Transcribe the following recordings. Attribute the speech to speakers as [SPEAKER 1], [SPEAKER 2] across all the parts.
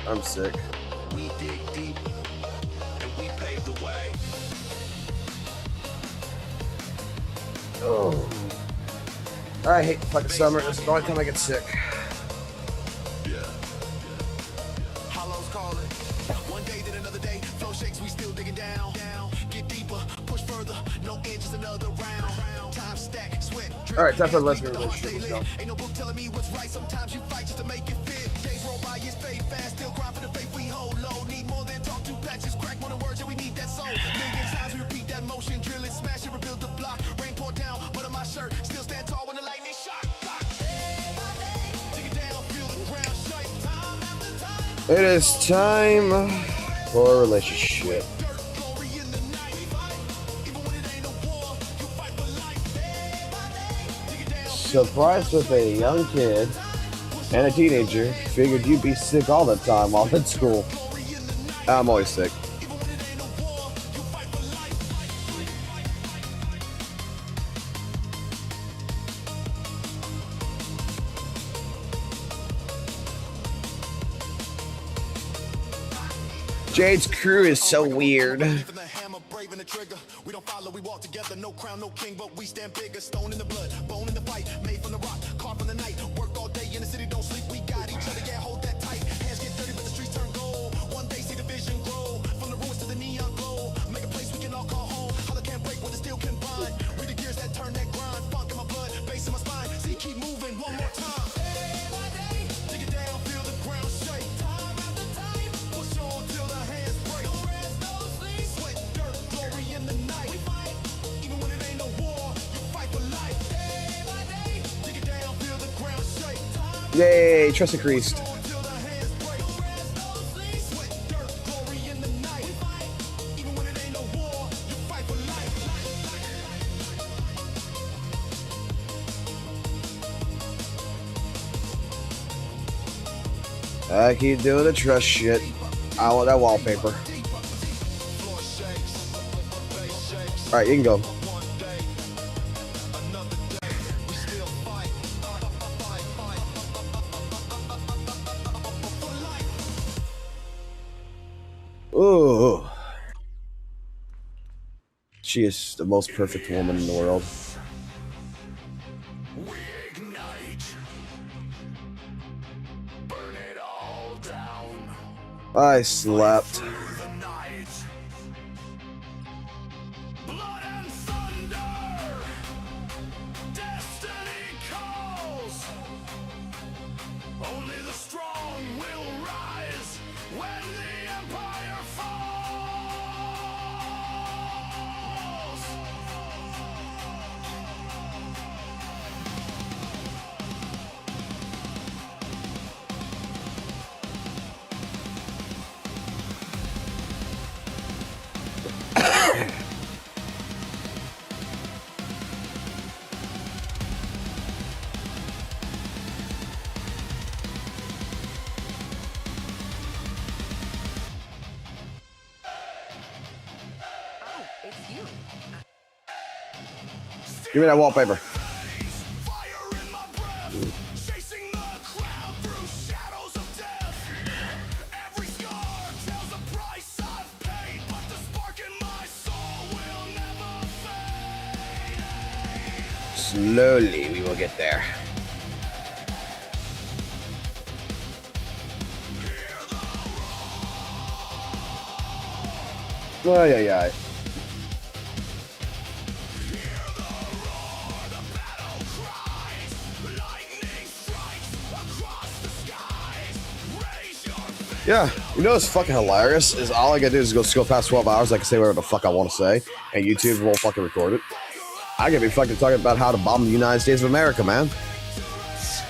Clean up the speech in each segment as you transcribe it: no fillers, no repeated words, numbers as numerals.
[SPEAKER 1] I'm sick.
[SPEAKER 2] We dig deep and we pave the way.
[SPEAKER 1] Oh. I hate the fucking summer. This is the only time I get sick.
[SPEAKER 2] Hollows calling. One day then another day. Flow shakes, we still digging down. Get deeper, push further. No inches, another round. Time stack, sweat.
[SPEAKER 1] All right, time for the lesbian relationship. Let's go.
[SPEAKER 2] Ain't no book telling me what's right. Sometimes you fight just to make it fit. Days roll by, it's fade fast. Still grind for the faith we hold low. Need more than talk, two patches, crack more than words. Yeah, we need that soul. Million times we repeat that motion, drill it, smash it, rebuild the block. Rain pour down, but on my shirt, still stand tall when the lightning shock. Dig it down, feel the ground shake. Time after time.
[SPEAKER 1] It is time for a relationship. Surprised with a young kid and a teenager. Figured you'd be sick all the time while in school. I'm always sick. Jade's crew is so weird.
[SPEAKER 2] We don't follow, we walk together, no crown, no king, but we stand bigger. Stone in the blood, bone in the fight, made from the rock, carved from the night. Work all day in the city, don't sleep, we got each other, yeah, hold that tight. Hands get dirty, but the streets turn gold. One day see the vision grow, from the ruins to the neon glow. Make a place we can all call home. Holler can't break when the steel can bind. We the gears that turn that grind, funk in my blood, bass in my spine. See, keep moving one more time. Dig it down, feel the ground shake. Time after time, push on till the hands break. No rest, no sleep. Sweat, dirt, glory in the night. We fight, even when it ain't no war. You fight for life. Day by day, dig it down, feel the ground shake. Time
[SPEAKER 1] Yay, trust increased.
[SPEAKER 2] till the hands break. No rest, no sleep. Sweat, dirt, glory in the night. We fight, even when it ain't no war. You fight for life.
[SPEAKER 1] I keep doing the trust shit. I want that wallpaper.
[SPEAKER 2] Floor shakes, bass shakes.
[SPEAKER 1] Alright, you can go.
[SPEAKER 2] One day, another day, we still fight. For life.
[SPEAKER 1] Ooh. She is the most perfect woman in the world.
[SPEAKER 2] We ignite. Burn it all down.
[SPEAKER 1] I slept.
[SPEAKER 2] Through the night. Blood and thunder. Destiny calls. Only the strong will rise when the empire falls.
[SPEAKER 1] Give me that wallpaper.
[SPEAKER 2] Fire in my breath, chasing the crowd through shadows of death. Every scar tells a price I've paid, but the spark in my soul will never fade.
[SPEAKER 1] Slowly, we will get there. Ay, ay, ay. Yeah, you know what's fucking hilarious is all I gotta do is go past 12 hours. I can say whatever the fuck I want to say, and YouTube won't fucking record it. I gotta be fucking talking about how to bomb the United States of America, man.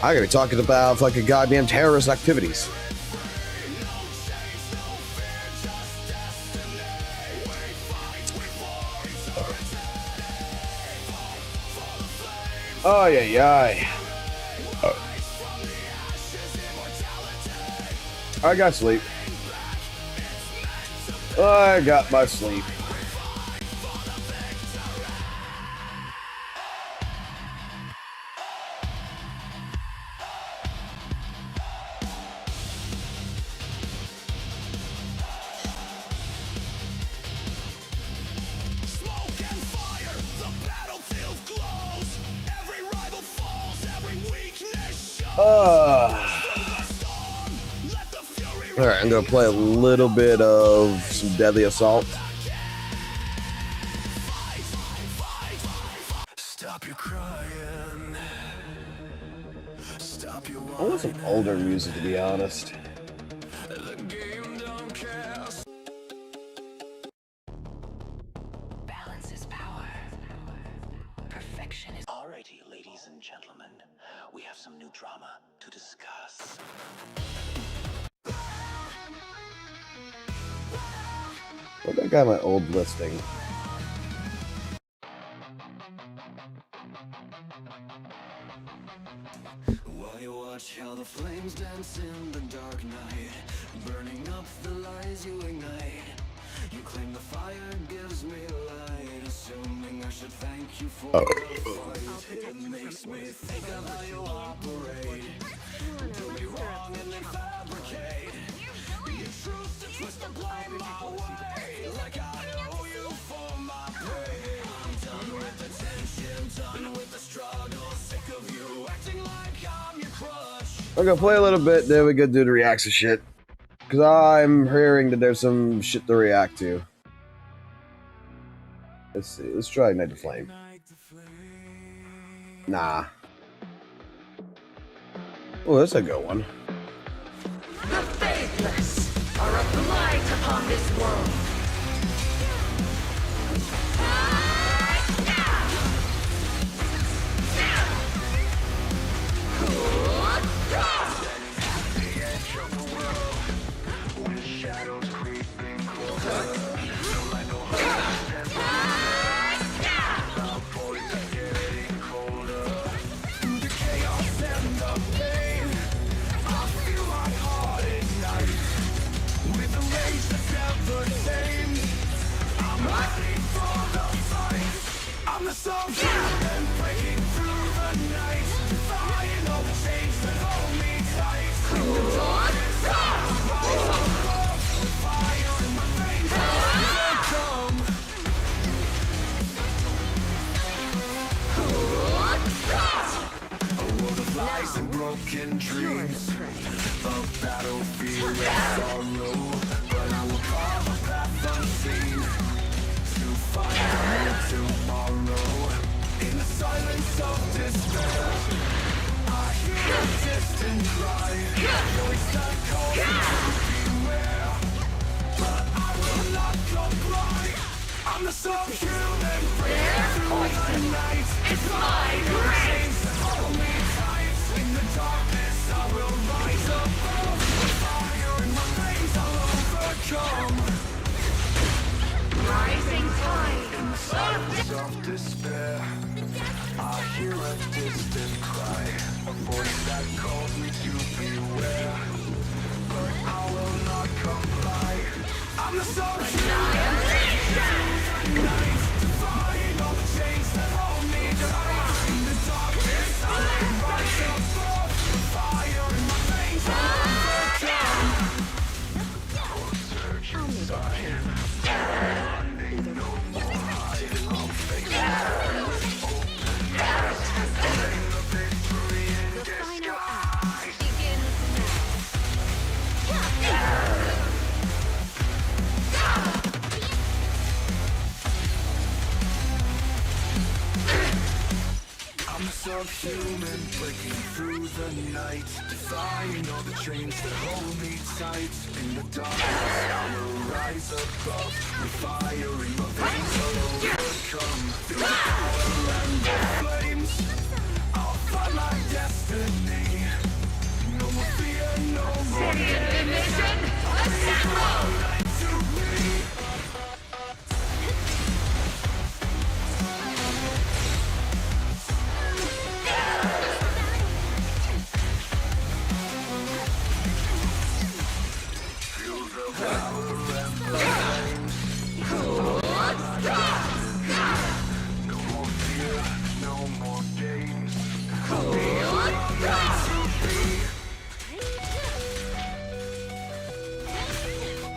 [SPEAKER 1] I gotta be talking about fucking goddamn terrorist activities. Ay, ay, ay. I got sleep. I got my sleep. Alright, I'm gonna play a little bit of some Deadly Assault. I want some older music, to be honest.
[SPEAKER 3] Balance is power. Perfection is...
[SPEAKER 4] Alrighty, ladies and gentlemen, we have some new drama to discuss.
[SPEAKER 1] Well, that got my old listing.
[SPEAKER 4] While you watch how the flames dance in the dark night, burning up the lies you ignite. You claim the fire gives me light, assuming I should thank you for the fight. It makes me think of how you operate. Do me wrong and then fabricate your truth to twist the blame my way, like I owe you for my pain. I'm done with the tension, done with the struggle, sick of you acting like I'm your crush.
[SPEAKER 1] I'm gonna play a little bit, then we go do the reaction shit. Because I'm hearing that there's some shit to react to. Let's see, let's try Ignite the Flame. Nah. Oh, that's a good one.
[SPEAKER 3] The faithless are a blight upon this world.
[SPEAKER 4] I'm the subhuman breaking through the night, defying all the chains that hold me tight. In the darkness, rise above, fire in my veins, come. A world of lies and broken dreams, a battlefield of sorrow, but I will carve a path unseen to find tomorrow. In the silence of despair, I hear a distant cry, a voice that calls me to beware, but I will not comply. I'm the subhuman breaking through the night.
[SPEAKER 3] It's my grace!
[SPEAKER 4] Chains that hold me tight. In the darkness I will rise above, with fire in my veins I'll overcome.
[SPEAKER 3] Rising tide
[SPEAKER 4] Of despair, I hear a distant cry, a voice that calls me to beware, but I will not comply. I'm the subhuman night, defying all the chains that hold me tight. In the darkness, I will rise above, fire in my veins, I'll overcome. Search inside, finding no more. I'm a subhuman breaking through the night, defying all the chains that hold me tight. In the darkness, I will rise above, with fire in my veins I'll overcome. Through the power and the flames, I'll find my destiny. No more fear, no more
[SPEAKER 3] mission! Assemble!
[SPEAKER 4] light to me.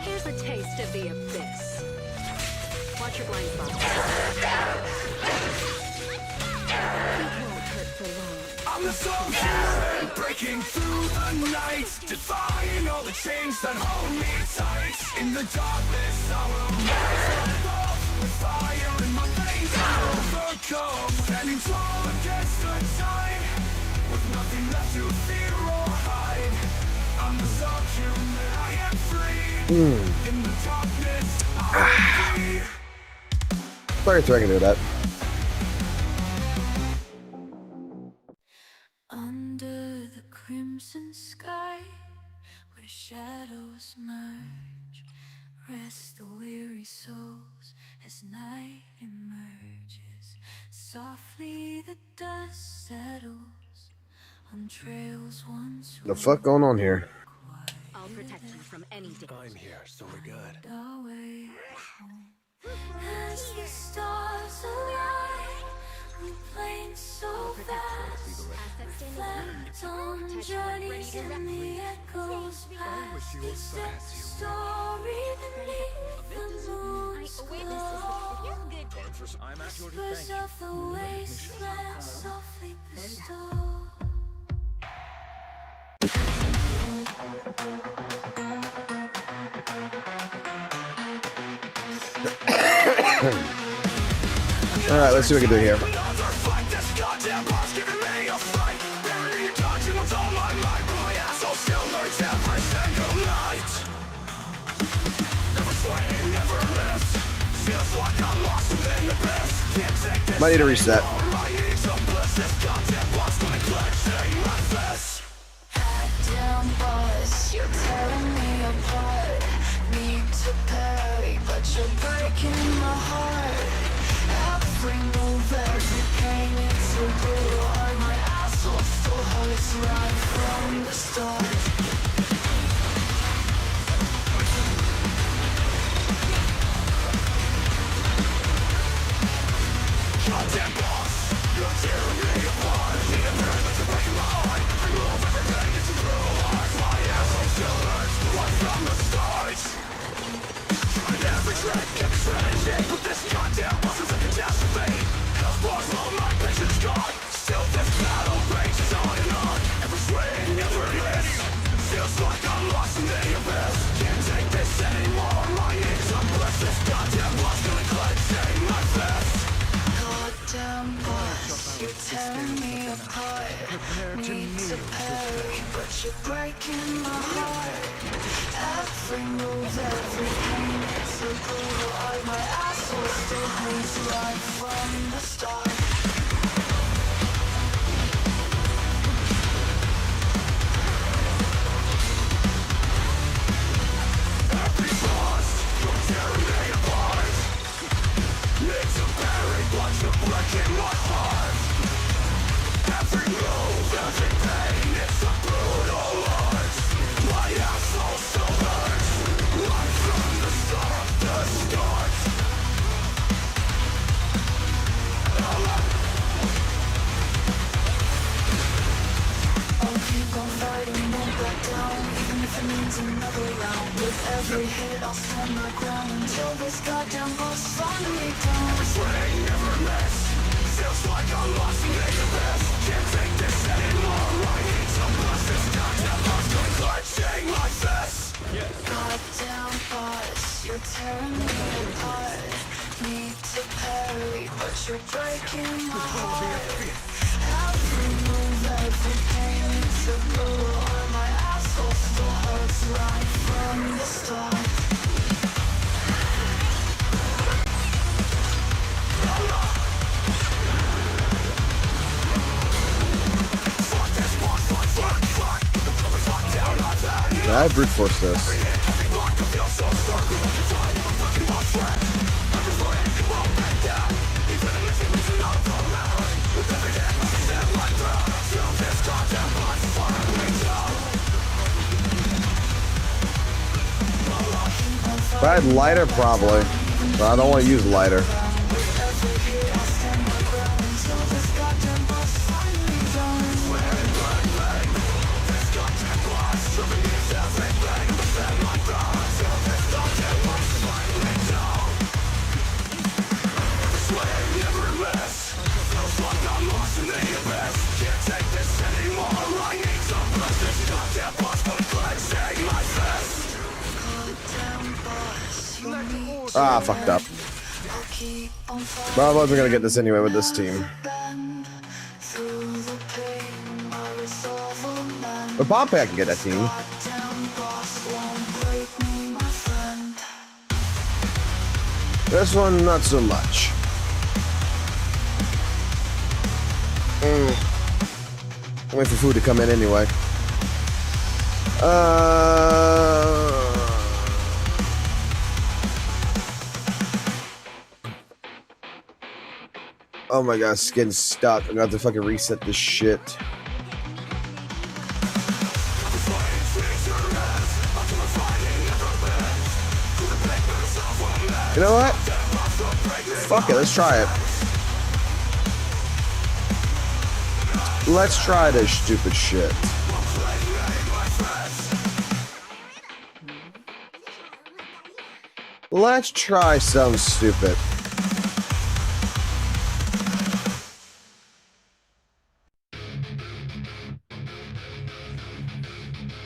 [SPEAKER 3] Here's a taste of the abyss. Watch your blind spot. It won't hurt for long.
[SPEAKER 4] I'm from the zone, breaking through the night, defying all the chains that hold me tight. In the darkness I will rise above, with fire in my veins I overcome. Standing tall against the tide, with nothing left to fear or hide. I'm the subhuman, I am free. In the darkness I will be.
[SPEAKER 1] Sorry, I can do that.
[SPEAKER 5] Under the crimson sky, where shadows merge, rest the weary souls as night emerges. Softly the dust settles on trails once
[SPEAKER 1] The fuck going on here?
[SPEAKER 3] I'll protect you from any danger.
[SPEAKER 4] I'm here, so we're good.
[SPEAKER 5] our way home. As the stars align, we plane so fast. Reflect on journeys and the echoes past. We set the story beneath the moon's glow. Whispers of the wasteland softly bestow.
[SPEAKER 1] Alright, let's see what we can do here. Might need to reset.
[SPEAKER 5] Down bus, you're tearing me apart. Need to parry, but you're breaking my heart. Every move, every pain, it's so brutal. My asshole still hurts right from the start.
[SPEAKER 4] Goddamn boss, you're tearing me apart. Need a mirror that's breaking my heart. Remove everything into true heart. My asshole still hurts right from the start. And every trick kept strategy, but this goddamn boss is a catastrophe. Hell's bars, all my patience gone. Still this battle rages on and on. Every swing, every miss feels like I'm lost in the abyss. Can't take this anymore. My ears are blessed. This goddamn boss gonna clenching my fist.
[SPEAKER 5] Goddamn boss, you're tearing me apart. Need to parry, but you're breaking my heart. Every move, every pain, it's so brutal. My asshole still hurts right from the start.
[SPEAKER 4] Every boss, you're tearing me apart. Need to bury, but you're breaking my heart. Every move, every pain, it's a brutal art. My asshole still hurts right from the start.
[SPEAKER 5] I'll keep on fighting, won't back down, even if it means another round. With every hit, I'll stand my ground until this goddamn boss finally down.
[SPEAKER 4] Every swing, every miss feels like I'm lost in the abyss. Can't take this anymore. I need some bless. This goddamn boss going clenching my fist.
[SPEAKER 5] Goddamn boss, you're tearing me apart. Need to parry, but you're breaking my heart. Every move, every pain, it's a brutal. My asshole still hurts right from the start.
[SPEAKER 1] I brute force this. If I had lighter, probably, but I don't want to use lighter.
[SPEAKER 4] Can't take this
[SPEAKER 1] Ah, fucked up. But I wasn't gonna get this anyway with this team. But Pompey, I can get that team. This one, not so much. I'm waiting for food to come in anyway. Oh my god, skin's stuck. I'm gonna have to fucking reset this shit. You know what? Fuck it, let's try it. Let's try this stupid shit. Let's try something stupid.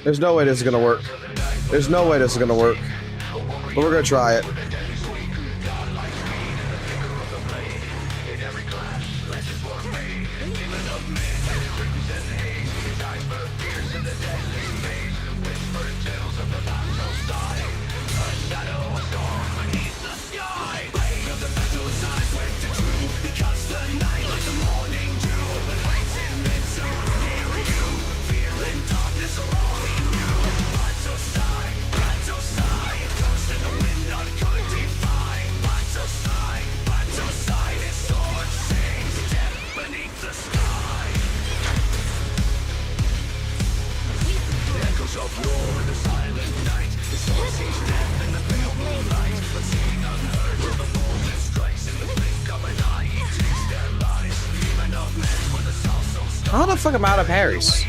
[SPEAKER 1] There's no way this is gonna work. There's no way this is gonna work. But we're gonna try it. How the fuck am I out of parries?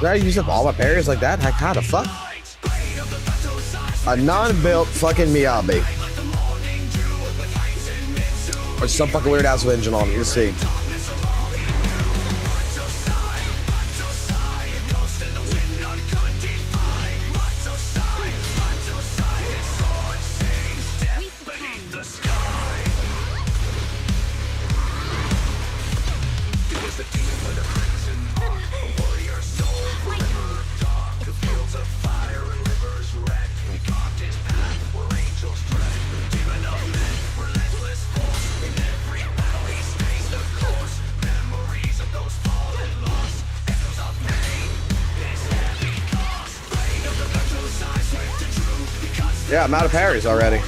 [SPEAKER 1] Did I use up all my parries like that? Heck, how the fuck? A non-built fucking Miyabi. Or some fucking weird ass engine on it. You see. Yeah, I'm out of parries already.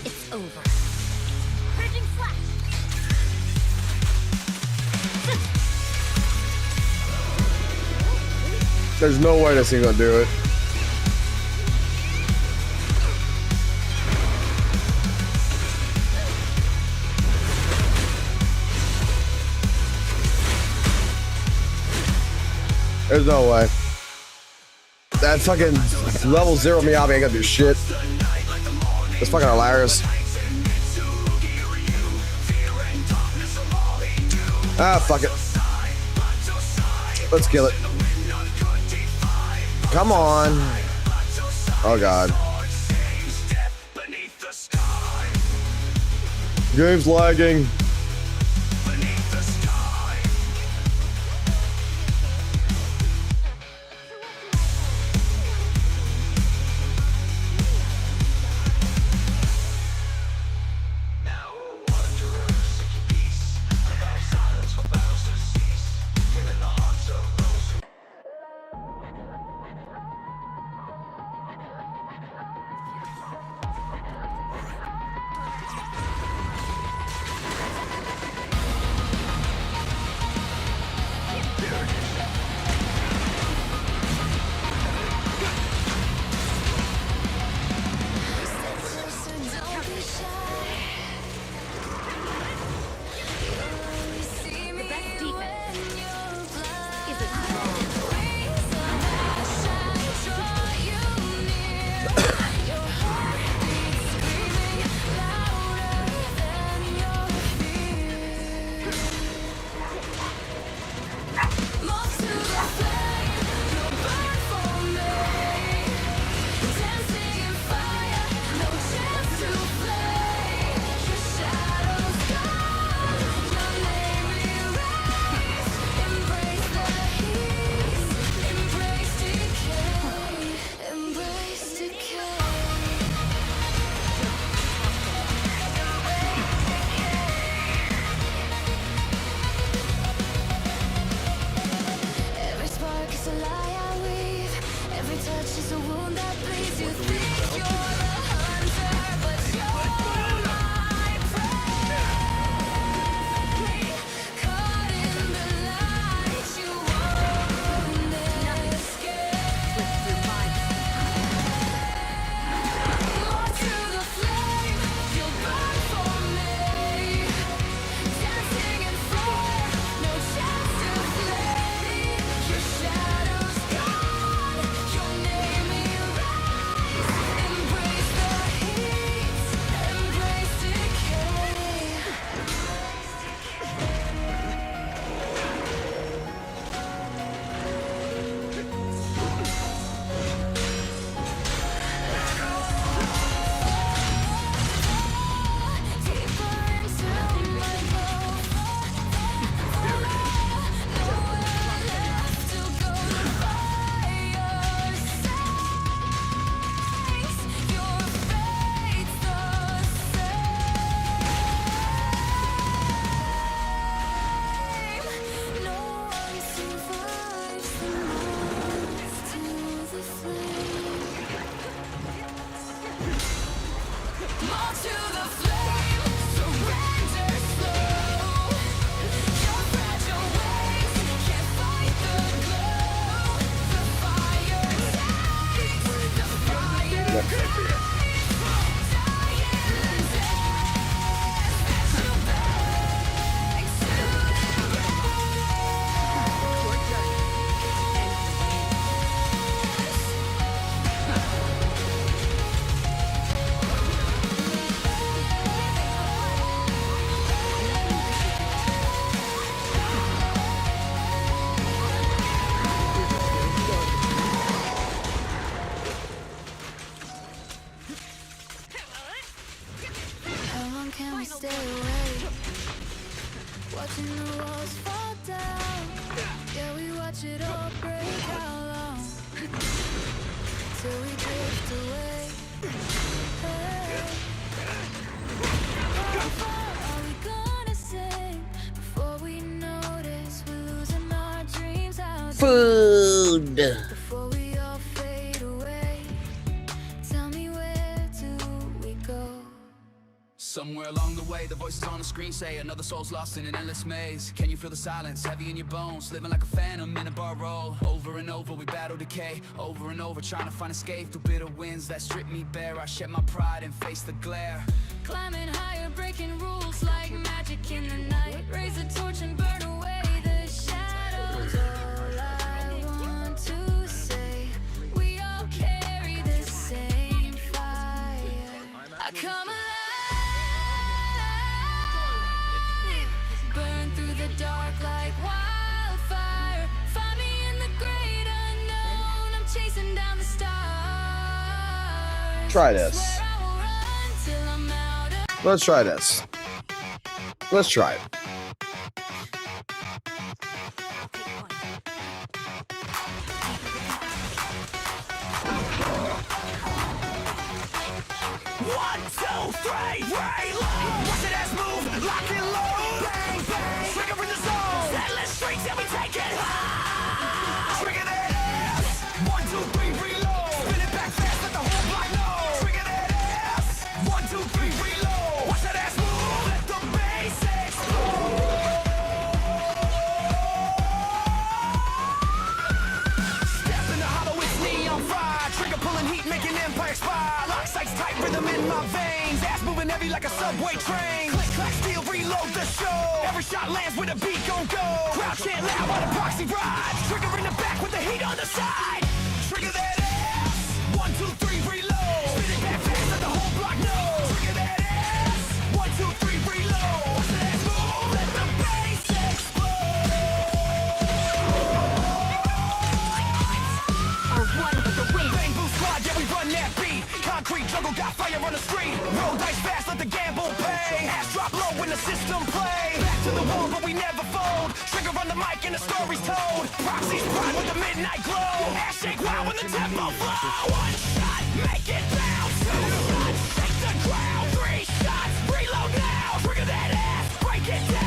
[SPEAKER 3] It's over. Bridging slash.
[SPEAKER 1] There's no way this thing's gonna do it. There's no way. That fucking level 0 Miyabi ain't gonna do shit. It's fucking hilarious. Ah, fuck it. Let's kill it. Come on. Oh god. Game's lagging.
[SPEAKER 6] Food.
[SPEAKER 5] Before we all fade away, tell me where do we go?
[SPEAKER 4] Somewhere along the way, the voices on the screen say another soul's lost in an endless maze. Can you feel the silence, heavy in your bones, living like a phantom in a burrow? Over and over we battle decay, over and over trying to find escape through bitter winds that strip me bare. I shed my pride and face the glare.
[SPEAKER 5] Climbing higher, breaking rules like magic in the night. Raise a torch and burn away the shadows. All I want to say, we all carry the same fire. I come alive, burn through the dark like wildfire. Find me in the great unknown, I'm chasing
[SPEAKER 1] try this. Let's try this. Let's try it.
[SPEAKER 2] One, two, three, reload. Watch it ass move, lock and load. Bang, bang, trigger in the zone. Zenless streets and we take it high. Trigger that ass. 1, 2, 3, reload. Spin it back fast, let the whole block know. Trigger that ass. 1, 2, 3, reload. Watch that ass move, let the bass explode. Step in the hollow, it's neon fire. Trigger pulling heat, making empire spire. Lock sights tight, rhythm in my veins. Ass moving heavy like a subway train. Click, clack, steel, reload the show. Every shot lands with a beat gon' go. Crowd chant loud while the proxy rides. Trigger in the back with the heat on the side. Trigger that ass. 1, 2, 3, reload. Spin it back fast, let the whole block know. Trigger that ass. 1, 2, 3, reload. Watch that ass move, let the bass explode.
[SPEAKER 3] Or one with the wind.
[SPEAKER 2] Bang boo squad, yeah we run that beat. Concrete jungle got fire on the street. Roll dice fast, let the gamble pay. Ass drop low when the system play. Back to the wall, but we never fold. Trigger on the mic and the story's told. Proxies prime with the midnight glow. Ass shake wild when the tempo flow. One shot, make it bounce. 2 shots, shake the ground. 3 shots, reload now. Trigger that ass, break it down.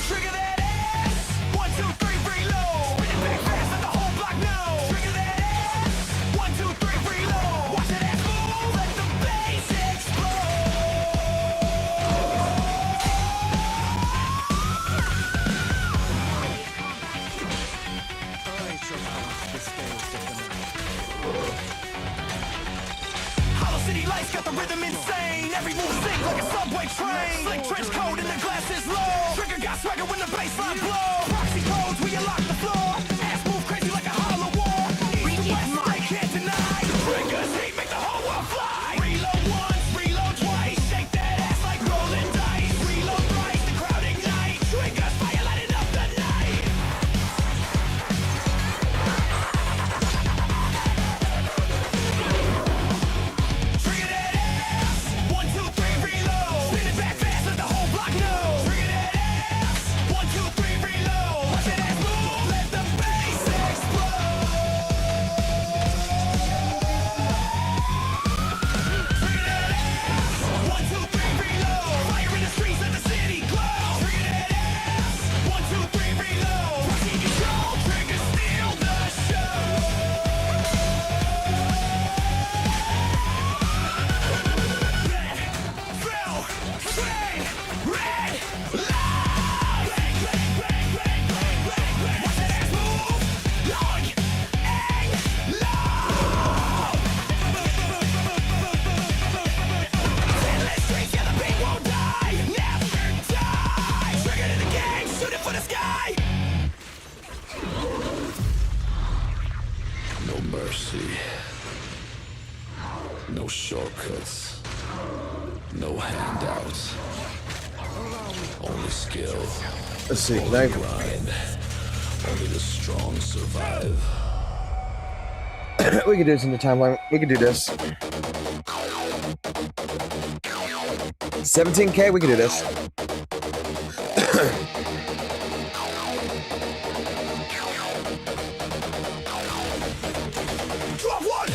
[SPEAKER 2] Trigger that ass. 1, 2, 3, reload. Spin it back fast, let the whole block know. Trigger that ass. 1, 2, 3, reload. Watch that ass move, let the bass explode. Hollow City lights got the rhythm insane. Every move sync like a subway train. Slick trench coat and the glass is low. Trigger got swagger when the bassline blow. Proxy codes, we unlock the floor. Ass move crazy like a hollow war. East to west, they can't deny. Triggers heat, make the whole world fly. Reload once, reload twice. Shake that ass like rolling dice. Reload thrice, the crowd ignite. Triggers fire lighting up the night. Trigger that ass. 1, 2, 3, reload. Spin it back fast, let the whole block know. Trigger that ass. 1, 2, 3, reload. Watch that ass move, let the bass explode. Trigger that ass. 1, 2, 3, reload. Fire in the streets, let the city glow. Trigger that ass. 1, 2, 3, reload. Proxy control, trigger steal the show. Red, Phil, Train, Red, Loud. Bang, bang, bang, bang, bang, bang, bang. Watch that ass move, long and loud. Zenless streets, yeah, the beat won't die, never die. Trigger to the game, shoot it for the sky.
[SPEAKER 4] No mercy. No shortcuts. No handouts. Only skill.
[SPEAKER 1] Let's see. Thank you.
[SPEAKER 4] Grind. Only the strong survive.
[SPEAKER 1] We can do this in the timeline. We can do this. 17K, we can do this.
[SPEAKER 2] Drop one.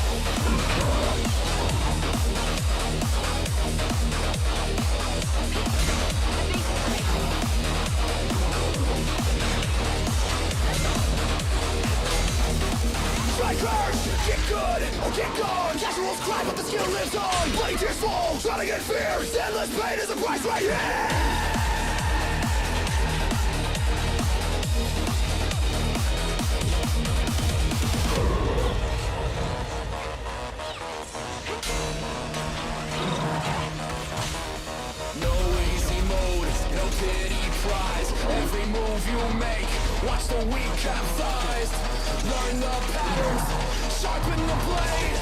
[SPEAKER 2] Strikers, get good or get gone. Casuals cry, but the skill lives on. Bloody tears fall, trying to get fierce. Endless pain is the price right here. No easy mode, no pity prize. Every move you make, watch the weak capsize. Learn the patterns, sharpen the blade.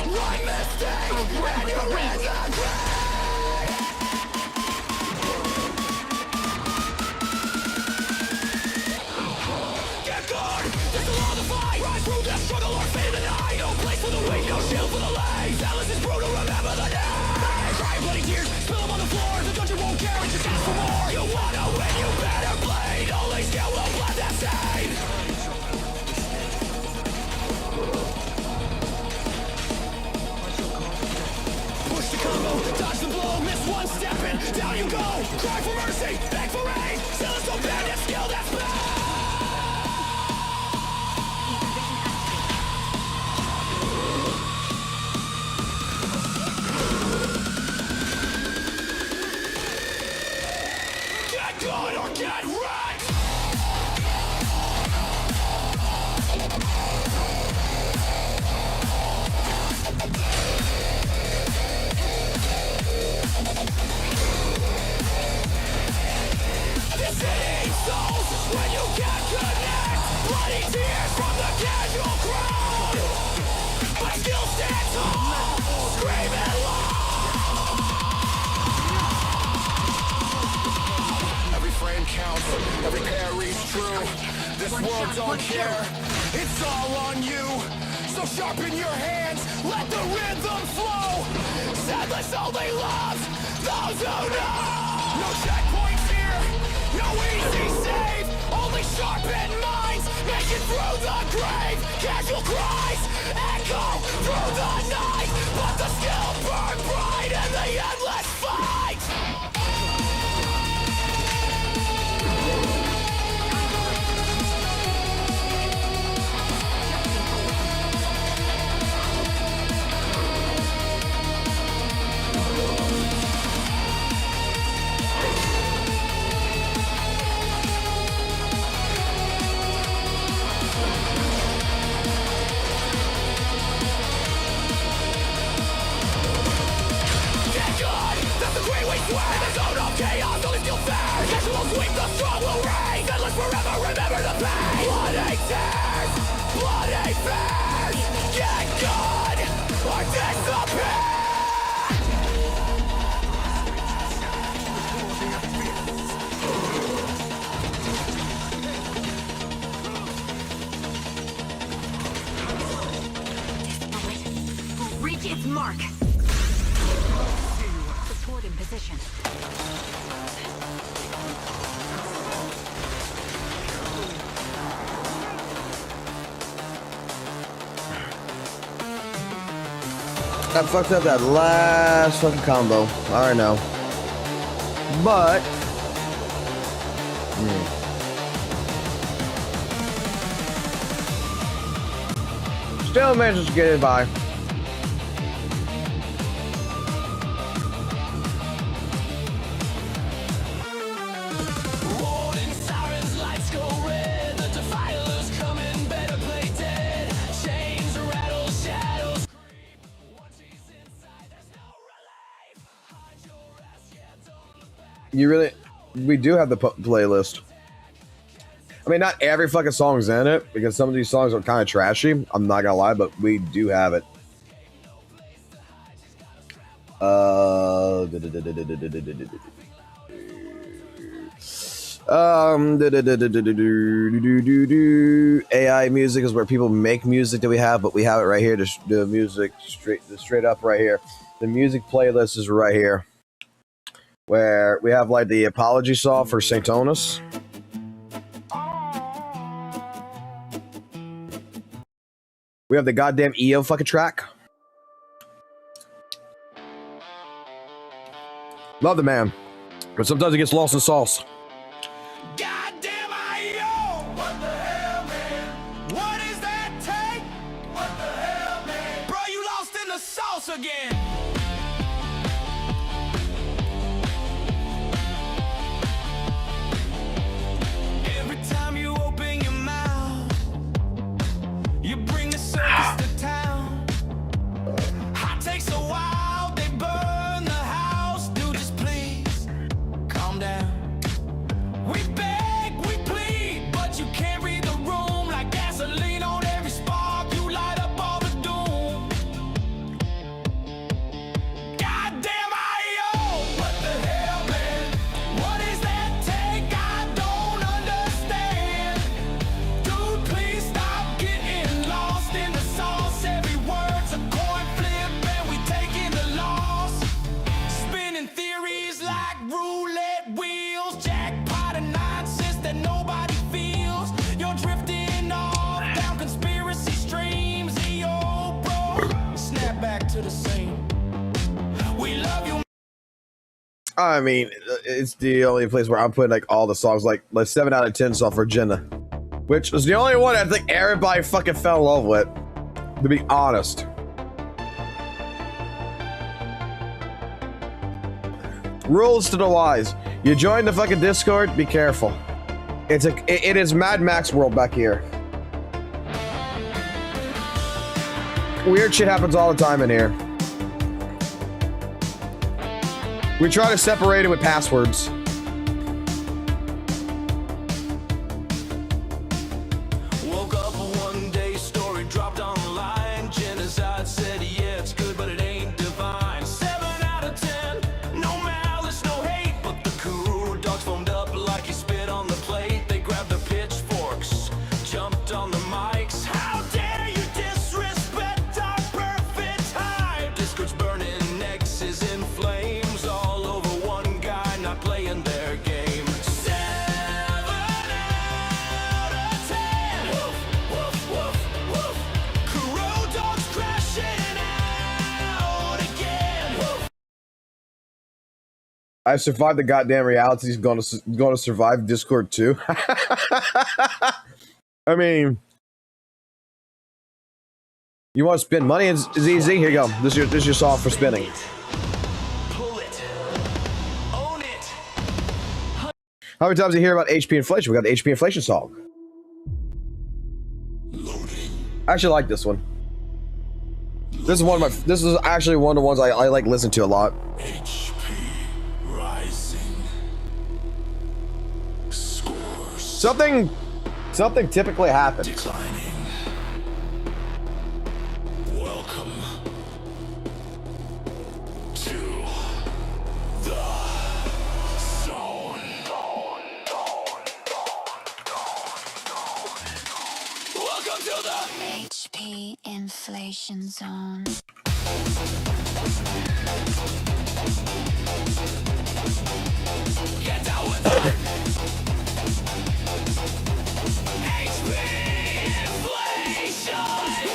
[SPEAKER 2] One mistake, and you're in the grave.
[SPEAKER 4] ain't no shield for the legs. Zenless is brutal, remember the name. Crying bloody tears, spill them on the floor. The judge won't care, it just asks for more. You wanna win, you better bleed. Only skill will blood that stain. Push the combo, dodge the blow, miss one step and down you go. Cry for mercy, beg for aid. Zenless don't bend that skill, that's bad. Get good or get wrecked! This city souls when you can't connect. Bloody tears from the casual crowd. But still stand tall, screaming loud. Every frame counts, every parry's true. This world don't care, it's all on you. So sharpen your hands, let the rhythm flow. Zenless only loves those who know. No checkpoints here, no easy save. Only sharpened minds make it through the grave. Casual cries echo through the night, but the skill burn bright in the endless fight. The zone of chaos, only still fair. Casual sweep, the strong will reign. Zenless forever, remember the pain. Bloody tears, bloody fears. Get good or disappear.
[SPEAKER 3] Reach its mark. Support in position.
[SPEAKER 1] I fucked up that last fucking combo. I know. But still managed to get it by.
[SPEAKER 4] Warning sirens, lights go red. The defilers coming, better play dead. Chains rattle, shadows creep. Once he's inside, there's no relief. Hide your ass, yeah, don't look back.
[SPEAKER 1] You really, we do have the playlist. I mean, not every fucking song's in it because some of these songs are kind of trashy. I'm not gonna lie, but we do have it. AI music is where people make music that we have, but we have it right here. The music straight up right here. The music playlist is right here, where we have like the apology song for Saint Onus. We have the goddamn EO fucking track. Love the man, but sometimes it gets lost in sauce.
[SPEAKER 4] Goddamn I.O. What the hell, man? What is that take? What the hell, man? Bro, you lost in the sauce again. Every time you open your mouth, you bring the circus to town. Hot takes a while, they burn the house. Dude, just please calm down. We beg, we plead, but you can't read the room. Like gasoline on every spark, you light up all the doom.
[SPEAKER 1] I mean, it's the only place where I'm putting like all the songs, like 7 out of 10 song for Jenna, which was the only one I think everybody fucking fell in love with, to be honest. Rules to the wise. You join the fucking Discord, be careful. It is Mad Max world back here. Weird shit happens all the time in here. We try to separate it with passwords.
[SPEAKER 4] Woke up one day, story dropped online. Genocide said, yeah, it's good, but it ain't divine. 7 out of 10, no malice, no hate. But the cool dogs foamed up like he spit on the plate. They grabbed their pitchforks, jumped on the mics. How dare you disrespect our perfect hype? Discord's burning, Nexus in flames. All over one guy not playing their game. 7 out of 10. Woof, woof, woof, woof. Kuro dogs crashing out again. Woof.
[SPEAKER 1] I survived the goddamn reality. He's going to survive Discord too. I mean, you want to spend money? It's easy. Here you go. This is your song for spinning.
[SPEAKER 4] Pull it. Own it.
[SPEAKER 1] How many times do you hear about HP inflation? We got the HP inflation song. I actually like this one. This is actually one of the ones I like listen to a lot.
[SPEAKER 2] HP rising. Scores
[SPEAKER 1] Something typically happens.
[SPEAKER 2] declining. Welcome to the zone.
[SPEAKER 4] Welcome to the
[SPEAKER 5] HP inflation zone.
[SPEAKER 4] get down with it. HP inflation.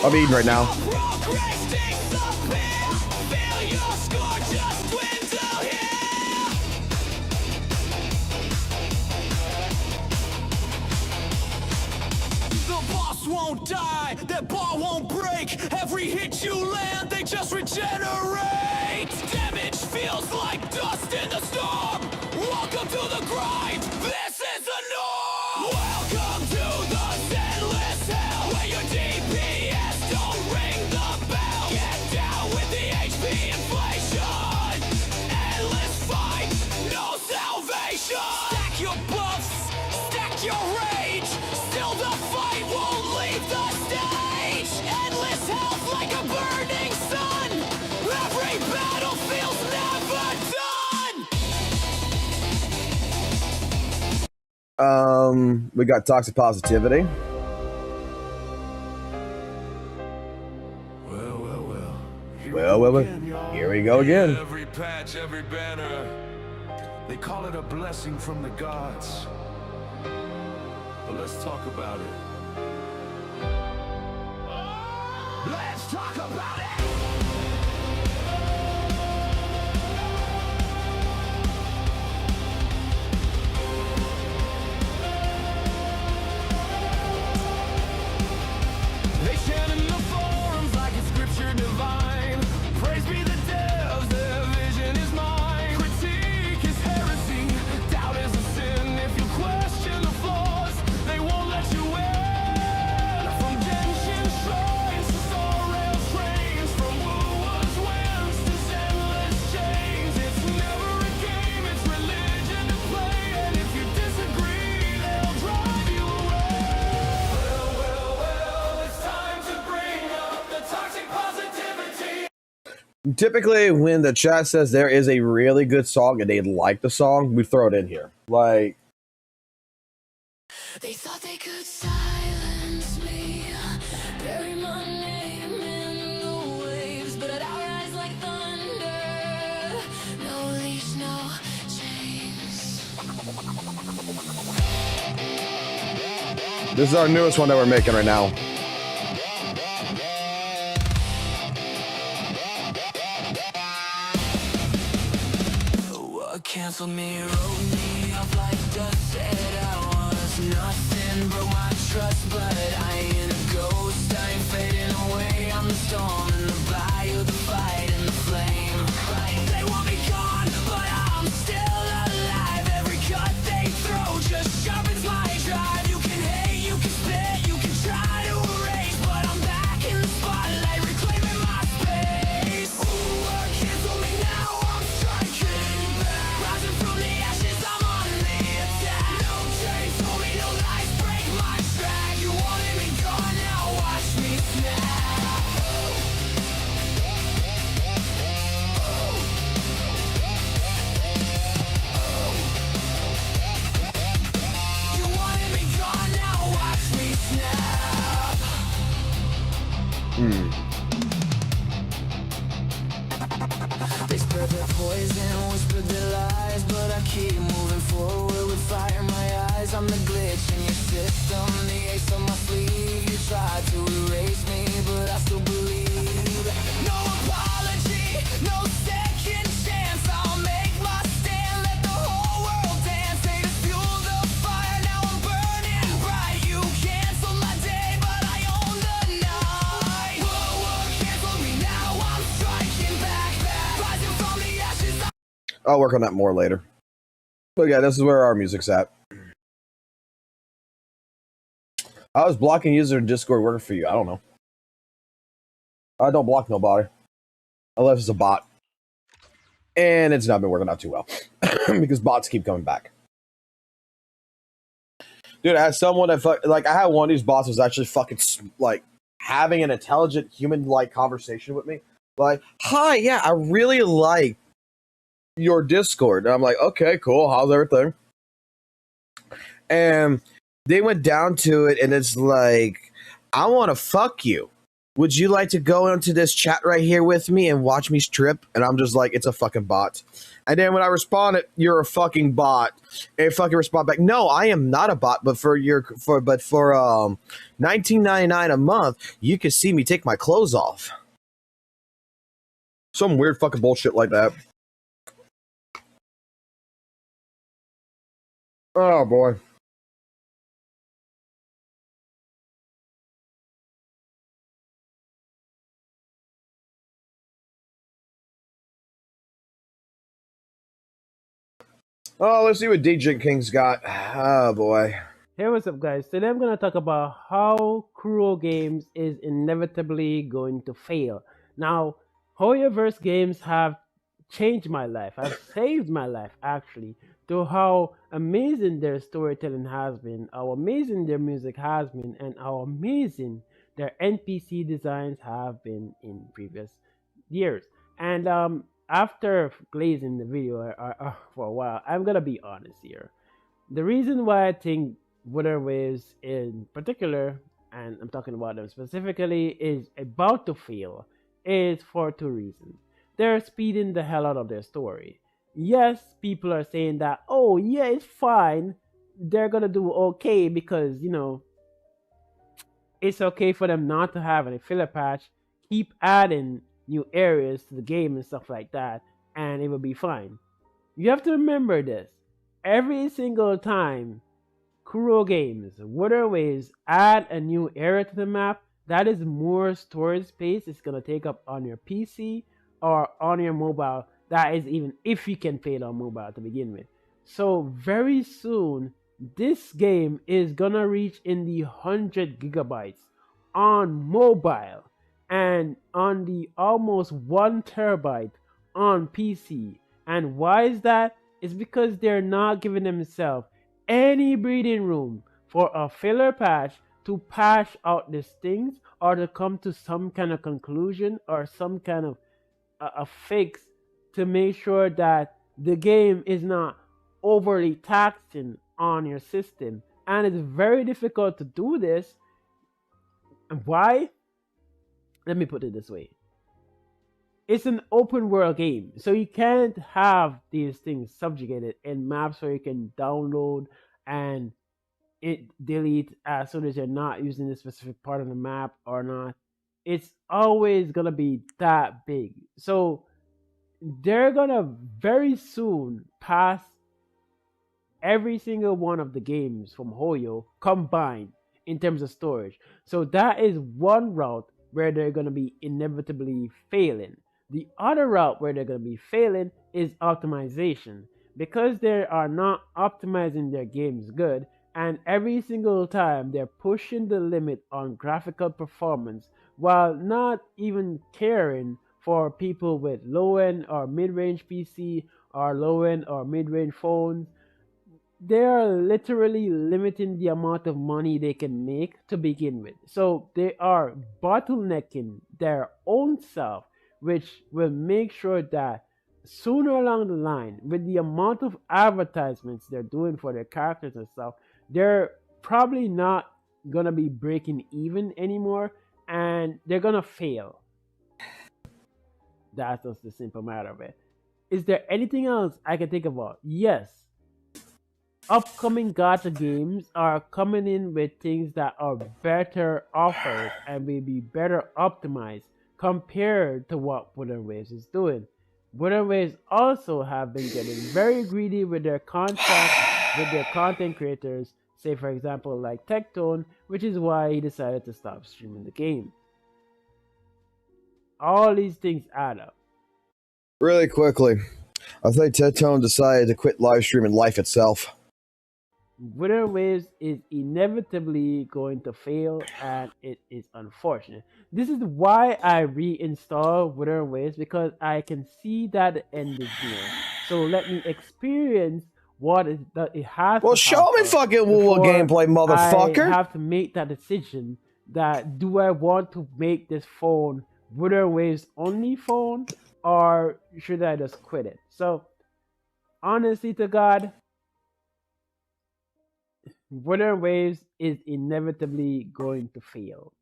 [SPEAKER 1] I'm eating right now.
[SPEAKER 4] Progress disappear. Feel your score just dwindle here. The boss won't die, that bar won't break. Every hit you land, they just regenerate. Damage feels like dust in the storm. Welcome to the grind, this is the norm. Welcome to the Zenless hell, where your DPS don't ring the bell. Get down with the HP inflation. Endless fight, no salvation. Stack your buffs, stack your rage. Still the fight won't leave the stage. Endless health like a burning sun. Every battlefield's never done.
[SPEAKER 1] We got toxic positivity. Well. Here we go again.
[SPEAKER 7] Every patch, every banner, they call it a blessing from the gods. But let's talk about it. Let's talk about it! They chant in the forums like it's scripture divine. Praise be the devs, their vision is mine. Critique is heresy, doubt is a sin. If you question the flaws, they won't let you in. From Genshin shrines to Sorrel trains, from WUWA's whims to Zenless chains. It's never a game, it's religion to play. And if you disagree, they'll drive you away. Well, it's time to bring up the toxic positivity.
[SPEAKER 1] Typically, when the chat says there is a really good song and they like the song, we throw it in here. Like,
[SPEAKER 5] They thought they could silence me, bury my name in the waves, but I'd rise like thunder. No leash, no chains.
[SPEAKER 1] this is our newest one that we're making right now.
[SPEAKER 4] What can canceled me, wrote me off like dust. Said I was nothing, broke my trust, but I ain't a ghost. I ain't fading away. I'm the storm and the bayou, the fight and the flame. They want me gone, but I'm still alive. Every cut they throw just sharpens my drive. You can hate, you can spit, you can try to erase, but I'm back in the spotlight, reclaiming my space. Ooh, cancel me now, I'm striking back. Rising from the ashes, I'm on the attack. No chains hold me, no lies break my track. You wanted me gone, now watch me snap. You wanted me gone, now watch me snap. They spread their poison, whispered their lies, but I keep moving forward with fire in my eyes. I'm the glitch in your system, the ace on my sleeve. You tried to erase me, but I still believe. No apology, no second chance. I'll make my stand, let the whole world dance. They just fuel the fire, now I'm burning bright. You canceled my day, but I own the night. Whoa, cancel me now, I'm striking back. Rising from the ashes.
[SPEAKER 1] I'll work on that more later. But yeah, this is where our music's at. How is blocking user in Discord working for you? I don't know. I don't block nobody. Unless it's a bot. And it's not been working out too well. Because bots keep coming back. Dude, I had someone that, like, I had one of these bots was actually fucking, like, having an intelligent human-like conversation with me. Like, hi, yeah, I really like your Discord. And I'm like, okay, cool, how's everything? And they went down to it, and it's like, I want to fuck you. Would you like to go into this chat right here with me and watch me strip? And I'm just like, it's a fucking bot. And then when I responded, you're a fucking bot. And fucking respond back, no, I am not a bot, but for $19.99 a month, you can see me take my clothes off. Some weird fucking bullshit like that. Oh boy. Oh, let's see what DJ King's got. Oh boy.
[SPEAKER 8] Hey, what's up, guys? Today I'm going to talk about how Cruel Games is inevitably going to fail. Now, Hoyoverse games have changed my life, have saved my life, actually, to how amazing their storytelling has been, how amazing their music has been, and how amazing their NPC designs have been in previous years. And after glazing the video for a while, I'm going to be honest here. The reason why I think Wither Waves in particular, and I'm talking about them specifically, is about to fail is for two reasons. They're speeding the hell out of their story. Yes, people are saying that, oh yeah, it's fine. They're gonna do okay because, you know, it's okay for them not to have any filler patch, keep adding new areas to the game and stuff like that, and it will be fine. You have to remember this. Every single time Kuro Games, Wither Waves add a new area to the map, that is more storage space it's going to take up on your PC or on your mobile. That is even if you can play it on mobile to begin with. So very soon, this game is going to reach in the 100 gigabytes on mobile and on the almost 1 terabyte on PC. And why is that? It's because they're not giving themselves any breathing room for a filler patch to patch out these things or to come to some kind of conclusion or some kind of a fix to make sure that the game is not overly taxing on your system. And it's very difficult to do this. And why? Let me put it this way. It's an open world game, so you can't have these things subjugated in maps where you can download and it delete as soon as you're not using a specific part of the map or not. It's always gonna be that big. So they're gonna very soon pass every single one of the games from Hoyo combined in terms of storage. So that is one route where they're going to be inevitably failing. The other route where they're going to be failing is optimization, because they are not optimizing their games good, and every single time they're pushing the limit on graphical performance while not even caring for people with low end or mid range PC or low end or mid range phones. They are literally limiting the amount of money they can make to begin with. So they are bottlenecking their own self, which will make sure that sooner along the line, with the amount of advertisements they're doing for their characters and stuff, they're probably not gonna be breaking even anymore, and they're gonna fail. That's just the simple matter of it. Is there anything else I can think about? Yes. Upcoming gacha games are coming in with things that are better offered and will be better optimized compared to what Wooden Waves is doing. Wooden Waves also have been getting very greedy with their contracts with their content creators, say for example like Tectone, which is why he decided to stop streaming the game. All these things add up.
[SPEAKER 1] Really quickly, I think Tectone decided to quit live streaming life itself.
[SPEAKER 8] Wooden Waves is inevitably going to fail, and it is unfortunate. This is why I reinstall Wooden Waves, because I can see that the end is near. So let me experience what it has.
[SPEAKER 1] Well, show me fucking WUWA gameplay, motherfucker.
[SPEAKER 8] I have to make that decision. That do I want to make this phone Wooden Waves only phone, or should I just quit it? So, honestly to God, Wooden Waves is inevitably going to fail.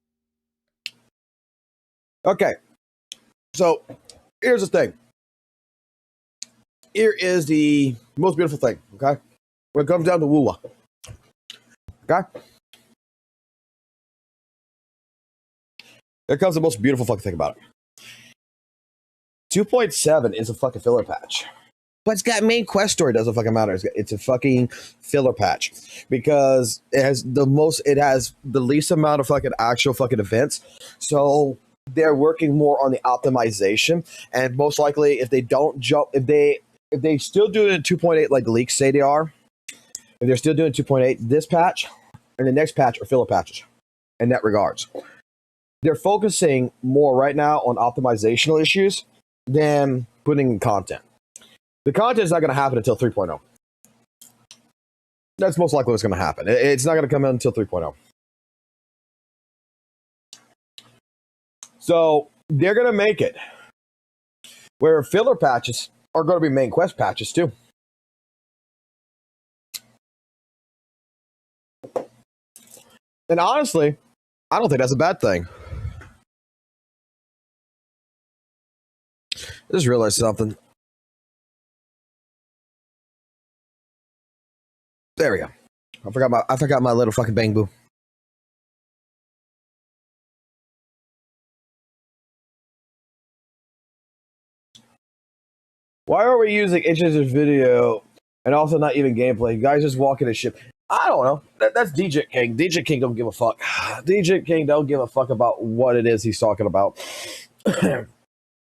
[SPEAKER 1] Okay, so here's the thing. Here is the most beautiful thing, okay? When it comes down to WUWA, okay? There comes the most beautiful fucking thing about it. 2.7 is a fucking filler patch. But it's got main quest story, doesn't fucking matter. It's a fucking filler patch because it has the least amount of fucking actual fucking events. So they're working more on the optimization, and most likely if they don't jump, if they still do it in 2.8 like the leaks say they are, if they're still doing 2.8, this patch and the next patch are filler patches in that regards. They're focusing more right now on optimizational issues than putting in content. The content is not going to happen until 3.0. That's most likely what's going to happen. It's not going to come in until 3.0. So they're going to make it where filler patches are going to be main quest patches too. And honestly, I don't think that's a bad thing. I just realized something. There we go. I forgot my little fucking bang boo. Why are we using inches of video and also not even gameplay? You guys just walking a ship. I don't know. That's DJ King. DJ King don't give a fuck. DJ King don't give a fuck about what it is he's talking about.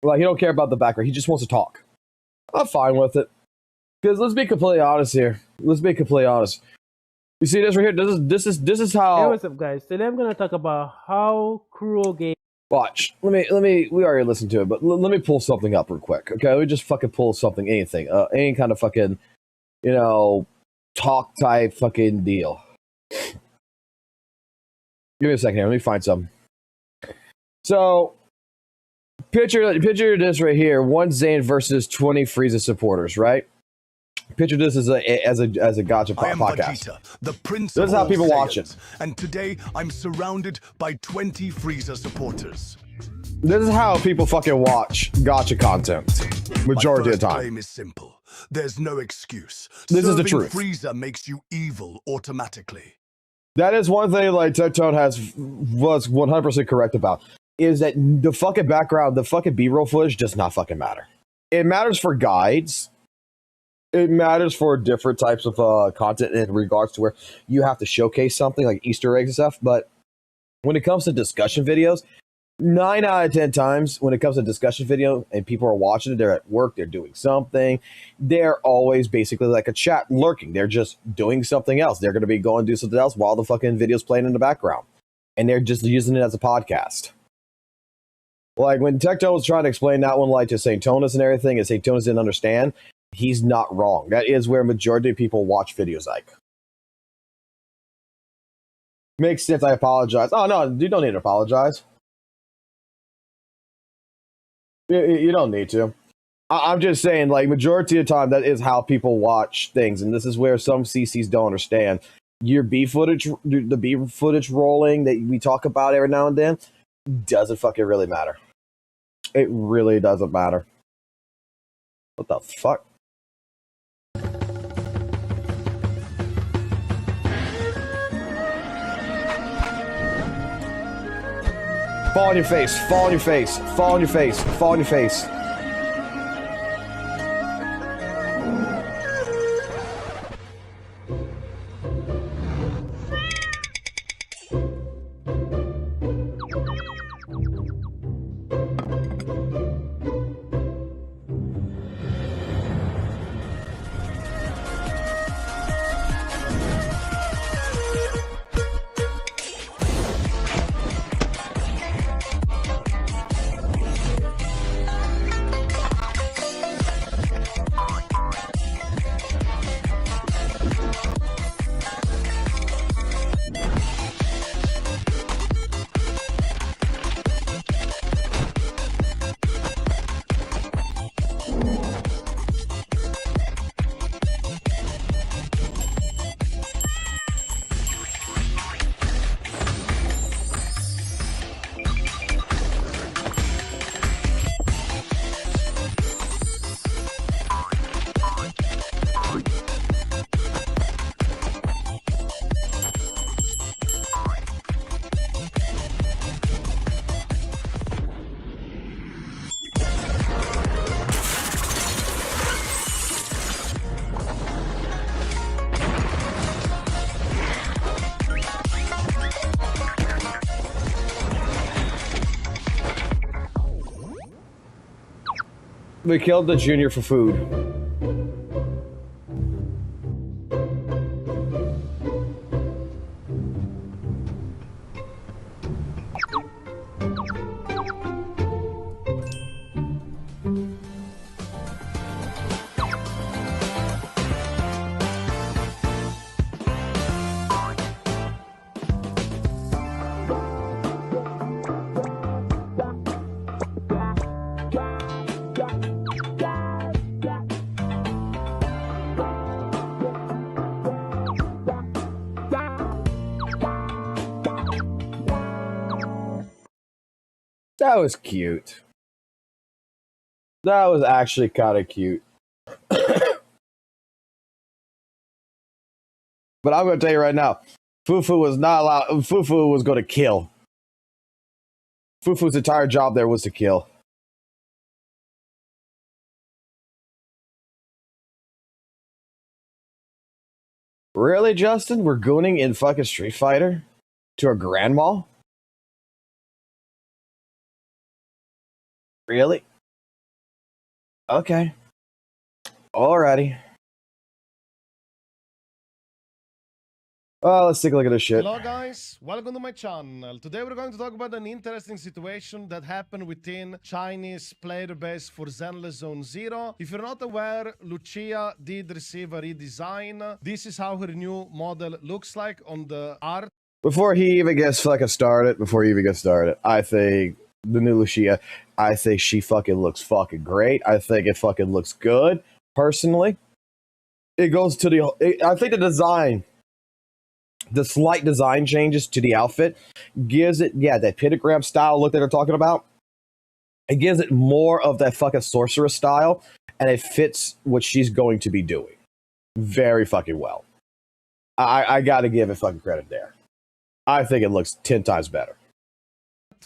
[SPEAKER 1] Like, he don't care about the background. He just wants to talk. I'm fine with it. Because let's be completely honest here. Let's be completely honest. You see this right here? This is how.
[SPEAKER 8] Hey, what's up, guys? Today I'm gonna talk about how cruel game.
[SPEAKER 1] Watch. Let me. We already listened to it, but let me pull something up real quick. Okay, let me just fucking pull something. Anything. Any kind of fucking, talk type fucking deal. Give me a second here. Let me find some. So, picture this right here. One Zane versus 20 Frieza supporters, right? Picture this as a gacha
[SPEAKER 2] I am
[SPEAKER 1] podcast.
[SPEAKER 2] Vegeta, the prince
[SPEAKER 1] This is
[SPEAKER 2] of
[SPEAKER 1] how
[SPEAKER 2] all
[SPEAKER 1] people watch
[SPEAKER 2] Saiyans, and today I'm surrounded by 20 Frieza supporters.
[SPEAKER 1] This is how people fucking watch gacha content. Majority
[SPEAKER 2] My
[SPEAKER 1] of the
[SPEAKER 2] first
[SPEAKER 1] time.
[SPEAKER 2] claim is simple. There's no excuse.
[SPEAKER 1] This is the
[SPEAKER 2] Serving
[SPEAKER 1] truth.
[SPEAKER 2] Frieza makes you evil automatically.
[SPEAKER 1] That is one thing like Tectone was 100% correct about. Is that the fucking background, the fucking B-roll footage does not fucking matter. It matters for guides. It matters for different types of content in regards to where you have to showcase something like Easter eggs and stuff. But when it comes to discussion videos, 9 out of 10 times when it comes to discussion video and people are watching it, they're at work, they're doing something. They're always basically like a chat lurking. They're just doing something else. They're going to be going to do something else while the fucking video's playing in the background. And they're just using it as a podcast. Like when Tecto was trying to explain that one like to St. Tonus and everything, and St. Tonus didn't understand, he's not wrong. That is where majority of people watch videos like. Makes sense, I apologize. Oh no, you don't need to apologize. You don't need to. I'm just saying, like, majority of the time, that is how people watch things. And this is where some CCs don't understand. Your B footage, the B footage rolling that we talk about every now and then, doesn't fucking really matter. It really doesn't matter. What the fuck? Fall on your face, fall on your face, fall on your face, fall on your face. We killed the junior for food. That was cute. That was actually kind of cute. But I'm going to tell you right now, Fufu was not allowed. Fufu was going to kill. Fufu's entire job there was to kill. Really, Justin? We're gooning in fucking Street Fighter to a grandma? Really? Okay. Alrighty. Well, let's take a look at this shit.
[SPEAKER 9] Hello guys, welcome to my channel. Today we're going to talk about an interesting situation that happened within Chinese player base for Zenless Zone Zero. If you're not aware, Lucia did receive a redesign. This is how her new model looks like on the art.
[SPEAKER 1] Before he even gets fucking started, I think the new Lucia, I think she fucking looks fucking great. I think it fucking looks good, personally. It goes to the, I think the design, the slight design changes to the outfit gives it, yeah, that pentagram style look that they're talking about. It gives it more of that fucking sorceress style, and it fits what she's going to be doing very fucking well. I gotta give it fucking credit there. I think it looks 10 times better.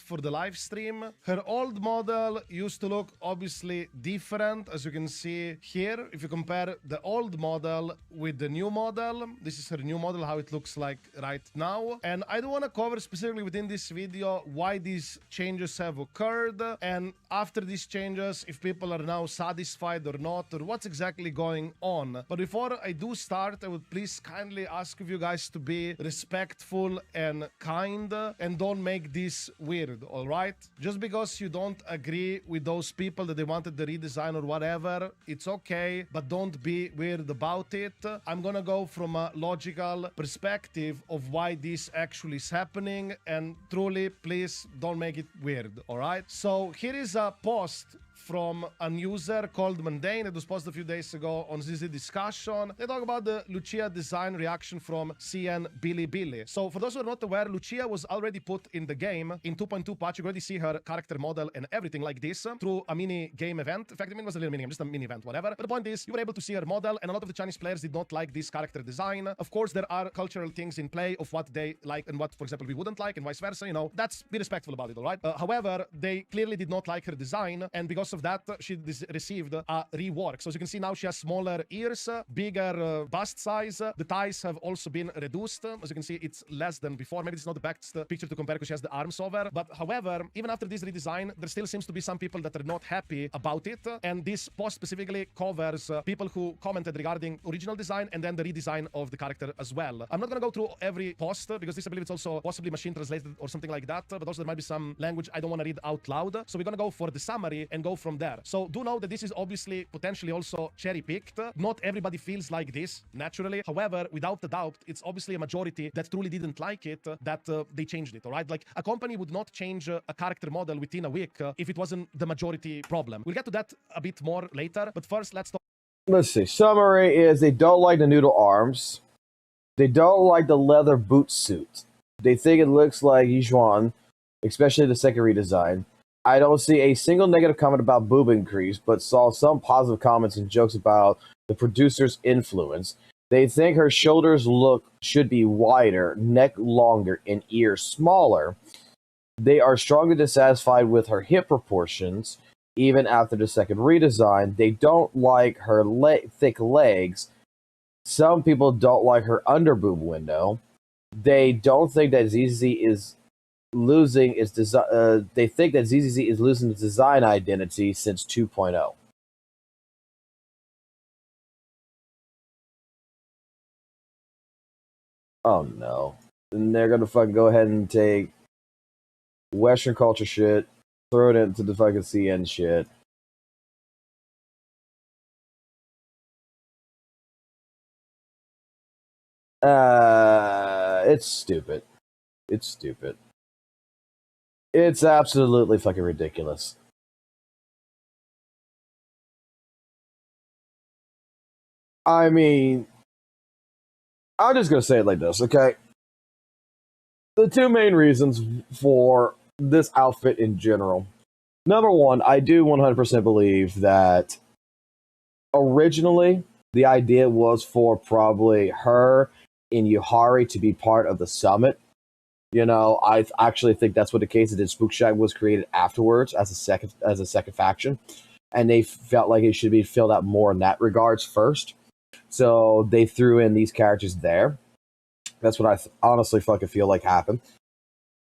[SPEAKER 9] for the live stream. Her old model used to look obviously different, as you can see here. If you compare the old model with the new model, this is her new model, how it looks like right now. And I do want to cover specifically within this video why these changes have occurred, and after these changes, if people are now satisfied or not, or what's exactly going on. But before I do start, I would please kindly ask of you guys to be respectful and kind, and don't make this weird, all right? Just because you don't agree with those people that they wanted the redesign or whatever, it's okay, but don't be weird about it. I'm gonna go from a logical perspective of why this actually is happening, and truly, please don't make it weird, all right? So here is a post from a user called Mundane that was posted a few days ago on ZZZ Discussion. They talk about the Lucia design reaction from CN Billy. So for those who are not aware, Lucia was already put in the game in 2.2 patch. You already see her character model and everything like this through a mini game event. In fact, it was a little mini game, just a mini event, whatever. But the point is, you were able to see her model, and a lot of the Chinese players did not like this character design. Of course, there are cultural things in play of what they like and what, for example, we wouldn't like, and vice versa. You know, that's be respectful about it, all right? However, they clearly did not like her design, and because of that, she received a rework. So as you can see now, she has smaller ears, bigger bust size. The thighs have also been reduced. As you can see, it's less than before. Maybe it's not the best picture to compare because she has the arms over. But however, even after this redesign, there still seems to be some people that are not happy about it. And this post specifically covers people who commented regarding original design and then the redesign of the character as well. I'm not going to go through every post because this, I believe, it's also possibly machine translated or something like that. But also there might be some language I don't want to read out loud. So we're going to go for the summary and go from there. So do know that this is obviously potentially also cherry-picked. Not everybody feels like this, naturally. However, without a doubt, it's obviously a majority that truly didn't like it, that they changed it, all right? Like, a company would not change a character model within a week if it wasn't the majority problem. We'll get to that a bit more later, but first, let's talk.
[SPEAKER 1] Let's see. Summary is they don't like the noodle arms. They don't like the leather boot suit. They think it looks like Yijuan, especially the second redesign. I don't see a single negative comment about boob increase, but saw some positive comments and jokes about the producer's influence. They think her shoulders should be wider, neck longer, and ears smaller. They are strongly dissatisfied with her hip proportions, even after the second redesign. They don't like her thick legs. Some people don't like her underboob window. They don't think that ZZZ is losing its design. They think that ZZZ is losing its design identity since 2.0. Oh no. And they're gonna fucking go ahead and take Western culture shit, throw it into the fucking CN shit. It's stupid. It's stupid. It's absolutely fucking ridiculous. I mean, I'm just gonna say it like this, okay? The two main reasons for this outfit in general. Number one, I do 100% believe that originally the idea was for probably her and Yuhari to be part of the summit. You know, I actually think that's what the case is. Spook Shack was created afterwards as a second faction, and they felt like it should be filled out more in that regards first. So they threw in these characters there. That's what I honestly fucking feel like happened.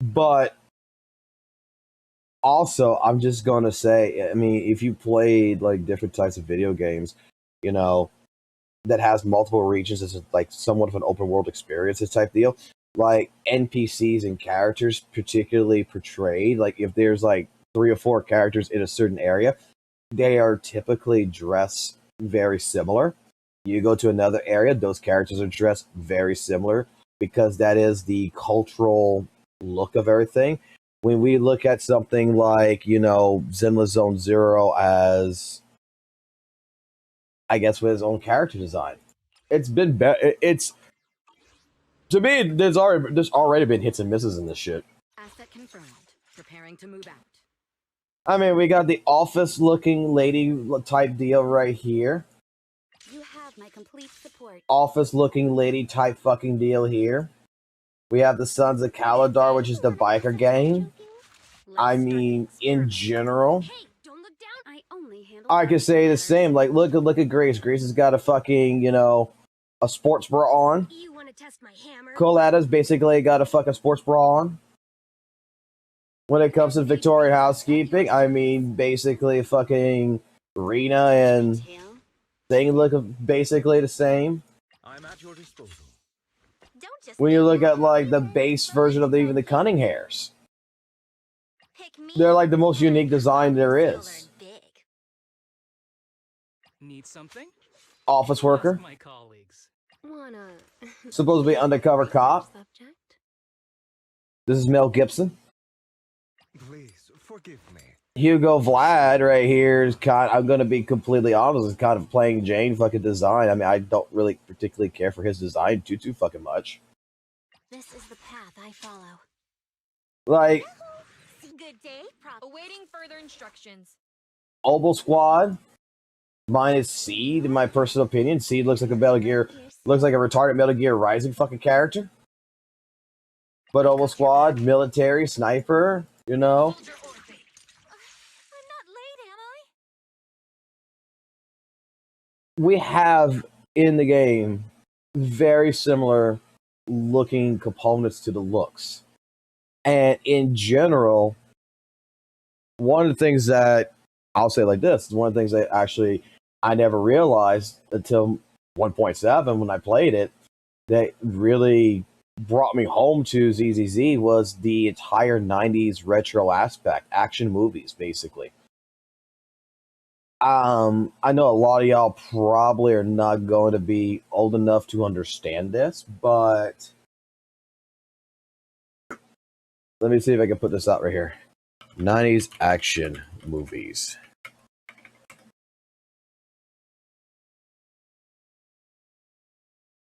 [SPEAKER 1] But also, I'm just gonna say, I mean, if you played like different types of video games, you know, that has multiple regions, it's like somewhat of an open world experience, this type deal. Like NPCs and characters particularly portrayed, like if there's like 3 or 4 characters in a certain area, they are typically dressed very similar. You go to another area, those characters are dressed very similar because that is the cultural look of everything. When we look at something like, you know, Zenless Zone Zero as, I guess, with his own character design, it's been it's, to me, there's already been hits and misses in this shit.
[SPEAKER 3] Asset confirmed. Preparing to move out.
[SPEAKER 1] I mean, we got the office-looking lady type deal right here.
[SPEAKER 3] You have my complete support.
[SPEAKER 1] Office-looking lady type fucking deal here. We have the Sons of Kaladar, which is the biker gang. I mean, in general,
[SPEAKER 3] Hey, don't look down. I only handle
[SPEAKER 1] I could say the
[SPEAKER 3] matters.
[SPEAKER 1] same. Like, look at Grace. Grace has got a fucking, you know, a sports bra on.
[SPEAKER 3] You want to test my hammer?
[SPEAKER 1] Coletta's basically got a fucking sports bra on. When it comes to Victorian housekeeping, I mean, basically fucking Rena and
[SPEAKER 3] Tail?
[SPEAKER 1] Thing look basically the same.
[SPEAKER 4] I'm at your disposal.
[SPEAKER 3] Don't just
[SPEAKER 1] When you look at like the base version of even the Cunning hairs,
[SPEAKER 3] pick me.
[SPEAKER 1] they're like the most unique design there
[SPEAKER 3] You'll
[SPEAKER 1] is.
[SPEAKER 3] learn big.
[SPEAKER 4] Need something?
[SPEAKER 1] Office worker,
[SPEAKER 4] Ask my colleagues.
[SPEAKER 3] Wanna
[SPEAKER 1] supposed to be undercover cop.
[SPEAKER 3] subject?
[SPEAKER 1] This is Mel Gibson.
[SPEAKER 4] Please forgive me.
[SPEAKER 1] Hugo Vlad right here is kind. I'm gonna be completely honest. Is kind of playing Jane fucking design. I mean, I don't really particularly care for his design too fucking much.
[SPEAKER 3] This is the path I follow.
[SPEAKER 1] Like
[SPEAKER 3] Good day. Awaiting further instructions.
[SPEAKER 1] Obel Squad, mine is Seed. In my personal opinion, Seed looks like a Metal Gear, looks like a retarded Metal Gear Rising fucking character. But Obel Squad, military, sniper, you know.
[SPEAKER 3] I'm not late, am I?
[SPEAKER 1] We have in the game very similar looking components to the looks. And in general, one of the things that I'll say like this is one of the things that actually I never realized until 1.7 when I played it that really brought me home to ZZZ was the entire 90s retro aspect, action movies basically. I know a lot of y'all probably are not going to be old enough to understand this, but let me see if I can put this out right here. 90s action movies.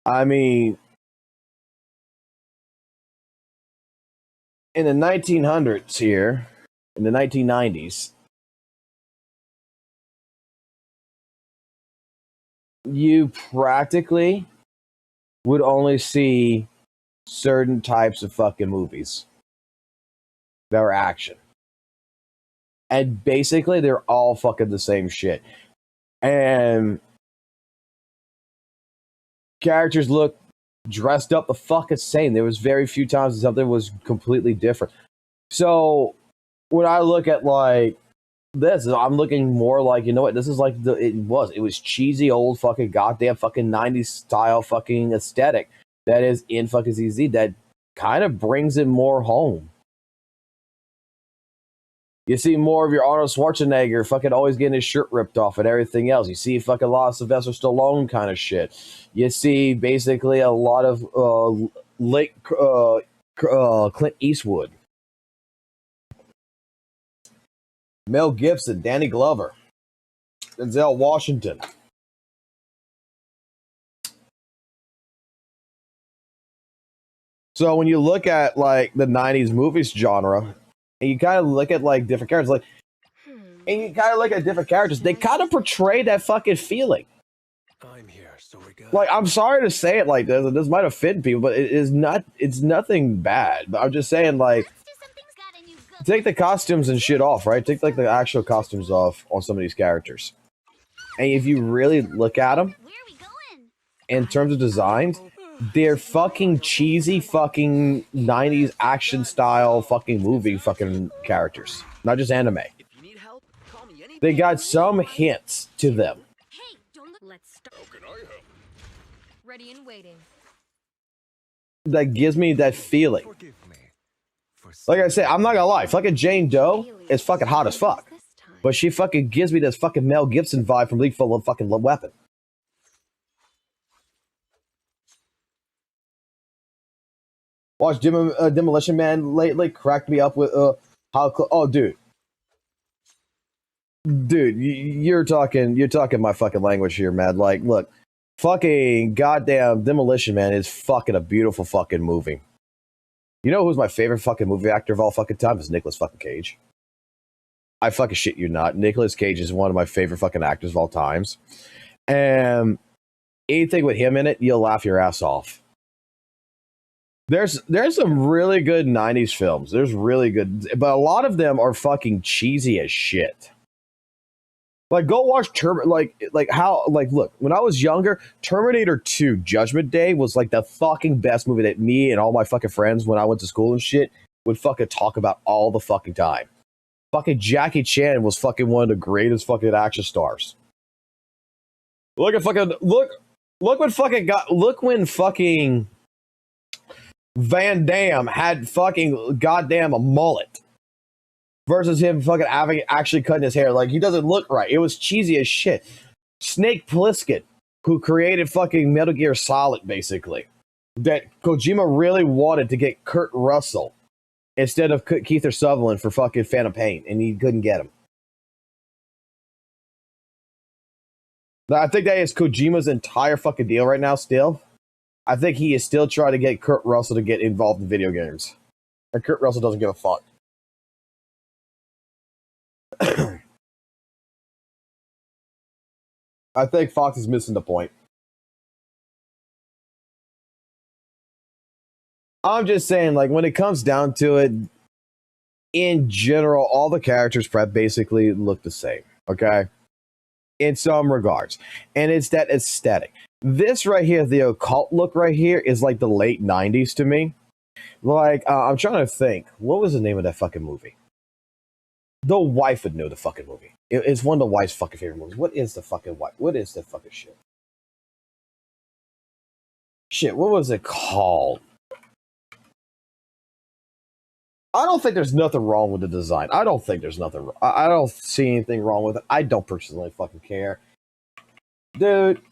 [SPEAKER 1] I mean, in the 1900s here, in the 1990s, you practically would only see certain types of fucking movies that were action. And basically, they're all fucking the same shit. And characters look dressed up the fucking same. There was very few times that something was completely different. So when I look at like this, I'm looking more like, you know what, this is like it was cheesy old fucking goddamn fucking 90s style fucking aesthetic that is in fucking ZZ that kind of brings it more home. You see more of your Arnold Schwarzenegger fucking always getting his shirt ripped off and everything else. You see fucking a lot of Sylvester Stallone kind of shit. You see basically a lot of Clint Eastwood, Mel Gibson, Danny Glover, Denzel Washington. So when you look at like the 90s movies genre, and you kind of look at like different characters, like, and you kind of look at different characters, they kind of portray that fucking feeling.
[SPEAKER 4] I'm here, so we go.
[SPEAKER 1] Like, I'm sorry to say it like this, and this might offend people, but it is not. It's nothing bad. But I'm just saying, like, take the costumes and shit off, right? Take like the actual costumes off on some of these characters, and if you really look at them, in terms of designs, they're fucking cheesy fucking 90s action style fucking movie fucking characters. Not just anime. They got some hints to them.
[SPEAKER 3] Hey, don't look. Let's start. How can I help? Ready and waiting.
[SPEAKER 1] That gives me that feeling.
[SPEAKER 4] Forgive me.
[SPEAKER 1] Like I said, I'm not gonna lie, fucking Jane Doe is fucking hot as fuck.
[SPEAKER 3] This time.
[SPEAKER 1] But she fucking gives me this fucking Mel Gibson vibe from Lethal fucking Weapon. Watch Demolition Man lately cracked me up with how oh dude, you're talking my fucking language here, man. Like, look, fucking goddamn Demolition Man is fucking a beautiful fucking movie. You know who's my favorite fucking movie actor of all fucking time? Is Nicolas fucking Cage. I fucking shit you not. Nicolas Cage is one of my favorite fucking actors of all times, and anything with him in it, you'll laugh your ass off. There's some really good 90s films. There's really good, but a lot of them are fucking cheesy as shit. Like, go watch look, when I was younger, Terminator 2 Judgment Day was like the fucking best movie that me and all my fucking friends when I went to school and shit would fucking talk about all the fucking time. Fucking Jackie Chan was fucking one of the greatest fucking action stars. Look when fucking Van Damme had fucking goddamn a mullet versus him fucking actually cutting his hair. Like, he doesn't look right. It was cheesy as shit. Snake Plissken, who created fucking Metal Gear Solid, basically, that Kojima really wanted to get Kurt Russell instead of Kiefer Sutherland for fucking Phantom Pain, and he couldn't get him. I think that is Kojima's entire fucking deal right now still. I think he is still trying to get Kurt Russell to get involved in video games. And Kurt Russell doesn't give a fuck. I think Fox is missing the point. I'm just saying, like, when it comes down to it, in general, all the characters basically look the same, okay? In some regards. And it's that aesthetic. This right here, the occult look right here, is like the late 90s to me. Like, I'm trying to think. What was the name of that fucking movie? The wife would know the fucking movie. It's one of the wife's fucking favorite movies. What is the fucking wife? What is the fucking shit? Shit, what was it called? I don't think there's nothing wrong with the design. I don't think there's nothing wrong. I don't see anything wrong with it. I don't personally fucking care. Dude,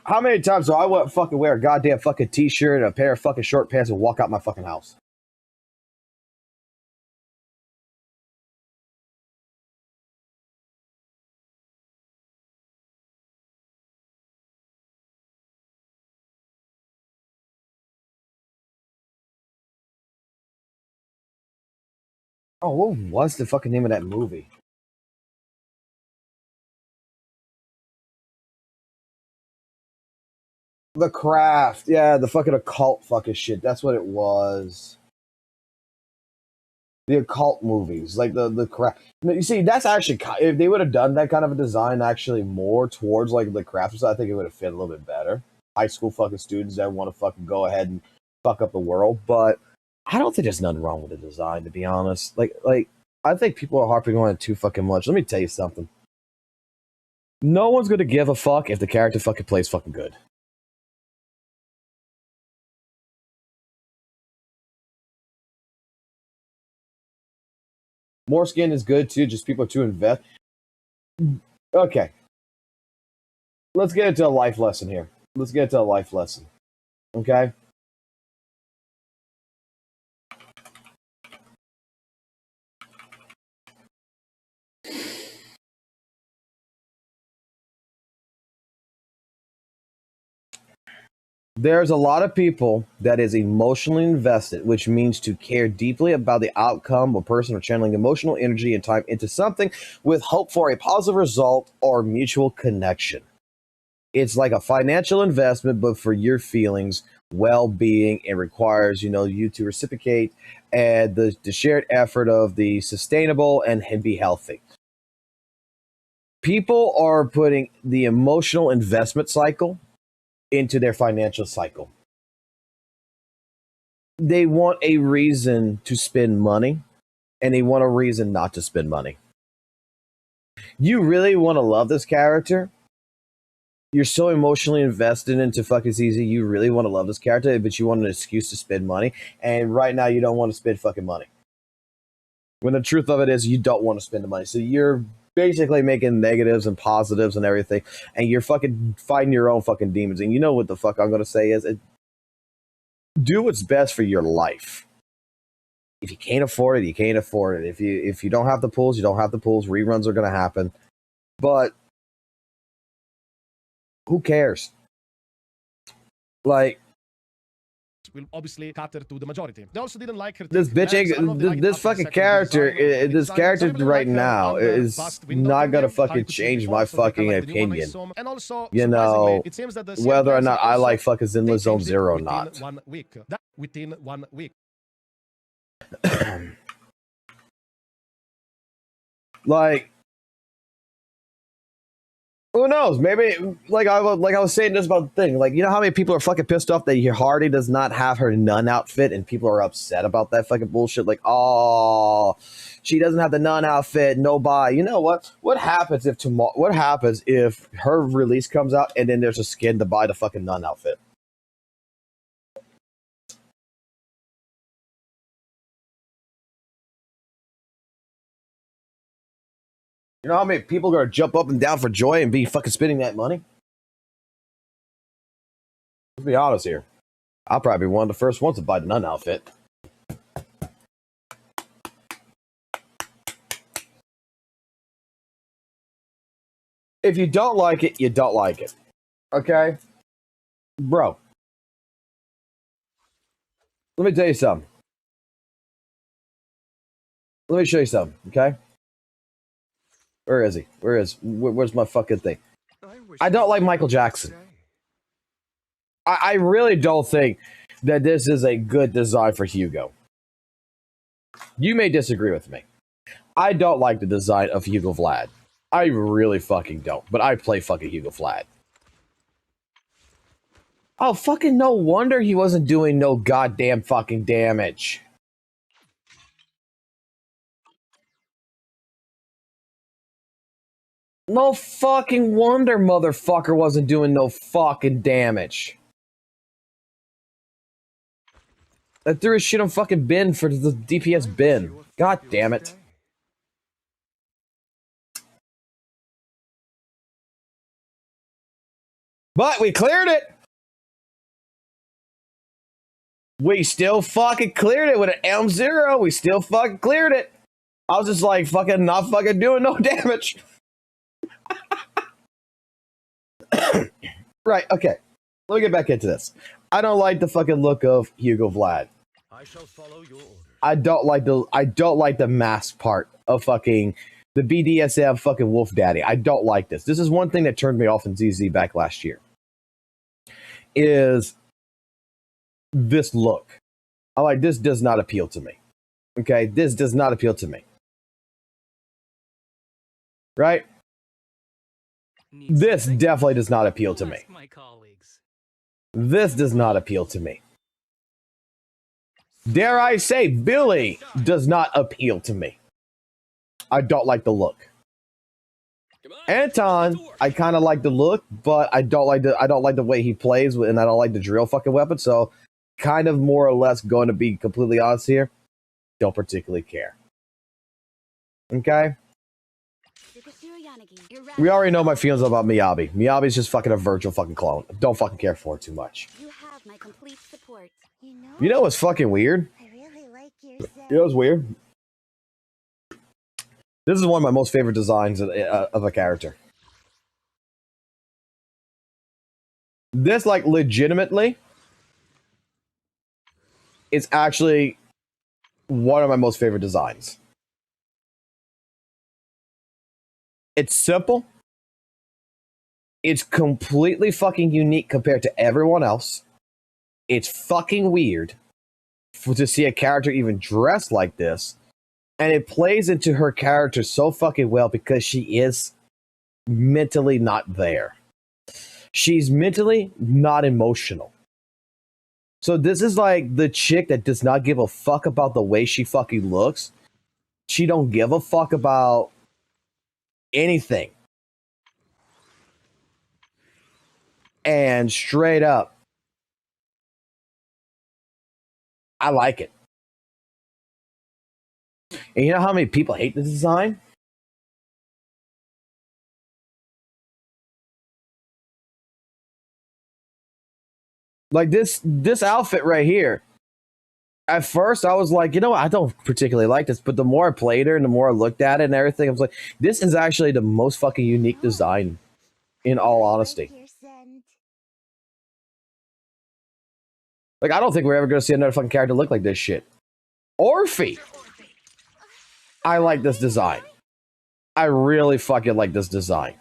[SPEAKER 1] how many times do I want to fucking wear a goddamn fucking t-shirt and a pair of fucking short pants and walk out my fucking house? Oh, what was the fucking name of that movie? The Craft. Yeah, the fucking occult fucking shit. That's what it was. The occult movies. Like the Craft. You see, that's actually, if they would have done that kind of a design actually more towards like the Craft, I think it would have fit a little bit better. High school fucking students that want to fucking go ahead and fuck up the world. But I don't think there's nothing wrong with the design, to be honest. Like I think people are harping on it too fucking much. Let me tell you something. No one's gonna give a fuck if the character fucking plays fucking good. More skin is good too, just people are too invested. Okay. Let's get into a life lesson here. Let's get into a life lesson. Okay? There's a lot of people that is emotionally invested, which means to care deeply about the outcome of a person or channeling emotional energy and time into something with hope for a positive result or mutual connection. It's like a financial investment, but for your feelings, well-being. It requires, you to reciprocate and the shared effort of the sustainable and be healthy. People are putting the emotional investment cycle into their financial cycle. They want a reason to spend money, and they want a reason not to spend money. You really want to love this character? You're so emotionally invested into fucking ZZ, you really want to love this character, but you want an excuse to spend money, and right now you don't want to spend fucking money. When the truth of it is, you don't want to spend the money. So you're basically making negatives and positives and everything, and you're fucking fighting your own fucking demons. And you know what the fuck I'm gonna say is, do what's best for your life. If you can't afford it, you can't afford it. If you don't have the pools, you don't have the pools. Reruns are gonna happen, but who cares? Like,
[SPEAKER 9] will obviously cater to the majority. They also didn't like her.
[SPEAKER 1] This bitch, this fucking character, this character right now is not gonna fucking change my fucking opinion.
[SPEAKER 9] And also,
[SPEAKER 1] it seems
[SPEAKER 9] that
[SPEAKER 1] whether or not I like fucking Zenless Zone Zero or not.
[SPEAKER 9] within 1 week.
[SPEAKER 1] Like, who knows? Maybe like I was saying this about the thing. Like, you know how many people are fucking pissed off that Hardy does not have her nun outfit, and people are upset about that fucking bullshit. Like, oh, she doesn't have the nun outfit. No buy. You know what? What happens if tomorrow? What happens if her release comes out and then there's a skin to buy the fucking nun outfit? You know how many people are gonna jump up and down for joy and be fucking spending that money? Let's be honest here. I'll probably be one of the first ones to buy the nun outfit. If you don't like it, you don't like it. Okay? Bro. Let me tell you something. Let me show you something, okay? Where is he? Where's my fucking thing? I don't like Michael Jackson. I really don't think that this is a good design for Hugo. You may disagree with me. I don't like the design of Hugo Vlad. I really fucking don't. But I play fucking Hugo Vlad. Oh, fucking no wonder he wasn't doing no goddamn fucking damage. No fucking wonder motherfucker wasn't doing no fucking damage. I threw his shit on fucking bin for the DPS bin. God damn it. But we cleared it. We still fucking cleared it with an M0. We still fucking cleared it. I was just like fucking not fucking doing no damage. Right, okay. Let me get back into this. I don't like the fucking look of Hugo Vlad.
[SPEAKER 7] I shall follow your orders.
[SPEAKER 1] I don't like the mask part of fucking the BDSM fucking Wolf Daddy. I don't like this. This is one thing that turned me off in ZZ back last year. Is this look. I'm like, this does not appeal to me. Okay? This does not appeal to me. Right? This definitely does not appeal to me. This does not appeal to me. Dare I say, Billy does not appeal to me. I don't like the look. Anton, I kind of like the look, but I don't like the way he plays, and I don't like the drill fucking weapon. So, kind of more or less going to be completely honest here. Don't particularly care. Okay. We already know my feelings about Miyabi. Miyabi's just fucking a virtual fucking clone. Don't fucking care for it too much.
[SPEAKER 6] You have my complete support.
[SPEAKER 1] You know what's fucking weird?
[SPEAKER 6] I really like your
[SPEAKER 1] You know what's weird? This is one of my most favorite designs of a character. This, like, legitimately is actually one of my most favorite designs. It's simple. It's completely fucking unique compared to everyone else. It's fucking weird to see a character even dressed like this. And it plays into her character so fucking well because she is mentally not there. She's mentally not emotional. So this is like the chick that does not give a fuck about the way she fucking looks. She don't give a fuck about anything. And straight up, I like it. And you know how many people hate the design? Like this outfit right here. At first, I was like, you know what? I don't particularly like this. But the more I played her and the more I looked at it and everything, I was like, this is actually the most fucking unique design, in all honesty. Like, I don't think we're ever going to see another fucking character look like this shit. Orphe! I like this design. I really fucking like this design.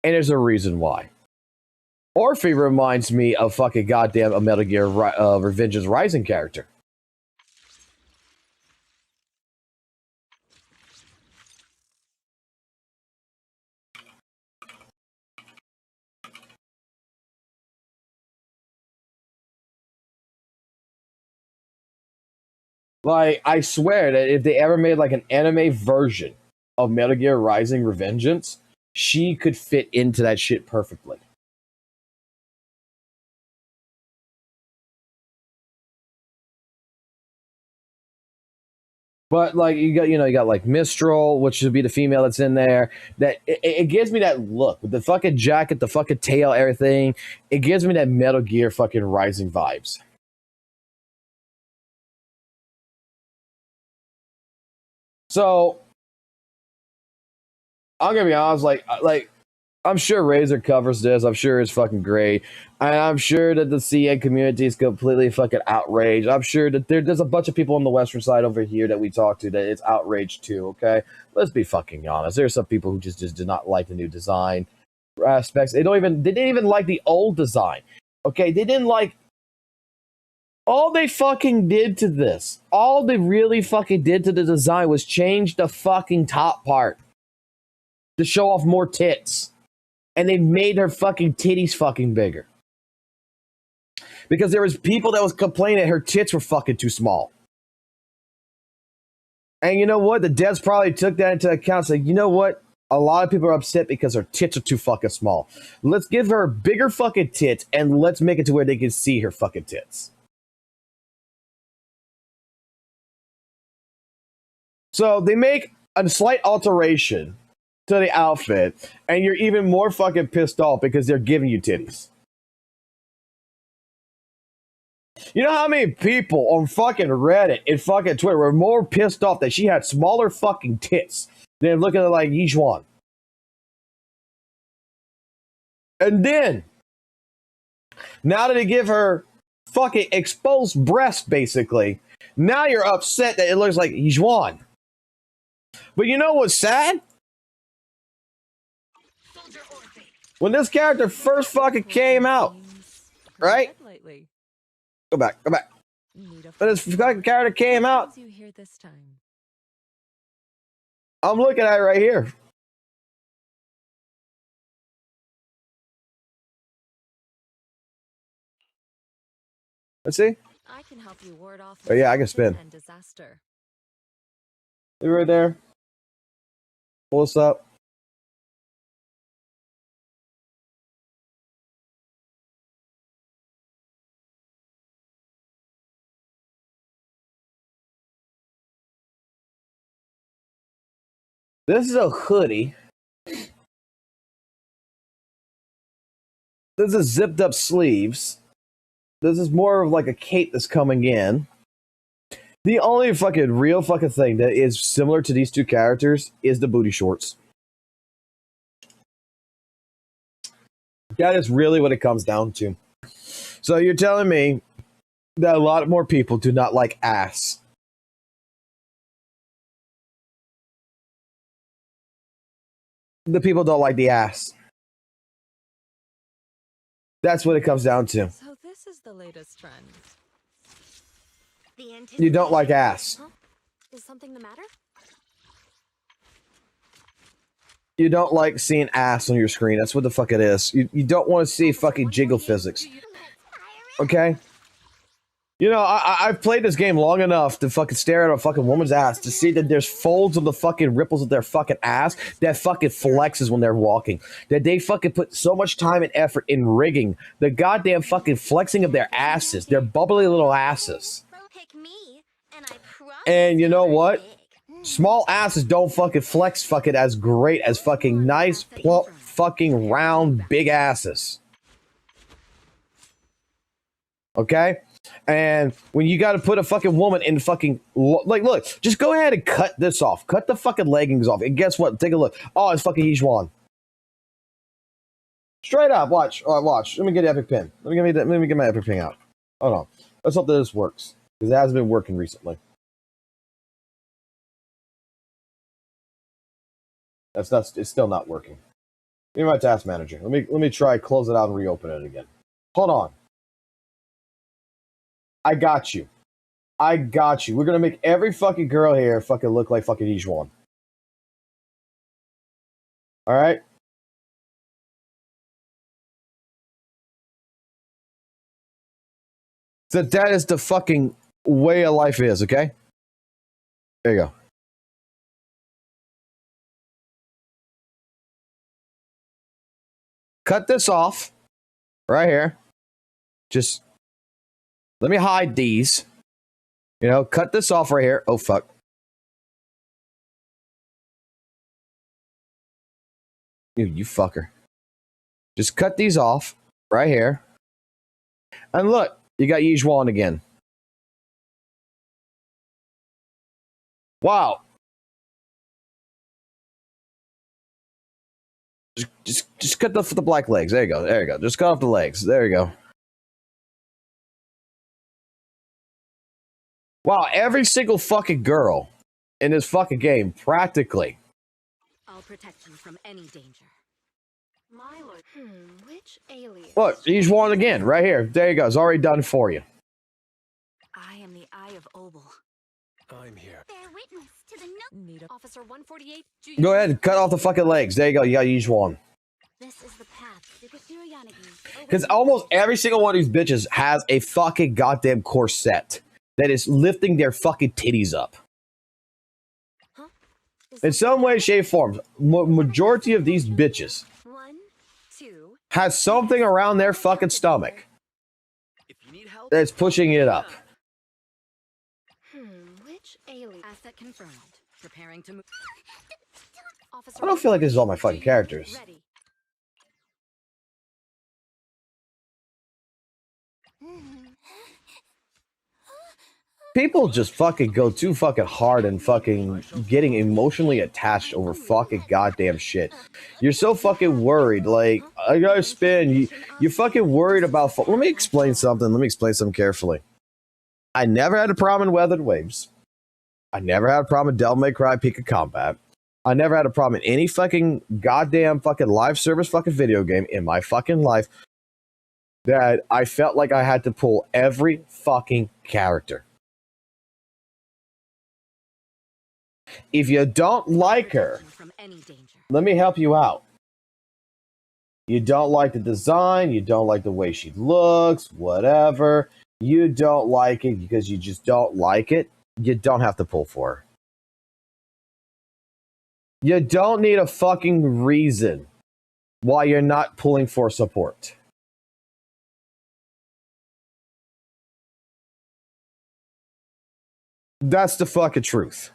[SPEAKER 1] And there's a reason why. Orphe reminds me of fucking goddamn a Metal Gear Revengeance Rising character. Like, I swear that if they ever made like an anime version of Metal Gear Rising Revengeance, she could fit into that shit perfectly. But like you got like Mistral, which should be the female that's in there. That it gives me that look with the fucking jacket, the fucking tail, everything. It gives me that Metal Gear fucking Rising vibes. So I'm gonna be honest, like I'm sure Razer covers this. I'm sure it's fucking great. And I'm sure that the CN community is completely fucking outraged. I'm sure that there's a bunch of people on the Western side over here that we talk to that it's outraged too, okay? Let's be fucking honest. There's some people who just do not like the new design aspects. They didn't even like the old design. Okay, they didn't like all they fucking did to this. All they really fucking did to the design was change the fucking top part to show off more tits. And they made her fucking titties fucking bigger. Because there was people that was complaining that her tits were fucking too small. And you know what? The devs probably took that into account. Said, you know what? A lot of people are upset because her tits are too fucking small. Let's give her bigger fucking tits and let's make it to where they can see her fucking tits. So they make a slight alteration to the outfit, and you're even more fucking pissed off because they're giving you titties. You know how many people on fucking Reddit and fucking Twitter were more pissed off that she had smaller fucking tits than looking at like Yijuan? And then, now that they give her fucking exposed breast, basically, now you're upset that it looks like Yijuan. But you know what's sad? When this character first fucking came out, right? Go back. When this fucking character came out, I'm looking at it right here. Let's see.
[SPEAKER 10] I can help you ward off
[SPEAKER 1] Oh yeah, I can spin.
[SPEAKER 10] disaster.
[SPEAKER 1] You right there. Pull this up. This is a hoodie. This is zipped up sleeves. This is more of like a cape that's coming in. The only fucking real fucking thing that is similar to these two characters is the booty shorts. That is really what it comes down to. So you're telling me that a lot more people do not like ass. The people don't like the ass. That's what it comes down to.
[SPEAKER 10] So this is the latest trend.
[SPEAKER 1] You don't like ass.
[SPEAKER 10] Huh? Is something the matter?
[SPEAKER 1] You don't like seeing ass on your screen. That's what the fuck it is. You don't want to see fucking jiggle physics. Okay? You know, I've played this game long enough to fucking stare at a fucking woman's ass to see that there's folds of the fucking ripples of their fucking ass that fucking flexes when they're walking. That they fucking put so much time and effort in rigging the goddamn fucking flexing of their asses. Their bubbly little asses. And you know what? Small asses don't fucking flex fucking as great as fucking nice, plump, fucking round, big asses. Okay? And when you got to put a fucking woman in fucking, like, look, just go ahead and cut this off. Cut the fucking leggings off. And guess what? Take a look. Oh, it's fucking Yijuan. Straight up. Watch. Watch. Let me get the epic pin. Let me get my epic pin out. Hold on. Let's hope that this works. Because it hasn't been working recently. It's still not working. Give me my task manager. Let me try close it out and reopen it again. Hold on. I got you. I got you. We're gonna make every fucking girl here fucking look like fucking each one. Alright? So that is the fucking way of life is, okay? There you go. Cut this off right here. Just let me hide these. You know, cut this off right here. Oh, fuck. You fucker. Just cut these off right here. And look, you got Yijuan again. Wow. Just cut the black legs. There you go. There you go. Just cut off the legs. There you go. Wow, every single fucking girl in this fucking game, practically.
[SPEAKER 6] I'll protect you from any danger. My lord. Which alien?
[SPEAKER 1] Look, he's one again, right here. There you go. It's already done for you.
[SPEAKER 6] I am the Eye of Obel.
[SPEAKER 7] I'm here.
[SPEAKER 6] Bear witness to the
[SPEAKER 10] Need a Officer 148.
[SPEAKER 1] Go ahead and cut off the fucking legs. There you go. You got each one.
[SPEAKER 6] This is the path to Kiriyanagi.
[SPEAKER 1] Because almost every single one of these bitches has a fucking goddamn corset that is lifting their fucking titties up.
[SPEAKER 6] Huh?
[SPEAKER 1] In some way, shape, form, majority of these bitches
[SPEAKER 6] 1, 2.
[SPEAKER 1] has something around their fucking stomach
[SPEAKER 4] If you need help,
[SPEAKER 1] that's pushing it up.
[SPEAKER 6] Which alien?
[SPEAKER 10] Asset confirmed. Preparing to move. Officer
[SPEAKER 1] I don't feel like this is all my fucking characters.
[SPEAKER 6] Ready.
[SPEAKER 1] People just fucking go too fucking hard and fucking getting emotionally attached over fucking goddamn shit. You're so fucking worried. Like, I gotta spin. You're fucking worried about. Let me explain something. Let me explain something carefully. I never had a problem in Weathered Waves. I never had a problem in Devil May Cry Peak of Combat. I never had a problem in any fucking goddamn fucking live service fucking video game in my fucking life that I felt like I had to pull every fucking character. If you don't like her,
[SPEAKER 6] From any danger.
[SPEAKER 1] let me help you out. You don't like the design, you don't like the way she looks, whatever. You don't like it because you just don't like it. You don't have to pull for her. You don't need a fucking reason why you're not pulling for support. That's the fucking truth.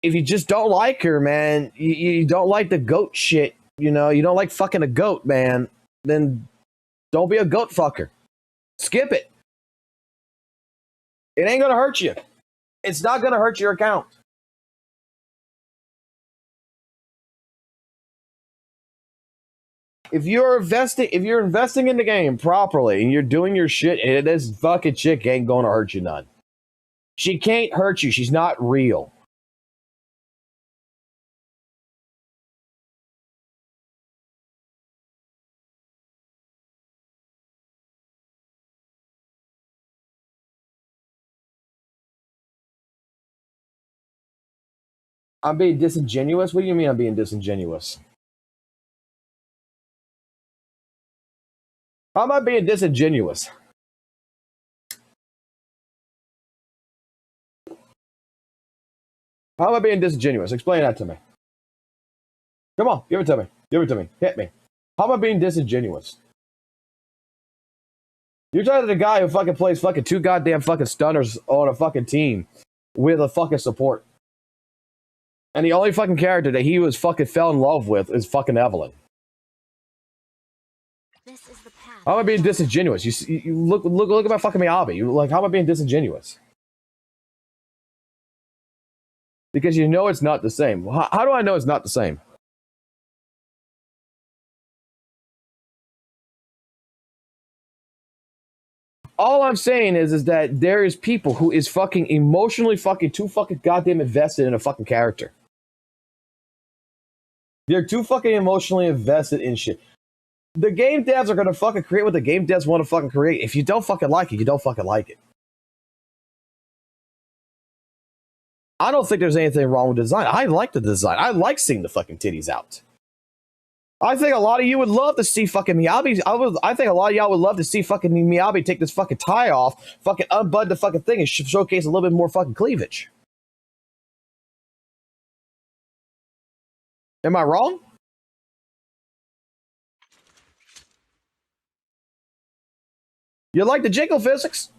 [SPEAKER 1] If you just don't like her, man, you don't like the goat shit, you know, you don't like fucking a goat, man, then don't be a goat fucker. Skip it. It ain't gonna hurt you. It's not gonna hurt your account. If you're investing in the game properly and you're doing your shit, and this fucking chick ain't gonna hurt you none. She can't hurt you. She's not real. I'm being disingenuous? What do you mean I'm being disingenuous? How am I being disingenuous? How am I being disingenuous? Explain that to me. Come on, give it to me. Give it to me. Hit me. How am I being disingenuous? You're talking to the guy who fucking plays fucking 2 goddamn fucking stunners on a fucking team with a fucking support. And the only fucking character that he was fucking fell in love with is fucking Evelyn.
[SPEAKER 6] This is the path.
[SPEAKER 1] How am I being disingenuous? You look at my fucking Miyabi. You like, how am I being disingenuous? Because you know it's not the same. How do I know it's not the same? All I'm saying is that there is people who is fucking emotionally fucking too fucking goddamn invested in a fucking character. They're too fucking emotionally invested in shit. The game devs are gonna fucking create what the game devs want to fucking create. If you don't fucking like it, you don't fucking like it. I don't think there's anything wrong with design. I like the design. I like seeing the fucking titties out. I think a lot of you would love to see fucking Miyabi. I think a lot of y'all would love to see fucking Miyabi take this fucking tie off, fucking unbud the fucking thing, and showcase a little bit more fucking cleavage. Am I wrong? You like the jiggle physics?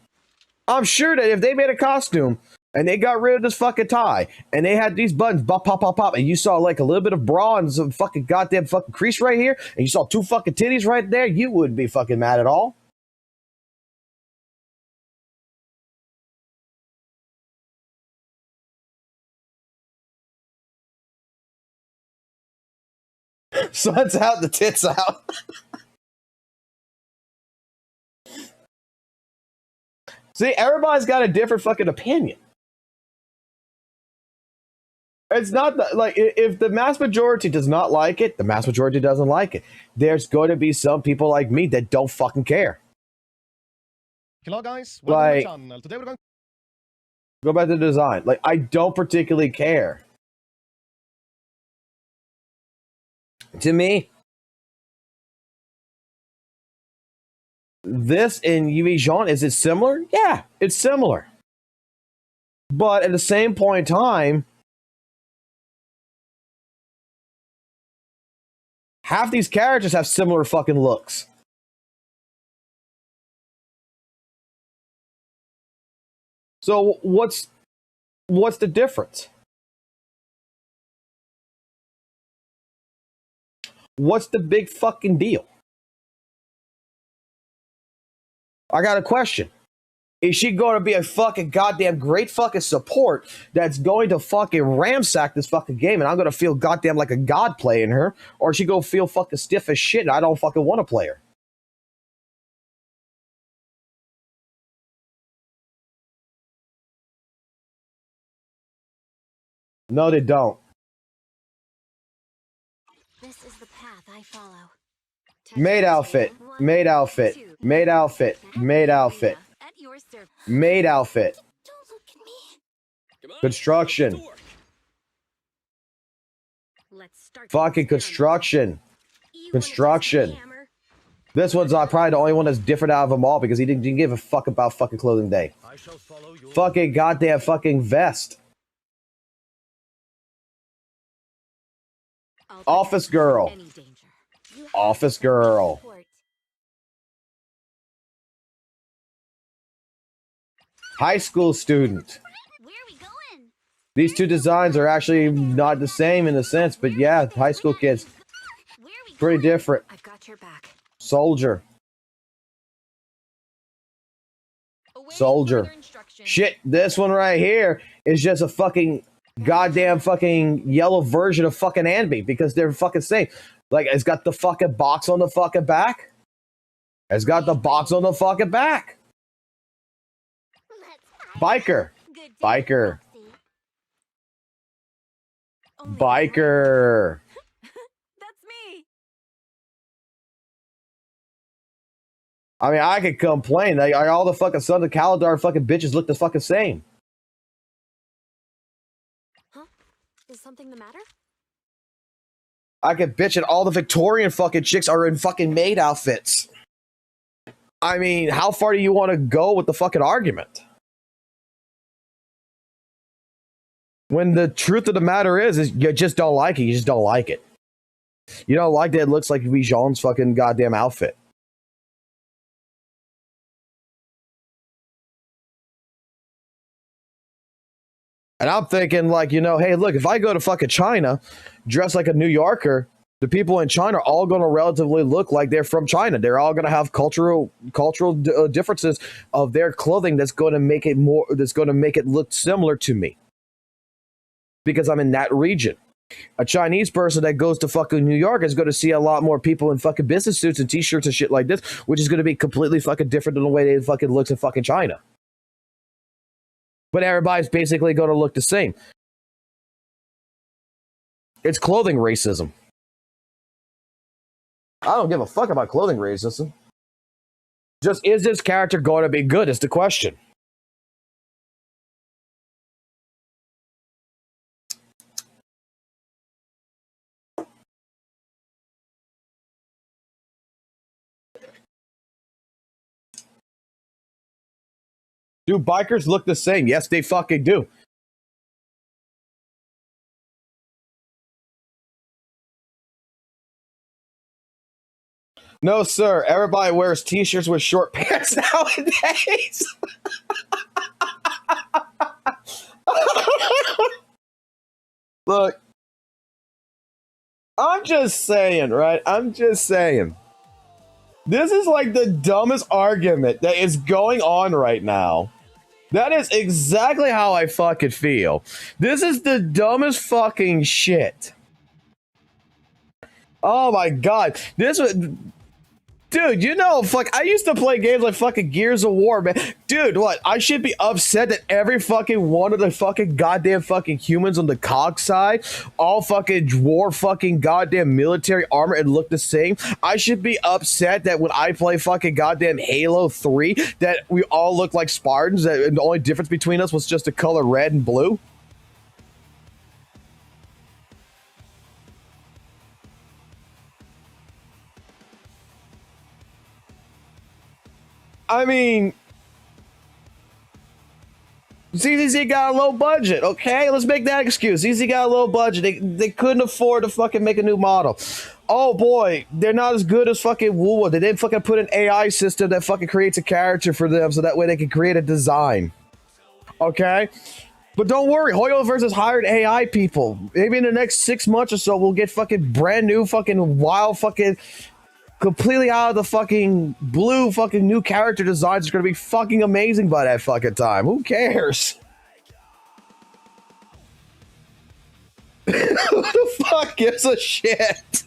[SPEAKER 1] I'm sure that if they made a costume and they got rid of this fucking tie and they had these buttons pop, pop, pop, pop, and you saw like a little bit of bra and some fucking goddamn fucking crease right here, and you saw two fucking titties right there, you wouldn't be fucking mad at all. Sun's out, the tits out. See, everybody's got a different fucking opinion. It's not that, like, if the mass majority does not like it, the mass majority doesn't like it. There's going to be some people like me that don't fucking care.
[SPEAKER 9] Hello guys,
[SPEAKER 1] welcome
[SPEAKER 9] to my channel. Today we're going
[SPEAKER 1] go back to the design. Like, I don't particularly care. To me, this in Yui Jean, is it similar? Yeah, it's similar. But at the same point in time, half these characters have similar fucking looks. So what's the difference? What's the big fucking deal? I got a question. Is she going to be a fucking goddamn great fucking support that's going to fucking ramsack this fucking game and I'm going to feel goddamn like a god playing her? Or is she going to feel fucking stiff as shit and I don't fucking want to play her? No, they don't.
[SPEAKER 6] This is the path I follow.
[SPEAKER 1] Maid outfit. Maid outfit. Maid outfit. Maid outfit. Maid outfit.
[SPEAKER 5] Don't look at me.
[SPEAKER 1] Construction. Fucking construction. Construction. This one's probably the only one that's different out of them all because he didn't give a fuck about fucking clothing day. Fucking goddamn fucking vest. Office girl. Office girl. High school student. These two designs are actually not the same in a sense, but yeah, high school kids. Pretty different.
[SPEAKER 6] I've got your back.
[SPEAKER 1] Soldier. Soldier. Shit, this one right here is just a fucking goddamn fucking yellow version of fucking Anby because they're fucking same. Like, it's got the fucking box on the fucking back. It's got the box on the fucking back. Biker. Biker. Biker.
[SPEAKER 6] That's me.
[SPEAKER 1] I mean, I could complain. Like, all the fucking Sons of Kaladar fucking bitches look the fucking same.
[SPEAKER 6] Huh? Is something the matter?
[SPEAKER 1] I could bitch and all the Victorian fucking chicks are in fucking maid outfits. I mean, how far do you want to go with the fucking argument? When the truth of the matter is you just don't like it. You just don't like it. You don't like that it looks like Vijon's fucking goddamn outfit. And I'm thinking, like, you know, hey, look, if I go to fucking China, dress like a New Yorker, the people in China are all going to relatively look like they're from China. They're all going to have cultural differences of their clothing that's going to make it look similar to me. Because I'm in that region. A Chinese person that goes to fucking New York is going to see a lot more people in fucking business suits and t-shirts and shit like this, which is going to be completely fucking different than the way they fucking looks in fucking China. But everybody's basically going to look the same. It's clothing racism. I don't give a fuck about clothing resistance. Just, is this character going to be good is the question. Do bikers look the same? Yes, they fucking do. No, sir. Everybody wears t-shirts with short pants nowadays. Look, I'm just saying, right? I'm just saying. This is like the dumbest argument that is going on right now. That is exactly how I fucking feel. This is the dumbest fucking shit. Oh my god. This was... Dude, you know, fuck, I used to play games like fucking Gears of War, man. Dude, what? I should be upset that every fucking one of the fucking goddamn fucking humans on the COG side all fucking wore fucking goddamn military armor and look the same. I should be upset that when I play fucking goddamn Halo 3 that we all look like Spartans and the only difference between us was just the color red and blue. I mean, ZZZ got a low budget, okay? Let's make that excuse. ZZZ got a low budget. They couldn't afford to fucking make a new model. Oh boy, they're not as good as fucking WUWA. They didn't fucking put an AI system that fucking creates a character for them so that way they can create a design. Okay? But don't worry, Hoyoverse has hired AI people. Maybe in the next 6 months or so, we'll get fucking brand new fucking wild fucking... completely out of the fucking blue fucking new character designs. It's gonna be fucking amazing by that fucking time. Who cares? Who the fuck gives a shit?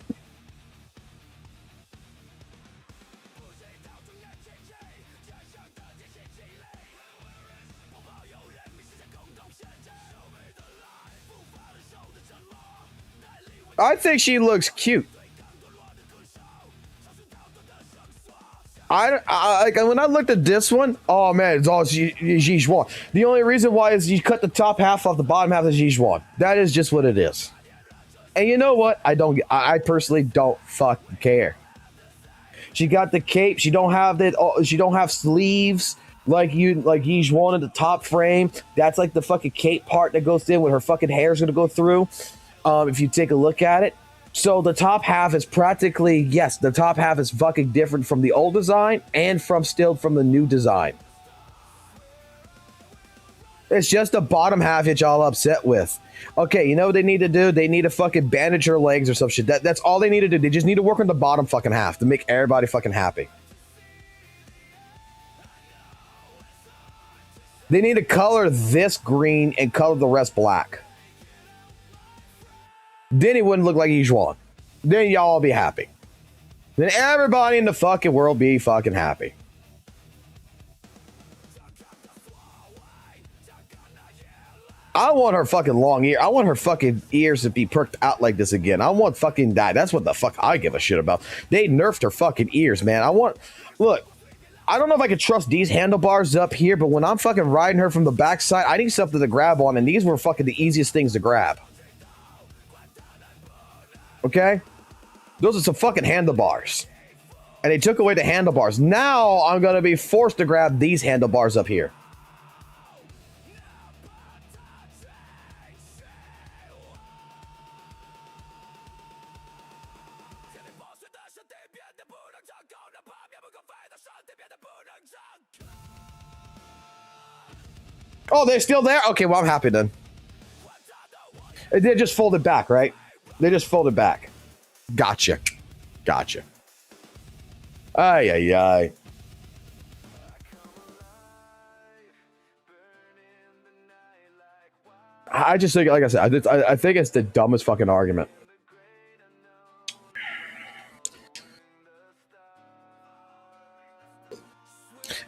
[SPEAKER 1] I think she looks cute. I when I looked at this one, oh man, it's all Zizhuan. The only reason why is you cut the top half off the bottom half of Zizhuan. That is just what it is. And you know what? I personally don't fucking care. She got the cape. She don't have that. She don't have sleeves like Zizhuan in the top frame. That's like the fucking cape part that goes in when her fucking hair is gonna go through. If you take a look at it. So the top half is practically, yes, the top half is fucking different from the old design and from the new design. It's just the bottom half that y'all upset with. Okay, you know what they need to do? They need to fucking bandage her legs or some shit. That's all they need to do. They just need to work on the bottom fucking half to make everybody fucking happy. They need to color this green and color the rest black. Then he wouldn't look like Yizhuan. Then y'all will be happy. Then everybody in the fucking world be fucking happy. I want her fucking long ear. I want her fucking ears to be perked out like this again. I want fucking that. That's what the fuck I give a shit about. They nerfed her fucking ears, man. Look, I don't know if I can trust these handlebars up here, but when I'm fucking riding her from the backside, I need something to grab on, and these were fucking the easiest things to grab. Okay? Those are some fucking handlebars. And they took away the handlebars. Now I'm going to be forced to grab these handlebars up here. Oh, they're still there? Okay, well, I'm happy then. They just folded back, right? They just folded back. Gotcha. Gotcha. Ay, ay, ay. I just think, like I said, I think it's the dumbest fucking argument.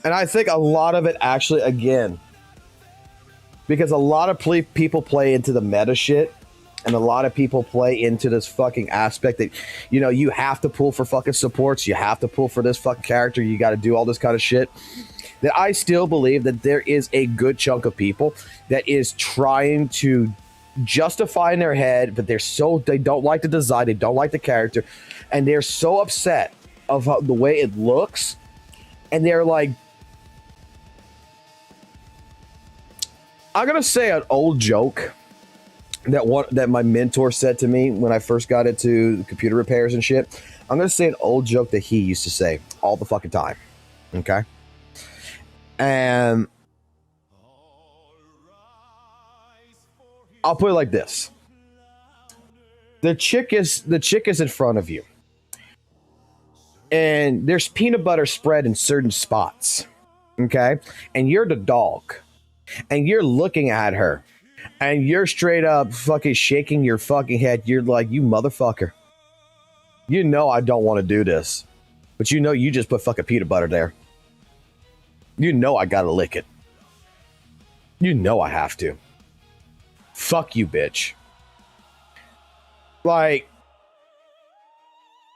[SPEAKER 1] And I think a lot of it actually, again, because a lot of people play into the meta shit. And a lot of people play into this fucking aspect that, you know, you have to pull for fucking supports. You have to pull for this fucking character. You got to do all this kind of shit. That I still believe that there is a good chunk of people that is trying to justify in their head, but they don't like the design, they don't like the character, and they're so upset of the way it looks, and they're like, I'm gonna say an old joke that my mentor said to me when I first got into computer repairs and shit. I'm gonna say an old joke that he used to say all the fucking time. Okay? And I'll put it like this. The chick is in front of you. And there's peanut butter spread in certain spots. Okay? And you're the dog. And you're looking at her. And you're straight up fucking shaking your fucking head. You're like, you motherfucker. You know I don't want to do this. But you know you just put fucking peanut butter there. You know I gotta lick it. You know I have to. Fuck you, bitch. Like,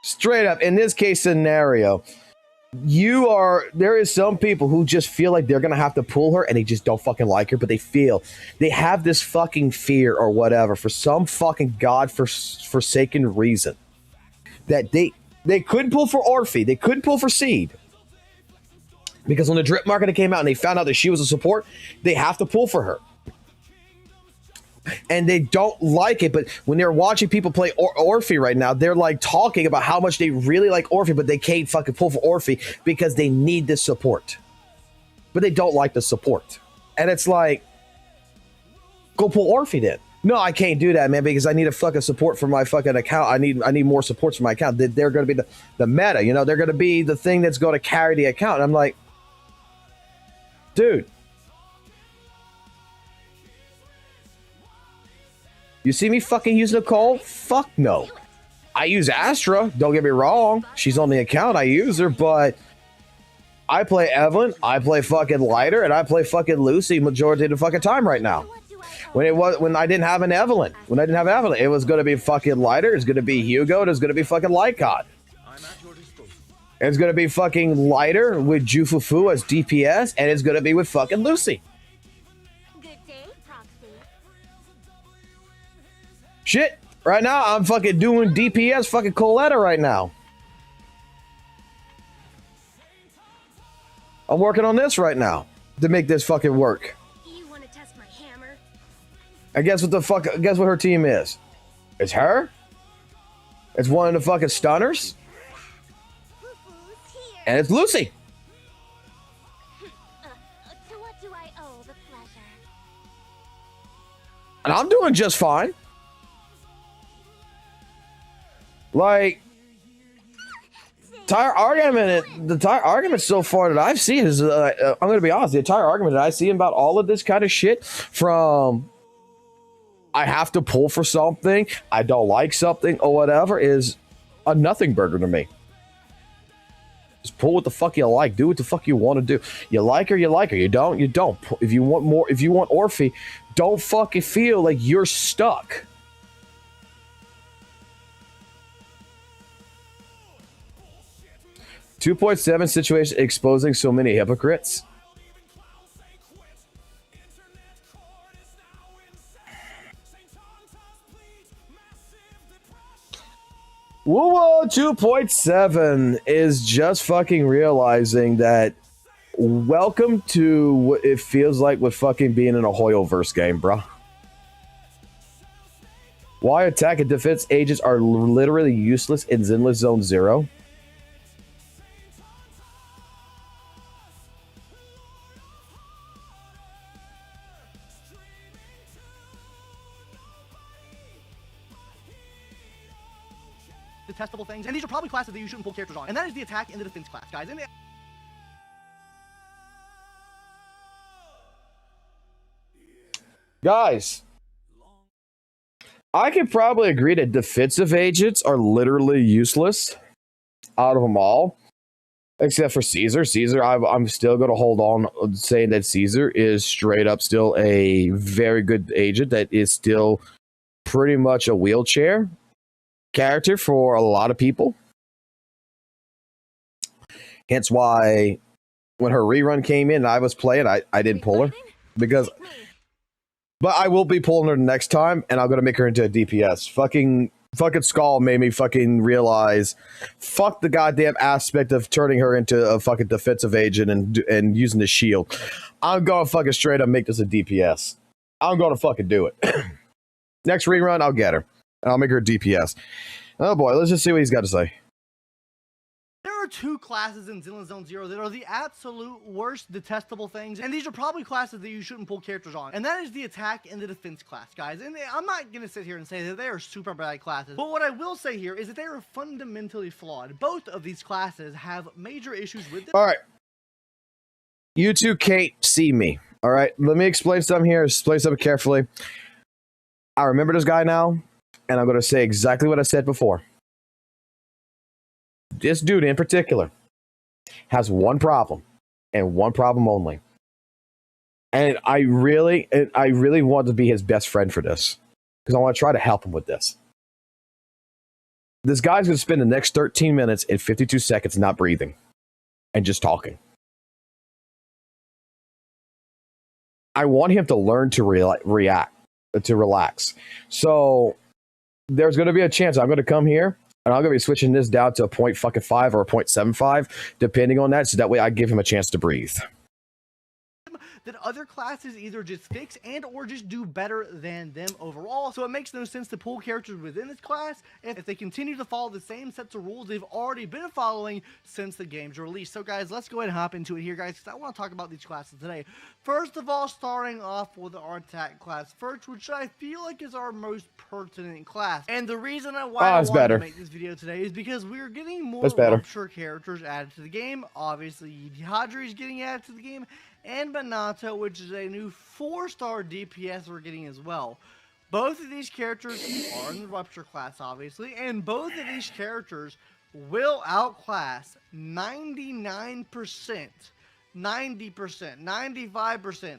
[SPEAKER 1] straight up, in this case scenario, there is some people who just feel like they're gonna have to pull her and they just don't fucking like her, but they have this fucking fear or whatever for some fucking godforsaken reason that they couldn't pull for Orphe, they couldn't pull for Seed. Because when the drip market came out and they found out that she was a support, they have to pull for her. And they don't like it, but when they're watching people play Orphe right now, they're like talking about how much they really like Orphe, but they can't fucking pull for Orphe because they need this support. But they don't like the support. And it's like, go pull Orphe then. No, I can't do that, man, because I need a fucking support for my fucking account. I need more supports for my account. They're going to be the meta, you know, they're going to be the thing that's going to carry the account. And I'm like, dude. You see me fucking use Nicole? Fuck no. I use Astra, don't get me wrong. She's on the account, I use her, but I play Evelyn, I play fucking Lighter, and I play fucking Lucy majority of the fucking time right now. When I didn't have an Evelyn, it was gonna be fucking Lighter, it's gonna be Hugo, and it's gonna be fucking Lycott. It's gonna be fucking Lighter with Jufufu as DPS, and it's gonna be with fucking Lucy. Shit, right now I'm fucking doing DPS fucking Coletta right now. I'm working on this right now to make this fucking work.
[SPEAKER 6] You want to test my hammer?
[SPEAKER 1] And guess what her team is? It's her. It's one of the fucking stunners. And it's Lucy.
[SPEAKER 6] To what do I owe the pleasure?
[SPEAKER 1] And I'm doing just fine. Like, the entire argument so far that I've seen is, I'm going to be honest, the entire argument that I see about all of this kind of shit, from I have to pull for something, I don't like something, or whatever, is a nothing burger to me. Just pull what the fuck you like, do what the fuck you want to do. You like her, you don't, you don't. If you want more, if you want Orphe, don't fucking feel like you're stuck. .7 situation exposing so many hypocrites. WUWA 2.7 is just fucking realizing that welcome to what it feels like with fucking being in a Hoyoverse game, bruh. Why attack and defense agents are literally useless in Zenless Zone Zero.
[SPEAKER 11] Detestable things, and these are probably classes that you shouldn't pull characters on, and that is the attack and the defense class, guys. And
[SPEAKER 1] guys, I can probably agree that defensive agents are literally useless out of them all, except for Caesar. Caesar, I'm still going to hold on saying that Caesar is straight up still a very good agent that is still pretty much a wheelchair character for a lot of people. Hence why when her rerun came in and I was playing, I didn't pull her because, but I will be pulling her next time, and I'm gonna make her into a DPS. Fucking Skull made me fucking realize, fuck the goddamn aspect of turning her into a fucking defensive agent and using the shield. I'm gonna fucking straight up make this a DPS. I'm gonna fucking do it. Next rerun, I'll get her and I'll make her a DPS. Oh boy, let's just see what he's got to say.
[SPEAKER 11] There are two classes in Zenless Zone Zero that are the absolute worst detestable things, and these are probably classes that you shouldn't pull characters on, and that is the attack and the defense class, guys. And I'm not going to sit here and say that they are super bad classes, but what I will say here is that they are fundamentally flawed. Both of these classes have major issues with them.
[SPEAKER 1] All right. You two can't see me. All right. Let me explain something here. Explain something carefully. I remember this guy now, and I'm going to say exactly what I said before. This dude in particular has one problem, and one problem only. And I really want to be his best friend for this, because I want to try to help him with this. This guy's going to spend the next 13 minutes and 52 seconds not breathing and just talking. I want him to learn to relax. So there's going to be a chance I'm going to come here, and I'm going to be switching this down to a 0.5 or a 0.75, depending on that, so that way I give him a chance to breathe.
[SPEAKER 11] That other classes either just fix and or just do better than them overall. So it makes no sense to pull characters within this class if they continue to follow the same sets of rules they've already been following since the game's release. So guys, let's go ahead and hop into it here, guys, because I want to talk about these classes today. First of all, starting off with our attack class first, which I feel like is our most pertinent class. And the reason why I wanted to make this video today is because we're getting more Rupture characters added to the game. Obviously, Hadri is getting added to the game, and Banato, which is a new 4-star DPS we're getting as well. Both of these characters are in the Rupture class, obviously, and both of these characters will outclass 99%, 90%, 95%,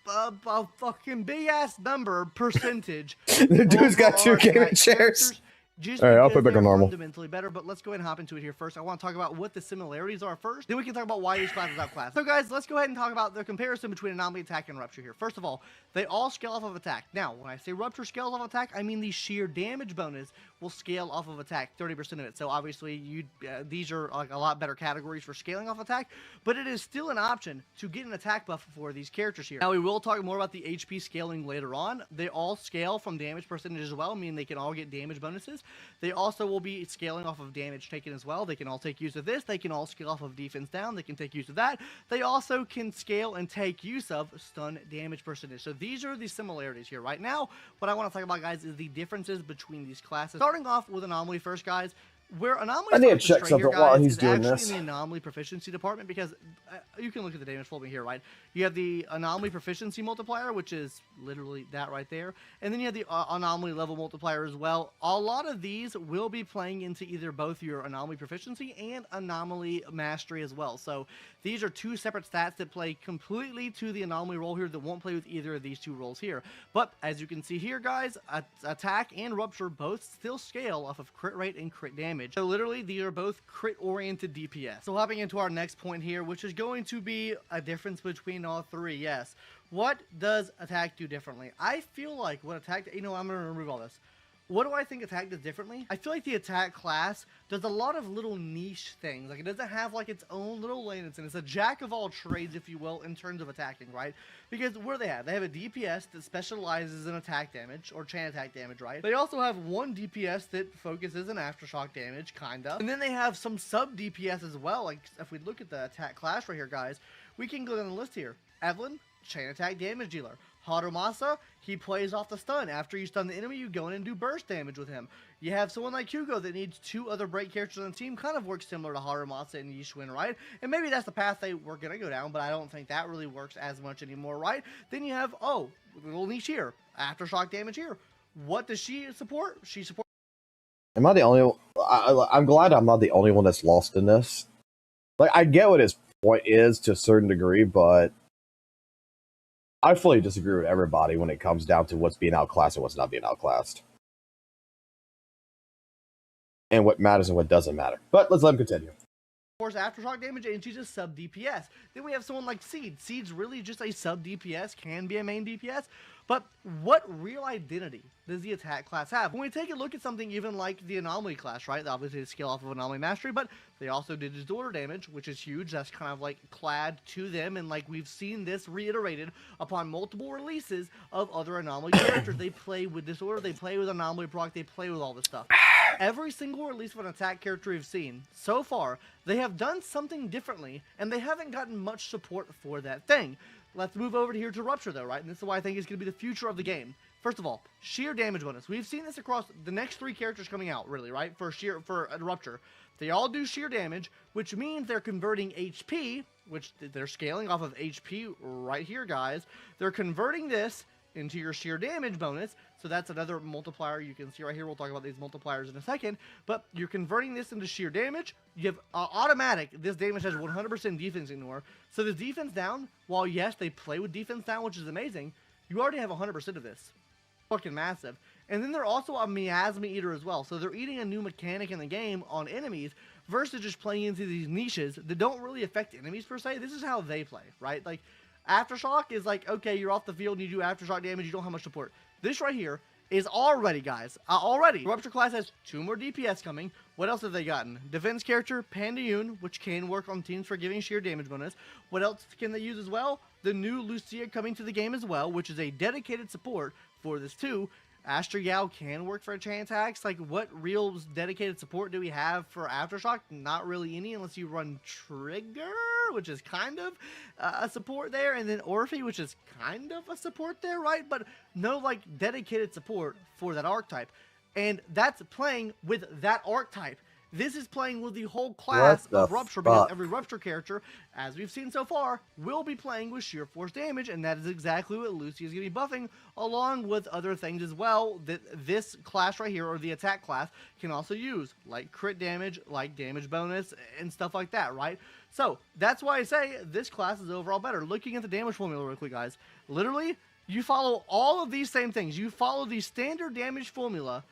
[SPEAKER 11] a fucking big-ass number percentage.
[SPEAKER 1] The dude's got 2 gaming chairs.
[SPEAKER 11] Just
[SPEAKER 1] all right, I'll put it back on normal.
[SPEAKER 11] Fundamentally better, but let's go ahead and hop into it here first. I want to talk about what the similarities are first, then we can talk about why these classes outclass. So guys, let's go ahead and talk about the comparison between Anomaly Attack and Rupture here. First of all, they all scale off of attack. Now, when I say Rupture scales off attack, I mean the sheer damage bonus will scale off of attack, 30% of it. So obviously, these are like a lot better categories for scaling off attack, but it is still an option to get an attack buff for these characters here. Now, we will talk more about the HP scaling later on. They all scale from damage percentage as well, meaning they can all get damage bonuses. They also will be scaling off of damage taken as well. They can all take use of this. They can all scale off of defense down. They can take use of that. They also can scale and take use of stun damage percentage. So these are the similarities here. Right now, what I want to talk about, guys, is the differences between these classes. Starting off with Anomaly first, guys. Where Anomaly
[SPEAKER 1] I need to check something while he's doing this.
[SPEAKER 11] In the Anomaly Proficiency department, because you can look at the damage folding here, right? You have the Anomaly Proficiency multiplier, which is literally that right there, and then you have the Anomaly Level multiplier as well. A lot of these will be playing into either both your Anomaly Proficiency and Anomaly Mastery as well. So these are 2 separate stats that play completely to the Anomaly role here that won't play with either of these 2 roles here. But as you can see here, guys, Attack and Rupture both still scale off of crit rate and crit damage. So literally, these are both crit-oriented DPS. So hopping into our next point here, which is going to be a difference between all 3, yes. What does Attack do differently? I feel like what Attack... I'm going to remove all this. What do I think Attack does differently? I feel like the Attack class does a lot of little niche things. Like, it doesn't have, like, its own little lane. It's a jack of all trades, if you will, in terms of attacking, right? Because what do they have? They have a DPS that specializes in attack damage, or chain attack damage, right? They also have one DPS that focuses in aftershock damage, kinda. And then they have some sub-DPS as well. Like, if we look at the Attack class right here, guys, we can go down the list here. Evelyn, chain attack damage dealer. Harumasa, he plays off the stun. After you stun the enemy, you go in and do burst damage with him. You have someone like Hugo that needs 2 other break characters on the team, kind of works similar to Harumasa and Yishwin, right? And maybe that's the path they were going to go down, but I don't think that really works as much anymore, right? Then you have, a little niche here, aftershock damage here. What does she support? She supports...
[SPEAKER 1] Am I the only one? I'm glad I'm not the only one that's lost in this. Like, I get what his point is to a certain degree, but I fully disagree with everybody when it comes down to what's being outclassed and what's not being outclassed. And what matters and what doesn't matter. But let's let him continue.
[SPEAKER 11] Course aftershock damage, and she's just sub DPS. Then we have someone like Seed. Seed's really just a sub DPS, can be a main DPS, but what real identity does the attack class have? When we take a look at something even like the anomaly class, right? Obviously they scale off of anomaly mastery, but they also did digital order damage, which is huge. That's kind of like clad to them, and like we've seen this reiterated upon multiple releases of other anomaly characters. They play with disorder, they play with anomaly proc, they play with all this stuff. Every single release of an attack character we've seen so far, they have done something differently, and they haven't gotten much support for that thing. Let's move over here to Rupture, though, right? And this is why I think it's going to be the future of the game. First of all, sheer damage bonus. We've seen this across the next 3 characters coming out, really, right? For Rupture. They all do sheer damage, which means they're converting HP, which they're scaling off of HP right here, guys. They're converting this into your sheer damage bonus, so that's another multiplier you can see right here. We'll talk about these multipliers in a second, but you're converting this into sheer damage. You have automatic, this damage has 100% defense ignore, so the defense down, while yes, they play with defense down, which is amazing, you already have 100% of this. Fucking massive. And then they're also a miasma eater as well, so they're eating a new mechanic in the game on enemies versus just playing into these niches that don't really affect enemies per se. This is how they play, right? Like, Aftershock is like, okay, you're off the field and you do Aftershock damage, you don't have much support. This right here is already, guys, Rupture class has 2 more DPS coming. What else have they gotten? Defense character, Pandayun, which can work on teams for giving sheer damage bonus. What else can they use as well? The new Lucia coming to the game as well, which is a dedicated support for this too. Astro Yao can work for chain attacks. Like, what real dedicated support do we have for Aftershock? Not really any, unless you run Trigger, which is kind of a support there, and then Orphe, which is kind of a support there, right? But no, like, dedicated support for that archetype. And that's playing with that archetype. This is playing with the whole class of Rupture, because every Rupture character, as we've seen so far, will be playing with sheer force damage, and that is exactly what Lucy is going to be buffing, along with other things as well that this class right here, or the attack class, can also use, like crit damage, like damage bonus, and stuff like that, right? So, that's why I say this class is overall better. Looking at the damage formula real quick, guys, literally, you follow all of these same things. You follow the standard damage formula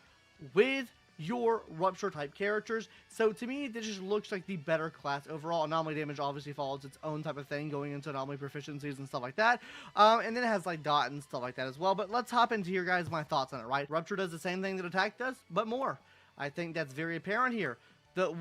[SPEAKER 11] with your Rupture type characters. So to me, this just looks like the better class overall. Anomaly damage obviously follows its own type of thing, going into anomaly proficiencies and stuff like that. And then it has like dot and stuff like that as well. But let's hop into here, guys, my thoughts on it, right? Rupture does the same thing that attack does, but more. I think that's very apparent here.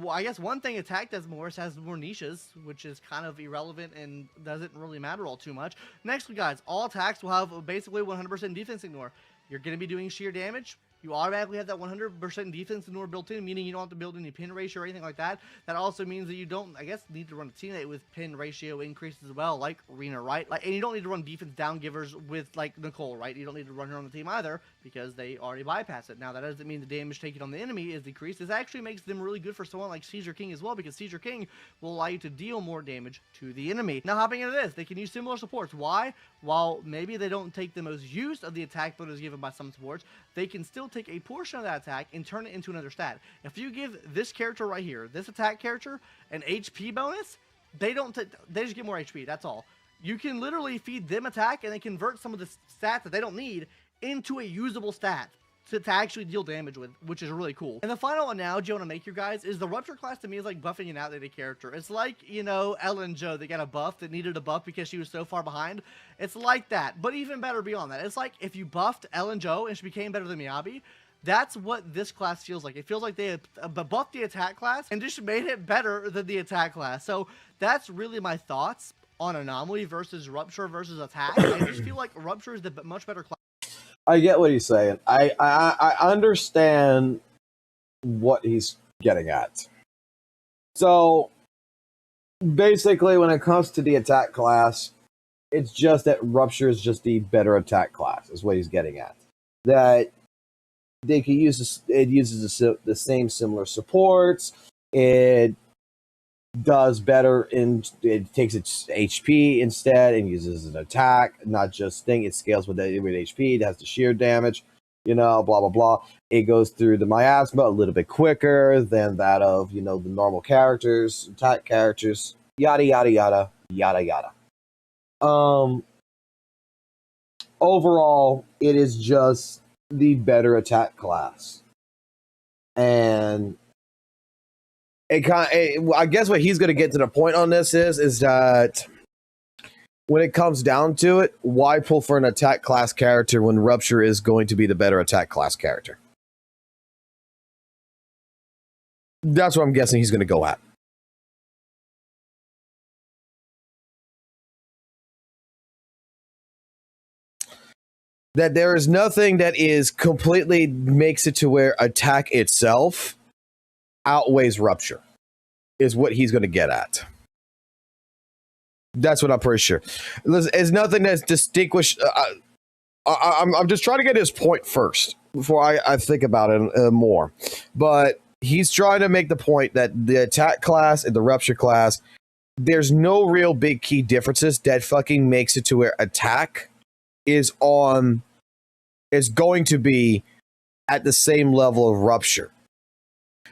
[SPEAKER 11] I guess one thing attack does more is has more niches, which is kind of irrelevant and doesn't really matter all too much. Next, guys, all attacks will have basically 100% defense ignore. You're going to be doing sheer damage. You automatically have that 100% defense ignore built in, meaning you don't have to build any pin ratio or anything like that. That also means that you don't, I guess, need to run a teammate with pin ratio increases as well, like Rena, right? Like, and you don't need to run defense down givers with, like, Nicole, right? You don't need to run her on the team either, because they already bypass it. Now, that doesn't mean the damage taken on the enemy is decreased. This actually makes them really good for someone like Caesar King as well, because Caesar King will allow you to deal more damage to the enemy. Now, hopping into this, they can use similar supports. Why? While maybe they don't take the most use of the attack bonus given by some supports, they can still take a portion of that attack and turn it into another stat. If you give this character right here, this attack character, an HP bonus, they just get more HP, that's all. You can literally feed them attack and they convert some of the stats that they don't need into a usable stat to actually deal damage with, which is really cool. And the final analogy I want to make you guys is the Rupture class to me is like buffing an outdated character. It's like, you know, Ellen Jo that got a buff that needed a buff because she was so far behind. It's like that, but even better beyond that. It's like if you buffed Ellen Jo and she became better than Miyabi, that's what this class feels like. It feels like they buffed the attack class and just made it better than the attack class. So that's really my thoughts on Anomaly versus Rupture versus Attack. I just feel like Rupture is the much better class.
[SPEAKER 1] I get what he's saying. I understand what he's getting at. So basically, when it comes to the attack class, it's just that Rupture is just the better attack class, is what he's getting at. That they can use this, it uses the same similar supports. It does better it takes its HP instead and uses an attack, not just thing. It scales with HP. It has the sheer damage, you know, blah blah blah. It goes through the miasma a little bit quicker than that of, you know, the normal characters, attack characters, yada yada yada yada yada. overall, it is just the better attack class. And I guess what he's going to get to the point on this is that when it comes down to it, why pull for an attack class character when Rupture is going to be the better attack class character? That's what I'm guessing he's going to go at. That there is nothing that is completely makes it to where attack itself outweighs Rupture, is what he's going to get at. That's what I'm pretty sure. It's nothing that's distinguished. I'm just trying to get his point first before I think about it more. But he's trying to make the point that the attack class and the Rupture class, there's no real big key differences that fucking makes it to where attack is going to be at the same level of Rupture.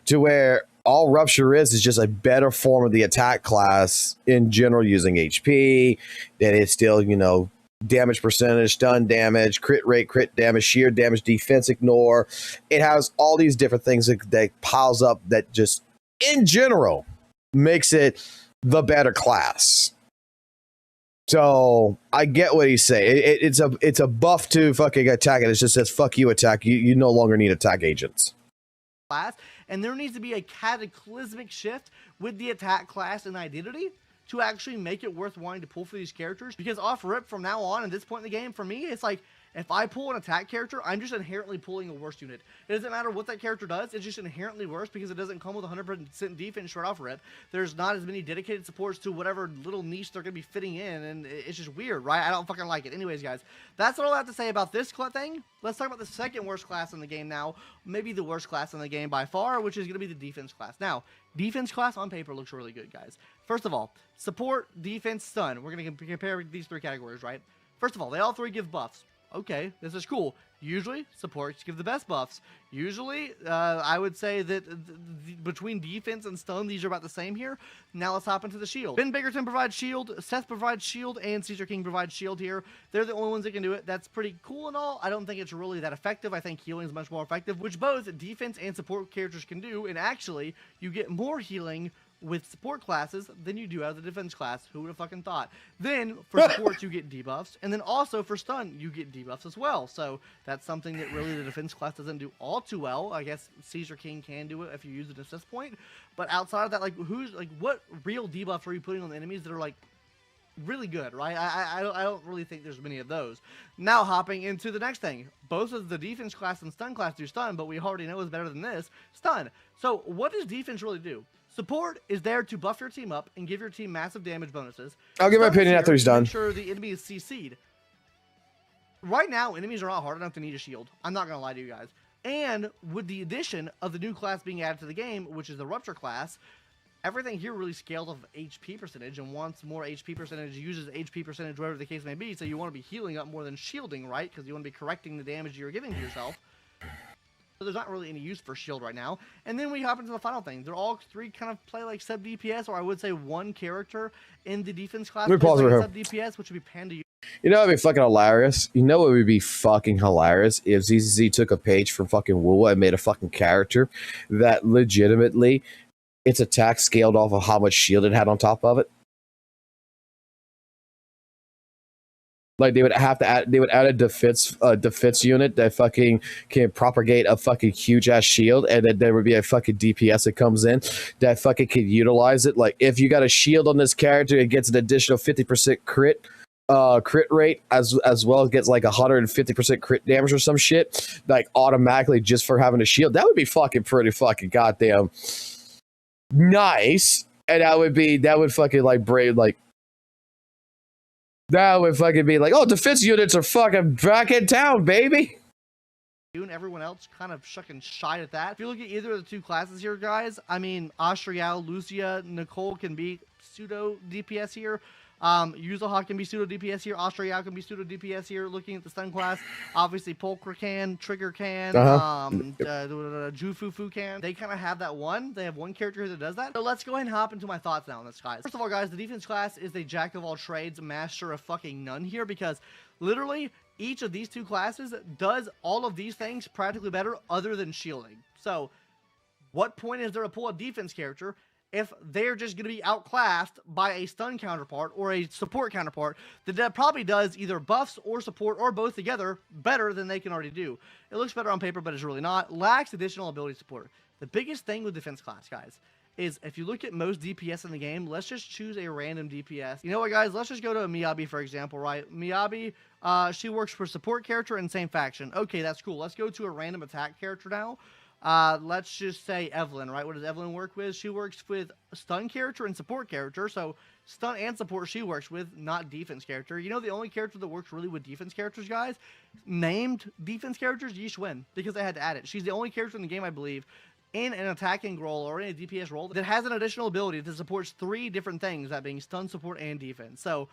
[SPEAKER 1] To where all Rupture is just a better form of the attack class in general, using HP, that it's still, damage percentage, stun damage, crit rate, crit damage, sheer damage, defense ignore. It has all these different things that piles up that just, in general, makes it the better class. So I get what he's saying. It's a buff to fucking attack, and it just says fuck you attack. You no longer need attack agents.
[SPEAKER 11] Class, and there needs to be a cataclysmic shift with the attack class and identity to actually make it worth wanting to pull for these characters. Because off rip from now on, at this point in the game, for me, it's like, if I pull an attack character, I'm just inherently pulling a worse unit. It doesn't matter what that character does, it's just inherently worse because it doesn't come with 100% defense right off rip. There's not as many dedicated supports to whatever little niche they're going to be fitting in, and it's just weird, right? I don't fucking like it. Anyways, guys, that's all I have to say about this thing. Let's talk about the second worst class in the game now. Maybe the worst class in the game by far, which is going to be the defense class. Now, defense class on paper looks really good, guys. First of all, support, defense, stun. We're going to compare these three categories, right? First of all, they all three give buffs. Okay, this is cool. Usually, supports give the best buffs. Usually, I would say that between defense and stun, these are about the same here. Now let's hop into the shield. Ben Biggerton provides shield, Seth provides shield, and Caesar King provides shield here. They're the only ones that can do it. That's pretty cool and all. I don't think it's really that effective. I think healing is much more effective, which both defense and support characters can do. And actually, you get more healing with support classes than you do out of the defense class. Who would have fucking thought? Then for supports you get debuffs, and then also for stun you get debuffs as well. So that's something that really the defense class doesn't do all too well. I guess Caesar King can do it if you use an assist point, but outside of that, what real debuffs are you putting on the enemies that are really good, right? I don't really think there's many of those. Now hopping into the next thing, both of the defense class and stun class do stun, but we already know is better than this, stun. So what does defense really do? Support is there to buff your team up and give your team massive damage bonuses.
[SPEAKER 1] I'll give my opinion after he's done.
[SPEAKER 11] Make sure the enemy is CC'd. Right now, enemies are not hard enough to need a shield. I'm not going to lie to you guys. And with the addition of the new class being added to the game, which is the Rupture class, everything here really scales off of HP percentage, and once more HP percentage uses HP percentage, whatever the case may be. So you want to be healing up more than shielding, right? Because you want to be correcting the damage you're giving to yourself. So there's not really any use for shield right now. And then we hop into the final thing. They're all three kind of play like sub DPS, or I would say one character in the defense class plays like sub DPS, which would be Panda.
[SPEAKER 1] You know what would be fucking hilarious? You know what would be fucking hilarious? If ZZZ took a page from fucking WUWA and made a fucking character that legitimately its attack scaled off of how much shield it had on top of it. Like they would have to add, a defense unit that fucking can propagate a fucking huge ass shield, and then there would be a fucking DPS that comes in that fucking can utilize it. Like if you got a shield on this character, it gets an additional 50% crit rate as well as gets like 150% crit damage or some shit, like automatically just for having a shield. That would be fucking pretty fucking goddamn nice, and that would fucking like brave like. That would fucking be like, oh, defense units are fucking back in town, baby.
[SPEAKER 11] You and everyone else kind of shucking shy at that. If you look at either of the two classes here, guys, I mean, Astrial, Lucia, Nicole can be pseudo DPS here. Yuzuha can be pseudo DPS here. Astrial can be pseudo DPS here. Looking at the stun class, obviously Polkra can, Trigger can, Jufufu can. They kind of have that one. They have one character that does that. So let's go ahead and hop into my thoughts now on this, guys. First of all, guys, the defense class is a jack of all trades, master of fucking none here, because literally each of these two classes does all of these things practically better other than shielding. So what point is there to pull a defense character if they're just going to be outclassed by a stun counterpart or a support counterpart that probably does either buffs or support or both together better than they can already do? It looks better on paper, but it's really not. Lacks additional ability support. The biggest thing with defense class, guys, is if you look at most DPS in the game, let's just choose a random DPS. You know what, guys? Let's just go to Miyabi, for example, right? Miyabi, she works for support character and same faction. Okay, that's cool. Let's go to a random attack character now. Let's just say Evelyn, right? What does Evelyn work with? She works with stun character and support character. So stun and support she works with, not defense character. You know the only character that works really with defense characters, guys? Named defense characters, Yi Xuan, because I had to add it. She's the only character in the game, I believe, in an attacking role or in a DPS role that has an additional ability that supports 3 different things, that being stun, support, and defense. So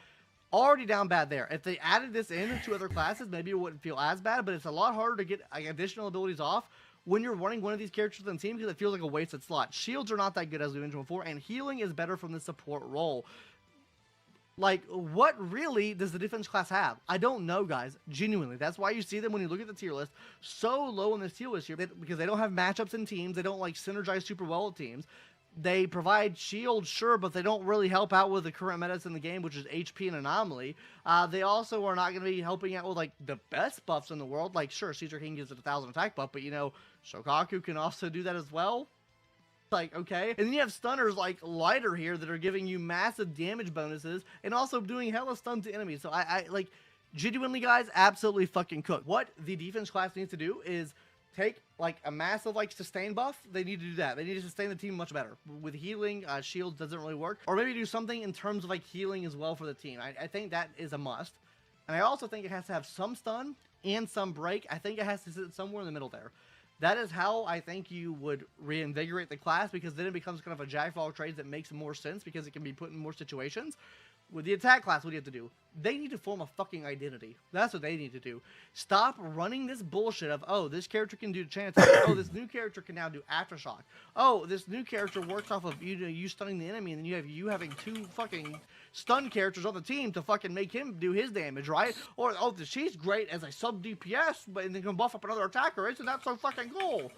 [SPEAKER 11] already down bad there. If they added this in to other classes, maybe it wouldn't feel as bad, but it's a lot harder to get additional abilities off when you're running one of these characters on the team because it feels like a wasted slot. Shields are not that good, as we mentioned before, and healing is better from the support role. Like, what really does the defense class have? I don't know, guys. Genuinely. That's why you see them when you look at the tier list so low on this tier list here, because they don't have matchups in teams. They don't, like, synergize super well with teams. They provide shields, sure, but they don't really help out with the current metas in the game, which is HP and Anomaly. They also are not going to be helping out with, like, the best buffs in the world. Like, sure, Caesar King gives it 1,000 attack buff, but, you know, Shokaku can also do that as well. Like, okay. And then you have stunners like Lighter here that are giving you massive damage bonuses and also doing hella stun to enemies. So I like, genuinely, guys, absolutely fucking cook. What the defense class needs to do is take like a massive like sustain buff. They need to do that. They need to sustain the team much better. With healing, shields doesn't really work. Or maybe do something in terms of like healing as well for the team. I think that is a must. And I also think it has to have some stun and some break. I think it has to sit somewhere in the middle there. That is how I think you would reinvigorate the class, because then it becomes kind of a jack of all trades that makes more sense because it can be put in more situations. With the attack class, what do you have to do? They need to form a fucking identity. That's what they need to do. Stop running this bullshit of, oh, this character can do chain attack. Oh, this new character can now do aftershock. Oh, this new character works off of you stunning the enemy, and then you having 2 fucking stun characters on the team to fucking make him do his damage, right? Or, oh, she's great as a sub DPS, but and then can buff up another attacker. Isn't that so fucking cool?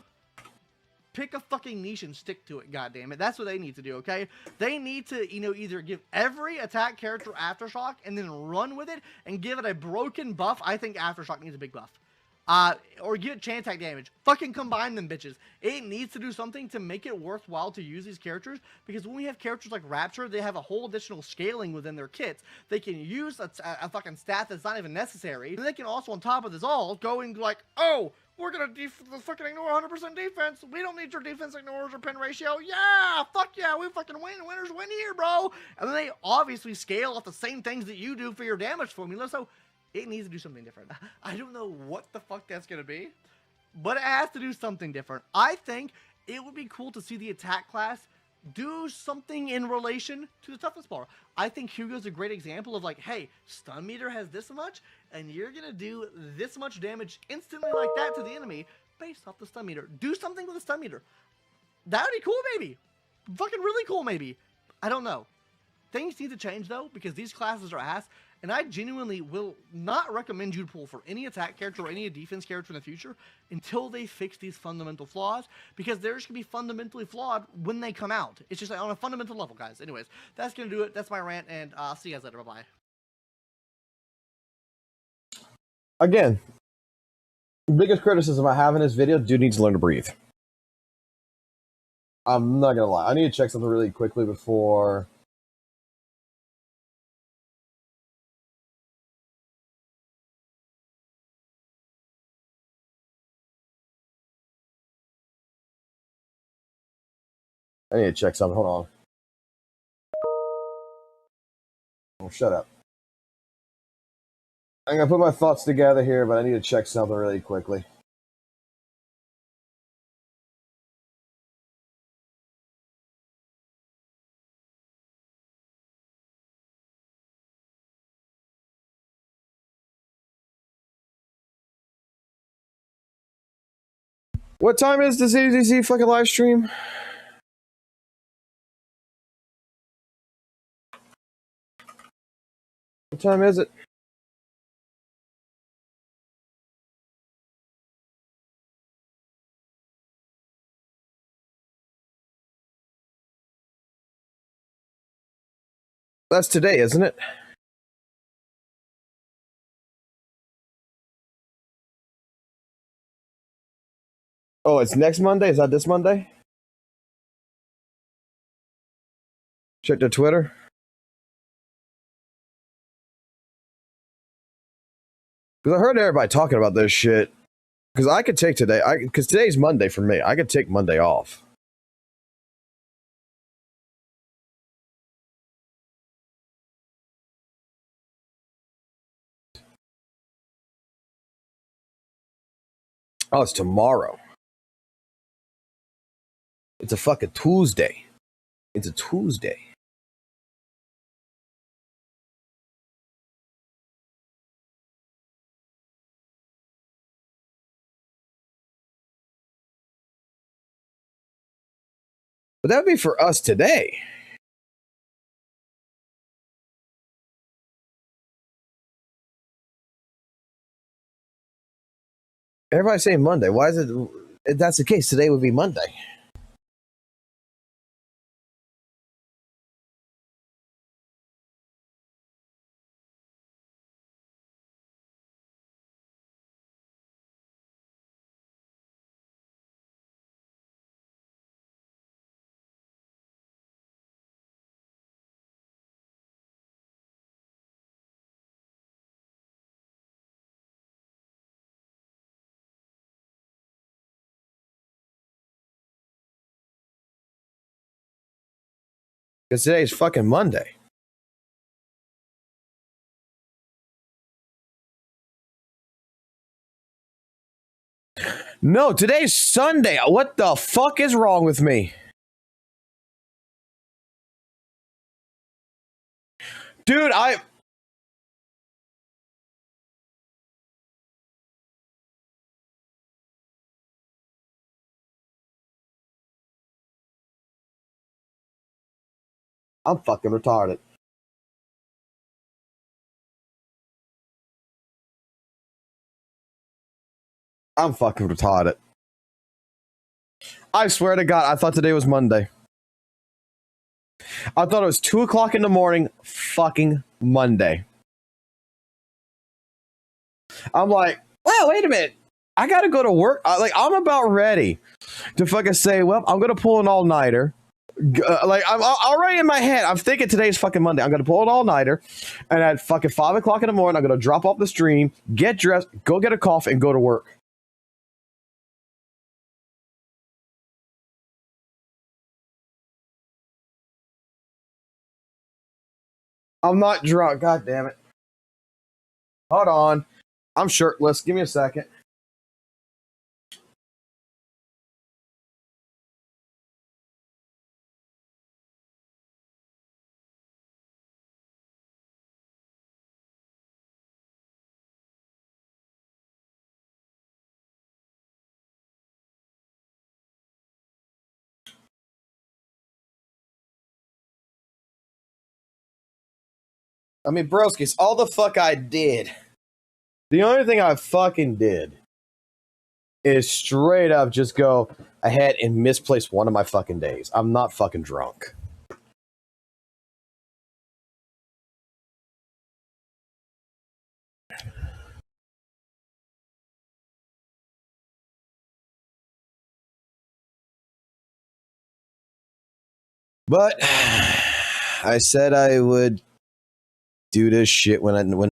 [SPEAKER 11] Pick a fucking niche and stick to it, goddammit. That's what they need to do, okay? They need to, you know, either give every attack character Aftershock and then run with it and give it a broken buff. I think Aftershock needs a big buff. Or give it chain attack damage. Fucking combine them, bitches. It needs to do something to make it worthwhile to use these characters, because when we have characters like Rapture, they have a whole additional scaling within their kits. They can use a fucking stat that's not even necessary. And they can also, on top of this all, go and like, oh, we're gonna fucking ignore 100% defense. We don't need your defense ignores or pen ratio. Yeah, fuck yeah, we fucking win. Winners win here, bro. And then they obviously scale off the same things that you do for your damage formula, so it needs to do something different. I don't know what the fuck that's gonna be, but it has to do something different. I think it would be cool to see the attack class do something in relation to the toughness bar. I think Hugo's a great example of like, hey, stun meter has this much, and you're gonna do this much damage instantly like that to the enemy based off the stun meter. Do something with the stun meter. That would be cool, maybe. Fucking really cool, maybe. I don't know. Things need to change though, because these classes are ass, and I genuinely will not recommend you to pull for any attack character or any defense character in the future until they fix these fundamental flaws, because they're just going to be fundamentally flawed when they come out. It's just like on a fundamental level, guys. Anyways, that's going to do it. That's my rant, and I'll see you guys later. Bye-bye.
[SPEAKER 1] Again, biggest criticism I have in this video, dude needs to learn to breathe. I'm not going to lie. I need to check something really quickly before... I need to check something. Hold on. Oh, shut up. I'm going to put my thoughts together here, but I need to check something really quickly. What time is the ZZZ fucking live stream? What time is it? That's today, isn't it? Oh, it's next Monday? Is that this Monday? Check their Twitter. Because I heard everybody talking about this shit. Because I could take today. Because today's Monday for me. I could take Monday off. Oh, it's tomorrow. It's a fucking Tuesday. It's a Tuesday. But that would be for us today. Everybody's saying Monday. Why is it? If that's the case, today would be Monday. Because today's fucking Monday. No, today's Sunday. What the fuck is wrong with me? Dude, I'm fucking retarded. I'm fucking retarded. I swear to God, I thought today was Monday. I thought it was 2 o'clock in the morning, fucking Monday. I'm like, well, wait a minute. I gotta go to work. I'm about ready to fucking say, well, I'm gonna pull an all-nighter. I'm already in my head. I'm thinking today's fucking Monday. I'm gonna pull an all-nighter, and at fucking 5 o'clock in the morning, I'm gonna drop off the stream, get dressed, go get a coffee, and go to work. I'm not drunk. God damn it. Hold on. I'm shirtless. Give me a second. I mean, broskies, all the fuck I did. The only thing I fucking did is straight up just go ahead and misplace one of my fucking days. I'm not fucking drunk. But I said I would do this shit when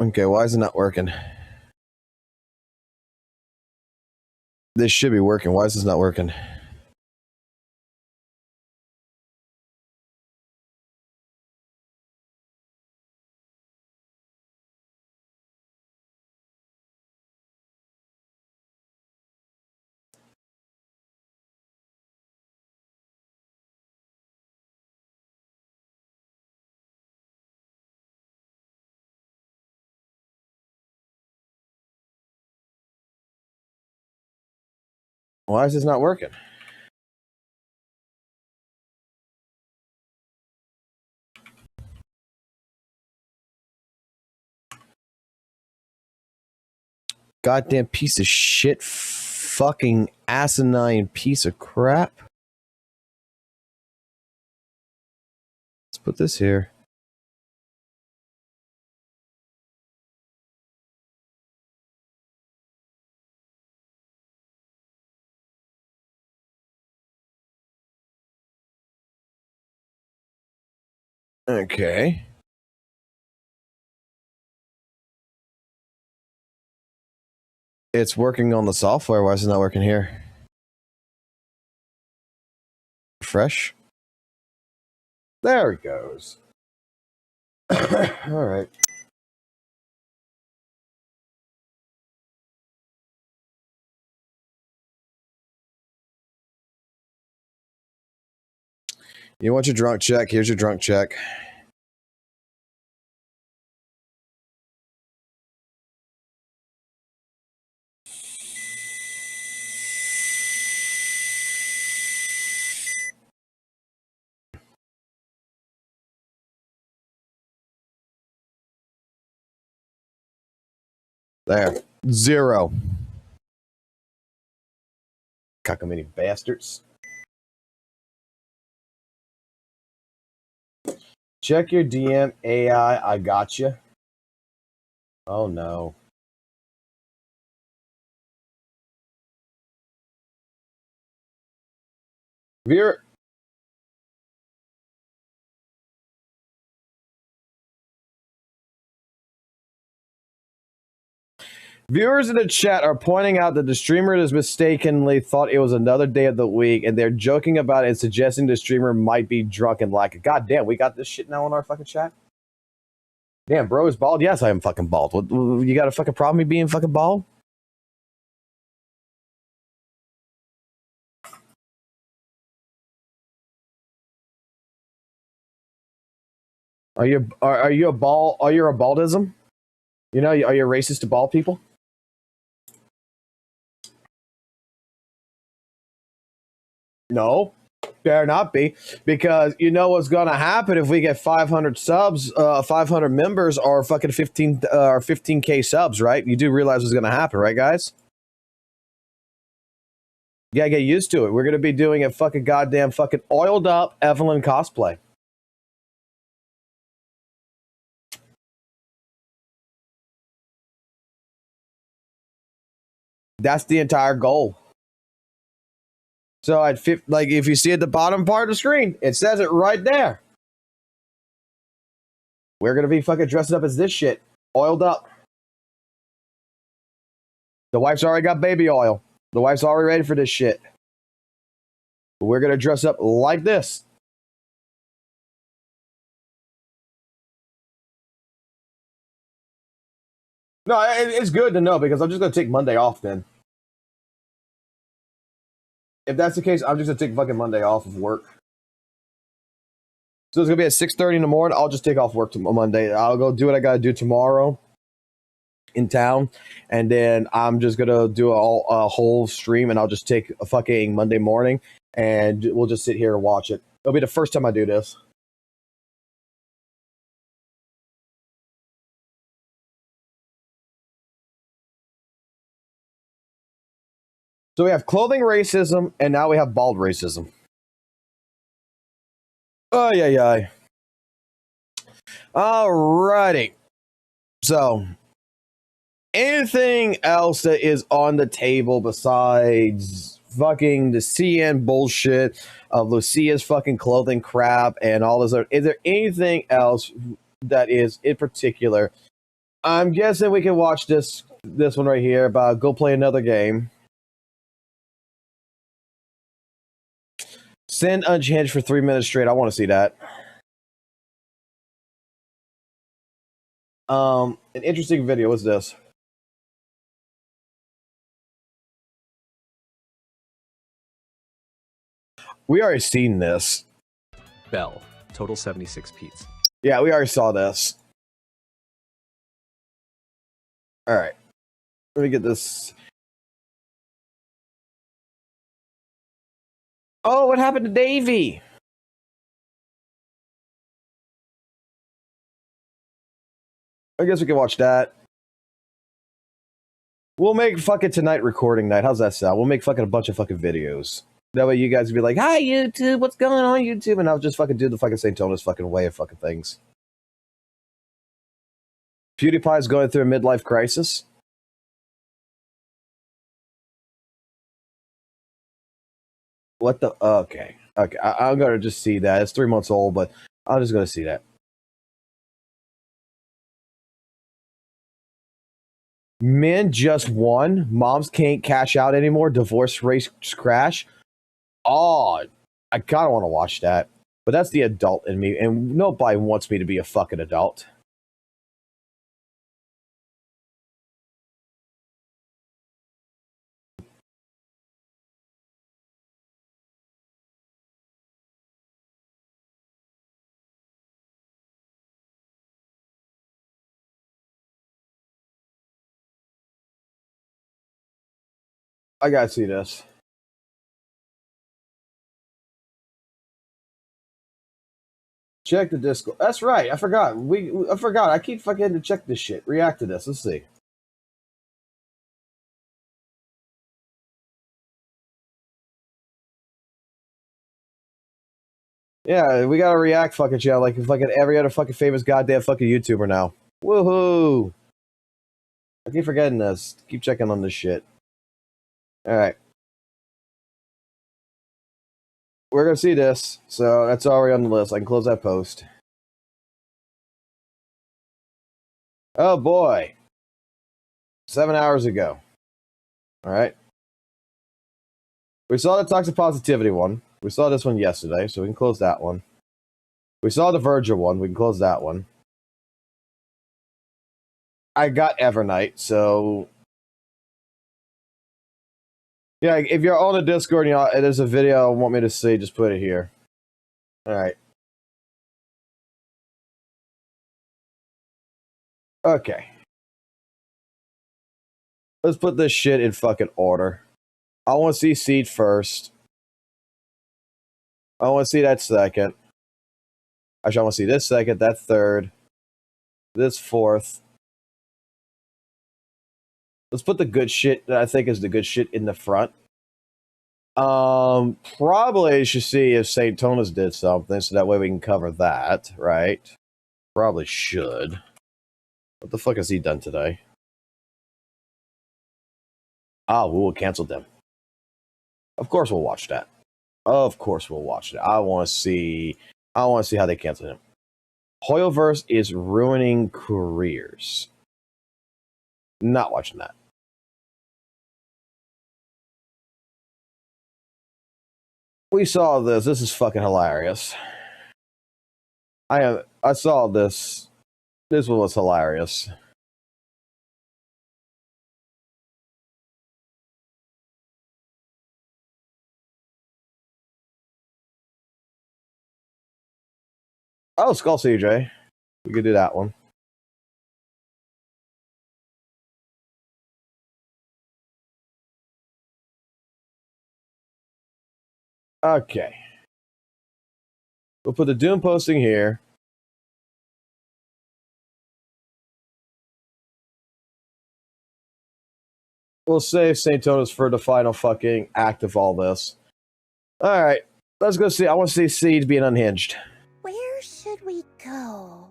[SPEAKER 1] Okay, why is it not working? This should be working. Why is this not working? Why is this not working? Goddamn piece of shit, fucking asinine piece of crap. Let's put this here. Okay. It's working on the software. Why is it not working here? Fresh. There it goes. All right. You want your drunk check? Here's your drunk check. There. 0. Cockamamie bastards. Check your DM AI. I got you. Oh no. Viewer. Viewers in the chat are pointing out that the streamer has mistakenly thought it was another day of the week, and they're joking about it and suggesting the streamer might be drunk and like it. God damn, we got this shit now on our fucking chat? Damn, bro is bald? Yes, I am fucking bald. What, you got a fucking problem with me being fucking bald? Are you a bald? Are you a baldism? You know, are you racist to bald people? No, dare not be, because you know what's gonna happen if we get 500 subs, 500 members, or fucking 15K subs, right? You do realize what's gonna happen, right, guys? You gotta get used to it. We're gonna be doing a fucking goddamn fucking oiled up Evelyn cosplay. That's the entire goal. So like if you see at the bottom part of the screen, it says it right there. We're gonna be fucking dressed up as this shit, oiled up. The wife's already got baby oil. The wife's already ready for this shit. But we're gonna dress up like this. No, it's good to know because I'm just gonna take Monday off then. If that's the case, I'm just gonna take fucking Monday off of work. So it's gonna be at 6:30 in the morning. I'll just take off work on Monday. I'll go do what I gotta do tomorrow in town, and then I'm just gonna do a whole stream, and I'll just take a fucking Monday morning, and we'll just sit here and watch it. It'll be the first time I do this. So we have clothing racism, and now we have bald racism. Oh, yeah. Alrighty. So, anything else that is on the table besides fucking the CN bullshit of Lucia's fucking clothing crap and all this other? Is there anything else that is in particular? I'm guessing we can watch this one right here about go play another game. Send unhinged for 3 minutes straight. I want to see that. An interesting video. What's this? We already seen this.
[SPEAKER 12] Bell, total 76 Pete's.
[SPEAKER 1] Yeah, we already saw this. All right. Let me get this. Oh, what happened to Davey? I guess we can watch that. We'll make fucking tonight recording night. How's that sound? We'll make fucking a bunch of fucking videos. That way you guys will be like, hi, YouTube, what's going on, YouTube? And I'll just fucking do the fucking St. Tonis fucking way of fucking things. PewDiePie's going through a midlife crisis. What the? Okay. Okay. I'm going to just see that. It's 3 months old, but I'm just going to see that. Men just won. Moms can't cash out anymore. Divorce rates crash. Oh, I kind of want to watch that. But that's the adult in me. And nobody wants me to be a fucking adult. I gotta see this. Check the Discord. That's right. I forgot. I forgot. I keep forgetting to check this shit. React to this. Let's see. Yeah, we gotta react fucking channel like fucking every other fucking famous goddamn fucking YouTuber now. Woohoo! I keep forgetting this. Keep checking on this shit. Alright. We're gonna see this, so that's already on the list. I can close that post. Oh boy. 7 hours ago. Alright. We saw the toxic positivity one. We saw this one yesterday, so we can close that one. We saw the Virgil one. We can close that one. I got Evernight, so... Yeah, if you're on the Discord and there's a video you want me to see, just put it here. Alright. Okay. Let's put this shit in fucking order. I want to see Seed first. I want to see that second. Actually, I want to see this second, that third, this fourth. Let's put the good shit that I think is the good shit in the front. Probably you should see if St. Tonis did something, so that way we can cover that, right? Probably should. What the fuck has he done today? Ah, WUWA canceled them. Of course we'll watch that. Of course we'll watch that. I want to see how they cancel him. Hoyoverse is ruining careers. Not watching that. We saw this. This is fucking hilarious. I saw this. This one was hilarious. Oh, Skull CJ. We could do that one. Okay. We'll put the Doom posting here. We'll save St. Tonis for the final fucking act of all this. Alright. Let's go see. I want to see Seed being unhinged.
[SPEAKER 13] Where should we go?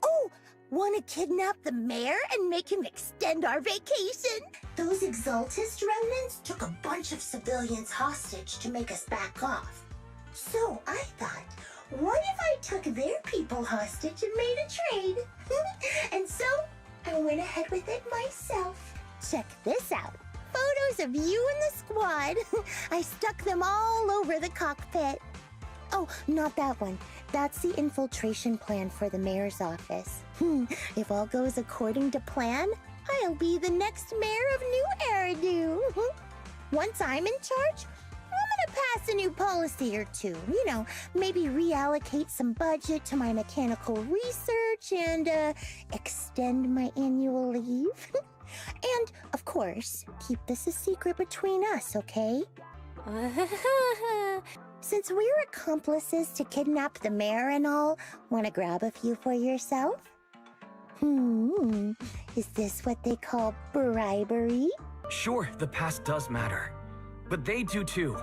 [SPEAKER 13] Oh, want to kidnap the mayor and make him extend our vacation? Those Exaltist remnants took a bunch of civilians hostage to make us back off. So I thought, what if I took their people hostage and made a trade? And so I went ahead with it myself. Check this out. Photos of you and the squad. I stuck them all over the cockpit. Oh, not that one. That's the infiltration plan for the mayor's office. If all goes according to plan, I'll be the next mayor of New Eridu. Once I'm in charge, I'm gonna pass a new policy or two. You know, maybe reallocate some budget to my mechanical research and extend my annual leave. And, of course, keep this a secret between us, okay? Since we're accomplices to kidnap the mayor and all, wanna grab a few for yourself? Is this what they call bribery?
[SPEAKER 14] Sure, the past does matter. But they do too.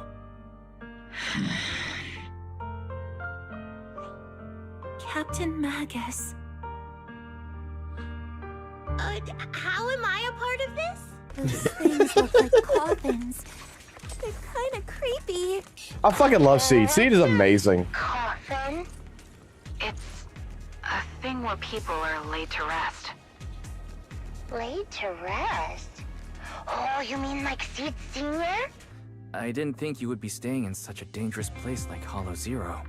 [SPEAKER 5] Captain Magus.
[SPEAKER 13] How am I a part of this?
[SPEAKER 5] Those things look like coffins. They're kind of creepy.
[SPEAKER 1] I fucking love Seed. Seed is amazing.
[SPEAKER 13] Coffin?
[SPEAKER 6] It's a thing where people are laid to rest.
[SPEAKER 13] Laid to rest? Oh, you mean like Seed Senior?
[SPEAKER 14] I didn't think you would be staying in such a dangerous place like Hollow Zero.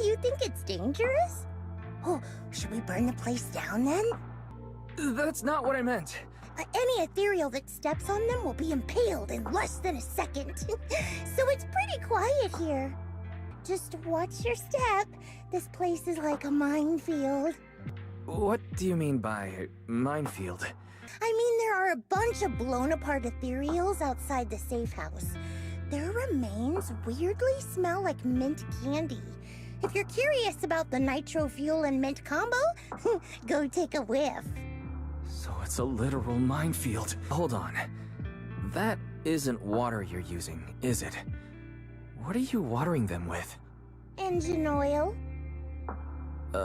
[SPEAKER 13] You think it's dangerous? Oh, should we burn the place down then?
[SPEAKER 14] That's not what I meant.
[SPEAKER 13] Any ethereal that steps on them will be impaled in less than a second. So it's pretty quiet here. Just watch your step. This place is like a minefield.
[SPEAKER 14] What do you mean by minefield?
[SPEAKER 13] I mean, there are a bunch of blown apart ethereals outside the safe house. Their remains weirdly smell like mint candy. If you're curious about the nitro fuel and mint combo, go take a whiff.
[SPEAKER 14] So it's a literal minefield. Hold on. That isn't water you're using, is it? What are you watering them with?
[SPEAKER 13] Engine oil. If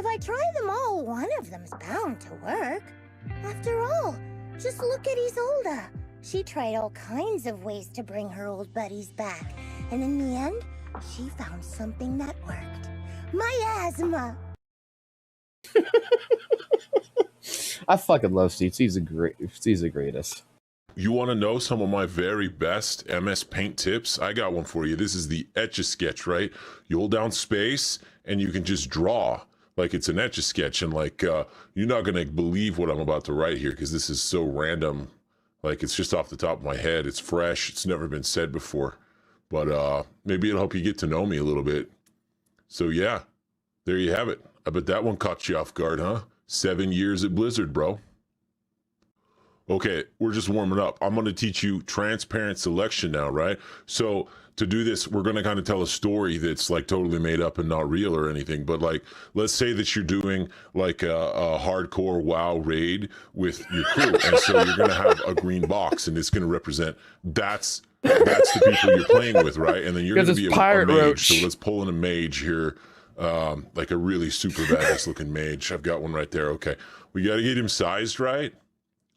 [SPEAKER 13] I try them all, one of them's bound to work. After all, just look at Isolde. She tried all kinds of ways to bring her old buddies back, and in the end, she found something that worked. Miasma!
[SPEAKER 1] I fucking love Seed. Seed's the greatest.
[SPEAKER 15] You want to know some of my very best MS Paint tips? I got one for you. This is the Etch-a-Sketch, right? You hold down space and you can just draw like it's an Etch-a-Sketch. And like, you're not going to believe what I'm about to write here because this is so random. Like, it's just off the top of my head. It's fresh. It's never been said before. But maybe it'll help you get to know me a little bit. So yeah, there you have it. I bet that one caught you off guard, huh? 7 years at Blizzard, bro. Okay, we're just warming up. I'm going to teach you transparent selection now, right? So to do this, we're going to kind of tell a story that's like totally made up and not real or anything. But like, let's say that you're doing like a hardcore WoW raid with your crew. And so you're going to have a green box and it's going to represent that's the people you're playing with, right? And then you're going to be a mage. So let's pull in a mage here. Like a really super badass looking mage. I've got one right there. Okay. We got to get him sized right.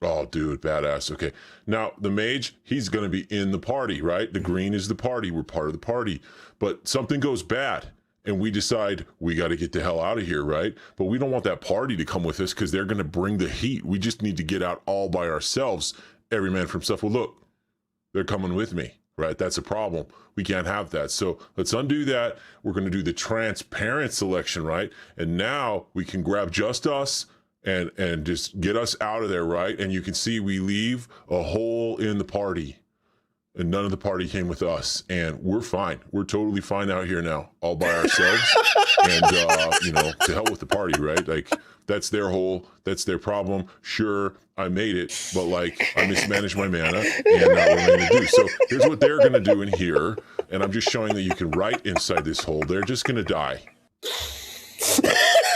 [SPEAKER 15] Oh, dude, badass. Okay. Now, the mage, he's going to be in the party, right? The green is the party. We're part of the party. But something goes bad, and we decide we got to get the hell out of here, right? But we don't want that party to come with us because they're going to bring the heat. We just need to get out all by ourselves, every man for himself. Well, look, they're coming with me, right? That's a problem. We can't have that. So let's undo that. We're going to do the transparent selection, right? And now we can grab just us and just get us out of there, right? And you can see we leave a hole in the party and none of the party came with us, and we're fine. We're totally fine out here now, all by ourselves. And, you know, to hell with the party, right? Like, that's their hole. That's their problem. Sure, I made it, but like, I mismanaged my mana, and what am I going to do? So here's what they're going to do in here, and I'm just showing that you can write inside this hole. They're just going to die.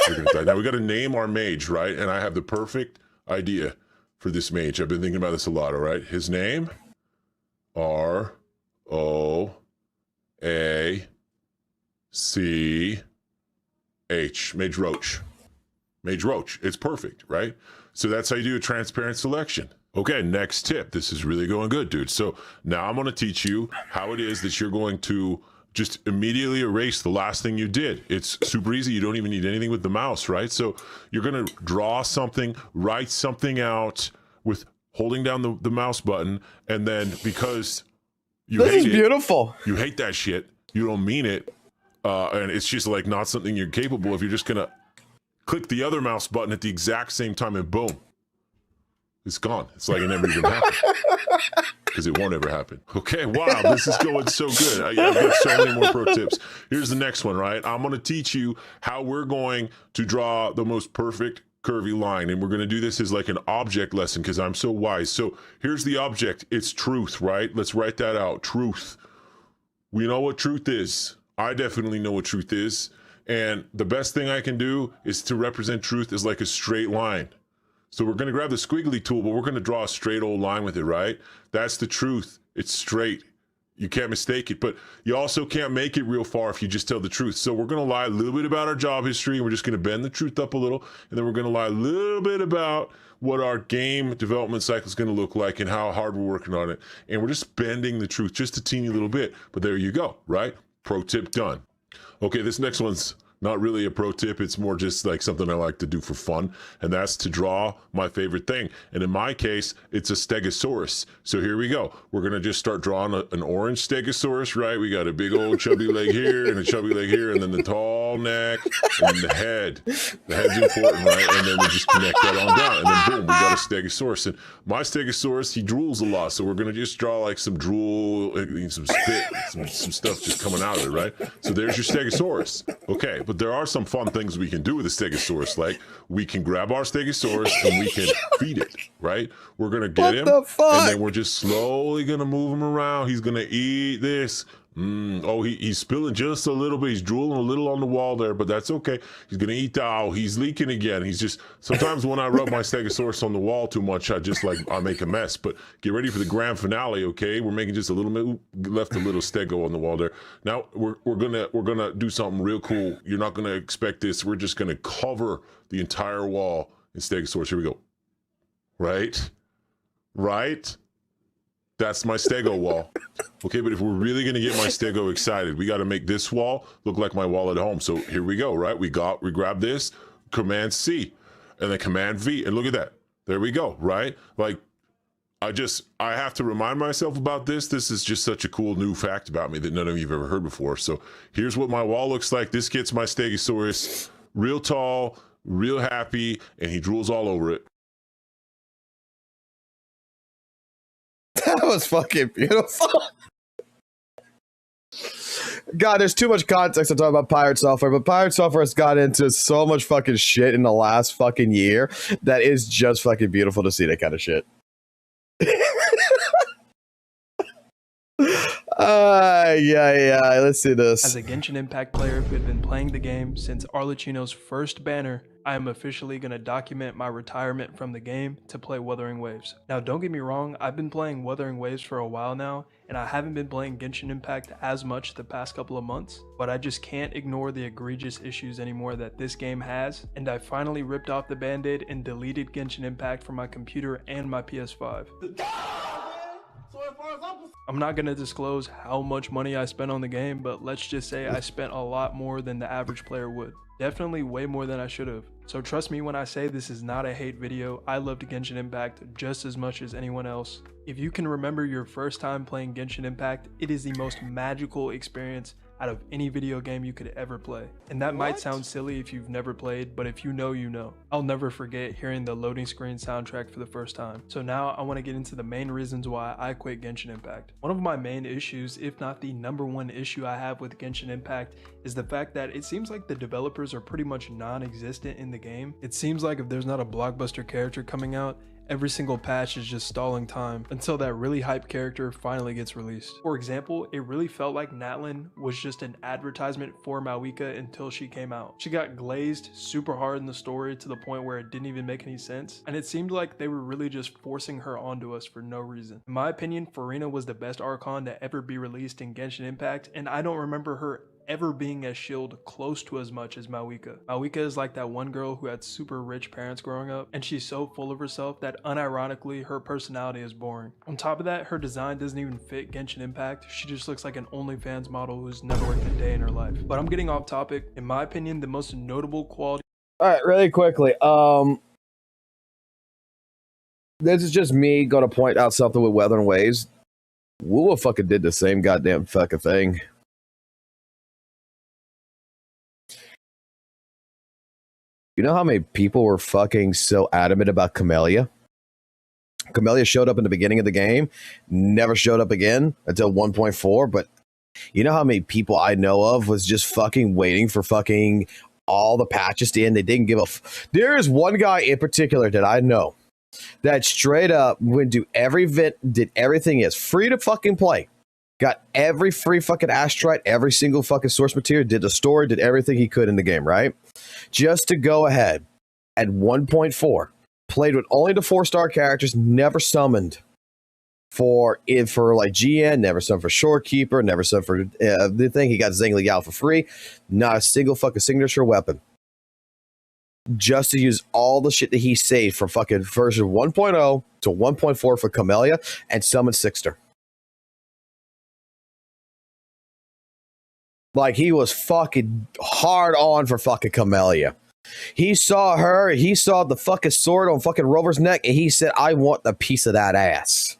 [SPEAKER 15] They're gonna die. Now we got to name our mage, right? And I have the perfect idea for this mage. I've been thinking about this a lot, all right? His name, R-O-A-C-H. Mage Roach. Mage Roach. It's perfect, right? So that's how you do a transparent selection. Okay, next tip. This is really going good, dude. So now I'm going to teach you how it is that you're going to just immediately erase the last thing you did. It's super easy. You don't even need anything with the mouse, right? So you're going to draw something, write something out with holding down the mouse button, and then because you hate it,
[SPEAKER 1] beautiful.
[SPEAKER 15] You hate that shit. You don't mean it, and it's just like not something you're capable of. You're just gonna click the other mouse button at the exact same time, and boom, it's gone. It's like it never even happened. Because it won't ever happen. Okay, wow, this is going so good. I've got so many more pro tips. Here's the next one, right? I'm going to teach you how we're going to draw the most perfect curvy line, and we're going to do this as like an object lesson because I'm so wise. So here's the object. It's truth, right? Let's write that out. Truth. We know what truth is. I definitely know what truth is. And the best thing I can do is to represent truth as like a straight line. So we're going to grab the squiggly tool, but we're going to draw a straight old line with it, right? That's the truth. It's straight. You can't mistake it, but you also can't make it real far if you just tell the truth. So we're going to lie a little bit about our job history, and we're just going to bend the truth up a little, and then we're going to lie a little bit about what our game development cycle is going to look like and how hard we're working on it. And we're just bending the truth just a teeny little bit, but there you go, right? Pro tip done. Okay, this next one's not really a pro tip. It's more just like something I like to do for fun, and that's to draw my favorite thing. And in my case, it's a stegosaurus. So here we go. We're going to just start drawing an orange stegosaurus, right? We got a big old chubby leg here and a chubby leg here, and then the tall neck and the head. The head's important, right? And then we just connect that on down, and then boom, we got a stegosaurus. And my stegosaurus, he drools a lot, so we're going to just draw like some drool, some spit, some stuff just coming out of it, right? So there's your stegosaurus. Okay. But there are some fun things we can do with a stegosaurus. Like we can grab our stegosaurus and we can feed it, right? We're going to get him and then we're just slowly going to move him around. He's going to eat this. Oh, he's spilling just a little bit. He's drooling a little on the wall there, but that's okay. He's going to eat that. Oh, he's leaking again. He's just, sometimes when I rub my stegosaurus on the wall too much, I make a mess. But get ready for the grand finale, okay? We're making just a little bit, left a little stego on the wall there. Now we're gonna do something real cool. You're not gonna expect this. We're just gonna cover the entire wall in stegosaurus. Here we go. Right? That's my stego wall. Okay, but if we're really gonna get my stego excited, we gotta make this wall look like my wall at home. So here we go, right? We grab this, Command C, and then Command V, and look at that. There we go, right? Like, I have to remind myself about this. This is just such a cool new fact about me that none of you have ever heard before. So here's what my wall looks like. This gets my stegosaurus real tall, real happy, and he drools all over it.
[SPEAKER 1] That was fucking beautiful. God, there's too much context to talk about Pirate Software, but Pirate Software has got into so much fucking shit in the last fucking year that is just fucking beautiful to see that kind of shit. Yeah, let's see this.
[SPEAKER 16] As a Genshin Impact player who had been playing the game since Arlecchino's first banner, I am officially going to document my retirement from the game to play Wuthering Waves. Now don't get me wrong, I've been playing Wuthering Waves for a while now, and I haven't been playing Genshin Impact as much the past couple of months, but I just can't ignore the egregious issues anymore that this game has, and I finally ripped off the band-aid and deleted Genshin Impact from my computer and my PS5. I'm not going to disclose how much money I spent on the game, but let's just say I spent a lot more than the average player would. Definitely way more than I should have. So trust me when I say this is not a hate video. I loved Genshin Impact just as much as anyone else. If you can remember your first time playing Genshin Impact, it is the most magical experience out of any video game you could ever play. And that might sound silly if you've never played, but if you know, you know. I'll never forget hearing the loading screen soundtrack for the first time. So now I want to get into the main reasons why I quit Genshin Impact. One of my main issues, if not the #1 issue I have with Genshin Impact, is the fact that it seems like the developers are pretty much non-existent in the game. It seems like if there's not a blockbuster character coming out, every single patch is just stalling time until that really hyped character finally gets released. For example, it really felt like Natlin was just an advertisement for Mawika until she came out. She got glazed super hard in the story to the point where it didn't even make any sense, and it seemed like they were really just forcing her onto us for no reason. In my opinion, Furina was the best Archon to ever be released in Genshin Impact, and I don't remember her ever being as shielded close to as much as Mawika. Mawika is like that one girl who had super rich parents growing up, and she's so full of herself that unironically her personality is boring. On top of that, her design doesn't even fit Genshin Impact. She just looks like an OnlyFans model who's never worked a day in her life. But I'm getting off topic. In my opinion, the most notable quality—
[SPEAKER 1] Alright, really quickly, this is just me gonna point out something with Wuthering Waves. WUWA fucking did the same goddamn fucking thing. You know how many people were fucking so adamant about Camellia? Camellia showed up in the beginning of the game, never showed up again until 1.4, but you know how many people I know of was just fucking waiting for fucking all the patches in. They didn't give a there is one guy in particular that I know that straight up went to every event, did everything is free to fucking play. Got every free fucking asteroid, every single fucking source material, did the story, did everything he could in the game, right? Just to go ahead at 1.4, played with only the 4-star characters, never summoned for like GN, never summoned for Shorekeeper, never summoned for the thing. He got Zangli Yao for free, not a single fucking signature weapon. Just to use all the shit that he saved from fucking version 1.0 to 1.4 for Camellia and summon Sixter. Like, he was fucking hard on for fucking Camellia. He saw her, he saw the fucking sword on fucking Rover's neck, and he said, I want the piece of that ass.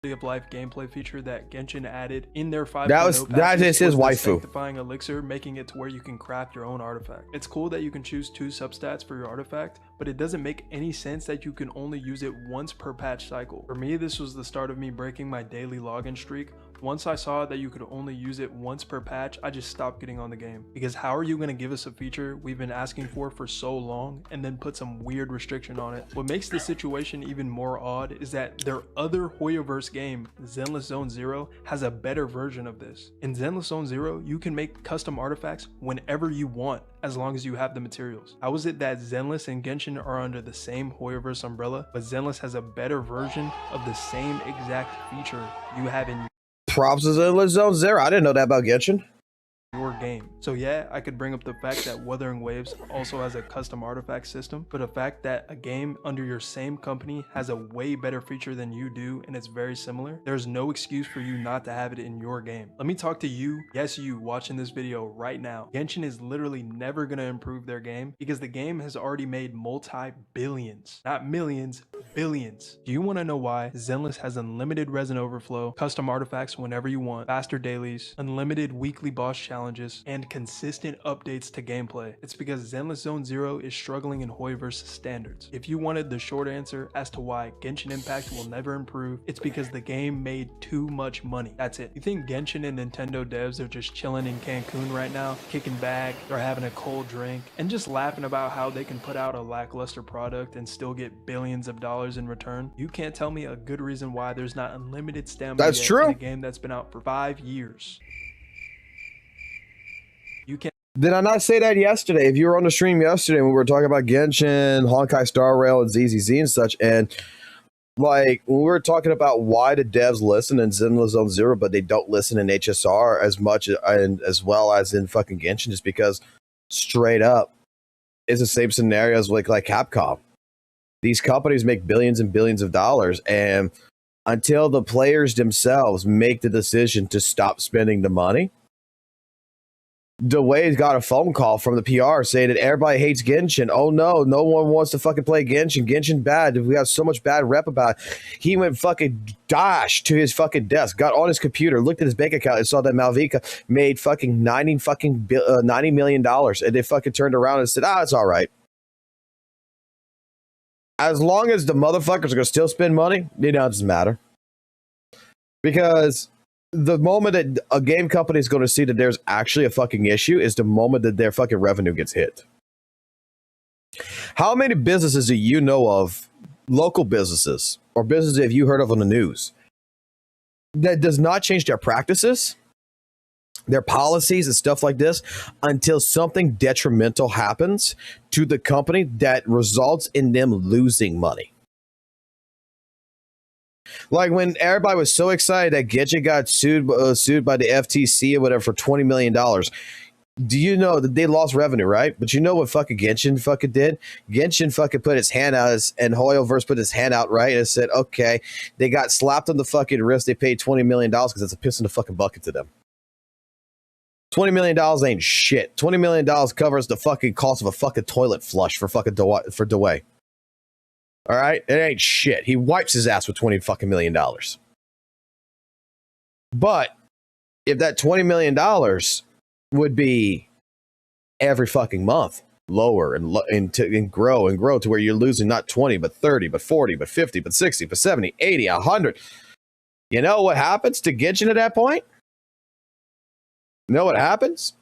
[SPEAKER 16] Of life gameplay feature that Genshin added in their 5.0
[SPEAKER 1] that is his waifu.
[SPEAKER 16] Sanctifying elixir, making it to where you can craft your own artifact. It's cool that you can choose 2 substats for your artifact, but it doesn't make any sense that you can only use it once per patch cycle. For me, this was the start of me breaking my daily login streak. Once I saw that you could only use it once per patch, I just stopped getting on the game. Because how are you going to give us a feature we've been asking for so long and then put some weird restriction on it? What makes this situation even more odd is that their other Hoyoverse game, Zenless Zone Zero, has a better version of this. In Zenless Zone Zero, you can make custom artifacts whenever you want, as long as you have the materials. How is it that Zenless and Genshin are under the same Hoyoverse umbrella, but Zenless has a better version of the same exact feature you have in
[SPEAKER 1] Props to Zenless Zone Zero. I didn't know that about Genshin.
[SPEAKER 16] your game? So yeah, I could bring up the fact that Wuthering Waves also has a custom artifact system, but the fact that a game under your same company has a way better feature than you do and it's very similar, there's no excuse for you not to have it in your game. Let me talk to you, yes you, watching this video right now. Genshin is literally never gonna improve their game because the game has already made multi-billions, not millions, billions. Do you want to know why? Zenless has unlimited resin overflow, custom artifacts whenever you want, faster dailies, unlimited weekly boss challenges, and consistent updates to gameplay. It's because Zenless Zone Zero is struggling in Hoyoverse standards. If you wanted the short answer as to why Genshin Impact will never improve, it's because the game made too much money. That's it. You think Genshin and Nintendo devs are just chilling in Cancun right now, kicking back, they're having a cold drink, and just laughing about how they can put out a lackluster product and still get billions of dollars in return? You can't tell me a good reason why there's not unlimited stamina
[SPEAKER 1] That's true.
[SPEAKER 16] in a game that's been out for 5 years. You can't.
[SPEAKER 1] Did I not say that yesterday? If you were on the stream yesterday when we were talking about Genshin, Honkai Star Rail, and ZZZ and such, and like when we were talking about why the devs listen in Zenless Zone Zero, but they don't listen in HSR as much and as well as in fucking Genshin, just because straight up it's the same scenarios like Capcom. These companies make billions and billions of dollars, and until the players themselves make the decision to stop spending the money, Dwayne's got a phone call from the PR saying that everybody hates Genshin. Oh no, no one wants to fucking play Genshin. Genshin bad. We got so much bad rep about it. He went fucking dash to his fucking desk, got on his computer, looked at his bank account, and saw that Malvika made fucking $90 million, and they fucking turned around and said, it's all right. As long as the motherfuckers are gonna still spend money, it doesn't matter. Because the moment that a game company is going to see that there's actually a fucking issue is the moment that their fucking revenue gets hit. How many businesses do you know of, local businesses, or businesses have you heard of on the news, that does not change their practices, their policies and stuff like this until something detrimental happens to the company that results in them losing money? Like when everybody was so excited that Genshin got sued by the FTC or whatever for $20 million. Do you know that they lost revenue, right? But you know what fucking Genshin fucking did? Genshin fucking put his hand out, and Hoyoverse put his hand out, right? And said, okay, they got slapped on the fucking wrist. They paid $20 million because it's a piss in the fucking bucket to them. $20 million ain't shit. $20 million covers the fucking cost of a fucking toilet flush for fucking Dwayne. All right, it ain't shit. He wipes his ass with $20 fucking million. But if that $20 million would be every fucking month lower and grow to where you're losing not 20 but 30 but 40 but 50 but 60 but 70 80 100, you know what happens to Genshin at that point? You know what happens?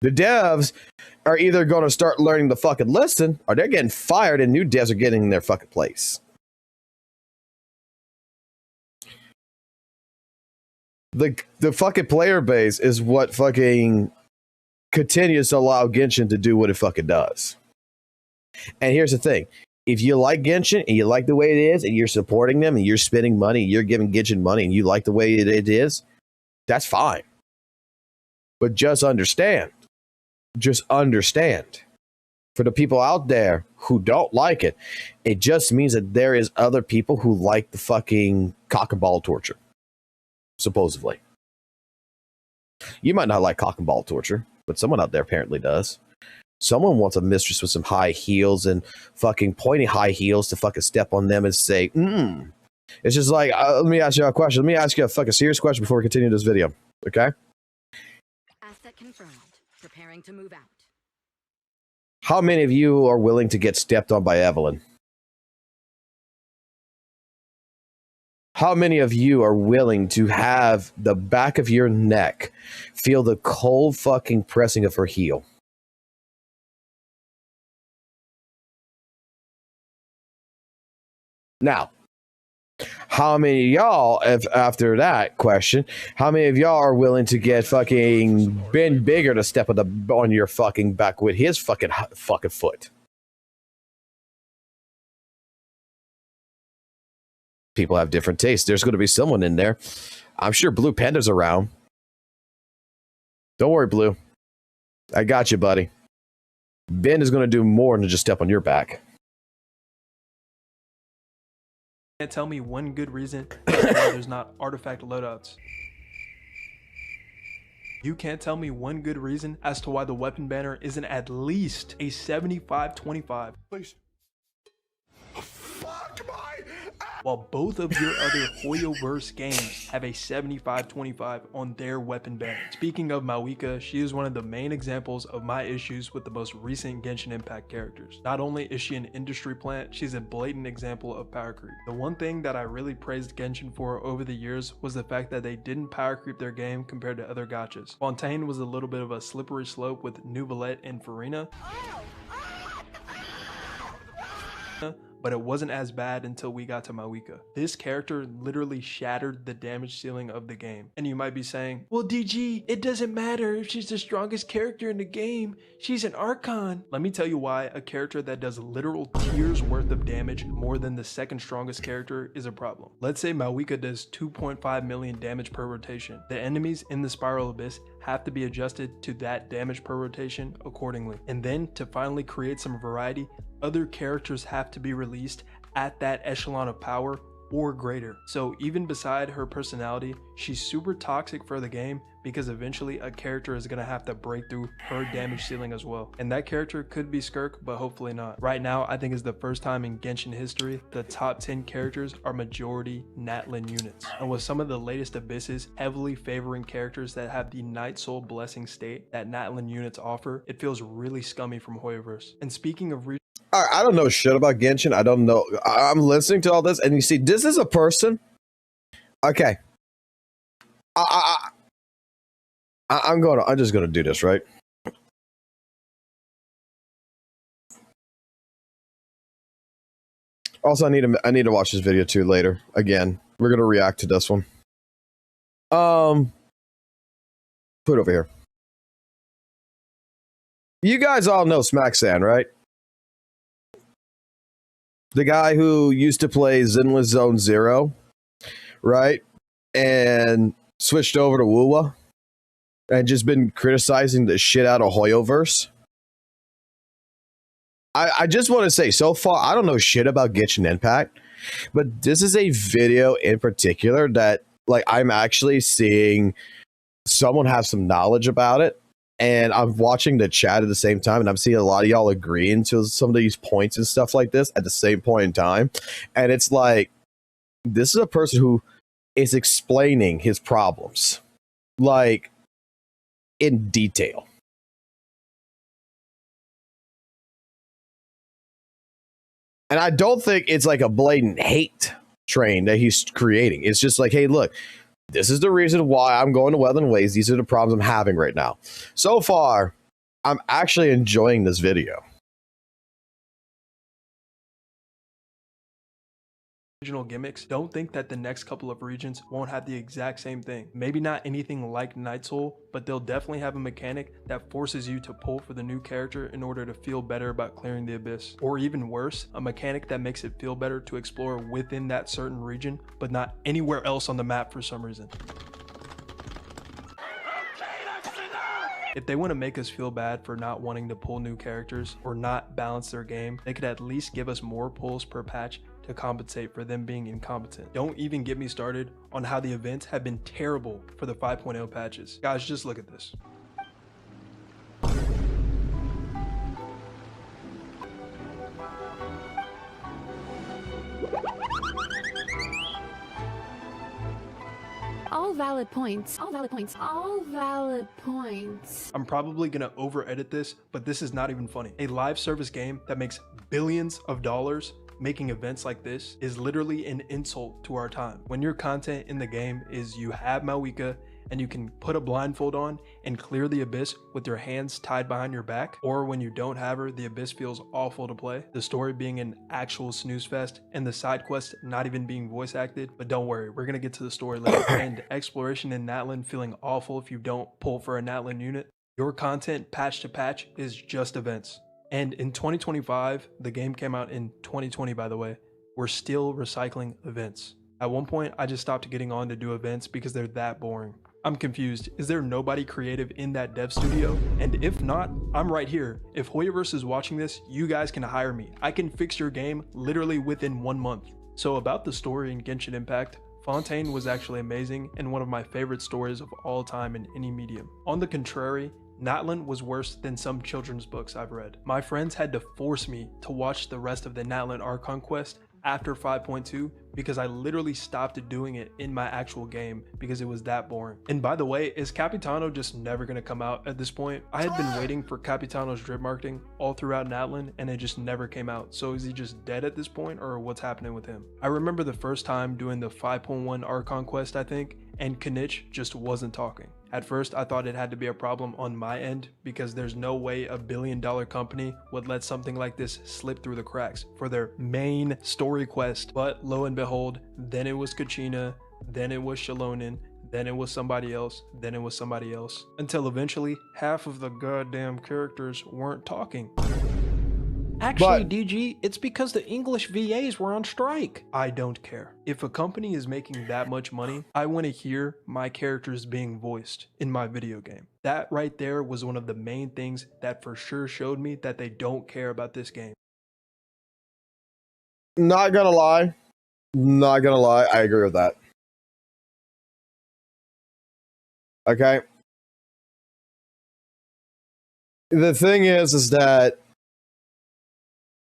[SPEAKER 1] The devs are either going to start learning to fucking listen, or they're getting fired and new devs are getting in their fucking place. The fucking player base is what fucking continues to allow Genshin to do what it fucking does. And here's the thing. If you like Genshin and you like the way it is and you're supporting them and you're spending money, you're giving Genshin money and you like the way it is, that's fine. But just understand. For the people out there who don't like it, it just means that there is other people who like the fucking cock and ball torture. Supposedly. You might not like cock and ball torture, but someone out there apparently does. Someone wants a mistress with some high heels and fucking pointy high heels to fucking step on them and say, It's just like, let me ask you a question. Let me ask you a fucking serious question before we continue this video. Okay?
[SPEAKER 10] Asset confirmed. Preparing to move out.
[SPEAKER 1] How many of you are willing to get stepped on by Evelyn? How many of you are willing to have the back of your neck feel the cold fucking pressing of her heel? Now, how many of y'all, after that question, how many of y'all are willing to get fucking Ben Bigger to step on your fucking back with his fucking foot? People have different tastes. There's going to be someone in there. I'm sure Blue Panda's around. Don't worry, Blue. I got you, buddy. Ben is going to do more than just step on your back.
[SPEAKER 16] Can't tell me one good reason why there's not artifact loadouts. You can't tell me one good reason as to why the weapon banner isn't at least a 75-25.
[SPEAKER 2] Please.
[SPEAKER 16] While both of your other Hoyoverse games have a 75-25 on their weapon banner. Speaking of Mawika, she is one of the main examples of my issues with the most recent Genshin Impact characters. Not only is she an industry plant, she's a blatant example of power creep. The one thing that I really praised Genshin for over the years was the fact that they didn't power creep their game compared to other gachas. Fontaine was a little bit of a slippery slope with Nuvolette and Farina. But it wasn't as bad until we got to Mawika. This character literally shattered the damage ceiling of the game. And you might be saying, well, DG, it doesn't matter if she's the strongest character in the game. She's an Archon. Let me tell you why a character that does literal tiers worth of damage more than the second strongest character is a problem. Let's say Mawika does 2.5 million damage per rotation. The enemies in the Spiral Abyss have to be adjusted to that damage per rotation accordingly. And then to finally create some variety, other characters have to be released at that echelon of power or greater. So even beside her personality, she's super toxic for the game because eventually a character is gonna have to break through her damage ceiling as well. And that character could be Skirk, but hopefully not. Right now, I think is the first time in Genshin history, the top 10 characters are majority Natlin units. And with some of the latest abysses heavily favoring characters that have the Night Soul Blessing state that Natlin units offer, it feels really scummy from Hoyoverse. And speaking of
[SPEAKER 1] I don't know shit about Genshin. I don't know. I'm listening to all this, and you see, this is a person. Okay. I'm just gonna do this, right? Also, I need to watch this video too later. Again, we're gonna react to this one. Put it over here. You guys all know Smacksan, right? The guy who used to play Zenless Zone Zero, right? And switched over to WUWA and just been criticizing the shit out of Hoyoverse. I just want to say, so far, I don't know shit about Genshin Impact, but this is a video in particular that, like, I'm actually seeing someone have some knowledge about it. And I'm watching the chat at the same time, and I'm seeing a lot of y'all agreeing to some of these points and stuff like this at the same point in time. And it's like, this is a person who is explaining his problems, like, in detail. And I don't think it's like a blatant hate train that he's creating. It's just like, hey, look, this is the reason why I'm going to Weather and Ways. These are the problems I'm having right now. So far, I'm actually enjoying this video.
[SPEAKER 16] Regional gimmicks, don't think that the next couple of regions won't have the exact same thing. Maybe not anything like Night Soul, but they'll definitely have a mechanic that forces you to pull for the new character in order to feel better about clearing the abyss. Or even worse, a mechanic that makes it feel better to explore within that certain region, but not anywhere else on the map for some reason. If they want to make us feel bad for not wanting to pull new characters or not balance their game, they could at least give us more pulls per patch to compensate for them being incompetent. Don't even get me started on how the events have been terrible for the 5.0 patches. Guys, just look at this.
[SPEAKER 17] All valid points. All valid points. All valid points.
[SPEAKER 16] I'm probably gonna over edit this, but this is not even funny. A live service game that makes billions of dollars making events like this is literally an insult to our time. When your content in the game is you have Mawika and you can put a blindfold on and clear the abyss with your hands tied behind your back, or when you don't have her, the abyss feels awful to play, the story being an actual snooze fest, and the side quest not even being voice acted. But don't worry, we're gonna get to the story later. And exploration in Natlan feeling awful if you don't pull for a Natlan unit. Your content patch to patch is just events. And in 2025, the game came out in 2020 by the way, we're still recycling events. At one point, I just stopped getting on to do events because they're that boring. I'm confused. Is there nobody creative in that dev studio? And if not, I'm right here. If Hoyoverse is watching this, you guys can hire me. I can fix your game literally within 1 month. So about the story in Genshin Impact, Fontaine was actually amazing and one of my favorite stories of all time in any medium. On the contrary, Natlan was worse than some children's books I've read. My friends had to force me to watch the rest of the Natlan Archon quest after 5.2 because I literally stopped doing it in my actual game because it was that boring. And by the way, is Capitano just never gonna come out at this point? I had been waiting for Capitano's drip marketing all throughout Natlan and it just never came out. So is he just dead at this point or what's happening with him? I remember the first time doing the 5.1 Archon quest, I think, and Kanich just wasn't talking. At first, I thought it had to be a problem on my end because there's no way a billion-dollar company would let something like this slip through the cracks for their main story quest. But lo and behold, then it was Kachina, then it was Shalonin, then it was somebody else, then it was somebody else. Until eventually, half of the goddamn characters weren't talking.
[SPEAKER 18] Actually, DG, it's because the English VAs were on strike.
[SPEAKER 16] I don't care. If a company is making that much money, I want to hear my characters being voiced in my video game. That right there was one of the main things that for sure showed me that they don't care about this game.
[SPEAKER 1] Not gonna lie. Not gonna lie. I agree with that. Okay. The thing is that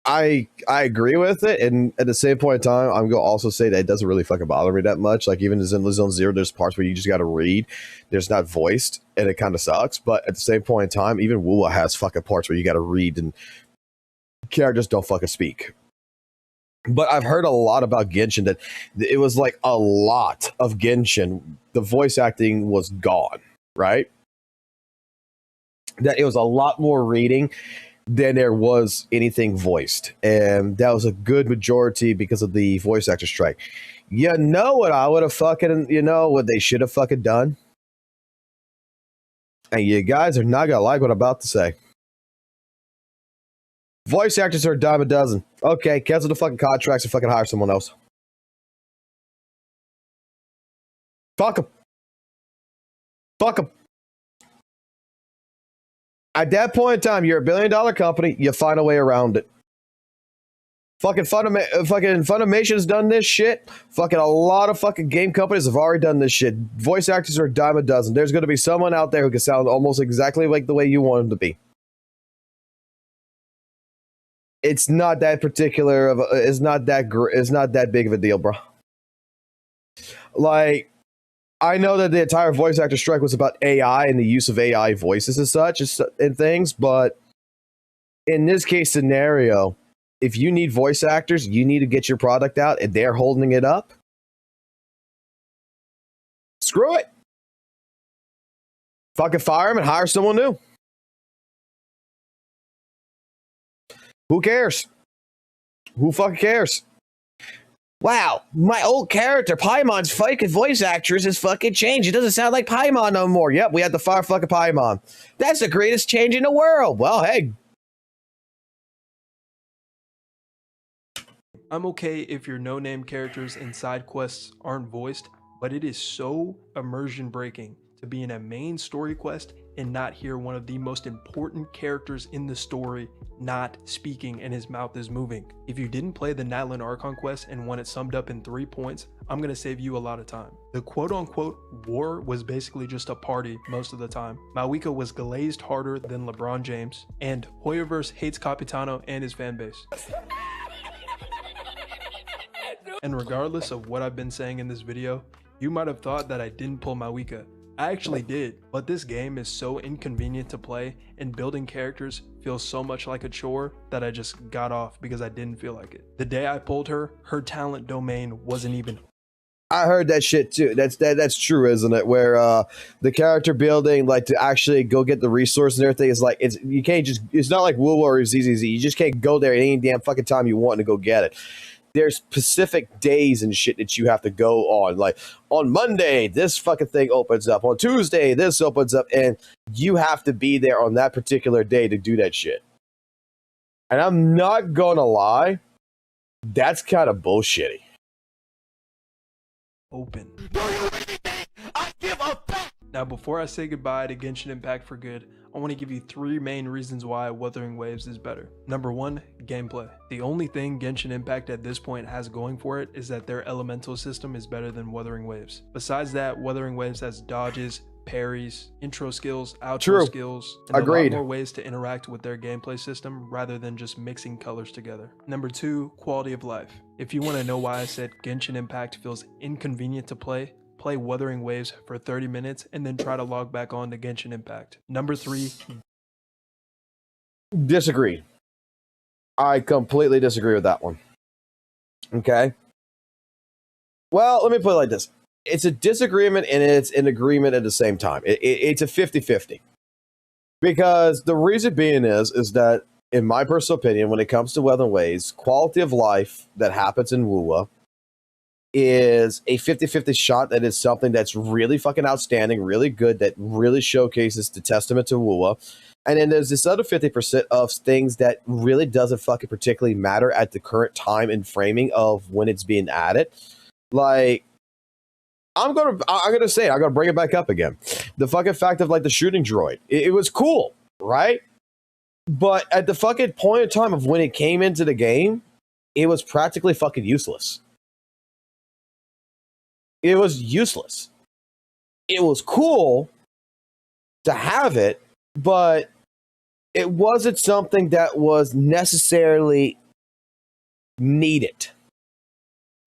[SPEAKER 1] I agree with it, and at the same point in time, I'm gonna also say that it doesn't really fucking bother me that much. Like even in Zenless Zone Zero, there's parts where you just gotta read, there's not voiced, and it kind of sucks. But at the same point in time, even WUWA has fucking parts where you gotta read and characters don't fucking speak. But I've heard a lot about Genshin that it was like a lot of Genshin, the voice acting was gone, right? That it was a lot more reading than there was anything voiced. And that was a good majority because of the voice actor strike. You know what I would have fucking, you know what they should have fucking done? And you guys are not gonna like what I'm about to say. Voice actors are a dime a dozen. Okay, cancel the fucking contracts and fucking hire someone else. Fuck them. Fuck them. At that point in time, you're a billion-dollar company. You find a way around it. Fucking Funimation's done this shit. Fucking a lot of fucking game companies have already done this shit. Voice actors are a dime a dozen. There's going to be someone out there who can sound almost exactly like the way you want them to be. It's not that particular of. It's not that big of a deal, bro. Like, I know that the entire voice actor strike was about AI and the use of AI voices and such and things, but in this case scenario, if you need voice actors, you need to get your product out and they're holding it up. Screw it. Fucking fire them and hire someone new. Who cares? Who fucking cares? Wow, my old character, Paimon's fucking voice actress has fucking changed. It doesn't sound like Paimon no more. Yep, we had to fire fucking Paimon. That's the greatest change in the world. Well, hey.
[SPEAKER 16] I'm okay if your no-name characters and side quests aren't voiced, but it is so immersion breaking to be in a main story quest and not hear one of the most important characters in the story not speaking and his mouth is moving. If you didn't play the Natlan Archon quest and want it summed up in 3 points, I'm gonna save you a lot of time. The quote-unquote war was basically just a party most of the time. Mawika was glazed harder than LeBron James, and Hoyoverse hates Capitano and his fanbase. And regardless of what I've been saying in this video, you might have thought that I didn't pull Mawika. I actually did, but this game is so inconvenient to play and building characters feels so much like a chore that I just got off because I didn't feel like it. The day I pulled her, her talent domain wasn't even.
[SPEAKER 1] I heard that shit too. That's true, isn't it? Where the character building, like to actually go get the resources and everything, is like you can't just. It's not like WUWA or ZZZ. You just can't go there at any damn fucking time you want to go get it. There's specific days and shit that you have to go on. Like on Monday, this fucking thing opens up. On Tuesday, this opens up, and you have to be there on that particular day to do that shit. And I'm not gonna lie, that's kind of bullshitty.
[SPEAKER 16] Open. Now, before I say goodbye to Genshin Impact for good, I want to give you 3 main reasons why Wuthering Waves is better. Number 1, gameplay. The only thing Genshin Impact at this point has going for it is that their elemental system is better than Wuthering Waves. Besides that, Wuthering Waves has dodges, parries, intro skills, outro skills, and a lot more ways to interact with their gameplay system rather than just mixing colors together. Number 2, quality of life. If you want to know why I said Genshin Impact feels inconvenient to play Wuthering Waves for 30 minutes and then try to log back on to Genshin Impact. Number 3.
[SPEAKER 1] Disagree. I completely disagree with that one. Okay. Well, let me put it like this. It's a disagreement and it's an agreement at the same time. It's a 50-50. Because the reason being is that, in my personal opinion, when it comes to Wuthering Waves, quality of life that happens in WUWA is a 50-50 shot that is something that's really fucking outstanding, really good, that really showcases the testament to WUWA. And then there's this other 50% of things that really doesn't fucking particularly matter at the current time and framing of when it's being added. Like, I'm gonna bring it back up again. The fucking fact of like the shooting droid. It was cool, right? But at the fucking point in time of when it came into the game, it was practically fucking useless. It was useless. It was cool to have it, but it wasn't something that was necessarily needed.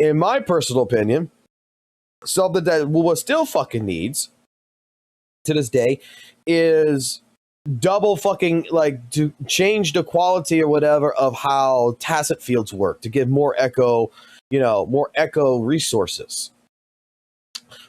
[SPEAKER 1] In my personal opinion, something that WUWA still fucking needs to this day is double fucking, like, to change the quality or whatever of how tacit fields work, to give more echo, more echo resources.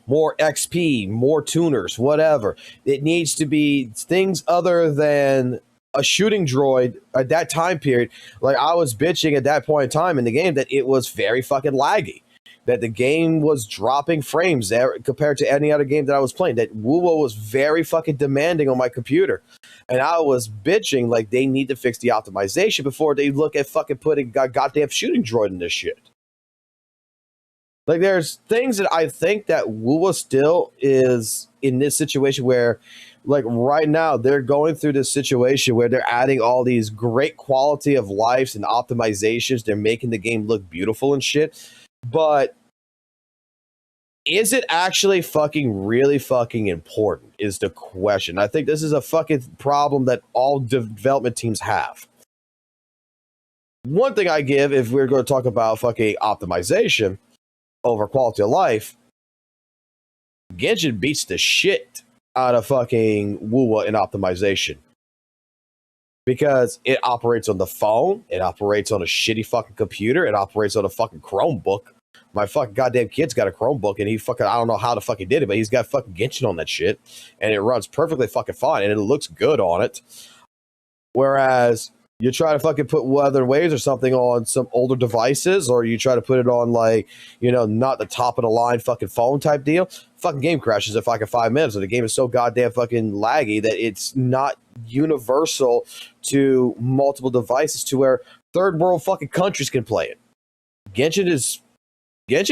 [SPEAKER 1] More XP, more tuners, whatever. It needs to be things other than a shooting droid at that time period. Like, I was bitching at that point in time in the game that it was very fucking laggy. That the game was dropping frames compared to any other game that I was playing. That WUWA was very fucking demanding on my computer. And I was bitching like they need to fix the optimization before they look at fucking putting a goddamn shooting droid in this shit. Like, there's things that I think that WUWA still is in this situation where, like, right now, they're going through this situation where they're adding all these great quality of lives and optimizations. They're making the game look beautiful and shit. But is it actually fucking really fucking important is the question. I think this is a fucking problem that all development teams have. One thing I give, if we're going to talk about fucking optimization over quality of life, Genshin beats the shit out of fucking WUWA in optimization. Because it operates on the phone, it operates on a shitty fucking computer, it operates on a fucking Chromebook. My fucking goddamn kid's got a Chromebook and he fucking, I don't know how the fuck he did it, but he's got fucking Genshin on that shit. And it runs perfectly fucking fine and it looks good on it. Whereas You try to fucking put Weather Waves or something on some older devices, or you try to put it on like, not the top of the line fucking phone type deal. Fucking game crashes in fucking 5 minutes, and the game is so goddamn fucking laggy that it's not universal to multiple devices to where third world fucking countries can play it. Genshin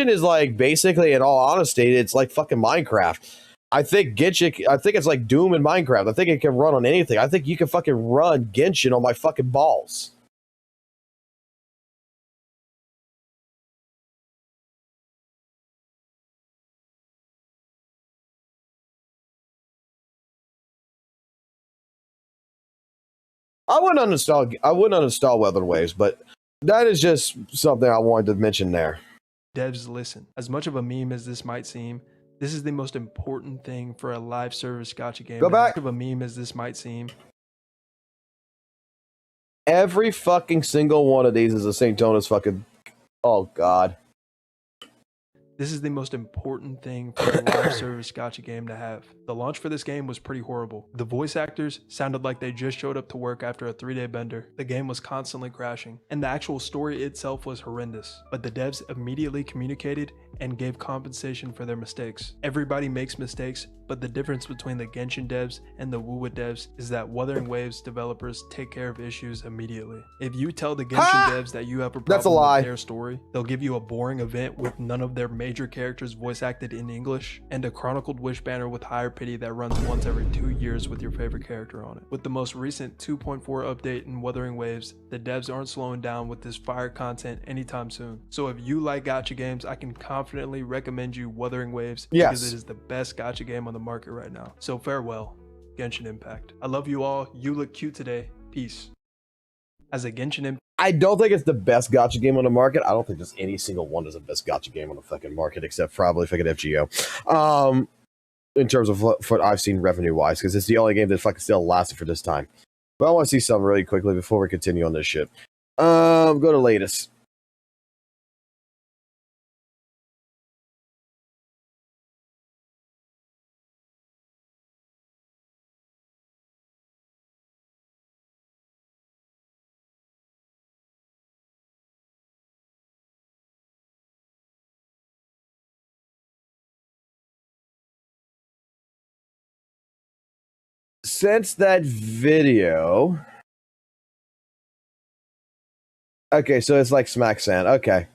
[SPEAKER 1] is like, basically, in all honesty, it's like fucking Minecraft. I think it's like Doom and Minecraft. I think it can run on anything. I think you can fucking run Genshin on my fucking balls. I wouldn't uninstall Weather Waves, but that is just something I wanted to mention there.
[SPEAKER 16] Devs, listen. As much of a meme as this might seem, this is the most important thing for a live service gacha game.
[SPEAKER 1] Go back.
[SPEAKER 16] As much of a meme as this might seem.
[SPEAKER 1] Every fucking single one of these is a St. Jonas fucking... Oh, God.
[SPEAKER 16] This is the most important thing for a live service gacha game to have. The launch for this game was pretty horrible. The voice actors sounded like they just showed up to work after a 3-day bender. The game was constantly crashing, and the actual story itself was horrendous. But the devs immediately communicated and gave compensation for their mistakes. Everybody makes mistakes, but the difference between the Genshin devs and the WUWA devs is that Wuthering Waves developers take care of issues immediately. If you tell the Genshin devs that you have a problem with their story, they'll give you a boring event with none of their major characters voice acted in English, and a Chronicled Wish banner with higher pity that runs once every 2 years with your favorite character on it. With the most recent 2.4 update in Wuthering Waves, the devs aren't slowing down with this fire content anytime soon. So if you like gacha games, I can confidently recommend you Wuthering Waves because it is the best gacha game on the market right now. So farewell, Genshin Impact. I love you all. You look cute today. Peace. As a Genshin Impact,
[SPEAKER 1] I don't think it's the best gacha game on the market. I don't think there's any single one that's the best gacha game on the fucking market, except probably fucking FGO. In terms of what I've seen revenue-wise, because it's the only game that fucking still lasted for this time. But I want to see something really quickly before we continue on this shit. Go to latest. Since that video... Okay, so it's like Smack Sand. Okay.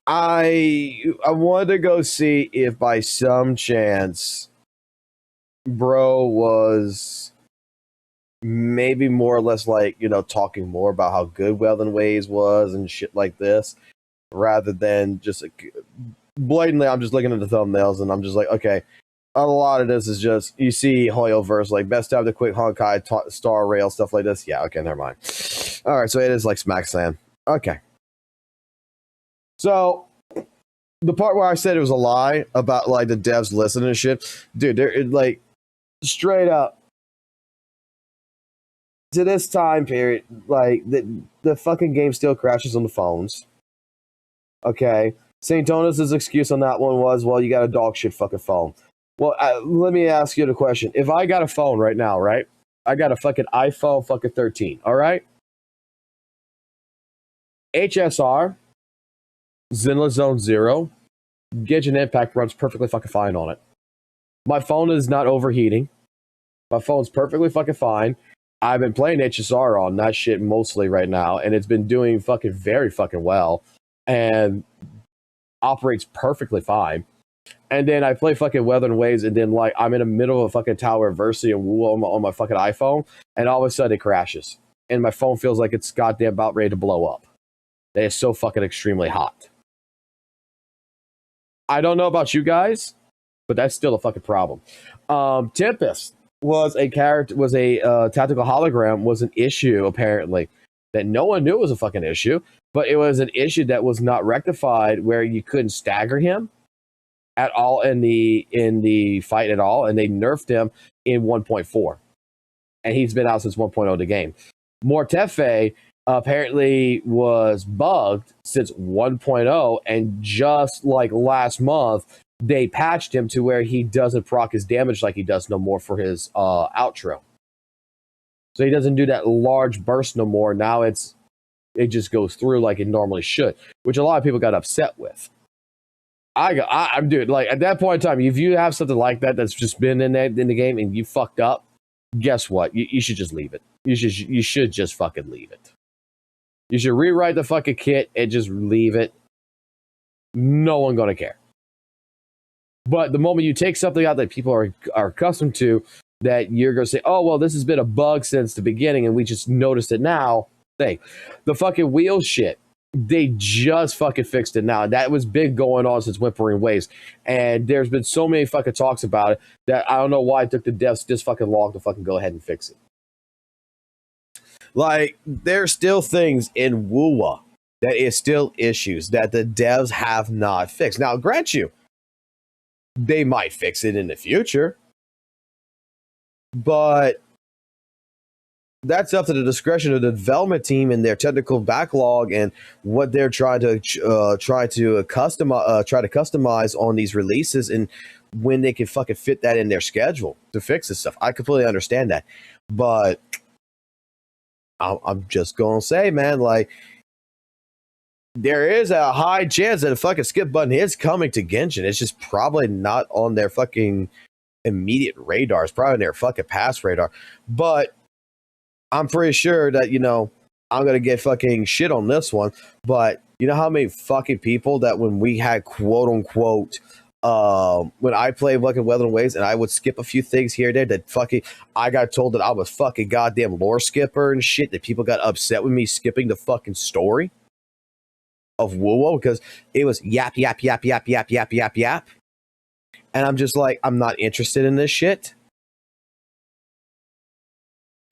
[SPEAKER 1] I wanted to go see if by some chance bro was maybe more or less like, talking more about how good Weather Waves was and shit like this, rather than just blatantly, I'm just looking at the thumbnails and I'm just like, okay, a lot of this is just, you see Hoyoverse, like, best time to quit Honkai, Star Rail, stuff like this. Yeah, okay, never mind. All right, so it is like Smack Slam. Okay. So, the part where I said it was a lie about, like, the devs listening and shit, dude, they're, like, straight up, to this time period, like, the fucking game still crashes on the phones. Okay? St. Jonas' excuse on that one was, well, you got a dog shit fucking phone. Well, let me ask you the question. If I got a phone right now, right? I got a fucking iPhone fucking 13, all right? HSR, Zenless Zone Zero, Genshin Impact runs perfectly fucking fine on it. My phone is not overheating. My phone's perfectly fucking fine. I've been playing HSR on that shit mostly right now, and it's been doing fucking very fucking well, and operates perfectly fine. And then I play fucking Weather Waves, and then, like, I'm in the middle of a fucking Tower Adversity and WUWA on my fucking iPhone, and all of a sudden it crashes. And my phone feels like it's goddamn about ready to blow up. It is so fucking extremely hot. I don't know about you guys, but that's still a fucking problem. Tempest was a tactical hologram, was an issue, apparently, that no one knew was a fucking issue, but it was an issue that was not rectified where you couldn't stagger him at all in the fight at all, and they nerfed him in 1.4, and he's been out since 1.0 of the game. Mortefe apparently was bugged since 1.0, and just like last month, they patched him to where he doesn't proc his damage like he does no more for his outro. So he doesn't do that large burst no more. Now it just goes through like it normally should, which a lot of people got upset with. I'm dude, like at that point in time, if you have something like that that's just been in the game and you fucked up, guess what? You should just leave it. You should just fucking leave it. You should rewrite the fucking kit and just leave it. No one gonna care. But the moment you take something out that people are accustomed to, that you're gonna say, oh well, this has been a bug since the beginning and we just noticed it now. The fucking wheel shit. They just fucking fixed it now. That was big going on since Whimpering Waves. And there's been so many fucking talks about it that I don't know why it took the devs this fucking long to fucking go ahead and fix it. Like, there's still things in WUWA that is still issues that the devs have not fixed. Now, grant you, they might fix it in the future. But that's up to the discretion of the development team and their technical backlog and what they're trying to customize on these releases and when they can fucking fit that in their schedule to fix this stuff. I completely understand that, but I'm just gonna say, man, like there is a high chance that a fucking skip button is coming to Genshin. It's just probably not on their fucking immediate radar. It's probably on their fucking past radar, but I'm pretty sure that, you know, I'm going to get fucking shit on this one, but you know how many fucking people that when we had quote unquote, when I played fucking Wuthering Waves and I would skip a few things here and there that fucking, I got told that I was fucking goddamn lore skipper and shit, that people got upset with me skipping the fucking story of WUWA because it was yap, yap, yap, yap, yap, yap, yap, yap. And I'm just like, I'm not interested in this shit.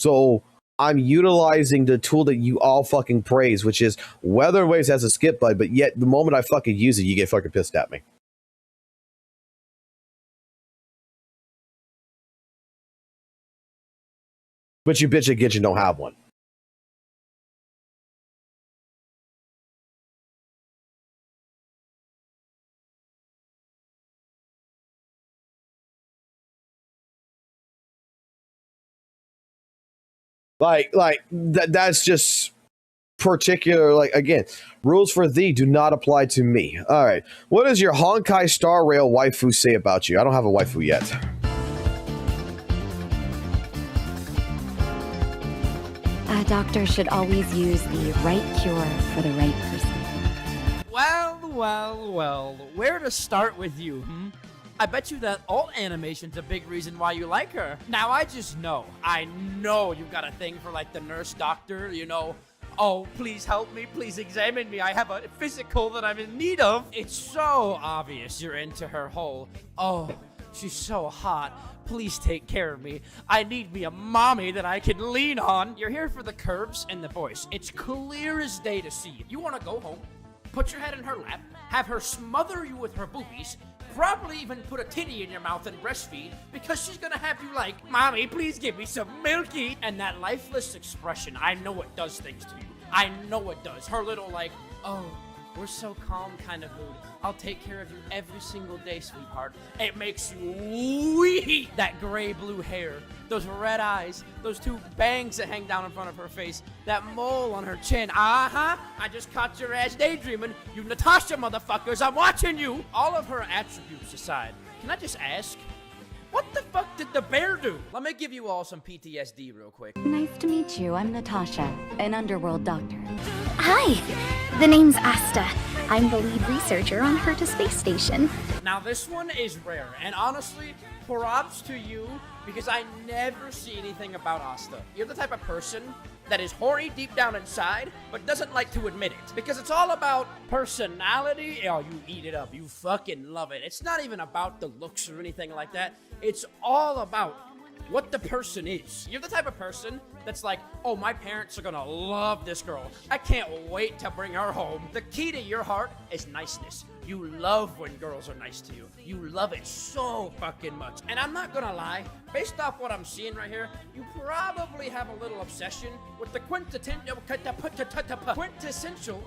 [SPEAKER 1] So I'm utilizing the tool that you all fucking praise, which is Wuthering Waves has a skip button, but yet the moment I fucking use it, you get fucking pissed at me. But you bitch at Genshin don't have one. That's just particular. Like, again, rules for thee do not apply to me. All right. What does your Honkai Star Rail waifu say about you? I don't have a waifu yet.
[SPEAKER 19] A doctor should always use the right cure for the right person.
[SPEAKER 20] Well, where to start with you, I bet you that alt animation's a big reason why you like her. Now, I know you've got a thing for, like, the nurse doctor, you know. Oh, please help me, please examine me, I have a physical that I'm in need of. It's so obvious you're into her whole, oh, she's so hot, please take care of me. I need me a mommy that I can lean on. You're here for the curves and the voice. It's clear as day to see. You want to go home, put your head in her lap, have her smother you with her boobies, probably even put a titty in your mouth and breastfeed, because she's gonna have you like, mommy, please give me some milky. And that lifeless expression, I know it does things to you. I know it does. Her little like, oh, we're so calm kind of mood. I'll take care of you every single day, sweetheart. It makes you weep. That gray-blue hair, those red eyes, those two bangs that hang down in front of her face, that mole on her chin. I just caught your ass daydreaming. You Natasha motherfuckers, I'm watching you. All of her attributes aside, can I just ask, what the fuck did the bear do? Let me give you all some PTSD real quick.
[SPEAKER 19] Nice to meet you. I'm Natasha, an underworld doctor.
[SPEAKER 21] Hi, the name's Asta. I'm the lead researcher on her to space station.
[SPEAKER 20] Now this one is rare, and honestly, props to you, because I never see anything about Asta. You're the type of person that is horny deep down inside, but doesn't like to admit it. Because it's all about personality. Oh, you eat it up. You fucking love it. It's not even about the looks or anything like that. It's all about what the person is. You're the type of person that's like, oh, my parents are gonna love this girl. I can't wait to bring her home. The key to your heart is niceness. You love when girls are nice to you. You love it so fucking much. And I'm not gonna lie, based off what I'm seeing right here, you probably have a little obsession with the quintessential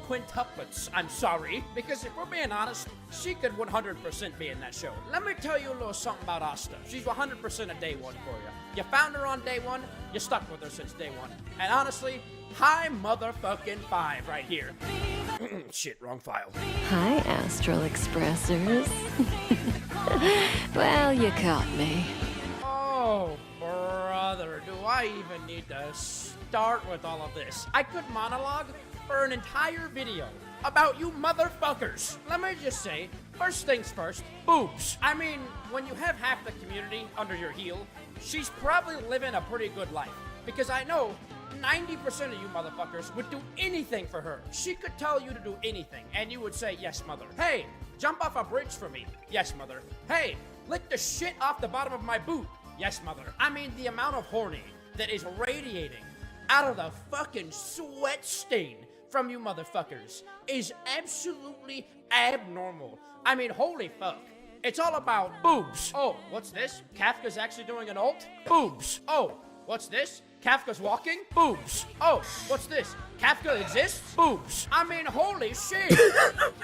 [SPEAKER 20] quintuplets. I'm sorry, because if we're being honest, she could 100% be in that show. Let me tell you a little something about Asta. She's 100% a day one for you. You found her on day one, You stuck with her since day one. And honestly, high motherfucking five right here. Shit, wrong file.
[SPEAKER 8] Hi, Astral Expressors. Well, you caught me.
[SPEAKER 20] Oh, brother, do I even need to start with all of this? I could monologue for an entire video about you motherfuckers. Let me just say, first things first, boobs. I mean, when you have half the community under your heel, she's probably living a pretty good life. Because I know 90% of you motherfuckers would do anything for her. She could tell you to do anything, and you would say, yes, mother. Hey, jump off a bridge for me. Yes, mother. Hey, lick the shit off the bottom of my boot. Yes, mother. I mean, the amount of horny that is radiating out of the fucking sweat stain from you motherfuckers is absolutely abnormal. I mean, holy fuck. It's all about boobs. Oh, what's this? Kafka's actually doing an ult? Boobs. Oh, what's this? Kafka's walking? Boobs. Oh, what's this? Kafka exists? Boobs. I mean, holy shit.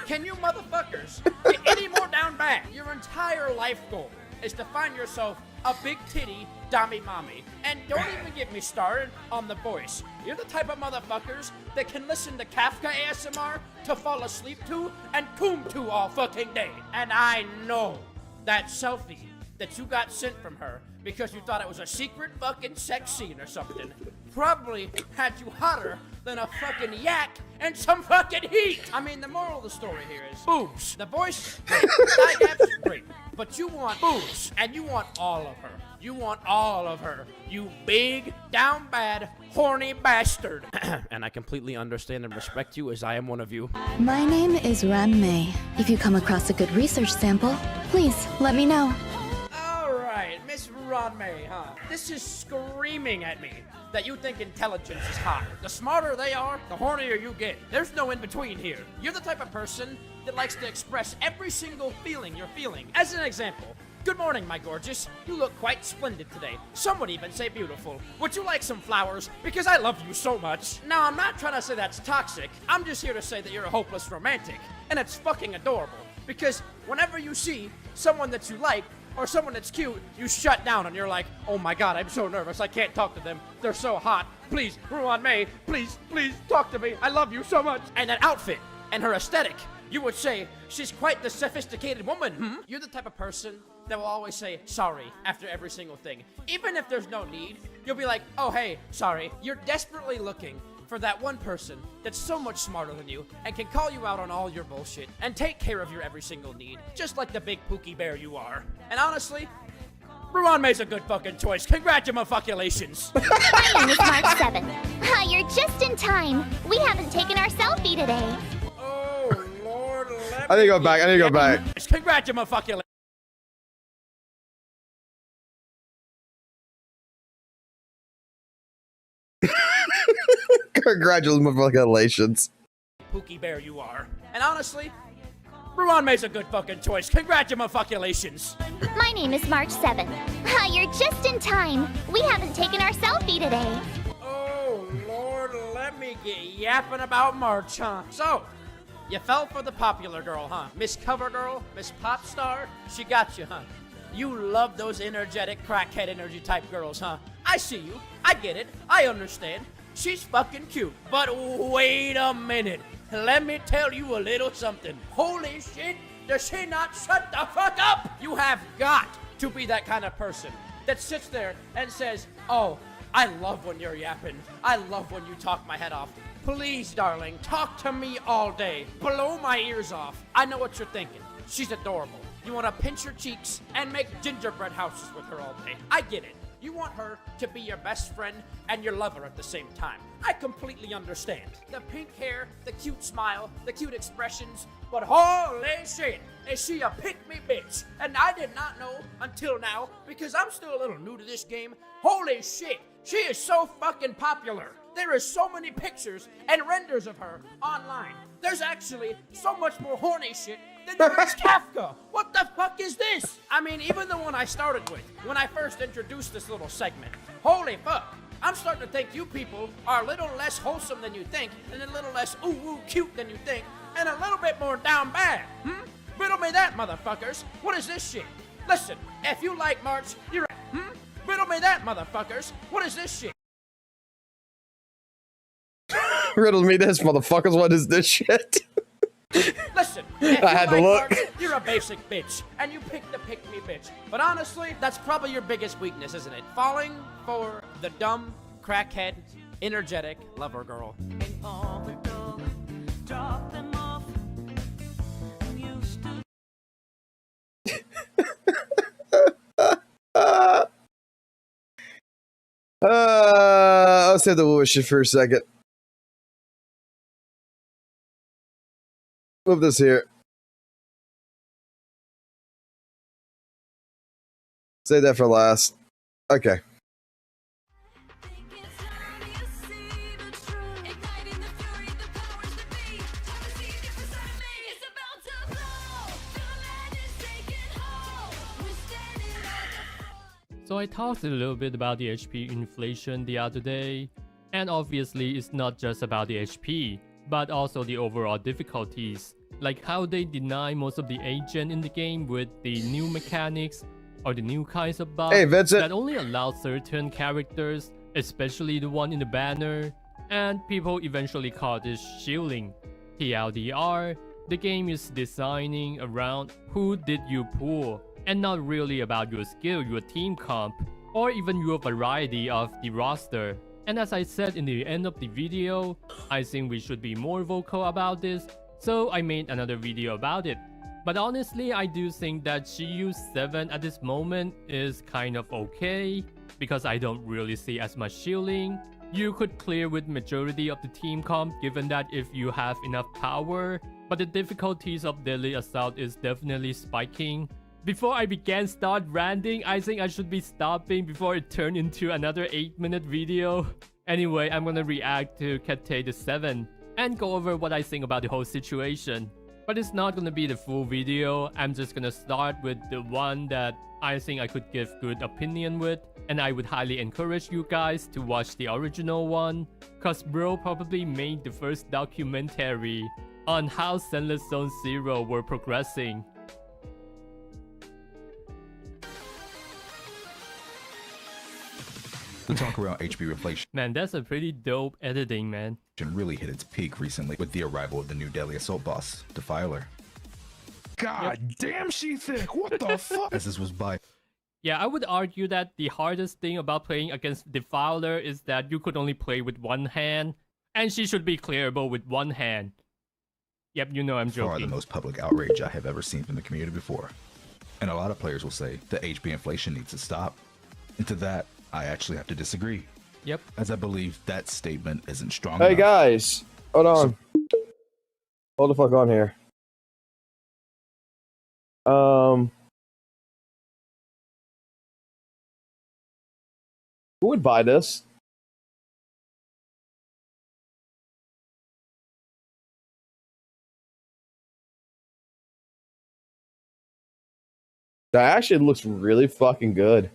[SPEAKER 20] Can you motherfuckers get any more down bad? Your entire life goal is to find yourself a big titty dummy mommy. And don't even get me started on the voice. You're the type of motherfuckers that can listen to Kafka ASMR to fall asleep to and coom to all fucking day. And I know that selfie that you got sent from her because you thought it was a secret fucking sex scene or something probably had you hotter than a fucking yak and some fucking heat. I mean, the moral of the story here is boobs. The voice, great. Thigh gaps, great. But you want boobs, and you want all of her. You want all of her. You big, down bad, horny bastard. And I completely understand and respect you as I am one of you.
[SPEAKER 21] My name is Ranmei. If you come across a good research sample, please let me know.
[SPEAKER 20] Alright, Miss Ranmei, huh? This is screaming at me that you think intelligence is high. The smarter they are, the hornier you get. There's no in between here. You're the type of person that likes to express every single feeling you're feeling. As an example, good morning, my gorgeous. You look quite splendid today. Some would even say beautiful. Would you like some flowers? Because I love you so much. Now, I'm not trying to say that's toxic. I'm just here to say that you're a hopeless romantic. And it's fucking adorable. Because whenever you see someone that you like, or someone that's cute, you shut down and you're like, oh my god, I'm so nervous, I can't talk to them. They're so hot. Please, Ranmei, please, please talk to me. I love you so much. And that outfit and her aesthetic, you would say she's quite the sophisticated woman. You're the type of person that will always say sorry after every single thing. Even if there's no need, you'll be like, oh hey, sorry. You're desperately looking for that one person that's so much smarter than you and can call you out on all your bullshit and take care of your every single need, just like the big pookie bear you are. And honestly, Ranmei's a good fucking choice. Congratulations.
[SPEAKER 22] My name is March 7. Hi, you're just in time. We haven't taken our selfie today.
[SPEAKER 20] Oh, Lord, let
[SPEAKER 1] I need to go back. I need to go back.
[SPEAKER 20] Congratulations.
[SPEAKER 1] Congratulations.
[SPEAKER 20] Pookie bear you are. And honestly, Ranmei's a good fucking choice. Congratulations.
[SPEAKER 22] My name is March 7. Hi, you're just in time. We haven't taken our selfie today.
[SPEAKER 20] Oh, Lord, let me get yapping about March, huh? So, you fell for the popular girl, huh? Miss Cover Girl, Miss Pop Star, she got you, huh? You love those energetic crackhead energy type girls, huh? I see you. I get it. I understand. She's fucking cute. But wait a minute. Let me tell you a little something. Holy shit, does she not shut the fuck up? You have got to be that kind of person that sits there and says, oh, I love when you're yapping. I love when you talk my head off. Please, darling, talk to me all day. Blow my ears off. I know what you're thinking. She's adorable. You want to pinch her cheeks and make gingerbread houses with her all day. I get it. You want her to be your best friend and your lover at the same time. I completely understand. The pink hair, the cute smile, the cute expressions, but holy shit, is she a pick-me bitch? And I did not know until now, because I'm still a little new to this game. Holy shit, she is so fucking popular. There is so many pictures and renders of her online. There's actually so much more horny shit than there is Kafka. What the fuck is this? I mean, even the one I started with, when I first introduced this little segment. Holy fuck. I'm starting to think you people are a little less wholesome than you think, and a little less ooh-woo cute than you think, and a little bit more down bad. Riddle me that, motherfuckers. What is this shit? Listen, if you like March, you're riddle me that, motherfuckers. What is this shit?
[SPEAKER 1] Riddle me this, motherfuckers. What is this shit?
[SPEAKER 20] Listen, if
[SPEAKER 1] I had to
[SPEAKER 20] you like
[SPEAKER 1] look.
[SPEAKER 20] art, you're a basic bitch, and you pick the pick-me bitch. But honestly, that's probably your biggest weakness, isn't it? Falling for the dumb, crackhead, energetic lover girl.
[SPEAKER 1] I'll say the WUWA shit for a second. Move this here. Save that for last. Okay.
[SPEAKER 3] So I talked a little bit about the HP inflation the other day, and obviously it's not just about the HP, but also the overall difficulties, like how they deny most of the agent in the game with the new mechanics or the new kinds of buffs that only allow certain characters, especially the one in the banner, and people eventually call this shielding. TLDR, the game is designing around who did you pull, and not really about your skill, your team comp, or even your variety of the roster. And as I said in the end of the video, I think we should be more vocal about this, so I made another video about it. But honestly, I do think that GU7 at this moment is kind of okay, because I don't really see as much shielding. You could clear with majority of the team comp given that if you have enough power, but the difficulties of Deadly Assault is definitely spiking. Before I start ranting, I think I should be stopping before it turned into another 8-minute video. Anyway, I'm gonna react to Kate the 7 and go over what I think about the whole situation. But it's not gonna be the full video, I'm just gonna start with the one that I think I could give good opinion with, and I would highly encourage you guys to watch the original one, cause bro probably made the first documentary on how Zenless Zone Zero were progressing.
[SPEAKER 7] The talk around HP inflation.
[SPEAKER 3] Man, that's a pretty dope editing, man.
[SPEAKER 7] Really hit its peak recently with the arrival of the new Deadly Assault boss, Defiler.
[SPEAKER 23] God damn, she thick. What the fuck?
[SPEAKER 7] As this was by.
[SPEAKER 3] Yeah, I would argue that the hardest thing about playing against Defiler is that you could only play with one hand, and she should be clearable with one hand. Yep, you know I'm joking.
[SPEAKER 7] Far the most public outrage I have ever seen from the community before. And a lot of players will say the HP inflation needs to stop. And to that, I actually have to disagree.
[SPEAKER 3] Yep.
[SPEAKER 7] As I believe that statement isn't strong
[SPEAKER 1] Hey
[SPEAKER 7] enough.
[SPEAKER 1] guys, hold on. Hold the fuck on here. Who would buy this? That actually looks really fucking good.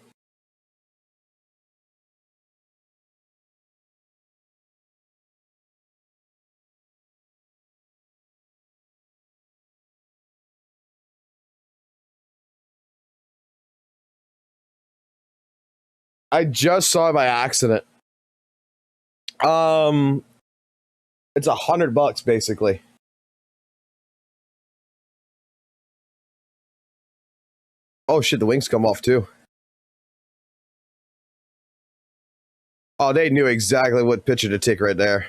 [SPEAKER 1] I just saw it by accident. It's $100 basically. Oh shit, the wings come off too. Oh, they knew exactly what picture to take right there.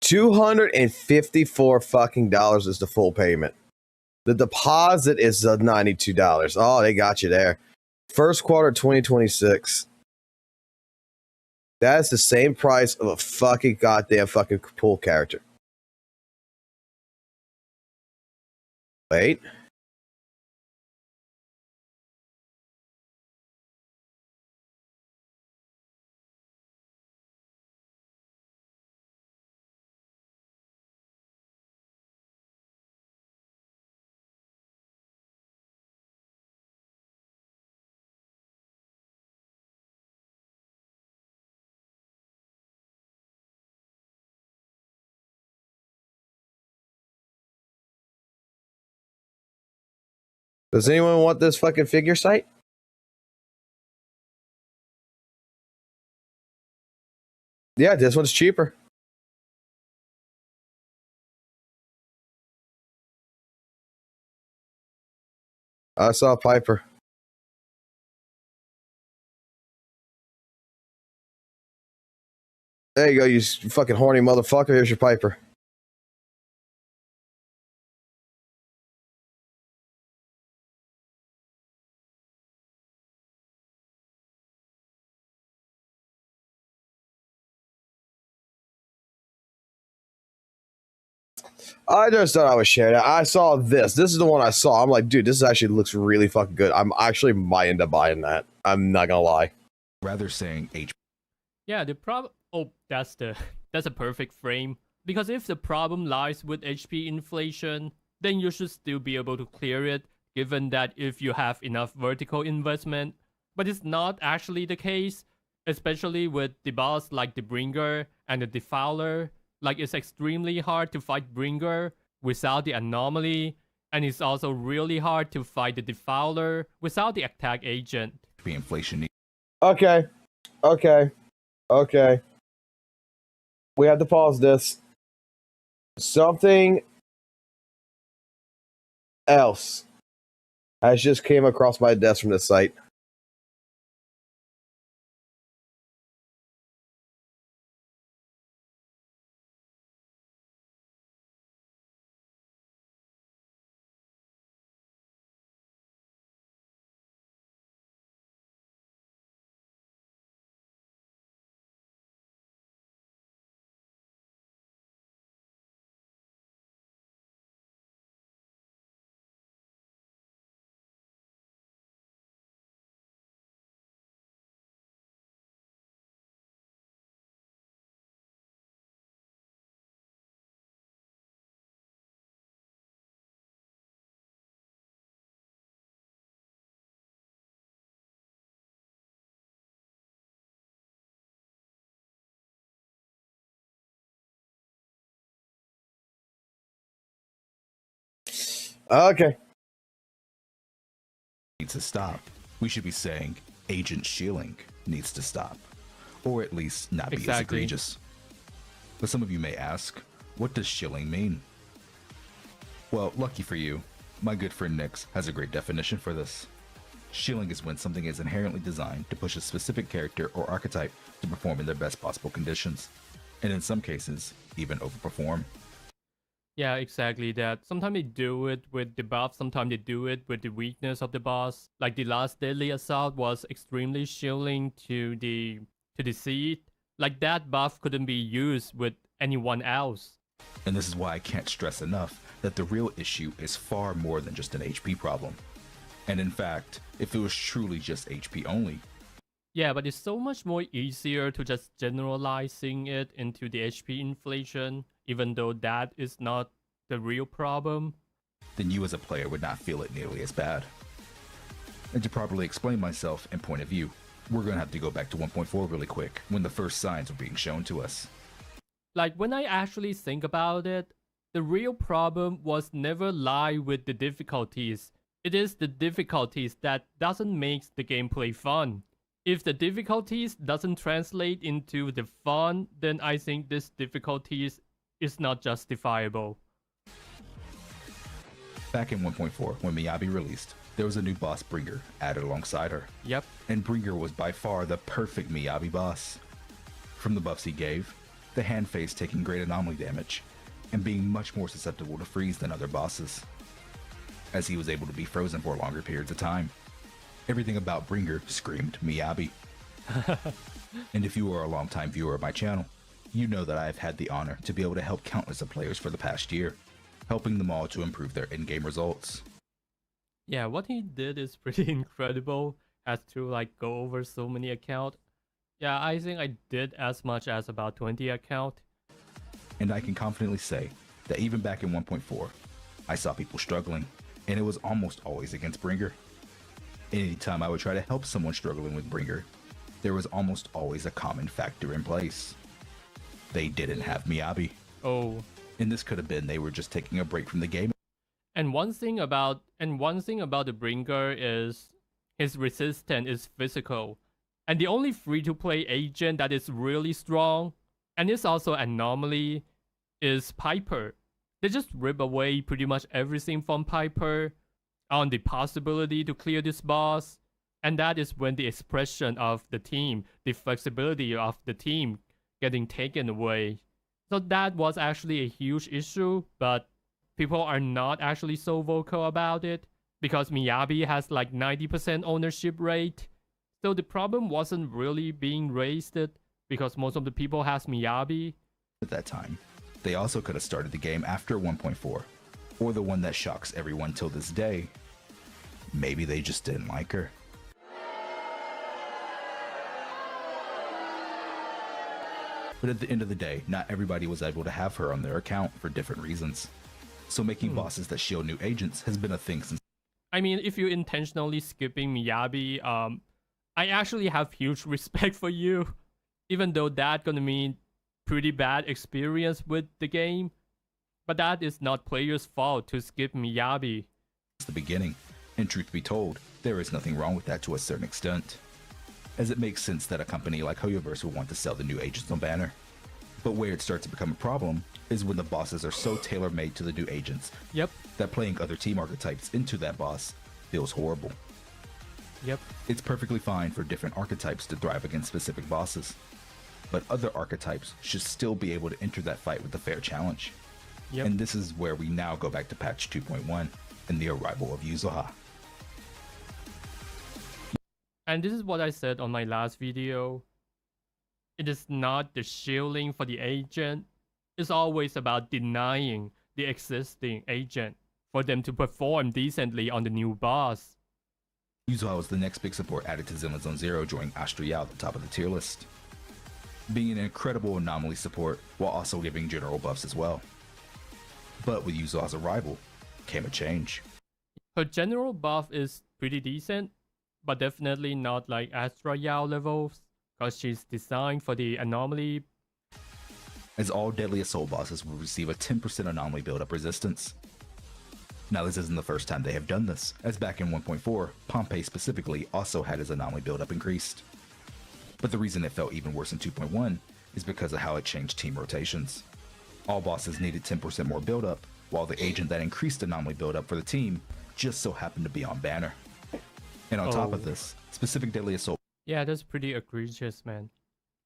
[SPEAKER 1] $254 fucking dollars is the full payment. The deposit is $92. Oh, they got you there. First quarter 2026. That's the same price of a fucking goddamn fucking pool character. Wait. Does anyone want this fucking figure site? Yeah, this one's cheaper. I saw Piper. There you go, you fucking horny motherfucker. Here's your Piper. I just thought I would share that. I saw this. This is the one I saw. I'm like, dude, this actually looks really fucking good. I'm actually might end up buying that. I'm not gonna lie.
[SPEAKER 7] Rather saying
[SPEAKER 3] Yeah, the problem. Oh, that's a perfect frame. Because if the problem lies with HP inflation, then you should still be able to clear it, given that if you have enough vertical investment. But it's not actually the case, especially with the boss like the Bringer and the Defiler. Like, it's extremely hard to fight Bringer without the anomaly, and it's also really hard to fight the Defiler without the attack agent.
[SPEAKER 7] Inflation.
[SPEAKER 1] Okay. We have to pause this. Something else has just came across my desk from this site. Okay.
[SPEAKER 7] Needs to stop. We should be saying agent shilling needs to stop. Or at least not be as egregious. But some of you may ask, what does shilling mean? Well, lucky for you, my good friend Nix has a great definition for this. Shilling is when something is inherently designed to push a specific character or archetype to perform in their best possible conditions, and in some cases, even overperform.
[SPEAKER 3] Yeah, exactly that. Sometimes they do it with the buff, sometimes they do it with the weakness of the boss. Like the last Deadly Assault was extremely shielding to the seed. Like that buff couldn't be used with anyone else.
[SPEAKER 7] And this is why I can't stress enough that the real issue is far more than just an HP problem. And in fact, if it was truly just HP only.
[SPEAKER 3] Yeah, but it's so much more easier to just generalizing it into the HP inflation, even though that is not the real problem.
[SPEAKER 7] Then you as a player would not feel it nearly as bad. And to properly explain myself and point of view, we're going to have to go back to 1.4 really quick, when the first signs were being shown to us.
[SPEAKER 3] Like, when I actually think about it, the real problem was never lie with the difficulties. It is the difficulties that doesn't make the gameplay fun. If the difficulties doesn't translate into the fun, then I think this difficulties is not justifiable.
[SPEAKER 7] Back in 1.4, when Miyabi released, there was a new boss, Bringer, added alongside her.
[SPEAKER 3] Yep.
[SPEAKER 7] And Bringer was by far the perfect Miyabi boss. From the buffs he gave, the hand phase taking great anomaly damage, and being much more susceptible to freeze than other bosses, as he was able to be frozen for longer periods of time. Everything about Bringer screamed Miyabi. And if you are a longtime viewer of my channel, you know that I have had the honor to be able to help countless of players for the past year, helping them all to improve their in-game results.
[SPEAKER 3] Yeah, what he did is pretty incredible. Has to like go over so many accounts. Yeah, I think I did as much as about 20 accounts.
[SPEAKER 7] And I can confidently say that even back in 1.4, I saw people struggling, and it was almost always against Bringer. Anytime I would try to help someone struggling with Bringer, there was almost always a common factor in place. They didn't have Miyabi.
[SPEAKER 3] Oh.
[SPEAKER 7] And this could have been they were just taking a break from the game.
[SPEAKER 3] And one thing about the Bringer is his resistance is physical. And the only free-to-play agent that is really strong, and is also an anomaly, is Piper. They just rip away pretty much everything from Piper on the possibility to clear this boss. And that is when the expression of the team, the flexibility of the team getting taken away. So that was actually a huge issue, but people are not actually so vocal about it because Miyabi has like 90% ownership rate. So the problem wasn't really being raised because most of the people has Miyabi.
[SPEAKER 7] At that time, they also could have started the game after 1.4, or the one that shocks everyone till this day. Maybe they just didn't like her. But at the end of the day, not everybody was able to have her on their account for different reasons. So making bosses that shield new agents has been a thing since.
[SPEAKER 3] I mean, if you're intentionally skipping Miyabi, I actually have huge respect for you. Even though that's gonna mean pretty bad experience with the game. But that is not players' fault to skip Miyabi.
[SPEAKER 7] The beginning, and truth be told, there is nothing wrong with that to a certain extent, as it makes sense that a company like Hoyoverse would want to sell the new agents on banner. But where it starts to become a problem is when the bosses are so tailor-made to the new agents that playing other team archetypes into that boss feels horrible. It's perfectly fine for different archetypes to thrive against specific bosses, but other archetypes should still be able to enter that fight with a fair challenge. And this is where we now go back to patch 2.1 and the arrival of Yuzuha.
[SPEAKER 3] And this is what I said on my last video. It is not the shielding for the agent. It's always about denying the existing agent for them to perform decently on the new boss.
[SPEAKER 7] Yuzuha was the next big support added to Zenless Zone Zero, joining Astriel at the top of the tier list, being an incredible anomaly support while also giving general buffs as well. But with Yuzuha's arrival came a change.
[SPEAKER 3] Her general buff is pretty decent, but definitely not like Astra Yao levels, because she's designed for the anomaly.
[SPEAKER 7] As all Deadly Assault bosses will receive a 10% anomaly build-up resistance. Now this isn't the first time they have done this, as back in 1.4, Pompeii specifically also had his anomaly build-up increased. But the reason it felt even worse in 2.1 is because of how it changed team rotations. All bosses needed 10% more build-up, while the agent that increased anomaly build-up for the team just so happened to be on banner. And on top of this, specific Deadly Assault.
[SPEAKER 3] Yeah, that's pretty egregious, man.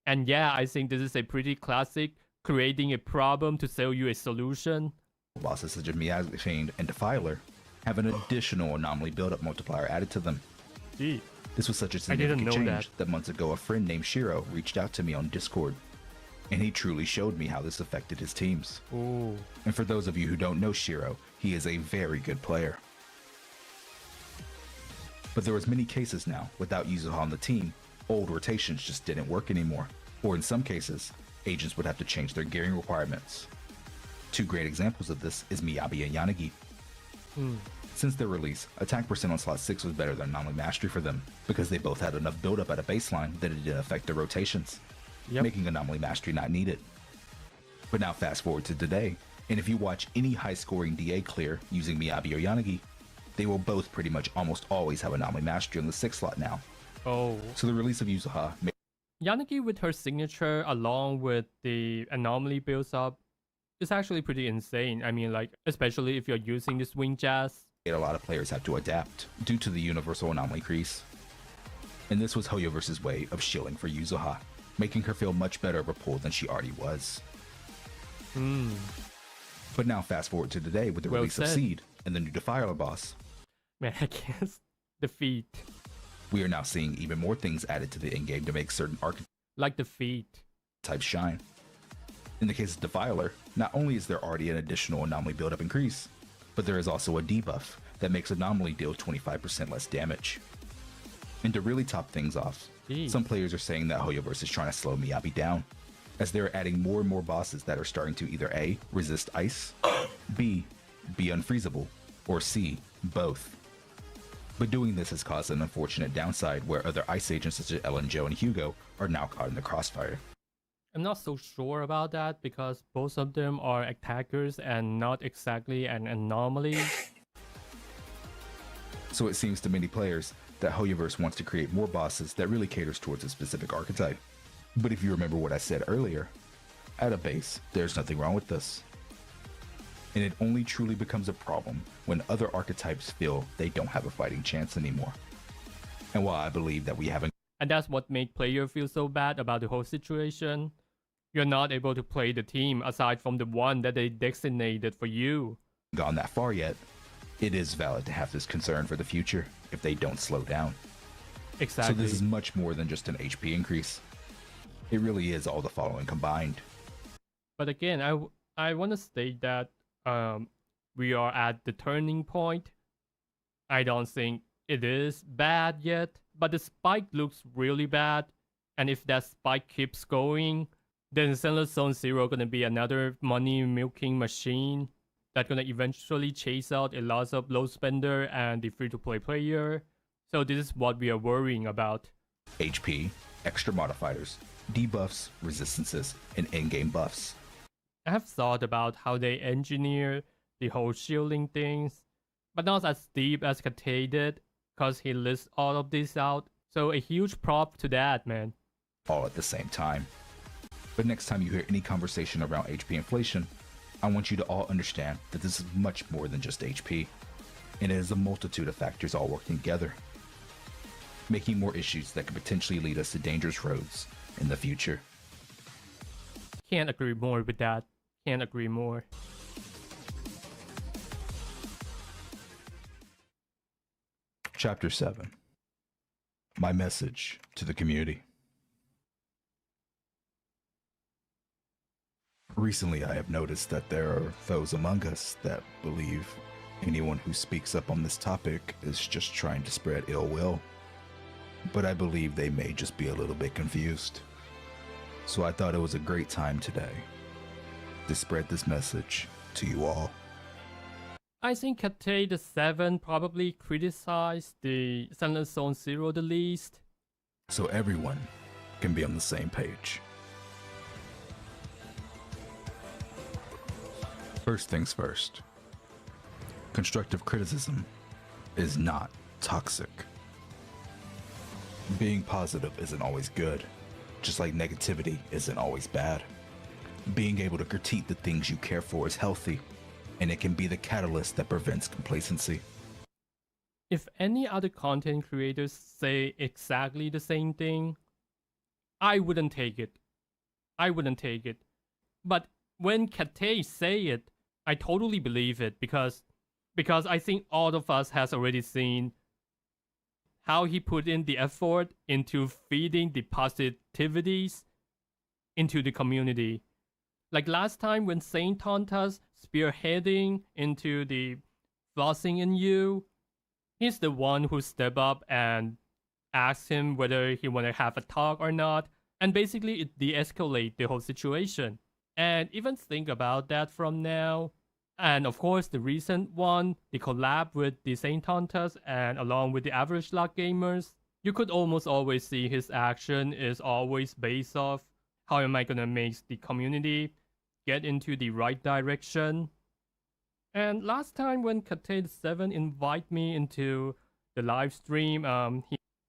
[SPEAKER 3] And yeah, I think this is a pretty classic creating a problem to sell you a solution.
[SPEAKER 7] Bosses such as Miasma Fiend and Defiler have an additional anomaly build-up multiplier added to them.
[SPEAKER 3] Gee.
[SPEAKER 7] This was such a significant change that months ago a friend named Shiro reached out to me on Discord, and he truly showed me how this affected his teams.
[SPEAKER 3] Ooh.
[SPEAKER 7] And for those of you who don't know Shiro, he is a very good player. But there was many cases now, without Yuzuha on the team, old rotations just didn't work anymore. Or in some cases, agents would have to change their gearing requirements. Two great examples of this is Miyabi and Yanagi. Since their release, attack percent on slot 6 was better than anomaly mastery for them, because they both had enough build-up at a baseline that it didn't affect their rotations, making anomaly mastery not needed. But now fast forward to today, and if you watch any high-scoring DA clear using Miyabi or Yanagi, they will both pretty much almost always have anomaly mastery on the 6th slot now. So the release of Yuzuha...
[SPEAKER 3] Yanagi with her signature along with the anomaly builds up is actually pretty insane. I mean, like, especially if you're using the swing jazz.
[SPEAKER 7] A lot of players have to adapt due to the universal anomaly crease. And this was Hoyoverse's way of shilling for Yuzuha, making her feel much better of a pull than she already was. But now fast forward to today with the release of Seed and the new Defiler boss.
[SPEAKER 3] Man, I guess defeat.
[SPEAKER 7] We are now seeing even more things added to the in-game to make certain archetypes
[SPEAKER 3] like defeat
[SPEAKER 7] types shine. In the case of Defiler, not only is there already an additional anomaly build-up increase, but there is also a debuff that makes anomaly deal 25% less damage. And to really top things off, some players are saying that Hoyoverse is trying to slow Miyabi down, as they're adding more and more bosses that are starting to either A, resist ice, B, be unfreezable, or C, both. But doing this has caused an unfortunate downside where other ice agents such as Ellen, Joe, and Hugo are now caught in the crossfire.
[SPEAKER 3] I'm not so sure about that because both of them are attackers and not exactly an anomaly.
[SPEAKER 7] So it seems to many players that Hoyoverse wants to create more bosses that really caters towards a specific archetype. But if you remember what I said earlier, at a base, there's nothing wrong with this. And it only truly becomes a problem when other archetypes feel they don't have a fighting chance anymore. And while I believe that we haven't,
[SPEAKER 3] and that's what makes players feel so bad about the whole situation, you're not able to play the team aside from the one that they designated for you.
[SPEAKER 7] Gone that far yet, it is valid to have this concern for the future if they don't slow down.
[SPEAKER 3] Exactly.
[SPEAKER 7] So this is much more than just an HP increase. It really is all the following combined.
[SPEAKER 3] But again, I want to state that we are at the turning point. I don't think it is bad yet, but the spike looks really bad. And if that spike keeps going, then Zenless Zone Zero gonna be another money milking machine that's gonna eventually chase out a lot of low spender and the free-to-play player. So this is what we are worrying about.
[SPEAKER 7] HP, extra modifiers, debuffs, resistances, and in-game buffs.
[SPEAKER 3] I have thought about how they engineer the whole shielding things, but not as deep as Kate did, cause he lists all of this out. So a huge prop to that, man.
[SPEAKER 7] All at the same time. But next time you hear any conversation around HP inflation, I want you to all understand that this is much more than just HP, and it is a multitude of factors all working together, making more issues that could potentially lead us to dangerous roads in the future.
[SPEAKER 3] Can't agree more with that. Can't agree more.
[SPEAKER 7] Chapter 7. My message to the community. Recently, I have noticed that there are those among us that believe anyone who speaks up on this topic is just trying to spread ill will. But I believe they may just be a little bit confused. So I thought it was a great time today to spread this message to you all.
[SPEAKER 3] I think Kate the 7 probably criticized the Zenless Zone Zero the least.
[SPEAKER 7] So everyone can be on the same page. First things first. Constructive criticism is not toxic. Being positive isn't always good, just like negativity isn't always bad. Being able to critique the things you care for is healthy, and it can be the catalyst that prevents complacency.
[SPEAKER 3] If any other content creators say exactly the same thing, I wouldn't take it. I wouldn't take it. But when Kate say it, I totally believe it because I think all of us has already seen how he put in the effort into feeding the positivities into the community. Like last time when Saint Tontas spearheading into the flossing in you, he's the one who stepped up and asked him whether he want to have a talk or not, and basically it de-escalate the whole situation. And even think about that from now. And of course, the recent one, the collab with the Saint Tontas and along with the Average Luck Gamers, you could almost always see his action is always based off how am I gonna make the community get into the right direction. And last time when Kate 7 invited me into the live stream,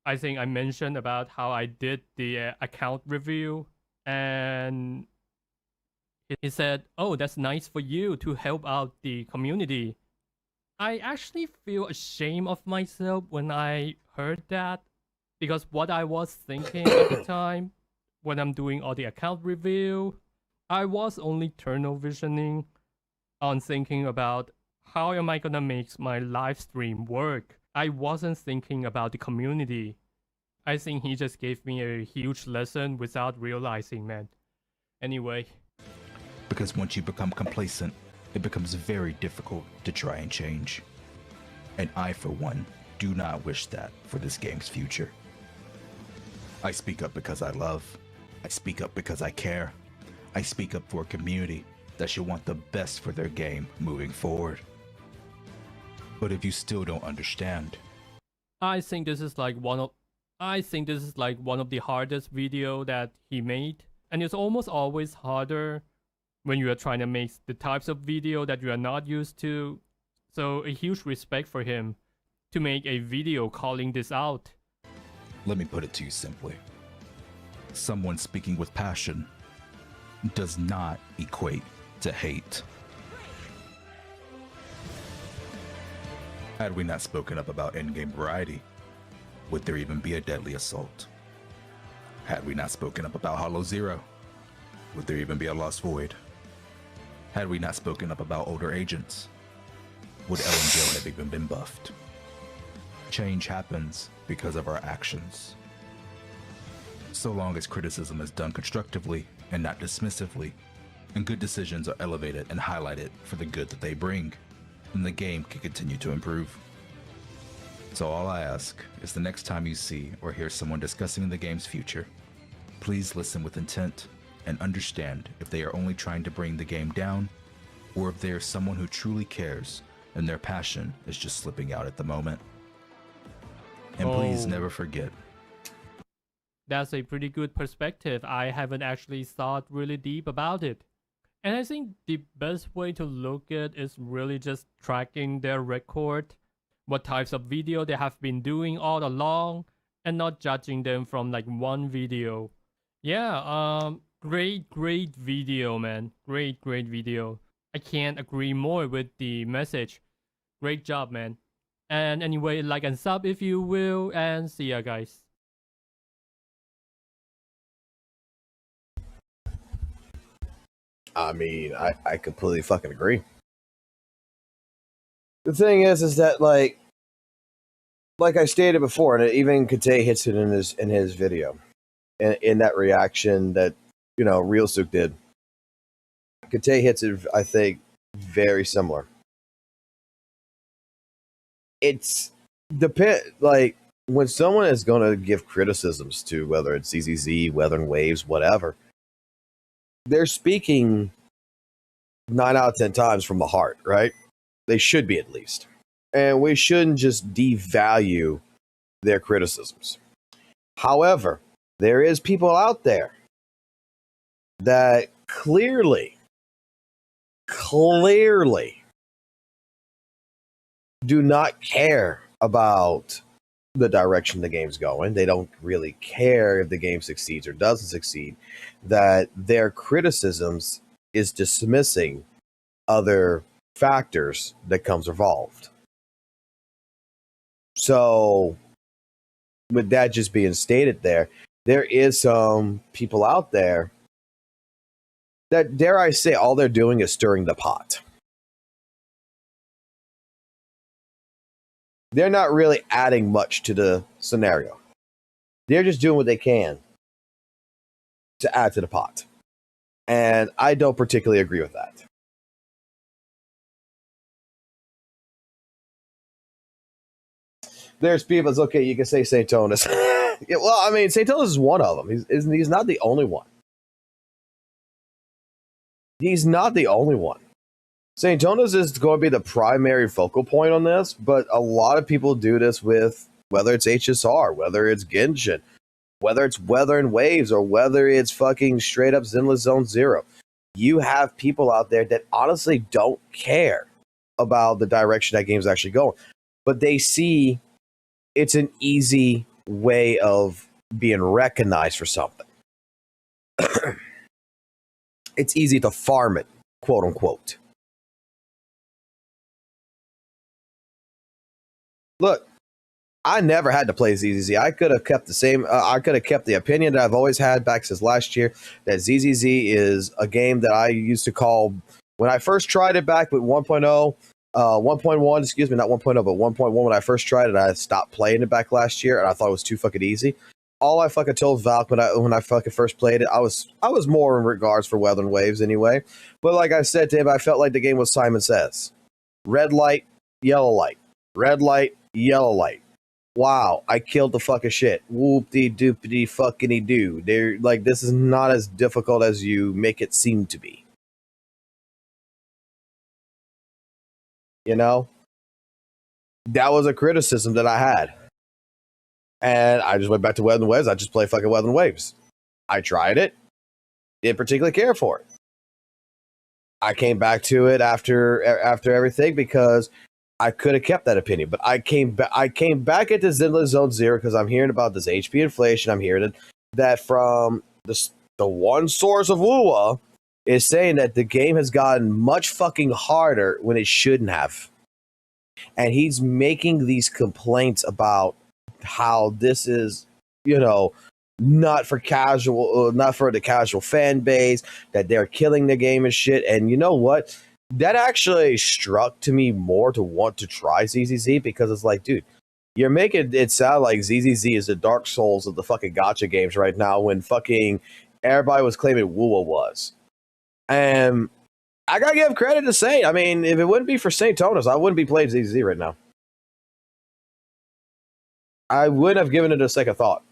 [SPEAKER 3] I think I mentioned about how I did the account review, and he said, "Oh, that's nice for you to help out the community." I actually feel ashamed of myself when I heard that, because what I was thinking at the time when I'm doing all the account review, I was only tunnel visioning on thinking about how am I gonna make my live stream work. I wasn't thinking about the community. I think he just gave me a huge lesson without realizing, man. Anyway.
[SPEAKER 7] Because once you become complacent, it becomes very difficult to try and change. And I, for one, do not wish that for this game's future. I speak up because I love. I speak up because I care. I speak up for a community that should want the best for their game moving forward. But if you still don't understand,
[SPEAKER 3] I think this is like one of the hardest video that he made, and it's almost always harder when you are trying to make the types of video that you are not used to. So a huge respect for him. to make a video calling this out.
[SPEAKER 7] Let me put it to you simply. Someone speaking with passion does not equate to hate. Had we not spoken up about in-game variety, would there even be a deadly assault? Had we not spoken up about Hollow Zero, would there even be a Lost Void? Had we not spoken up about older agents, would Ellen Joe have even been buffed? Change happens because of our actions. So long as criticism is done constructively and not dismissively, and good decisions are elevated and highlighted for the good that they bring, then the game can continue to improve. So all I ask is the next time you see or hear someone discussing the game's future, please listen with intent and understand if they are only trying to bring the game down, or if they are someone who truly cares and their passion is just slipping out at the moment. And please never forget.
[SPEAKER 3] That's a pretty good perspective. I haven't actually thought really deep about it. And I think the best way to look at is really just tracking their record, what types of video they have been doing all along, and not judging them from like one video. Yeah, great video, man. Great video. I can't agree more with the message. Great job, man. And anyway, like and sub if you will, and see ya, guys.
[SPEAKER 1] I mean, I completely fucking agree. The thing is that like I stated before, and even Kate hits it in his video, in that reaction that Real Sook did. Kate hits it, I think, very similar. It's like when someone is going to give criticisms to whether it's ZZZ, Weather and Waves, whatever. They're speaking 9 out of 10 times from the heart, right? They should be, at least. And we shouldn't just devalue their criticisms. However, there is people out there that clearly do not care about the direction the game's going. They don't really care if the game succeeds or doesn't succeed. That their criticisms is dismissing other factors that comes involved. So, with that just being stated there is some people out there that, dare I say, all they're doing is stirring the pot. They're not really adding much to the scenario. They're just doing what they can to add to the pot. And I don't particularly agree with that. There's people that's okay, you can say St. Tonus. Yeah, well, I mean, St. Tonus is one of them. He's not the only one. He's not the only one. St. Tonus is going to be the primary focal point on this, but a lot of people do this with, whether it's HSR, whether it's Genshin, whether it's Weather and Waves, or whether it's fucking straight up Zenless Zone Zero. You have people out there that honestly don't care about the direction that game's actually going, but they see it's an easy way of being recognized for something. It's easy to farm it, quote unquote. Look, I never had to play ZZZ. I could have kept the same. I could have kept the opinion that I've always had back since last year, that ZZZ is a game that I used to call, when I first tried it back with 1.0, 1.1, excuse me, not 1.0, but 1.1 when I first tried it. I stopped playing it back last year, and I thought it was too fucking easy. All I fucking told Valk when I fucking first played it, I was more in regards for Weather and Waves anyway. But like I said to him, I felt like the game was Simon Says. Red light, yellow light. Red light, yellow light. Wow, I killed the fucking shit. Whoop-de-doop-de fucking-de-doo. They're like, this is not as difficult as you make it seem to be. You know? That was a criticism that I had. And I just went back to Weather and Waves. I just play fucking Weather and Waves. I tried it. Didn't particularly care for it. I came back to it after everything because I could have kept that opinion, but I came back into Zenless Zone Zero because I'm hearing about this HP inflation. I'm hearing that from the one source of WUWA is saying that the game has gotten much fucking harder when it shouldn't have. And he's making these complaints about how this is, not for the casual fan base, that they're killing the game and shit. And you know what? That actually struck to me more to want to try ZZZ, because it's like, dude, you're making it sound like ZZZ is the Dark Souls of the fucking gacha games right now, when fucking everybody was claiming WUWA was. And I gotta give credit to Saint. I mean, if it wouldn't be for Saint Tonus, I wouldn't be playing ZZZ right now. I wouldn't have given it a second thought.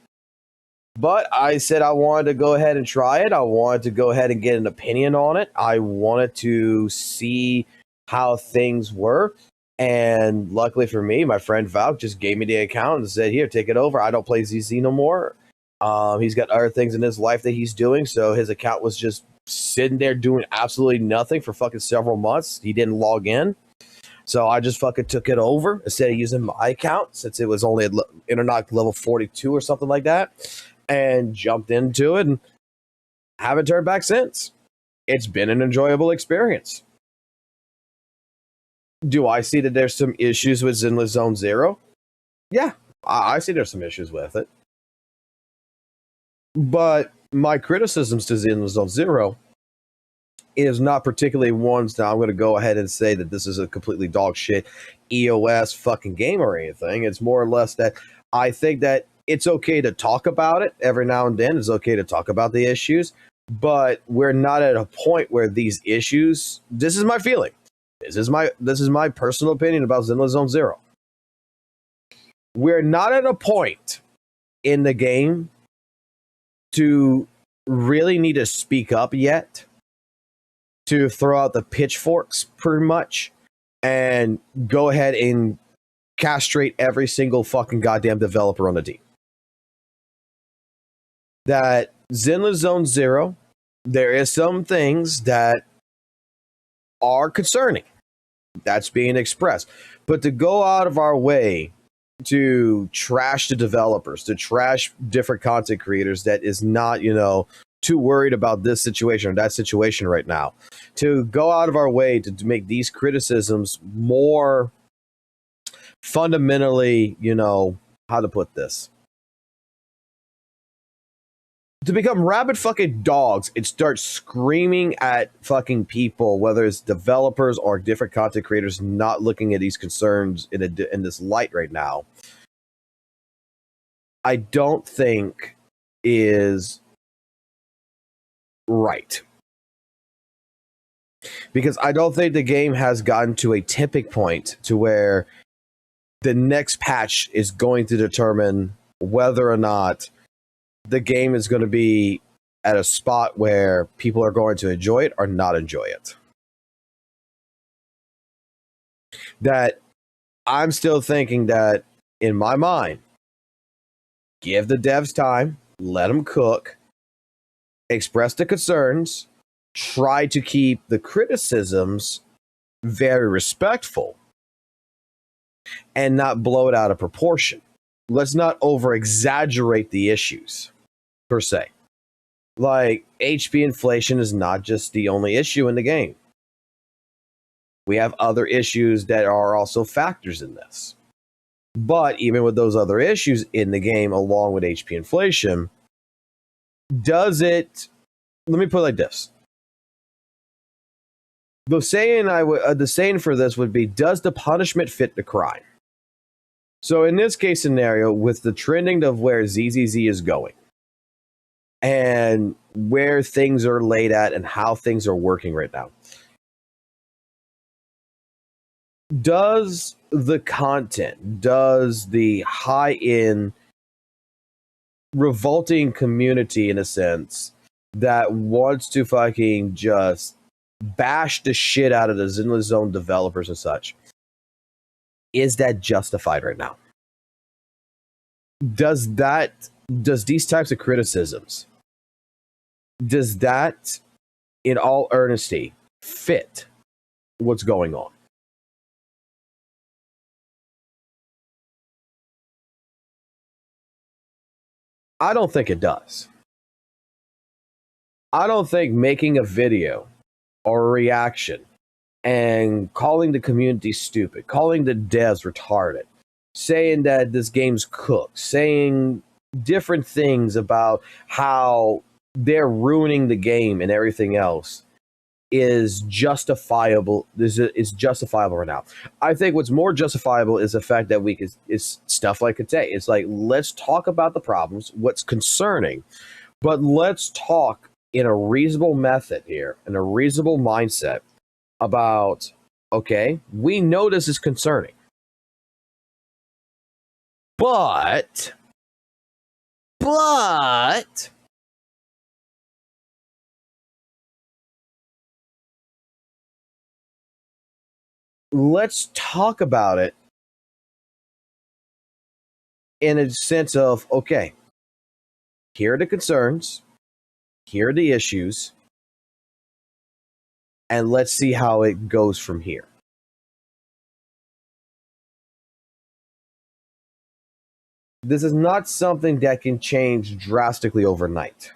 [SPEAKER 1] But I said I wanted to go ahead and try it. I wanted to go ahead and get an opinion on it. I wanted to see how things were. And luckily for me, my friend Val just gave me the account and said, here, take it over. I don't play ZZ no more. He's got other things in his life that he's doing. So his account was just sitting there doing absolutely nothing for fucking several months. He didn't log in. So I just fucking took it over instead of using my account, since it was only at Internoc level 42 or something like that, and jumped into it and haven't turned back since. It's been an enjoyable experience. Do I see that there's some issues with Zenless Zone Zero? Yeah, I see there's some issues with it. But my criticisms to Zenless Zone Zero is not particularly ones that I'm going to go ahead and say that this is a completely dog shit EOS fucking game or anything. It's more or less that I think that it's okay to talk about it every now and then. It's okay to talk about the issues, but we're not at a point where these issues, this is my feeling. This is my personal opinion about Zenless Zone Zero. We're not at a point in the game to really need to speak up yet, to throw out the pitchforks pretty much and go ahead and castrate every single fucking goddamn developer on the team. That Zenless Zone Zero, there is some things that are concerning. That's being expressed. But to go out of our way to trash the developers, to trash different content creators that is not, too worried about this situation or that situation right now, to go out of our way to make these criticisms more fundamentally, how to put this, to become rabid fucking dogs and start screaming at fucking people, whether it's developers or different content creators, not looking at these concerns in this light right now, I don't think is right. Because I don't think the game has gotten to a tipping point to where the next patch is going to determine whether or not the game is going to be at a spot where people are going to enjoy it or not enjoy it. That I'm still thinking that, in my mind, give the devs time, let them cook, express the concerns, try to keep the criticisms very respectful, and not blow it out of proportion. Let's not over-exaggerate the issues, per se. Like, HP inflation is not just the only issue in the game. We have other issues that are also factors in this. But even with those other issues in the game, along with HP inflation, does it... Let me put it like this. The saying for this would be, does the punishment fit the crime? So in this case scenario, with the trending of where ZZZ is going, and where things are laid at and how things are working right now, does the content, does the high-end revolting community, in a sense, that wants to fucking just bash the shit out of the Zenless Zone developers and such, is that justified right now? Does these types of criticisms, does that, in all earnesty, fit what's going on? I don't think it does. I don't think making a video or a reaction and calling the community stupid, calling the devs retarded, saying that this game's cooked, saying different things about how they're ruining the game and everything else is justifiable. Is justifiable right now. I think what's more justifiable is the fact that is stuff like today. It's like, let's talk about the problems, what's concerning, but let's talk in a reasonable method here, in a reasonable mindset about, okay, we know this is concerning, but let's talk about it in a sense of, okay, here are the concerns, here are the issues, and let's see how it goes from here. This is not something that can change drastically overnight.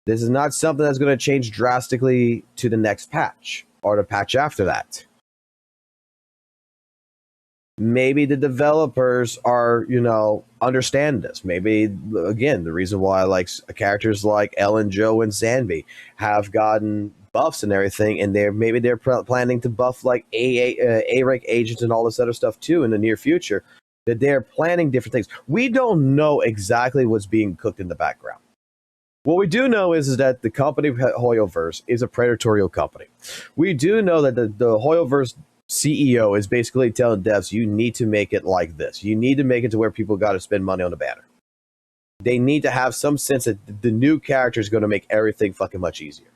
[SPEAKER 1] This is not something that's going to change drastically to the next patch or the patch after that. Maybe the developers are, understand this. Maybe, again, the reason why characters like Ellen, Joe, and Zanby have gotten buffs and everything, and they're planning to buff like A rank agents and all this other stuff too in the near future. That they're planning different things. We don't know exactly what's being cooked in the background. What we do know is that the company Hoyoverse is a predatorial company. We do know that the Hoyoverse CEO is basically telling devs, you need to make it like this. You need to make it to where people got to spend money on the banner. They need to have some sense that the new character is going to make everything fucking much easier.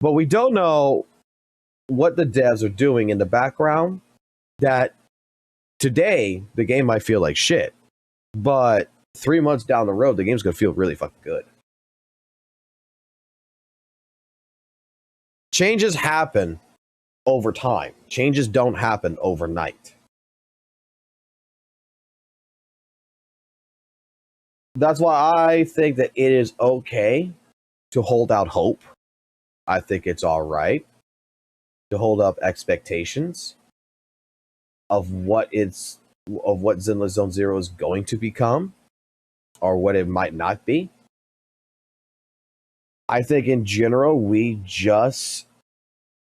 [SPEAKER 1] But we don't know what the devs are doing in the background. That today the game might feel like shit, but 3 months down the road, the game's going to feel really fucking good. Changes happen over time. Changes don't happen overnight. That's why I think that it is okay to hold out hope. I think it's all right to hold up expectations of what Zenless Zone Zero is going to become or what it might not be. I think in general, we just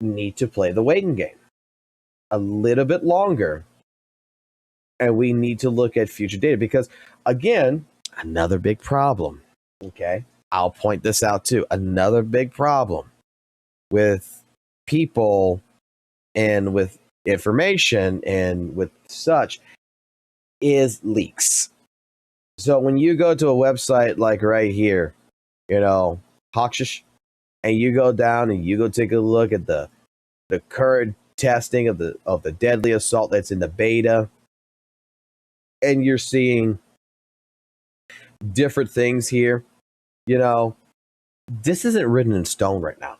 [SPEAKER 1] need to play the waiting game a little bit longer, and we need to look at future data because, again, another big problem. Okay, I'll point this out too. Another big problem with people and with information and with such is leaks. So when you go to a website like right here, Hawkshish, and you go down and you go take a look at the current testing of the deadly assault that's in the beta, and you're seeing different things here, this isn't written in stone right now.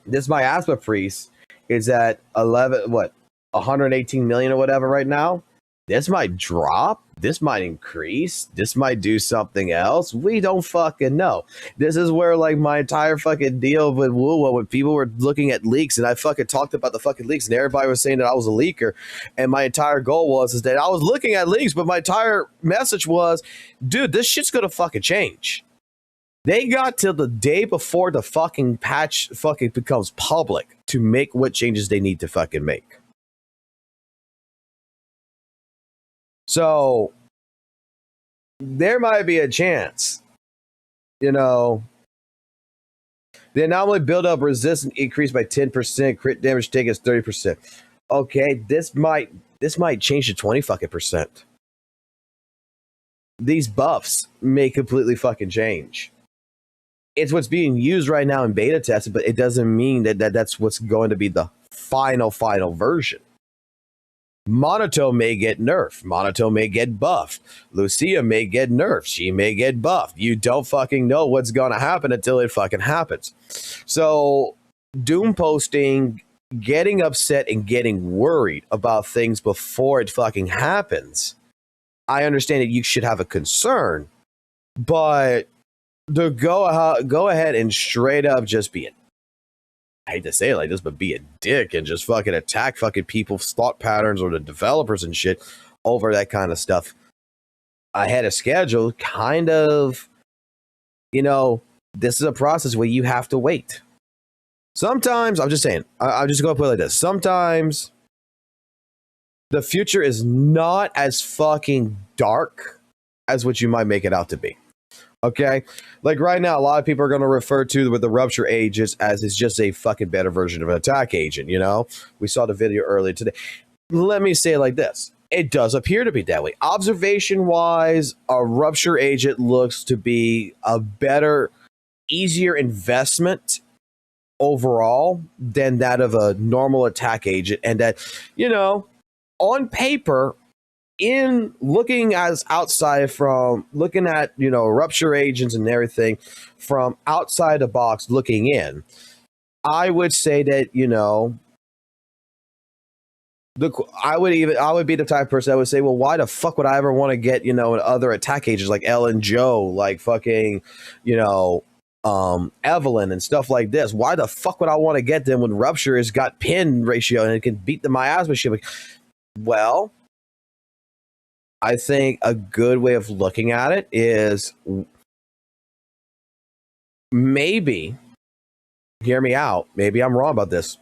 [SPEAKER 1] This miasma priest is at 118 million or whatever right now. This might drop. This might increase. This might do something else. We don't fucking know. This is where my entire fucking deal with WUWA, when people were looking at leaks, and I fucking talked about the fucking leaks, and everybody was saying that I was a leaker, and my entire goal is that I was looking at leaks, but my entire message was, dude, this shit's gonna fucking change. They got till the day before the fucking patch fucking becomes public to make what changes they need to fucking make. So there might be a chance, the anomaly build-up resistance increased by 10%, crit damage taken is 30%. Okay, this might change to 20 fucking percent. These buffs may completely fucking change. It's what's being used right now in beta testing, but it doesn't mean that's what's going to be the final version. Monotone may get nerfed. Monotone may get buffed. Lucia may get nerfed. She may get buffed. You don't fucking know what's going to happen until it fucking happens. So, Doom posting getting upset and getting worried about things before it fucking happens, I understand that you should have a concern, but to go ahead and straight up just be I hate to say it like this, but be a dick and just fucking attack fucking people's thought patterns or the developers and shit over that kind of stuff ahead of schedule, kind of, this is a process where you have to wait. Sometimes, I'm just saying, I'm just going to put it like this. Sometimes the future is not as fucking dark as what you might make it out to be. Okay? Like right now, a lot of people are going to refer to with the rupture agents as it's just a fucking better version of an attack agent, We saw the video earlier today. Let me say it like this. It does appear to be that way. Observation-wise, a rupture agent looks to be a better, easier investment overall than that of a normal attack agent, and that on paper, in looking as outside from looking at rupture agents and everything from outside the box looking in, I would say that I would be the type of person that would say, well, why the fuck would I ever want to get other attack agents like Elle and Joe, like fucking Evelyn and stuff like this? Why the fuck would I want to get them when Rupture has got pin ratio and it can beat the miasma shit? Well, I think a good way of looking at it is maybe, hear me out, maybe I'm wrong about this,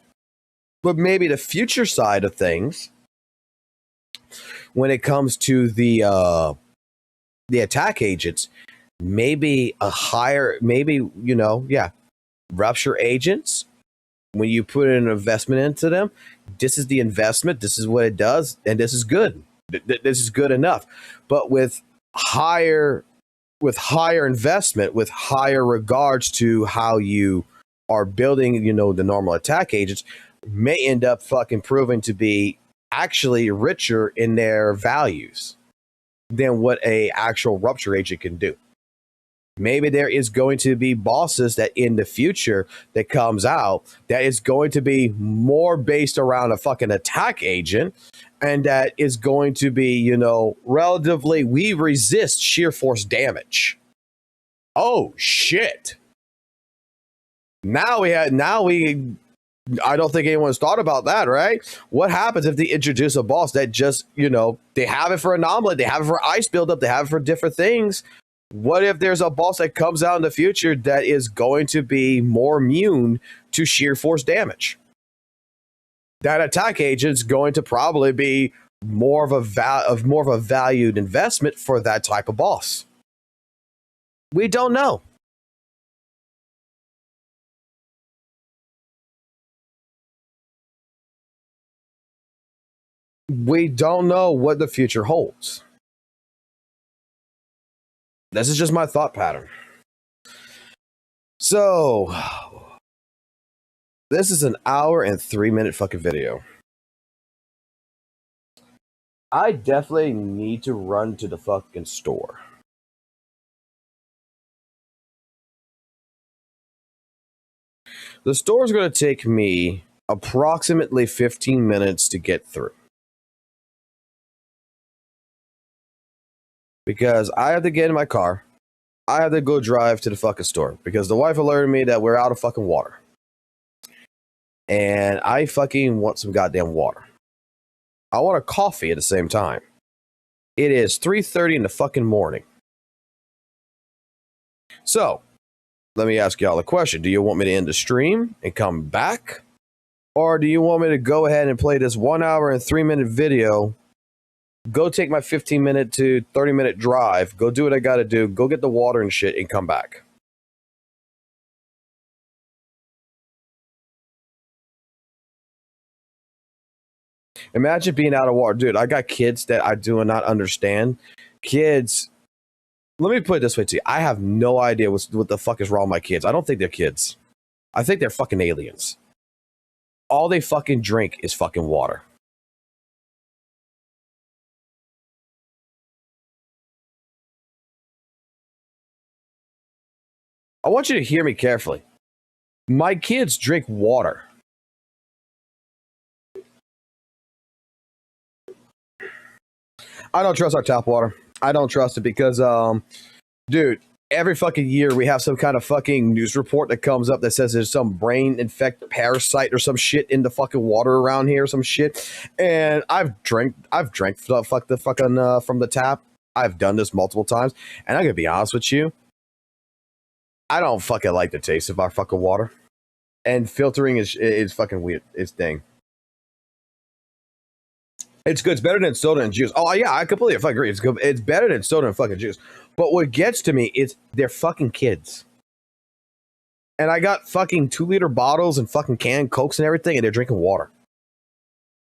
[SPEAKER 1] but maybe the future side of things when it comes to the attack agents, maybe rupture agents, when you put an investment into them, this is the investment, this is what it does, and this is good. This is good enough. But with higher investment, with higher regards to how you are building, the normal attack agents, may end up fucking proving to be actually richer in their values than what a actual rupture agent can do. Maybe there is going to be bosses that in the future that comes out that is going to be more based around a fucking attack agent, and that is going to be, relatively, we resist sheer force damage. Oh shit. I don't think anyone's thought about that, right? What happens if they introduce a boss that just, they have it for anomaly, they have it for ice buildup, they have it for different things? What if there's a boss that comes out in the future that is going to be more immune to sheer force damage? That attack agent's going to probably be more of a valued investment for that type of boss. We don't know. We don't know what the future holds. This is just my thought pattern. So, this is an hour and 3-minute fucking video. I definitely need to run to the fucking store. The store is going to take me approximately 15 minutes to get through. Because I have to get in my car. I have to go drive to the fucking store. Because the wife alerted me that we're out of fucking water. And I fucking want some goddamn water. I want a coffee at the same time. It is 3:30 in the fucking morning. So, let me ask y'all a question. Do you want me to end the stream and come back? Or do you want me to go ahead and play this 1 hour and 3-minute video, go take my 15-minute to 30-minute drive, go do what I gotta do, go get the water and shit, and come back? Imagine being out of water. Dude, I got kids that I do not understand. Kids, let me put it this way to you. I have no idea what the fuck is wrong with my kids. I don't think they're kids. I think they're fucking aliens. All they fucking drink is fucking water. I want you to hear me carefully. My kids drink water. I don't trust our tap water. I don't trust it because, dude, every fucking year we have some kind of fucking news report that comes up that says there's some brain infected parasite or some shit in the fucking water around here, some shit. And I've drank the fucking from the tap. I've done this multiple times, and I'm gonna be honest with you, I don't fucking like the taste of our fucking water. And filtering is fucking weird. It's dang. It's good. It's better than soda and juice. Oh yeah, I completely fucking agree. It's good. It's better than soda and fucking juice. But what gets to me is they're fucking kids. And I got fucking 2-liter bottles and fucking canned Cokes and everything, and they're drinking water.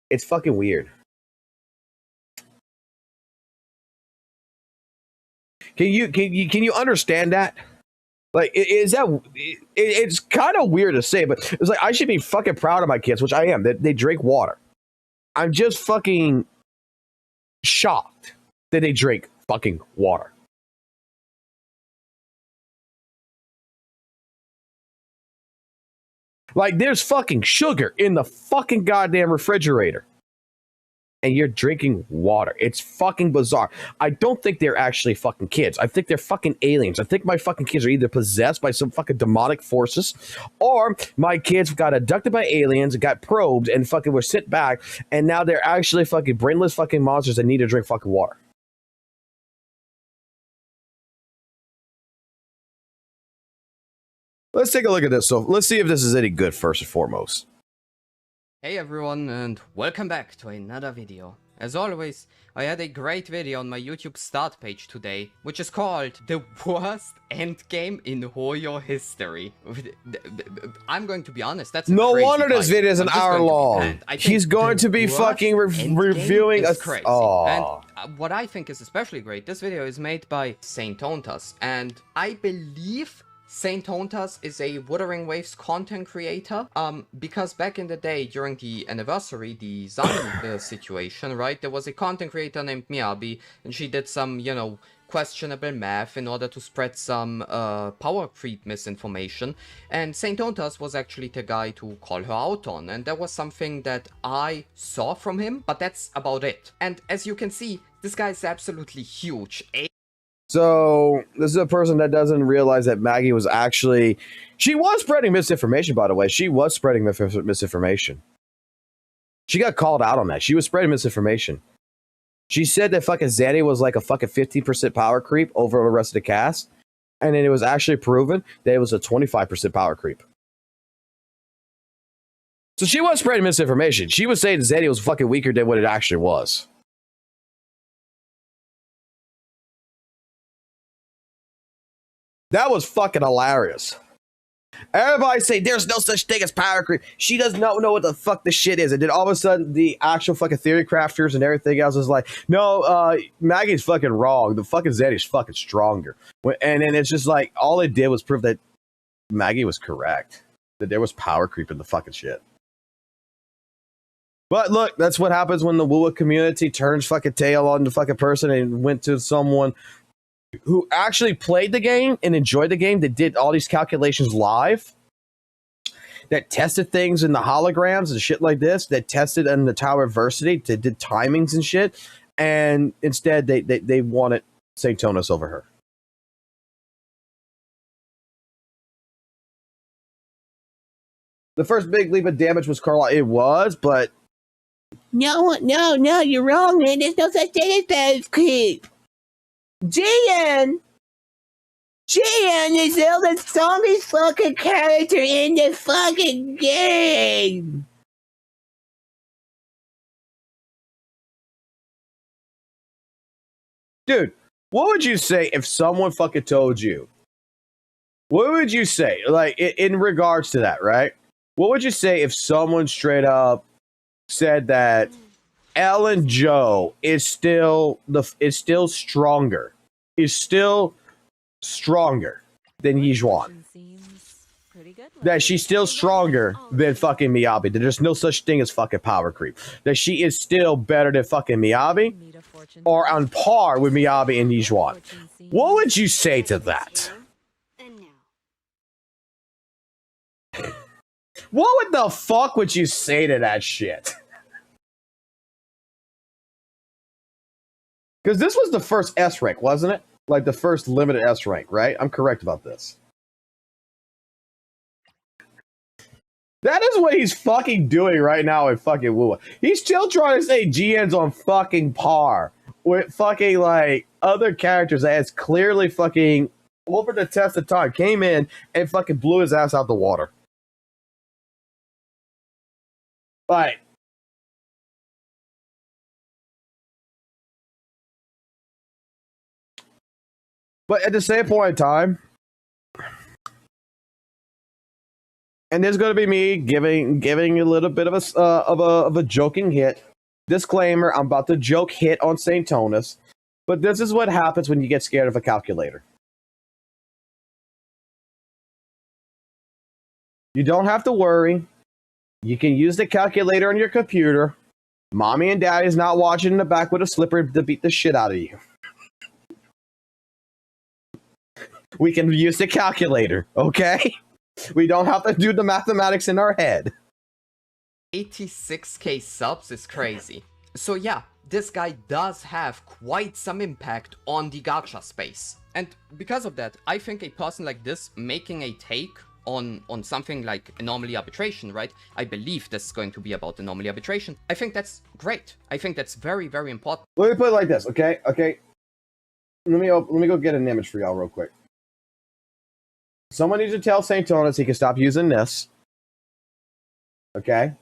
[SPEAKER 1] It's fucking weird. Can you understand that? Like, is that? It's kind of weird to say, but it's like I should be fucking proud of my kids, which I am. That they drink water. I'm just fucking shocked that they drink fucking water. Like, there's fucking sugar in the fucking goddamn refrigerator. And you're drinking water. It's fucking bizarre. I don't think they're actually fucking kids. I think they're fucking aliens. I think my fucking kids are either possessed by some fucking demonic forces, or my kids got abducted by aliens, got probed, and fucking were sent back, and now they're actually fucking brainless fucking monsters that need to drink fucking water. Let's take a look at this. So let's see if this is any good first and foremost.
[SPEAKER 4] Hey everyone, and welcome back to another video. As always, I had a great video on my YouTube start page today, which is called The Worst Endgame in Hoyo History. I'm going to be honest, that's a
[SPEAKER 1] no
[SPEAKER 4] crazy
[SPEAKER 1] wonder this
[SPEAKER 4] title.
[SPEAKER 1] video is an hour long. He's going to be fucking reviewing
[SPEAKER 4] a
[SPEAKER 1] a...
[SPEAKER 4] Oh. And what I think is especially great, this video is made by Saint Ontas, and I believe Saint Ontas is a Wuthering Waves content creator, because back in the day, during the anniversary, the Zan situation, right, there was a content creator named Miyabi, and she did some, you know, questionable math in order to spread some power creep misinformation, and Saint Ontas was actually the guy to call her out on, and that was something that I saw from him, but that's about it. And as you can see, this guy is absolutely huge.
[SPEAKER 1] So this is a person that doesn't realize that Maggie was actually... She was spreading misinformation, by the way. She was spreading misinformation. She got called out on that. She was spreading misinformation. She said that fucking Zanny was like a fucking 15% power creep over the rest of the cast. And then it was actually proven that it was a 25% power creep. So she was spreading misinformation. She was saying Zanny was fucking weaker than what it actually was. That was fucking hilarious. Everybody say there's no such thing as power creep. She does not know what the fuck this shit is. And then all of a sudden, the actual fucking theory crafters and everything else is like, no, Maggie's fucking wrong. The fucking Zanny's fucking stronger. And then it's just like, all it did was prove that Maggie was correct. That there was power creep in the fucking shit. But look, that's what happens when the WUWA community turns fucking tail on the fucking person and went to someone who actually played the game and enjoyed the game, that did all these calculations live, that tested things in the holograms and shit like this, that tested in the Tower Adversity, that did timings and shit, and instead they wanted St. Tonas over her. The first big leap of damage was Carlisle. It was, but...
[SPEAKER 9] No, you're wrong, man. There's no such thing as power creep. Jian is the strongest fucking character in the fucking game.
[SPEAKER 1] Dude, what would you say if someone fucking told you? What would you say, like, in regards to that, right? What would you say if someone straight up said that Ellen Joe is still stronger than Yijuan? That she's still stronger than fucking Miyabi. That there's no such thing as fucking power creep. That she is still better than fucking Miyabi, or on par with Miyabi and Yijuan. What would you say to that? What the fuck would you say to that shit? Because this was the first S rank, wasn't it? Like the first limited S rank, right? I'm correct about this. That is what he's fucking doing right now in fucking WUWA. He's still trying to say GN's on fucking par with fucking like other characters that has clearly fucking over the test of time, came in and fucking blew his ass out the water. Like, but at the same point in time, and there's going to be me giving a little bit of a joking hit. Disclaimer: I'm about to joke hit on St. Tonus, but this is what happens when you get scared of a calculator. You don't have to worry. You can use the calculator on your computer. Mommy and daddy's not watching in the back with a slipper to beat the shit out of you. We can use the calculator, okay? We don't have to do the mathematics in our head.
[SPEAKER 4] 86k subs is crazy. So yeah, this guy does have quite some impact on the gacha space. And because of that, I think a person like this making a take on something like anomaly arbitration, right? I believe this is going to be about anomaly arbitration. I think that's great. I think that's very, very important.
[SPEAKER 1] Let me put it like this, okay? Okay. Let me go get an image for y'all real quick. Someone needs to tell St. Tonus he can stop using this. Okay?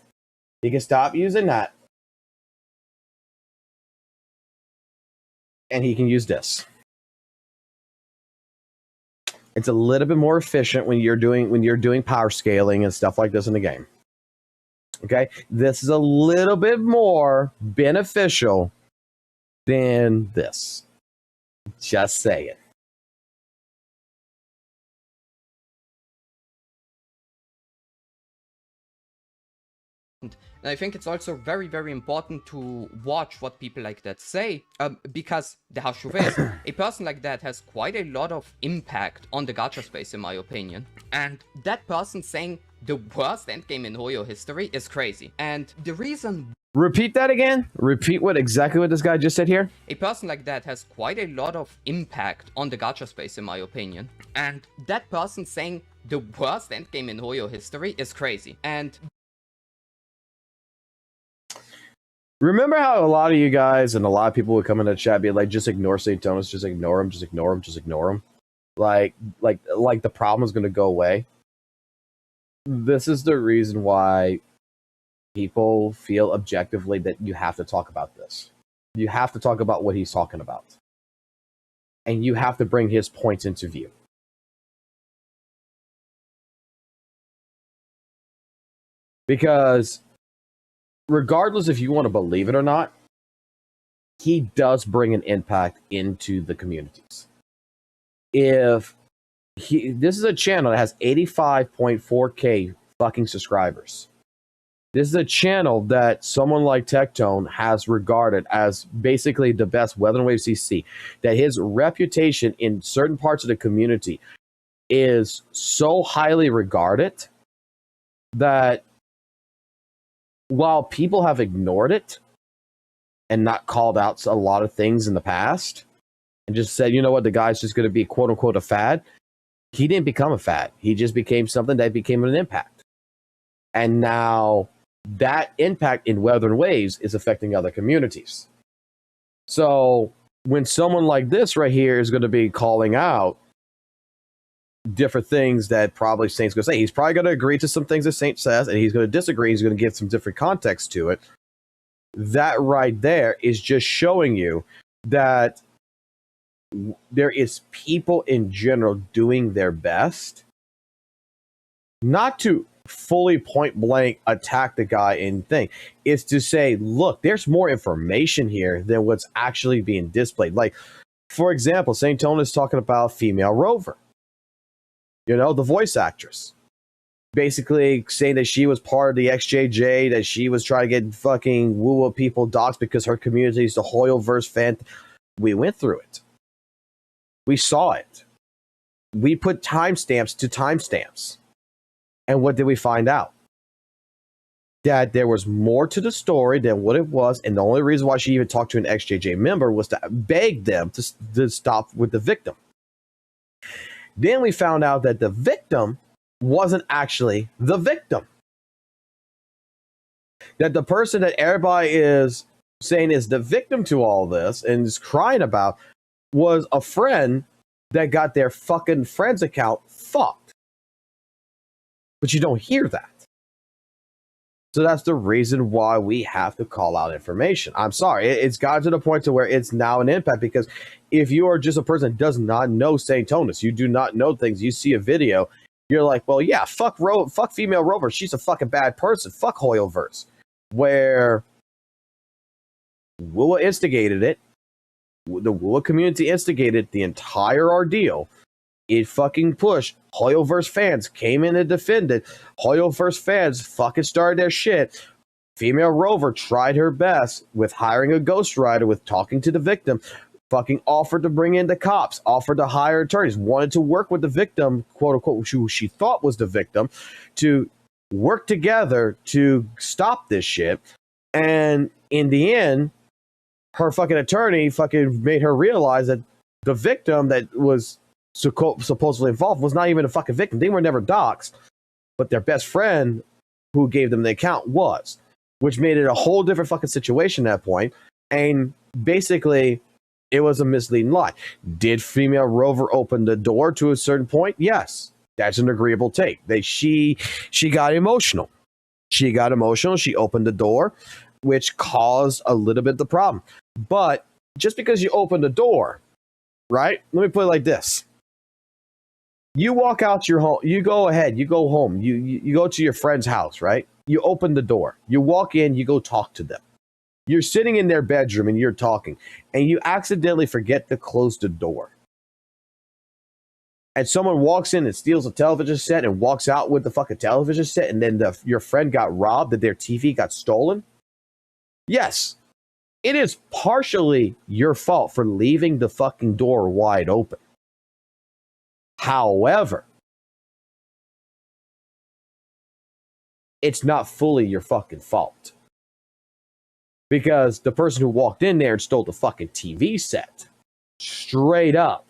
[SPEAKER 1] He can stop using that. And he can use this. It's a little bit more efficient when you're doing power scaling and stuff like this in the game. Okay? This is a little bit more beneficial than this. Just say it.
[SPEAKER 4] And I think it's also very, very important to watch what people like that say, because the truth is, a person like that has quite a lot of impact on the gacha space, in my opinion. And that person saying the worst endgame in Hoyo history is crazy. And the reason...
[SPEAKER 1] Repeat that again? Repeat exactly what this guy just said here?
[SPEAKER 4] A person like that has quite a lot of impact on the gacha space, in my opinion. And that person saying the worst endgame in Hoyo history is crazy. And...
[SPEAKER 1] Remember how a lot of you guys and a lot of people would come in the chat be like, just ignore St. Tonus, just ignore him, just ignore him, just ignore him. Like the problem is going to go away. This is the reason why people feel objectively that you have to talk about this. You have to talk about what he's talking about. And you have to bring his points into view. Because regardless if you want to believe it or not, he does bring an impact into the communities. This is a channel that has 85.4k fucking subscribers. This is a channel that someone like Tectone has regarded as basically the best Weather and Wave CC. That his reputation in certain parts of the community is so highly regarded that while people have ignored it and not called out a lot of things in the past and just said, you know what, the guy's just going to be quote unquote a fad, he didn't become a fad. He just became something that became an impact. And now that impact in Weather and Waves is affecting other communities. So when someone like this right here is going to be calling out different things that probably Saint's going to say. He's probably going to agree to some things that Saint says, and he's going to disagree. He's going to give some different context to it. That right there is just showing you that there is people in general doing their best not to fully point blank attack the guy and thing. It's to say, look, there's more information here than what's actually being displayed. Like, for example, St. Tone is talking about female Rover. You know, the voice actress. Basically saying that she was part of the XJJ, that she was trying to get fucking WUWA people doxxed because her community is the Hoyoverse fan. We went through it. We saw it. We put timestamps to timestamps. And what did we find out? that there was more to the story than what it was, and the only reason why she even talked to an XJJ member was to beg them to stop with the victim. Then we found out that the victim wasn't actually the victim. That the person that everybody is saying is the victim to all this and is crying about was a friend that got their fucking friend's account fucked. But you don't hear that. So that's the reason why we have to call out information. I'm sorry. It's gotten to the point to where it's now an impact, because if you are just a person that does not know St. Tonus, you do not know things, you see a video, you're like, well, yeah, fuck female Rover. She's a fucking bad person. Fuck Hoyoverse. Where WUWA instigated it. The WUWA community instigated the entire ordeal. It fucking pushed. Hoyoverse fans came in and defended. Hoyoverse fans fucking started their shit. Female Rover tried her best with hiring a ghostwriter, with talking to the victim, fucking offered to bring in the cops, offered to hire attorneys, wanted to work with the victim, quote unquote, who she thought was the victim, to work together to stop this shit. And in the end, her fucking attorney fucking made her realize that the victim that was supposedly involved was not even a fucking victim. They were never doxxed, but their best friend who gave them the account was, which made it a whole different fucking situation at that point. And basically, it was a misleading lie. Did female Rover open the door to a certain point? Yes. That's an agreeable take. She got emotional. She got emotional. She opened the door, which caused a little bit of the problem. But just because you open the door, right? Let me put it like this. You walk out your home. You go ahead. You go home. You go to your friend's house, right? You open the door. You walk in. You go talk to them. You're sitting in their bedroom and you're talking, and you accidentally forget to close the door. And someone walks in and steals a television set and walks out with the fucking television set, and then your friend got robbed, that their TV got stolen. Yes, it is partially your fault for leaving the fucking door wide open. However, it's not fully your fucking fault. Because the person who walked in there and stole the fucking TV set, straight up,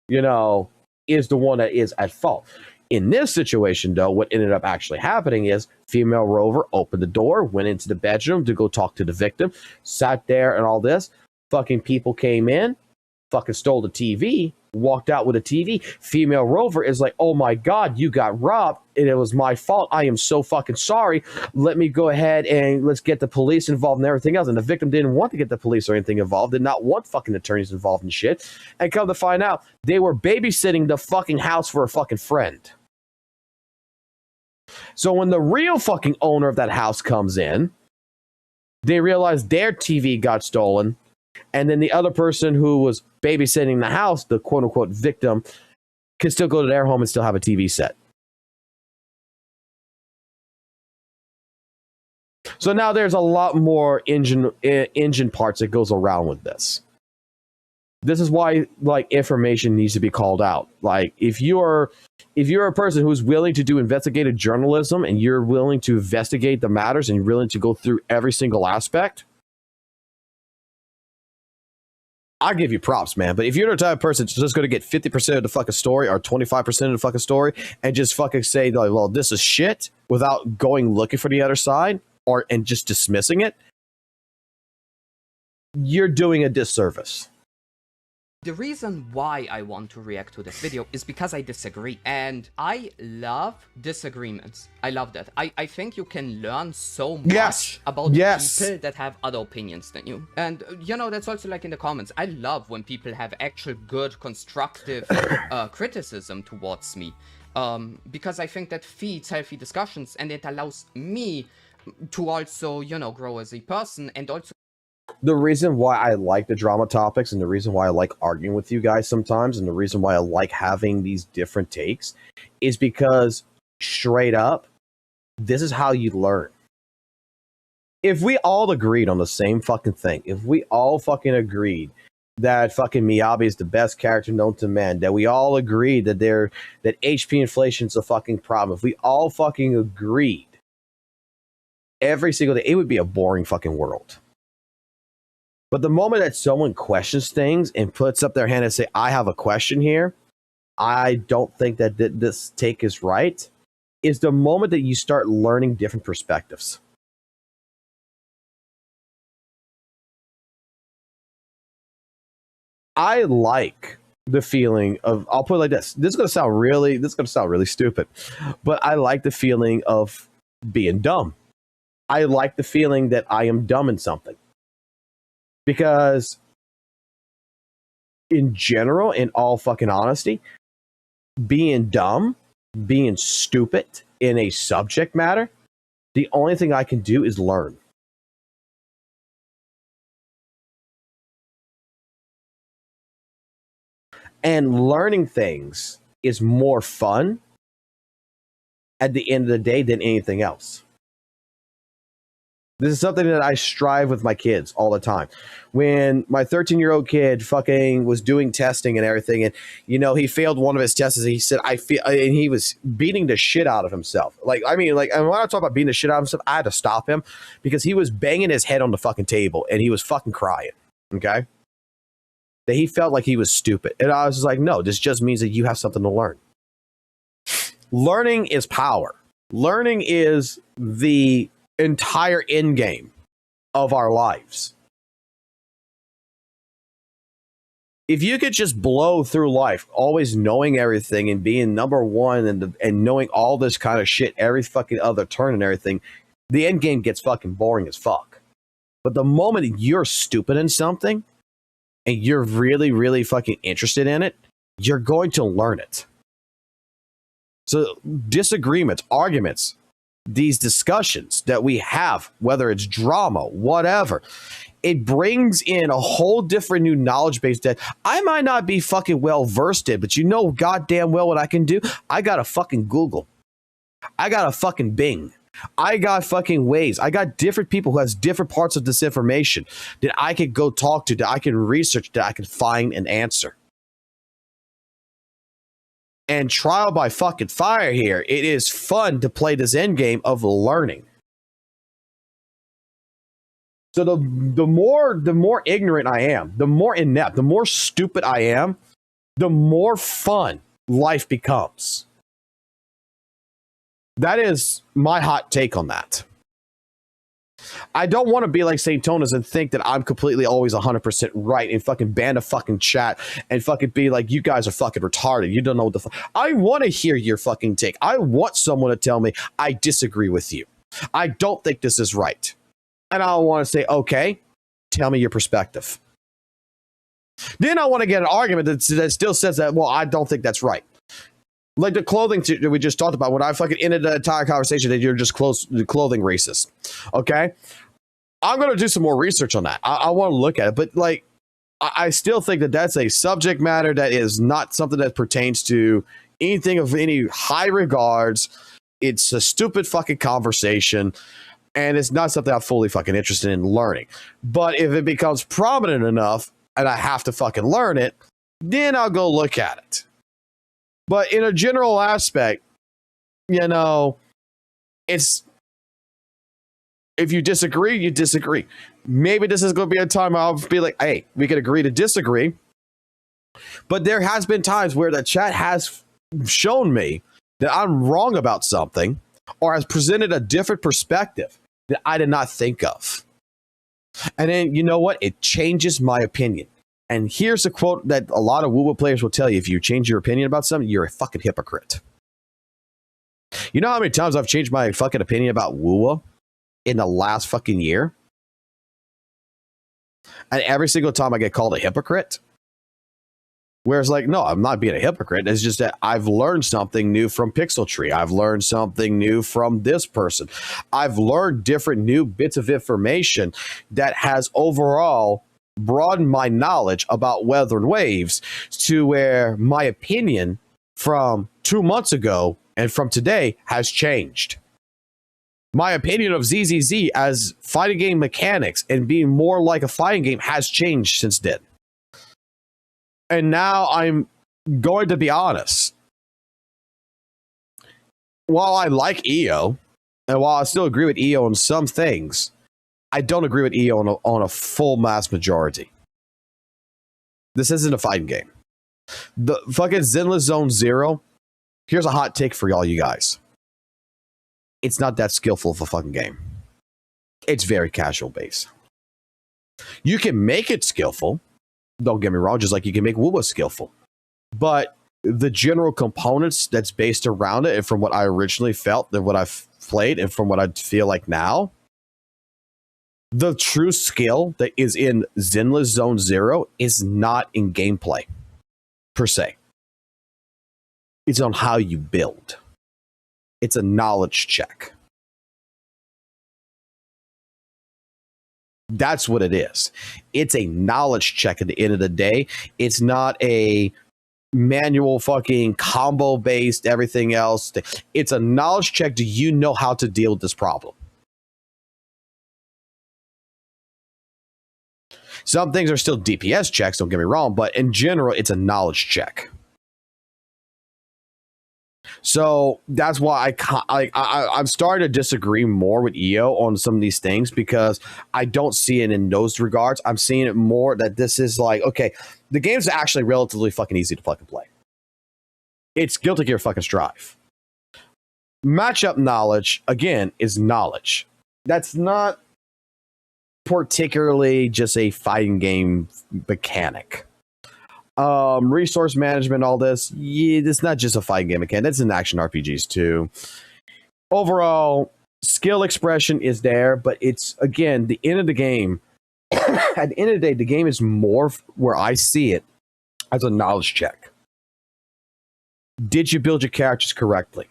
[SPEAKER 1] is the one that is at fault. In this situation, though, what ended up actually happening is female Rover opened the door, went into the bedroom to go talk to the victim, sat there and all this. Fucking people came in, fucking stole the TV, walked out with a TV. Female Rover is like, oh my God, you got robbed and it was my fault. I am so fucking sorry. Let me go ahead and let's get the police involved and everything else. And the victim didn't want to get the police or anything involved, did not want fucking attorneys involved in shit. And come to find out, they were babysitting the fucking house for a fucking friend. So when the real fucking owner of that house comes in, they realize their TV got stolen. And then the other person who was babysitting the house, the quote-unquote victim, can still go to their home and still have a TV set. So now there's a lot more engine parts that goes around with this. This is why, information needs to be called out. If you're a person who's willing to do investigative journalism and you're willing to investigate the matters and you're willing to go through every single aspect, I give you props, man. But if you're the type of person that's just going to get 50% of the fucking story or 25% of the fucking story and just fucking say, well, this is shit, without going looking for the other side and just dismissing it, you're doing a disservice.
[SPEAKER 4] The reason why I want to react to this video is because I disagree. And I love disagreements. I love that. I think you can learn so much about people that have other opinions than you. And, that's also like in the comments. I love when people have actual good, constructive criticism towards me. Because I think that feeds healthy discussions and it allows me to also, grow as a person and also...
[SPEAKER 1] The reason why I like the drama topics and the reason why I like arguing with you guys sometimes and the reason why I like having these different takes is because, straight up, this is how you learn. If we all agreed on the same fucking thing, if we all fucking agreed that fucking Miyabi is the best character known to man, that we all agreed that HP inflation's a fucking problem, if we all fucking agreed every single day, it would be a boring fucking world. But the moment that someone questions things and puts up their hand and say, I have a question here, I don't think that this take is right, is the moment that you start learning different perspectives. I like the feeling of, I'll put it like this. This is going to sound really stupid, but I like the feeling of being dumb. I like the feeling that I am dumb in something. Because in general, in all fucking honesty, being dumb, being stupid in a subject matter, the only thing I can do is learn. And learning things is more fun at the end of the day than anything else. This is something that I strive with my kids all the time. When my 13-year-old kid fucking was doing testing and everything, and he failed one of his tests, and he said, and he was beating the shit out of himself. And when I talk about beating the shit out of himself, I had to stop him because he was banging his head on the fucking table and he was fucking crying. Okay? That he felt like he was stupid. And I was just like, no, this just means that you have something to learn. Learning is power. Learning is the entire end game of our lives. If you could just blow through life, always knowing everything and being number one and knowing all this kind of shit every fucking other turn and everything, the end game gets fucking boring as fuck. But the moment you're stupid in something and you're really, really fucking interested in it, you're going to learn it. So disagreements, arguments, these discussions that we have, whether it's drama, whatever, it brings in a whole different new knowledge base that I might not be fucking well versed in, but goddamn well what I can do. I got a fucking Google. I got a fucking Bing. I got fucking Waze. I got different people who has different parts of this information that I could go talk to, that I can research, that I can find an answer. And trial by fucking fire here. It is fun to play this end game of learning. So the more ignorant I am, the more inept, the more stupid I am, the more fun life becomes. That is my hot take on that. I don't want to be like St. Tonas and think that I'm completely always 100% right and fucking ban a fucking chat and fucking be like, you guys are fucking retarded. You don't know what the fuck. I want to hear your fucking take. I want someone to tell me I disagree with you. I don't think this is right. And I want to say, okay, tell me your perspective. Then I want to get an argument that still says that, well, I don't think that's right. Like the clothing that we just talked about, when I fucking ended the entire conversation that you're just clothing racist. Okay? I'm going to do some more research on that. I want to look at it. But like, I still think that that's a subject matter that is not something that pertains to anything of any high regards. It's a stupid fucking conversation. And it's not something I'm fully fucking interested in learning. But if it becomes prominent enough and I have to fucking learn it, then I'll go look at it. But in a general aspect, it's, if you disagree, you disagree. Maybe this is going to be a time I'll be like, hey, we can agree to disagree. But there has been times where the chat has shown me that I'm wrong about something or has presented a different perspective that I did not think of. And then, you know what? It changes my opinion. And here's a quote that a lot of WUWA players will tell you. If you change your opinion about something, you're a fucking hypocrite. You know how many times I've changed my fucking opinion about WUWA in the last fucking year? And every single time I get called a hypocrite. Whereas, like, no, I'm not being a hypocrite. It's just that I've learned something new from Pixel Tree. I've learned something new from this person. I've learned different new bits of information that has overall broadened my knowledge about weather and waves to where my opinion from 2 months ago and from today has changed. My opinion of ZZZ as fighting game mechanics and being more like a fighting game has changed since then. And now I'm going to be honest. While I like EO, And while I still agree with EO on some things, I don't agree with EO on a full mass majority. This isn't a fighting game. The fucking Zenless Zone Zero, here's a hot take for all you guys. It's not that skillful of a fucking game. It's very casual based. You can make it skillful. Don't get me wrong, just like you can make WUWA skillful. But the general components that's based around it, and from what I originally felt, and what I've played, and from what I feel like now, the true skill that is in Zenless Zone Zero is not in gameplay, per se. It's on how you build. It's a knowledge check. That's what it is. It's a knowledge check at the end of the day. It's not a manual fucking combo based everything else. It's a knowledge check. Do you know how to deal with this problem? Some things are still DPS checks, don't get me wrong, but in general, it's a knowledge check. So that's why I'm starting to disagree more with EO on some of these things, because I don't see it in those regards. I'm seeing it more that this is like, okay, the game's actually relatively fucking easy to fucking play. It's Guilty Gear fucking Strive. Matchup knowledge, again, is knowledge. That's not particularly just a fighting game mechanic. Resource management, all this, yeah, it's not just a fighting game mechanic. That's in action RPGs too. Overall, skill expression is there, but it's, again, the end of the game. At the end of the day, the game is more where I see it as a knowledge check. Did you build your characters correctly?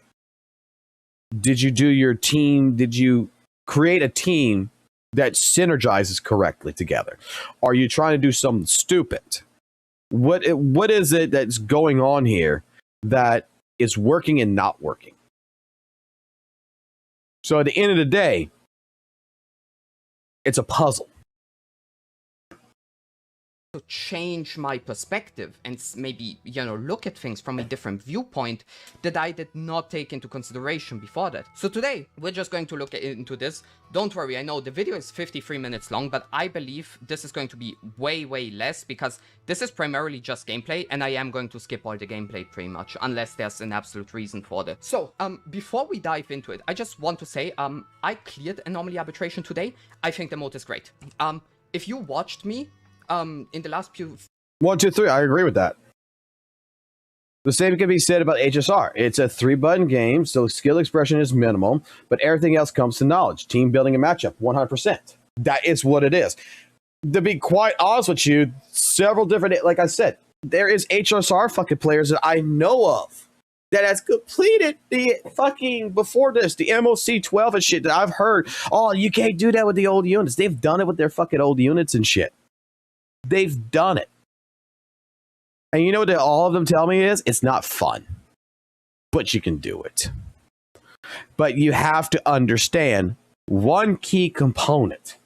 [SPEAKER 1] Did you do your team? Did you create a team that synergizes correctly together? Are you trying to do something stupid? What is it that's going on here that is working and not working? So at the end of the day, it's a puzzle.
[SPEAKER 4] To change my perspective and maybe, look at things from a different viewpoint that I did not take into consideration before that. So today, we're just going to look into this. Don't worry, I know the video is 53 minutes long, but I believe this is going to be way, way less, because this is primarily just gameplay, and I am going to skip all the gameplay pretty much, unless there's an absolute reason for that. So, before we dive into it, I just want to say, I cleared Anomaly Arbitration today. I think the mode is great. If you watched me, in the last few
[SPEAKER 1] 1, 2, 3, I agree with that. The same can be said about HSR. It's a 3-button game, so skill expression is minimal, but everything else comes to knowledge, team building, and matchup. 100%. That is what it is. To be quite honest with you, several different, like I said, there is HSR fucking players that I know of that has completed the fucking, before this, the MOC 12 and shit that I've heard. Oh, you can't do that with the old units. They've done it with their fucking old units and shit. They've done it. And you know what all of them tell me is? It's not fun. But you can do it. But you have to understand one key component.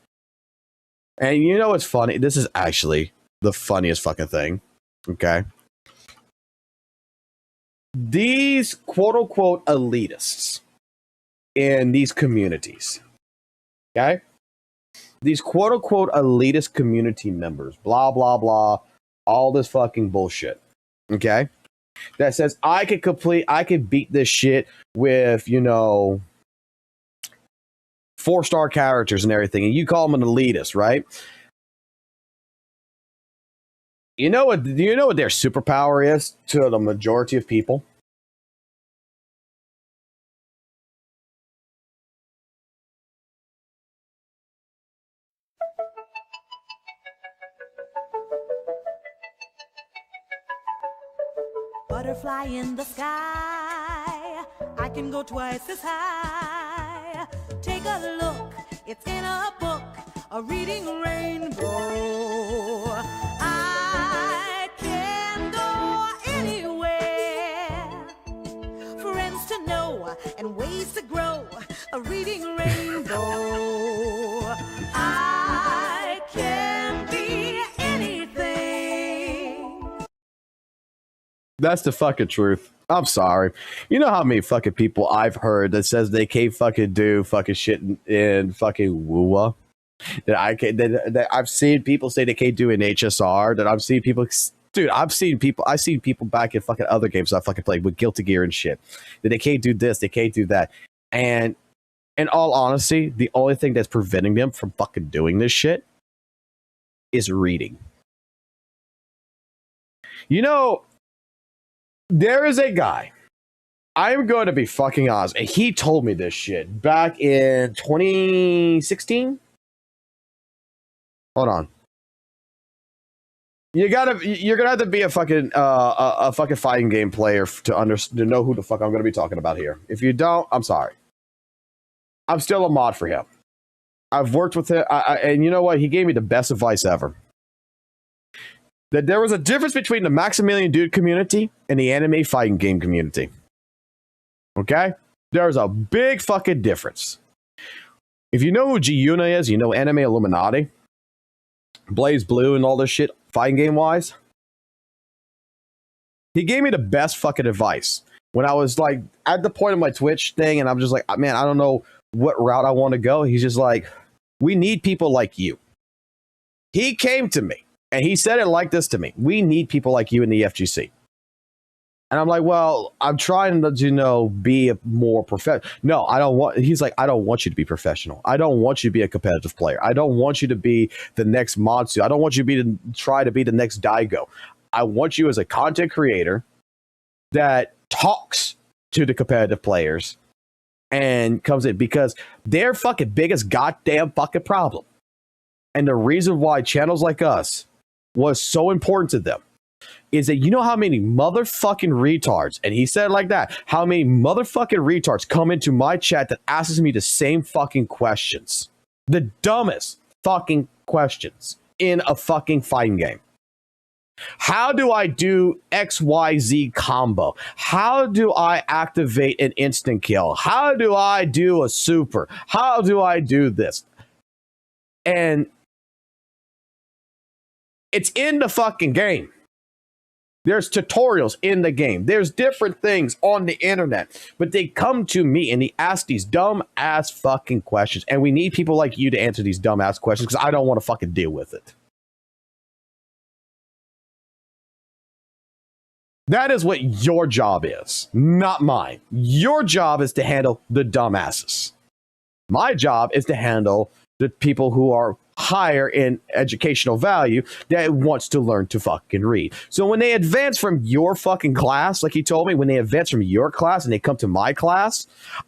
[SPEAKER 1] And you know what's funny? This is actually the funniest fucking thing. Okay? These quote-unquote elitists in these communities. Okay? These quote-unquote elitist community members, blah, blah, blah, all this fucking bullshit, okay? That says, I could beat this shit with, 4-star characters and everything, and you call them an elitist, right? Do you know what their superpower is to the majority of people?
[SPEAKER 5] Butterfly in the sky, I can go twice as high. Take a look, it's in a book, a reading rainbow. I can go anywhere, friends to know and ways to grow, a reading rainbow. I can be anything.
[SPEAKER 1] That's the fucking truth. I'm sorry. You know how many fucking people I've heard that says they can't fucking do fucking shit in fucking WUWA? That I've seen people say they can't do in HSR. That I've seen people, dude. I've seen people back in fucking other games I fucking played with Guilty Gear and shit. That they can't do this, they can't do that. And in all honesty, the only thing that's preventing them from fucking doing this shit is reading. You know, there is a guy. I'm going to be fucking honest. And he told me this shit back in 2016. Hold on. You're gonna have to be a fucking fighting game player to know who the fuck I'm gonna be talking about here. If you don't, I'm sorry. I'm still a mod for him. I've worked with him, and you know what? He gave me the best advice ever. That there was a difference between the Maximilian Dude community and the anime fighting game community. Okay? There's a big fucking difference. If you know who G-Yuna is, you know Anime Illuminati, Blaze Blue and all this shit, fighting game wise. He gave me the best fucking advice when I was like at the point of my Twitch thing, and I'm just like, man, I don't know what route I want to go. He's just like, we need people like you. He came to me and he said it like this to me: we need people like you in the FGC. And I'm like, well, I'm trying to, be a more professional. No, I don't want. He's like, I don't want you to be professional. I don't want you to be a competitive player. I don't want you to be the next Monsu. I don't want you to try to be the next Daigo. I want you as a content creator that talks to the competitive players and comes in, because their fucking biggest goddamn fucking problem, and the reason why channels like us was so important to them, is that you know how many motherfucking retards, and he said it like that, how many motherfucking retards come into my chat that asks me the same fucking questions. The dumbest fucking questions in a fucking fighting game. How do I do XYZ combo? How do I activate an instant kill? How do I do a super? How do I do this? And it's in the fucking game. There's tutorials in the game. There's different things on the internet. But they come to me and they ask these dumb ass fucking questions. And we need people like you to answer these dumb ass questions, because I don't want to fucking deal with it. That is what your job is, not mine. Your job is to handle the dumbasses. My job is to handle the people who are higher in educational value that wants to learn to fucking read. So when they advance from your fucking class, like he told me, when they advance from your class and they come to my class,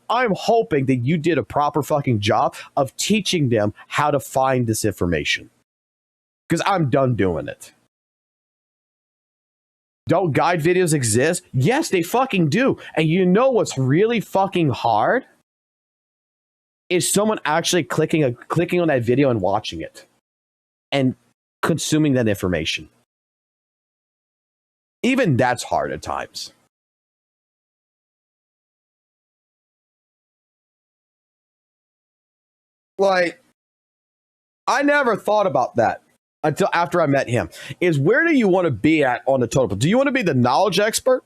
[SPEAKER 1] I'm hoping that you did a proper fucking job of teaching them how to find this information. Because I'm done doing it. Don't guide videos exist? Yes, they fucking do. And you know what's really fucking hard? Is someone actually clicking on that video and watching it and consuming that information. Even that's hard at times. Like, I never thought about that until after I met him. Is where do you want to be at on the total? Do you want to be the knowledge expert?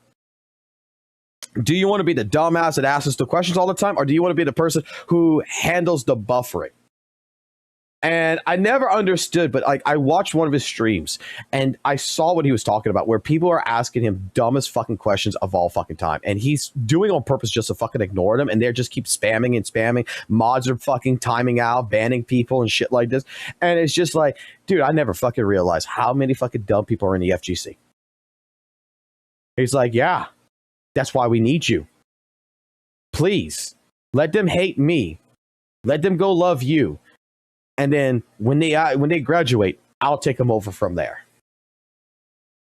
[SPEAKER 1] Do you want to be the dumbass that asks the questions all the time? Or do you want to be the person who handles the buffering? And I never understood, but like I watched one of his streams and I saw what he was talking about, where people are asking him dumbest fucking questions of all fucking time. And he's doing on purpose just to fucking ignore them. And they just keep spamming and spamming. Mods are fucking timing out, banning people and shit like this. And it's just like, dude, I never fucking realized how many fucking dumb people are in the FGC. He's like, yeah. That's why we need you. Please, let them hate me. Let them go love you. And then when they graduate, I'll take them over from there.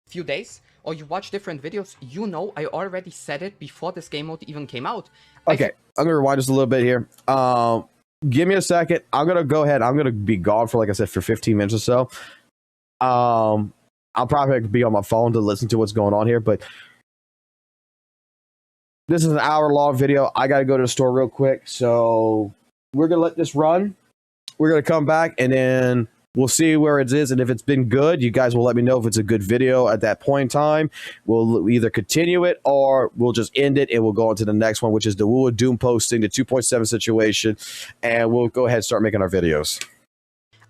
[SPEAKER 4] Few days, or you watch different videos, you know I already said it before this game mode even came out.
[SPEAKER 1] Okay, I'm going to rewind just a little bit here. Give me a second. I'm going to go ahead. I'm going to be gone for, like I said, for 15 minutes or so. I'll probably be on my phone to listen to what's going on here, but this is an hour-long video. I got to go to the store real quick. So we're going to let this run. We're going to come back, and then We'll see where it is, and if it's been good, you guys will let me know if it's a good video at that point in time. We'll either continue it or we'll just end it and we'll go on to the next one, which is the WUWA Doom posting, the 2.7 situation, and we'll go ahead and start making our videos.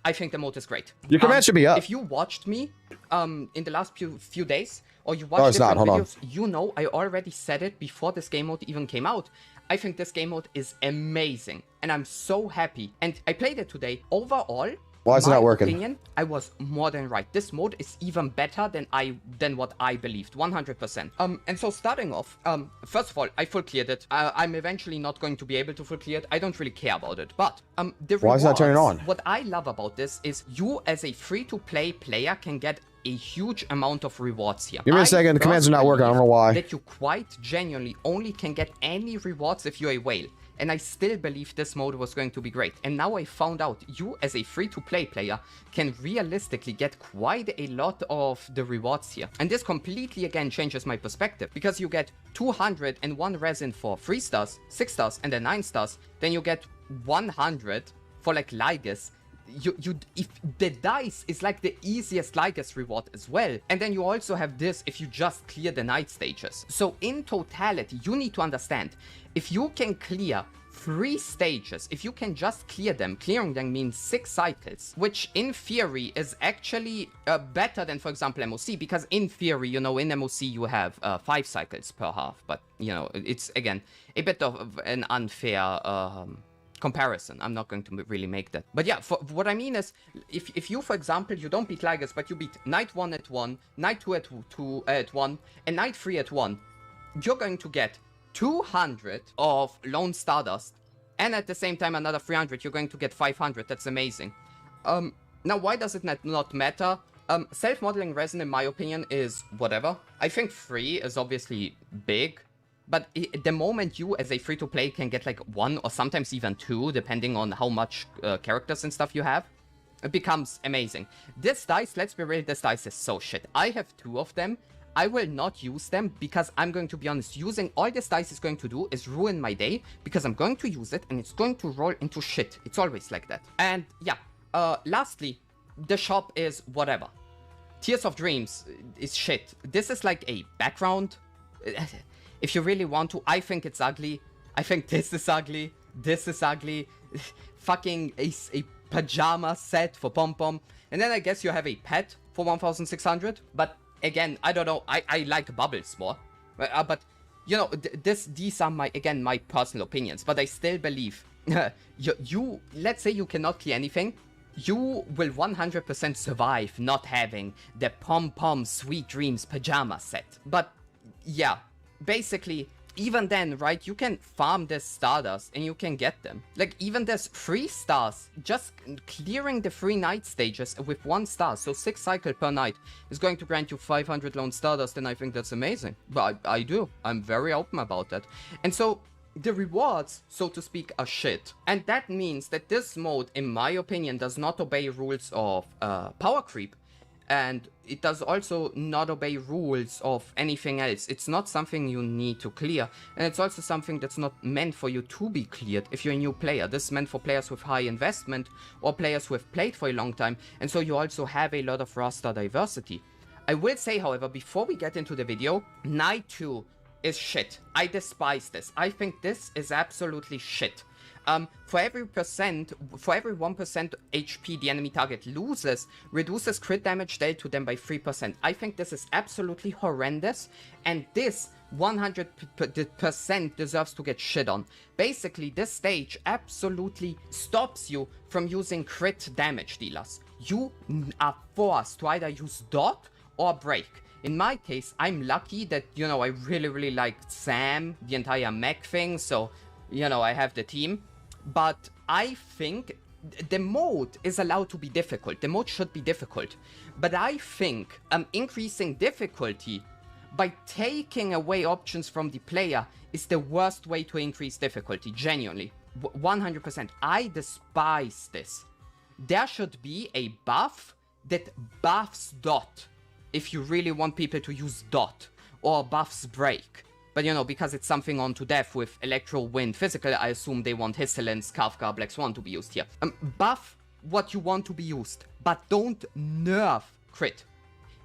[SPEAKER 4] I think the mode is great.
[SPEAKER 1] Your command should be up.
[SPEAKER 4] If you watched me in the last few days, or you watched different videos, you know I already said it before this game mode even came out. I think this game mode is amazing, and I'm so happy. And I played it today. Overall,
[SPEAKER 1] why is it not working?
[SPEAKER 4] Opinion, I was more than right. This mode is even better than what I believed, 100%. And so starting off, first of all, I full cleared it. I'm eventually not going to be able to full clear it. I don't really care about it. But the
[SPEAKER 1] why is that turning on?
[SPEAKER 4] What I love about this is you as a free-to-play player can get a huge amount of rewards here.
[SPEAKER 1] Give me a second. The commands are not working. I don't know why.
[SPEAKER 4] That you quite genuinely only can get any rewards if you're a whale. And I still believe this mode was going to be great. And now I found out you as a free-to-play player can realistically get quite a lot of the rewards here. And this completely again changes my perspective, because you get 201 resin for 3 stars, 6 stars, and then 9 stars. Then you get 100 for like Ligas. If the dice is like the easiest Ligas reward as well. And then you also have this if you just clear the night stages. So in totality, you need to understand, if you can clear 3 stages, if you can just clear them, clearing them means 6 cycles, which in theory is actually better than, for example, MOC, because in theory, you know, in MOC you have 5 cycles per half, but, you know, it's, again, a bit of an unfair comparison. I'm not going to really make that. But yeah, what I mean is, if you, for example, you don't beat Ligas, but you beat Night 1 at 1, Night 2 at 1, and Night 3 at 1, you're going to get 200 of Lone Stardust, and at the same time another 300. You're going to get 500. That's amazing. Now, why does it not matter? Self-modeling resin, in my opinion, is whatever. I think 3 is obviously big, but the moment you, as a free-to-play, can get like 1 or sometimes even 2, depending on how much characters and stuff you have, it becomes amazing. This dice, let's be real, this dice is so shit. I have 2 of them. I will not use them because I'm going to be honest, using all this dice is going to do is ruin my day, because I'm going to use it and it's going to roll into shit. It's always like that. And yeah, lastly, the shop is whatever. Tears of Dreams is shit. This is like a background. If you really want to, I think it's ugly. I think this is ugly. This is ugly. Fucking a pajama set for Pom-Pom. And then I guess you have a pet for 1,600. But again, I don't know. I like bubbles more. But you know, these are my personal opinions. But I still believe you let's say you cannot clear anything. You will 100% survive not having the Pom-Pom Sweet Dreams pajama set. But yeah, basically, even then, right, you can farm this Stardust and you can get them. Like, even there's 3 stars, just clearing the 3 night stages with 1 star, so 6 cycles per night, is going to grant you 500 Lone Stardust, and I think that's amazing. But I do. I'm very open about that. And so, the rewards, so to speak, are shit. And that means that this mode, in my opinion, does not obey rules of power creep. And it does also not obey rules of anything else. It's not something you need to clear. And it's also something that's not meant for you to be cleared if you're a new player. This is meant for players with high investment or players who have played for a long time. And so you also have a lot of roster diversity. I will say, however, before we get into the video, Night 2 is shit. I despise this. I think this is absolutely shit. For every 1% HP the enemy target loses, reduces crit damage dealt to them by 3%. I think this is absolutely horrendous, and this 100% deserves to get shit on. Basically, this stage absolutely stops you from using crit damage dealers. You are forced to either use dot or break. In my case, I'm lucky that, you know, I really liked Sam, the entire mech thing, so, you know, I have the team. But I think the mode is allowed to be difficult. The mode should be difficult. But I think increasing difficulty by taking away options from the player is the worst way to increase difficulty, genuinely. 100%. I despise this. There should be a buff that buffs dot, if you really want people to use dot, or buffs break. But you know, because it's something on to death with Electro, Wind, Physical, I assume they want Histolence, Kafka, Black Swan to be used here. Buff what you want to be used. but don't nerf crit.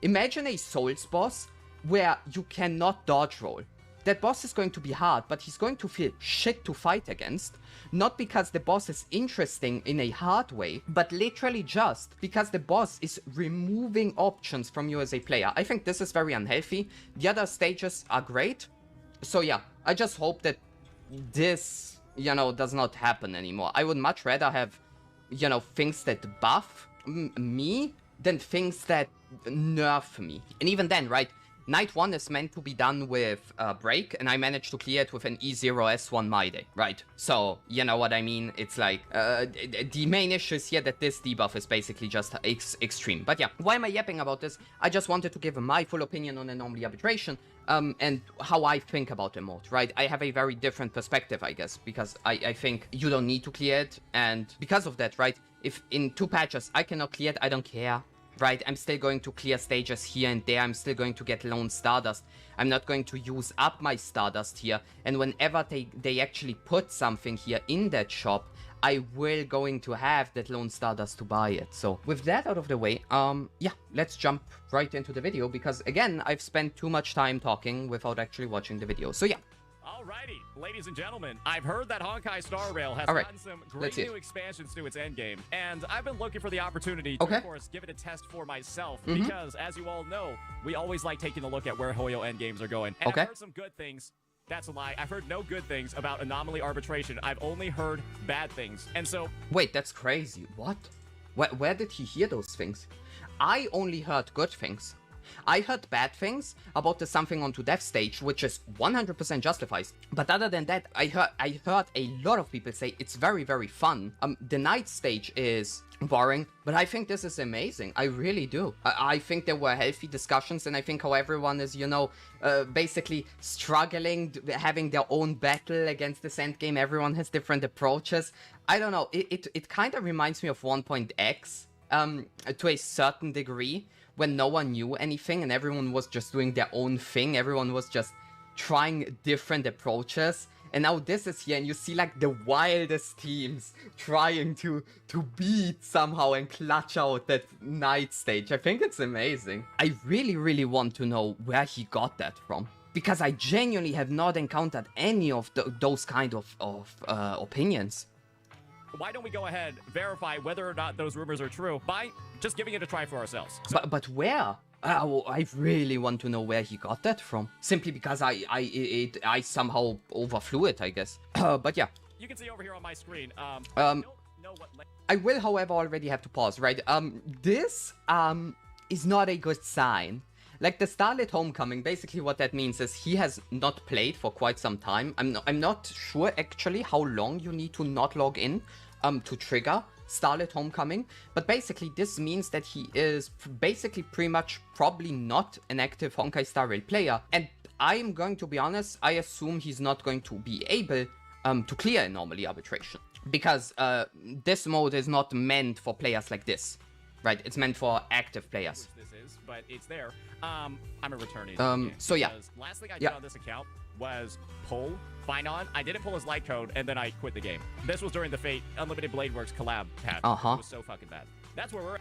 [SPEAKER 4] Imagine a Souls boss where you cannot dodge roll. That boss is going to be hard, but he's going to feel shit to fight against. Not because the boss is interesting in a hard way, but literally just because the boss is removing options from you as a player. I think this is very unhealthy. The other stages are great. So yeah, I just hope that this, you know, does not happen anymore. I would much rather have, you know, things that buff me than things that nerf me. And even then, right? Night 1 is meant to be done with Break, and I managed to clear it with an E0 S1 my day, right? So, you know what I mean? It's like, the main issue is here that this debuff is basically just extreme. But yeah, why am I yapping about this? I just wanted to give my full opinion on Anomaly Arbitration, and how I think about the mode, right? I have a very different perspective, I guess, because I think you don't need to clear it, and because of that, right? If in 2 patches I cannot clear it, I don't care. Right, I'm still going to clear stages here and there. I'm still going to get lone Stardust. I'm not going to use up my Stardust here. And whenever they actually put something here in that shop, I will going to have that lone Stardust to buy it. So with that out of the way, yeah, let's jump right into the video. Because again, I've spent too much time talking without actually watching the video. So yeah.
[SPEAKER 6] Alrighty, ladies and gentlemen, I've heard that Honkai Star Rail has gotten some great new expansions to its endgame, and I've been looking for the opportunity to, of course, give it a test for myself, because, as you all know, we always like taking a look at where Hoyo endgames are going, and I've heard some good things. That's a lie. I've heard no good things about Anomaly Arbitration. I've only heard bad things, and so...
[SPEAKER 4] Wait, that's crazy. What? Where did he hear those things? I only heard good things. I heard bad things about the Something Onto Death stage, which is 100% justified. But other than that, I heard a lot of people say it's very, very fun. The night stage is boring, but I think this is amazing. I really do. I think there were healthy discussions, and I think how everyone is, you know, basically struggling, having their own battle against this endgame. Everyone has different approaches. I don't know. It kind of reminds me of 1.x to a certain degree, when no one knew anything and everyone was just doing their own thing. Everyone was just trying different approaches. And now this is here and you see like the wildest teams trying to beat somehow and clutch out that night stage. I think it's amazing. I really, really want to know where he got that from. Because I genuinely have not encountered any of those kind of opinions.
[SPEAKER 6] Why don't we go ahead, verify whether or not those rumors are true by just giving it a try for ourselves.
[SPEAKER 4] But where? I really want to know where he got that from. Simply because I somehow overflew it, I guess. But yeah.
[SPEAKER 6] You can see over here on my screen.
[SPEAKER 4] I will, however, already have to pause, right? This is not a good sign. Like the Starlit Homecoming, basically what that means is he has not played for quite some time. I'm not sure actually how long you need to not log in to trigger Starlit Homecoming. But basically this means that he is basically pretty much probably not an active Honkai Star Rail player. And I'm going to be honest, I assume he's not going to be able to clear Anomaly Arbitration. Because this mode is not meant for players like this. Right, it's meant for active players.
[SPEAKER 6] This is, but it's there. I'm a returning.
[SPEAKER 4] So yeah.
[SPEAKER 6] Last thing I did on this account was pull Finon. I didn't pull his light code, and then I quit the game. This was during the Fate Unlimited Blade Works collab patch. It was so fucking bad. That's where we're at.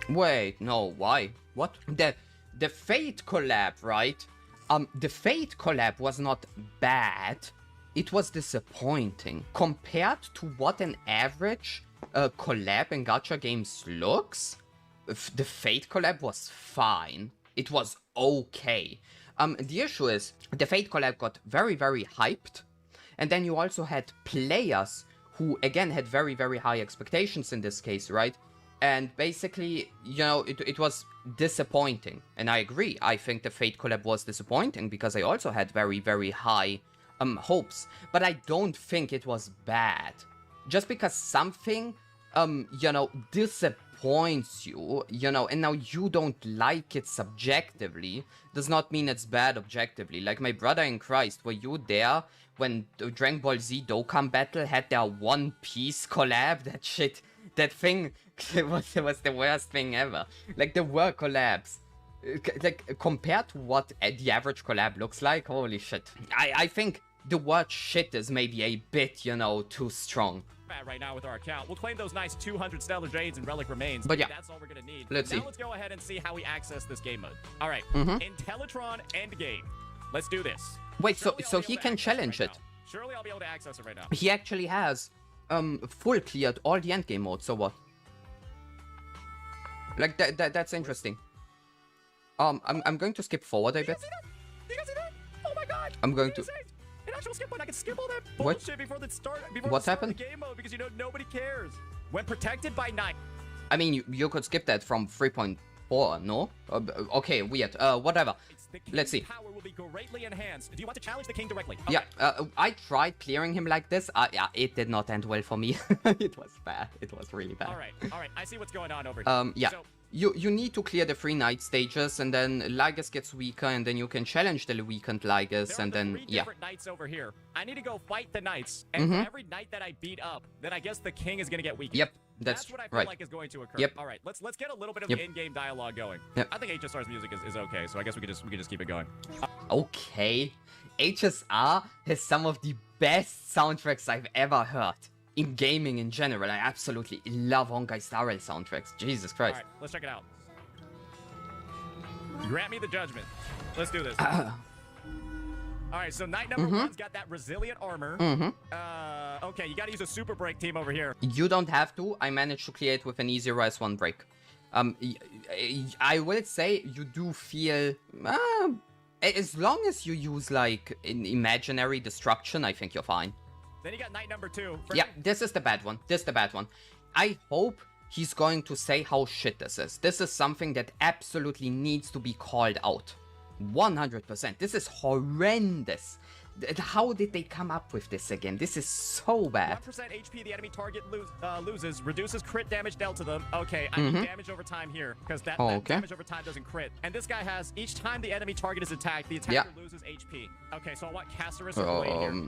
[SPEAKER 4] Wait, no, why? What? The Fate collab, right? The Fate collab was not bad. It was disappointing. Compared to what an average collab in gacha games looks, the Fate collab was fine. It was okay. The issue is, the Fate collab got very, very hyped, and then you also had players who, again, had very, very high expectations in this case, right? And basically, you know, it was disappointing. And I agree, I think the Fate collab was disappointing, because I also had very, very high hopes. But I don't think it was bad. Just because something, you know, disappoints you, you know, and now you don't like it subjectively, does not mean it's bad objectively. Like my brother in Christ, were you there when the Dragon Ball Z Dokkan Battle had their One Piece collab? That shit, that thing was the worst thing ever. Like, there were collabs. Like, compared to what the average collab looks like, holy shit. I think the word shit is maybe a bit, you know, too strong.
[SPEAKER 6] right now with our account. We'll claim those nice 200 stellar jades and relic remains.
[SPEAKER 4] But yeah,
[SPEAKER 6] that's all we're gonna need.
[SPEAKER 4] Let's see.
[SPEAKER 6] Let's go ahead and see how we access this game mode. All right,
[SPEAKER 4] Mhm.
[SPEAKER 6] Intellitron Endgame. Let's do this.
[SPEAKER 4] Wait, so he can challenge it.
[SPEAKER 6] Surely I'll be able to access it right now.
[SPEAKER 4] He actually has full cleared all the endgame modes. So what? Like that's interesting. I'm going to skip forward a bit.
[SPEAKER 6] You guys see that? Oh my god!
[SPEAKER 4] I'm going to.
[SPEAKER 6] An actual skip button. I can skip all that
[SPEAKER 4] What?
[SPEAKER 6] bullshit before the start. Before
[SPEAKER 4] What
[SPEAKER 6] the start
[SPEAKER 4] happened?
[SPEAKER 6] Of the game mode because nobody cares. When protected by night.
[SPEAKER 4] I mean, you could skip that from 3.4, no? Okay, weird. Whatever. Let's see.
[SPEAKER 6] Power will be greatly enhanced. Do you want to challenge the king directly?
[SPEAKER 4] Yeah, I tried clearing him like this. Yeah, it did not end well for me. It was bad. It was really bad.
[SPEAKER 6] All right. I see what's going on over here.
[SPEAKER 4] Yeah.
[SPEAKER 6] So,
[SPEAKER 4] You need to clear the 3 night stages, and then Lygus gets weaker, and then you can challenge the weakened Lygus, and then
[SPEAKER 6] three
[SPEAKER 4] yeah.
[SPEAKER 6] different knights over here. I need to go fight the knights, and for every knight that I beat up, then I guess the king is gonna get weakened.
[SPEAKER 4] Yep, that's
[SPEAKER 6] what I feel
[SPEAKER 4] right.
[SPEAKER 6] like is going to occur.
[SPEAKER 4] Yep.
[SPEAKER 6] All right, let's get a little bit of
[SPEAKER 4] Yep.
[SPEAKER 6] the in-game dialogue going.
[SPEAKER 4] Yep.
[SPEAKER 6] I think HSR's music is okay, so I guess we could just keep it going.
[SPEAKER 4] Okay, HSR has some of the best soundtracks I've ever heard. In gaming in general, I absolutely love Honkai Star Rail soundtracks. Jesus Christ.
[SPEAKER 6] All right, let's check it out. Grant me the judgment. Let's do this. All right, so knight number one's got that resilient armor. Okay, you gotta use a super break team over here.
[SPEAKER 4] You don't have to. I managed to clear it with an easy rise 1 break. I will say you do feel... as long as you use, like, an imaginary destruction, I think you're fine.
[SPEAKER 6] Then you got knight number 2.
[SPEAKER 4] Yeah, this is the bad one. This is the bad one. I hope he's going to say how shit this is. This is something that absolutely needs to be called out. 100%. This is horrendous. How did they come up with this again? This is so bad.
[SPEAKER 6] 1% HP the enemy target loses, reduces crit damage dealt to them. Okay, I need damage over time here, because that damage over time doesn't crit. And this guy has, each time the enemy target is attacked, the attacker loses HP. Okay, so I want Caceres or Blade here.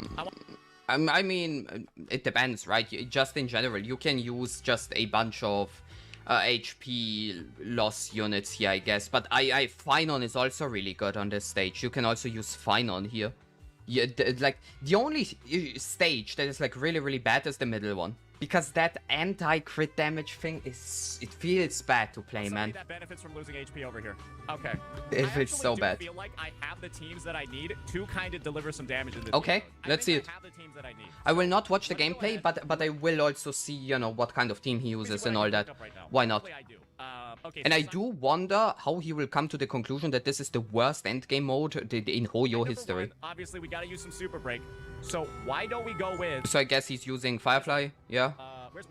[SPEAKER 4] I mean, it depends, right? Just in general, you can use just a bunch of HP loss units here, I guess. But Finon is also really good on this stage. You can also use Finon here. Yeah, like, the only stage that is, like, really bad is the middle one. Because that anti-crit damage thing it feels bad to play, man.
[SPEAKER 6] That benefits from losing HP over here. Okay.
[SPEAKER 4] It feels so bad.
[SPEAKER 6] I feel like I have the teams that I need to kind of deliver some damage in this
[SPEAKER 4] Okay,
[SPEAKER 6] game.
[SPEAKER 4] let's see it.
[SPEAKER 6] I have the teams that I need.
[SPEAKER 4] I will not watch the gameplay, but I will also see, you know, what kind of team he uses and all that. Why not?
[SPEAKER 6] Okay,
[SPEAKER 4] and I do wonder how he will come to the conclusion that this is the worst endgame mode in Hoyo history.
[SPEAKER 6] Obviously, we gotta use some super break. So why don't we go with...
[SPEAKER 4] So I guess he's using Firefly, yeah?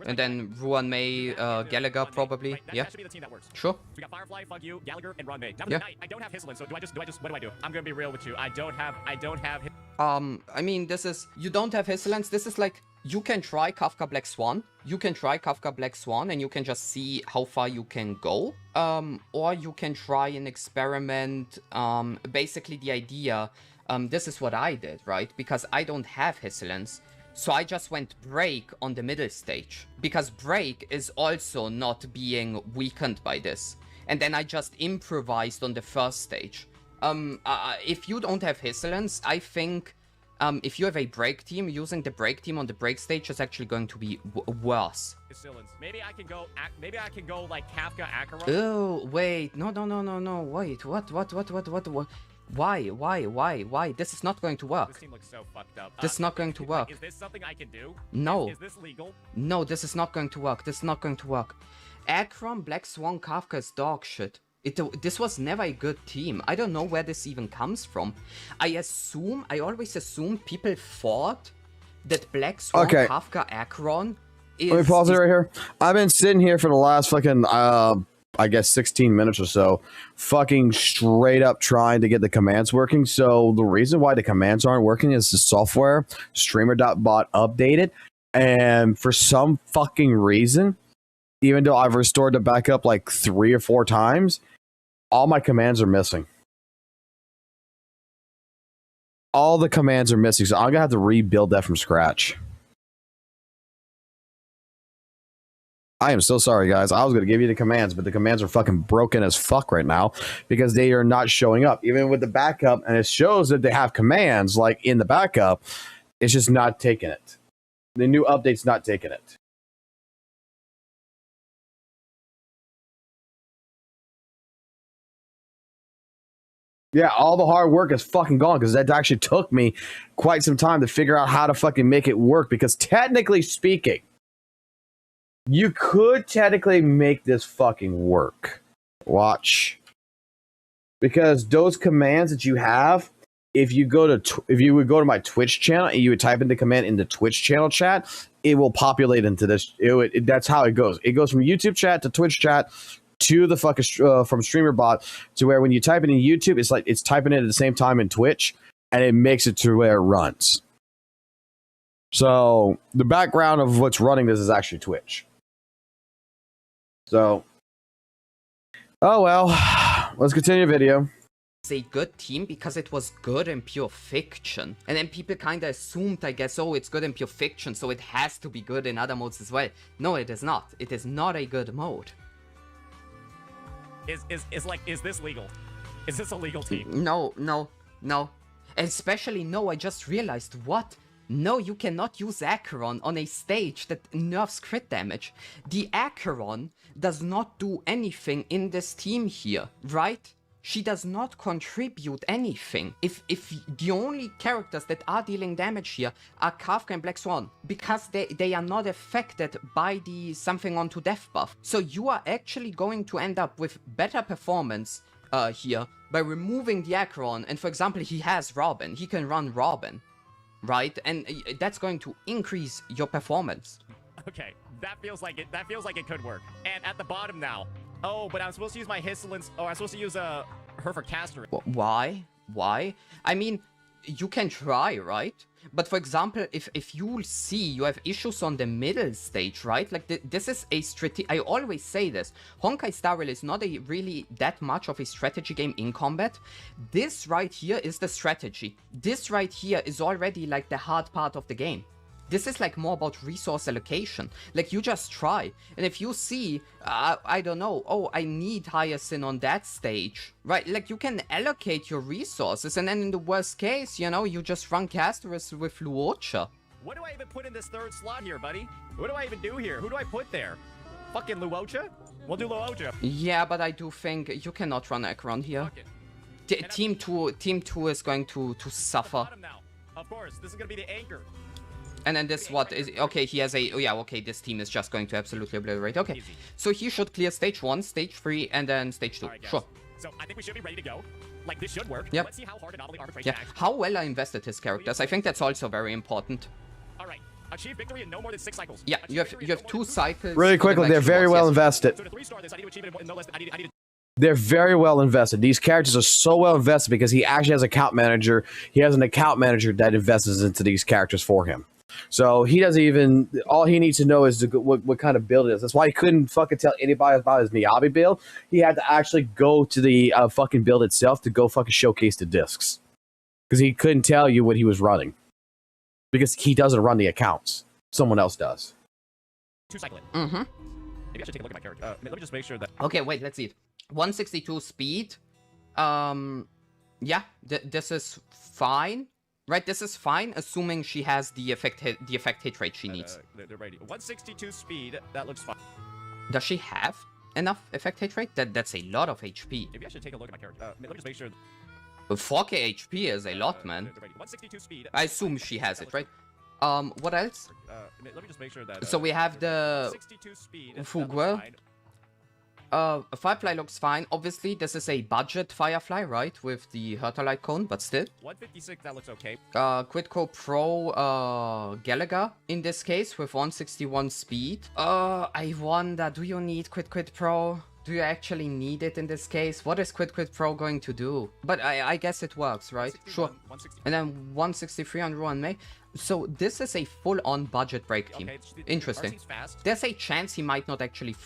[SPEAKER 4] And then Ruan May, Gallagher probably, yeah?
[SPEAKER 6] That should be the team that works.
[SPEAKER 4] Sure.
[SPEAKER 6] So we got Firefly, Fuck You, Gallagher, and Run May. Now,
[SPEAKER 4] Yeah.
[SPEAKER 6] I don't have Hisland, so do I just, what do I do? I'm gonna be real with you. I don't have
[SPEAKER 4] I mean, this is, you don't have Hislands, this is like, you can try Kafka Black Swan, and you can just see how far you can go, or you can try and experiment, basically the idea, this is what I did, right, because I don't have Hislands, so I just went Break on the middle stage, because Break is also not being weakened by this, and then I just improvised on the first stage. If you don't have Hislands, I think if you have a break team, using the break team on the break stage is actually going to be worse.
[SPEAKER 6] Maybe I can go like Kafka Acheron.
[SPEAKER 4] Oh, wait. No. Wait, what? Why? This is not going to work.
[SPEAKER 6] This team looks so fucked up.
[SPEAKER 4] This is not going to work.
[SPEAKER 6] Is this something I can do?
[SPEAKER 4] No.
[SPEAKER 6] Is this legal?
[SPEAKER 4] No, this is not going to work. Acheron, Black Swan, Kafka is dog shit. This was never a good team. I don't know where this even comes from. I always assume people thought that Black Swan, Kafka, Acheron is...
[SPEAKER 1] Let me pause it right here. I've been sitting here for the last fucking, I guess 16 minutes or so, fucking straight up trying to get the commands working. So the reason why the commands aren't working is the software, streamer.bot updated. And for some fucking reason, even though I've restored the backup like 3 or 4 times, all my commands are missing. All the commands are missing, so I'm going to have to rebuild that from scratch. I am so sorry, guys. I was going to give you the commands, but the commands are fucking broken as fuck right now because they are not showing up. Even with the backup, and it shows that they have commands like in the backup, it's just not taking it. The new update's not taking it. Yeah, all the hard work is fucking gone because that actually took me quite some time to figure out how to fucking make it work. Because technically speaking, you could technically make this fucking work. Watch. Because those commands that you have, if you would go to my Twitch channel and you would type in the command in the Twitch channel chat, it will populate into this. That's how it goes. It goes from YouTube chat to Twitch chat to the fucking from streamer bot to where when you type it in YouTube, it's like it's typing it at the same time in Twitch, and it makes it to where it runs. So the background of what's running this is actually Twitch. So, oh well, let's continue the video.
[SPEAKER 4] It's a good team because it was good in pure fiction. And then people kind of assumed, I guess, oh, it's good in pure fiction, so it has to be good in other modes as well. No, it is not. It is not a good mode.
[SPEAKER 6] Is this legal? Is this a legal team?
[SPEAKER 4] No. Especially, no, I just realized, what? No, you cannot use Acheron on a stage that nerfs crit damage. The Acheron does not do anything in this team here, right? She does not contribute anything. If the only characters that are dealing damage here are Kafka and Black Swan, because they are not affected by the something onto death buff. So you are actually going to end up with better performance here by removing the Acheron. And for example, he has Robin. He can run Robin, right? And that's going to increase your performance.
[SPEAKER 6] Okay, that feels like it. That feels like it could work. And at the bottom now. Oh, but I'm supposed to use my Hisselins. Oh, I'm supposed to use her for caster.
[SPEAKER 4] Why? I mean, you can try, right? But for example, if you see you have issues on the middle stage, right? Like this is a strategy. I always say this. Honkai Star Rail is not really that much of a strategy game in combat. This right here is the strategy. This right here is already like the hard part of the game. This is like more about resource allocation. Like you just try. And if you see, I don't know, oh, I need Hyacinth on that stage, right? Like you can allocate your resources. And then in the worst case, you know, you just run Casterus with Luocha.
[SPEAKER 6] What do I even put in this third slot here, buddy? What do I even do here? Who do I put there? Fucking Luocha? We'll do Luocha.
[SPEAKER 4] Yeah, but I do think you cannot run Acheron here. Team 2 is going to suffer.
[SPEAKER 6] Of course, this is going to be the anchor.
[SPEAKER 4] And then this, what is, okay, he has a, oh yeah, okay, this team is just going to absolutely obliterate. Okay, easy. So he should clear stage 1, stage 3, and then stage 2. Right, sure.
[SPEAKER 6] So I think we should be ready to go. Like, this should work.
[SPEAKER 4] Yep.
[SPEAKER 6] Let's see how hard Anomaly arbitration acts.
[SPEAKER 4] How well I invested his characters. I think that's also very important.
[SPEAKER 6] All right. Achieve victory in no more than 6 cycles.
[SPEAKER 4] Yeah, you have 2 cycles.
[SPEAKER 1] Really quickly, they're very well invested.
[SPEAKER 6] So to 3-star this, I need to achieve it in no less than, I need to...
[SPEAKER 1] They're very well invested. These characters are so well invested because he actually has an account manager. He has an account manager that invests into these characters for him. So he doesn't even, all he needs to know is what kind of build it is. That's why he couldn't fucking tell anybody about his Miyabi build. He had to actually go to the fucking build itself to go fucking showcase the discs. Because he couldn't tell you what he was running. Because he doesn't run the accounts. Someone else does.
[SPEAKER 6] 2 cycling.
[SPEAKER 4] Mm-hmm.
[SPEAKER 6] Maybe I should take a look at my character. Let me just make sure that...
[SPEAKER 4] Okay, wait, let's see it. 162 speed. Yeah, this is fine. Right, this is fine, assuming she has the effect hit rate she needs.
[SPEAKER 6] They're ready. 162 speed, that looks fine.
[SPEAKER 4] Does she have enough effect hit rate? That's a lot of HP.
[SPEAKER 6] Maybe I should take a look at my character. Let me just make sure.
[SPEAKER 4] 4k HP is a lot, man.
[SPEAKER 6] 162 speed.
[SPEAKER 4] I assume she has it, right? What else?
[SPEAKER 6] Let me just make sure that.
[SPEAKER 4] So we have the Fuguel. Firefly looks fine. Obviously, this is a budget Firefly, right? With the Hertalite cone, but still.
[SPEAKER 6] 156, that looks okay.
[SPEAKER 4] Quidco Pro Gallagher in this case with 161 speed. I wonder, do you need Quid Pro? Do you actually need it in this case? What is Quid Pro going to do? But I guess it works, right? Sure. And then 163 on Ruan May. So this is a full-on budget break team. Interesting. There's a chance he might not actually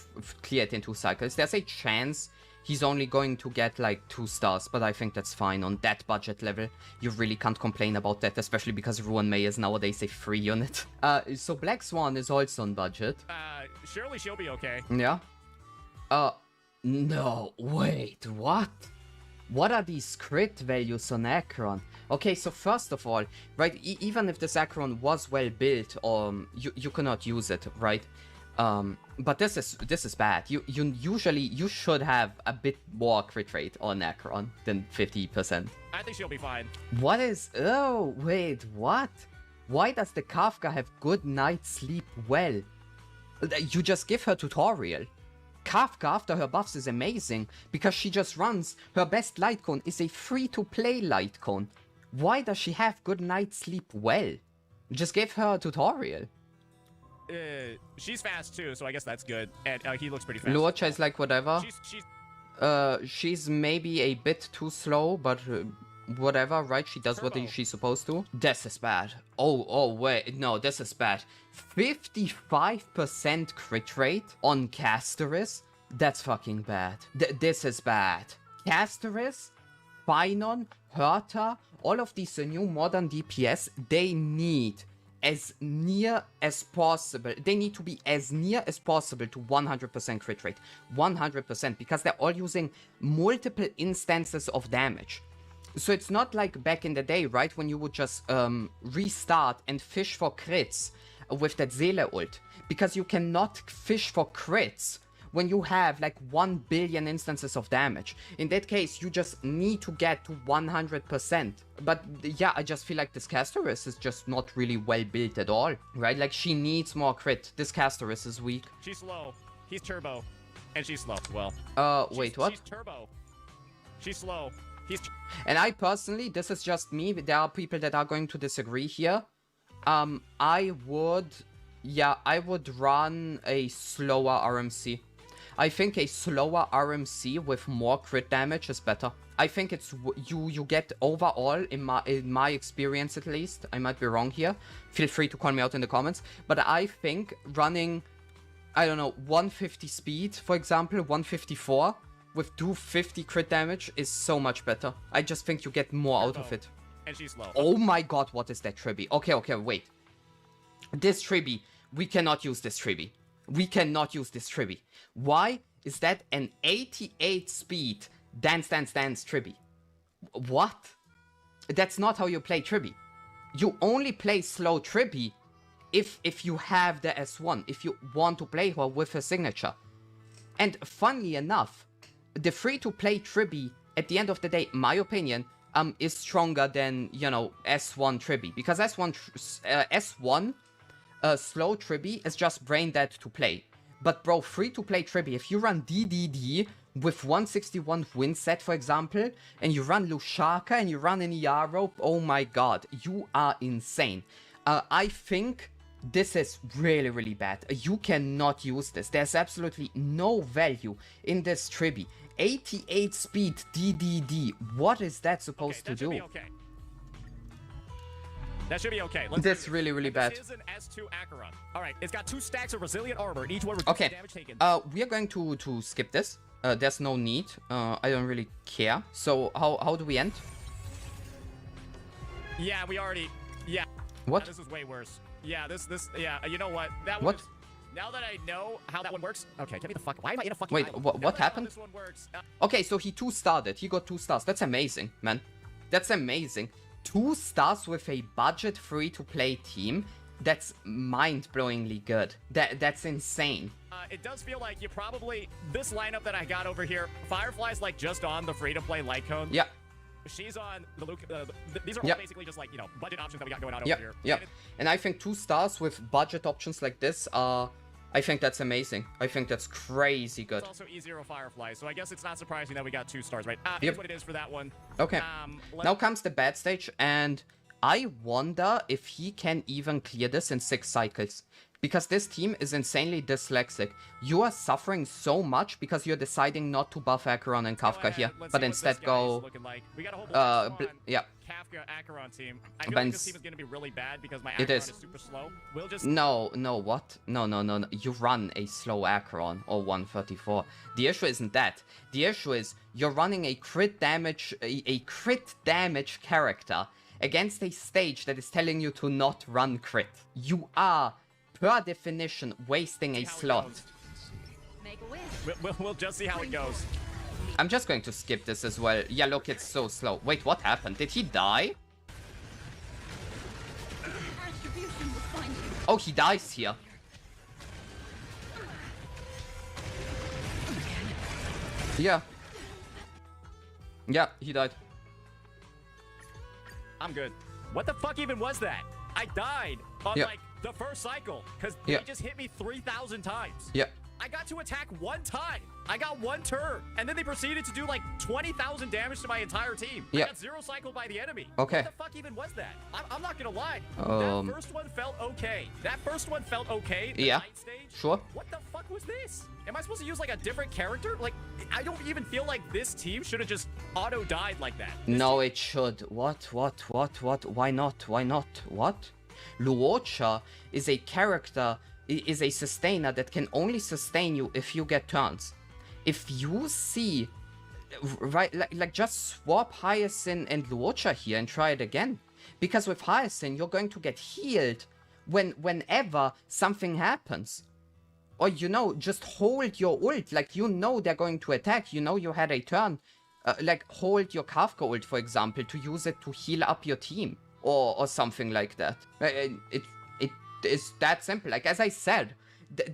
[SPEAKER 4] clear it in 2 cycles. There's a chance he's only going to get like 2 stars, but I think that's fine on that budget level. You really can't complain about that, especially because Ruan May is nowadays a free unit. So Black Swan is also on budget.
[SPEAKER 6] Surely she'll be okay.
[SPEAKER 4] Yeah. No, wait, what? What are these crit values on Acheron? Okay, so first of all, right, even if this Acheron was well built, you cannot use it, right? But this is bad. You should have a bit more crit rate on Acheron than 50%.
[SPEAKER 6] I think she'll be fine.
[SPEAKER 4] What is... Oh, wait, what? Why does the Kafka have good night sleep well? You just give her tutorial. Kafka after her buffs is amazing because she just runs. Her best light cone is a free-to-play light cone. Why does she have good night sleep well? Just give her a tutorial.
[SPEAKER 6] She's fast too, so I guess that's good. And he looks pretty fast.
[SPEAKER 4] Luocha is like whatever. She's maybe a bit too slow, but whatever, right? She does what she's supposed to. This is bad. Oh, wait. No, this is bad. 55% crit rate on Castoris? That's fucking bad. This is bad. Castoris, Finon, Herta, all of these new modern DPS, they need as near as possible. They need to be as near as possible to 100% crit rate. 100%, because they're all using multiple instances of damage. So it's not like back in the day, right, when you would just restart and fish for crits with that Zele ult. Because you cannot fish for crits when you have like 1 billion instances of damage. In that case, you just need to get to 100%. But yeah, I just feel like this Castoris is just not really well built at all, right? Like she needs more crit. This Castoris is weak.
[SPEAKER 6] She's slow. He's turbo. And she's slow. Well.
[SPEAKER 4] Wait, what?
[SPEAKER 6] She's turbo. She's slow.
[SPEAKER 4] And I personally, this is just me, there are people that are going to disagree here. I would run a slower RMC. I think a slower RMC with more crit damage is better. I think it's you get overall, in my experience at least, I might be wrong here, feel free to call me out in the comments, but I think running, I don't know, 150 speed, for example, 154, with 250 crit damage is so much better. I just think you get more out of it.
[SPEAKER 6] And she's slow.
[SPEAKER 4] Oh my god, what is that Tribi? Okay, wait. This Tribi, we cannot use this Tribi. We cannot use this Tribi. Why? Is that an 88 speed dance Tribi? What? That's not how you play Tribi. You only play slow Tribi if you have the S1, if you want to play her with her signature. And funnily enough, the free-to-play Tribi, at the end of the day, my opinion, is stronger than, you know, S1 Tribi. Because S1 slow Tribi is just brain dead to play. But bro, free-to-play Tribi, if you run DDD with 161 win set, for example, and you run Lushaka and you run an ER rope, oh my god, you are insane. I think this is really, really bad. You cannot use this. There's absolutely no value in this Tribi. 88 speed DDD. What is that supposed to do?
[SPEAKER 6] That should be okay.
[SPEAKER 4] That's really, really bad.
[SPEAKER 6] This is an S2 Acheron. Alright, it's got 2 stacks of resilient armor, each one
[SPEAKER 4] reduces
[SPEAKER 6] damage taken.
[SPEAKER 4] We are going to skip this. There's no need. I don't really care. So how do we end?
[SPEAKER 6] Yeah, we already... Yeah.
[SPEAKER 4] What?
[SPEAKER 6] This is way worse. Yeah, yeah, you know what? That
[SPEAKER 4] what?
[SPEAKER 6] Was, now that I know how that one works... Okay, get me the fuck... Why am I in a fucking...
[SPEAKER 4] Wait, what happened?
[SPEAKER 6] This one works.
[SPEAKER 4] Okay, so he 2-starred it. He got 2 stars. That's amazing, man. That's amazing. 2 stars with a budget free-to-play team. That's mind-blowingly good. That's insane.
[SPEAKER 6] It does feel like you probably... This lineup that I got over here, Firefly's like just on the free-to-play light cone.
[SPEAKER 4] Yeah.
[SPEAKER 6] She's on the Luke. These are all basically just like, you know, budget options that we got going on over here.
[SPEAKER 4] Yeah. And I think 2 stars with budget options like this are... I think that's amazing. I think that's crazy good.
[SPEAKER 6] It's also easier with Firefly, so I guess it's not surprising that we got 2 stars, right? Here's what it is for that one.
[SPEAKER 4] Okay. Now comes the bad stage, and I wonder if he can even clear this in 6 cycles. Because this team is insanely dyslexic. You are suffering so much because you're deciding not to buff Acheron and Kafka here, but instead go...
[SPEAKER 6] Like. We got a whole
[SPEAKER 4] yeah.
[SPEAKER 6] Kafka Acheron team. I feel like this team is going to be really bad because my Acheron is super slow. We'll just...
[SPEAKER 4] No, what? No. You run a slow Acheron or 134. The issue isn't that. The issue is you're running a crit damage character against a stage that is telling you to not run crit. You are... per definition, wasting a slot.
[SPEAKER 6] We'll just see how it goes.
[SPEAKER 4] I'm just going to skip this as well. Yeah, look, it's so slow. Wait, what happened? Did he die? Oh, he dies here. Yeah. Yeah, he died.
[SPEAKER 6] I'm good. What the fuck even was that? I died on like the first cycle because they just hit me 3,000 times.
[SPEAKER 4] Yeah.
[SPEAKER 6] I got to attack one time. I got one turn, and then they proceeded to do like 20,000 damage to my entire team. I got 0 cycled by the enemy.
[SPEAKER 4] Okay.
[SPEAKER 6] What the fuck even was that? I'm not gonna lie. That first one felt okay. That first one felt okay. The night stage.
[SPEAKER 4] Sure.
[SPEAKER 6] What the fuck was this? Am I supposed to use like a different character? Like, I don't even feel like this team should have just auto died like that.
[SPEAKER 4] No, it should. What? Why not? Why not? What? WUWA is a character, is a sustainer that can only sustain you if you get turns. If you see, right, like just swap Hyacinth and WUWA here and try it again. Because with Hyacinth, you're going to get healed whenever something happens. Or, you know, just hold your ult. Like, you know they're going to attack. You know you had a turn. Like, hold your Kafka ult, for example, to use it to heal up your team. Or something like that. It is that simple. Like, as I said,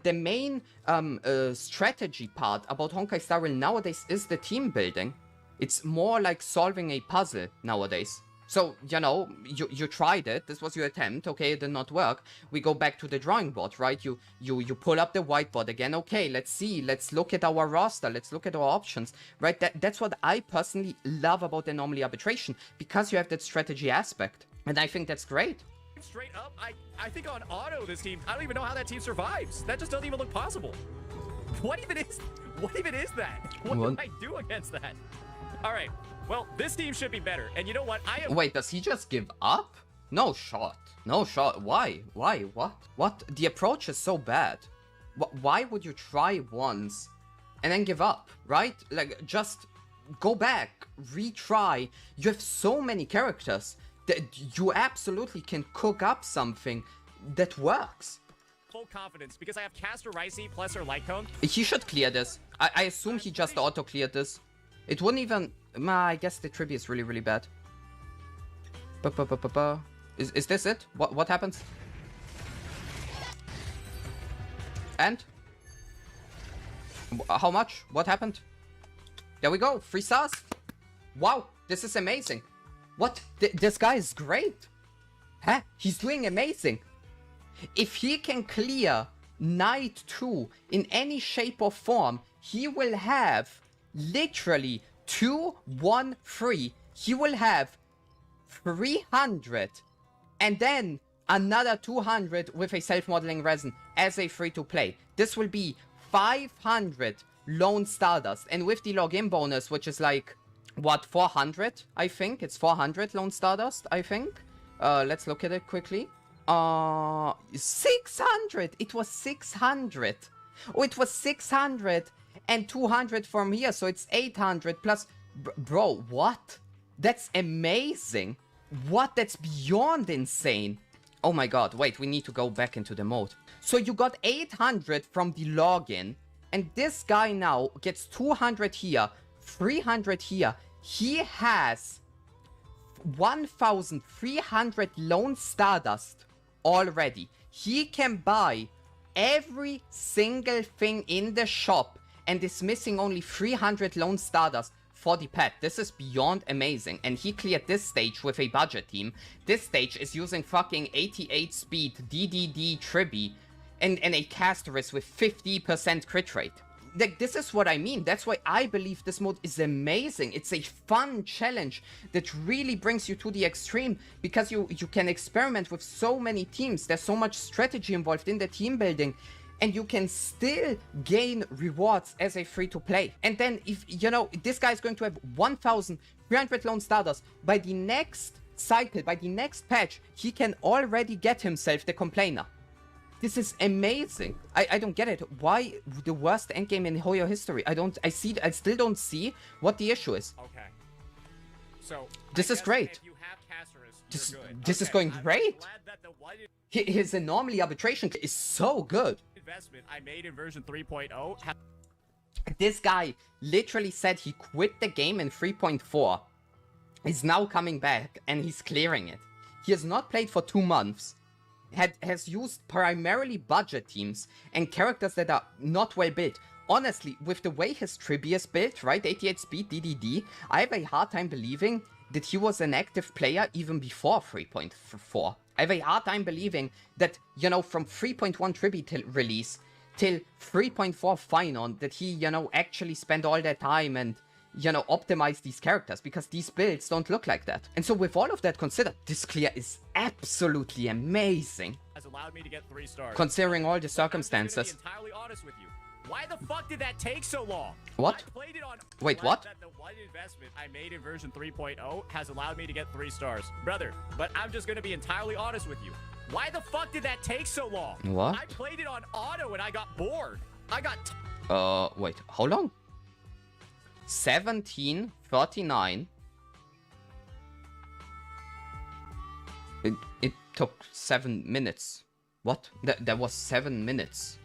[SPEAKER 4] the main strategy part about Honkai Star Rail nowadays is the team building. It's more like solving a puzzle nowadays. So, you know, you tried it. This was your attempt. Okay, it did not work. We go back to the drawing board, right? You pull up the whiteboard again. Okay, let's see. Let's look at our roster. Let's look at our options, right? That's what I personally love about Anomaly Arbitration, because you have that strategy aspect. And I think that's great.
[SPEAKER 6] Straight up, I think on auto this team, I don't even know how that team survives. That just doesn't even look possible. What even is that? What do I do against that? All right, well, this team should be better. And you know what?
[SPEAKER 4] Wait, does he just give up? No shot. No shot. Why? What? The approach is so bad. Why would you try once and then give up, right? Like, just go back, retry. You have so many characters that you absolutely can cook up something that works.
[SPEAKER 6] Full confidence because I have Caster Ricey plus her light cone.
[SPEAKER 4] He should clear this. I assume he just auto cleared this. It wouldn't even. I guess the tribute is really, really bad. Is this it? What happens? And how much? What happened? There we go. 3 stars. Wow, this is amazing. What? This guy is great. Huh? He's doing amazing. If he can clear Night 2 in any shape or form, he will have literally 213. He will have 300 and then another 200 with a self-modeling resin as a free-to-play. This will be 500 Lone Stardust, and with the login bonus, which is like, what, 400? I think it's 400 Lone Stardust, I think. Let's look at it quickly. 600. It was 600. Oh, it was 600 and 200 from here, so it's 800 plus. Bro, what? That's amazing. What? That's beyond insane. Oh my god, wait, we need to go back into the mode. So you got 800 from the login, and this guy now gets 200 here, 300 here. He has 1,300 Lone Stardust already. He can buy every single thing in the shop and is missing only 300 Lone Stardust for the pet. This is beyond amazing. And he cleared this stage with a budget team. This stage is using fucking 88 speed DDD Tribi and a casterist with 50% crit rate. Like, this is what I mean. That's why I believe this mode is amazing. It's a fun challenge that really brings you to the extreme, because you can experiment with so many teams. There's so much strategy involved in the team building, and you can still gain rewards as a free-to-play. And then, if you know, this guy is going to have 1,300 Lone Stardust. By the next cycle, by the next patch, he can already get himself the Complainer. This is amazing. I don't get it. Why the worst endgame in Hoyo history? I still don't see what the issue is.
[SPEAKER 6] Okay. So
[SPEAKER 4] this is great.
[SPEAKER 6] If you have Casterus,
[SPEAKER 4] this is going great. His Anomaly Arbitration is so good.
[SPEAKER 6] Investment I made in version 3.0.
[SPEAKER 4] This guy literally said he quit the game in 3.4. He's now coming back and he's clearing it. He has not played for 2 months. Has used primarily budget teams and characters that are not well built. Honestly, with the way his trivia is built, right, 88 speed, DDD, I have a hard time believing that he was an active player even before 3.4. I have a hard time believing that, you know, from 3.1 tribute release till 3.4 final, that he, you know, actually spent all that time and, you know, optimize these characters, because these builds don't look like that. And so with all of that considered, this clear is absolutely amazing.
[SPEAKER 6] Has allowed me to get 3 stars.
[SPEAKER 4] Considering all the circumstances.
[SPEAKER 6] I'm just gonna be entirely honest with you. Why the fuck did that take so long?
[SPEAKER 4] What?
[SPEAKER 6] I played it on
[SPEAKER 4] Wait, what?
[SPEAKER 6] That the one investment I made in version 3.0 has allowed me to get 3 stars. Brother, but I'm just gonna be entirely honest with you. Why the fuck did that take so long?
[SPEAKER 4] What?
[SPEAKER 6] I played it on auto and I got bored. I got
[SPEAKER 4] wait, how long? 17:39. It took 7 minutes. What? That was 7 minutes.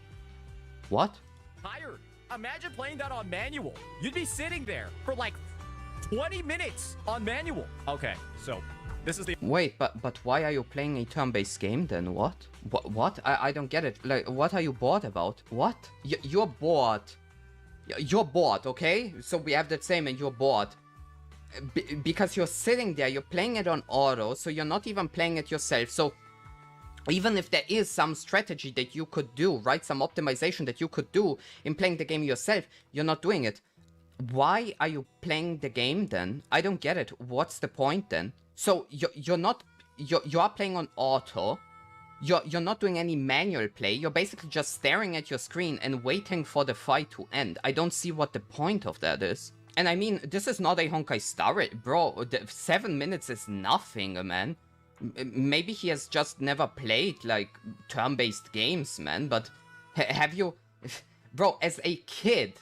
[SPEAKER 4] What?
[SPEAKER 6] tired. Imagine playing that on manual. You'd be sitting there for like 20 minutes on manual. Okay, so this is the...
[SPEAKER 4] Wait, but why are you playing a turn-based game then? What? What? I don't get it. Like, what are you bored about? What? You're bored. You're bored, okay? So we have that same and you're bored. Because you're sitting there, you're playing it on auto, so you're not even playing it yourself. So even if there is some strategy that you could do, right? Some optimization that you could do in playing the game yourself, you're not doing it. Why are you playing the game then? I don't get it. What's the point then? So you are playing on auto. You're not doing any manual play. You're basically just staring at your screen and waiting for the fight to end. I don't see what the point of that is. And I mean, this is not a Honkai Star Rail. Bro, 7 minutes is nothing, man. Maybe he has just never played, like, turn-based games, man. But have you... Bro, as a kid,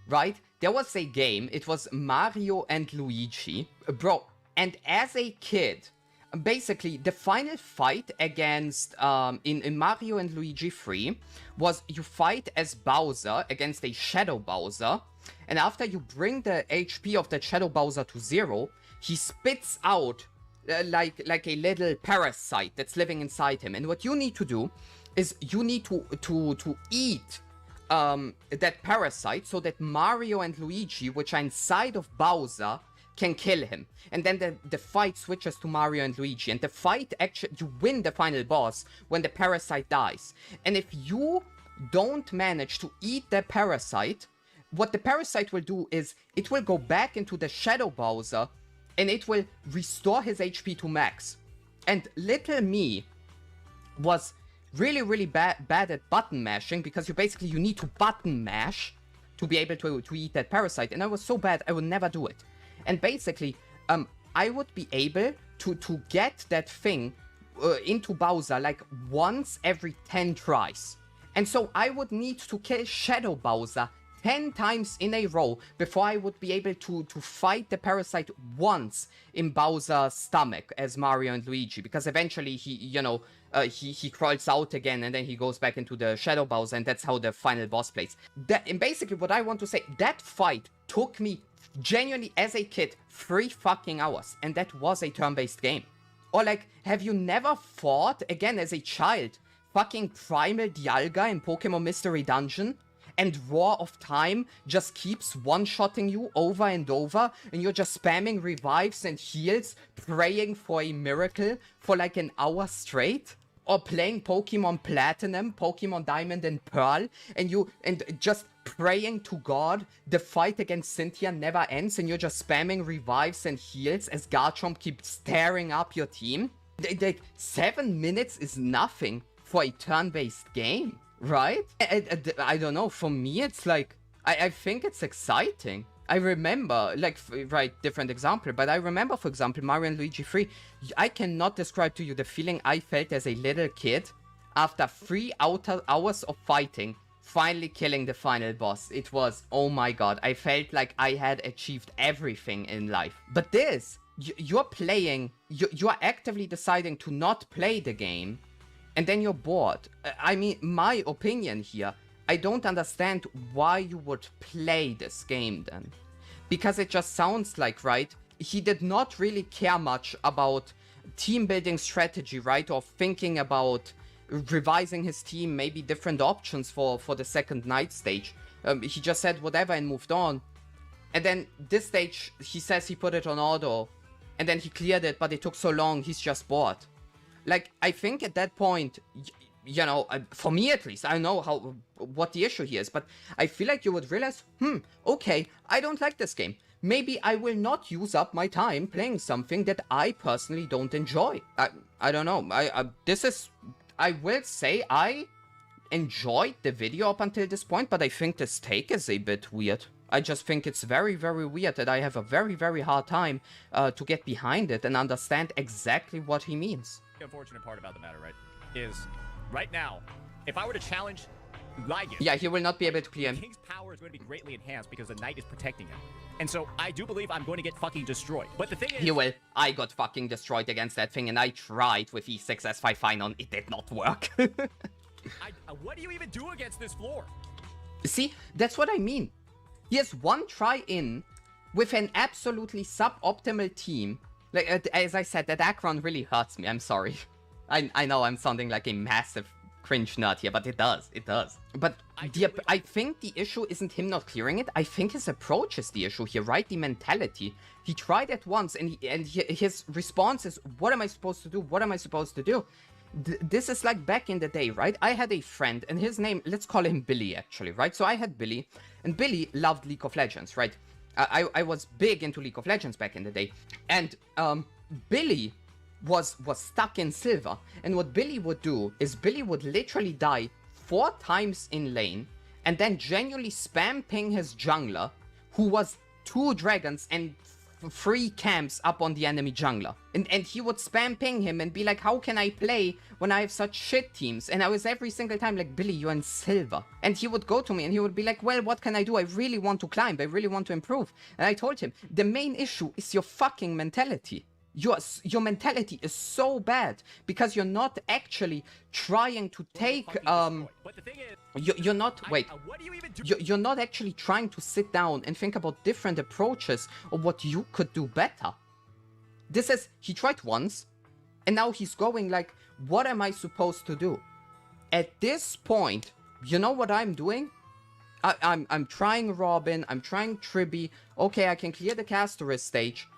[SPEAKER 4] right? There was a game. It was Mario and Luigi. Bro, and as a kid... Basically, the final fight against, in Mario and Luigi 3, was you fight as Bowser against a Shadow Bowser, and after you bring the HP of that Shadow Bowser to 0, he spits out like a little parasite that's living inside him. And what you need to do is you need to eat that parasite so that Mario and Luigi, which are inside of Bowser, can kill him. And then the fight switches to Mario and Luigi. And the fight, actually, you win the final boss when the parasite dies. And if you don't manage to eat the parasite, what the parasite will do is it will go back into the Shadow Bowser and it will restore his HP to max. And little me was really, really bad at button mashing, because you need to button mash to be able to eat that parasite. And I was so bad, I would never do it. And basically, I would be able to get that thing into Bowser like once every 10 tries. And so I would need to kill Shadow Bowser 10 times in a row before I would be able to fight the parasite once in Bowser's stomach as Mario and Luigi. Because eventually he crawls out again and then he goes back into the Shadow Bowser, and that's how the final boss plays. And basically what I want to say, that fight took me genuinely, as a kid, 3 fucking hours, and that was a turn-based game. Or like, have you never fought, again as a child, fucking Primal Dialga in Pokemon Mystery Dungeon? And Roar of Time just keeps one-shotting you over and over, and you're just spamming revives and heals, praying for a miracle for like an hour straight? Or playing Pokemon Platinum, Pokemon Diamond and Pearl, and just praying to God the fight against Cynthia never ends, and you're just spamming revives and heals as Garchomp keeps tearing up your team? 7 minutes is nothing for a turn-based game, right? I don't know, for me it's like, I think it's exciting. I remember, like, right, different example, but I remember, for example, Mario and Luigi 3, I cannot describe to you the feeling I felt as a little kid after 3 hours of fighting, finally killing the final boss. It was, oh my god, I felt like I had achieved everything in life. But this, you're playing, you're actively deciding to not play the game, and then you're bored. I mean, my opinion here, I don't understand why you would play this game then. Because it just sounds like, right, he did not really care much about team building strategy, right, or thinking about revising his team, maybe different options for the second night stage. He just said whatever and moved on. And then this stage, he says he put it on auto, and then he cleared it, but it took so long, he's just bored. Like, I think at that point, you know, for me at least, I know what the issue here is, but I feel like you would realize, okay, I don't like this game. Maybe I will not use up my time playing something that I personally don't enjoy. I don't know. I will say I enjoyed the video up until this point, but I think this take is a bit weird. I just think it's very, very weird that I have a very, very hard time to get behind it and understand exactly what he means.
[SPEAKER 6] The unfortunate part about the matter, right, is right now, if I were to challenge Ligan,
[SPEAKER 4] yeah, he will not be able to clear him.
[SPEAKER 6] King's power is going to be greatly enhanced because the knight is protecting him. And so I do believe I'm going to get fucking destroyed. But the thing is...
[SPEAKER 4] He will. I got fucking destroyed against that thing, and I tried with E6 S5 Finon. It did not work.
[SPEAKER 6] What do you even do against this floor?
[SPEAKER 4] See, that's what I mean. He has one try in with an absolutely suboptimal team. Like, as I said, that Akron really hurts me. I'm sorry. I know I'm sounding like a massive cringe nerd here, but it does. But I think the issue isn't him not clearing it. I think his approach is the issue here, right? The mentality. He tried it once, and his response is, what am I supposed to do? What am I supposed to do? This is like back in the day, right? I had a friend, and his name, let's call him Billy, actually, right? So I had Billy, and Billy loved League of Legends, right? I was big into League of Legends back in the day, and Billy was stuck in silver, and what Billy would do is Billy would literally die 4 times in lane, and then genuinely spam ping his jungler, who was 2 dragons and 3 camps up on the enemy jungler. And he would spam ping him and be like, how can I play when I have such shit teams? And I was every single time like, Billy, you're in silver. And he would go to me and he would be like, well, what can I do? I really want to climb. I really want to improve. And I told him, the main issue is your fucking mentality. Your mentality is so bad because you're not actually trying to take you're not you're not actually trying to sit down and think about different approaches of what you could do better. This is, he tried once and now he's going like, what am I supposed to do? At this point, you know what I'm doing? I'm trying Robin, I'm trying Tribby. Okay, I can clear the Casterus stage.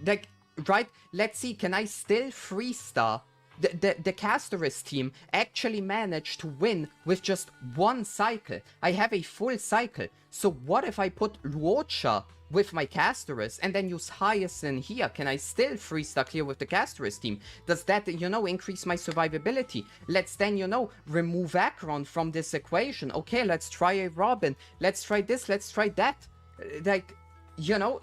[SPEAKER 4] Like, right? Let's see, can I still 3-star? The Casterus team actually managed to win with just 1 cycle. I have a full cycle. So what if I put Luocha with my Casterus and then use Hyacinth here? Can I still 3-star clear with the Casterus team? Does that, you know, increase my survivability? Let's then, you know, remove Akron from this equation. Okay, let's try a Robin. Let's try this, let's try that. Like, you know,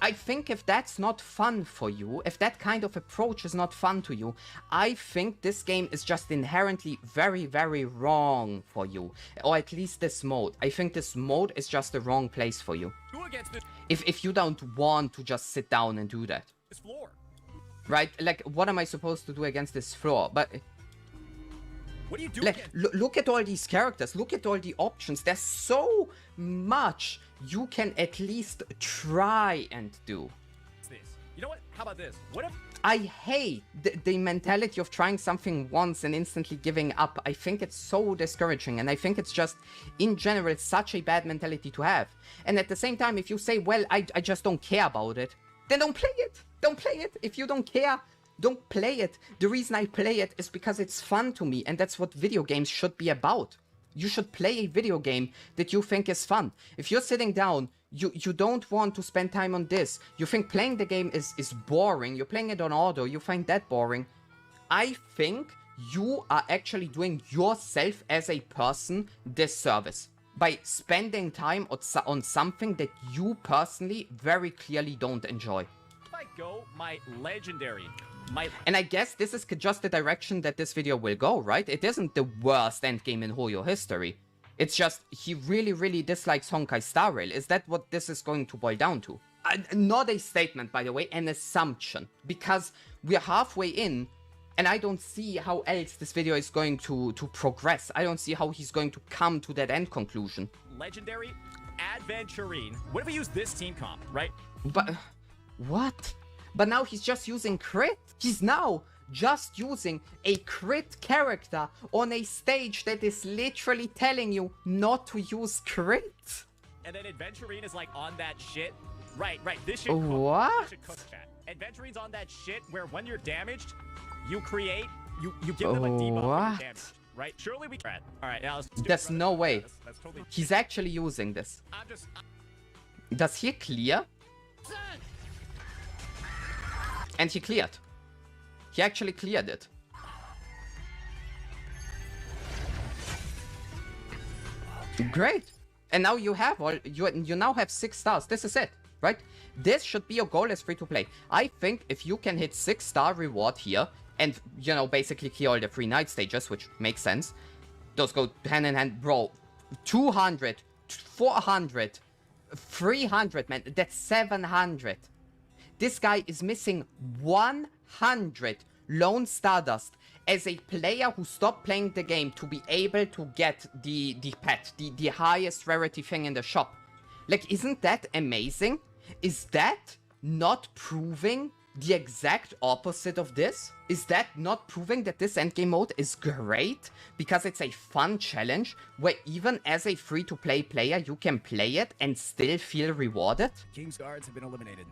[SPEAKER 4] I think if that's not fun for you, if that kind of approach is not fun to you, I think this game is just inherently very, very wrong for you. Or at least this mode. I think this mode is just the wrong place for you. If you don't want to just sit down and do that.
[SPEAKER 6] This floor.
[SPEAKER 4] Right? Like, what am I supposed to do against this floor? But...
[SPEAKER 6] What do you do?
[SPEAKER 4] Like, look at all these characters. Look at all the options. There's so much you can at least try and do.
[SPEAKER 6] You know what? How about this? What if...
[SPEAKER 4] I hate the mentality of trying something once and instantly giving up. I think it's so discouraging, and I think it's just, in general, such a bad mentality to have. And at the same time, if you say, well, I just don't care about it, then don't play it. Don't play it. If you don't care, don't play it. The reason I play it is because it's fun to me, and that's what video games should be about. You should play a video game that you think is fun. If you're sitting down, you don't want to spend time on this, you think playing the game is boring, you're playing it on auto, you find that boring, I think you are actually doing yourself as a person disservice by spending time on something that you personally very clearly don't enjoy.
[SPEAKER 6] If I go my legendary...
[SPEAKER 4] And I guess this is just the direction that this video will go, right? It isn't the worst endgame in Hoyo history. It's just, he really, really dislikes Honkai Star Rail. Is that what this is going to boil down to? Not a statement, by the way, an assumption. Because we're halfway in, And I don't see how else this video is going to progress. I don't see how he's going to come to that end conclusion.
[SPEAKER 6] Legendary Adventurine. What if we use this team comp, right?
[SPEAKER 4] But what? But now he's just using crit? He's now just using a crit character on a stage that is literally telling you not to use crit.
[SPEAKER 6] And then Adventurine is like on that shit. Right. This should
[SPEAKER 4] what?
[SPEAKER 6] This should cook chat. Adventurine's on that shit where when you're damaged, you create, you give them a debuff when you're damaged. Right? Surely we can. Alright, now let's do
[SPEAKER 4] There's no way.
[SPEAKER 6] That's totally
[SPEAKER 4] He's actually using this. Does he clear? And he cleared. He actually cleared it. Great. And now you have you now have 6 stars. This is it, right? This should be your goal as free to play. I think if you can hit 6-star reward here and, you know, basically clear all the free night stages, which makes sense. Those go hand in hand, bro. 200, 400, 300, man. That's 700. This guy is missing 100 Lone Stardust as a player who stopped playing the game to be able to get the pet, the highest rarity thing in the shop. Like, isn't that amazing? Is that not proving the exact opposite of this? Is that not proving that this endgame mode is great? Because it's a fun challenge where even as a free-to-play player, you can play it and still feel rewarded?
[SPEAKER 6] King's guards have been eliminated.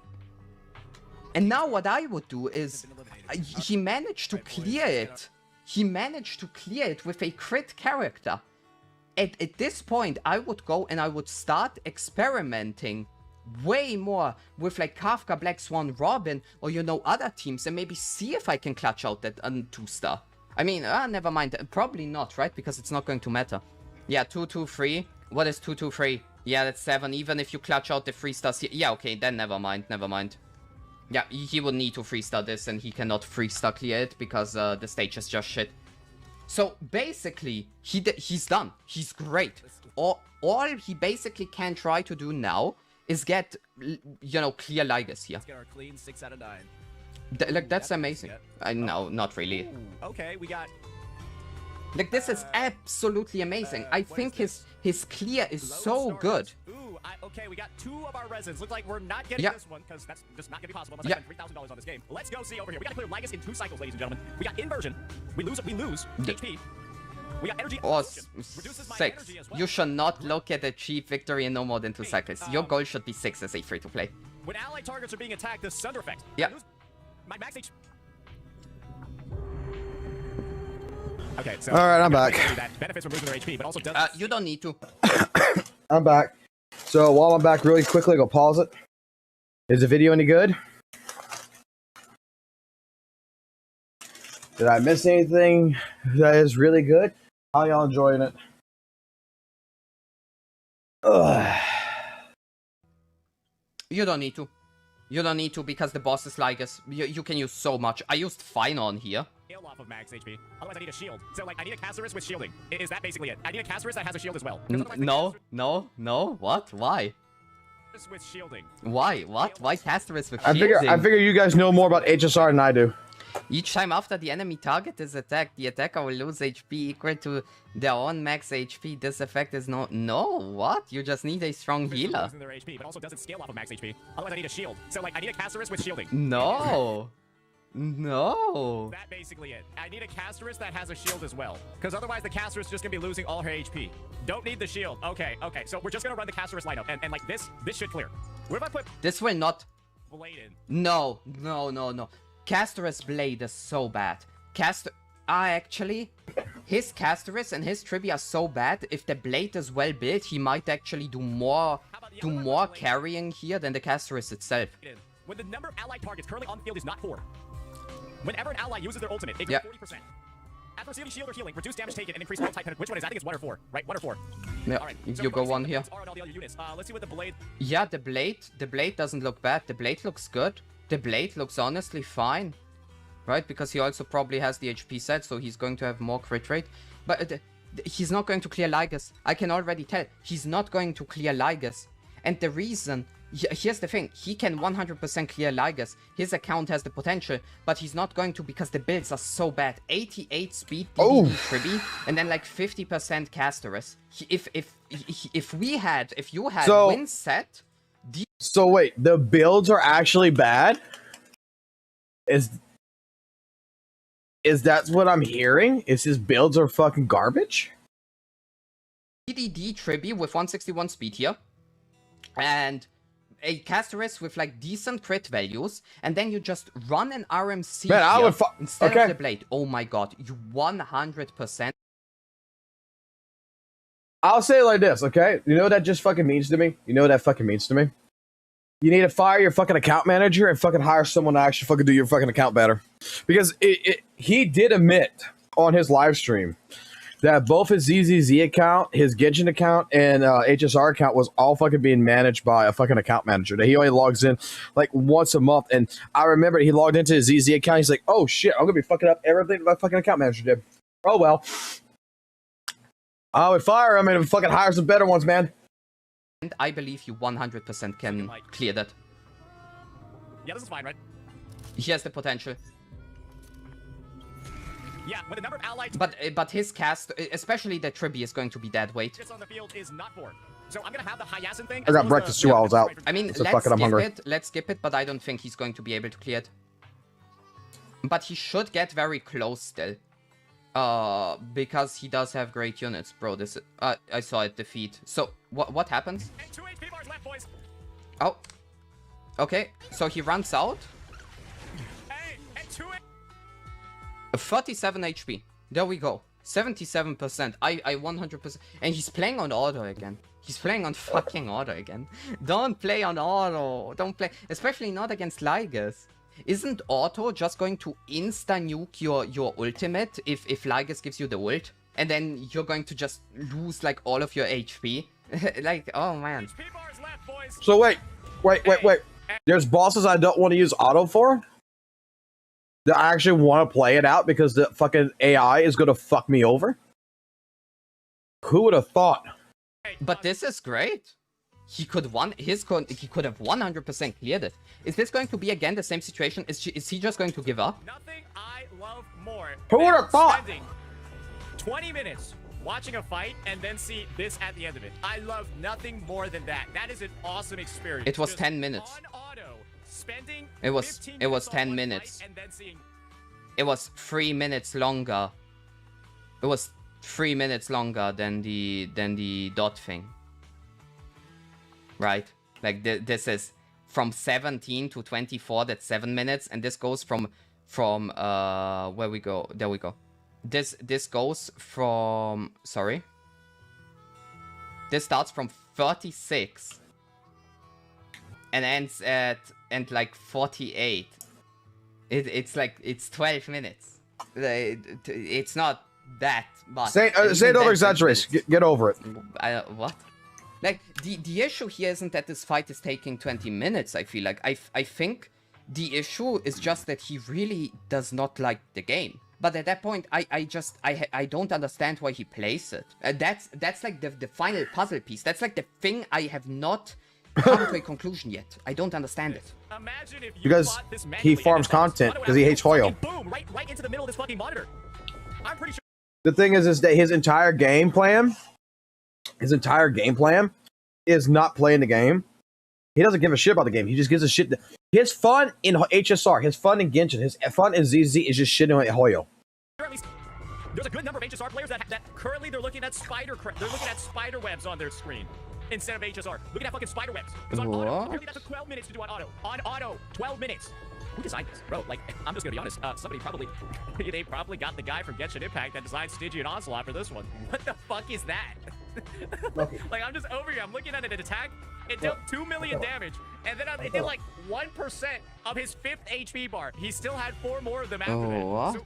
[SPEAKER 4] And now what I would do is, he managed to clear it. He managed to clear it with a crit character. At this point, I would go and I would start experimenting way more with like Kafka, Black Swan, Robin, or you know, other teams, and maybe see if I can clutch out that 2-star. I mean, never mind. Probably not, right? Because it's not going to matter. Yeah, 2-2-3. What is 2-2-3? Yeah, that's 7. Even if you clutch out the 3 stars here. Yeah, okay, then never mind. Yeah, he will need to 3-star this, and he cannot 3-star clear it because the stage is just shit. So basically, he's done. He's great. All he basically can try to do now is get, you know, clear Ligas here.
[SPEAKER 6] Let's get our clean 6 out of 9.
[SPEAKER 4] Like, that's amazing. No, not really.
[SPEAKER 6] Ooh, okay, we got...
[SPEAKER 4] Like, this is absolutely amazing. I think his clear is so good.
[SPEAKER 6] Ooh, okay, we got 2 of our residents. Looks like we're not getting this one, because that's just not going to be possible unless I spend $3,000 on this game. Let's go see over here. We got to clear Ligas in 2 cycles, ladies and gentlemen. We got inversion. We lose HP. We got energy.
[SPEAKER 4] Oh, 6. You should not look at achieve victory in no more than 2 cycles. Your goal should be 6 as a free-to-play.
[SPEAKER 6] When allied targets are being attacked, the Sunder effect.
[SPEAKER 4] Yeah.
[SPEAKER 6] My max HP. Okay, so...
[SPEAKER 1] Alright, I'm back.
[SPEAKER 6] That benefits from losing their HP, but also does...
[SPEAKER 4] You don't need to.
[SPEAKER 1] I'm back. So while I'm back, really quickly, go pause it. Is the video any good? Did I miss anything that is really good? How y'all enjoying it? Ugh.
[SPEAKER 4] You don't need to. You don't need to because the boss is Ligas. You can use so much. I used Fine on here.
[SPEAKER 6] Heal off of max HP. Otherwise, I need a shield. So, like, I need a Casterus with shielding. Is that basically it? I need a Casterus that has a shield as well.
[SPEAKER 4] No. What? Why?
[SPEAKER 6] With shielding.
[SPEAKER 4] Why? What? Why Casterus with
[SPEAKER 1] shielding? I figure you guys know more about HSR than I do.
[SPEAKER 4] Each time after the enemy target is attacked, the attacker will lose HP equal to their own max HP. This effect is no, what? You just need a strong healer.
[SPEAKER 6] Their HP, but also doesn't scale off of max HP. Otherwise, I need a shield. So, like, I need a Casterus with shielding.
[SPEAKER 4] No.
[SPEAKER 6] That's basically it. I need a Casterus that has a shield as well. Because otherwise, the Casterus is just going to be losing all her HP. Don't need the shield. Okay. So, we're just going to run the Casterus lineup. And like, this should clear. What if I put...
[SPEAKER 4] This will not...
[SPEAKER 6] Blade in.
[SPEAKER 4] No. Casterus Blade is so bad. Actually, his Casterus and his Trivia are so bad. If the Blade is well built, he might actually do more carrying here than the Casterus itself.
[SPEAKER 6] When the number of allied targets currently on the field is not 4, whenever an ally uses their ultimate, it goes 40%. After receiving shield or healing, reduce damage taken and increase all type penetration. Which one is? I think it's 1 or 4, right? 1 or 4.
[SPEAKER 4] Yeah,
[SPEAKER 6] right, so
[SPEAKER 4] you go 1 here.
[SPEAKER 6] Let's see what the Blade...
[SPEAKER 4] Yeah, the Blade doesn't look bad. The Blade looks good. The Blade looks honestly fine. Right? Because he also probably has the HP set, so he's going to have more crit rate. But he's not going to clear Ligas. I can already tell. He's not going to clear Ligas. And the reason Here's the thing, he can 100% clear Ligas. His account has the potential, but he's not going to because the builds are so bad. 88 speed, DDD Tribby, and then like 50% Casterus. If you had win set...
[SPEAKER 1] So wait, the builds are actually bad? Is that what I'm hearing? Is his builds are fucking garbage?
[SPEAKER 4] DDD Tribby with 161 speed here. And a Casterus with like decent crit values, and then you just run an RMC instead of the blade. Oh my god, you 100%.
[SPEAKER 1] I'll say it like this, okay? You know what that just fucking means to me? You know what that fucking means to me? You need to fire your fucking account manager and fucking hire someone to actually fucking do your fucking account better. Because he did admit on his live stream that both his ZZZ account, his Genshin account, and HSR account was all fucking being managed by a fucking account manager. That he only logs in like once a month. And I remember he logged into his ZZ account. He's like, oh shit, I'm going to be fucking up everything my fucking account manager did. Oh well. I would fire him and fucking hire some better ones, man.
[SPEAKER 4] And I believe you 100% can clear that.
[SPEAKER 6] Yeah, this is fine, right?
[SPEAKER 4] He has the potential.
[SPEAKER 6] Yeah, with the number of allies.
[SPEAKER 4] But his cast, especially the Tribby, is going to be dead weight.
[SPEAKER 6] On the field is not for. So I'm gonna have the Hyacinth thing.
[SPEAKER 1] I got breakfast 2 hours out.
[SPEAKER 4] I mean,
[SPEAKER 1] so
[SPEAKER 4] let's skip it, but I don't think he's going to be able to clear it. But he should get very close still. Because he does have great units, bro. This I saw it defeat. So what happens?
[SPEAKER 6] And 2 HP bars left, boys.
[SPEAKER 4] Oh, okay. So he runs out.
[SPEAKER 6] Hey, and 2
[SPEAKER 4] 37 HP. There we go. 77%. I 100%. And he's playing on auto again. He's playing on fucking auto again. Don't play on auto. Don't play, especially not against Ligas. Isn't auto just going to insta-nuke your ultimate if Ligas gives you the ult? And then you're going to just lose like all of your HP? Like, oh man.
[SPEAKER 1] So wait. There's bosses I don't want to use auto for? That I actually want to play it out because the fucking AI is going to fuck me over? Who would have thought?
[SPEAKER 4] But this is great. He could have 100% cleared it. Is this going to be again the same situation? Is he just going to give up?
[SPEAKER 6] Nothing I love more.
[SPEAKER 1] Who would have thought?
[SPEAKER 6] 20 minutes watching a fight and then see this at the end of it. I love nothing more than that. That is an awesome experience.
[SPEAKER 4] It was 10 minutes. It was 10 minutes. It was 3 minutes longer. It was 3 minutes longer than the dot thing. Right? Like this is from 17 to 24, that's 7 minutes, and this goes from where we go. There we go. This goes from, sorry. This starts from 36 and ends at like 48. It's like, it's 12 minutes. It's not that much.
[SPEAKER 1] Say it over exaggeration. Get over it.
[SPEAKER 4] What? Like, the issue here isn't that this fight is taking 20 minutes, I feel like. I think the issue is just that he really does not like the game. But at that point, I don't understand why he plays it. That's like the final puzzle piece. That's like the thing I have not come to a conclusion yet. I don't understand it.
[SPEAKER 6] Imagine if you
[SPEAKER 1] because he farms content because he hates Hoyo.
[SPEAKER 6] Boom, right into the middle of this fucking monitor. I'm pretty sure.
[SPEAKER 1] The thing is that his entire game plan is not playing the game. He doesn't give a shit about the game. He just gives a shit. His fun in HSR, his fun in Genshin, his fun in ZZ is just shitting on Hoyo.
[SPEAKER 6] There's a good number of HSR players that currently they're looking at spider webs on their screen instead of HSR. Look at that fucking spider webs. Because on auto, apparently that took 12 minutes to do on auto. On auto, 12 minutes. Who designed this? Bro, like, I'm just gonna be honest. Somebody they probably got the guy from Genshin Impact that designed Stygian Onslaught for this one. What the fuck is that? Like, I'm just over here. I'm looking at an attack. It dealt 2 million damage, and then it did like 1% of his 5th HP bar. He still had 4 more of them after that. So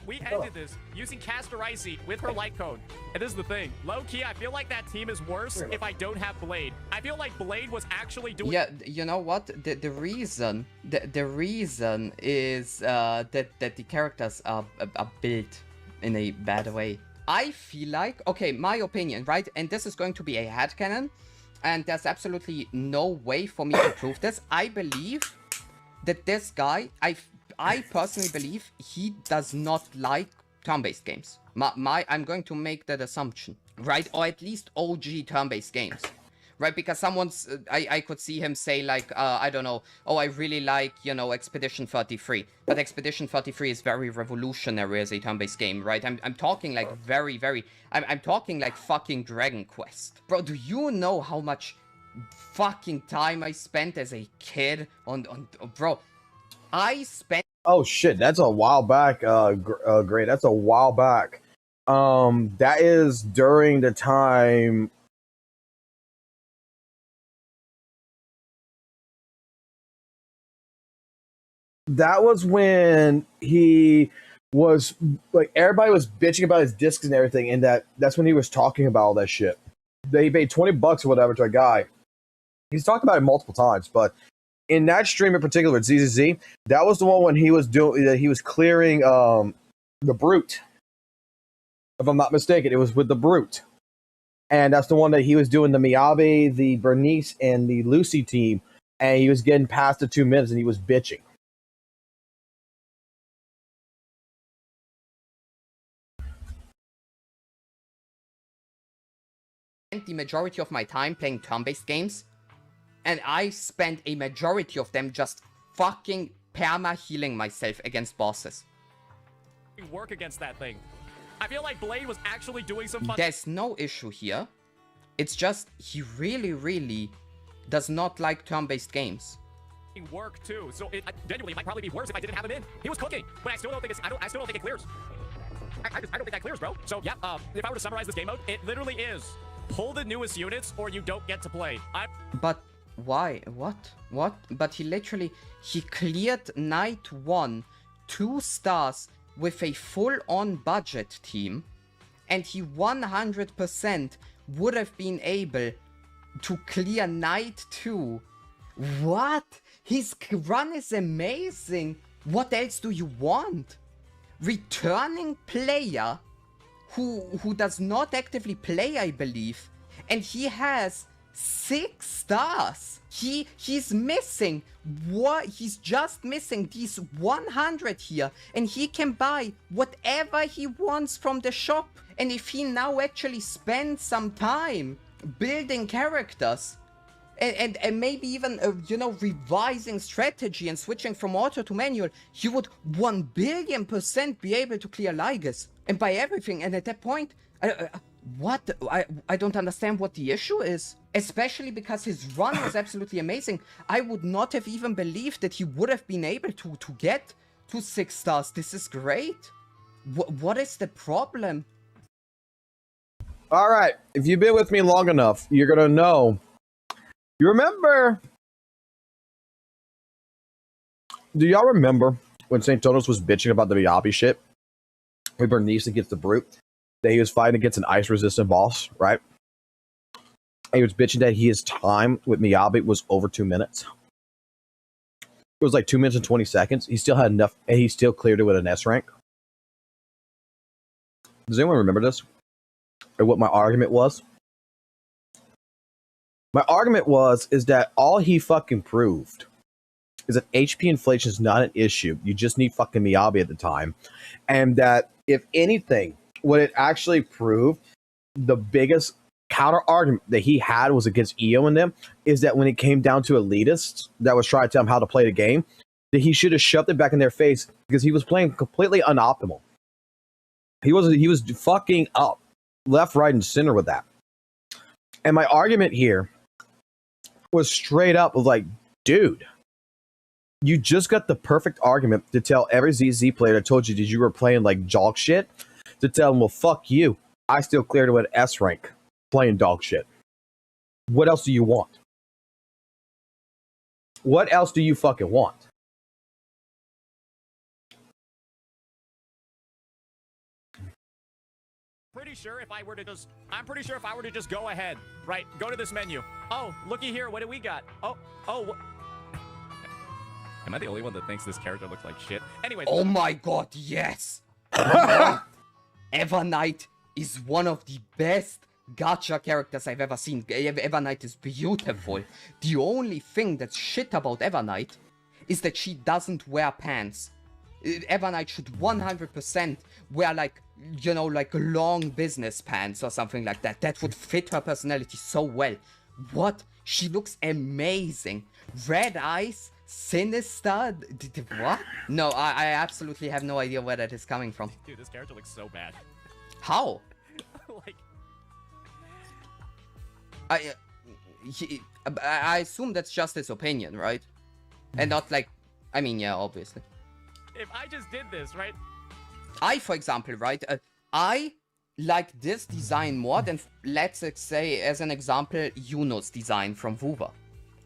[SPEAKER 6] we ended this using Castorici with her light cone. And this is the thing. Low-key, I feel like that team is worse if I don't have Blade. I feel like Blade was actually doing...
[SPEAKER 4] Yeah, you know what? The reason is that the characters are built in a bad way. I feel like, okay, my opinion, right? And this is going to be a headcanon. and there's absolutely no way for me to prove this. I believe that this guy, I personally believe he does not like turn-based games. I'm going to make that assumption, right? Or at least OG turn-based games, right? Because someone's, I could see him say like, I don't know, oh, I really like, you know, Expedition 33. But Expedition 33 is very revolutionary as a turn-based game, right? I'm talking like I'm talking like fucking Dragon Quest. Bro, do you know how much fucking time I spent as a kid on bro, I spent...
[SPEAKER 1] Oh shit, that's a while back. Great, that's a while back. That is during the time. That was when he was like, everybody was bitching about his discs and everything, and that's when he was talking about all that shit. They paid $20 or whatever to a guy. He's talked about it multiple times, but in that stream in particular, at ZZZ, that was the one when he was clearing the Brute. If I'm not mistaken, it was with the Brute. And that's the one that he was doing the Miyabi, the Bernice, and the Lucy team, and he was getting past the 2 minutes and he was bitching.
[SPEAKER 4] The majority of my time playing turn-based games, and I spent a majority of them just fucking perma-healing myself against bosses.
[SPEAKER 6] Work against that thing. I feel like Blade was actually doing some fun.
[SPEAKER 4] There's no issue here. It's just he really does not like turn-based games.
[SPEAKER 6] Work too, so genuinely it might probably be worse if I didn't have him in. He was cooking, but I still don't think it's. I still don't think it clears. I don't think that clears, bro. So yeah, if I were to summarize this game mode, it literally is pull the newest units or you don't get to play.
[SPEAKER 4] But why? What? But he cleared night 1, 2 stars with a full-on budget team, and he 100% would have been able to clear night 2. What? His run is amazing. What else do you want? Returning player who does not actively play, I believe, and he has 6 stars. He's missing what? He's just missing these 100 here, and he can buy whatever he wants from the shop. And if he now actually spends some time building characters and maybe even you know, revising strategy and switching from auto to manual, he would 1,000,000,000% be able to clear Ligas and buy everything. And at that point, what? I don't understand what the issue is. Especially because his run was absolutely amazing. I would not have even believed that he would have been able to get to 6 stars. This is great. What is the problem?
[SPEAKER 1] All right, if you've been with me long enough, you're gonna know. You remember? Do y'all remember when St. Tonos was bitching about the Miyabi shit? When Bernice against the Brute, that he was fighting against an ice-resistant boss, right? And he was bitching that his time with Miyabi was over 2 minutes. It was like 2 minutes and 20 seconds. He still had enough, and he still cleared it with an S rank. Does anyone remember this? Or what my argument was? My argument is that all he fucking proved is that HP inflation is not an issue. You just need fucking Miyabi at the time. And that, if anything, what it actually proved, the biggest counter argument that he had was against EO and them, is that when it came down to elitists that was trying to tell him how to play the game, that he should have shoved it back in their face because he was playing completely unoptimal. He was fucking up left, right, and center with that. And my argument here was straight up of like, dude, you just got the perfect argument to tell every ZZ player that told you that you were playing like dog shit, to tell them, well, fuck you. I still cleared it with S rank playing dog shit. What else do you want? What else do you fucking want?
[SPEAKER 6] I'm pretty sure if I were to just go ahead, right, go to this menu. Oh, looky here, what do we got? Oh, am I the only one that thinks this character looks like shit? Anyways.
[SPEAKER 4] Oh my god, yes! Evernight is one of the best gacha characters I've ever seen. Evernight is beautiful. The only thing that's shit about Evernight is that she doesn't wear pants. Evernight should 100% wear like, you know, like long business pants or something like that. That would fit her personality so well. What? She looks amazing. Red eyes, sinister. What? No, I absolutely have no idea where that is coming from.
[SPEAKER 6] Dude, this character looks so bad.
[SPEAKER 4] How?
[SPEAKER 6] Like,
[SPEAKER 4] I assume that's just his opinion, right? And not like, I mean, yeah, obviously.
[SPEAKER 6] if I just did this, right?
[SPEAKER 4] I, for example, right, I like this design more than, let's say, as an example, Yuno's design from WUWA.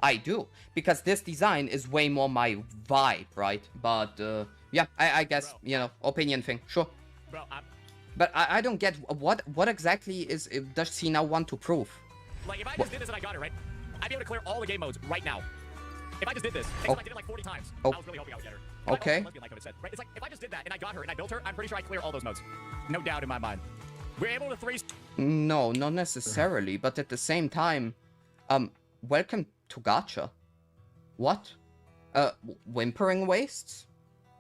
[SPEAKER 4] I do, because this design is way more my vibe, right? But, yeah, I guess,
[SPEAKER 6] Bro,
[SPEAKER 4] you know, opinion thing, sure.
[SPEAKER 6] Bro,
[SPEAKER 4] But I don't get, what exactly does he now want to prove?
[SPEAKER 6] like, if I just did this and I got it, right? I'd be able to clear all the game modes right now. If I just did this, except I did it like 40 times. I was really hoping I would get her.
[SPEAKER 4] Okay.
[SPEAKER 6] Like I said, right? It's like, if I just did that and I got her and I built her, I'm pretty sure I clear all those modes. No doubt in my mind. We're able to 3...
[SPEAKER 4] No, not necessarily, but at the same time, welcome to gacha. What? Whimpering Wastes?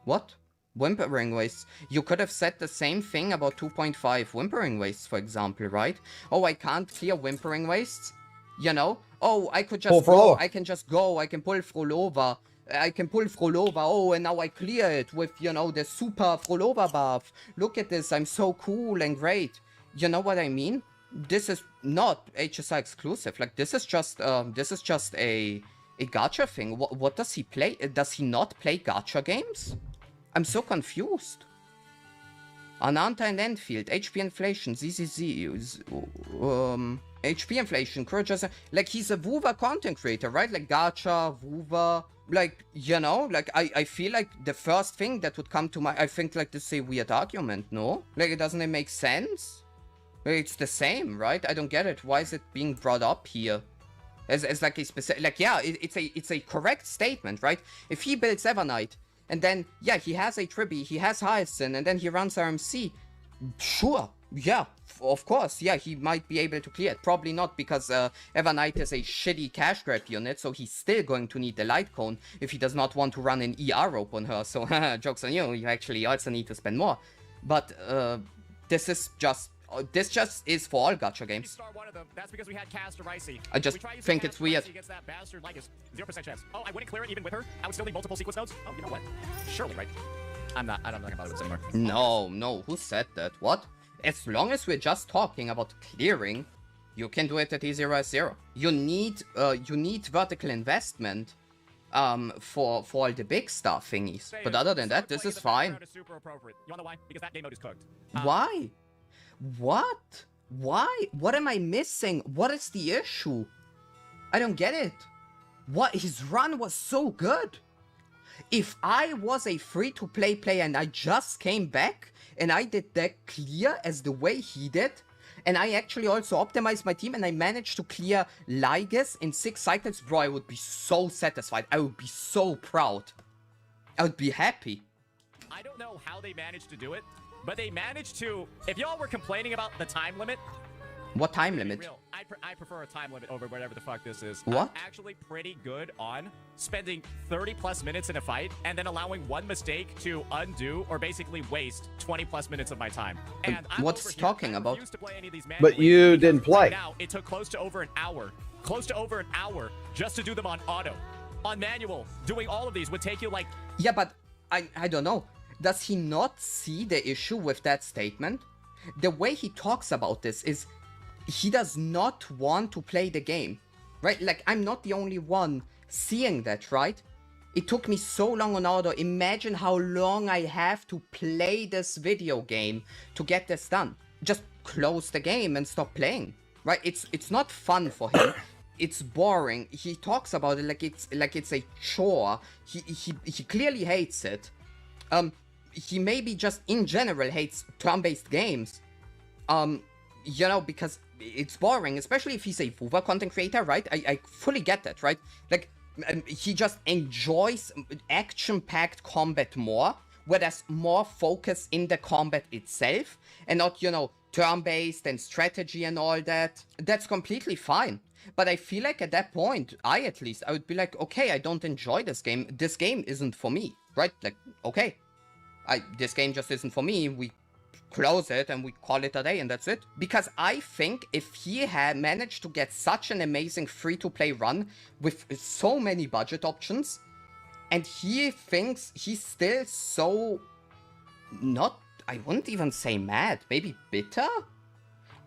[SPEAKER 4] What? Whimpering Wastes. You could have said the same thing about 2.5 Whimpering Wastes, for example, right? Oh, I can't clear Whimpering Wastes? You know? Oh, I could just go, I can just go, I can pull Frolova. I can pull Frolova, oh, and now I clear it with, you know, the super Frolova buff. Look at this, I'm so cool and great. You know what I mean? This is not HSI exclusive. Like, this is just a gacha thing. What does he play? Does he not play gacha games? I'm so confused. Ananta and Enfield, HP Inflation, ZZZ, HP Inflation, Courageous, like, he's a WUWA content creator, right? Like, gacha, WUWA, like, you know, like, I feel like the first thing that would come to my, I think, like, this is a weird argument, no? Like, doesn't it make sense? Like, it's the same, right? I don't get it. Why is it being brought up here? As like a specific, like, yeah, it's a correct statement, right? If he builds Evernight, and then, yeah, he has a Tribi, he has Hyacinth, and then he runs RMC. Sure, yeah, of course, yeah, he might be able to clear it. Probably not, because Evernight is a shitty cash grab unit, so he's still going to need the Light Cone if he does not want to run an ER rope on her. So, joke's on you, you actually also need to spend more. But, this just is for all gacha games.
[SPEAKER 6] Start one of them. That's because we had Cast or Ricey.
[SPEAKER 4] I just think it's weird.
[SPEAKER 6] Against that bastard, like, 0% chance. Oh, I wouldn't clear it even with her. I would still need multiple sequence nodes. Oh, you know what? Surely, right? I don't think about it anymore.
[SPEAKER 4] No, who said that? What? As long as we're just talking about clearing, you can do it at E0S0. You need vertical investment for all the big stuff thingies. But other than that, this is fine.
[SPEAKER 6] Super appropriate. You wanna know why? Because that game mode is cooked.
[SPEAKER 4] Why? What? Why? What am I missing? What is the issue? I don't get it. What? His run was so good. If I was a free-to-play player and I just came back and I did that clear as the way he did, and I actually also optimized my team and I managed to clear Lygus in 6 cycles, bro, I would be so satisfied. I would be so proud. I would be happy.
[SPEAKER 6] I don't know how they managed to do it, but they managed to... If y'all were complaining about the time limit...
[SPEAKER 4] What time limit?
[SPEAKER 6] Real, I prefer a time limit over whatever the fuck this is.
[SPEAKER 4] What?
[SPEAKER 6] I'm actually pretty good on spending 30 plus minutes in a fight and then allowing one mistake to undo or basically waste 20 plus minutes of my time. And
[SPEAKER 4] what's he talking about?
[SPEAKER 1] But you didn't play.
[SPEAKER 6] Now, it took close to over an hour. Close to over an hour just to do them on auto. On manual, doing all of these would take you like...
[SPEAKER 4] Yeah, but I don't know. Does he not see the issue with that statement? The way he talks about this is he does not want to play the game, right? Like, I'm not the only one seeing that, right? It took me so long on auto. Imagine how long I have to play this video game to get this done. Just close the game and stop playing, right? It's not fun for him. It's boring. He talks about it like it's a chore. He clearly hates it. He maybe just in general hates turn-based games. You know, because it's boring, especially if he's a WUWA content creator, right? I fully get that, right? Like, he just enjoys action-packed combat more, where there's more focus in the combat itself, and not, you know, turn-based and strategy and all that, that's completely fine. But I feel like at that point, I would be like, okay, I don't enjoy this game. This game isn't for me, right? Like, okay, this game just isn't for me. We close it and we call it a day and that's it. Because I think if he had managed to get such an amazing free-to-play run with so many budget options, and he thinks he's still so not, I wouldn't even say mad, maybe bitter?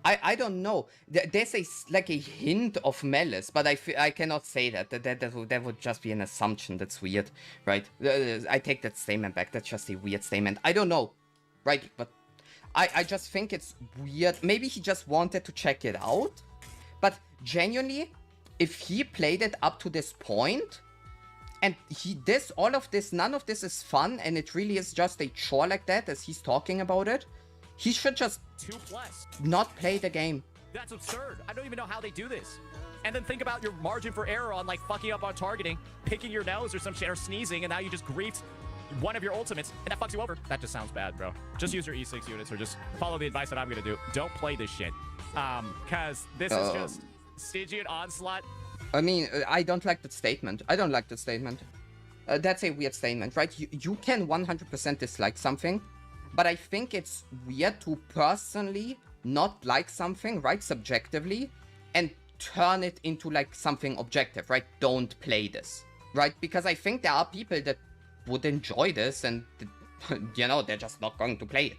[SPEAKER 4] I don't know. There's like a hint of malice, but I cannot say that. That would just be an assumption. That's weird, right? I take that statement back. That's just a weird statement. I don't know, right? But I just think it's weird. Maybe he just wanted to check it out. But genuinely, if he played it up to this point, and all of this, none of this is fun, and it really is just a chore like that, as he's talking about it, he should just
[SPEAKER 6] 2+
[SPEAKER 4] not play the game.
[SPEAKER 6] That's absurd. I don't even know how they do this. And then think about your margin for error on like fucking up on targeting, picking your nose or some shit, or sneezing, and now you just griefed one of your ultimates, and that fucks you over. That just sounds bad, bro. Just use your E6 units, or just follow the advice that I'm gonna do. Don't play this shit. Cause this is just Stygian Onslaught.
[SPEAKER 4] I mean, I don't like that statement. I don't like that statement. That's a weird statement, right? You can 100% dislike something, but I think it's weird to personally not like something, right, subjectively, and turn it into, like, something objective, right? Don't play this, right? Because I think there are people that would enjoy this, and, you know, they're just not going to play it.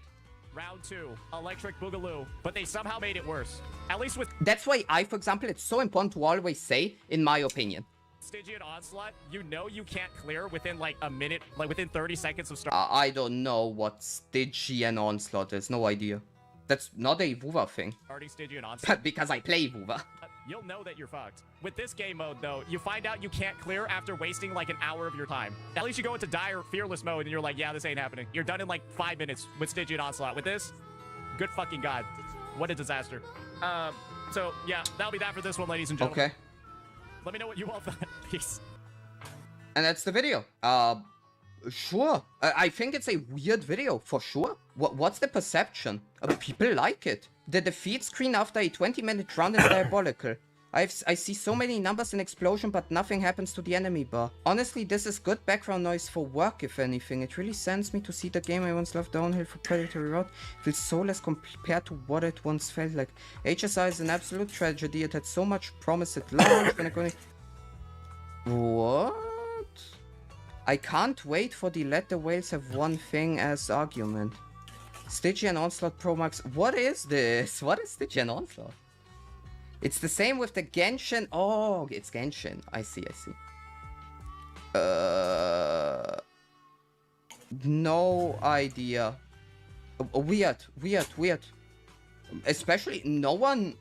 [SPEAKER 6] Round 2, Electric Boogaloo, but they somehow made it worse. At least with...
[SPEAKER 4] That's why for example, it's so important to always say, in my opinion,
[SPEAKER 6] Stygian Onslaught, you know you can't clear within like a minute, like within 30 seconds of start.
[SPEAKER 4] I don't know what Stygian Onslaught is, no idea. That's not a WUWA thing.
[SPEAKER 6] Starting Stygian Onslaught.
[SPEAKER 4] Because I play WUWA.
[SPEAKER 6] You'll know that you're fucked. With this game mode, though, you find out you can't clear after wasting like an hour of your time. At least you go into dire fearless mode and you're like, yeah, this ain't happening. You're done in like 5 minutes with Stygian Onslaught. With this, good fucking god. What a disaster. So, yeah, that'll be that for this one, ladies and gentlemen.
[SPEAKER 4] Okay.
[SPEAKER 6] Let me know what you all thought. Peace.
[SPEAKER 4] And that's the video. Sure. I think it's a weird video, for sure. What's the perception? People like it. The defeat screen after a 20-minute run is diabolical. I see so many numbers in explosion, but nothing happens to the enemy bar. Honestly, this is good background noise for work, if anything. It really sends me to see the game I once loved downhill for Predatory Route. Feels soulless compared to what it once felt like. HSI is an absolute tragedy. It had so much promise at launch. What? I can't wait for the let the whales have one thing as argument. Stygian Onslaught Pro Max. What is this? What is Stygian Onslaught? It's the same with the Genshin. Oh, it's Genshin. I see. No idea. Weird. Especially no one...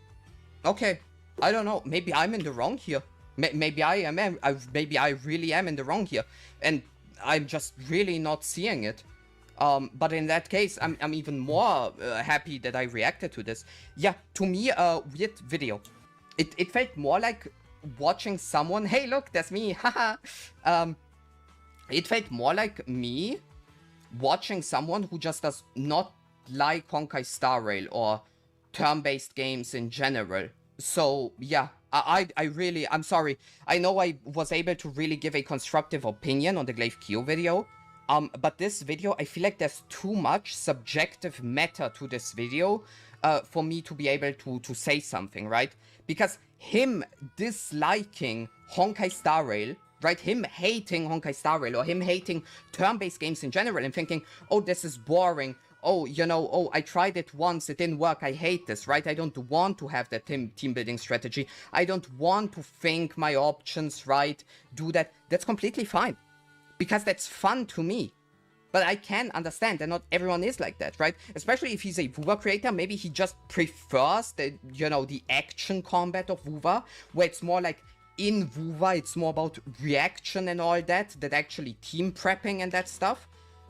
[SPEAKER 4] Okay, I don't know. Maybe I'm in the wrong here. Maybe I really am in the wrong here. And I'm just really not seeing it. But in that case, I'm even more happy that I reacted to this. Yeah, to me, a weird video. It felt more like watching someone... Hey, look, that's me, haha. It felt more like me watching someone who just does not like Honkai Star Rail or turn-based games in general. So, yeah, I'm sorry. I know I was able to really give a constructive opinion on the Glaive Q video. But this video, I feel like there's too much subjective matter to this video for me to be able to say something, right? Because him disliking Honkai Star Rail, right? Him hating Honkai Star Rail, or him hating turn-based games in general and thinking, oh, this is boring. Oh, you know, oh, I tried it once, it didn't work, I hate this, right? I don't want to have that team building strategy. I don't want to think my options right, do that. That's completely fine. Because that's fun to me. But I can understand that not everyone is like that, right? Especially if he's a WUWA creator, maybe he just prefers the, you know, the action combat of WUWA, where it's more like, in WUWA, it's more about reaction and all that actually team prepping and that stuff.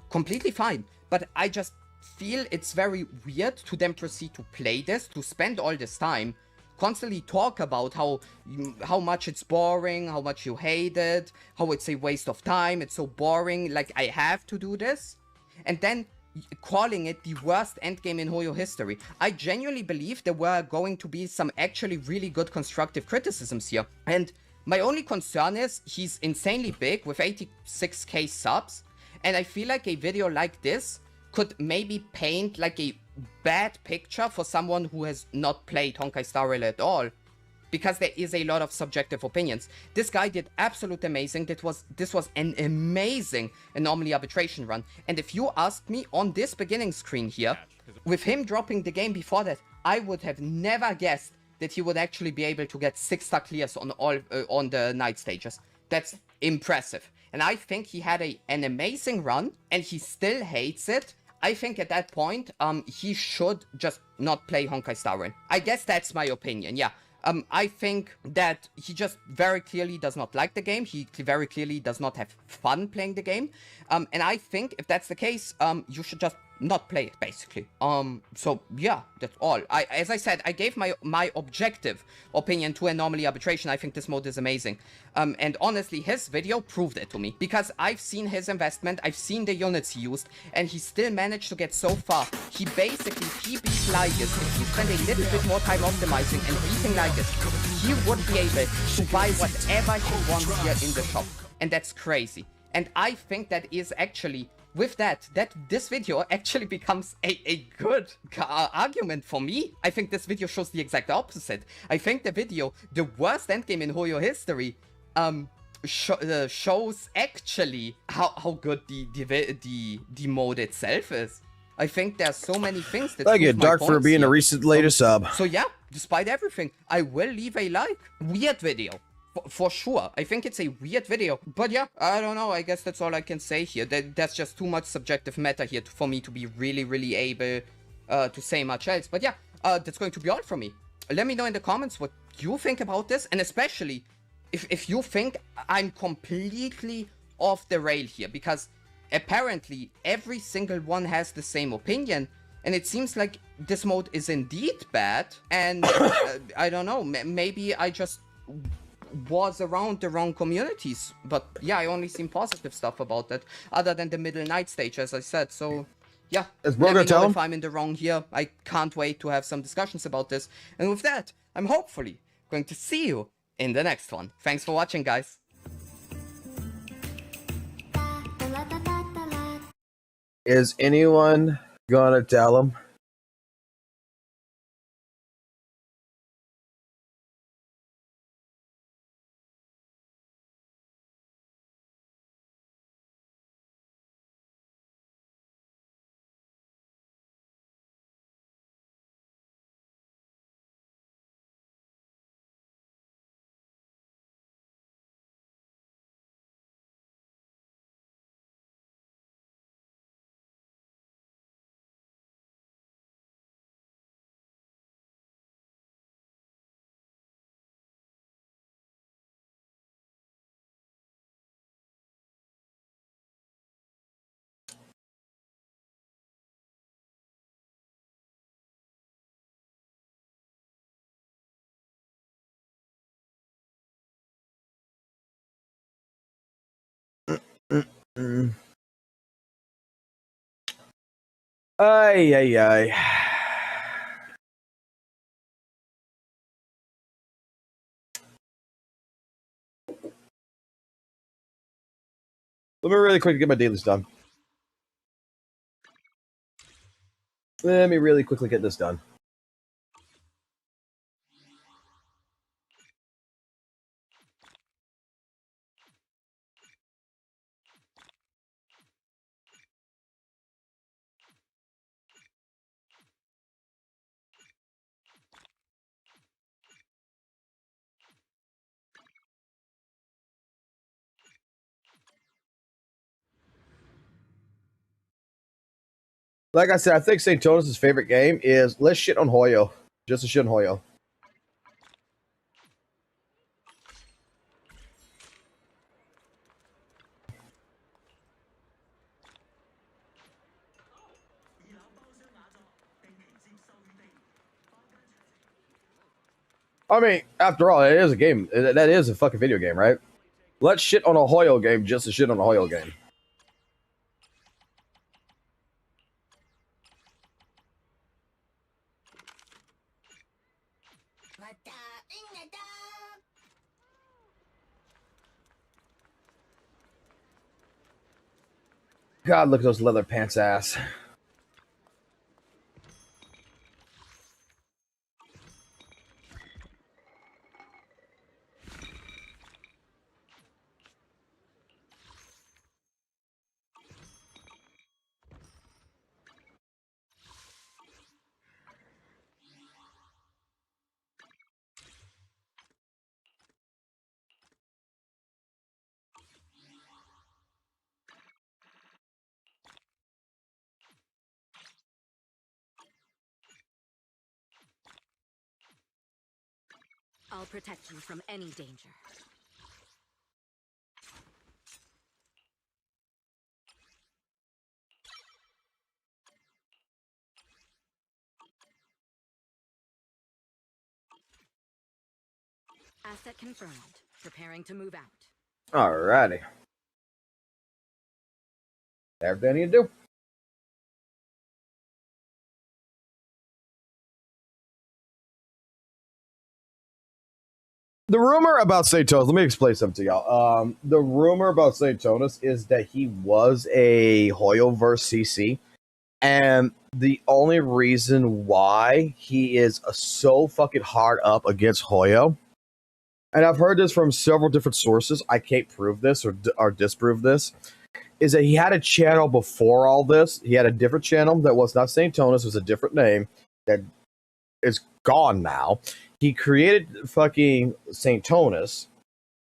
[SPEAKER 4] Completely fine. But I just feel it's very weird to then proceed to play this, to spend all this time, constantly talk about how much it's boring, how much you hate it, how it's a waste of time, it's so boring, like I have to do this. And then calling it the worst endgame in Hoyo history. I genuinely believe there were going to be some actually really good constructive criticisms here. And my only concern is he's insanely big with 86k subs. And I feel like a video like this could maybe paint like a bad picture for someone who has not played Honkai Star Rail at all. Because there is a lot of subjective opinions. This guy did absolutely amazing. This was an amazing anomaly arbitration run. And if you asked me on this beginning screen here, with him dropping the game before that, I would have never guessed that he would actually be able to get 6-star clears on all on the night stages. That's impressive. And I think he had an amazing run, and he still hates it. I think at that point, he should just not play Honkai Star Rail. I guess that's my opinion, yeah. I think that he just very clearly does not like the game. He very clearly does not have fun playing the game. And I think if that's the case, you should just not play it, basically. So yeah, that's all. As I said, I gave my objective opinion to Anomaly Arbitration. I think this mode is amazing. And honestly, his video proved it to me. Because I've seen his investment, I've seen the units he used, and he still managed to get so far. He basically, he beat Lygus. If he spent a little bit more time optimizing and beating Lygus, he would be able to buy whatever he wants here in the shop. And that's crazy. And I think that is actually... with that this video actually becomes a good argument for me. I think this video shows the exact opposite. I think the video, the worst endgame in Hoyo history, shows actually how good the mode itself is. I think there's so many things that...
[SPEAKER 1] Thank you, Dark, for being a recent latest sub.
[SPEAKER 4] So yeah, despite everything, I will leave a like. Weird video. For sure. I think it's a weird video. But yeah, I don't know. I guess that's all I can say here. That's just too much subjective matter here for me to be really able to say much else. But yeah, that's going to be all from me. Let me know in the comments what you think about this. And especially if you think I'm completely off the rail here. Because apparently every single one has the same opinion. And it seems like this mode is indeed bad. And I don't know. Maybe I just... was around the wrong communities, but yeah, I only seen positive stuff about that, other than the middle night stage, as I said. So yeah, let me know if I'm in the wrong here. I can't wait to have some discussions about this, and with that, I'm hopefully going to see you in the next one. Thanks for watching, guys.
[SPEAKER 1] Is anyone gonna tell him? Ay. Let me really quick get my dailies done. Let me really quickly get this done. Like I said, I think St. Tonus' favorite game is let's shit on Hoyo. Just to shit on Hoyo. I mean, after all, it is a game. That is a fucking video game, right? Let's shit on a Hoyo game just to shit on a Hoyo game. God, look at those leather pants ass.
[SPEAKER 10] I'll protect you from any danger. Asset confirmed. Preparing to move out.
[SPEAKER 1] Alrighty. Everything you do. The rumor about Saintonis, let me explain something to y'all. The rumor about Saintonis is that he was a Hoyoverse CC, and the only reason why he is so fucking hard up against Hoyo, and I've heard this from several different sources, I can't prove this or disprove this, is that he had a channel before all this. He had a different channel that was not Saintonis, it was a different name that is gone now. He created fucking Saintonis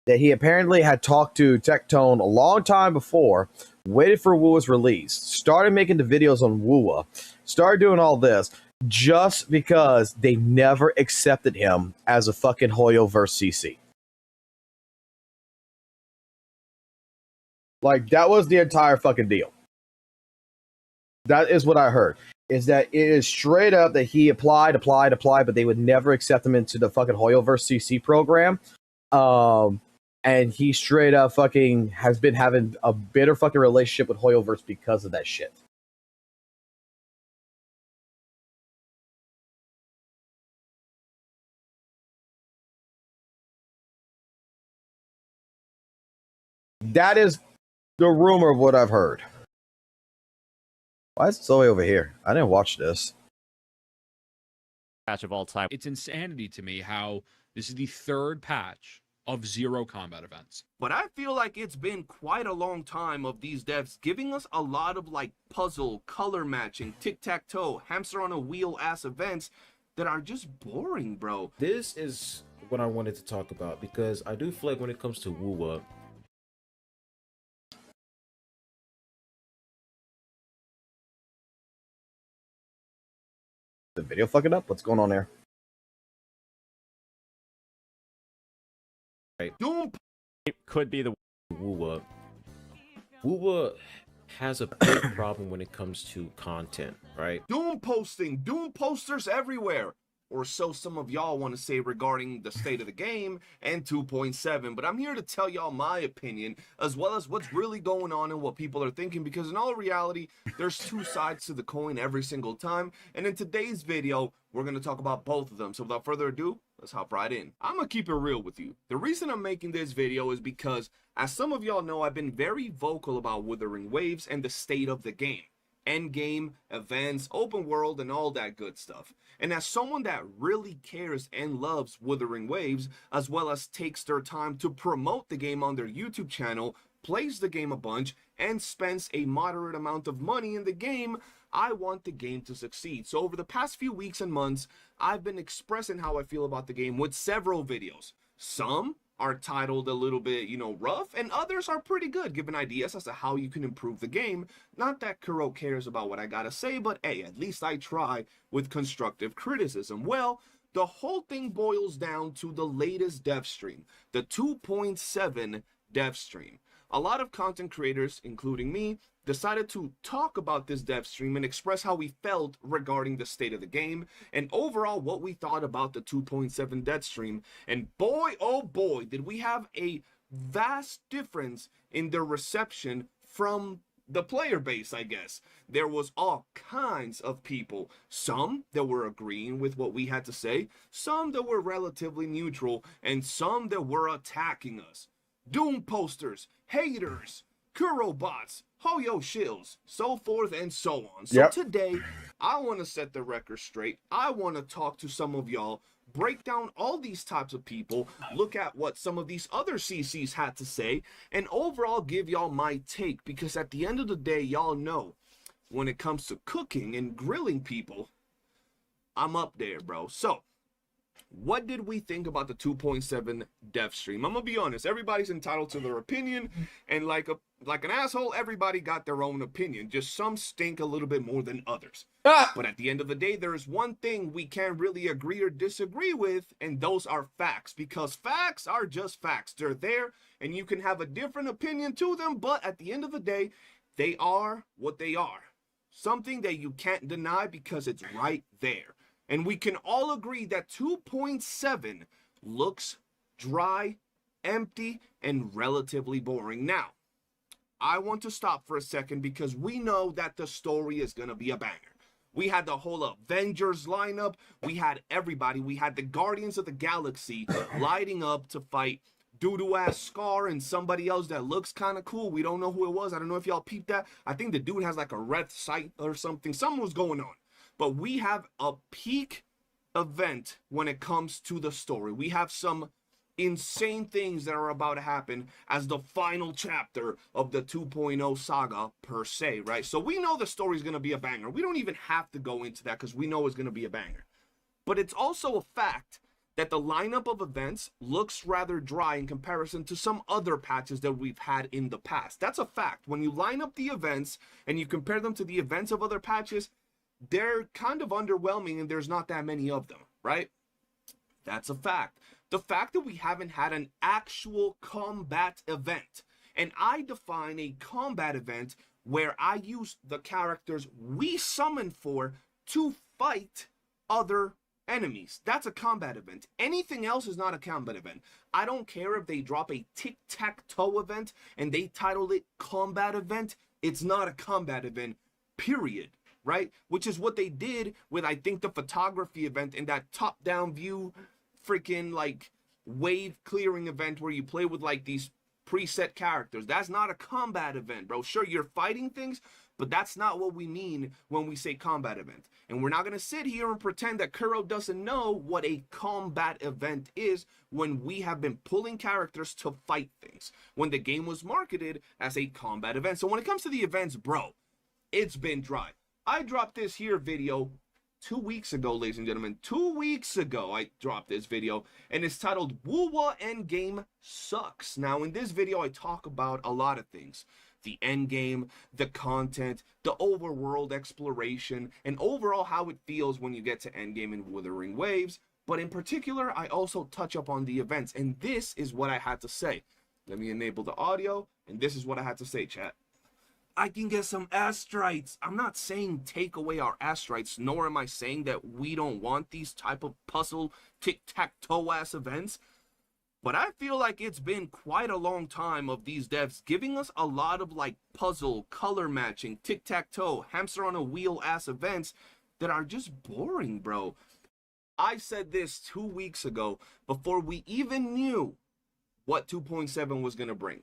[SPEAKER 1] that he apparently had talked to Tectone a long time before, waited for WUWA's release, started making the videos on WUWA, started doing all this just because they never accepted him as a fucking Hoyoverse CC. Like, that was the entire fucking deal. That is what I heard. Is that it is straight up that he applied, but they would never accept him into the fucking Hoyoverse CC program. And he straight up fucking has been having a bitter fucking relationship with Hoyoverse because of that shit. That is the rumor of what I've heard. Why is Zoe over here? I didn't watch this.
[SPEAKER 6] Patch of all time.
[SPEAKER 11] It's insanity to me how this is the third patch of zero combat events.
[SPEAKER 12] But I feel like it's been quite a long time of these devs giving us a lot of like puzzle, color matching, tic-tac-toe, hamster on a wheel ass events that are just boring, bro.
[SPEAKER 14] This is what I wanted to talk about because I do feel like when it comes to WUWA,
[SPEAKER 1] the video fucking up? What's going on there?
[SPEAKER 14] Right.
[SPEAKER 6] It could be the
[SPEAKER 14] WUWA. WUWA has a big problem when it comes to content, right?
[SPEAKER 12] Doom posting, Doom posters everywhere. Or so some of y'all want to say regarding the state of the game and 2.7, but I'm here to tell y'all my opinion as well as what's really going on and what people are thinking, because in all reality, there's two sides to the coin every single time, and in today's video, we're going to talk about both of them. So without further ado, let's hop right in. I'm going to keep it real with you. The reason I'm making this video is because, as some of y'all know, I've been very vocal about Wuthering Waves and the state of the game. Endgame, events, open world, and all that good stuff. And as someone that really cares and loves Wuthering Waves, as well as takes their time to promote the game on their YouTube channel, plays the game a bunch, and spends a moderate amount of money in the game, I want the game to succeed. So over the past few weeks and months, I've been expressing how I feel about the game with several videos. Some are titled a little bit, rough, and others are pretty good, giving ideas as to how you can improve the game. Not that Kuro cares about what I gotta say, but hey, at least I try with constructive criticism. Well, the whole thing boils down to the latest dev stream, the 2.7 dev stream. A lot of content creators, including me, decided to talk about this dev stream and express how we felt regarding the state of the game and overall what we thought about the 2.7 dev stream. And boy, oh boy, did we have a vast difference in the reception from the player base, I guess. There was all kinds of people. Some that were agreeing with what we had to say, some that were relatively neutral, and some that were attacking us. Doom posters, haters, Kuro bots, Hoyo shills, so forth and so on. So today, I want to set the record straight. I want to talk to some of y'all, break down all these types of people, look at what some of these other CCs had to say, and overall give y'all my take, because at the end of the day, y'all know, when it comes to cooking and grilling people, I'm up there, bro. So, what did we think about the 2.7 dev stream? I'm gonna be honest, everybody's entitled to their opinion, and like an asshole, everybody got their own opinion. Just some stink a little bit more than others. But at the end of the day, there is one thing we can't really agree or disagree with, and those are facts, because facts are just facts. They're there, and you can have a different opinion to them, but at the end of the day, they are what they are. Something that you can't deny because it's right there. And we can all agree that 2.7 looks dry, empty, and relatively boring. Now, I want to stop for a second because we know that the story is going to be a banger. We had the whole Avengers lineup. We had everybody. We had the Guardians of the Galaxy lighting up to fight doo-doo-ass Scar and somebody else that looks kind of cool. We don't know who it was. I don't know if y'all peeped that. I think the dude has like a red sight or something. Something was going on. But we have a peak event when it comes to the story. We have some insane things that are about to happen as the final chapter of the 2.0 saga per se, right? So we know the story is going to be a banger. We don't even have to go into that because we know it's going to be a banger. But it's also a fact that the lineup of events looks rather dry in comparison to some other patches that we've had in the past. That's a fact. When you line up the events and you compare them to the events of other patches, they're kind of underwhelming and there's not that many of them, right? That's a fact. The fact that we haven't had an actual combat event, and I define a combat event where I use the characters we summoned for to fight other enemies. That's a combat event. Anything else is not a combat event. I don't care if they drop a tic-tac-toe event and they title it combat event. It's not a combat event, period. Right? Which is what they did with, I think, the photography event and that top-down view freaking, like, wave clearing event where you play with, like, these preset characters. That's not a combat event, bro. Sure, you're fighting things, but that's not what we mean when we say combat event. And we're not going to sit here and pretend that Kuro doesn't know what a combat event is when we have been pulling characters to fight things, when the game was marketed as a combat event. So when it comes to the events, bro, it's been dry. I dropped this here video 2 weeks ago, ladies and gentlemen. 2 weeks ago, I dropped this video, and it's titled WUWA Endgame Sucks. Now, in this video, I talk about a lot of things. The endgame, the content, the overworld exploration, and overall how it feels when you get to endgame in Wuthering Waves. But in particular, I also touch up on the events, and this is what I had to say. Let me enable the audio, and this is what I had to say, chat. I can get some astrites. I'm not saying take away our astrites, nor am I saying that we don't want these type of puzzle tic-tac-toe ass events. But I feel like it's been quite a long time of these devs giving us a lot of like puzzle, color matching, tic-tac-toe, hamster on a wheel ass events that are just boring, bro. I said this 2 weeks ago before we even knew what 2.7 was going to bring.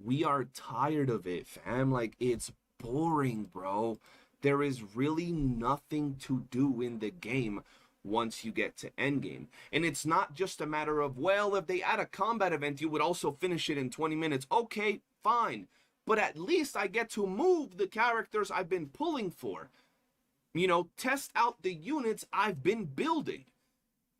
[SPEAKER 12] We are tired of it, fam. Like, it's boring, bro. There is really nothing to do in the game once you get to endgame. And it's not just a matter of, well, if they add a combat event, you would also finish it in 20 minutes. Okay, fine. But at least I get to move the characters I've been pulling for. You know, test out the units I've been building.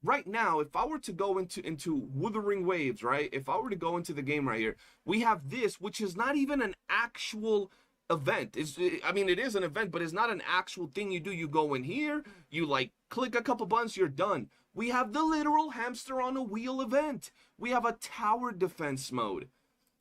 [SPEAKER 12] Right now, if I were to go into Wuthering Waves, right? If I were to go into the game right here, we have this, which is not even an actual event. I mean, it is an event, but it's not an actual thing you do. You go in here, you like click a couple buttons, you're done. We have the literal hamster on a wheel event. We have a tower defense mode.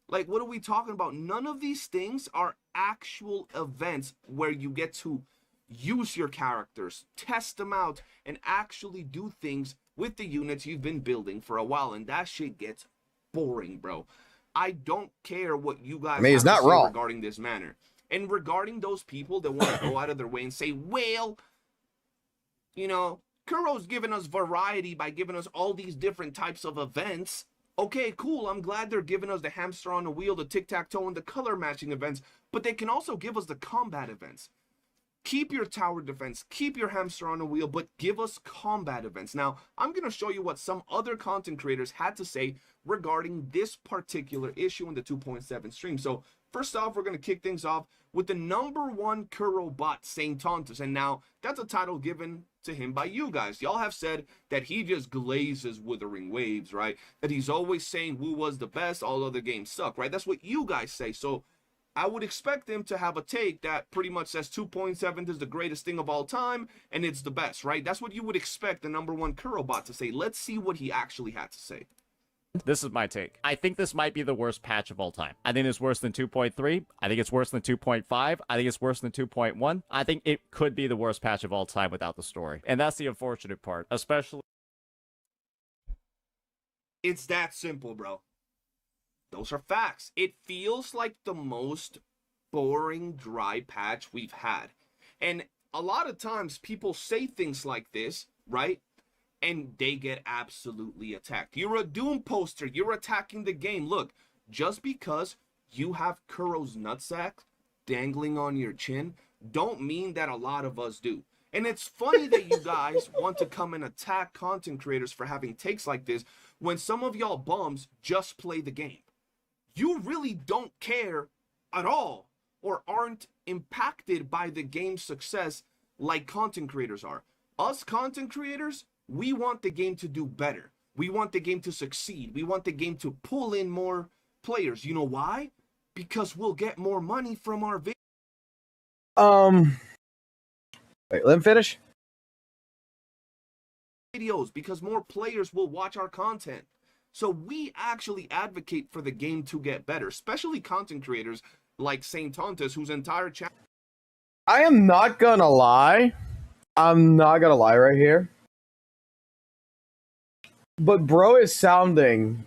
[SPEAKER 12] Like, what are we talking about? None of these things are actual events where you get to use your characters, test them out, and actually do things with the units you've been building for a while, and that shit gets boring, bro. I don't care what you guys
[SPEAKER 1] it's not wrong
[SPEAKER 12] regarding this manner. And regarding those people that want to go out of their way and say, well, you know, Kuro's given us variety by giving us all these different types of events. Okay, cool. I'm glad they're giving us the hamster on the wheel, the tic-tac-toe, and the color matching events, but they can also give us the combat events. Keep your tower defense, keep your hamster on the wheel, but give us combat events. Now, I'm going to show you what some other content creators had to say regarding this particular issue in the 2.7 stream. So, first off, we're going to kick things off with the #1 Kuro bot, Saint Tontus. And now, that's a title given to him by you guys. Y'all have said that he just glazes Wuthering Waves, right? That he's always saying WUWA's the best, all other games suck, right? That's what you guys say. So, I would expect him to have a take that pretty much says 2.7 is the greatest thing of all time, and it's the best, right? That's what you would expect the #1 Kuro bot to say. Let's see what he actually had to say.
[SPEAKER 6] This is my take. I think this might be the worst patch of all time. I think it's worse than 2.3. I think it's worse than 2.5. I think it's worse than 2.1. I think it could be the worst patch of all time without the story. And that's the unfortunate part, especially...
[SPEAKER 12] It's that simple, bro. Those are facts. It feels like the most boring, dry patch we've had. And a lot of times people say things like this, right? And they get absolutely attacked. You're a Doom poster. You're attacking the game. Look, just because you have Kuro's nutsack dangling on your chin, don't mean that a lot of us do. And it's funny that you guys want to come and attack content creators for having takes like this when some of y'all bums just play the game. You really don't care at all or aren't impacted by the game's success like content creators are. Us content creators, we want the game to do better. We want the game to succeed. We want the game to pull in more players. You know why? Because we'll get more money from our videos.
[SPEAKER 1] Wait, let him finish.
[SPEAKER 12] Because more players will watch our content. So we actually advocate for the game to get better, especially content creators like Saint Tontus, whose entire channel.
[SPEAKER 1] I am not gonna lie. I'm not gonna lie right here. But bro is sounding...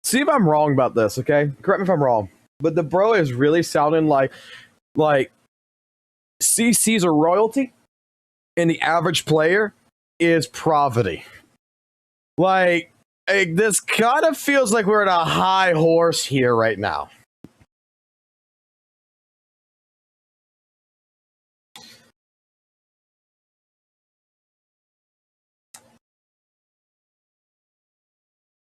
[SPEAKER 1] See if I'm wrong about this, okay? Correct me if I'm wrong. But the bro is really sounding like CC's a royalty and the average player is poverty. Like, this kind of feels like we're at a high horse here right now.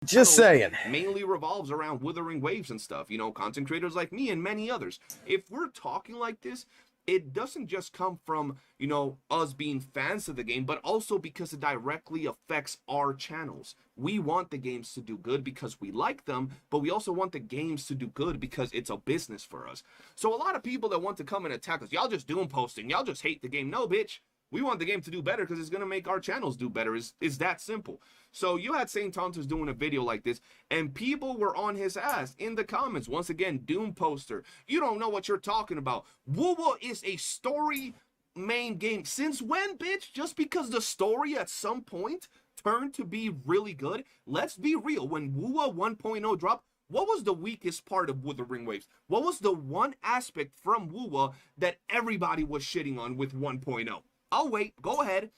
[SPEAKER 1] Just saying.
[SPEAKER 12] Mainly revolves around Wuthering Waves and stuff. You know, content creators like me and many others. If we're talking like this, it doesn't just come from, you know, us being fans of the game, but also because it directly affects our channels. We want the games to do good because we like them, but we also want the games to do good because it's a business for us. So a lot of people that want to come and attack us, y'all just doing posting, y'all just hate the game. No, bitch. We want the game to do better because it's going to make our channels do better. It's that simple. So you had Saint Tontus doing a video like this, and people were on his ass in the comments. Once again, Doom poster. You don't know what you're talking about. WUWA is a story main game. Since when, bitch? Just because the story at some point turned to be really good? Let's be real. When WUWA 1.0 dropped, what was the weakest part of Wuthering Waves? What was the one aspect from WUWA that everybody was shitting on with 1.0? I'll wait. Go ahead.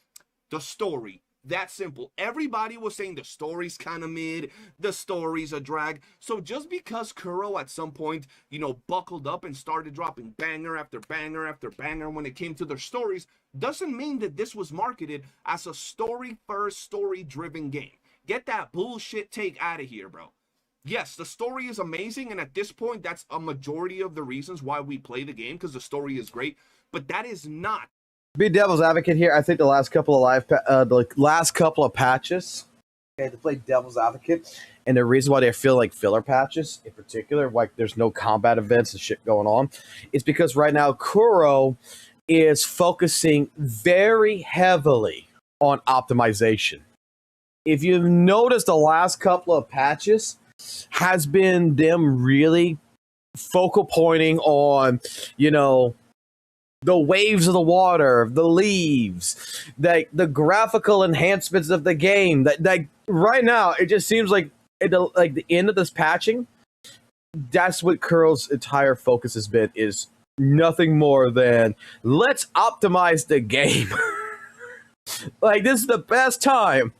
[SPEAKER 12] The story. That simple. Everybody was saying the story's kind of mid, the story's a drag. So just because Kuro at some point, you know, buckled up and started dropping banger after banger after banger when it came to their stories, doesn't mean that this was marketed as a story-first, story-driven game. Get that bullshit take out of here, bro. Yes, the story is amazing, and at this point, that's a majority of the reasons why we play the game, because the story is great, but that is not.
[SPEAKER 1] Be devil's advocate here. I think the last couple of patches, okay, to play devil's advocate, and the reason why they feel like filler patches in particular, like there's no combat events and shit going on, is because right now Kuro is focusing very heavily on optimization. If you've noticed, the last couple of patches has been them really focal pointing on, you know, the waves of the water, the leaves, the graphical enhancements of the game. That right now, it just seems like at the end of this patching, that's what Curl's entire focus has been, is nothing more than let's optimize the game. Like, this is the best time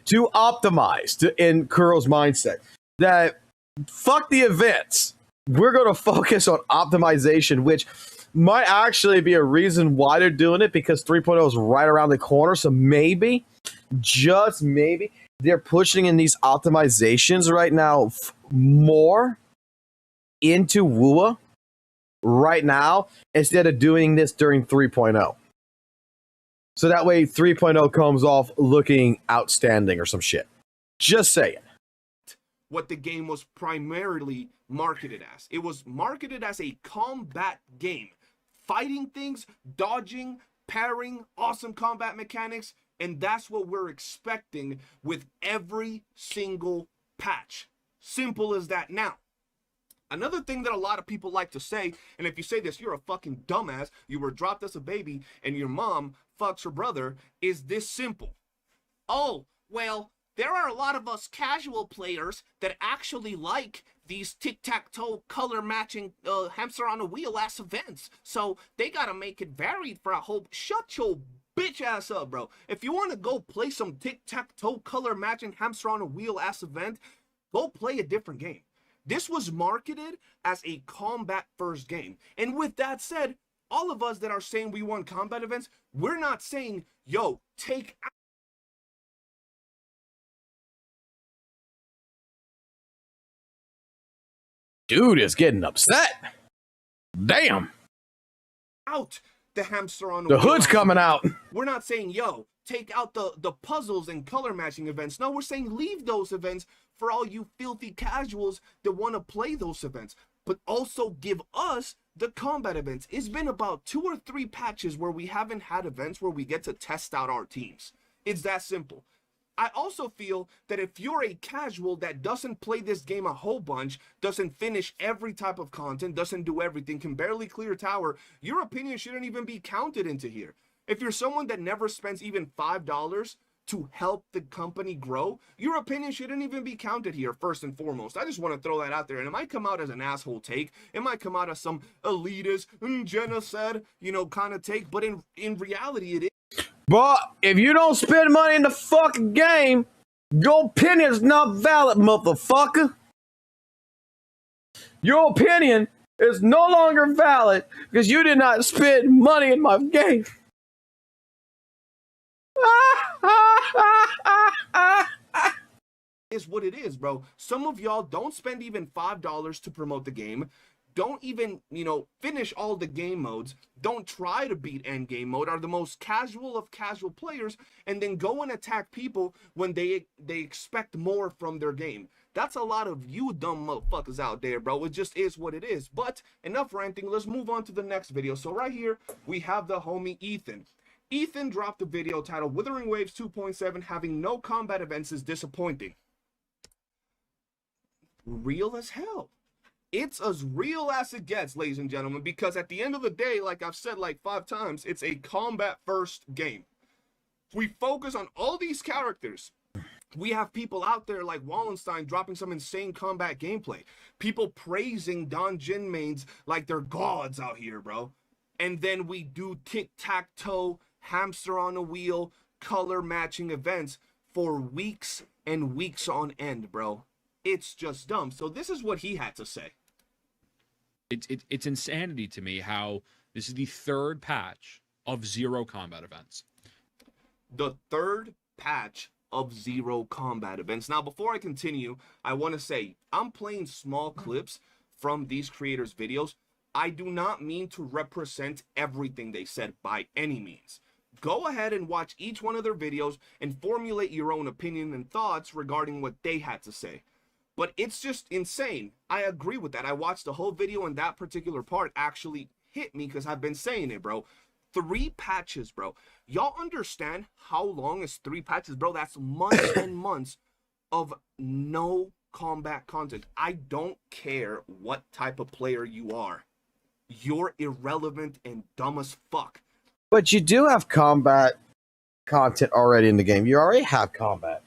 [SPEAKER 1] to optimize in Curl's mindset. That fuck the events. We're going to focus on optimization, which might actually be a reason why they're doing it, because 3.0 is right around the corner. So maybe, just maybe, they're pushing in these optimizations right now more into WUWA right now instead of doing this during 3.0. So that way 3.0 comes off looking outstanding or some shit. Just saying.
[SPEAKER 12] What the game was primarily marketed as. It was marketed as a combat game. Fighting things, dodging, parrying, awesome combat mechanics, and that's what we're expecting with every single patch. Simple as that. Now, another thing that a lot of people like to say, and if you say this, you're a fucking dumbass, you were dropped as a baby, and your mom fucks her brother, is this simple. Oh, well, there are a lot of us casual players that actually like these tic-tac-toe color matching hamster on a wheel ass events. So they gotta make it varied for a whole... Shut your bitch ass up, bro. If you want to go play some tic-tac-toe color matching hamster on a wheel ass event, go play a different game. This was marketed as a combat first game. And with that said, all of us that are saying we want combat events, we're not saying, yo, take out...
[SPEAKER 1] Dude is getting upset. Damn.
[SPEAKER 12] Out the hamster on
[SPEAKER 1] the hood's coming out.
[SPEAKER 12] We're not saying, yo, take out the puzzles and color matching events. No, we're saying leave those events for all you filthy casuals that want to play those events. But also give us the combat events. It's been about 2 or 3 patches where we haven't had events where we get to test out our teams. It's that simple. I also feel that if you're a casual that doesn't play this game a whole bunch, doesn't finish every type of content, doesn't do everything, can barely clear tower, your opinion shouldn't even be counted into here. If you're someone that never spends even $5 to help the company grow, your opinion shouldn't even be counted here, first and foremost. I just want to throw that out there, and it might come out as an asshole take, it might come out as some elitist, Jenna said, you know, kind of take, but in reality it is.
[SPEAKER 1] But if you don't spend money in the fucking game, your opinion is not valid, motherfucker. Your opinion is no longer valid because you did not spend money in my game.
[SPEAKER 12] Is what it is, bro. Some of y'all don't spend even $5 to promote the game. Don't even, you know, finish all the game modes. Don't try to beat end game mode. Are the most casual of casual players, and then go and attack people when they expect more from their game. That's a lot of you dumb motherfuckers out there, bro. It just is what it is. But enough ranting. Let's move on to the next video. So right here we have the homie Ethan. Ethan dropped a video titled Withering Waves 2.7 having no combat events is disappointing. Real as hell. It's as real as it gets, ladies and gentlemen, because at the end of the day, like I've said like 5 times, it's a combat first game. We focus on all these characters. We have people out there like Wallenstein dropping some insane combat gameplay. People praising Don Jin mains like they're gods out here, bro. And then we do tic-tac-toe, hamster on a wheel, color matching events for weeks and weeks on end, bro. It's just dumb. So this is what he had to say.
[SPEAKER 11] It's insanity to me how this is the 3rd patch of 0 combat events.
[SPEAKER 12] The 3rd patch of 0 combat events. Now, before I continue, I want to say I'm playing small clips from these creators' videos. I do not mean to represent everything they said by any means. Go ahead and watch each one of their videos and formulate your own opinion and thoughts regarding what they had to say. But it's just insane. I agree with that. I watched the whole video and that particular part actually hit me because I've been saying it, bro. 3 patches, bro. Y'all understand how long is 3 patches, bro? That's months and months of no combat content. I don't care what type of player you are. You're irrelevant and dumb as fuck.
[SPEAKER 1] But you do have combat content already in the game. You already have combat.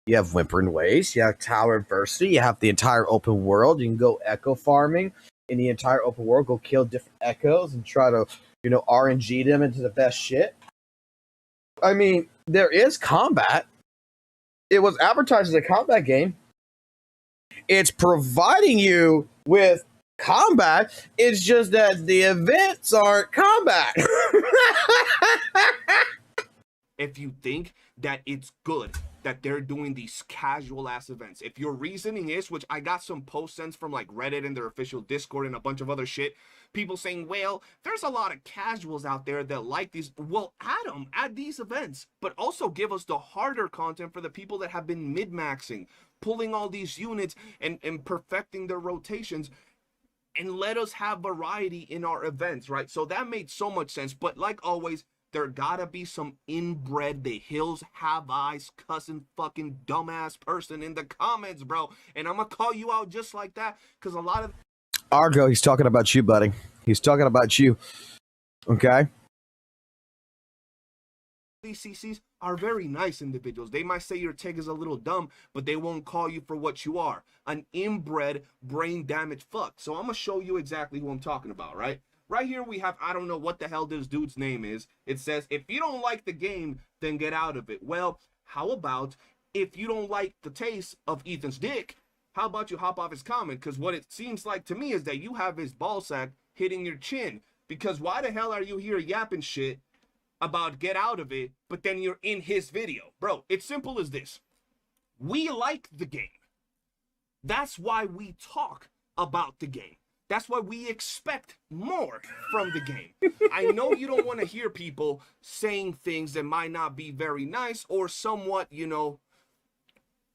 [SPEAKER 1] You have Whimpering Waves, you have Tower Adversity, you have the entire open world. You can go echo farming in the entire open world, go kill different echoes and try to, RNG them into the best shit. I mean, there is combat. It was advertised as a combat game. It's providing you with combat. It's just that the events aren't combat.
[SPEAKER 12] If you think that it's good that they're doing these casual ass events, if your reasoning is, which I got some post sends from like Reddit and their official Discord and a bunch of other shit, people saying, well, there's a lot of casuals out there that like these. Well, add these events, but also give us the harder content for the people that have been mid-maxing, pulling all these units and perfecting their rotations, and let us have variety in our events, right? So that made so much sense. But like always, there gotta be some inbred, the hills have eyes, cussing fucking dumbass person in the comments, bro. And I'm gonna call you out just like that, because a lot of...
[SPEAKER 1] Argo, he's talking about you, buddy. He's talking about you. Okay?
[SPEAKER 12] These CCs are very nice individuals. They might say your take is a little dumb, but they won't call you for what you are. An inbred, brain damaged fuck. So I'm gonna show you exactly who I'm talking about, right? Right here we have, I don't know what the hell this dude's name is. It says, if you don't like the game, then get out of it. Well, how about if you don't like the taste of Ethan's dick, how about you hop off his comment? Because what it seems like to me is that you have his ballsack hitting your chin. Because why the hell are you here yapping shit about get out of it, but then you're in his video? Bro, it's simple as this. We like the game. That's why we talk about the game. That's why we expect more from the game. I know you don't want to hear people saying things that might not be very nice or somewhat,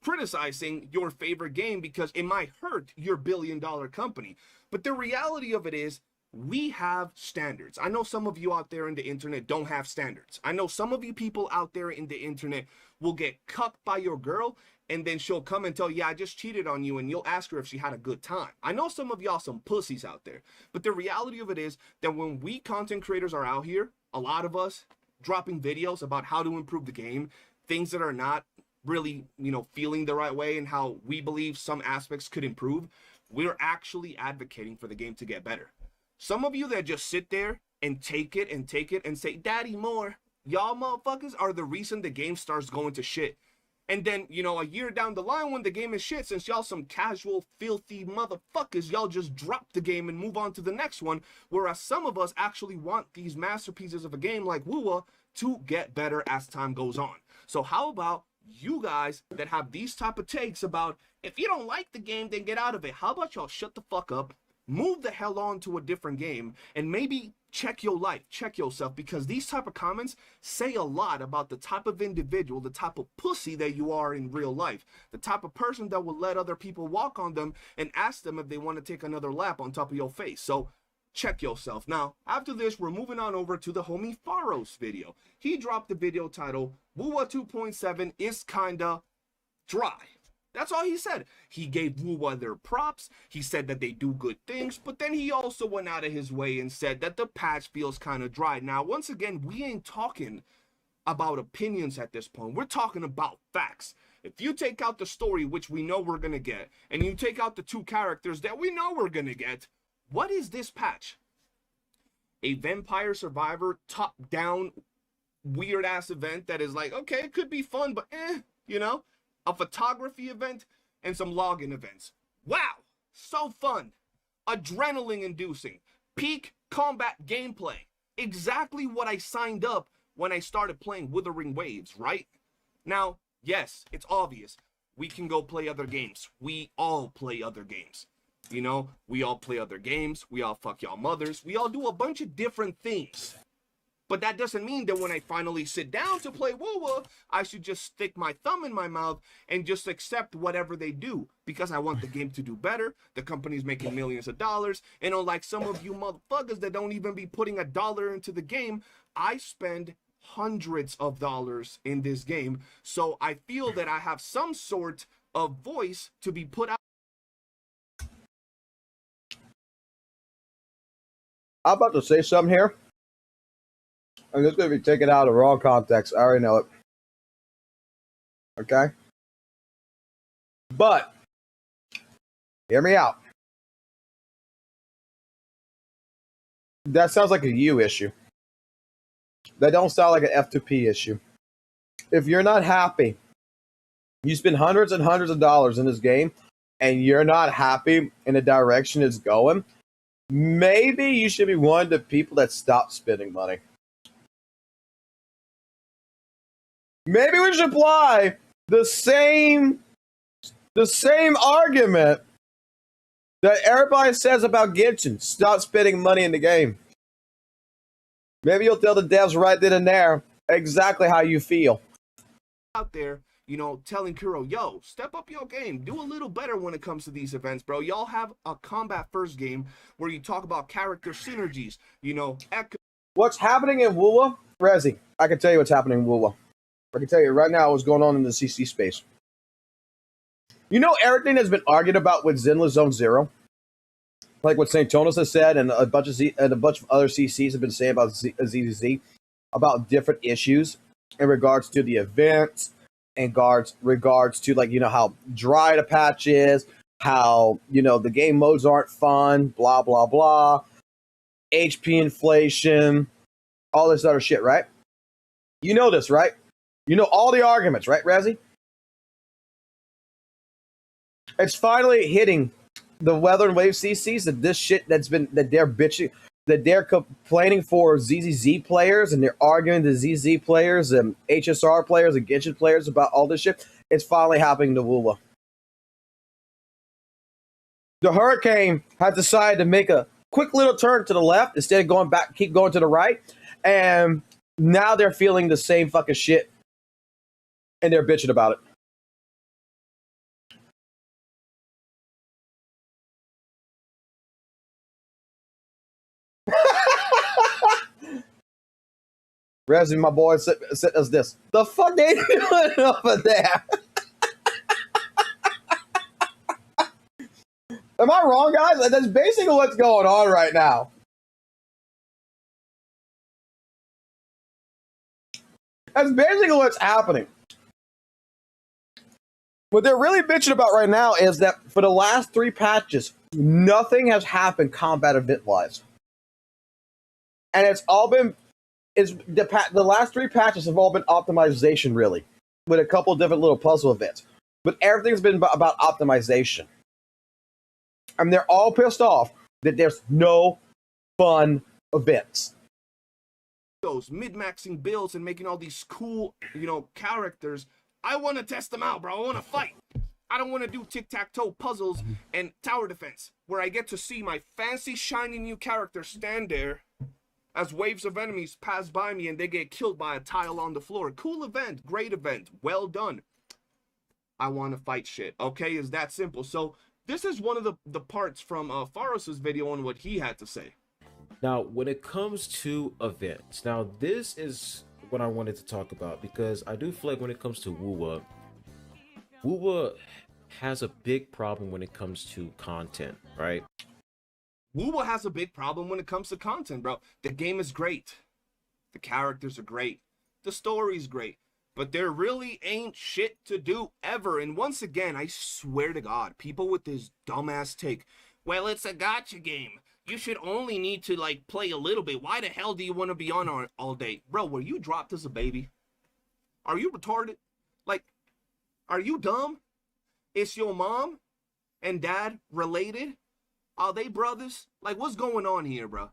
[SPEAKER 12] criticizing your favorite game because it might hurt your billion-dollar company. But the reality of it is, we have standards. I know some of you out there in the internet don't have standards. I know some of you people out there in the internet will get cucked by your girl, and then she'll come and tell you, yeah, I just cheated on you, and you'll ask her if she had a good time. I know some of y'all some pussies out there, but the reality of it is that when we content creators are out here, a lot of us dropping videos about how to improve the game, things that are not really, feeling the right way and how we believe some aspects could improve, we're actually advocating for the game to get better. Some of you that just sit there and take it and say, daddy more, y'all motherfuckers are the reason the game starts going to shit. And then, a year down the line when the game is shit, since y'all some casual, filthy motherfuckers, y'all just drop the game and move on to the next one. Whereas some of us actually want these masterpieces of a game like WUWA to get better as time goes on. So how about you guys that have these type of takes about, if you don't like the game, then get out of it. How about y'all shut the fuck up, move the hell on to a different game, and maybe check your life, check yourself, because these type of comments say a lot about the type of individual, the type of pussy that you are in real life, the type of person that will let other people walk on them and ask them if they want to take another lap on top of your face. So check yourself. Now, after this, we're moving on over to the homie Faro's video. He dropped the video title, WUWA 2.7 is kinda dry. That's all he said. He gave WUWA their props. He said that they do good things, but then he also went out of his way and said that the patch feels kind of dry. Now, once again, we ain't talking about opinions at this point. We're talking about facts. If you take out the story, which we know we're going to get, and you take out the two characters that we know we're going to get, what is this patch? A Vampire Survivor top-down weird-ass event that is like, okay, it could be fun, but a photography event and some login events. Wow, so fun, adrenaline inducing, peak combat gameplay. Exactly what I signed up when I started playing Wuthering Waves, right? Now, yes, it's obvious. We can go play other games. We all play other games. We all play other games. We all fuck y'all mothers. We all do a bunch of different things. But that doesn't mean that when I finally sit down to play WUWA, I should just stick my thumb in my mouth and just accept whatever they do. Because I want the game to do better. The company's making millions of dollars. And unlike some of you motherfuckers that don't even be putting $1 into the game, I spend hundreds of dollars in this game. So I feel that I have some sort of voice to be put out.
[SPEAKER 1] I'm about to say something here. And this is going to be taken out of the wrong context. I already know it. Okay? But hear me out. That sounds like a U issue. That don't sound like an F2P issue. If you're not happy, you spend hundreds and hundreds of dollars in this game, and you're not happy in the direction it's going, maybe you should be one of the people that stop spending money. Maybe we should apply the same argument that everybody says about Genshin. Stop spending money in the game. Maybe you'll tell the devs right then and there exactly how you feel.
[SPEAKER 12] Out there, you know, telling Kuro, yo, step up your game. Do a little better when it comes to these events, bro. Y'all have a combat first game where you talk about character synergies, you know.
[SPEAKER 1] What's happening in WUWA? Rezi, I can tell you what's happening in WUWA. I can tell you right now what's going on in the CC space. You know everything that's been argued about with Zenless Zone Zero? Like what St. Tonos has said and a bunch of other CCs have been saying about ZZZ, about different issues in regards to the events, in regards to, like, you know, how dry the patch is, how, you know, the game modes aren't fun, blah, blah, blah, HP inflation, all this other shit, right? You know this, right? You know all the arguments, right, Razzie? It's finally hitting the Weather and Wave CCs that this shit that they're bitching, that they're complaining for ZZZ players, and they're arguing to ZZ players and HSR players and Genshin players about all this shit. It's finally happening to WUWA. The Hurricane has decided to make a quick little turn to the left instead of going back, keep going to the right, and now they're feeling the same fucking shit, and they're bitching about it. Rezi, my boy, said us this. The fuck they doing over there? Am I wrong, guys? That's basically what's going on right now. That's basically what's happening. What they're really bitching about right now is that for the last 3 patches, nothing has happened combat event-wise. And it's all been... the last 3 patches have all been optimization, really, with a couple of different little puzzle events. But everything's been about optimization. And they're all pissed off that there's no fun events.
[SPEAKER 12] Those mid-maxing builds and making all these cool, you know, characters. I want to test them out, bro. I want to fight. I don't want to do tic-tac-toe puzzles and tower defense, where I get to see my fancy, shiny new character stand there as waves of enemies pass by me and they get killed by a tile on the floor. Cool event, great event, well done. I want to fight shit, okay? It's that simple. So this is one of the parts from Faros's video on what he had to say.
[SPEAKER 14] Now, when it comes to events, now this is what I wanted to talk about, because I do feel like when it comes to WUWA, WUWA has a big problem when it comes to content, right?
[SPEAKER 12] WUWA has a big problem when it comes to content, bro. The game is great. The characters are great. The story's great. But there really ain't shit to do ever. And once again, I swear to God, people with this dumbass take, well, it's a gacha game. You should only need to, like, play a little bit. Why the hell do you want to be on all day? Bro, were you dropped as a baby? Are you retarded? Like, are you dumb? Is your mom and dad related? Are they brothers? Like, what's going on here, bro?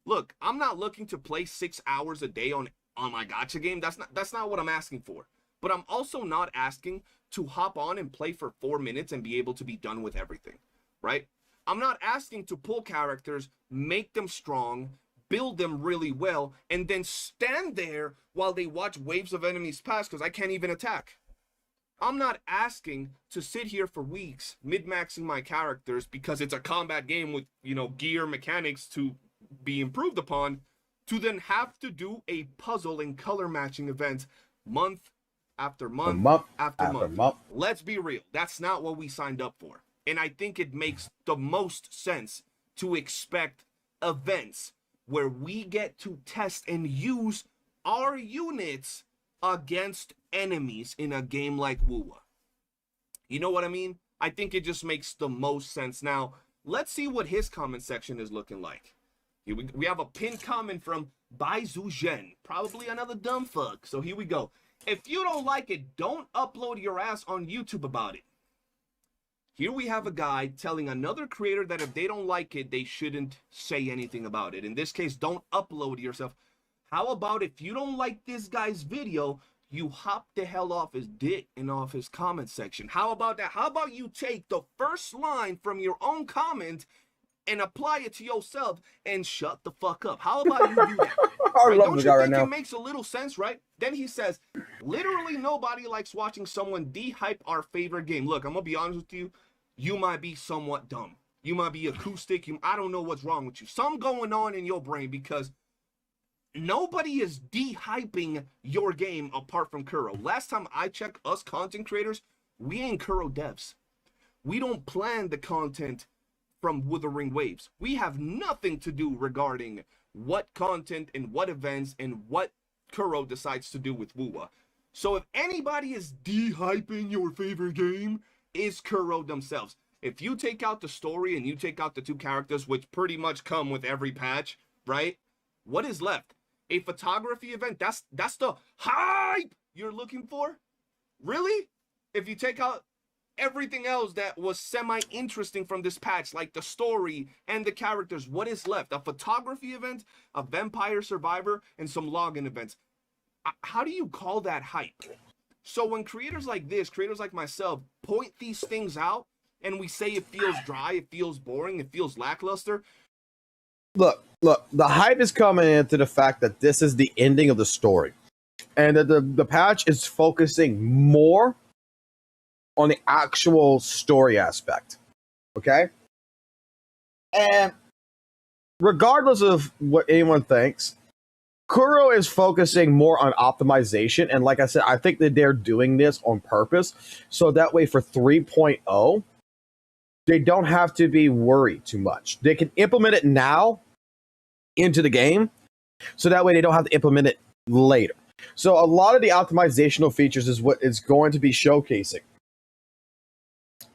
[SPEAKER 12] Look, I'm not looking to play 6 hours a day on my gacha game. That's not what I'm asking for. But I'm also not asking to hop on and play for 4 minutes and be able to be done with everything, right? I'm not asking to pull characters, make them strong, build them really well, and then stand there while they watch waves of enemies pass because I can't even attack. I'm not asking to sit here for weeks mid-maxing my characters because it's a combat game with, you know, gear mechanics to be improved upon, to then have to do a puzzle and color matching event month after month after month. Let's be real. That's not what we signed up for. And I think it makes the most sense to expect events where we get to test and use our units against enemies in a game like WUWA. You know what I mean? I think it just makes the most sense. Now, let's see what his comment section is looking like. Here we have a pinned comment from Bai Zhu Zhen, probably another dumb fuck. So here we go. If you don't like it, don't upload your ass on YouTube about it. Here we have a guy telling another creator that if they don't like it, they shouldn't say anything about it. In this case, don't upload yourself. How about if you don't like this guy's video, you hop the hell off his dick and off his comment section? How about that? How about you take the first line from your own comment and apply it to yourself and shut the fuck up? How about you do that? Right? Don't you think it makes a little sense, right? Then he says, literally nobody likes watching someone de-hype our favorite game. Look, I'm gonna be honest with you. You might be somewhat dumb. You might be acoustic. I don't know what's wrong with you. Something going on in your brain, because nobody is de-hyping your game apart from Kuro. Last time I checked, us content creators, we ain't Kuro devs. We don't plan the content from Wuthering Waves. We have nothing to do regarding what content and what events and what Kuro decides to do with WUWA. So if anybody is de-hyping your favorite game, is Kuro themselves. If you take out the story and you take out the two characters, which pretty much come with every patch, right? What is left? A photography event? That's the hype you're looking for? Really? If you take out everything else that was semi-interesting from this patch, like the story and the characters, what is left? A photography event, a vampire survivor, and some login events. How do you call that hype? So when creators like this, creators like myself, point these things out, and we say it feels dry, it feels boring, it feels lackluster.
[SPEAKER 1] Look, the hype is coming into the fact that this is the ending of the story. And that the patch is focusing more on the actual story aspect. Okay? And regardless of what anyone thinks, Kuro is focusing more on optimization, and like I said, I think that they're doing this on purpose, so that way for 3.0, they don't have to be worried too much. They can implement it now into the game, so that way they don't have to implement it later. So a lot of the optimizational features is what it's going to be showcasing.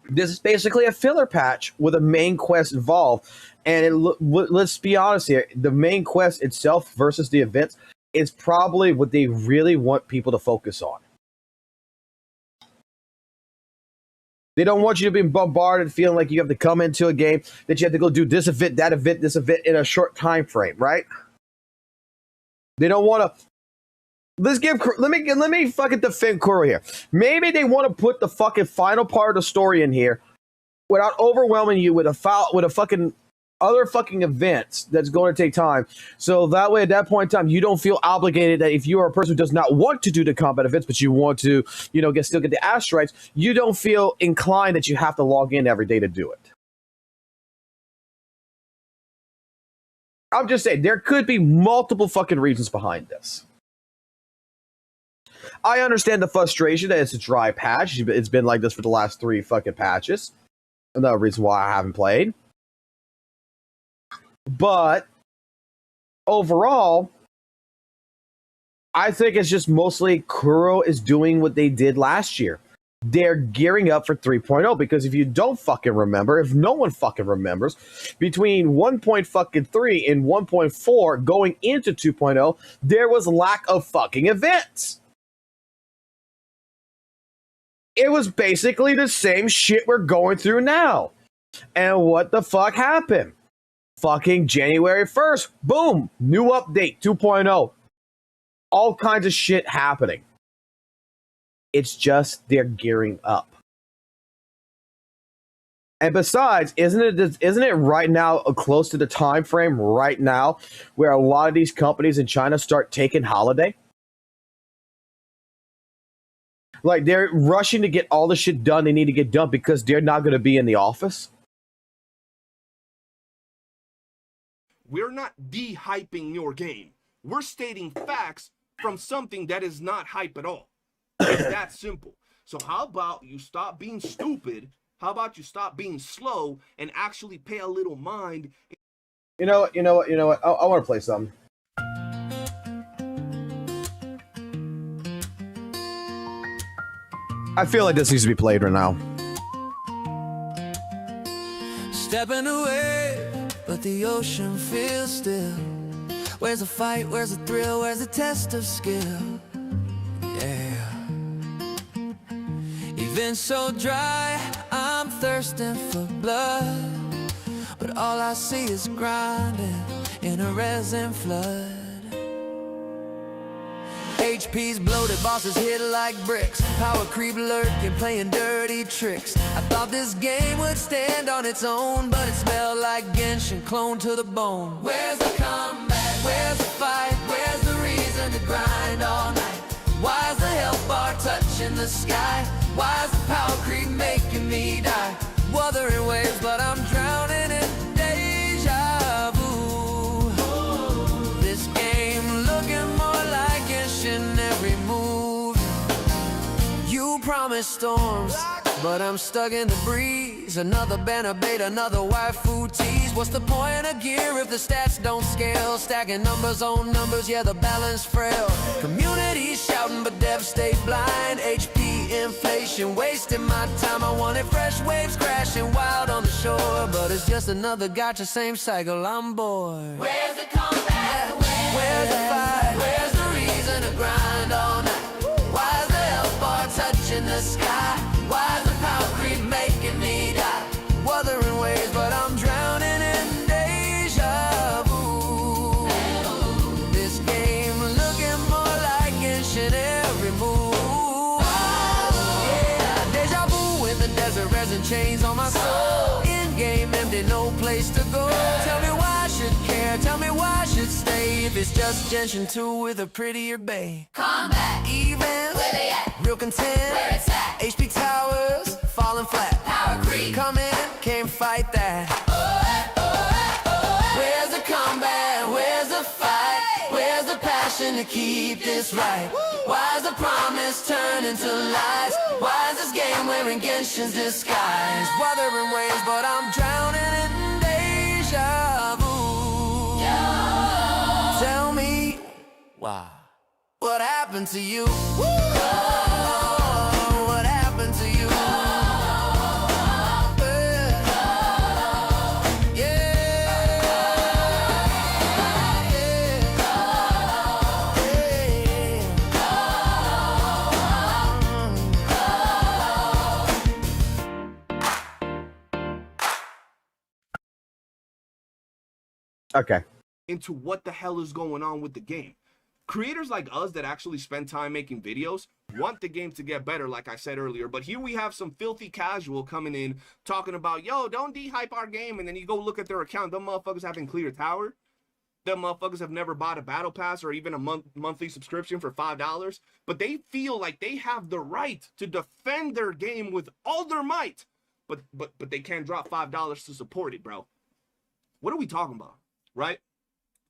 [SPEAKER 1] This is basically a filler patch with a main quest involved. And let's be honest here, the main quest itself versus the events is probably what they really want people to focus on. They don't want you to be bombarded feeling like you have to come into a game, that you have to go do this event, this event in a short time frame, right? They don't want to... Let me fucking defend Kuro here. Maybe they want to put the fucking final part of the story in here without overwhelming you with a fucking other fucking events that's going to take time. So that way, at that point in time, you don't feel obligated that if you are a person who does not want to do the combat events, but you want to, still get the ass strikes, you don't feel inclined that you have to log in every day to do it. I'm just saying, there could be multiple fucking reasons behind this. I understand the frustration that it's a dry patch. It's been like this for the last 3 fucking patches. Another reason why I haven't played. But overall, I think it's just mostly Kuro is doing what they did last year. They're gearing up for 3.0, because if you don't fucking remember, if no one fucking remembers, between 1.3 and 1.4 going into 2.0, there was lack of fucking events. It was basically the same shit we're going through now. And what the fuck happened? Fucking January 1st, boom, new update 2.0. All kinds of shit happening. It's just they're gearing up. And besides, isn't it right now close to the time frame right now where a lot of these companies in China start taking holiday? Like, they're rushing to get all the shit done they need to get done because they're not going to be in the office.
[SPEAKER 12] We're not de-hyping your game. We're stating facts from something that is not hype at all. It's that simple. So how about you stop being stupid? How about you stop being slow and actually pay a little mind?
[SPEAKER 1] You know what? I want to play some. I feel like this needs to be played right now.
[SPEAKER 2] stepping away, but the ocean feels still. Where's the fight, where's the thrill, where's the test of skill? Yeah. Even so dry, I'm thirsting for blood, but all I see is grinding in a resin flood. HP's bloated, bosses hit like bricks, power creep lurking, playing dirty tricks. I thought this game would stand on its own, but it smelled like Genshin, clone to the bone. Where's the comeback? Where's the fight? Where's the reason to grind all night? Why's the health bar touching the sky? Why's the power creep making me die? Wuthering waves, but I'm drowning in deja vu. This game looking more like Genshin every move. You promised storms, but I'm stuck in the breeze. Another banner bait, another waifu tease. What's the point of gear if the stats don't scale? Stacking numbers on numbers, yeah, the balance frail. Community shouting, but devs stay blind. HP inflation, wasting my time. I wanted fresh waves crashing wild on the shore, but it's just another gotcha, same cycle, I'm bored. Where's the comeback? Where's the fight? Where's the reason to grind all night? Why's the health bar touching the sky? Why's the power creep making me die? Wuthering waves, but I'm drowning in deja vu. This game looking more like Genshin every move. Yeah, deja vu in the desert, resin chains on my soul. In-game empty, no place to go. Tell me why I should care, tell me why I should stay, if it's just Genshin 2 with a prettier bay. Combat events, where they at? Real content, where it's at? HP towers, falling flat. Power creep, come in, can't fight that. Where's the combat? Where's the fight? Where's the passion to keep this right? Why's the promise turn into lies? Why's this game wearing Genshin's disguise? Wuthering waves, but I'm drowning in deja vu. Tell me why? What happened to you? What happened to you?
[SPEAKER 1] Okay.
[SPEAKER 12] Into what the hell is going on with the game. Creators like us that actually spend time making videos want the game to get better, like I said earlier, but here we have some filthy casual coming in talking about, yo, don't de-hype our game, and then you go look at their account, them motherfuckers haven't cleared tower. Them motherfuckers have never bought a battle pass or even a monthly subscription for $5, but they feel like they have the right to defend their game with all their might, but they can't drop $5 to support it, bro. What are we talking about, right?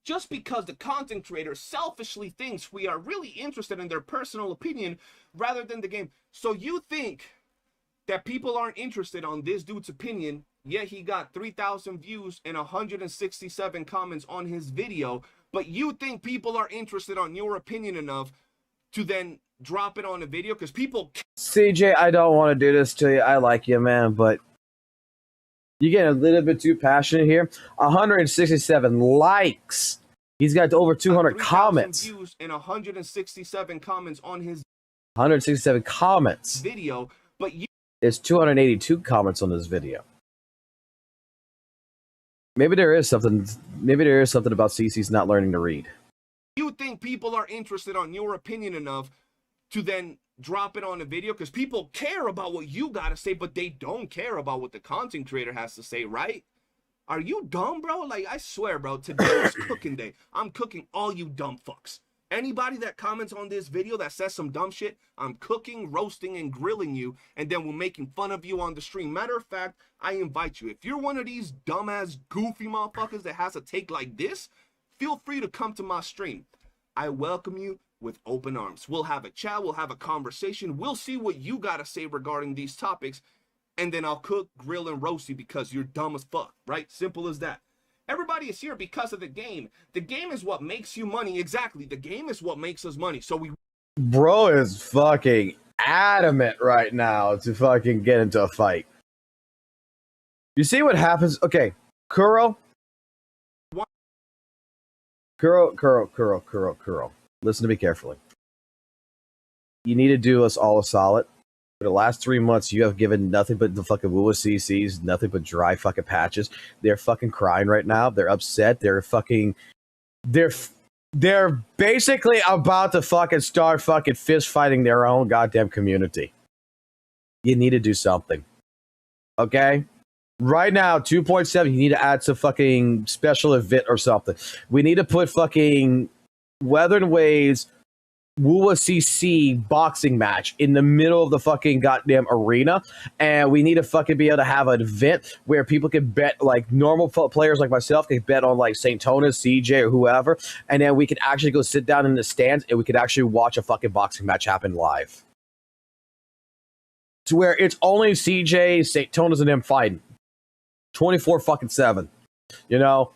[SPEAKER 12] Just because the content creator selfishly thinks we are really interested in their personal opinion rather than the game. So you think that people aren't interested on this dude's opinion, yet he got 3,000 views and 167 comments on his video, but you think people are interested on your opinion enough to then drop it on a video? Because people...
[SPEAKER 1] CJ, I don't want to do this to you. I like you, man, but you get a little bit too passionate here. 167 likes. He's got over 200 comments.
[SPEAKER 12] Views and 167 comments on his
[SPEAKER 1] 167 comments.
[SPEAKER 12] Video, but you...
[SPEAKER 1] There's 282 comments on this video. Maybe there is something. Maybe there is something about CC's not learning to read.
[SPEAKER 12] You think people are interested on your opinion enough to then drop it on a video? Because people care about what you gotta say, but they don't care about what the content creator has to say, right? Are you dumb, bro? Like, I swear, bro, today is cooking day. I'm cooking all you dumb fucks. Anybody that comments on this video that says some dumb shit, I'm cooking, roasting, and grilling you, and then we're making fun of you on the stream. Matter of fact, I invite you. If you're one of these dumbass, goofy motherfuckers that has a take like this, feel free to come to my stream. I welcome you with open arms. We'll have a chat, we'll have a conversation, we'll see what you gotta say regarding these topics, and then I'll cook, grill, and roast you because you're dumb as fuck, right? Simple as that. Everybody is here because of the game. The game is what makes you money. Exactly. The game is what makes us money. So we...
[SPEAKER 1] Bro is fucking adamant right now to fucking get into a fight. You see what happens? Okay, Kuro. Kuro. Listen to me carefully. You need to do us all a solid. For the last 3 months, you have given nothing but the fucking WUWA CCs, nothing but dry fucking patches. They're fucking crying right now. They're upset. They're basically about to fucking start fucking fist fighting their own goddamn community. You need to do something. Okay? Right now, 2.7, you need to add some fucking special event or something. We need to put fucking Weathered Waves WUWA CC boxing match in the middle of the fucking goddamn arena, and we need to fucking be able to have an event where people can bet, like normal players like myself can bet on like St. Tonas, CJ, or whoever, and then we can actually go sit down in the stands and we could actually watch a fucking boxing match happen live. To where it's only CJ, St. Tonas, and them fighting 24/7. You know,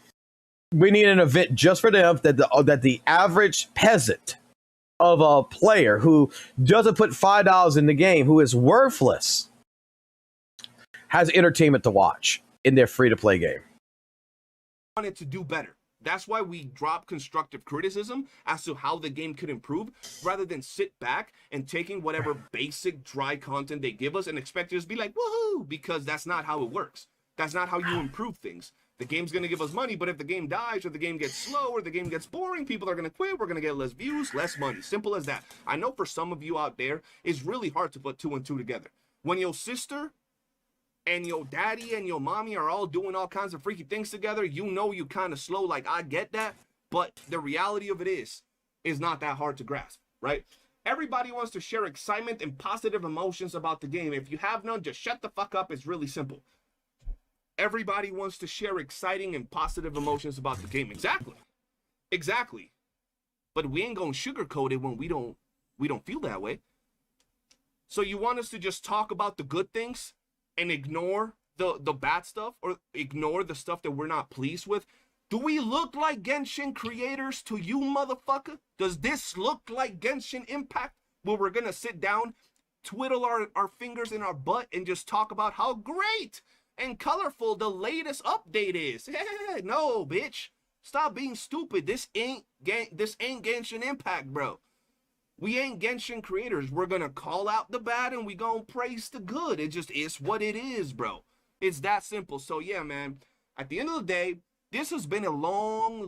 [SPEAKER 1] we need an event just for them that the average peasant of a player who doesn't put $5 in the game, who is worthless, has entertainment to watch in their free-to-play game.
[SPEAKER 12] Wanted to do better. That's why we drop constructive criticism as to how the game could improve, rather than sit back and taking whatever basic dry content they give us and expect us to be like, woohoo, because that's not how it works. That's not how you improve things. The game's going to give us money, but if the game dies or the game gets slow or the game gets boring, people are going to quit. We're going to get less views, less money. Simple as that. I know for some of you out there, it's really hard to put 2 and 2 together. When your sister and your daddy and your mommy are all doing all kinds of freaky things together, you know you kind of slow. Like, I get that, but the reality of it is not that hard to grasp, right? Everybody wants to share excitement and positive emotions about the game. If you have none, just shut the fuck up. It's really simple. Everybody wants to share exciting and positive emotions about the game. Exactly. But we ain't gonna sugarcoat it when we don't feel that way. So you want us to just talk about the good things and ignore the bad stuff, or ignore the stuff that we're not pleased with? Do we look like Genshin creators to you, motherfucker? Does this look like Genshin Impact, where we're gonna sit down, twiddle our fingers in our butt, and just talk about how great and colorful the latest update is? No, bitch. Stop being stupid. This ain't Genshin Impact, bro. We ain't Genshin creators. We're gonna call out the bad and we gonna praise the good. It just is what it is, bro. It's that simple. So yeah, man, at the end of the day, this has been a long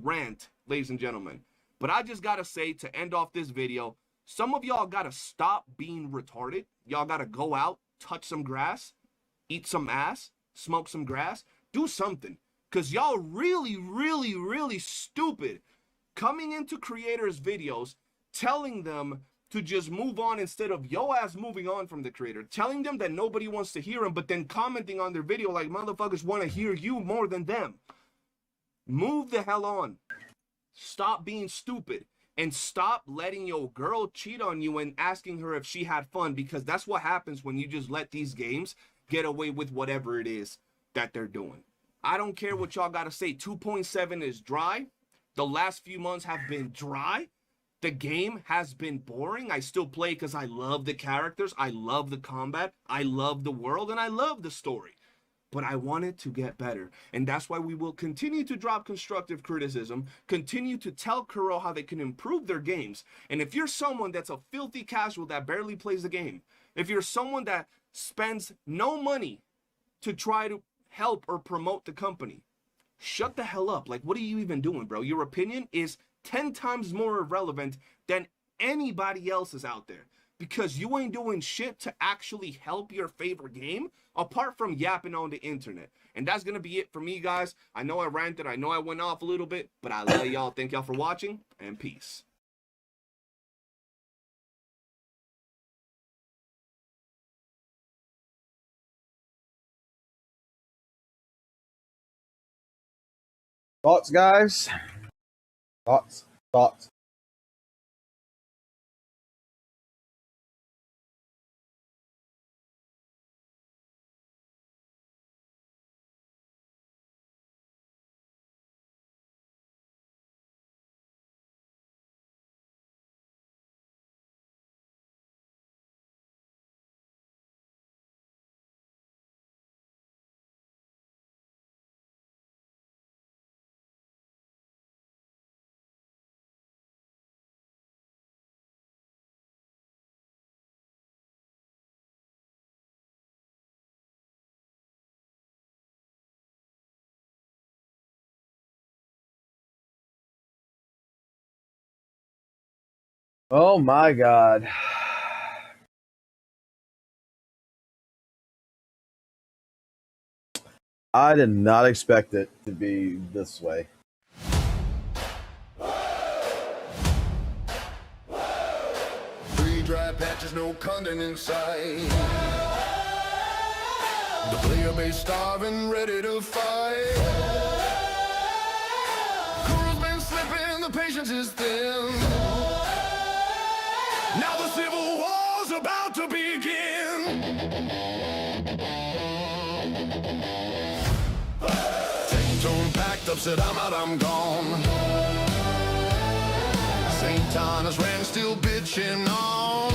[SPEAKER 12] rant, ladies and gentlemen. But I just gotta say, to end off this video, some of y'all gotta stop being retarded. Y'all gotta go out, touch some grass, eat some ass, smoke some grass, do something. Because y'all really stupid coming into creators' videos, telling them to just move on instead of yo ass moving on from the creator, telling them that nobody wants to hear them, but then commenting on their video like motherfuckers want to hear you more than them. Move the hell on. Stop being stupid. And stop letting your girl cheat on you and asking her if she had fun, because that's what happens when you just let these games get away with whatever it is that they're doing. I don't care what y'all gotta say. 2.7 is dry. The last few months have been dry. The game has been boring. I still play because I love the characters, I love the combat, I love the world, and I love the story. But I want it to get better. And that's why we will continue to drop constructive criticism, continue to tell Kuro how they can improve their games. And if you're someone that's a filthy casual that barely plays the game, if you're someone that spends no money to try to help or promote the company, shut the hell up. Like, what are you even doing, bro? Your opinion is 10 times more irrelevant than anybody else's out there, because you ain't doing shit to actually help your favorite game apart from yapping on the internet. And that's gonna be it for me, guys. I know I ranted, I know I went off a little bit, but I love y'all. Thank y'all for watching, and peace.
[SPEAKER 1] Thoughts, guys? Thoughts? Oh my god. I did not expect it to be this way.
[SPEAKER 13] Three dry patches, no content inside. The player base starving, ready to fight. Cool's been slipping, the patience is thin. Now the civil war's about to begin. Tone packed up, said I'm out, I'm gone. St. Thomas ran, still bitching on.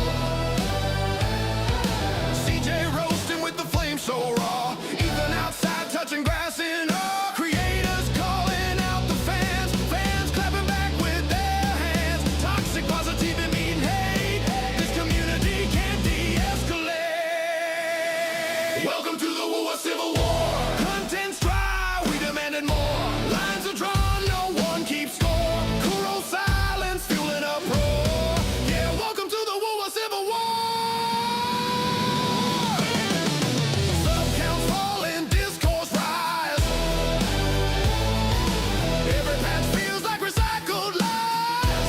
[SPEAKER 13] CJ roasting with the flame so raw. Even outside touching grass in awe. Creators calling out the fans. Fans clapping back with their hands. Toxic positivity mean hate. This community can't de-escalate. Welcome to the WUWA Civil War. Content's dry, we demanded more. Lines are drawn, no one keeps score. Kuro silence, fueling uproar. Yeah, welcome to the WUWA Civil War. Sub-counts fall and discourse rise. Every patch feels like recycled lies.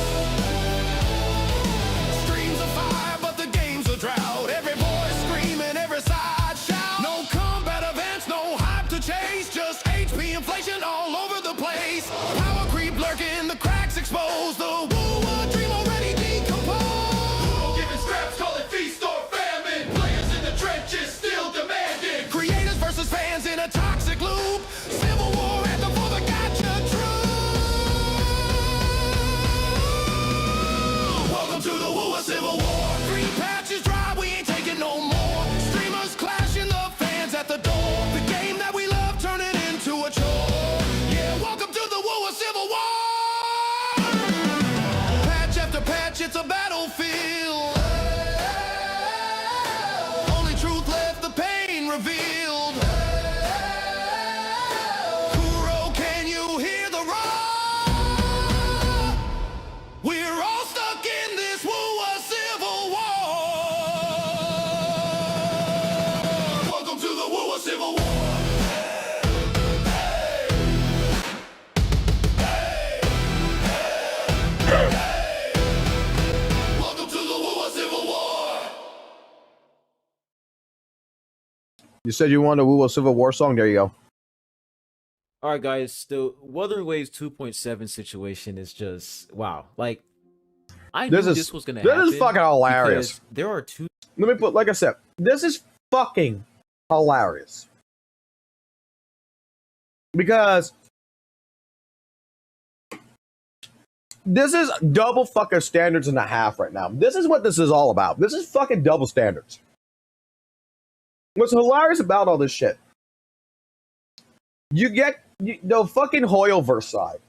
[SPEAKER 13] Streams of fire, but the game's a drought. Every voice screaming, every side shout. No combat events, no hype to chase. Just HP inflation all over the place. Power creep lurking, the cracks exposed. The WUWA dream already decomposed. Giving scraps, call it feast or famine. Players in the trenches still demanding. Creators versus fans in a toxic loop. Civil war anthem for the gotcha truth. Welcome to the WUWA Civil War. Three patches dry, we ain't taking no more. Streamers clashing, the fans at the door. The game that we love turning into a chore. Yeah, welcome to the WUWA Civil War. Patch after patch, it's a battlefield. Only truth left, the pain revealed. Kuro, can you hear the roar? We're all stuck in this WUWA Civil War. Welcome to the WUWA Civil War. Welcome to the WUWA Civil War.
[SPEAKER 1] You said you wanted a WUWA Civil War song? There you go.
[SPEAKER 14] All right, guys. The Wuthering Waves 2.7 situation is just wow. Like, I knew this was gonna happen.
[SPEAKER 1] This is fucking hilarious.
[SPEAKER 14] because There are two.
[SPEAKER 1] Let me put, like I said, this is fucking hilarious. Because this is double fucking standards and a half right now. This is what this is all about. This is fucking double standards. What's hilarious about all this shit, you get the fucking Hoyoverse side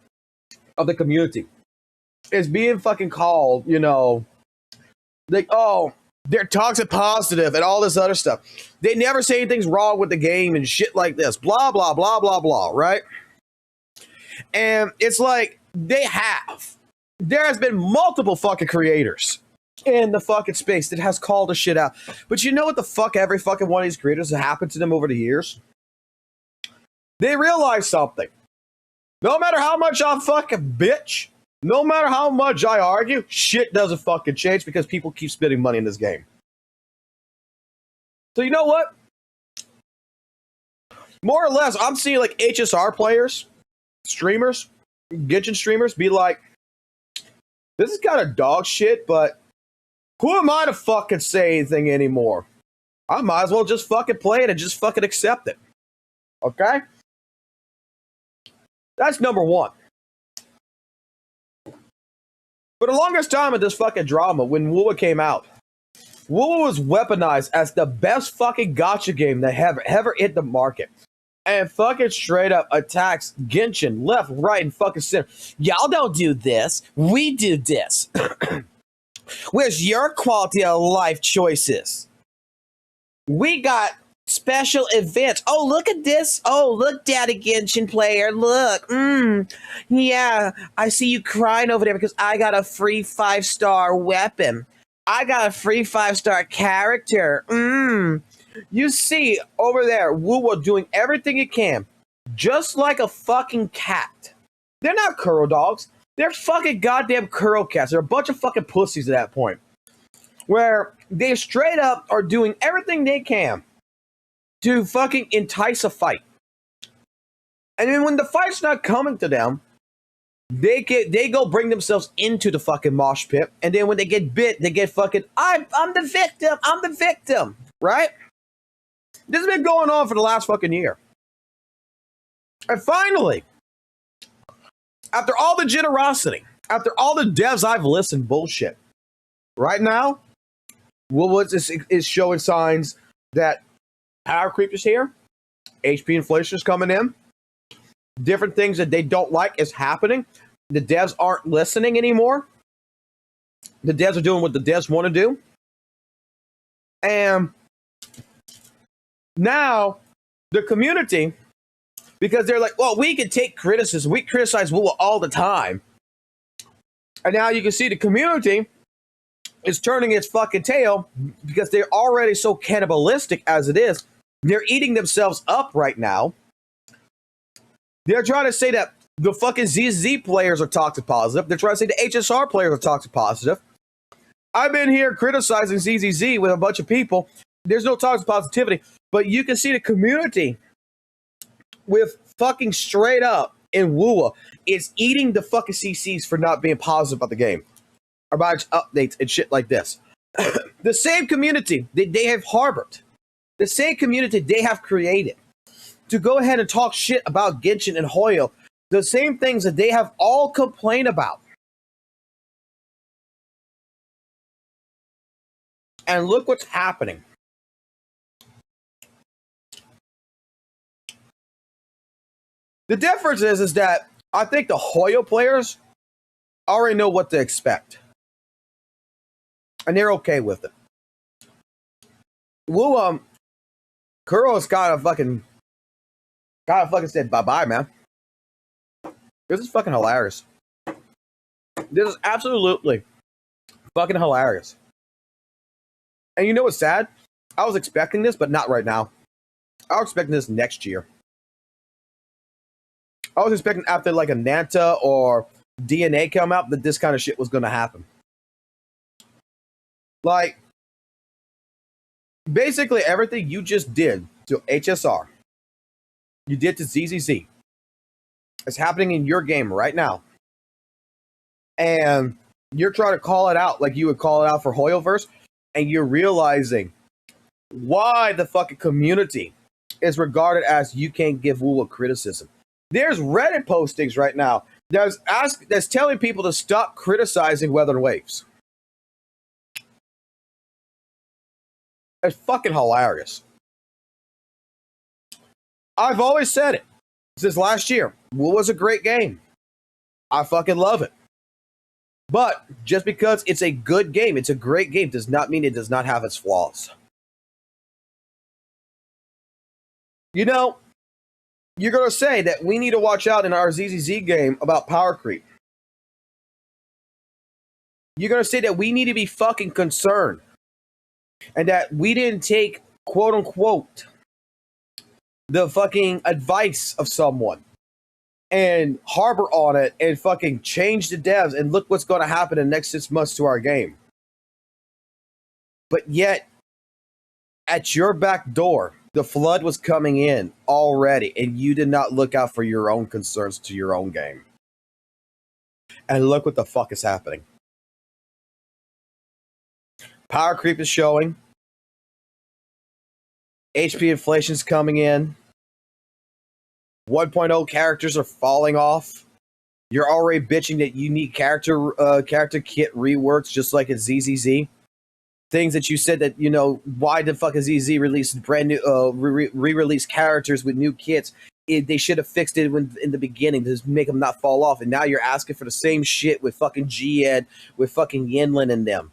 [SPEAKER 1] of the community is being fucking called, you know, like, oh, they're toxic positive and all this other stuff. They never say anything's wrong with the game and shit like this. Blah, blah, blah, blah, blah, right? And it's like, they have. There has been multiple fucking creators in the fucking space that has called the shit out. But you know what the fuck every fucking one of these creators has happened to them over the years? They realize something. No matter how much I fucking bitch, no matter how much I argue, shit doesn't fucking change because people keep spending money in this game. So you know what? More or less, I'm seeing like HSR players, streamers, Genshin streamers be like, this is kind of dog shit, but who am I to fucking say anything anymore? I might as well just fucking play it and just fucking accept it. Okay? That's number one. For the longest time of this fucking drama, when WUWA came out, WUWA was weaponized as the best fucking gacha game that ever hit the market. And fucking straight up attacks Genshin left, right, and fucking center. Y'all don't do this. We do this. Where's your quality of life choices? We got
[SPEAKER 9] special events. Oh, look at this. Oh, look, Daddy Genshin player. Look. Yeah, I see you crying over there because I got a free 5-star weapon. I got a free 5-star character. You see over there, WUWA doing everything it can, just like a fucking cat. They're not Kuro dogs. They're fucking goddamn Kuro cats. They're a bunch of fucking pussies at that point, where they straight up are doing everything they can to fucking entice a fight. And then when the fight's not coming to them, they go bring themselves into the fucking mosh pit. And then when they get bit, they get fucking, I'm the victim, right? This has been going on for the last fucking year. And finally, after all the generosity, after all the devs I've listened bullshit, right now, WUWA is showing signs that power creep is here, HP inflation is coming in, different things that they don't like is happening. The devs aren't listening anymore. The devs are doing what the devs want to do. And now the community, because they're like, well, we can take criticism. We criticize WUWA all the time. And now you can see the community is turning its fucking tail because they're already so cannibalistic as it is. They're eating themselves up right now. They're trying to say that the fucking ZZZ players are toxic positive. They're trying to say the HSR players are toxic positive. I've been here criticizing ZZZ with a bunch of people. There's no toxic positivity, but you can see the community with fucking straight up in WUWA is eating the fucking CCs for not being positive about the game, about its updates and shit like this. The same community that they have harbored, the same community they have created to go ahead and talk shit about Genshin and Hoyo, the same things that they have all complained about. And look what's happening. The difference is that I think the Hoyo players already know what to expect. And they're okay with it. Kuro's gotta fucking say bye-bye, man. This is fucking hilarious. This is absolutely fucking hilarious. And you know what's sad? I was expecting this, but not right now. I was expecting this next year. I was expecting after like a Nanta or DNA come out that this kind of shit was going to happen. Like, basically everything you just did to HSR, you did to ZZZ, is happening in your game right now. And you're trying to call it out like you would call it out for Hoyoverse, and you're realizing why the fucking community is regarded as you can't give WUWA criticism. There's Reddit postings right now that's telling people to stop criticizing Weather Waves. It's fucking hilarious. I've always said it since last year. WUWA's a great game. I fucking love it. But just because it's a good game, it's a great game, does not mean it does not have its flaws. You know, you're going to say that we need to watch out in our ZZZ game about power creep. You're going to say that we need to be fucking concerned and that we didn't take, quote unquote, the fucking advice of someone and harbor on it and fucking change the devs and look what's going to happen in the next 6 months to our game. But yet, at your back door, the flood was coming in already, and you did not look out for your own concerns to your own game. And look what the fuck is happening. Power creep is showing. HP inflation's coming in. 1.0 characters are falling off. You're already bitching that you need character kit reworks just like in ZZZ. Things that you said that, you know, why the fuck is ZZ released brand new re-release characters with new kits? They should have fixed it in the beginning to make them not fall off. And now you're asking for the same shit with fucking G-Ed, with fucking Yinlin and them.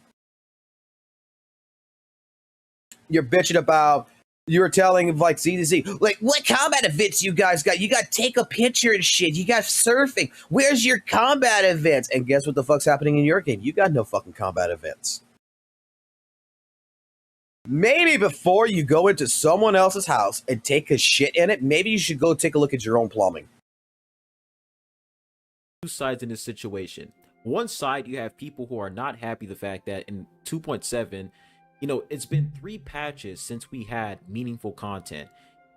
[SPEAKER 9] You're bitching about You were telling like ZZZ, like what combat events you guys got? You got take a picture and shit. You got surfing. Where's your combat events? And guess what the fuck's happening in your game? You got no fucking combat events. Maybe before you go into someone else's house and take a shit in it, maybe you should go take a look at your own plumbing.
[SPEAKER 14] Two sides in this situation. One side, you have people who are not happy the fact that in 2.7, you know, it's been 3 patches since we had meaningful content,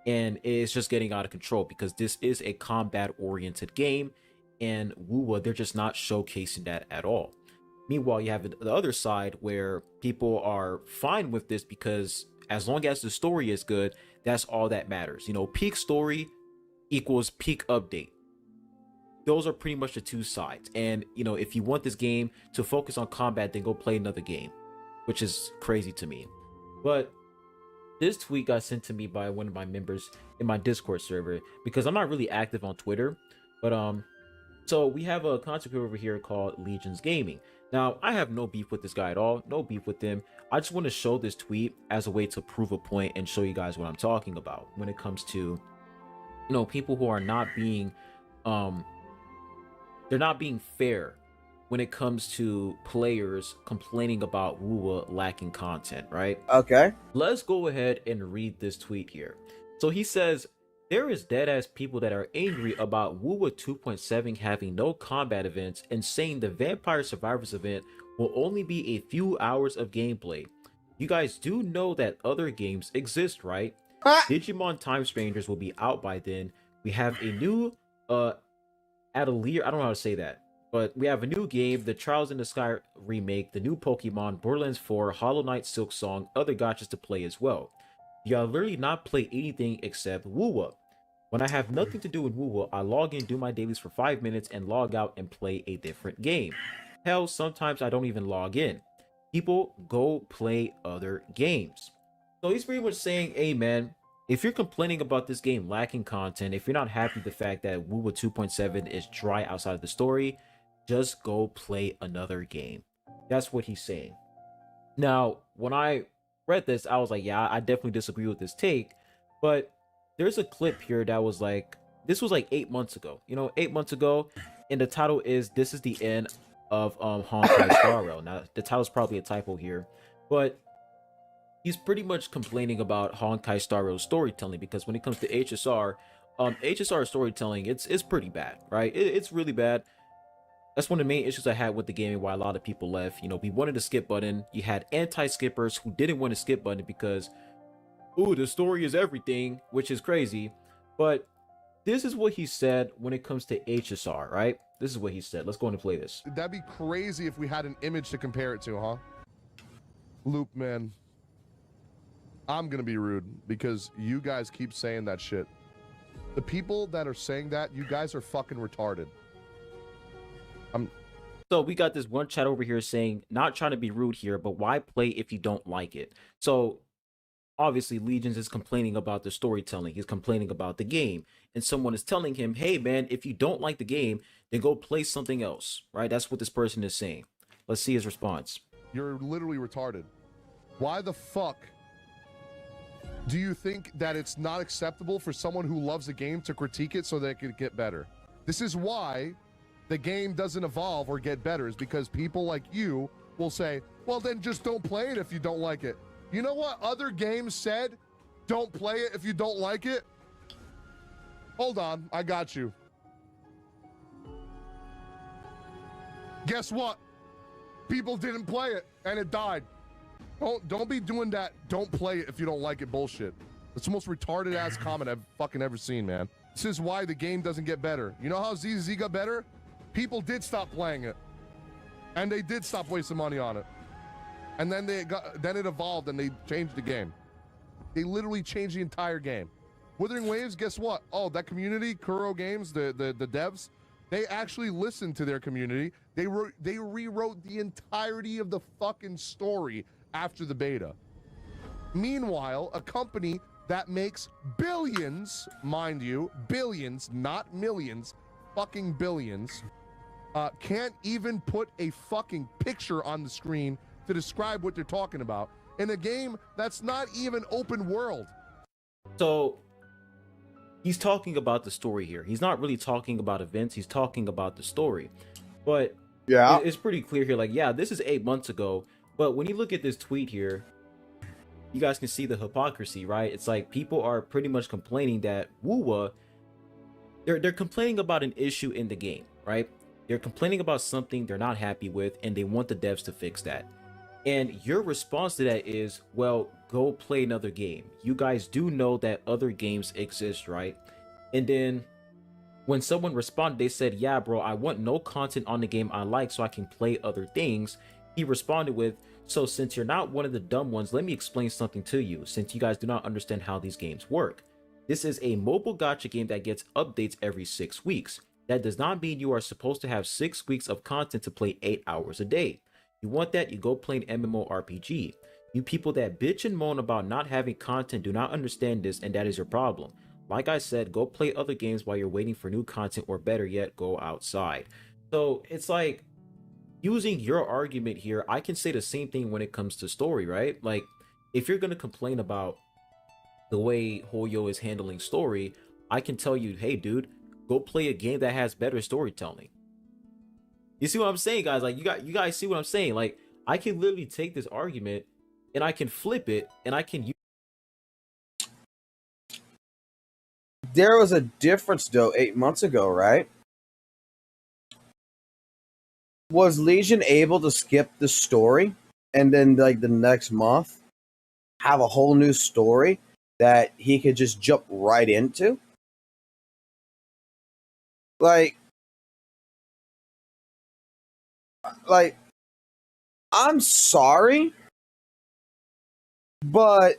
[SPEAKER 14] and it's just getting out of control because this is a combat-oriented game, and WUWA, they're just not showcasing that at all. Meanwhile, you have the other side where people are fine with this because as long as the story is good, that's all that matters. You know, peak story equals peak update. Those are pretty much the two sides. And, you know, if you want this game to focus on combat, then go play another game, which is crazy to me. But this tweet got sent to me by one of my members in my Discord server because I'm not really active on Twitter. But, so we have a content creator over here called Legions Gaming. Now, I have no beef with this guy at all. No beef with him. I just want to show this tweet as a way to prove a point and show you guys what I'm talking about when it comes to, you know, people who are not being, they're not being fair when it comes to players complaining about WUWA lacking content, right?
[SPEAKER 9] Okay.
[SPEAKER 14] Let's go ahead and read this tweet here. So he says, there is deadass people that are angry about WUWA 2.7 having no combat events and saying the Vampire Survivors event will only be a few hours of gameplay. You guys do know that other games exist, right? Digimon Time Strangers will be out by then. We have a new Atelier, I don't know how to say that, but we have a new game, the Trials in the Sky remake, the new Pokemon, Borderlands 4, Hollow Knight, Silk Song, other gachas to play as well. Y'all literally not play anything except WUWA. When I have nothing to do with WUWA, I log in, do my dailies for 5 minutes, and log out and play a different game. Hell, sometimes I don't even log in. People go play other games. So he's pretty much saying, hey man, if you're complaining about this game lacking content, if you're not happy with the fact that WUWA 2.7 is dry outside of the story, just go play another game. That's what he's saying. Now, when I read this, I was like, yeah, I definitely disagree with this take, but there's a clip here that was like, this was like 8 months ago, you know, 8 months ago, and the title is, this is the end of Honkai Star Rail. Now, the title's probably a typo here, but he's pretty much complaining about Honkai Star Rail's storytelling, because when it comes to HSR, HSR storytelling, it's pretty bad, right? It's really bad. That's one of the main issues I had with the game and why a lot of people left. You know, we wanted a skip button. You had anti-skippers who didn't want a skip button because, ooh, the story is everything, which is crazy. But this is what he said when it comes to HSR, right? This is what he said. Let's go and play this.
[SPEAKER 15] That'd be crazy if we had an image to compare it to, huh? Loop, man. I'm gonna be rude because you guys keep saying that shit. The people that are saying that, you guys are fucking retarded.
[SPEAKER 14] So we got this one chat over here saying, not trying to be rude here, but why play if you don't like it? So obviously Legions is complaining about the storytelling. He's complaining about the game. And someone is telling him, hey man, if you don't like the game, then go play something else, right? That's what this person is saying. Let's see his response.
[SPEAKER 15] You're literally retarded. Why the fuck do you think that it's not acceptable for someone who loves a game to critique it so that it could get better? This is why the game doesn't evolve or get better, is because people like you will say, well, then just don't play it if you don't like it. You know what other games said? Don't play it if you don't like it? Hold on, I got you. Guess what? People didn't play it and it died. Don't be doing that. Don't play it if you don't like it bullshit. It's the most retarded ass comment I've fucking ever seen, man. This is why the game doesn't get better. You know how ZZZ got better? People did stop playing it. And they did stop wasting money on it. And then it evolved and they changed the game. They literally changed the entire game. Wuthering Waves, guess what? Oh, that community, Kuro Games, the devs, they actually listened to their community. They rewrote the entirety of the fucking story after the beta. Meanwhile, a company that makes billions, mind you, billions, not millions, fucking billions, can't even put a fucking picture on the screen to describe what they're talking about in a game that's not even open world.
[SPEAKER 14] So he's talking about the story here. He's not really talking about events. He's talking about the story. But
[SPEAKER 1] yeah,
[SPEAKER 14] it's pretty clear here. Like, yeah, this is 8 months ago. But when you look at this tweet here, you guys can see the hypocrisy, right? It's like people are pretty much complaining that WUWA, they're complaining about an issue in the game, right? They're complaining about something they're not happy with, and they want the devs to fix that. And your response to that is, well, go play another game. You guys do know that other games exist, right? And then when someone responded, they said, yeah, bro, I want no content on the game I like so I can play other things. He responded with, so since you're not one of the dumb ones, let me explain something to you, since you guys do not understand how these games work. This is a mobile gacha game that gets updates every 6 weeks. That does not mean you are supposed to have 6 weeks of content to play 8 hours a day. You want that, you go play an MMORPG. You people that bitch and moan about not having content do not understand this, and that is your problem. Like I said, go play other games while you're waiting for new content, or better yet, go outside. So it's like, using your argument here, I can say the same thing when it comes to story, right? Like, if you're gonna complain about the way Hoyo is handling story, I can tell you, hey dude, go play a game that has better storytelling. You see what I'm saying, guys? Like, you guys see what I'm saying? Like, I can literally take this argument and I can flip it and I can use.
[SPEAKER 1] There was a difference though 8 months ago, right? Was Legion able to skip the story and then like the next month have a whole new story that he could just jump right into? Like I'm sorry, but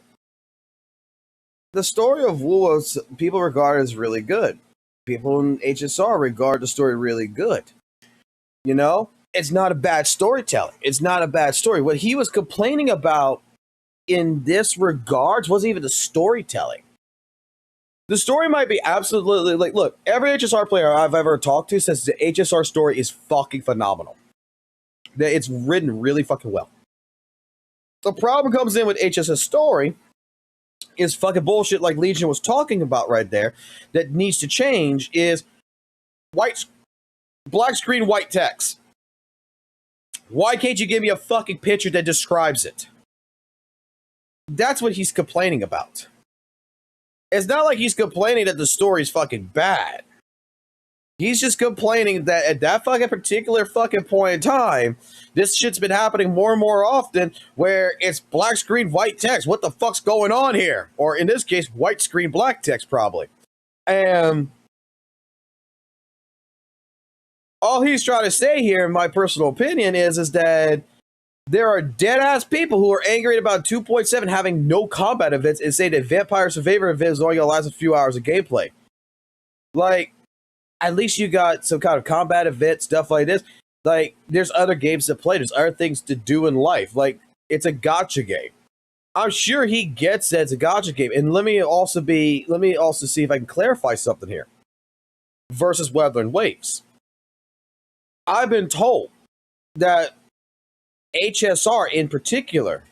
[SPEAKER 1] the story of WUWA people regard as really good. People in HSR regard the story really good. You know? It's not a bad storytelling. It's not a bad story. What he was complaining about in this regards wasn't even the storytelling. The story might be absolutely like, look, every HSR player I've ever talked to says the HSR story is fucking phenomenal. That it's written really fucking well. The problem comes in with HSS story is fucking bullshit like Legion was talking about right there that needs to change is black screen, white text. Why can't you give me a fucking picture that describes it? That's what he's complaining about. It's not like he's complaining that the story's fucking bad. He's just complaining that at that fucking particular fucking point in time, this shit's been happening more and more often where it's black screen, white text. What the fuck's going on here? Or in this case, white screen, black text probably. And all he's trying to say here, in my personal opinion, is that there are dead-ass people who are angry about 2.7 having no combat events and say that Vampire Survivor event is only going to last a few hours of gameplay. Like, at least you got some kind of combat event, stuff like this. Like, there's other games to play. There's other things to do in life. Like, it's a gacha game. I'm sure he gets that it's a gacha game. And let me also see if I can clarify something here. Versus Weather and Waves. I've been told that HSR in particular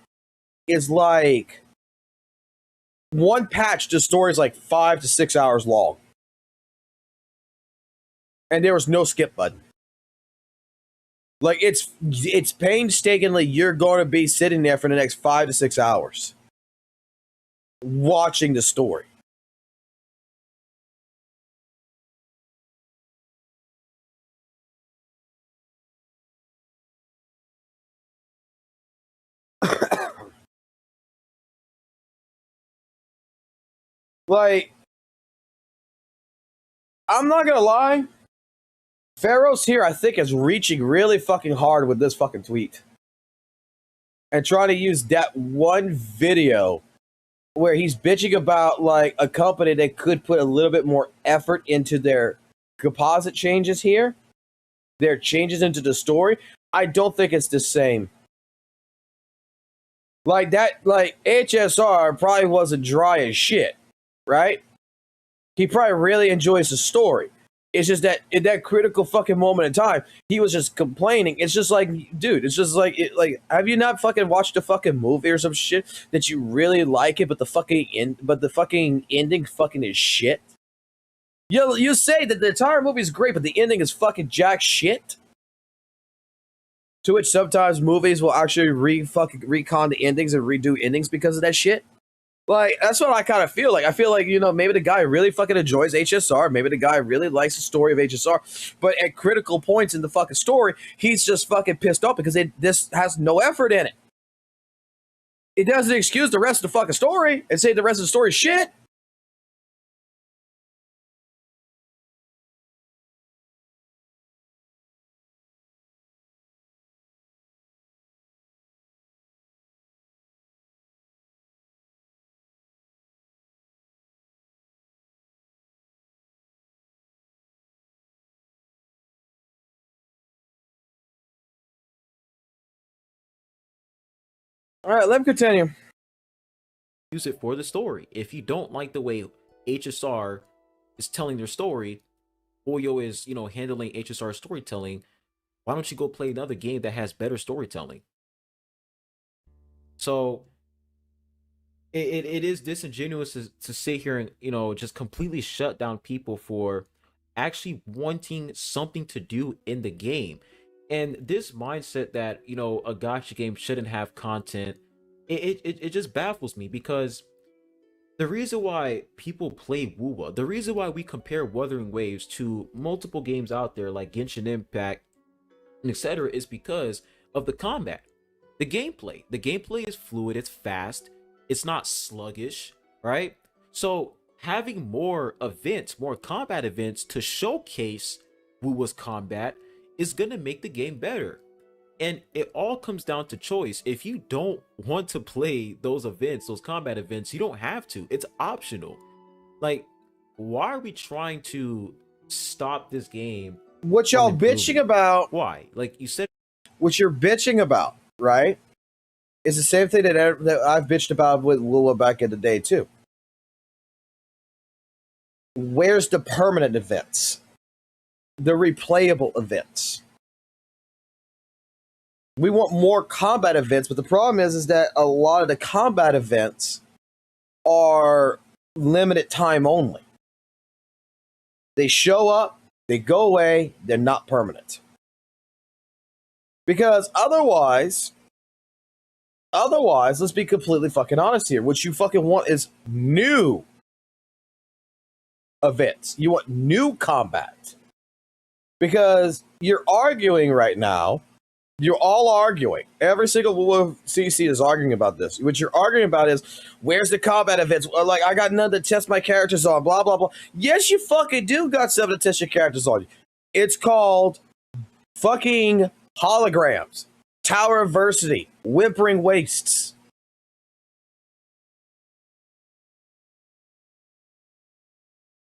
[SPEAKER 1] is like one patch to story is like 5 to 6 hours long. And there was no skip button. Like it's painstakingly you're going to be sitting there for the next 5 to 6 hours watching the story. Like, I'm not gonna lie. Pharaoh's here, I think, is reaching really fucking hard with this fucking tweet. And trying to use that one video where he's bitching about, like, a company that could put a little bit more effort into their composite changes here. Their changes into the story. I don't think it's the same. Like, HSR probably wasn't dry as shit. Right? He probably really enjoys the story.
[SPEAKER 16] It's just that in that critical fucking moment in time, he was just complaining. It's just like, dude, it's just like, have you not fucking watched a fucking movie or some shit that you really like it, but the fucking ending fucking is shit? You say that the entire movie is great, but the ending is fucking jack shit. To which sometimes movies will actually recon the endings and redo endings because of that shit. Like, that's what I kind of feel like. I feel like, you know, maybe the guy really fucking enjoys HSR. Maybe the guy really likes the story of HSR. But at critical points in the fucking story, he's just fucking pissed off because this has no effort in it. It doesn't excuse the rest of the fucking story and say the rest of the story is shit. All right, let me continue.
[SPEAKER 14] Use it for the story. If you don't like the way HSR is telling their story, Oyo is, you know, handling HSR storytelling, why don't you go play another game that has better storytelling? So it is disingenuous to sit here and, you know, just completely shut down people for actually wanting something to do in the game. And this mindset that, you know, a gacha game shouldn't have content, it just baffles me, because the reason why people play WUWA, the reason why we compare Wuthering Waves to multiple games out there like Genshin Impact, etc., is because of the combat. The gameplay is fluid, it's fast, it's not sluggish, right? So having more events, more combat events to showcase WUWA's combat is gonna make the game better. And it all comes down to choice. If you don't want to play those events, those combat events, you don't have to. It's optional. Like, why are we trying to stop this game?
[SPEAKER 16] What y'all bitching about?
[SPEAKER 14] Why? Like you said,
[SPEAKER 16] what you're bitching about, right? Is the same thing that I've bitched about with WUWA back in the day too. Where's the permanent events? The replayable events. We want more combat events, but the problem is that a lot of the combat events are limited time only. They show up, they go away, they're not permanent. Because otherwise, let's be completely fucking honest here. What you fucking want is new events. You want new combat. Because you're arguing right now. You're all arguing. Every single WUWA CC is arguing about this. What you're arguing about is, where's the combat events? Like, I got none to test my characters on, blah, blah, blah. Yes, you fucking do got something to test your characters on. It's called fucking holograms, Tower Adversity, Whimpering Wastes.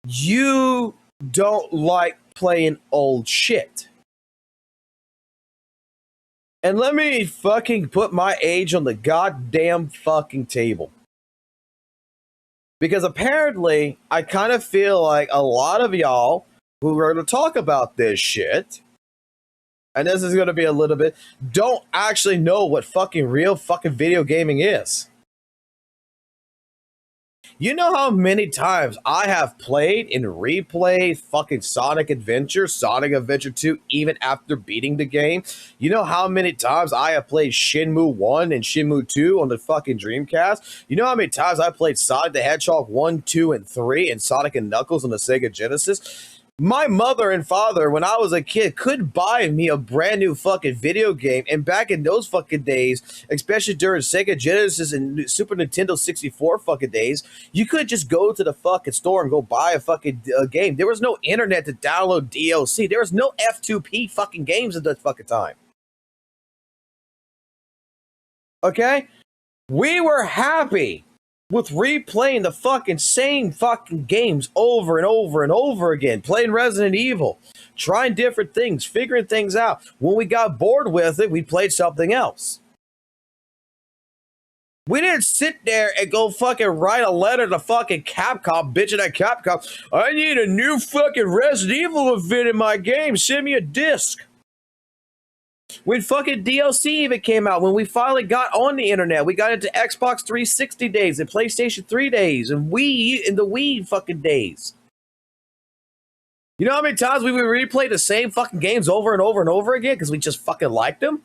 [SPEAKER 16] You don't like playing old shit. And let me fucking put my age on the goddamn fucking table. Because apparently, I kind of feel like a lot of y'all who are going to talk about this shit, and this is going to be a little bit, don't actually know what fucking real fucking video gaming is. You know how many times I have played and replayed fucking Sonic Adventure 2, even after beating the game? You know how many times I have played Shenmue 1 and Shenmue 2 on the fucking Dreamcast? You know how many times I played Sonic the Hedgehog 1, 2, and 3 and Sonic and Knuckles on the Sega Genesis? My mother and father, when I was a kid, could buy me a brand new fucking video game. And back in those fucking days, especially during Sega Genesis and Super Nintendo 64 fucking days, you could just go to the fucking store and go buy a fucking game. There was no internet to download DLC. There was no F2P fucking games at that fucking time. Okay? We were happy with replaying the fucking same fucking games over and over and over again, playing Resident Evil, trying different things, figuring things out. When we got bored with it, we played something else. We didn't sit there and go fucking write a letter to fucking Capcom, bitching at Capcom. I need a new fucking Resident Evil event in my game. Send me a disc. When fucking DLC even came out, when we finally got on the internet, we got into Xbox 360 days and PlayStation 3 days and Wii in the Wii fucking days. You know how many times we would replay the same fucking games over and over and over again because we just fucking liked them?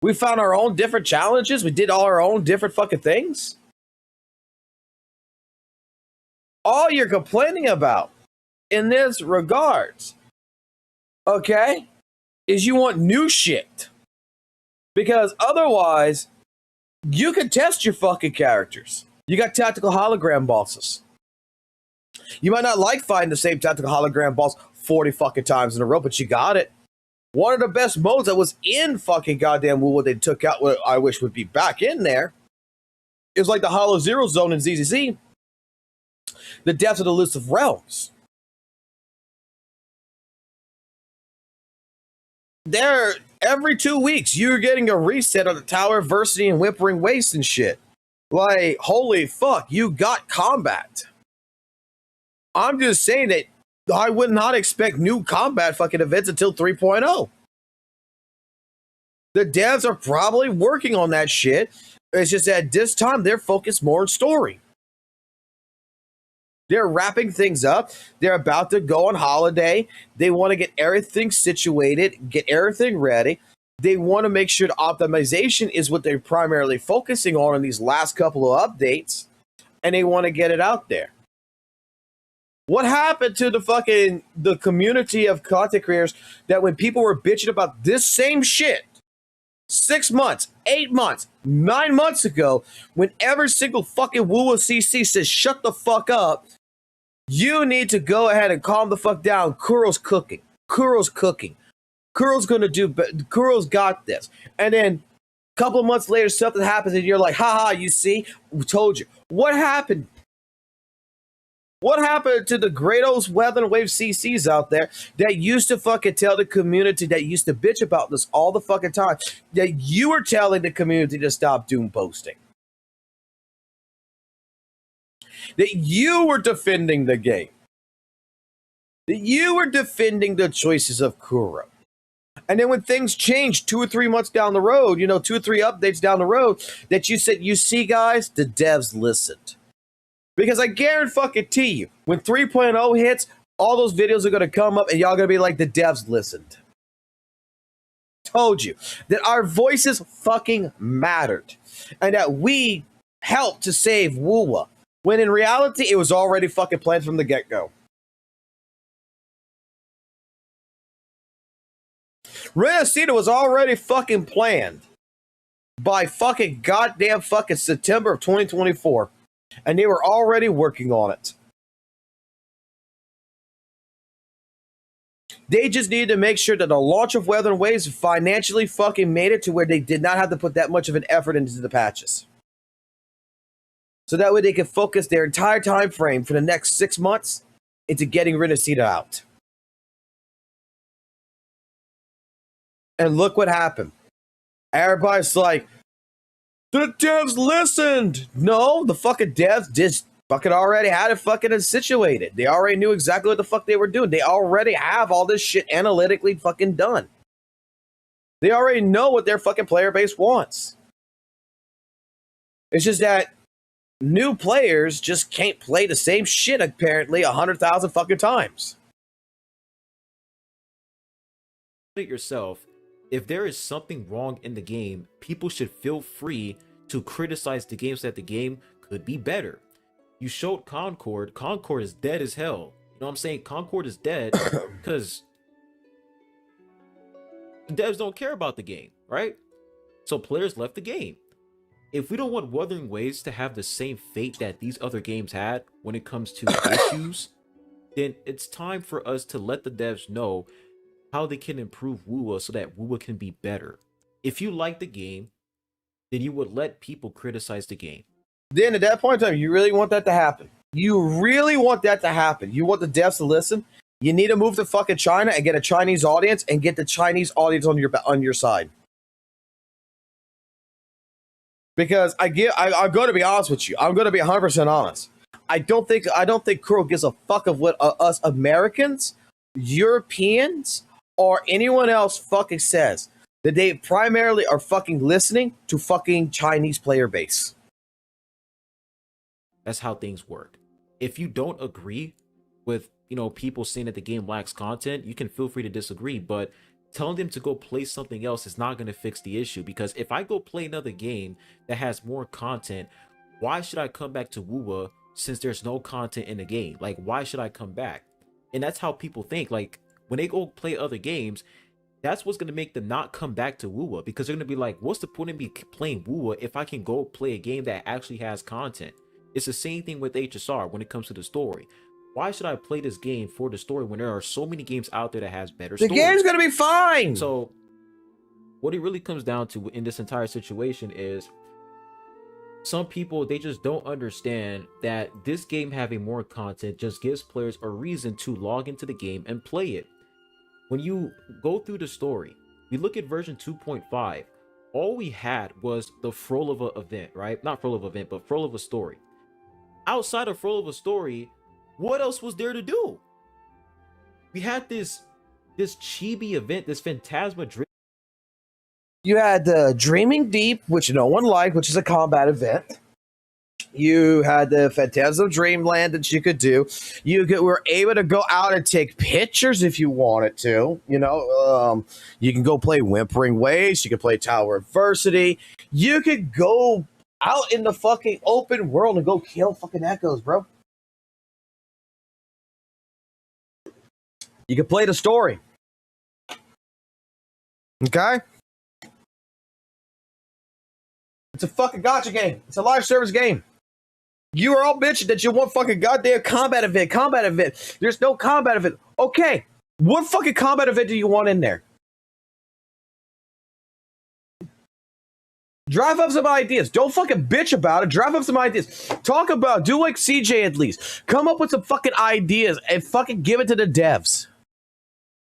[SPEAKER 16] We found our own different challenges. We did all our own different fucking things. All you're complaining about in this regards, okay, is you want new shit. Because otherwise, you can test your fucking characters. You got tactical hologram bosses. You might not like fighting the same tactical hologram boss 40 fucking times in a row, but you got it. One of the best modes that was in fucking goddamn WUWA they took out, what I wish would be back in there, is like the Hollow Zero Zone in ZZZ. The Depths of the Elusive Realms. There, every 2 weeks, you're getting a reset on the Tower of Adversity and Whimpering Waste and shit. Like, holy fuck, you got combat. I'm just saying that I would not expect new combat fucking events until 3.0. The devs are probably working on that shit. It's just that this time they're focused more on story. They're wrapping things up. They're about to go on holiday. They want to get everything situated, get everything ready. They want to make sure the optimization is what they're primarily focusing on in these last couple of updates. And they want to get it out there. What happened to the community of content creators that when people were bitching about this same shit 6 months, 8 months, 9 months ago, when every single fucking WUWA CC says shut the fuck up, you need to go ahead and calm the fuck down. Kuro's cooking. Kuro's cooking. Kuro's gonna do, Kuro's got this. And then a couple of months later, something happens and you're like, haha, you see, we told you. What happened? What happened to the great old Weather Wave CCs out there that used to fucking tell the community, that used to bitch about this all the fucking time, that you were telling the community to stop doom posting? That you were defending the game. That you were defending the choices of Kuro. And then when things changed 2 or 3 months down the road, 2 or 3 updates down the road, that you said, you see guys, the devs listened. Because I guarantee you, when 3.0 hits, all those videos are going to come up and y'all going to be like, the devs listened. Told you that our voices fucking mattered. And that we helped to save WUWA. When in reality, it was already fucking planned from the get-go. Renacida was already fucking planned by fucking goddamn fucking September of 2024. And they were already working on it. They just needed to make sure that the launch of Weather and Waves financially fucking made it to where they did not have to put that much of an effort into the patches. So that way they could focus their entire time frame for the next 6 months into getting Renacida out. And look what happened. Everybody's like, the devs listened. No, the fucking devs just fucking already had it fucking situated. They already knew exactly what the fuck they were doing. They already have all this shit analytically fucking done. They already know what their fucking player base wants. It's just that new players just can't play the same shit apparently 100,000 fucking times.
[SPEAKER 14] It yourself. If there is something wrong in the game, people should feel free to criticize the game so that the game could be better. You showed Concord. Concord is dead as hell. You know what I'm saying? Concord is dead because the devs don't care about the game, right? So players left the game. If we don't want Wuthering Waves to have the same fate that these other games had when it comes to issues, then it's time for us to let the devs know how they can improve WUWA so that WUWA can be better. If you like the game, then you would let people criticize the game.
[SPEAKER 16] Then at that point in time, you really want that to happen. You really want that to happen. You want the devs to listen. You need to move to fucking China and get a Chinese audience and get the Chinese audience on your side. Because I'm going to be honest with you. I'm going to be 100% honest. I don't think Kuro gives a fuck of what us Americans, Europeans, or anyone else fucking says. That they primarily are fucking listening to fucking Chinese player base.
[SPEAKER 14] That's how things work. If you don't agree with, people saying that the game lacks content, you can feel free to disagree, but telling them to go play something else is not going to fix the issue. Because if I go play another game that has more content, why should I come back to WUWA since there's no content in the game? Like, why should I come back? And that's how people think. Like, when they go play other games, that's what's going to make them not come back to WUWA, because they're going to be like, what's the point of me playing WUWA if I can go play a game that actually has content? It's the same thing with HSR when it comes to the story. Why should I play this game for the story when there are so many games out there that has better stories?
[SPEAKER 16] The game's gonna be fine.
[SPEAKER 14] So what it really comes down to in this entire situation is some people, they just don't understand that this game having more content just gives players a reason to log into the game and play it. When you go through the story, we look at version 2.5, all we had was the Frolova event, right? Not Frolova event, but Frolova story. Outside of Frolova story, what else was there to do? We had this chibi event, this Phantasma Dream.
[SPEAKER 16] You had Dreaming Deep, which no one liked, which is a combat event. You had the Phantasm Dreamland that you could do. Were able to go out and take pictures if you wanted to. You can go play Whimpering Waves. You can play Tower Adversity. You could go out in the fucking open world and go kill fucking echoes, bro. You can play the story. Okay? It's a fucking gacha game. It's a live service game. You are all bitching that you want fucking goddamn combat event. There's no combat event. Okay. What fucking combat event do you want in there? Drive up some ideas. Don't fucking bitch about it. Drive up some ideas. Talk about, do like CJ at least. Come up with some fucking ideas and fucking give it to the devs.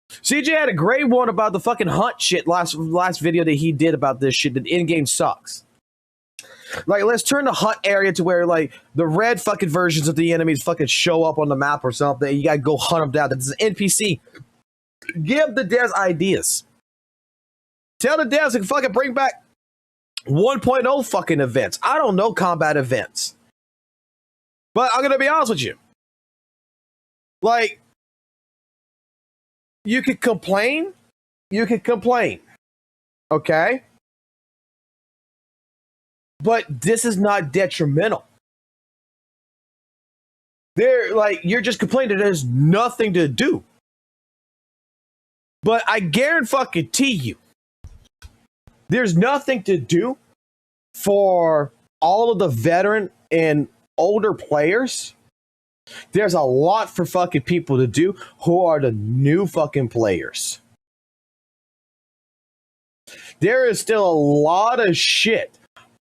[SPEAKER 16] CJ had a great one about the fucking hunt shit last video that he did about this shit. That in-game sucks. Like, let's turn the hunt area to where, like, the red fucking versions of the enemies fucking show up on the map or something. You gotta go hunt them down. That's an NPC. Give the devs ideas. Tell the devs to fucking bring back 1.0 fucking events. I don't know combat events. But I'm gonna be honest with you. Like, you could complain. Okay? But this is not detrimental. You're just complaining that there's nothing to do. But I guarantee you, there's nothing to do for all of the veteran and older players. There's a lot for fucking people to do who are the new fucking players. There is still a lot of shit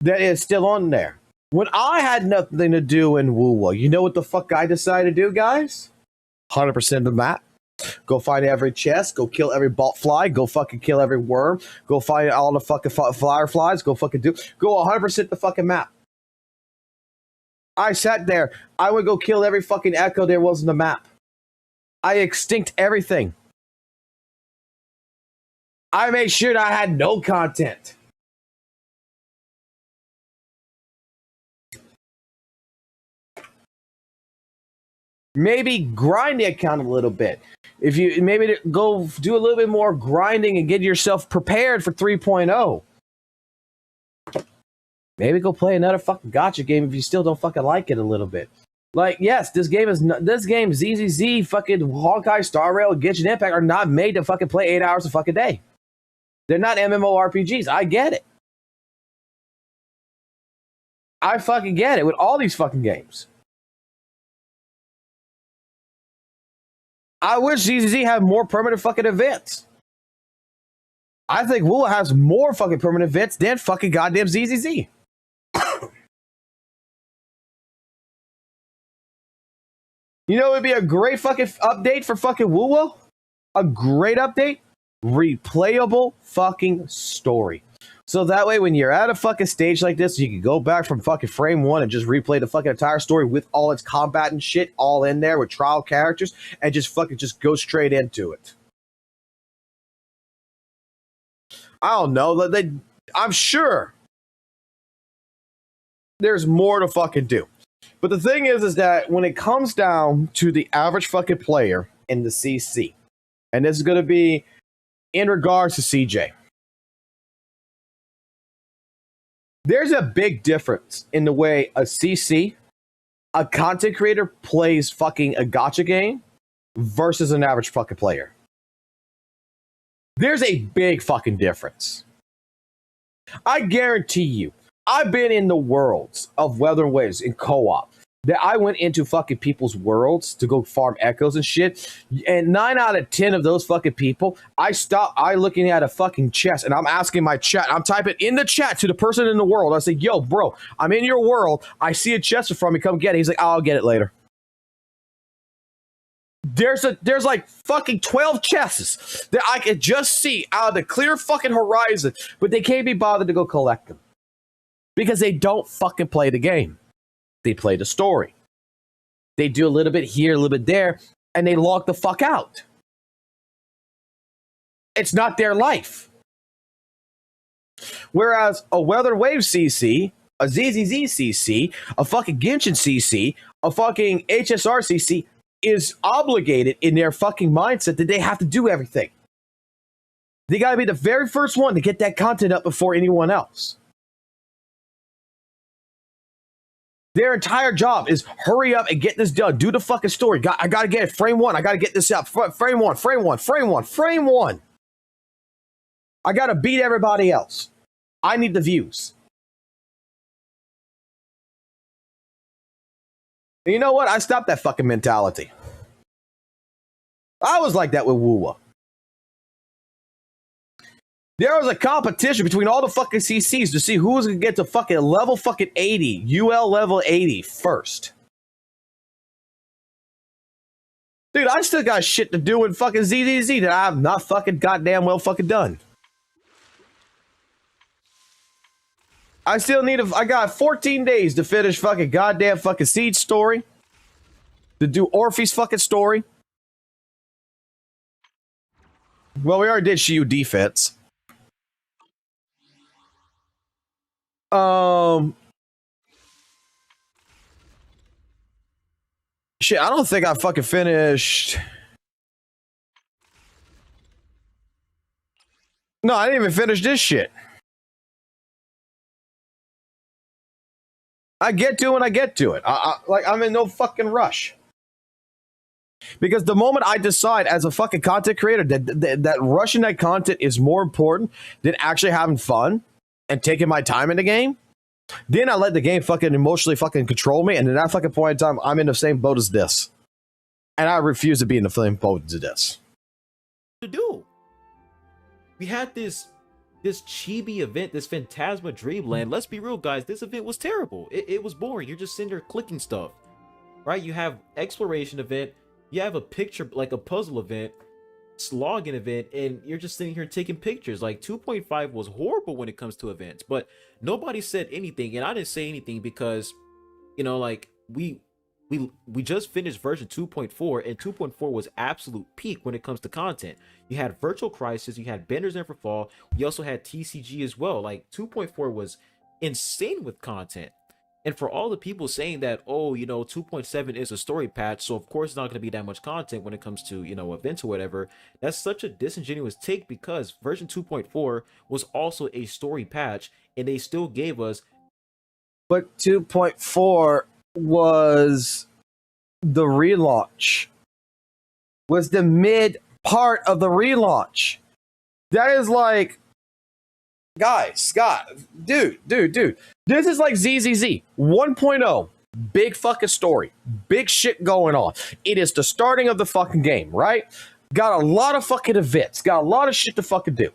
[SPEAKER 16] that is still on there. When I had nothing to do in WUWA, you know what the fuck I decided to do, guys? 100% of the map. Go find every chest. Go kill every bot fly. Go fucking kill every worm. Go find all the fucking fireflies. Go fucking do. Go 100% the fucking map. I sat there. I would go kill every fucking echo there was in the map. I extinct everything. I made sure that I had no content. Maybe grind the account a little bit. If you maybe go do a little bit more grinding and get yourself prepared for 3.0. Maybe go play another fucking gacha game if you still don't fucking like it a little bit. Like, yes, this game ZZZ, fucking Honkai Star Rail, Genshin Impact are not made to fucking play 8 hours a fucking day. They're not MMORPGs. I get it. I fucking get it with all these fucking games. I wish ZZZ had more permanent fucking events. I think WUWA has more fucking permanent events than fucking goddamn ZZZ. You know, it'd be a great fucking update for fucking WUWA. A great update. Replayable fucking story. So that way, when you're at a fucking stage like this, you can go back from fucking frame 1 and just replay the fucking entire story with all its combat and shit all in there with trial characters and just fucking just go straight into it. I don't know. I'm sure there's more to fucking do. But the thing is that when it comes down to the average fucking player in the CC, and this is going to be in regards to CJ, there's a big difference in the way a CC, a content creator, plays fucking a gacha game versus an average fucking player. There's a big fucking difference. I guarantee you, I've been in the worlds of Weather and Waves in co-op. That I went into fucking people's worlds to go farm echoes and shit. And 9 out of 10 of those fucking people, I looking at a fucking chest and I'm asking my chat. I'm typing in the chat to the person in the world. I say, yo, bro, I'm in your world. I see a chest in front of me. Come get it. He's like, I'll get it later. There's like fucking 12 chests that I could just see out of the clear fucking horizon, but they can't be bothered to go collect them. Because they don't fucking play the game. They play the story. They do a little bit here, a little bit there, and they log the fuck out. It's not their life. Whereas a Weather Wave CC, a ZZZ CC, a fucking Genshin CC, a fucking HSR CC is obligated in their fucking mindset that they have to do everything. They gotta be the very first one to get that content up before anyone else. Their entire job is hurry up and get this done. Do the fucking story. I gotta get it. Frame 1. I gotta get this out. Frame 1. I gotta beat everybody else. I need the views. And you know what? I stopped that fucking mentality. I was like that with WUWA. There was a competition between all the fucking CCs to see who was going to get to fucking level fucking 80, UL level 80 first. Dude, I still got shit to do in fucking ZZZ that I have not fucking goddamn well fucking done. I got 14 days to finish fucking goddamn fucking Siege story. To do Orphe's fucking story. Well, we already did Shiyu defense. Shit, I don't think I fucking finished. No, I didn't even finish this shit. I get to it when I get to it. I'm in no fucking rush. Because the moment I decide as a fucking content creator that rushing that content is more important than actually having fun and taking my time in the game, then I let the game fucking emotionally fucking control me, and at that fucking point in time, I'm in the same boat as this. And I refuse to be in the same boat as this.
[SPEAKER 14] To do. We had this chibi event, this Phantasma Dreamland. Let's be real, guys. This event was terrible. It was boring. You're just sitting there clicking stuff, right? You have exploration event. You have a picture, like a puzzle event, login event, and you're just sitting here taking pictures. Like 2.5 was horrible when it comes to events, but nobody said anything, and I didn't say anything because, you know, like we just finished version 2.4, and 2.4 was absolute peak when it comes to content. You had Virtual Crisis, you had Bender's Never Fall, you also had TCG as well. Like 2.4 was insane with content. And for all the people saying that, oh, you know, 2.7 is a story patch, so of course it's not going to be that much content when it comes to, you know, events or whatever, that's such a disingenuous take, because version 2.4 was also a story patch, and they still gave us.
[SPEAKER 16] But 2.4 was the relaunch. Was the mid part of the relaunch. That is like, guys, Scott, dude. This is like ZZZ 1.0. Big fucking story. Big shit going on. It is the starting of the fucking game, right? Got a lot of fucking events. Got a lot of shit to fucking do.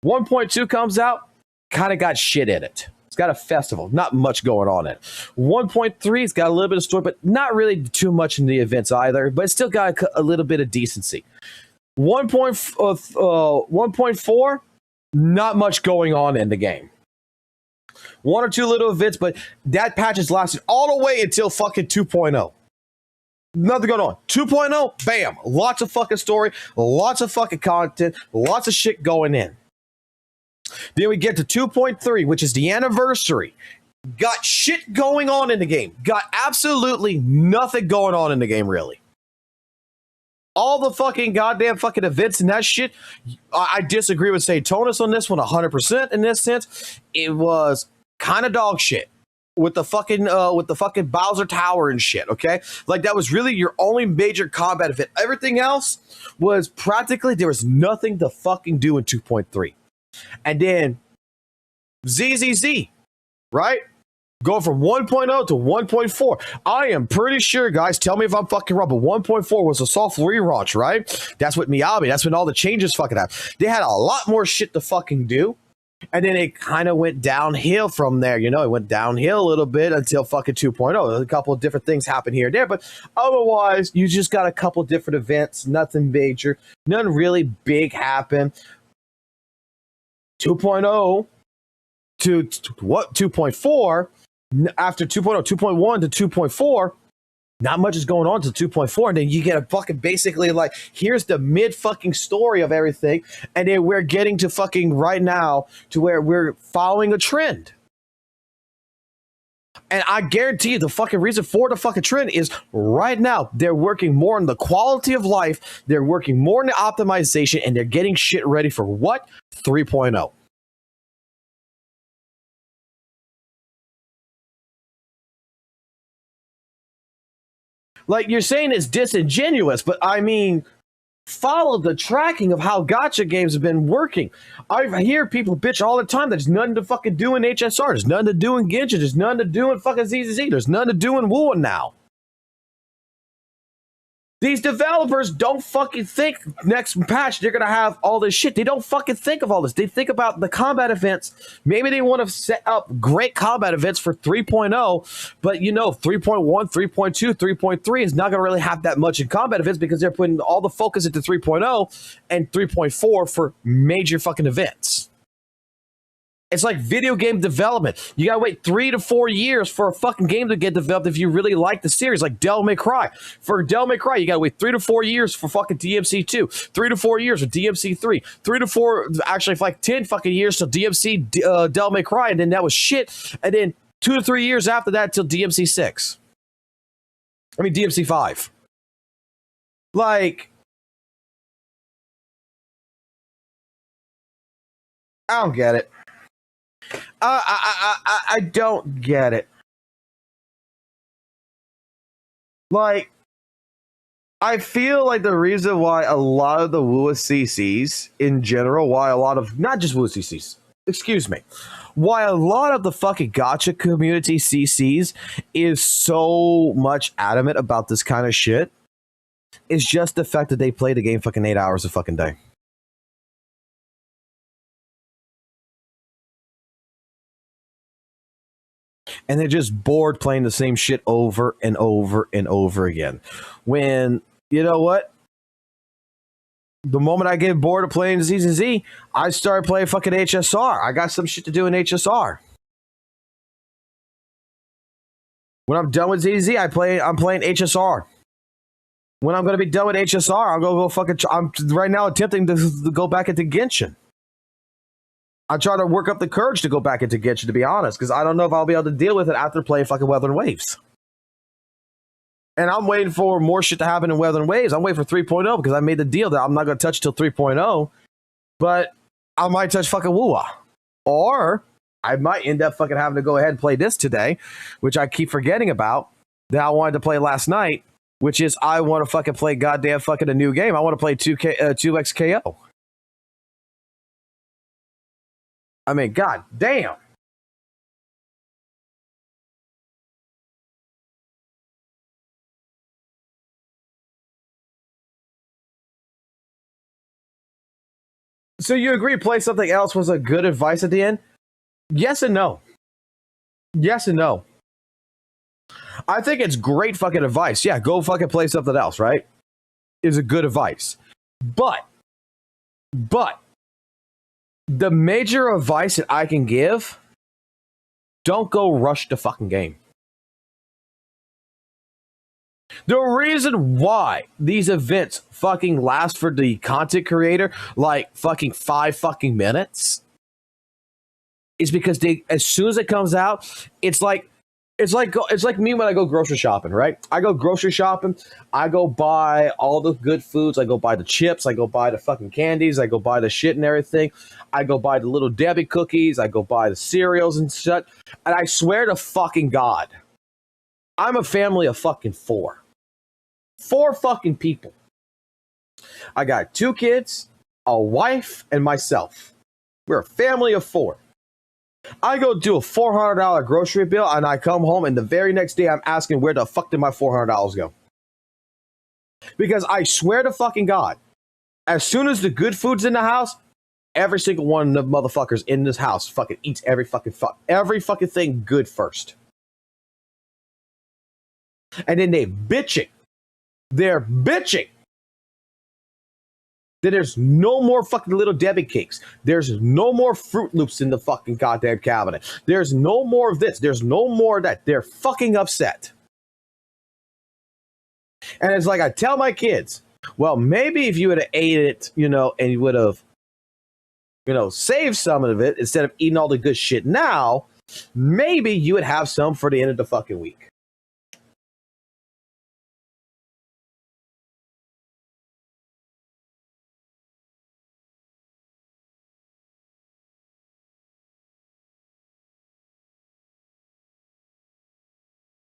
[SPEAKER 16] 1.2 comes out. Kind of got shit in it. It's got a festival. Not much going on in it. 1.3, it's got a little bit of story, but not really too much in the events either. But it's still got a little bit of decency. 1.4, not much going on in the game. One or two little events, but that patch has lasted all the way until fucking 2.0. Nothing going on. 2.0, bam. Lots of fucking story, lots of fucking content, lots of shit going in. Then we get to 2.3, which is the anniversary. Got shit going on in the game. Got absolutely nothing going on in the game, really. All the fucking goddamn fucking events and that shit, I disagree with Saintonus on this one 100% in this sense. It was kind of dog shit with the fucking Bowser Tower and shit, okay? Like, that was really your only major combat event. Everything else was practically, there was nothing to fucking do in 2.3. And then ZZZ, right? Going from 1.0 to 1.4. I am pretty sure, guys, tell me if I'm fucking wrong, but 1.4 was a soft relaunch, right? That's what Miyabi, that's when all the changes fucking happened. They had a lot more shit to fucking do. And then it kind of went downhill from there. You know, it went downhill a little bit until fucking 2.0. A couple of different things happened here and there. But otherwise, you just got a couple different events. Nothing major. Nothing really big happened. 2.0 to what? 2.4. After 2.0, 2.1 to 2.4, not much is going on to 2.4, and then you get a fucking basically like, here's the mid fucking story of everything, and then we're getting to fucking right now to where we're following a trend. And I guarantee you the fucking reason for the fucking trend is right now they're working more on the quality of life, they're working more on the optimization, and they're getting shit ready for what? 3.0. Like, you're saying it's disingenuous, but I mean, follow the tracking of how gacha games have been working. I hear people bitch all the time. There's nothing to fucking do in HSR. There's nothing to do in Genshin. There's nothing to do in fucking ZZZ. There's nothing to do in WUWA now. These developers don't fucking think next patch they're going to have all this shit. They don't fucking think of all this. They think about the combat events. Maybe they want to set up great combat events for 3.0, but you know, 3.1, 3.2, 3.3 is not going to really have that much in combat events because they're putting all the focus into 3.0 and 3.4 for major fucking events. It's like video game development. You gotta wait 3 to 4 years for a fucking game to get developed if you really like the series, like Devil May Cry. For Devil May Cry, you gotta wait 3 to 4 years for fucking DMC 2, 3 to 4 years for DMC 3, 3 to 4, actually like 10 fucking years till DMC Devil May Cry, and then that was shit. And then 2 to 3 years after that till DMC 6. I mean DMC 5. Like, I don't get it. I don't get it. Like, I feel like the reason why a lot of the WUWA CCs in general, why a lot of, not just WUWA CCs, excuse me, why a lot of the fucking gacha community CCs is so much adamant about this kind of shit is just the fact that they play the game fucking 8 hours a fucking day. And they're just bored playing the same shit over and over and over again. When, you know what? The moment I get bored of playing ZZZ, I start playing fucking HSR. I got some shit to do in HSR. When I'm done with ZZZ, I'm playing HSR. When I'm going to be done with HSR, I'm going to go fucking... I'm right now attempting to go back into Genshin. I try to work up the courage to go back into Genshin, to be honest, because I don't know if I'll be able to deal with it after playing fucking Weather and Waves. And I'm waiting for more shit to happen in Weather and Waves. I'm waiting for 3.0 because I made the deal that I'm not going to touch till 3.0, but I might touch fucking WUWA. Or I might end up fucking having to go ahead and play this today, which I keep forgetting about, that I wanted to play last night, which is I want to fucking play goddamn fucking a new game. I want to play 2XKO. I mean, god damn. So you agree play something else was a good advice at the end? Yes and no. Yes and no. I think it's great fucking advice. Yeah, go fucking play something else, right? Is a good advice. But The major advice that I can give, don't go rush the fucking game. The reason why these events fucking last for the content creator like fucking 5 fucking minutes is because they, as soon as it comes out, it's like me when I go grocery shopping, right? I go grocery shopping, I go buy all the good foods, I go buy the chips, I go buy the fucking candies, I go buy the shit and everything, I go buy the little Debbie cookies, I go buy the cereals and shit, and I swear to fucking God, I'm a family of fucking 4. 4 fucking people. I got 2 kids, a wife, and myself. We're a family of 4. I go do a $400 grocery bill, and I come home, and the very next day, I'm asking where the fuck did my $400 go? Because I swear to fucking God, as soon as the good food's in the house, every single one of the motherfuckers in this house fucking eats every fucking thing good first. And then they're bitching that there's no more fucking little Debbie cakes. There's no more Fruit Loops in the fucking goddamn cabinet. There's no more of this. There's no more of that. They're fucking upset. And it's like I tell my kids, well, maybe if you would have ate it, and you would have, saved some of it instead of eating all the good shit now, maybe you would have some for the end of the fucking week.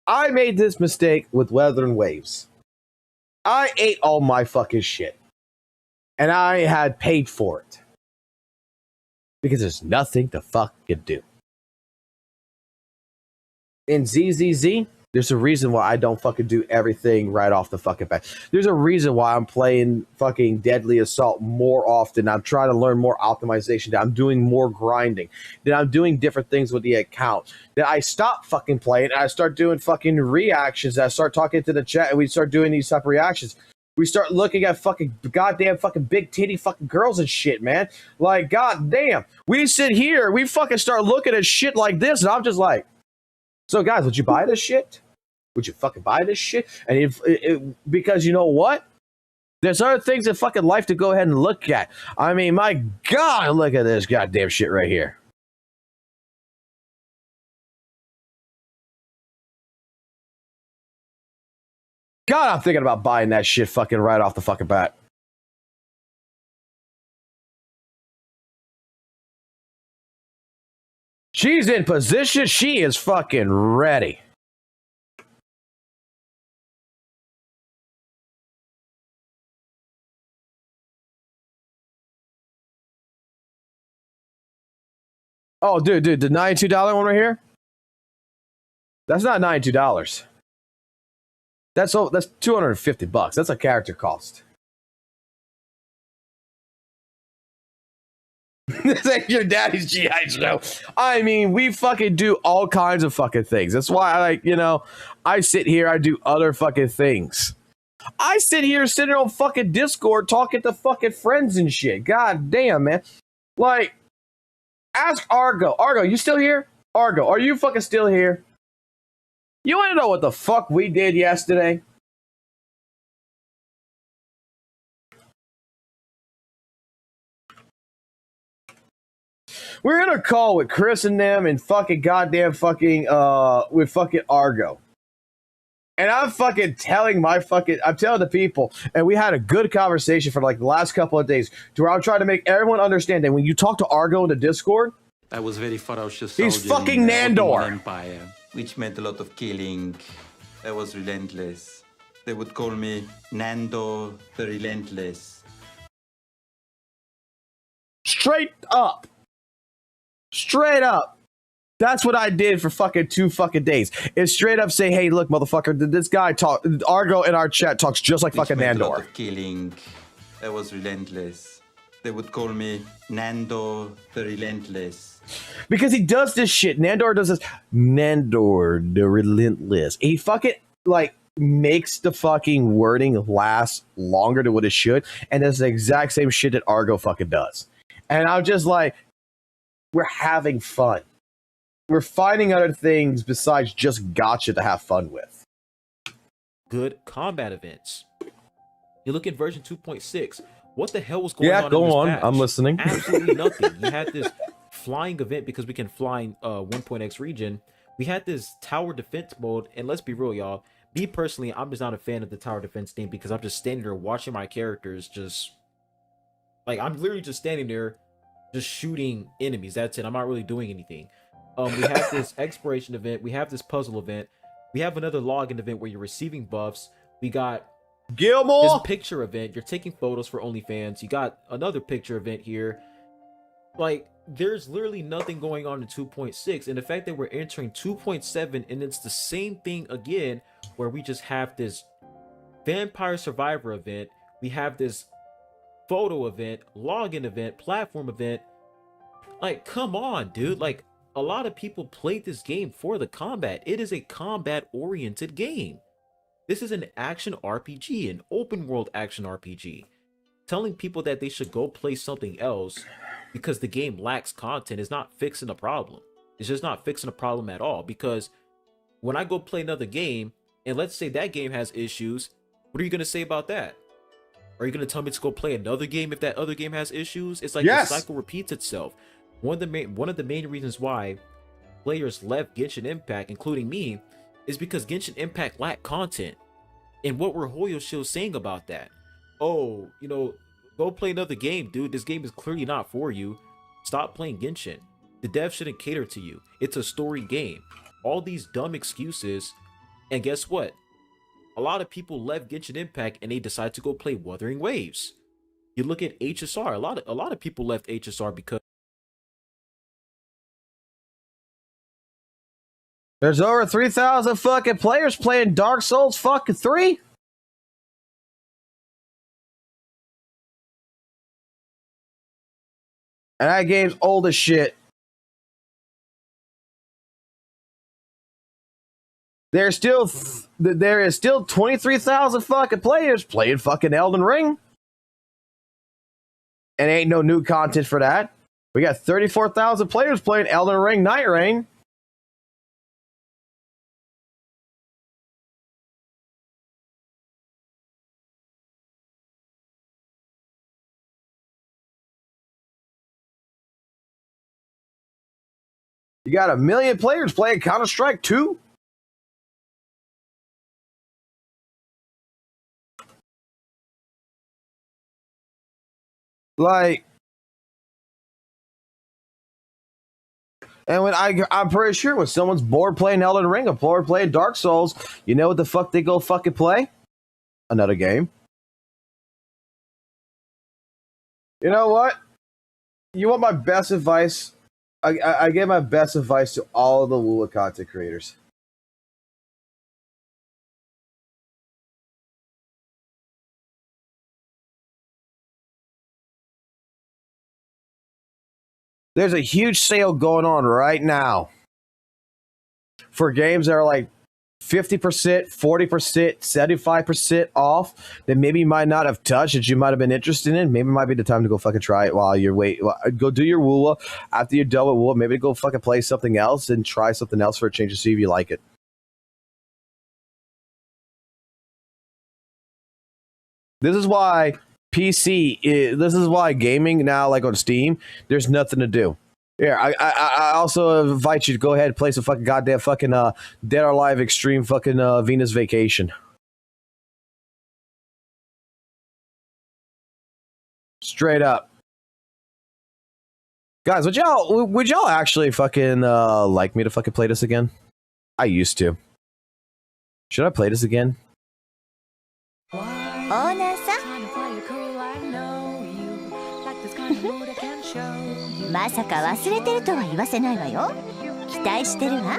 [SPEAKER 16] I made this mistake with Weather and Waves. I ate all my fucking shit. And I had paid for it. Because there's nothing to fucking do. In ZZZ, there's a reason why I don't fucking do everything right off the fucking bat. There's a reason why I'm playing fucking Deadly Assault more often. I'm trying to learn more optimization. That I'm doing more grinding. That I'm doing different things with the account. That I stop fucking playing and I start doing fucking reactions. I start talking to the chat and we start doing these type of reactions. We start looking at fucking goddamn fucking big titty fucking girls and shit, man. Like, goddamn. We sit here, we fucking start looking at shit like this and I'm just like, so guys, would you buy this shit? Would you fucking buy this shit? And because you know what? There's other things in fucking life to go ahead and look at. I mean, my God, look at this goddamn shit right here. God, I'm thinking about buying that shit fucking right off the fucking bat. She's in position. She is fucking ready. Oh, dude, the $92 one right here? That's not $92. That's $250. That's a character cost. This ain't your daddy's G.I. Joe. I mean, we fucking do all kinds of fucking things. That's why I sit here, I do other fucking things. I sit here sitting on fucking Discord talking to fucking friends and shit. God damn, man. Like, ask Argo. Argo, you still here? Argo, are you fucking still here? You want to know what the fuck we did yesterday? We're in a call with Chris and them and fucking goddamn fucking with fucking Argo. And I'm fucking telling I'm telling the people, and we had a good conversation for like the last couple of days to where I'm trying to make everyone understand that when you talk to Argo in the Discord,
[SPEAKER 17] I was very ferocious.
[SPEAKER 16] He's fucking Nandor.
[SPEAKER 17] Empire, which meant a lot of killing. I was relentless. They would call me Nando the Relentless.
[SPEAKER 16] Straight up. Straight up. That's what I did for fucking 2 fucking days. It's straight up say, hey, look, motherfucker, this guy Argo in our chat talks just like fucking Nandor. A lot of
[SPEAKER 17] killing. I was relentless. They would call me Nando the Relentless.
[SPEAKER 16] Because he does this shit. Nandor does this. Nandor the Relentless. He fucking, like, makes the fucking wording last longer than what it should. And that's the exact same shit that Argo fucking does. And I'm just like, we're having fun. We're finding other things besides just gotcha to have fun with.
[SPEAKER 14] Good combat events. You look at version 2.6. What the hell was going on?
[SPEAKER 16] Yeah, go
[SPEAKER 14] in this
[SPEAKER 16] on.
[SPEAKER 14] patch?
[SPEAKER 16] I'm listening.
[SPEAKER 14] Absolutely nothing. You had this flying event because we can fly in 1.x region. We had this tower defense mode, and let's be real, y'all. Me personally, I'm just not a fan of the tower defense thing because I'm just standing there watching my characters just like I'm literally just standing there just shooting enemies. That's it. I'm not really doing anything. We have this exploration event. We have this puzzle event. We have another login event where you're receiving buffs. We got
[SPEAKER 16] Gilmore
[SPEAKER 14] this picture event. You're taking photos for OnlyFans. You got another picture event here. Like, there's literally nothing going on in 2.6, and the fact that we're entering 2.7 and it's the same thing again, where we just have this Vampire Survivor event, we have this photo event, login event, platform event. Like, come on, dude. Like, a lot of people played this game for the combat. It is a combat-oriented game. This is an action RPG, an open-world action RPG. Telling people that they should go play something else because the game lacks content is not fixing the problem. It's just not fixing the problem at all, because when I go play another game, and let's say that game has issues, what are you going to say about that? Are you going to tell me to go play another game if that other game has issues? It's like the cycle repeats itself. One of the main reasons why players left Genshin Impact, including me, is because Genshin Impact lacked content. And what were Hoyo Shield saying about that? Oh, you know, go play another game, dude. This game is clearly not for you. Stop playing Genshin. The dev shouldn't cater to you. It's a story game. All these dumb excuses. And guess what? A lot of people left Genshin Impact and they decided to go play Wuthering Waves. You look at HSR. A lot of people left HSR because
[SPEAKER 16] there's over 3,000 fucking players playing Dark Souls fucking 3. And that game's old as shit. There is still 23,000 fucking players playing fucking Elden Ring. And ain't no new content for that. We got 34,000 players playing Elden Ring Night Rain. You got 1 million players playing Counter-Strike 2. Like, and when I'm pretty sure when someone's bored playing Elden Ring or bored playing Dark Souls, you know what the fuck they go fucking play? Another game. You know what? You want my best advice? I give my best advice to all of the WUWA content creators. There's a huge sale going on right now for games that are like 50%, 40%, 75% off that maybe you might not have touched, that you might have been interested in. Maybe it might be the time to go fucking try it while you're waiting. Go do your WUWA. After you're done with WUWA, maybe go fucking play something else and try something else for a change to see if you like it. This is why this is why gaming now, like on Steam, there's nothing to do. Here, I also invite you to go ahead and play some fucking goddamn fucking Dead or Alive Extreme fucking Venus Vacation. Straight up. Guys, would y'all actually fucking like me to fucking play this again? I used to. Should I play this again?
[SPEAKER 22] オーナーさんまさか忘れてるとは言わせないわよ。期待してるわ。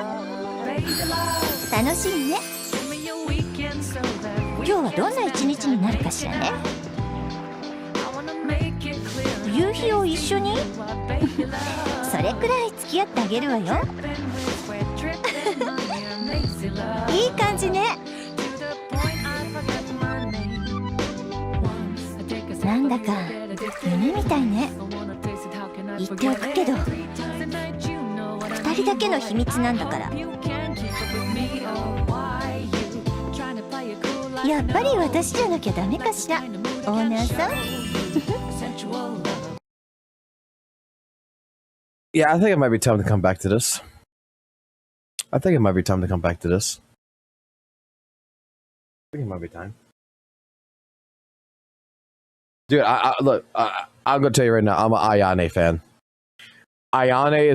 [SPEAKER 22] 楽しみね。今日はどんな一日になるかしらね。夕日を一緒にそれくらい付き合ってあげるわよ。いい感じね。なんだか夢みたいね。言っておくけど人だけの秘密なんだから。やっぱり私じゃなきゃダメかしら、オーナーさん。
[SPEAKER 16] Yeah, I think it might be time to come back to this. I think it might be time to come back to this. I think it might be time. Dude, look, I'm gonna tell you right now, I'm an Ayane fan. Ayane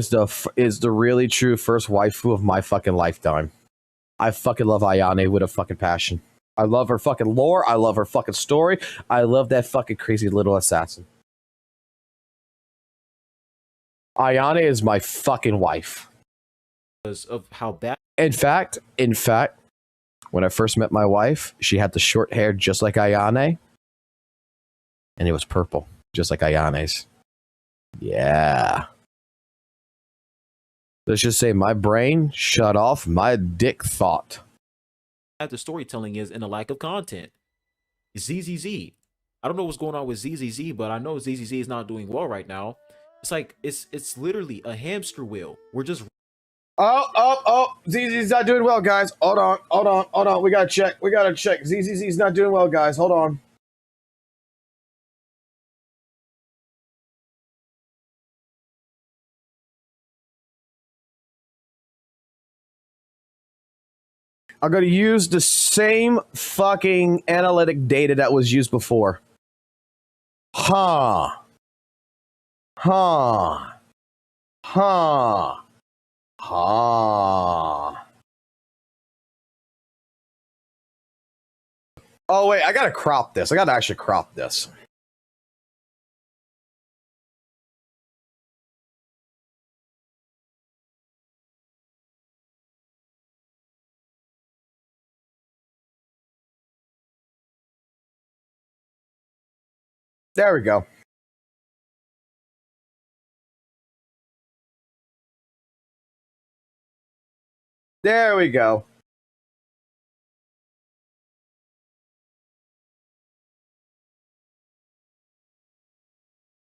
[SPEAKER 16] is the really true first waifu of my fucking lifetime. I fucking love Ayane with a fucking passion. I love her fucking lore. I love her fucking story. I love that fucking crazy little assassin. Ayane is my fucking wife.
[SPEAKER 14] Because of how bad.
[SPEAKER 16] In fact, when I first met my wife, she had the short hair just like Ayane, and it was purple, just like Ayane's. Yeah. Let's just say my brain shut off my dick thought.
[SPEAKER 14] The storytelling is and the lack of content. ZZZ. I don't know what's going on with ZZZ, but I know ZZZ is not doing well right now. It's like it's literally a hamster wheel. We're just
[SPEAKER 16] ZZZ's not doing well, guys. Hold on. We gotta check. ZZZ's not doing well, guys. Hold on. I'm going to use the same fucking analytic data that was used before. Huh. Oh, wait. I got to crop this. I got to actually crop this. There we go. There we go.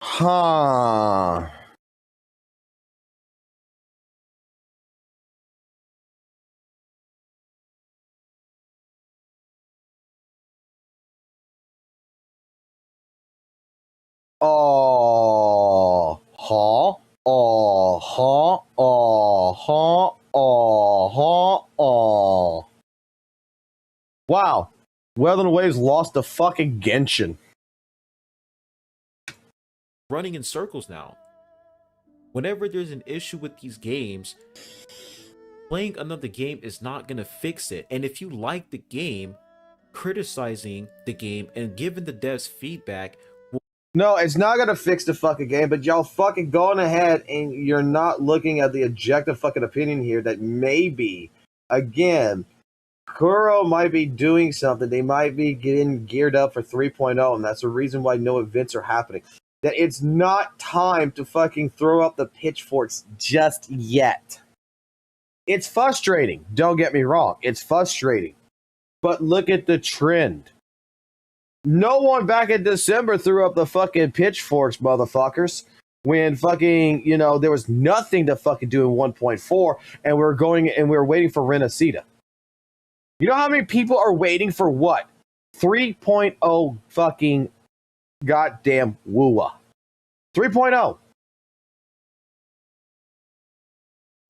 [SPEAKER 16] Huh. Oh, huh, oh, huh, oh, huh, oh, huh, oh. Wow. Weathering Waves lost the fucking Genshin.
[SPEAKER 14] running in circles now. Whenever there's an issue with these games, playing another game is not going to fix it. And if you like the game, criticizing the game and giving the devs feedback.
[SPEAKER 16] No, it's not going to fix the fucking game, but y'all fucking going ahead and you're not looking at the objective fucking opinion here that maybe, again, Kuro might be doing something. They might be getting geared up for 3.0, and that's the reason why no events are happening. That it's not time to fucking throw up the pitchforks just yet. It's frustrating. Don't get me wrong. It's frustrating. But look at the trend. No one back in December threw up the fucking pitchforks, motherfuckers. When fucking, you know, there was nothing to fucking do in 1.4, and we're waiting for Renacita. You know how many people are waiting for what? 3.0 fucking goddamn WUWA. 3.0.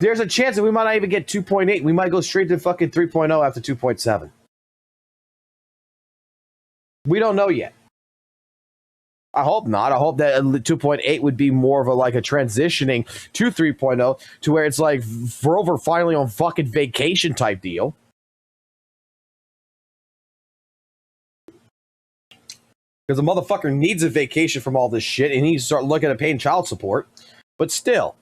[SPEAKER 16] There's a chance that we might not even get 2.8. We might go straight to fucking 3.0 after 2.7. We don't know yet. I hope not. I hope that 2.8 would be more of a transitioning to 3.0 to where it's like Rover finally on fucking vacation type deal. Because the motherfucker needs a vacation from all this shit and he needs to start looking at paying child support. But still.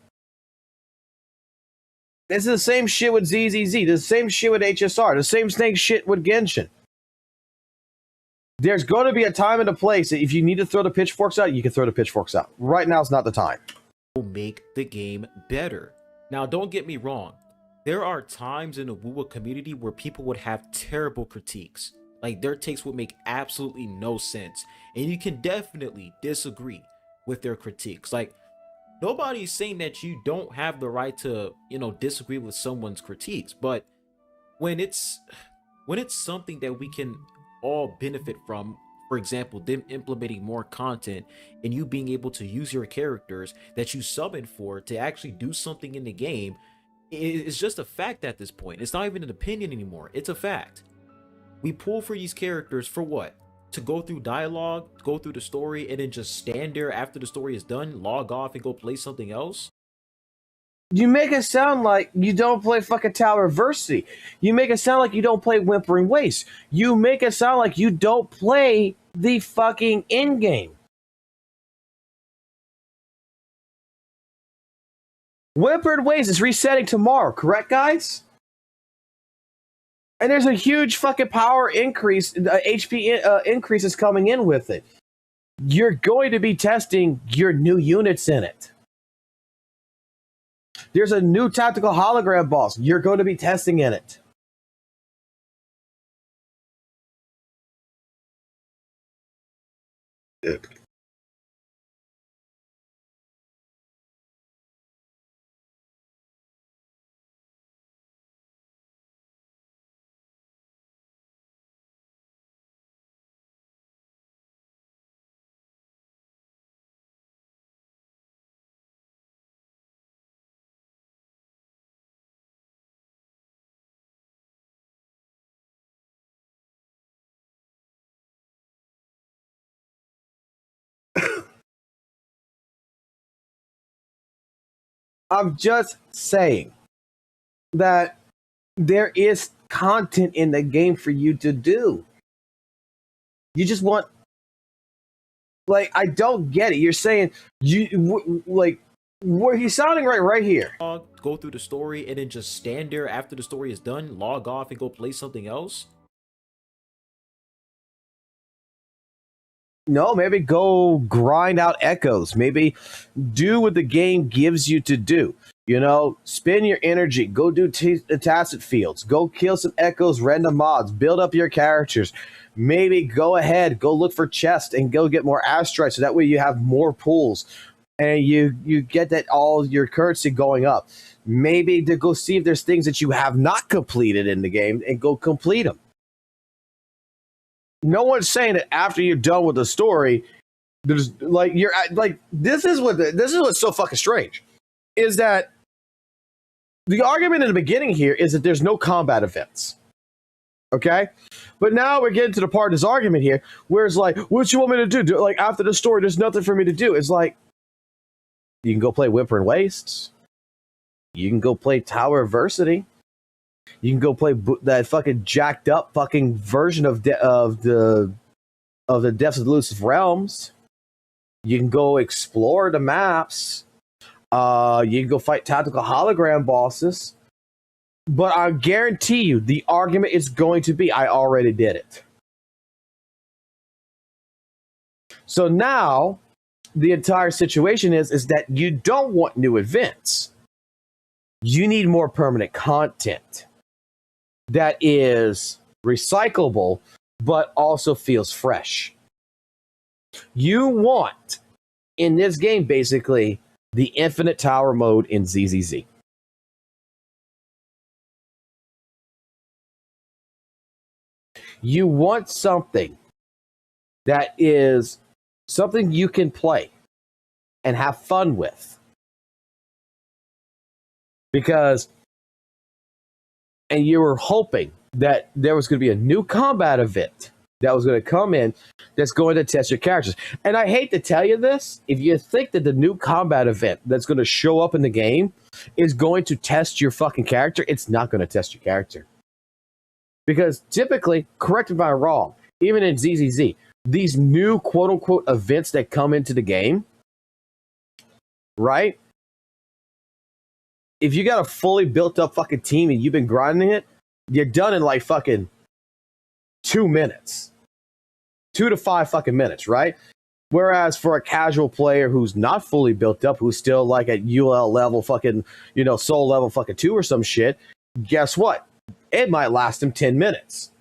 [SPEAKER 16] This is the same shit with ZZZ. The same shit with HSR. The same shit with Genshin. There's going to be a time and a place that if you need to throw the pitchforks out, you can throw the pitchforks out. Right now is not the time.
[SPEAKER 14] Will make the game better. Now, don't get me wrong. There are times in the WUWA community where people would have terrible critiques. Like, their takes would make absolutely no sense. And you can definitely disagree with their critiques. Like, Nobody's saying that you don't have the right to, disagree with someone's critiques, but when it's something that we can all benefit from, for example, them implementing more content and you being able to use your characters that you subbed for to actually do something in the game, it's just a fact at this point. It's not even an opinion anymore. It's a fact. We pull for these characters for what? To go through dialogue, go through the story, and then just stand there after the story is done, log off, and go play something else?
[SPEAKER 16] You make it sound like you don't play fucking Tower Versity. You make it sound like you don't play Whimpering Waste. You make it sound like you don't play the fucking end game. Whimpering Waste is resetting tomorrow, correct, guys? And there's a huge fucking power increase, HP increase is coming in with it. You're going to be testing your new units in it. There's a new tactical hologram boss. You're going to be testing in it. I'm just saying that there is content in the game for you to do. You just want, like, I don't get it. You're saying where he's sounding right here.
[SPEAKER 14] Go through the story and then just stand there after the story is done, log off, and go play something else?
[SPEAKER 16] No, maybe go grind out echoes. Maybe do what the game gives you to do. Spend your energy. Go do tacit fields. Go kill some echoes, random mods. Build up your characters. Maybe go ahead, go look for chests and go get more asteroids so that way you have more pools. And you get that all your currency going up. Maybe to go see if there's things that you have not completed in the game and go complete them. No one's saying that after you're done with the story, there's this is what's so fucking strange, is that the argument in the beginning here is that there's no combat events. Okay? But now we're getting to the part of this argument here where it's like, what you want me to do? Like, after the story, there's nothing for me to do. It's like, you can go play Whimpering Wastes. You can go play Tower Versity. You can go play that fucking jacked up fucking version of the Depths of the Elusive Realms. You can go explore the maps. You can go fight tactical hologram bosses. But I guarantee you, the argument is going to be, I already did it. So now, the entire situation is that you don't want new events. You need more permanent content that is recyclable, but also feels fresh. You want, in this game, basically, the infinite tower mode in ZZZ. You want something that is something you can play and have fun with. Because, and you were hoping that there was going to be a new combat event that was going to come in that's going to test your characters. And I hate to tell you this, if you think that the new combat event that's going to show up in the game is going to test your fucking character, it's not going to test your character. Because typically, correct me if I'm wrong, even in ZZZ, these new quote-unquote events that come into the game, right? If you got a fully built-up fucking team and you've been grinding it, you're done in like fucking 2 minutes. 2 to 5 fucking minutes, right? Whereas for a casual player who's not fully built up, who's still like at UL level fucking, soul level fucking 2 or some shit, guess what? It might last him 10 minutes.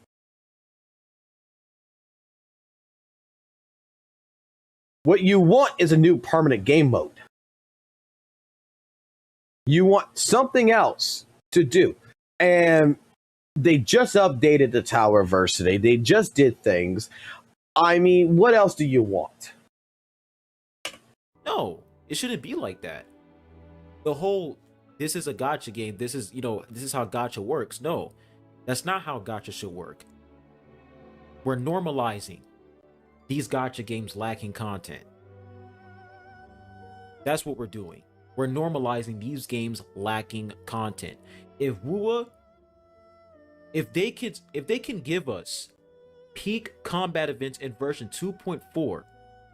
[SPEAKER 16] What you want is a new permanent game mode. You want something else to do. And they just updated the Tower Versity. They just did things. I mean, what else do you want?
[SPEAKER 14] No, it shouldn't be like that. The whole, this is a gacha game. This is, this is how gacha works. No, that's not how gacha should work. We're normalizing these gacha games lacking content. That's what we're doing. We're normalizing these games lacking content. If WUWA, if they can give us peak combat events in version 2.4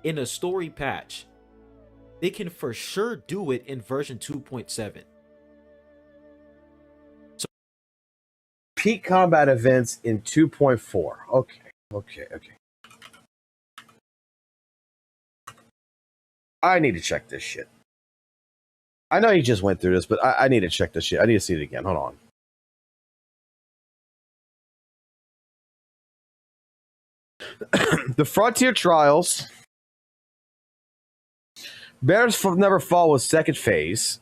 [SPEAKER 14] in a story patch, they can for sure do it in version 2.7.
[SPEAKER 16] So, peak combat events in 2.4. Okay. I need to check this shit. I know you just went through this, but I need to check this shit. I need to see it again. Hold on. The Frontier Trials. Bears Never Fall was second phase.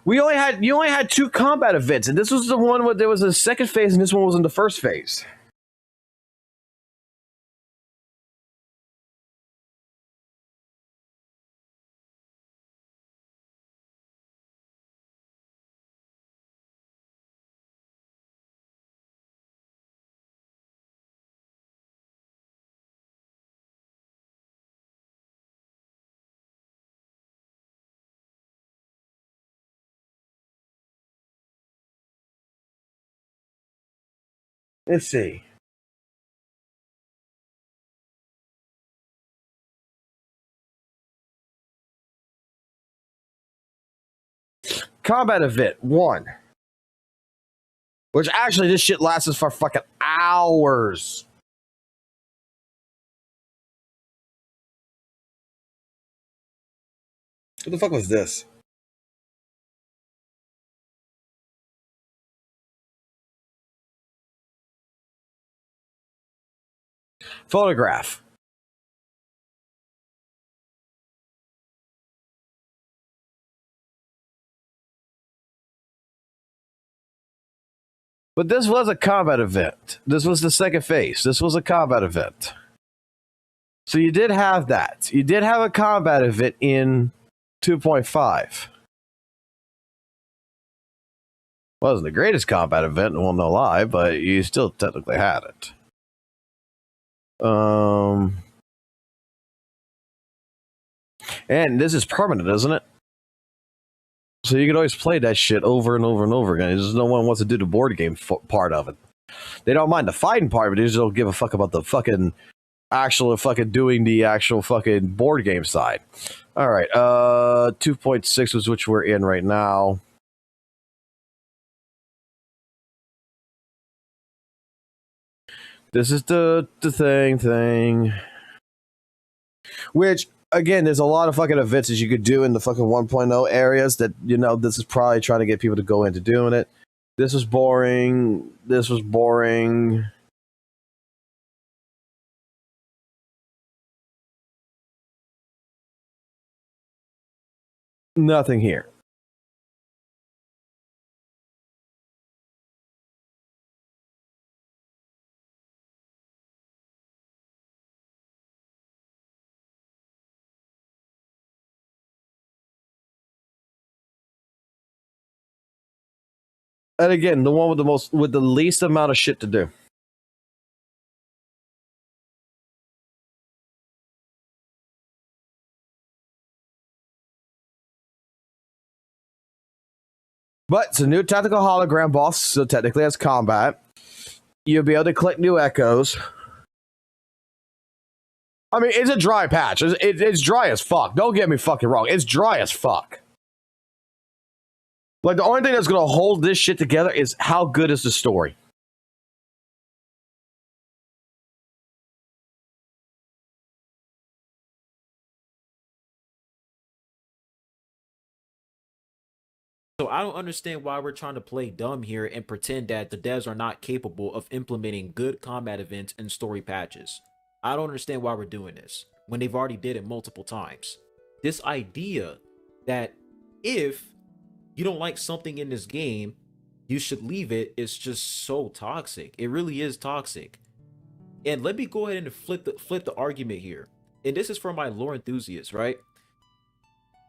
[SPEAKER 16] You only had 2 combat events, and this was the one where there was a second phase, and this one was in the first phase. Let's see. Combat event 1. Which actually, this shit lasts for fucking hours. What the fuck was this? Photograph. But this was a combat event. This was the second phase. This was a combat event. So you did have that. You did have a combat event in 2.5. Wasn't the greatest combat event, well, no lie, but you still technically had it. And this is permanent, isn't it? So you can always play that shit over and over and over again. There's no one wants to do the board game part of it. They don't mind the fighting part, but they just don't give a fuck about the fucking actual fucking doing the actual fucking board game side. All right, 2.6 was which we're in right now. This is the thing. Which, again, there's a lot of fucking events that you could do in the fucking 1.0 areas that, this is probably trying to get people to go into doing it. This was boring. This was boring. Nothing here. And again, the one with the least amount of shit to do. But it's a new tactical hologram boss, so technically it's combat. You'll be able to collect new echoes. I mean, it's a dry patch. It's dry as fuck. Don't get me fucking wrong. It's dry as fuck. Like, the only thing that's going to hold this shit together is how good is the story.
[SPEAKER 14] So I don't understand why we're trying to play dumb here and pretend that the devs are not capable of implementing good combat events and story patches. I don't understand why we're doing this when they've already did it multiple times. This idea that if you don't like something in this game, you should leave it is just so toxic. It really is toxic. And let me go ahead and flip the argument here. And this is for my lore enthusiasts, right?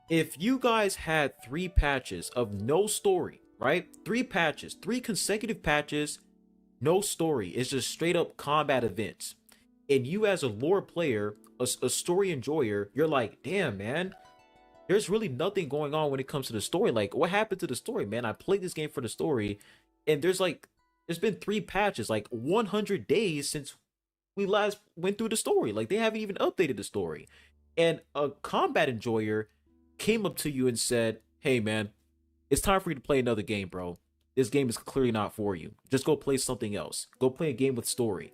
[SPEAKER 14] If you guys had 3 patches of no story, right? 3 patches, 3 consecutive patches, no story. It's just straight up combat events. And you as a lore player, a story enjoyer, you're like, damn, man, there's really nothing going on when it comes to the story. Like, what happened to the story, man? I played this game for the story, and there's been 3 patches, like 100 days since we last went through the story. Like, they haven't even updated the story. And a combat enjoyer came up to you and said, hey, man, it's time for you to play another game, bro. This game is clearly not for you. Just go play something else. Go play a game with story.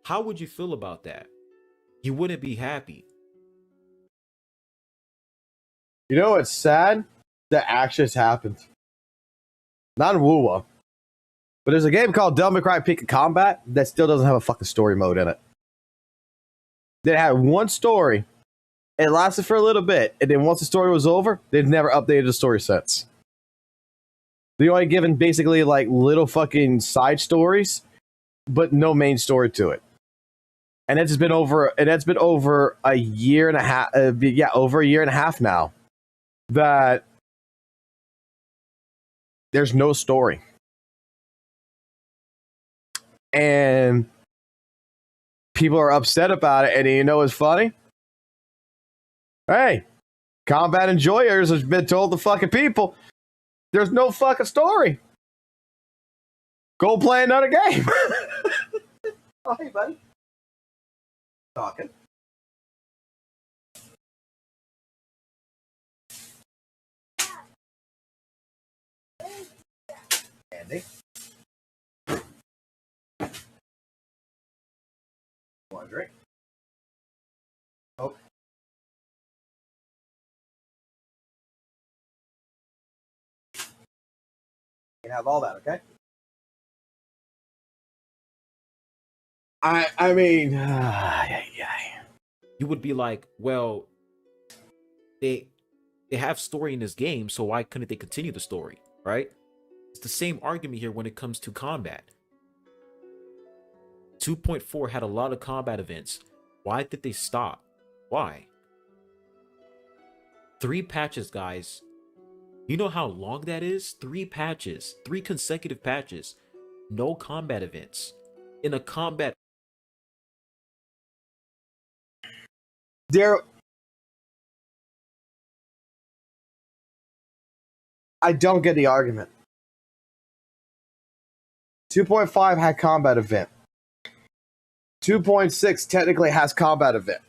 [SPEAKER 14] How would you feel about that? You wouldn't be happy.
[SPEAKER 1] You know what's sad? That actually has happened. Not in WUWA. But there's a game called Devil May Cry Peak of Combat that still doesn't have a fucking story mode in it. They had one story. It lasted for a little bit. And then once the story was over, they've never updated the story since. They only given basically like little fucking side stories, but no main story to it. And it's been over a year and a half. Over a year and a half now. That there's no story. And people are upset about it. And you know what's funny? Hey, combat enjoyers has been told the fucking people there's no fucking story. Go play another game. Oh, hey, buddy. Talking. Andy. Want a drink? Oh. You can have all that, okay? I mean,
[SPEAKER 14] you would be like, well, they have story in this game, so why couldn't they continue the story, right? It's the same argument here when it comes to combat. 2.4 had a lot of combat events. Why did they stop? Why? 3 patches, guys. You know how long that is? 3 patches. 3 consecutive patches. No combat events. In a combat...
[SPEAKER 1] I don't get the argument. 2.5 had combat event. 2.6 technically has combat event.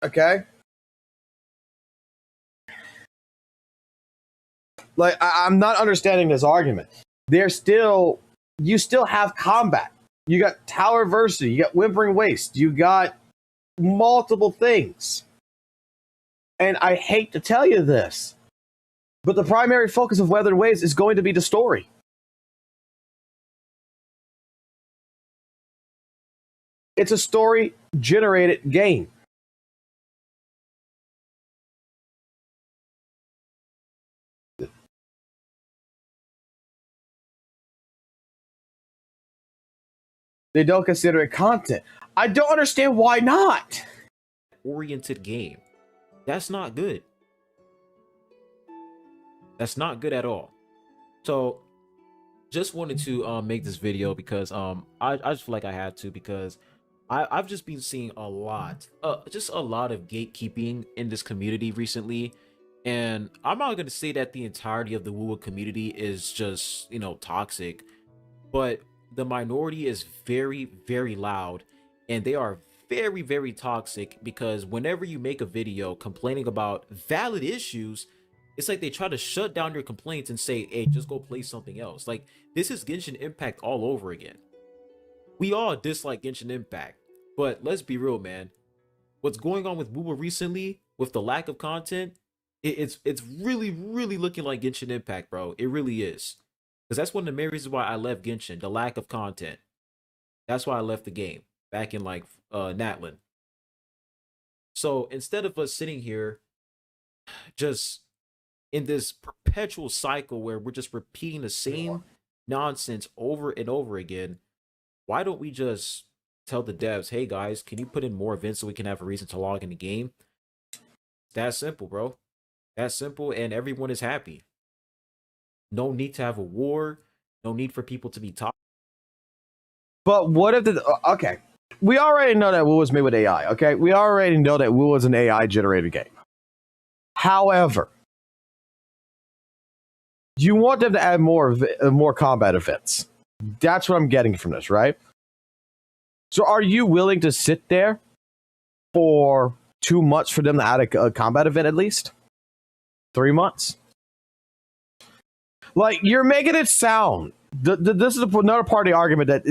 [SPEAKER 1] Okay? Like, I'm not understanding this argument. You still have combat. You got Tower Adversity, you got Whimpering Waste, you got multiple things. And I hate to tell you this, but the primary focus of Weathered Waves is going to be the story. It's a story-generated game. They don't consider it content. I don't understand why not.
[SPEAKER 14] Oriented game. That's not good. That's not good at all. So, just wanted to make this video because I just feel like I had to, because I've just been seeing a lot of gatekeeping in this community recently. And I'm not going to say that the entirety of the WUWA community is just, toxic, but the minority is very, very loud, and they are very, very toxic, because whenever you make a video complaining about valid issues, it's like they try to shut down your complaints and say, hey, just go play something else. Like, this is Genshin Impact all over again. We all dislike Genshin Impact, but let's be real, man. What's going on with WUWA recently, with the lack of content, It's really looking like Genshin Impact, bro. It really is. Because that's one of the main reasons why I left Genshin, the lack of content. That's why I left the game back in like Natlin. So instead of us sitting here just in this perpetual cycle where we're just repeating the same nonsense over and over again, why don't we just tell the devs, hey guys, can you put in more events so we can have a reason to log in the game? That simple, bro. That simple, and everyone is happy. No need to have a war. No need for people to be talking.
[SPEAKER 1] But what if okay, we already know that WUWA was made with AI, okay? We already know that WUWA was an AI-generated game. However, you want them to add more combat events. That's what I'm getting from this, right? So are you willing to sit there for 2 months for them to add a combat event at least? 3 months? Like, you're making it sound. This is another part of the argument that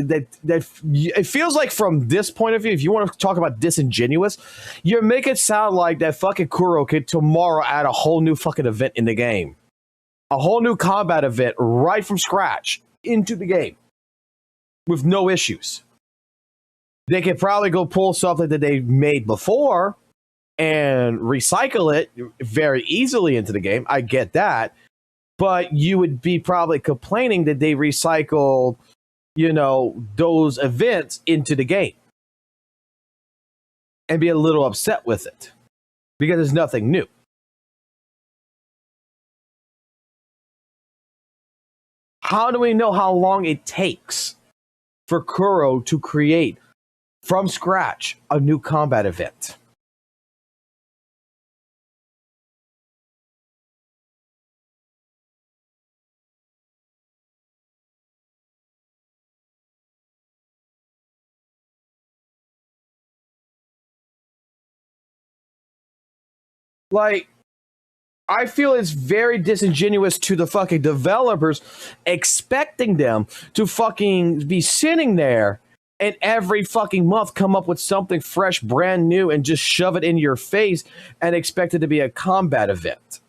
[SPEAKER 1] it feels like from this point of view, if you want to talk about disingenuous, you're making it sound like that fucking Kuro could tomorrow add a whole new fucking event in the game. A whole new combat event right from scratch into the game with no issues. They could probably go pull something that they made before and recycle it very easily into the game. I get that. But you would be probably complaining that they recycled, those events into the game. And be a little upset with it. Because there's nothing new. How do we know how long it takes for Kuro to create from scratch a new combat event? Like, I feel it's very disingenuous to the fucking developers expecting them to fucking be sitting there and every fucking month come up with something fresh, brand new, and just shove it in your face and expect it to be a combat event.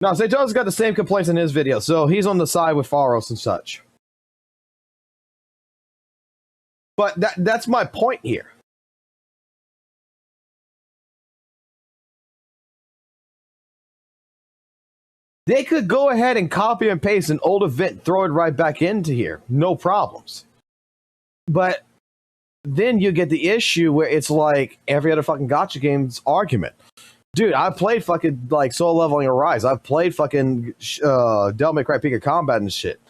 [SPEAKER 1] Now, Zayto's got the same complaints in his video, so he's on the side with Faros and such. But that's my point here. They could go ahead and copy and paste an old event, throw it right back into here. No problems. But then you get the issue where it's like every other fucking gacha game's argument. Dude, I played fucking like Soul Leveling Arise. I've played fucking Devil May Cry Peak of Combat and shit.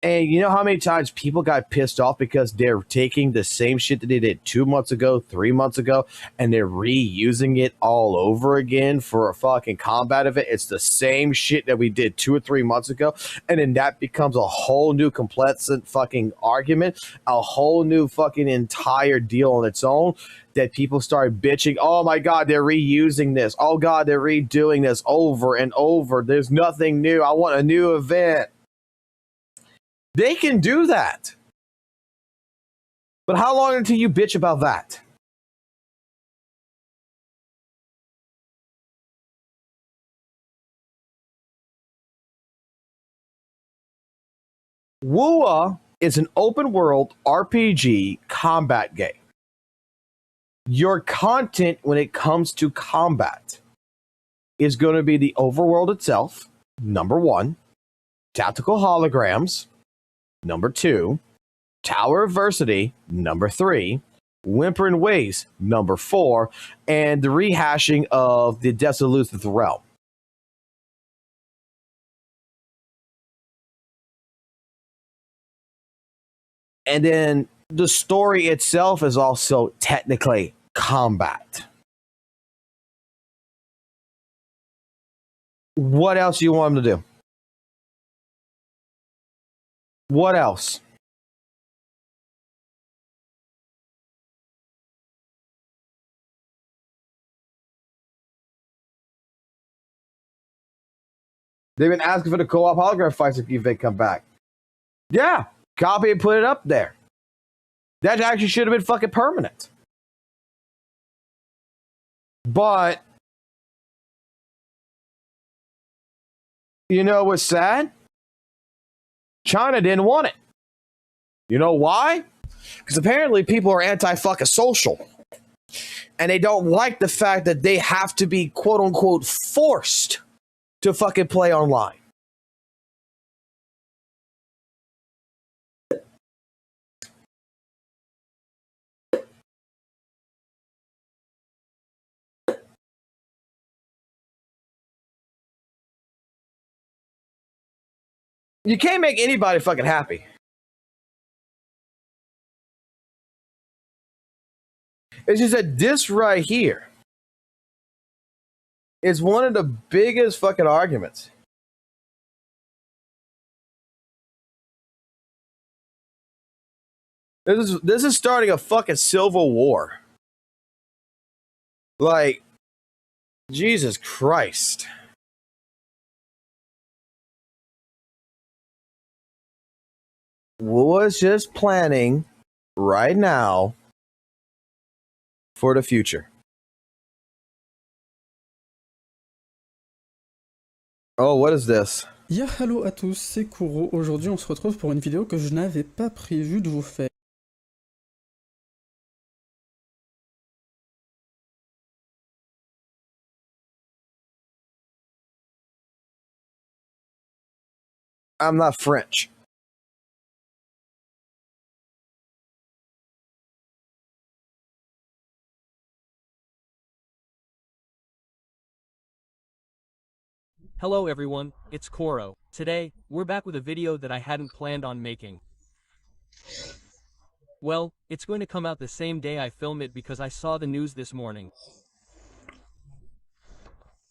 [SPEAKER 1] And you know how many times people got pissed off because they're taking the same shit that they did 2 months ago, 3 months ago, and they're reusing it all over again for a fucking combat event? It's the same shit that we did 2 or 3 months ago. And then that becomes a whole new complexant fucking argument, a whole new fucking entire deal on its own that people start bitching. Oh my God, they're reusing this. Oh God, they're redoing this over and over. There's nothing new. I want a new event. They can do that. But how long until you bitch about that? WUWA is an open world RPG combat game. Your content when it comes to combat is going to be the overworld itself, number 1, tactical holograms, number 2, Tower Adversity, number 3, Whimpering Ways, number 4, and the rehashing of the Desoluteth Realm. And then the story itself is also technically combat. What else do you want them to do? What else? They've been asking for the co-op hologram fights if they come back. Yeah, copy and put it up there.
[SPEAKER 16] That actually should have been fucking permanent. But you know what's sad? China didn't want it. You know why? Because apparently people are anti-fucking social. And they don't like the fact that they have to be quote unquote forced to fucking play online. You can't make anybody fucking happy. It's just that this right here is one of the biggest fucking arguments. This is starting a fucking civil war. Like, Jesus Christ. WUWA is just planning right now for the future. Oh, what is this?
[SPEAKER 8] Yeah, hello à tous, c'est Kuro. Aujourd'hui, on se retrouve pour une vidéo que je n'avais pas prévu de vous faire.
[SPEAKER 16] I'm not French.
[SPEAKER 18] Hello everyone, it's Koro. Today, we're back with a video that I hadn't planned on making. Well, it's going to come out the same day I film it because I saw the news this morning.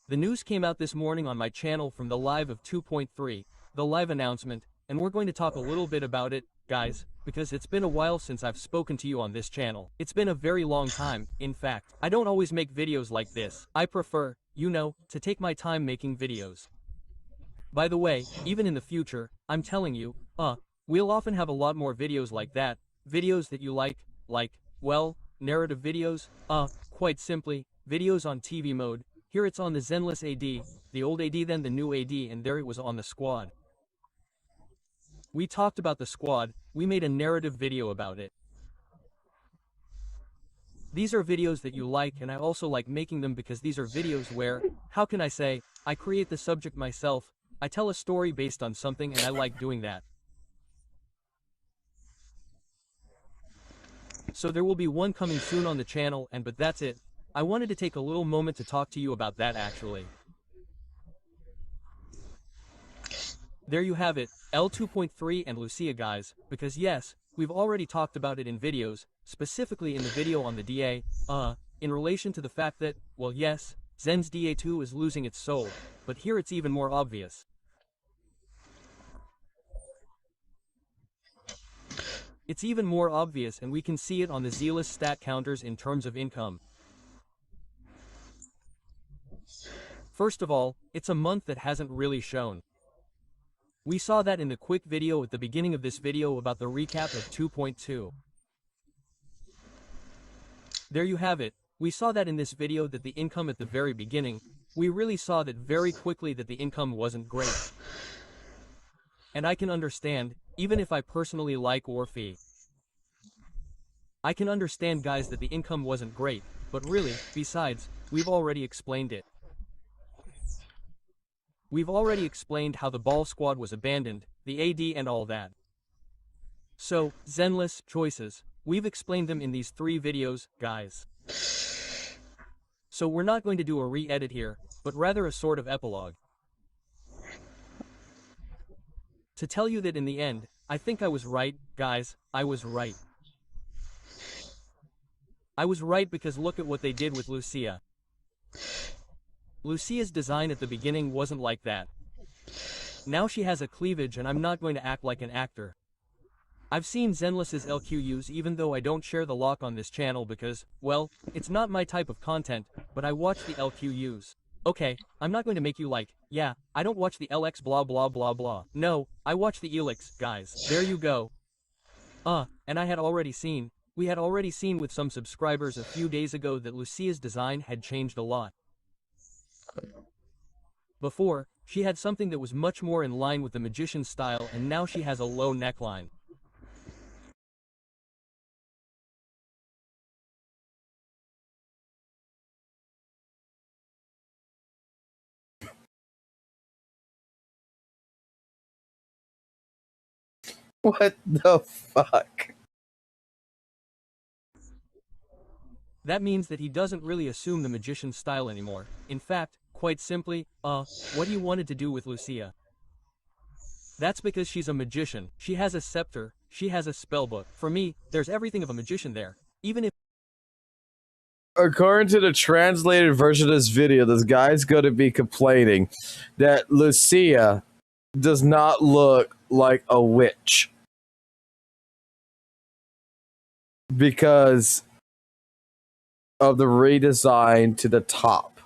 [SPEAKER 18] The news came out this morning on my channel from the live of 2.3, the live announcement, and we're going to talk a little bit about it, guys, because it's been a while since I've spoken to you on this channel. It's been a very long time, in fact. I don't always make videos like this. I prefer, you know, to take my time making videos. By the way, even in the future, I'm telling you, we'll often have a lot more videos like that, videos that you like, well, narrative videos, quite simply, videos on TV mode. Here it's on the Zenless AD, the old AD then the new AD, and there it was on the squad. We talked about the squad, we made a narrative video about it. These are videos that you like, and I also like making them because these are videos where, how can I say, I create the subject myself, I tell a story based on something, and I like doing that. So there will be one coming soon on the channel, but that's it. I wanted to take a little moment to talk to you about that actually. There you have it, L2.3 and Lucia guys, because yes, we've already talked about it in videos, specifically in the video on the DA, in relation to the fact that, well yes, Zen's DA2 is losing its soul, but here it's even more obvious. It's even more obvious, and we can see it on the Zenless stat counters in terms of income. First of all, it's a month that hasn't really shown. We saw that in the quick video at the beginning of this video about the recap of 2.2. There you have it. We saw that in this video that the income at the very beginning, we really saw that very quickly that the income wasn't great. And I can understand, even if I personally like Orphe. I can understand guys that the income wasn't great, but really, besides, we've already explained it. We've already explained how the ball squad was abandoned, the AD and all that. So, Zenless choices, we've explained them in these 3 videos, guys. So we're not going to do a re-edit here, but rather a sort of epilogue. To tell you that in the end, I think I was right, guys, I was right. I was right because look at what they did with Lucia. Lucia's design at the beginning wasn't like that. Now she has a cleavage and I'm not going to act like an actor. I've seen Zenless's LQUs even though I don't share the lock on this channel because, well, it's not my type of content, but I watch the LQUs. Okay, I'm not going to make you like, yeah, I don't watch the LX blah blah blah blah. No, I watch the ELIX, guys. There you go. And I had already seen, We had already seen with some subscribers a few days ago that Lucia's design had changed a lot. Before, she had something that was much more in line with the magician style, and now she has a low neckline.
[SPEAKER 16] What the fuck?
[SPEAKER 18] That means that he doesn't really assume the magician style anymore. In fact, quite simply, what he wanted to do with Lucia. That's because she's a magician. She has a scepter, she has a spellbook. For me, there's everything of a magician there. Even if...
[SPEAKER 16] According to the translated version of this video, this guy's going to be complaining that Lucia does not look like a witch. Because of the redesign to the top.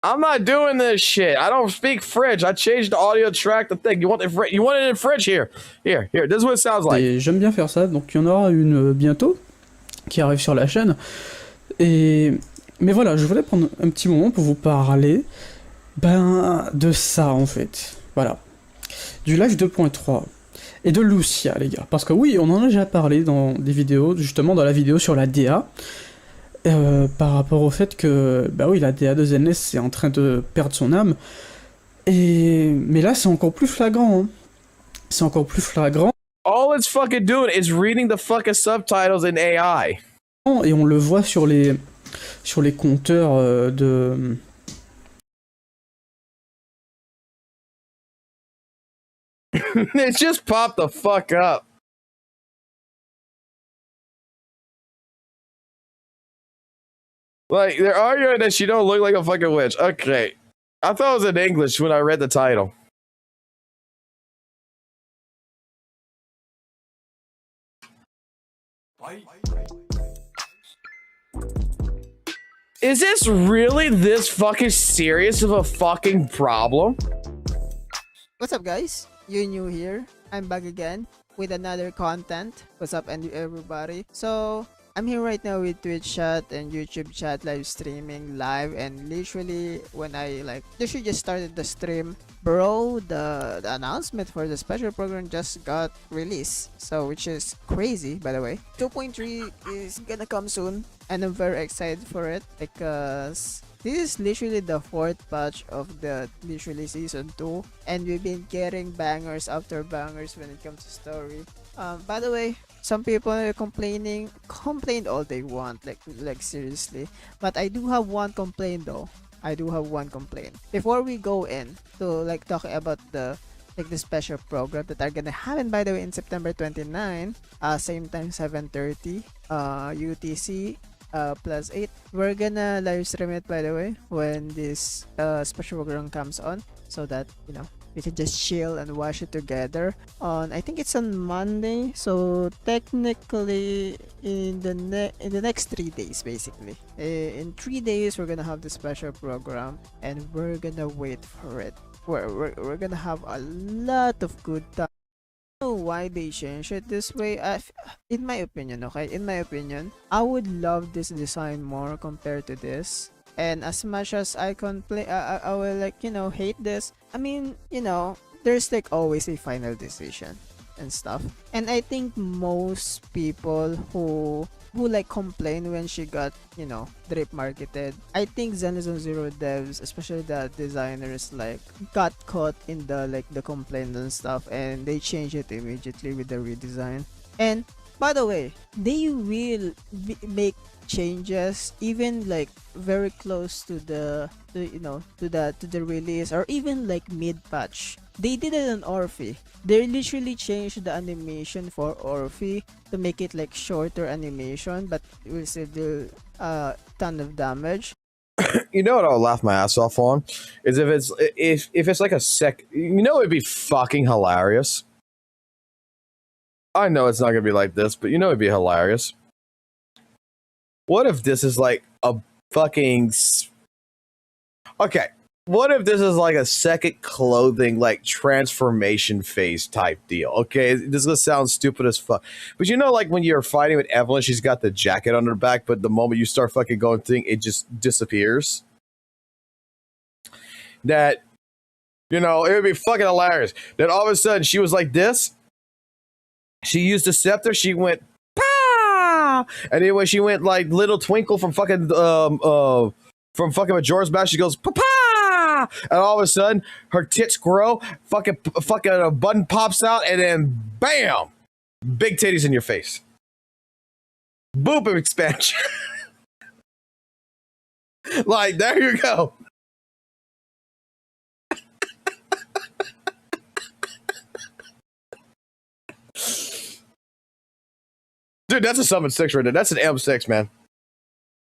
[SPEAKER 16] I'm not doing this shit. I don't speak French. I changed the audio track to thing. You want it in French? Here. This is what it sounds like.
[SPEAKER 8] Et j'aime bien faire ça, donc il y en aura une bientôt qui arrive sur la chaîne. Mais voilà, je voulais prendre un petit moment pour vous parler de ça en fait. Voilà. Du live 2.3. Et de Lucia, les gars. Parce que oui, on en a déjà parlé dans des vidéos, justement dans la vidéo sur la DA. Par rapport au fait que, oui, la DA de Zenless est en train de perdre son âme. Mais là, c'est encore plus flagrant. Hein. C'est encore plus flagrant.
[SPEAKER 16] All it's fucking doing is reading the fucking subtitles in AI.
[SPEAKER 8] Et on le voit sur les compteurs de...
[SPEAKER 16] It just popped the fuck up. Like, they're arguing that she don't look like a fucking witch. Okay. I thought it was in English when I read the title. Is this really this fucking serious of a fucking problem?
[SPEAKER 19] What's up, guys? You're new here. I'm back again with another content. What's up, everybody? So I'm here right now with Twitch chat and YouTube chat live streaming live, and literally when I literally just started the stream, bro, the announcement for the special program just got released, so which is crazy, by the way. 2.3 is gonna come soon, and I'm very excited for it because this is literally the 4th patch of the literally season 2, and we've been getting bangers after bangers when it comes to story. By the way, some people are complain all they want, like seriously, but I do have one complaint though. I do have one complaint before we go in to talk about the special program that are gonna happen, by the way, in September 29, same time 7:30 UTC +8. We're gonna live stream it, by the way, when this special program comes on, so that we can just chill and watch it together on, I think it's on Monday, so technically in the next 3 days, basically. In 3 days we're gonna have the special program, and we're gonna wait for it. We're gonna have a lot of good time. I don't know why they changed it this way. In my opinion, I would love this design more compared to this. And as much as I complain, I will hate this. I mean, there's always a final decision and stuff. And I think most people who complain when she got drip marketed, I think Zenless Zone Zero devs, especially the designers, got caught in the complaint and stuff, and they changed it immediately with the redesign. And by the way, they will make changes even very close to the release, or even mid patch. They did it on Orphe. They literally changed the animation for Orphe to make it shorter animation, but it will still do a ton of damage.
[SPEAKER 16] You know what I'll laugh my ass off on is if it's like a sec. It'd be fucking hilarious. I know it's not gonna be like this, but it'd be hilarious. What if this is like a fucking... Okay,
[SPEAKER 1] what if this is like a second clothing, like transformation phase type deal? Okay, this is gonna sound stupid as fuck, but you know, like when you're fighting with Evelyn, she's got the jacket on her back, but the moment you start fucking going thing, it just disappears. That, you know, it would be fucking hilarious. That all of a sudden she was like this. She used the scepter. She went, "Pah!" And then when she went like Little Twinkle from fucking Majora's Mask, she goes, "Papa!" And all of a sudden, her tits grow, fucking a button pops out, and then bam, big titties in your face. Boop expansion. Like, there you go. Dude, that's a Summon 6 right there. That's an M6, man.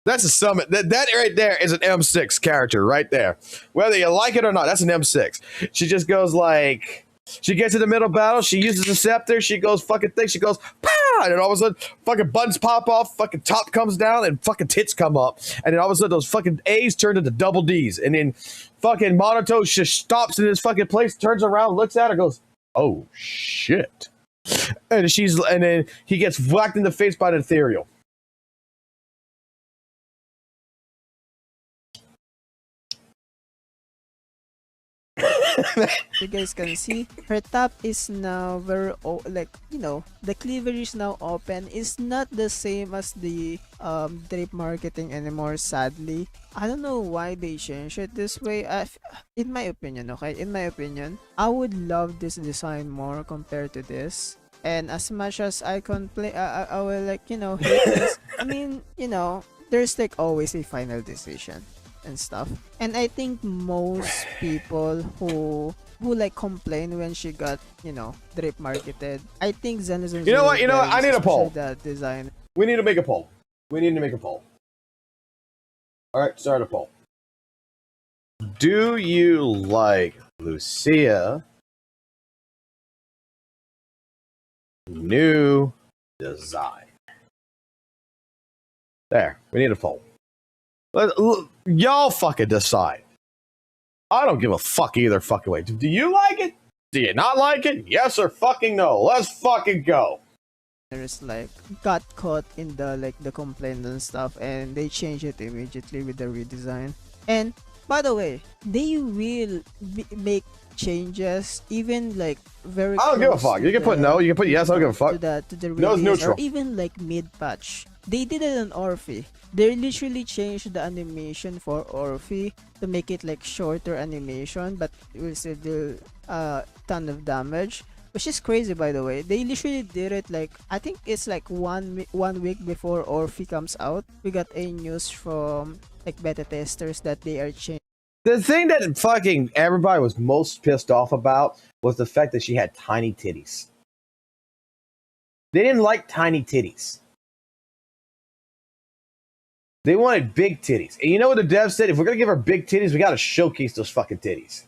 [SPEAKER 1] That's a Summon. That right there is an M6 character right there. Whether you like it or not, that's an M6. She just goes like, she gets in the middle battle, she uses the scepter, she goes fucking thing, she goes, pow! And then all of a sudden, fucking buttons pop off, fucking top comes down, and fucking tits come up. And then all of a sudden, those fucking A's turn into double D's. And then fucking Monoto just stops in his fucking place, turns around, looks at her, goes, oh shit. And then he gets whacked in the face by the ethereal.
[SPEAKER 19] You guys can see her top is now very like, you know, the cleavage is now open. It's not the same as the drape marketing anymore, sadly. I don't know why they changed it this way. In my opinion, okay, in my opinion, I would love this design more compared to this. And as much as I complain, I will, like, you know, hate this. I mean, you know, there's like always a final decision and stuff. And I think most people who like complain when she got, you know, drape marketed, I think Zenless Zone Zero.
[SPEAKER 1] You know what? I need a poll.
[SPEAKER 19] That design.
[SPEAKER 1] We need to make a poll. All right, start a poll. Do you like Lucia new design? There, we need a poll. Y'all fucking decide. I don't give a fuck either fucking way. Do you like it? Do you not like it? Yes or fucking no? Let's fucking go.
[SPEAKER 19] There's like got caught in the like the complaint and stuff, and they changed it immediately with the redesign. And by the way, they will make changes, even like very.
[SPEAKER 1] I don't give a fuck. You can put no. You can put yes. I don't give a fuck.
[SPEAKER 19] To the
[SPEAKER 1] no is neutral.
[SPEAKER 19] Or even like mid patch. They did it on Orphe. They literally changed the animation for Orphe to make it like shorter animation, but it will still do a ton of damage, which is crazy, by the way. They literally did it like, I think it's like one week before Orphe comes out. We got a news from like beta testers that they are changing.
[SPEAKER 1] The thing that fucking everybody was most pissed off about was the fact that she had tiny titties. They didn't like tiny titties. They wanted big titties. And you know what the devs said? If we're going to give her big titties, we got to showcase those fucking titties.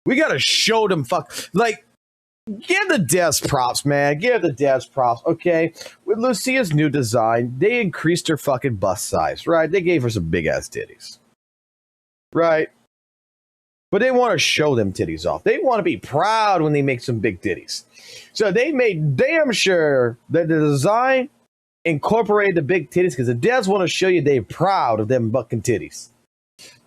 [SPEAKER 1] We got to show them like, give the devs props, man. Give the devs props, okay? With Lucia's new design, they increased her fucking bust size, right? They gave her some big-ass titties. Right? But they want to show them titties off. They want to be proud when they make some big titties. So they made damn sure that the design incorporated the big titties because the devs want to show you they're proud of them fucking titties.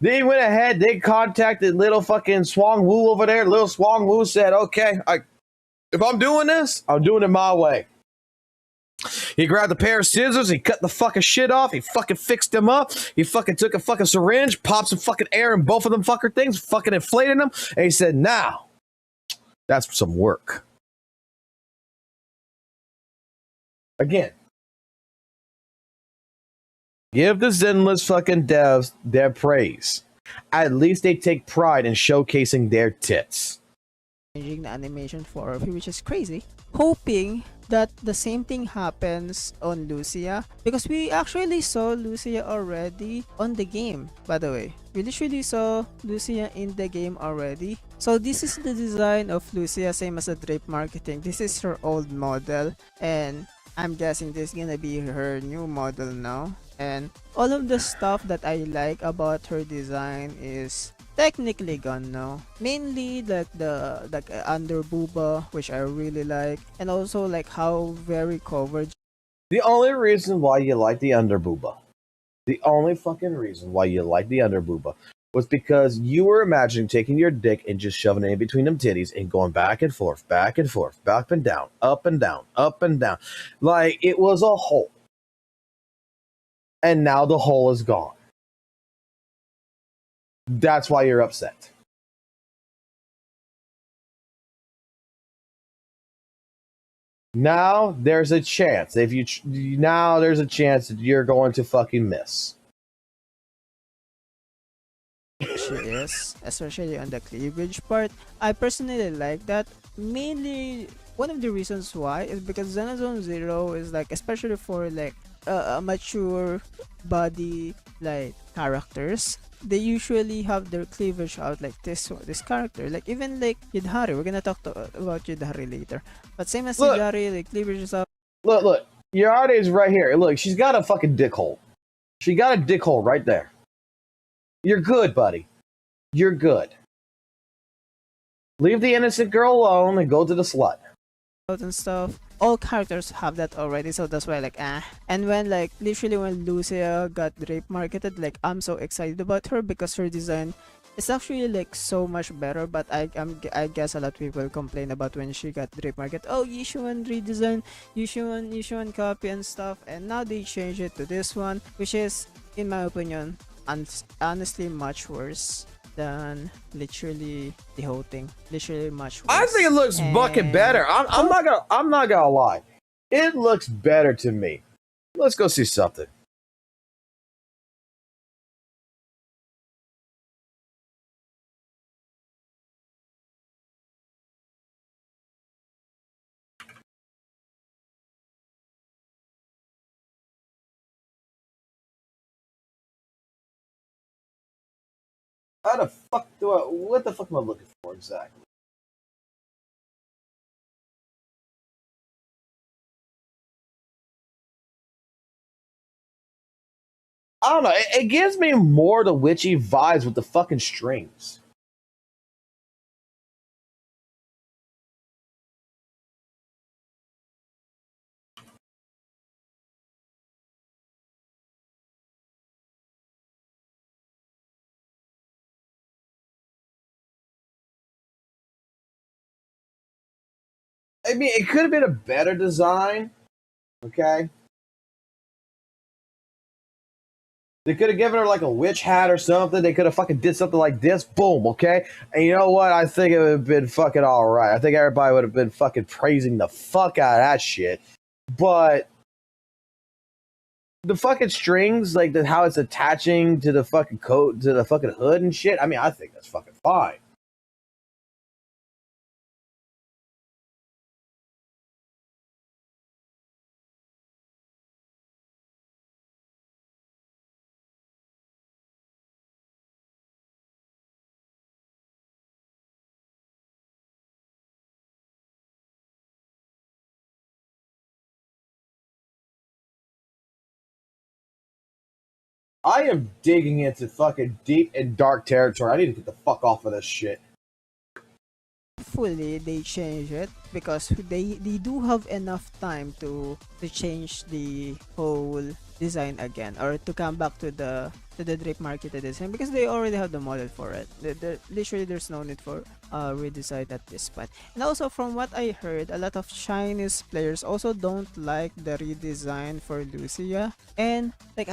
[SPEAKER 1] They went ahead, they contacted little fucking Swang Woo over there. Little Swang Woo said, okay, if I'm doing this, I'm doing it my way. He grabbed a pair of scissors, he cut the fucking shit off, he fucking fixed them up, he fucking took a fucking syringe, popped some fucking air in both of them fucker things, fucking inflated them, and he said, now, that's some work. Again, give the Zenless fucking devs their praise. At least they take pride in showcasing their tits.
[SPEAKER 19] Changing the animation for Orphe, which is crazy. Hoping that the same thing happens on Lucia, because we actually saw Lucia already on the game, by the way. We literally saw Lucia in the game already. So this is the design of Lucia, same as the drape marketing. This is her old model, and I'm guessing this is gonna be her new model now. And all of the stuff that I like about her design is technically gone now. Mainly like the under booba, which I really like, and also like how very covered.
[SPEAKER 1] The only reason why you like the underbooba, the only fucking reason why you like the underbooba was because you were imagining taking your dick and just shoving it in between them titties and going back and forth, back and forth, up and down, up and down, up and down. Like it was a hole. And now the hole is gone. That's why you're upset. Now there's a chance. Now there's a chance that you're going to fucking miss.
[SPEAKER 19] She is, especially on the cleavage part. I personally like that. Mainly, one of the reasons why is because Zenless Zone Zero is like, especially for like a mature body like characters, they usually have their cleavage out like this character. Like even like Yidhari, we're gonna talk about Yidhari later. But same as Yidhari, like cleavage is out.
[SPEAKER 1] Look, Yidhari is right here. Look, she's got a fucking dick hole. She got a dick hole right there. You're good, buddy. You're good. Leave the innocent girl alone and go to the slut.
[SPEAKER 19] And stuff. All characters have that already, so that's why like And when like literally when Lucia got drape marketed, like I'm so excited about her because her design is actually like so much better. But I guess a lot of people complain about when she got drape market. Oh, Yishuan redesign, Yishuan copy and stuff, and now they changed it to this one, which is, in my opinion, honestly much worse than literally the whole thing. Literally much worse.
[SPEAKER 1] I think it looks fucking better. I'm not gonna lie. It looks better to me. Let's go see something. What the fuck am I looking for exactly? I don't know. It gives me more the witchy vibes with the fucking strings. I mean, it could have been a better design. Okay. They could have given her like a witch hat or something. They could have fucking did something like this. Boom, okay? And you know what? I think it would have been fucking alright. I think everybody would have been fucking praising the fuck out of that shit. But the fucking strings, like how it's attaching to the fucking coat, to the fucking hood and shit, I mean, I think that's fucking fine. I am digging into fucking deep and dark territory. I need to get the fuck off of this shit.
[SPEAKER 19] Hopefully they change it because they do have enough time to change the whole design again, or to come back to the drape marketed design, because they already have the model for it. Literally there's no need for redesign at this point. And also from what I heard, a lot of Chinese players also don't like the redesign for Lucia. And like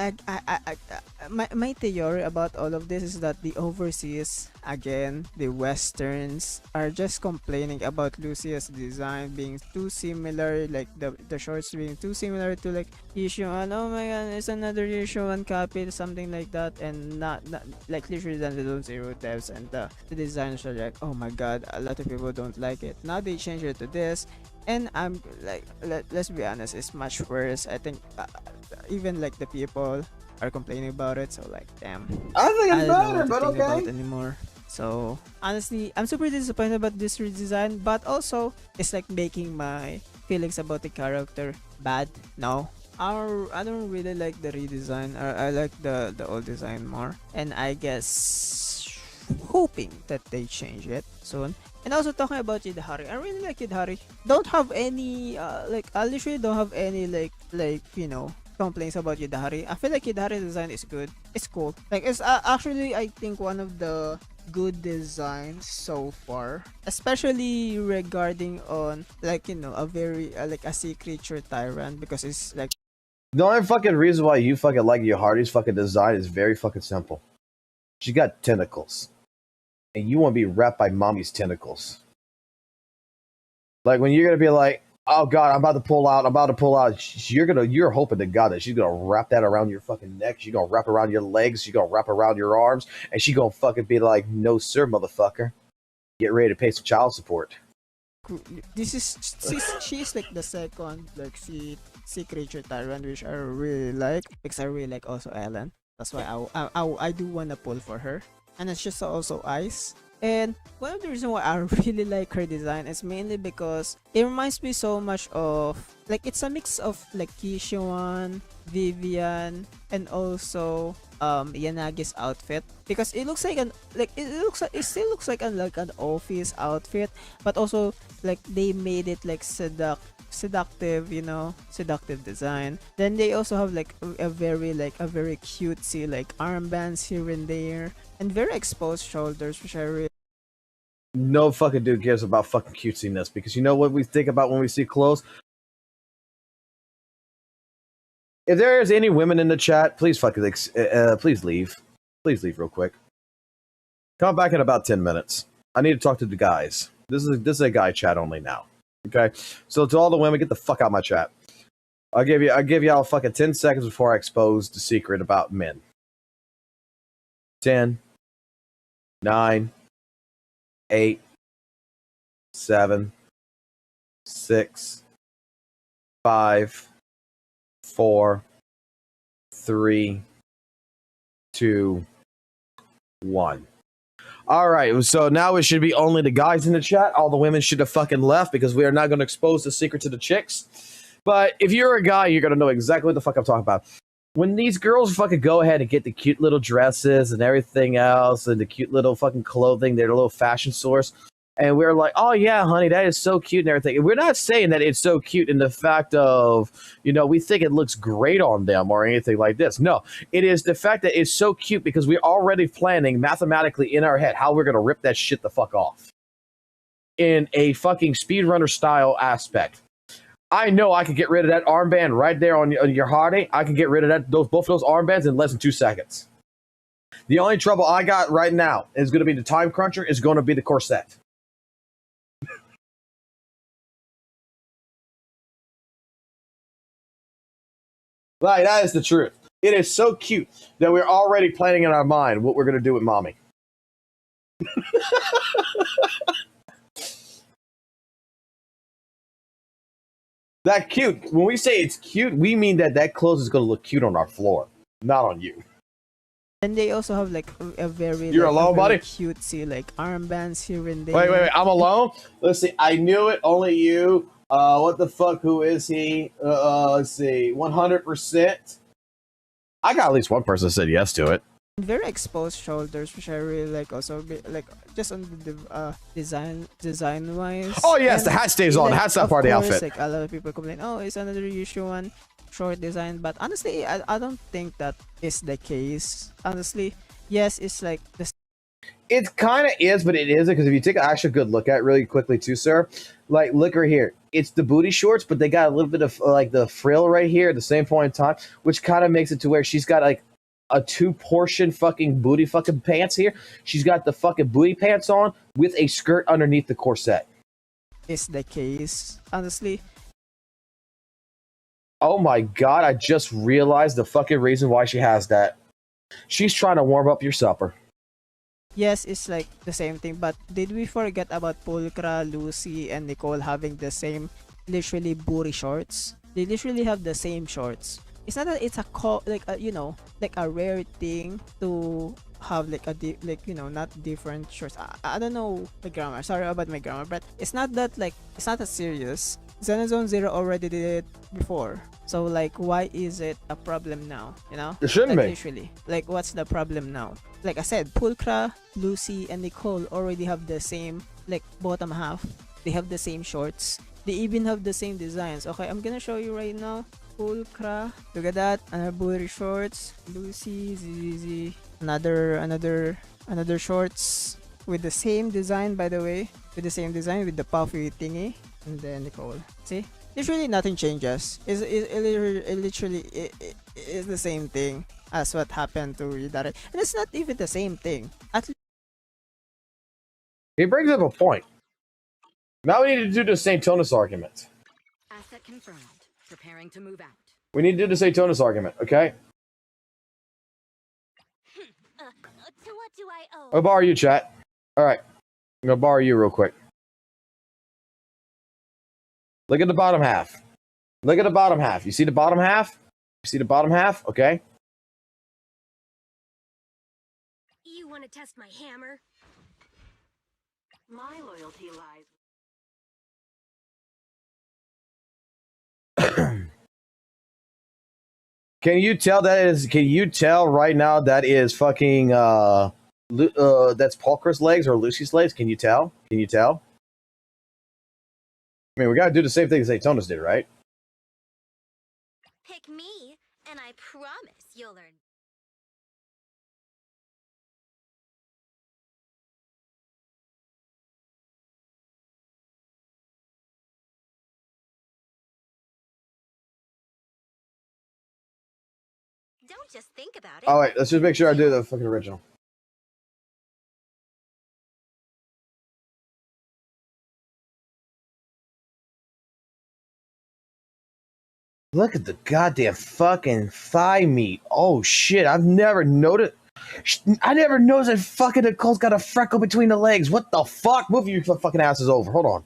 [SPEAKER 19] my theory about all of this is that the overseas, again the westerns, are just complaining about Lucia's design being too similar, like the shorts being too similar to like Yishuan. Oh my god, it's another Yishuan copy, something like that. And not like literally the Zone Zero devs and the designers are like, oh my god, a lot of people don't like it. Now they change it to this, and I'm like, let's be honest, it's much worse. I think even like the people are complaining about it, so like damn,
[SPEAKER 1] I think it's better, but
[SPEAKER 19] think
[SPEAKER 1] okay.
[SPEAKER 19] about anymore. So honestly, I'm super disappointed about this redesign, but also it's like making my feelings about the character bad. No, I don't really like the redesign. I like the old design more, and I guess hoping that they change it soon. And also talking about Yidahari, I really like Yidahari. Don't have any like I literally don't have any like you know complaints about Yidahari. I feel like Yidahari design is good. It's cool. Like it's actually I think one of the good designs so far, especially regarding on like you know a very like a sea creature tyrant, because it's like
[SPEAKER 1] the only fucking reason why you fucking like Yidahari's fucking design is very fucking simple. She got tentacles. And you want to be wrapped by mommy's tentacles. Like when you're gonna be like, oh god, I'm about to pull out, you're hoping to God that she's gonna wrap that around your fucking neck, she's gonna wrap around your legs, she's gonna wrap around your arms, and she's gonna fucking be like, no sir, motherfucker. Get ready to pay some child support.
[SPEAKER 19] She's like the second like sea creature tyrant, which I really like, because I really like also Ellen. That's why I do wanna pull for her. And it's just also ice. And one of the reasons why I really like her design is mainly because it reminds me so much of like it's a mix of like Kishiwan, Vivian, and also Yanagi's outfit, because it looks like it still looks like an office outfit, but also like they made it like seductive, you know, seductive design. Then they also have like a very cutesy like armbands here and there, and very exposed shoulders, which I really
[SPEAKER 1] No fucking dude cares about fucking cutesiness, because you know what we think about when we see clothes? If there is any women in the chat, please fucking please leave. Please leave real quick. Come back in about 10 minutes. I need to talk to the guys. This is a guy chat only now. Okay? So to all the women, get the fuck out of my chat. I'll give y'all fucking 10 seconds before I expose the secret about men. 10, 9, 8, 7, 6, 5, 4, 3, 2, 1. All right, so now it should be only the guys in the chat. All the women should have fucking left, because we are not going to expose the secret to the chicks. But if you're a guy, you're going to know exactly what the fuck I'm talking about. When these girls fucking go ahead and get the cute little dresses and everything else, and the cute little fucking clothing, their little fashion source, and we're like, oh yeah, honey, that is so cute and everything. And we're not saying that it's so cute in the fact of, you know, we think it looks great on them or anything like this. No, it is the fact that it's so cute because we're already planning mathematically in our head how we're going to rip that shit the fuck off. In a fucking speedrunner style aspect. I know I could get rid of that armband right there on your Hardy. I can get rid of both of those armbands in less than 2 seconds. The only trouble I got right now is going to be the time cruncher, is going to be the corset. Like, that is the truth. It is so cute that we're already planning in our mind what we're going to do with mommy. That cute. When we say it's cute, we mean that clothes is going to look cute on our floor, not on you.
[SPEAKER 19] And they also have like a very
[SPEAKER 1] You're alone, buddy?
[SPEAKER 19] cutesy like armbands here and there.
[SPEAKER 1] Wait, I'm alone? Let's see. I knew it. Only you. What the fuck? Who is he? Let's see. 100%. I got at least one person that said yes to it.
[SPEAKER 19] Very exposed shoulders, which I really like. Also, like just on the design wise.
[SPEAKER 1] Oh yes,
[SPEAKER 19] and
[SPEAKER 1] the hat stays on. The hat's not part of the outfit.
[SPEAKER 19] Like a lot of people complain, oh, it's another issue one short design, but honestly, I don't think that is the case. Honestly, yes, it's like the.
[SPEAKER 1] It kind of is, but it isn't, because if you take an actual good look at it really quickly too, sir, like look right here. It's the booty shorts, but they got a little bit of like the frill right here at the same point in time, which kind of makes it to where she's got like a 2-portion fucking booty fucking pants here. She's got the fucking booty pants on with a skirt underneath the corset.
[SPEAKER 19] Is the case, honestly.
[SPEAKER 1] Oh my god, I just realized the fucking reason why she has that. She's trying to warm up your supper.
[SPEAKER 19] Yes, it's like the same thing, but did we forget about Pulcra, Lucy, and Nicole having the same literally booty shorts? They literally have the same shorts. It's not that it's you know, like a rare thing to have like you know, not different shorts. I don't know the grammar. Sorry about my grammar, but it's not that like it's not that serious. Zenless Zone Zero already did it before. So like, why is it a problem now? You know?
[SPEAKER 1] It shouldn't
[SPEAKER 19] like,
[SPEAKER 1] be.
[SPEAKER 19] Usually, like, what's the problem now? Like I said, Pulcra, Lucy, and Nicole already have the same like bottom half. They have the same shorts. They even have the same designs. Okay, I'm gonna show you right now. Pulcra, look at that. Another booty shorts. Lucy, ZZZ. Another shorts with the same design, by the way. With the same design with the puffy thingy. And then Nicole. See? Literally nothing changes. It literally is the same thing as what happened to Yidare. And it's not even the same thing.
[SPEAKER 1] He brings up a point. Now we need to do the St. Tonus argument.
[SPEAKER 10] Asset confirmed. Preparing to move out.
[SPEAKER 1] We need to do the St. Tonus argument, okay?
[SPEAKER 10] To what do I owe?
[SPEAKER 1] I'll borrow you, chat. Alright. I'm gonna borrow you real quick. Look at the bottom half. Look at the bottom half. You see the bottom half? You see the bottom half? Okay.
[SPEAKER 10] You want to test my hammer? My loyalty lies.
[SPEAKER 1] Can you tell that is? Can you tell right now that is fucking that's Pulchra's legs or Lucy's legs? Can you tell? Can you tell? I mean, we gotta do the same thing as Tonus did, right?
[SPEAKER 10] Pick me, and I promise you'll learn. Don't just think about it.
[SPEAKER 1] All right, let's just make sure I do the fucking original. Look at the goddamn fucking thigh meat. Oh shit, I've never noticed. I never noticed that fucking Nicole's got a freckle between the legs. What the fuck? Move your fucking asses over. Hold on.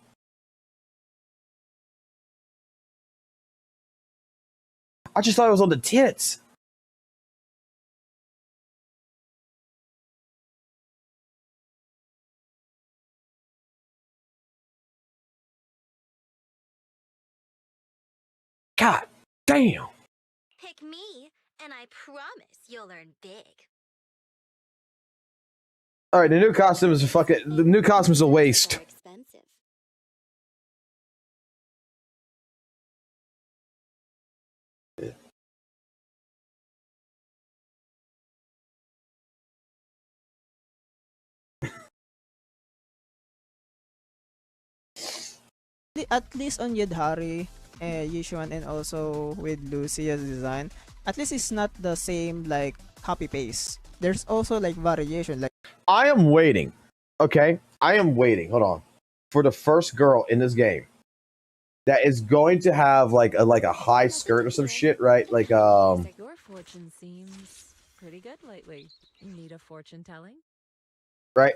[SPEAKER 1] I just thought it was on the tits. God damn.
[SPEAKER 10] Pick me, and I promise you'll learn big.
[SPEAKER 1] All right, the new costume is the new costume is a waste.
[SPEAKER 10] Expensive.
[SPEAKER 19] At least on Yidhari, Yishuan, and also with Lucia's design, at least it's not the same like copy paste. There's also like variation. Like
[SPEAKER 1] I am waiting. Okay, I am waiting. Hold on, for the first girl in this game that is going to have like a high skirt or some shit, right? Like
[SPEAKER 20] Your fortune seems pretty good lately. Need a fortune telling?
[SPEAKER 1] right.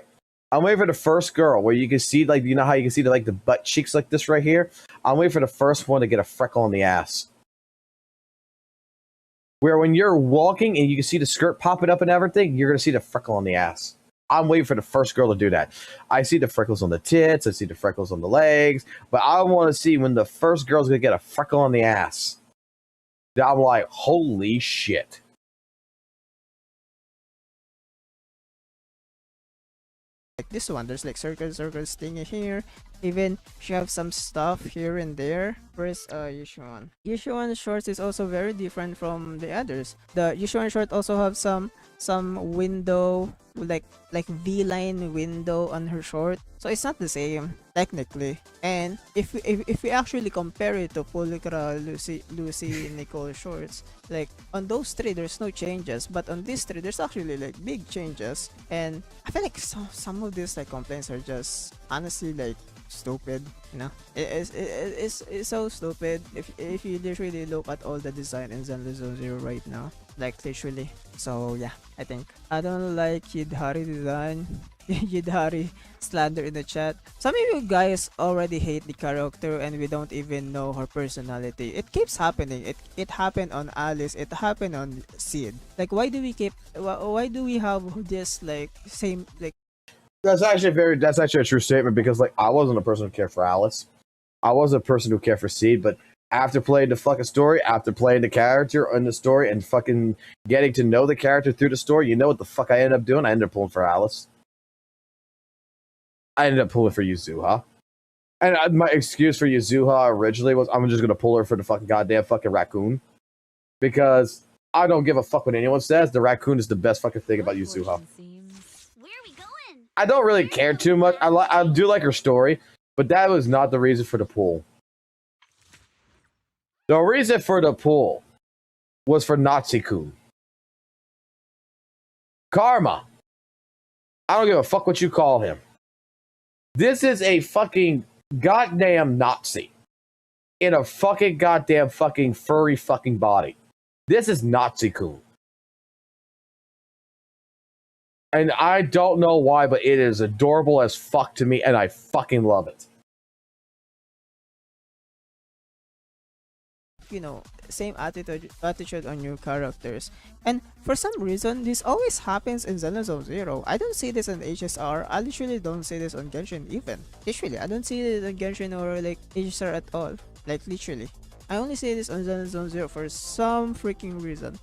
[SPEAKER 1] I'm waiting for the first girl where you can see, like, you know how you can see the butt cheeks like this right here? I'm waiting for the first one to get a freckle on the ass. Where when you're walking and you can see the skirt popping up and everything, you're going to see the freckle on the ass. I'm waiting for the first girl to do that. I see the freckles on the tits, I see the freckles on the legs, but I want to see when the first girl's going to get a freckle on the ass. I'm like, holy shit.
[SPEAKER 19] like this one, there's like circles thingy here. Even she have some stuff here and there. Where's Yishuan? Yishuan shorts is also very different from the others. The Yishuan short also have some window, like V-line window on her short. So it's not the same technically. And if we actually compare it to Pulcra, Lucy, Nicole shorts, like on those three there's no changes, but on these three there's actually like big changes. And I feel like some of these like complaints are just honestly like stupid, you know. It's so stupid if you literally look at all the design in Zenless Zone Zero right now, like literally. So yeah, I think I don't like Yidhari design. Yidhari slander in the chat. Some of you guys already hate the character and we don't even know her personality. It keeps happening. It happened on Alice, it happened on Sid. Like why do we have this like same like
[SPEAKER 1] That's actually a true statement, because like I wasn't a person who cared for Alice. I wasn't a person who cared for Seed, but after playing the fucking story, after playing the character in the story, and fucking getting to know the character through the story, you know what the fuck I ended up doing? I ended up pulling for Alice. I ended up pulling for Yuzuha. And my excuse for Yuzuha originally was I'm just going to pull her for the fucking goddamn fucking raccoon. Because I don't give a fuck what anyone says. The raccoon is the best fucking thing about Yuzuha. I don't really care too much. I do like her story, but that was not the reason for the pull. The reason for the pull was for Nazi-kun. Karma. I don't give a fuck what you call him. This is a fucking goddamn Nazi in a fucking goddamn fucking furry fucking body. This is Nazi-kun. And I don't know why, but it is adorable as fuck to me, and I fucking love it.
[SPEAKER 19] You know, same attitude on your characters. And for some reason, this always happens in Zenless Zone Zero. I don't see this on HSR. I literally don't see this on Genshin even. Literally, I don't see this on Genshin or like HSR at all. Like literally. I only see this on Zenless Zone Zero for some freaking reason.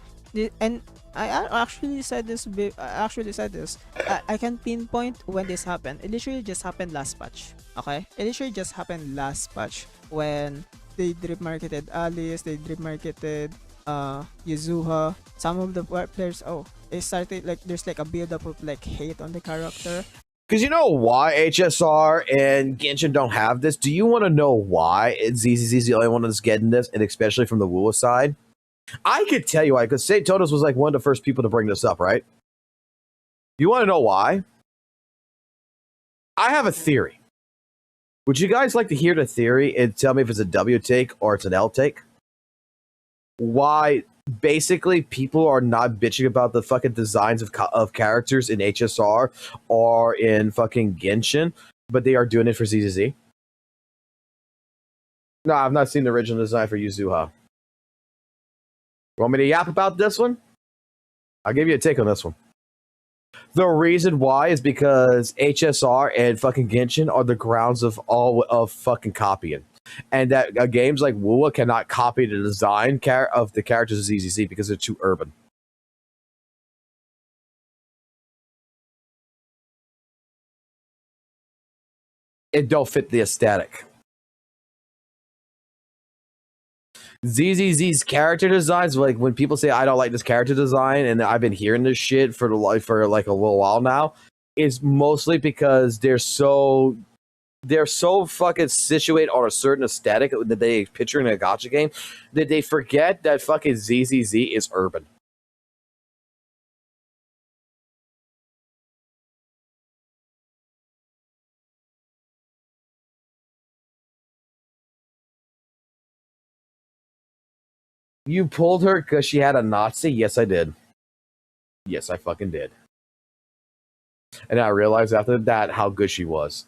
[SPEAKER 19] And I actually said this. I can pinpoint when this happened. It literally just happened last patch. Okay, it literally just happened last patch when they drip marketed Alice, they drip marketed Yuzuha. Some of the players, it started like there's like a build up of like hate on the character.
[SPEAKER 1] Because you know why HSR and Genshin don't have this? Do you want to know why ZZZ is the only one that's getting this, and especially from the WUWA side? I could tell you why, because St. Todos was like one of the first people to bring this up, right? You want to know why? I have a theory. Would you guys like to hear the theory and tell me if it's a W take or it's an L take? Why basically people are not bitching about the fucking designs of characters in HSR or in fucking Genshin, but they are doing it for ZZZ? No, I've not seen the original design for Yuzuha. Want me to yap about this one? I'll give you a take on this one. The reason why is because HSR and fucking Genshin are the grounds of all of fucking copying. And that games like WUWA cannot copy the design of the characters of ZZZ because they're too urban. It don't fit the aesthetic. ZZZ's character designs, like when people say I don't like this character design, and I've been hearing this shit for like a little while now, is mostly because they're so fucking situated on a certain aesthetic that they picture in a gacha game that they forget that fucking ZZZ is urban. You pulled her because she had a Nazi? Yes, I did. Yes, I fucking did. And I realized after that how good she was.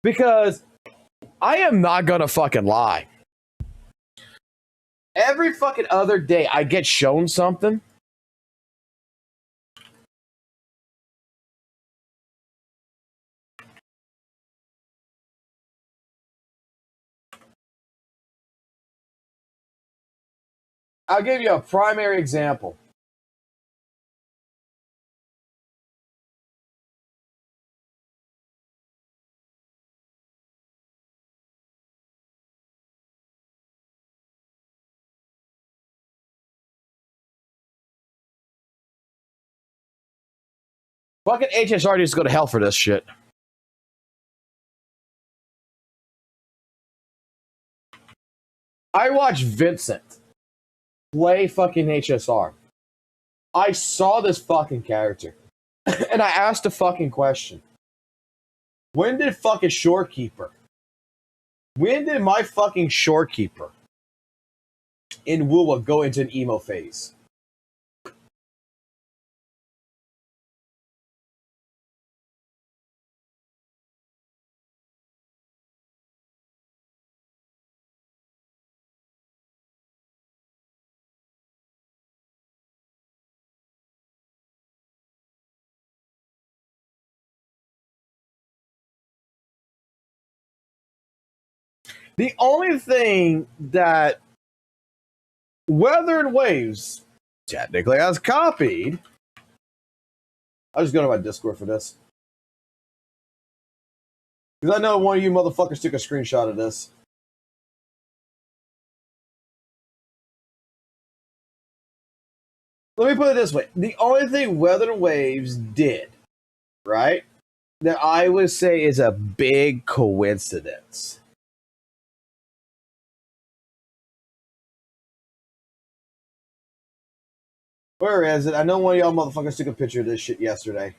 [SPEAKER 1] Because I am not gonna fucking lie. Every fucking other day I get shown something. I'll give you a primary example. Fucking HSR needs to go to hell for this shit. I watched Vincent play fucking HSR. I saw this fucking character. And I asked a fucking question. When did fucking Shorekeeper? When did my fucking Shorekeeper in WUWA go into an emo phase? The only thing that Weather and Waves technically has copied. I'll just go to my Discord for this. Because I know one of you motherfuckers took a screenshot of this. Let me put it this way. The only thing Weather and Waves did, right, that I would say is a big coincidence. Where is it? I know one of y'all motherfuckers took a picture of this shit yesterday.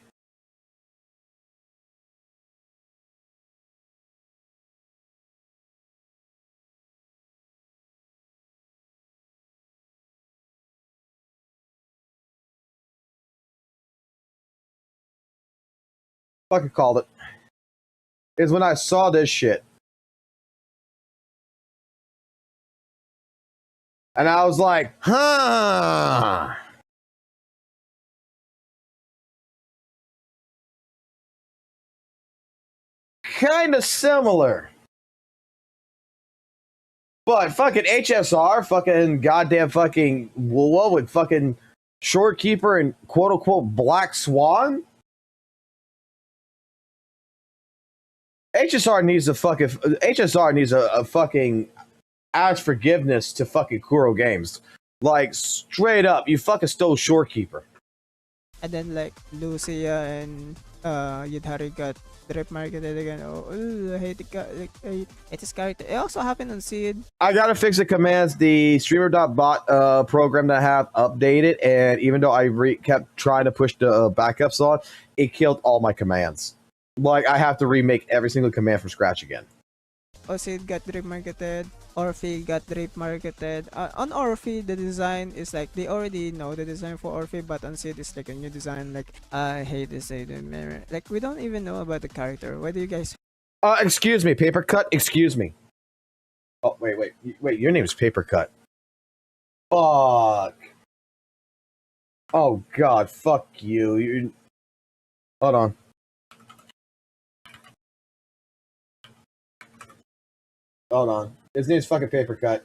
[SPEAKER 1] Fucking called it. Is when I saw this shit. And I was like, huh. Kind of similar. But fucking HSR, fucking goddamn fucking WUWA with fucking Shorekeeper and quote unquote Black Swan. HSR needs a fucking ask forgiveness to fucking Kuro Games. Like straight up, you fucking stole Shorekeeper.
[SPEAKER 19] And then like Lucia and Yudhari got drip marketed again. I hate I hate this character. It also happened on Seed.
[SPEAKER 1] I gotta fix the commands. The streamer.bot program that I have updated, and even though I kept trying to push the backups on, it killed all my commands. Like I have to remake every single command from scratch again.
[SPEAKER 19] Seed got drip marketed. Orphe got drip marketed. On Orphe, the design is like they already know the design for Orphe, but on Seed it's like a new design. Like I hate this. Like we don't even know about the character. Why do you guys?
[SPEAKER 1] Excuse me, Paper Cut. Excuse me. Oh wait. Your name is Paper Cut. Fuck. Oh God, fuck you. Hold on. Hold on. His name's fucking Paper Cut.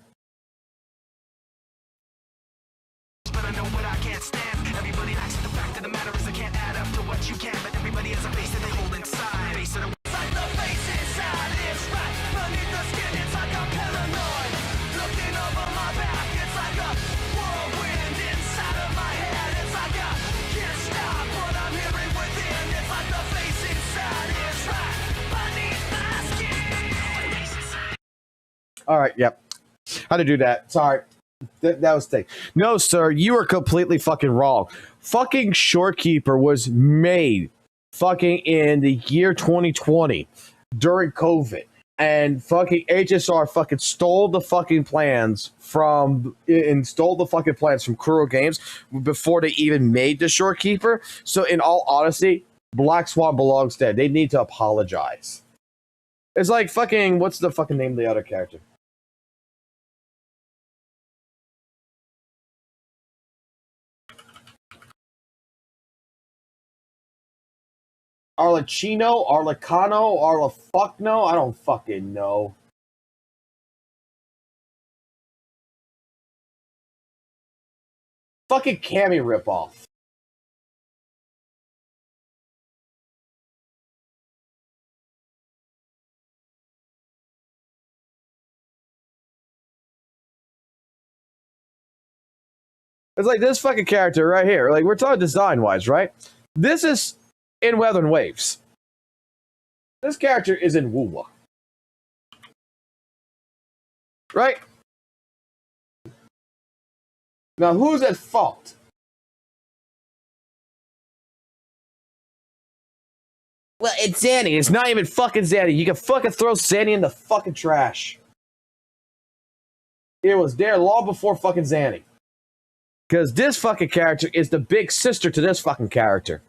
[SPEAKER 13] But I know what I can't stand. Everybody likes the fact of the matter is I can't add up to what you can, but everybody has a face that they hold inside. Face of the like the face inside is right. Beneath the skin, it's like I'm paranoid. Looking over my back, it's like a whirlwind inside of my head. It's like I can't stop what I'm hearing within. It's like the face inside is right. Beneath my skin.
[SPEAKER 1] All right, yep. How to do that? Sorry. That was the thing. No, sir, you are completely fucking wrong. Fucking Shorekeeper was made fucking in the year 2020 during COVID. And fucking HSR fucking stole the fucking plans from Kuro Games before they even made the Shorekeeper. So in all honesty, Black Swan belongs dead. They need to apologize. It's like fucking, what's the fucking name of the other character? Arlecano, I don't fucking know. Fucking Cammy ripoff. It's like this fucking character right here. Like we're talking design-wise, right? This is in Weather and Waves. This character is in WUWA. Right? Now, who's at fault? Well, it's Zanny. It's not even fucking Zanny. You can fucking throw Zanny in the fucking trash. It was there long before fucking Zanny. Because this fucking character is the big sister to this fucking character.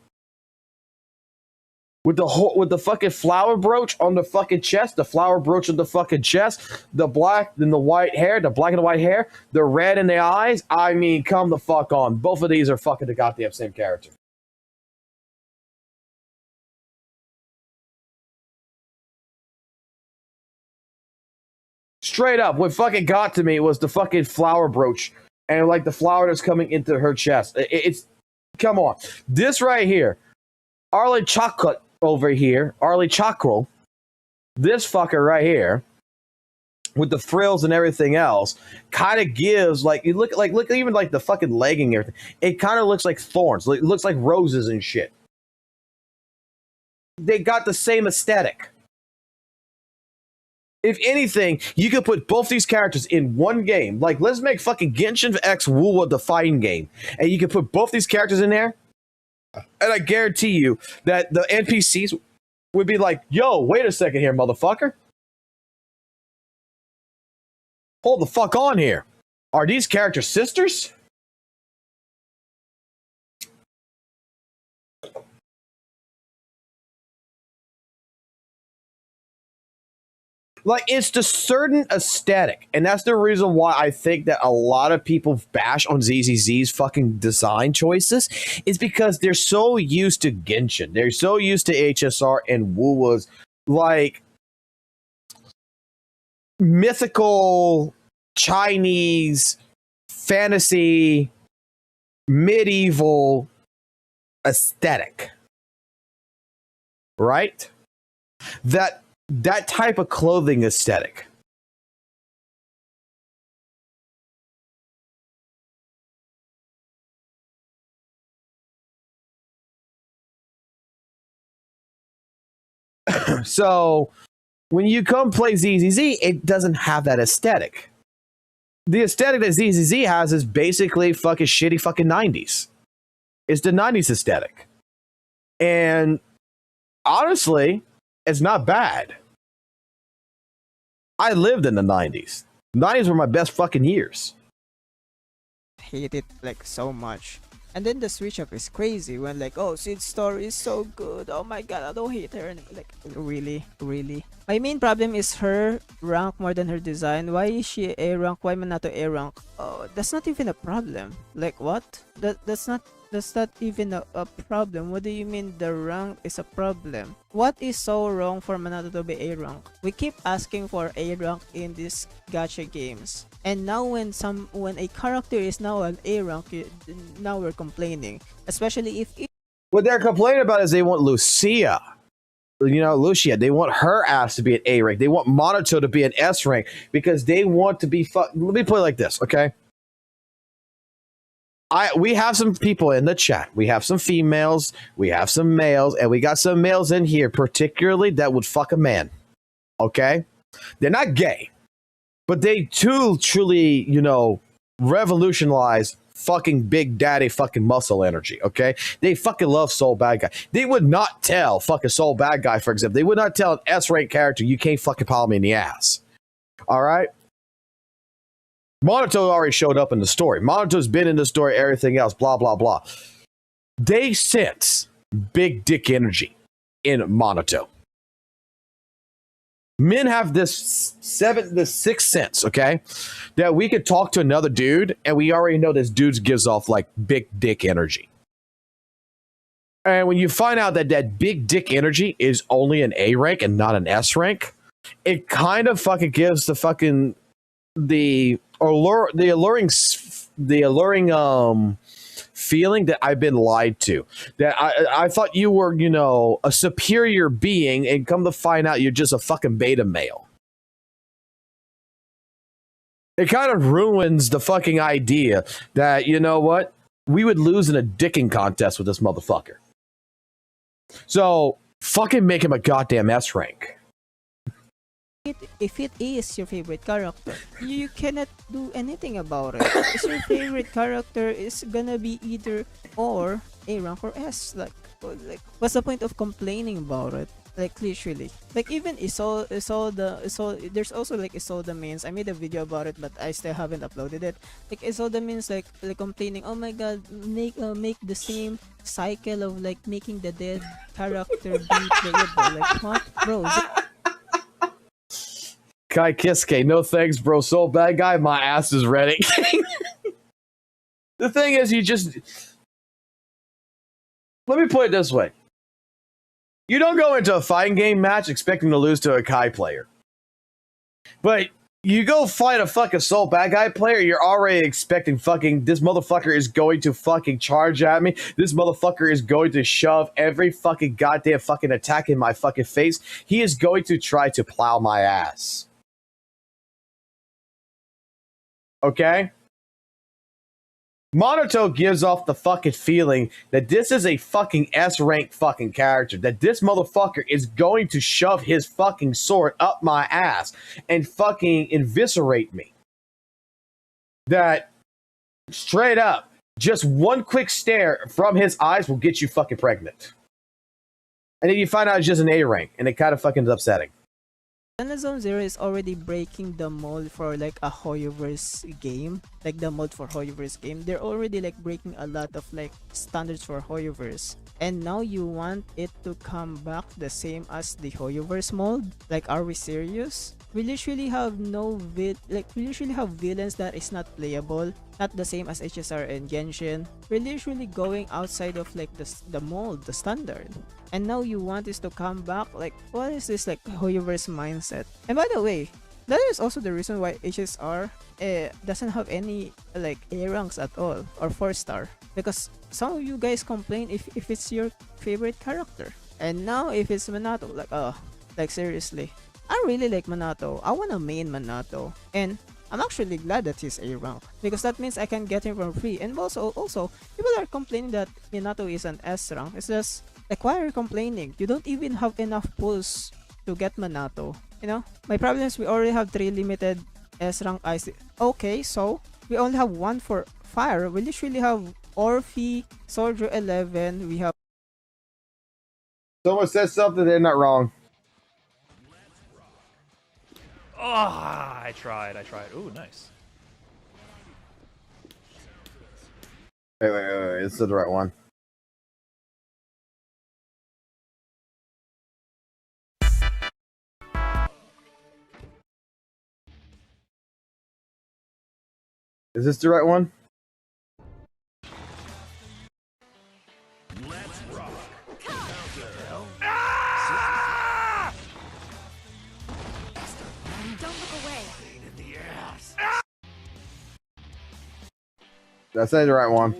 [SPEAKER 1] With the fucking flower brooch on the fucking chest, the flower brooch on the fucking chest, the black and the white hair, the black and the white hair, the red in the eyes. I mean, come the fuck on. Both of these are fucking the goddamn same character.
[SPEAKER 16] Straight up, what fucking got to me was the fucking flower brooch and like the flower that's coming into her chest. It's come on, this right here, Arlie Chocolate over here, Arlie Chocro, this fucker right here, with the frills and everything else, kind of gives like you look even like the fucking legging and everything. It kind of looks like thorns. It looks like roses and shit. They got the same aesthetic. If anything, you could put both these characters in one game. Like, let's make fucking Genshin X WUWA the fighting game. And you can put both these characters in there. And I guarantee you that the NPCs would be like, yo, wait a second here, motherfucker. Hold the fuck on here. Are these characters sisters? Like, it's the certain aesthetic, and that's the reason why I think that a lot of people bash on ZZZ's fucking design choices, is because they're so used to Genshin. They're so used to HSR and WUWA's, like, mythical, Chinese, fantasy, medieval aesthetic. Right? That type of clothing aesthetic. So, when you come play ZZZ, it doesn't have that aesthetic. The aesthetic that ZZZ has is basically fucking shitty fucking 90s. It's the 90s aesthetic. And honestly, it's not bad. I lived in the 90s. 90s were my best fucking years.
[SPEAKER 19] Hate it like so much. And then the switch up is crazy when like, oh, Sid's story is so good. Oh my god, I don't hate her. And like, really? My main problem is her rank more than her design. Why is she A rank? Why Minato A rank? Oh, that's not even a problem. Like what? That's not even a problem. What do you mean the rank is a problem? What is so wrong for Minato to be A rank? We keep asking for A rank in these gacha games. And now when a character is now an A rank, now we're complaining. Especially if
[SPEAKER 16] what they're complaining about is they want Lucia. You know, Lucia, they want her ass to be an A rank. They want Monato to be an S rank because they want to be let me put it like this, okay? We have some people in the chat. We have some females, we have some males, and we got some males in here, particularly that would fuck a man. Okay? They're not gay, but they too truly, you know, revolutionize fucking big daddy fucking muscle energy. Okay? They fucking love Soul Bad Guy. They would not tell fucking Soul Bad Guy, for example. They would not tell an S-rank character, you can't fucking pile me in the ass. All right? Monato already showed up in the story. Monato's been in the story, everything else, blah, blah, blah. They sense big dick energy in Monato. Men have this sixth sense, okay? That we could talk to another dude, and we already know this dude gives off, like, big dick energy. And when you find out that that big dick energy is only an A rank and not an S rank, it kind of fucking gives the fucking... the alluring feeling that I've been lied to, that I thought you were, you know, a superior being, and come to find out you're just a fucking beta male. It kind of ruins the fucking idea that, you know what, we would lose in a dicking contest with this motherfucker. So fucking make him a goddamn S rank.
[SPEAKER 19] If it is your favorite character, you cannot do anything about it. If your favorite character is gonna be either or A rank or S, like what's the point of complaining about it? Like literally, like even there's also like Isolda mains. I made a video about it, but I still haven't uploaded it. Like Isolda mains like complaining, oh my god, make the same cycle of like making the dead character beat the living. Like what, bro?
[SPEAKER 16] Kai Kiske, no thanks, bro. Soul Bad Guy, my ass is ready. The thing is, let me put it this way. You don't go into a fighting game match expecting to lose to a Kai player. But
[SPEAKER 1] You go fight a fucking Soul bad guy player, you're already expecting fucking, this motherfucker is going to fucking charge at me. This motherfucker is going to shove every fucking goddamn fucking attack in my fucking face. He is going to try to plow my ass. Okay? Monato gives off the fucking feeling that this is a fucking S-rank fucking character. That this motherfucker is going to shove his fucking sword up my ass and fucking eviscerate me. That, straight up, just one quick stare from his eyes will get you fucking pregnant. And then you find out it's just an A-rank, and it kind of fucking is upsetting.
[SPEAKER 19] Zenless Zone Zero is already breaking the mold for like a Hoyoverse game, like the mold for Hoyoverse game. They're already like breaking a lot of like standards for Hoyoverse, and now you want it to come back the same as the Hoyoverse mold? Like, are we serious? We literally have we literally have villains that is not playable, not the same as HSR and Genshin. We're literally going outside of like the mold, the standard. And now you want this to come back? Like, what is this like Hoyoverse mindset? And by the way, that is also the reason why HSR doesn't have any like A ranks at all or 4-star, because some of you guys complain if it's your favorite character, and now if it's Minato, like seriously, I really like Minato. I wanna main Minato, and I'm actually glad that he's A rank, because that means I can get him for free. And also people are complaining that Minato is an S rank. It's just like, why are you complaining? You don't even have enough pulls to get Minato. You know, my problem is we already have 3 limited S rank IC. Okay, so we only have 1 for fire. We literally have Orphe, Soldier 11. We have.
[SPEAKER 1] Someone says something, they're not wrong.
[SPEAKER 7] Oh, I tried. Ooh, nice.
[SPEAKER 1] Wait. This is the right one. Is this the right one?
[SPEAKER 13] Let's rock.
[SPEAKER 10] Don't look away.
[SPEAKER 1] That's not the right one.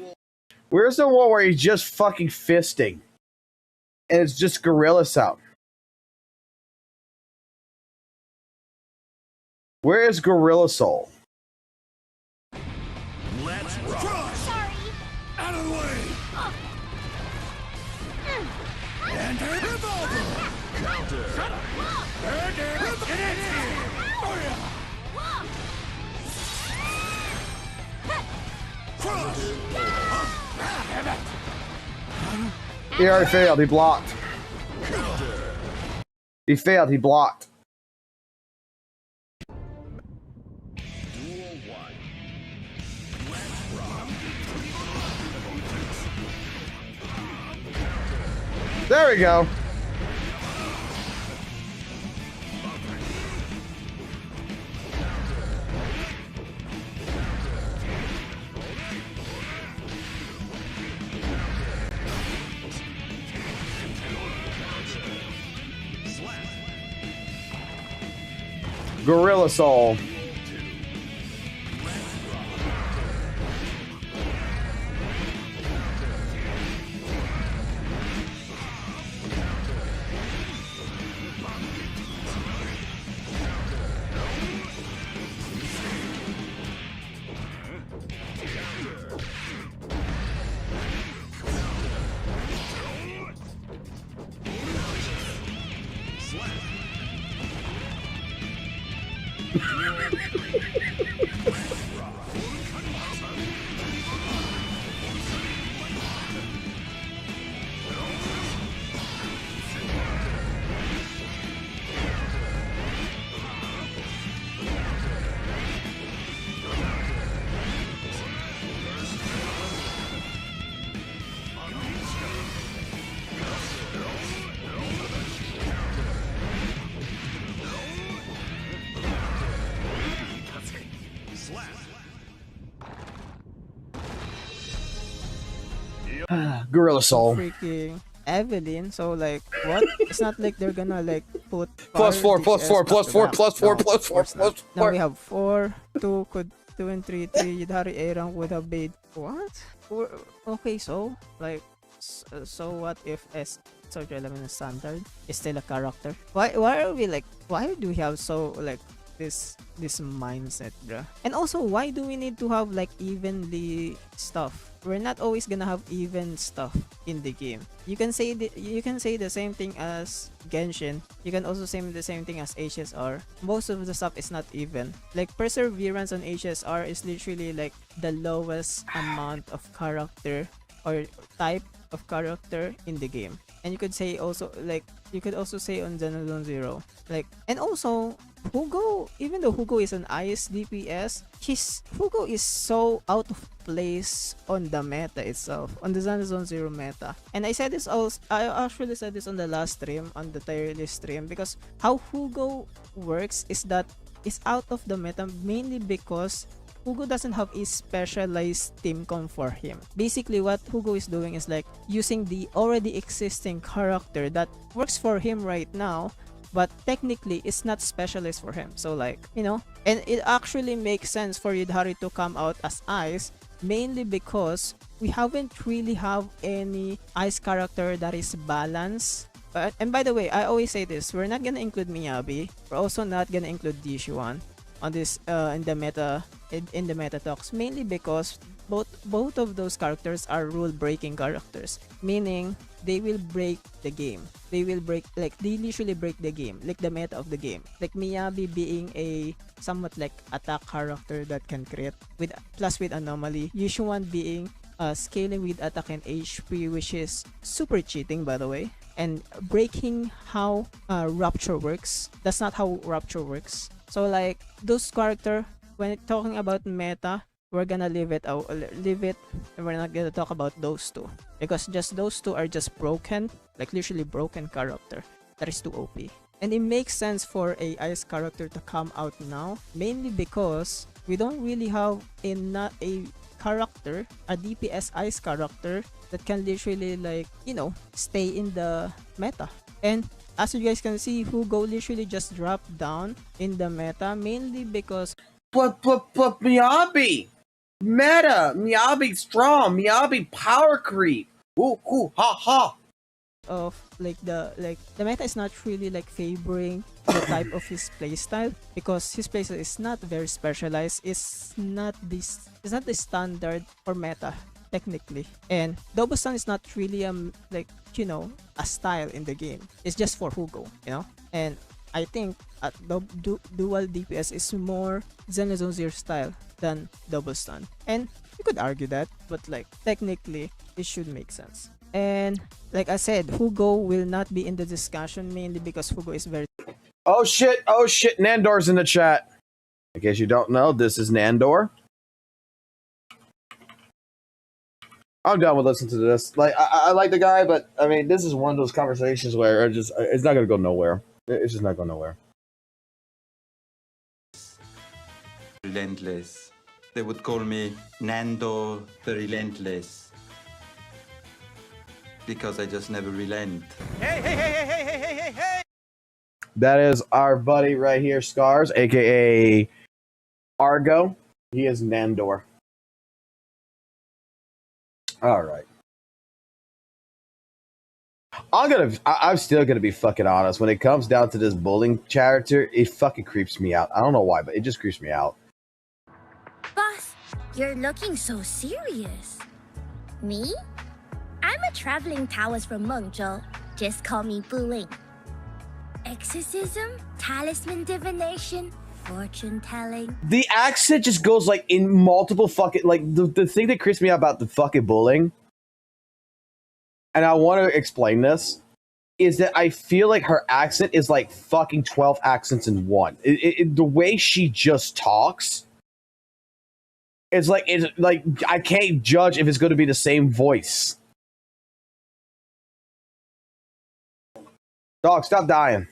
[SPEAKER 1] Where's the one where he's just fucking fisting? And it's just Gorilla Sound. Where is Gorilla Soul?
[SPEAKER 13] Let's rock. Sorry. Out of the way. And a revolver. Counter. And a revolver.
[SPEAKER 1] He already failed. He blocked. He failed. He blocked. There we go. Gorilla Soul. Gorilla Soul.
[SPEAKER 19] Freaking Evelyn. So like, what? It's not like they're gonna like put
[SPEAKER 1] Plus four, plus
[SPEAKER 19] DPS
[SPEAKER 1] four, plus
[SPEAKER 19] after
[SPEAKER 1] four,
[SPEAKER 19] that.
[SPEAKER 1] plus four,
[SPEAKER 19] No,
[SPEAKER 1] plus
[SPEAKER 19] of
[SPEAKER 1] four,
[SPEAKER 19] course not.
[SPEAKER 1] plus
[SPEAKER 19] Now
[SPEAKER 1] four.
[SPEAKER 19] we have 4, 2 could 2 and 3, 3. Yudhari A rank would have made what? Okay, so like, so what if S Soldier 11 is standard is still a character? Why are we like? Why do we have so like this mindset, bruh? And also, why do we need to have like evenly stuff? We're not always gonna have even stuff in the game. You can say the same thing as Genshin. You can also say the same thing as HSR. Most of the stuff is not even. Like perseverance on HSR is literally like the lowest amount of character or type of character in the game. And you could say also like you could also say on Zenless Zone Zero. Like, and also Hugo, even though Hugo is an IS DPS, Hugo is so out of place on the meta itself, on the Zenless Zone Zero meta. And I said this also, I actually said this on the last stream, on the tier list stream, because how Hugo works is that it's out of the meta mainly because Hugo doesn't have a specialized team comp for him. Basically, what Hugo is doing is like using the already existing character that works for him right now, but technically it's not specialized for him. So like, you know, and it actually makes sense for Yudhari to come out as Ice, mainly because we haven't really have any Ice character that is balanced. And by the way, I always say this, we're not gonna include Miyabi, we're also not gonna include Dishuan on this in the meta talks, mainly because both of those characters are rule breaking characters, meaning they will break the game. They literally break the game, like the meta of the game. Like Miyabi being a somewhat like attack character that can crit with anomaly. Yushuan being scaling with attack and HP, which is super cheating, by the way, and breaking how Rapture works. That's not how Rapture works. So like those character, when talking about meta, we're gonna leave it, and we're not gonna talk about those two, because just those two are just broken, like literally broken character that is too OP. And it makes sense for a Ice character to come out now, mainly because we don't really have a character, a DPS Ice character that can literally like, you know, stay in the meta. And as you guys can see, Hugo literally just dropped down in the meta, mainly because
[SPEAKER 9] But Miyabi meta, Miyabi strong, Miyabi power creep. Ooh, ha ha.
[SPEAKER 19] Of like the meta is not really like favoring the type of his playstyle, because his playstyle is not very specialized. It's not the standard for meta technically, and double stun is not really like, you know, a style in the game. It's just for Hugo, you know. And I think dual DPS is more Zenless Zone Zero style than double stun, and you could argue that, but like technically it should make sense. And like I said, Hugo will not be in the discussion, mainly because Hugo is very...
[SPEAKER 1] Oh shit, Nandor's in the chat. In case you don't know, this is Nandor. I'm done with listening to this. Like, I like the guy, but I mean, this is one of those conversations where it's not gonna go nowhere. It's just not going nowhere.
[SPEAKER 17] Relentless. They would call me Nando the Relentless. Because I just never relent.
[SPEAKER 13] Hey!
[SPEAKER 1] That is our buddy right here, Scars, aka Argo. He is Nandor. All right. I'm still gonna be fucking honest. When it comes down to this bullying character, it fucking creeps me out. I don't know why, but it just creeps me out.
[SPEAKER 22] Boss, you're looking so serious. Me? I'm a traveling Taoist from Mengzhou. Just call me Buling. Exorcism, talisman divination, fortune telling.
[SPEAKER 1] The accent just goes like in multiple fucking like the thing that creeps me out about the fucking bullying, and I want to explain this, is that I feel like her accent is like fucking 12 accents in one. The way she just talks, it's like I can't judge if it's going to be the same voice. Dog, stop dying.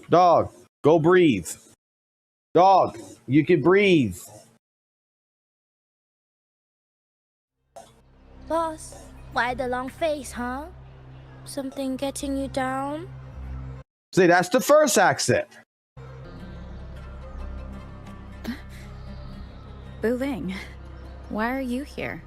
[SPEAKER 1] Dog, go breathe. Dog, you can breathe.
[SPEAKER 22] Boss, Why the long face, huh? Something getting you down?
[SPEAKER 1] See, that's the first accent.
[SPEAKER 10] Bu Ling, why are you here?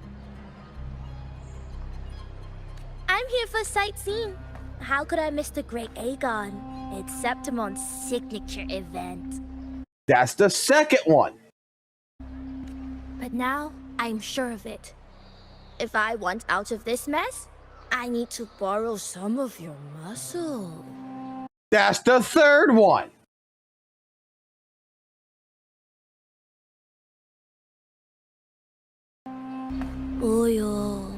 [SPEAKER 22] I'm here for sightseeing. How could I miss the Great Aegon? It's Septimon's signature event.
[SPEAKER 1] That's the second one.
[SPEAKER 22] But now, I'm sure of it. If I want out of this mess, I need to borrow some of your muscle.
[SPEAKER 1] That's the third one.
[SPEAKER 22] Oil.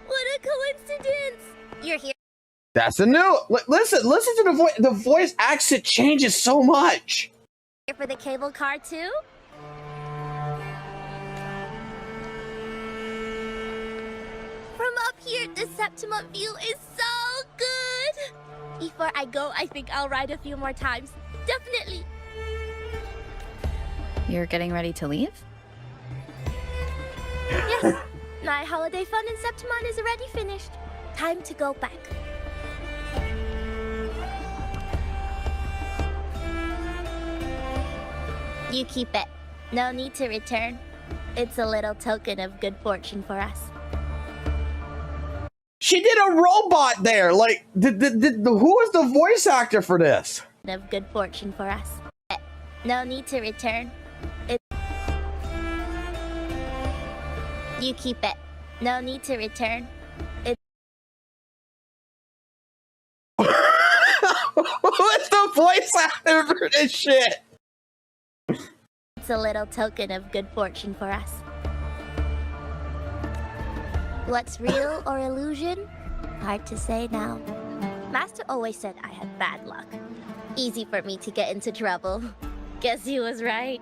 [SPEAKER 22] What a coincidence! You're here.
[SPEAKER 1] That's a new. Listen to the voice. The voice accent changes so much.
[SPEAKER 22] Here for the cable car too? From up here, the Septimon view is so good! Before I go, I think I'll ride a few more times. Definitely!
[SPEAKER 10] You're getting ready to leave?
[SPEAKER 22] Yes! My holiday fun in Septimon is already finished. Time to go back. You keep it. No need to return. It's a little token of good fortune for us.
[SPEAKER 1] She did a robot there. Like, who is the voice actor for this?
[SPEAKER 22] Of good fortune for us. No need to return. You keep it. No need to return.
[SPEAKER 1] What's the voice actor for this shit?
[SPEAKER 22] It's a little token of good fortune for us. What's real or illusion? Hard to say now. Master always said I had bad luck. Easy for me to get into trouble. Guess he was right.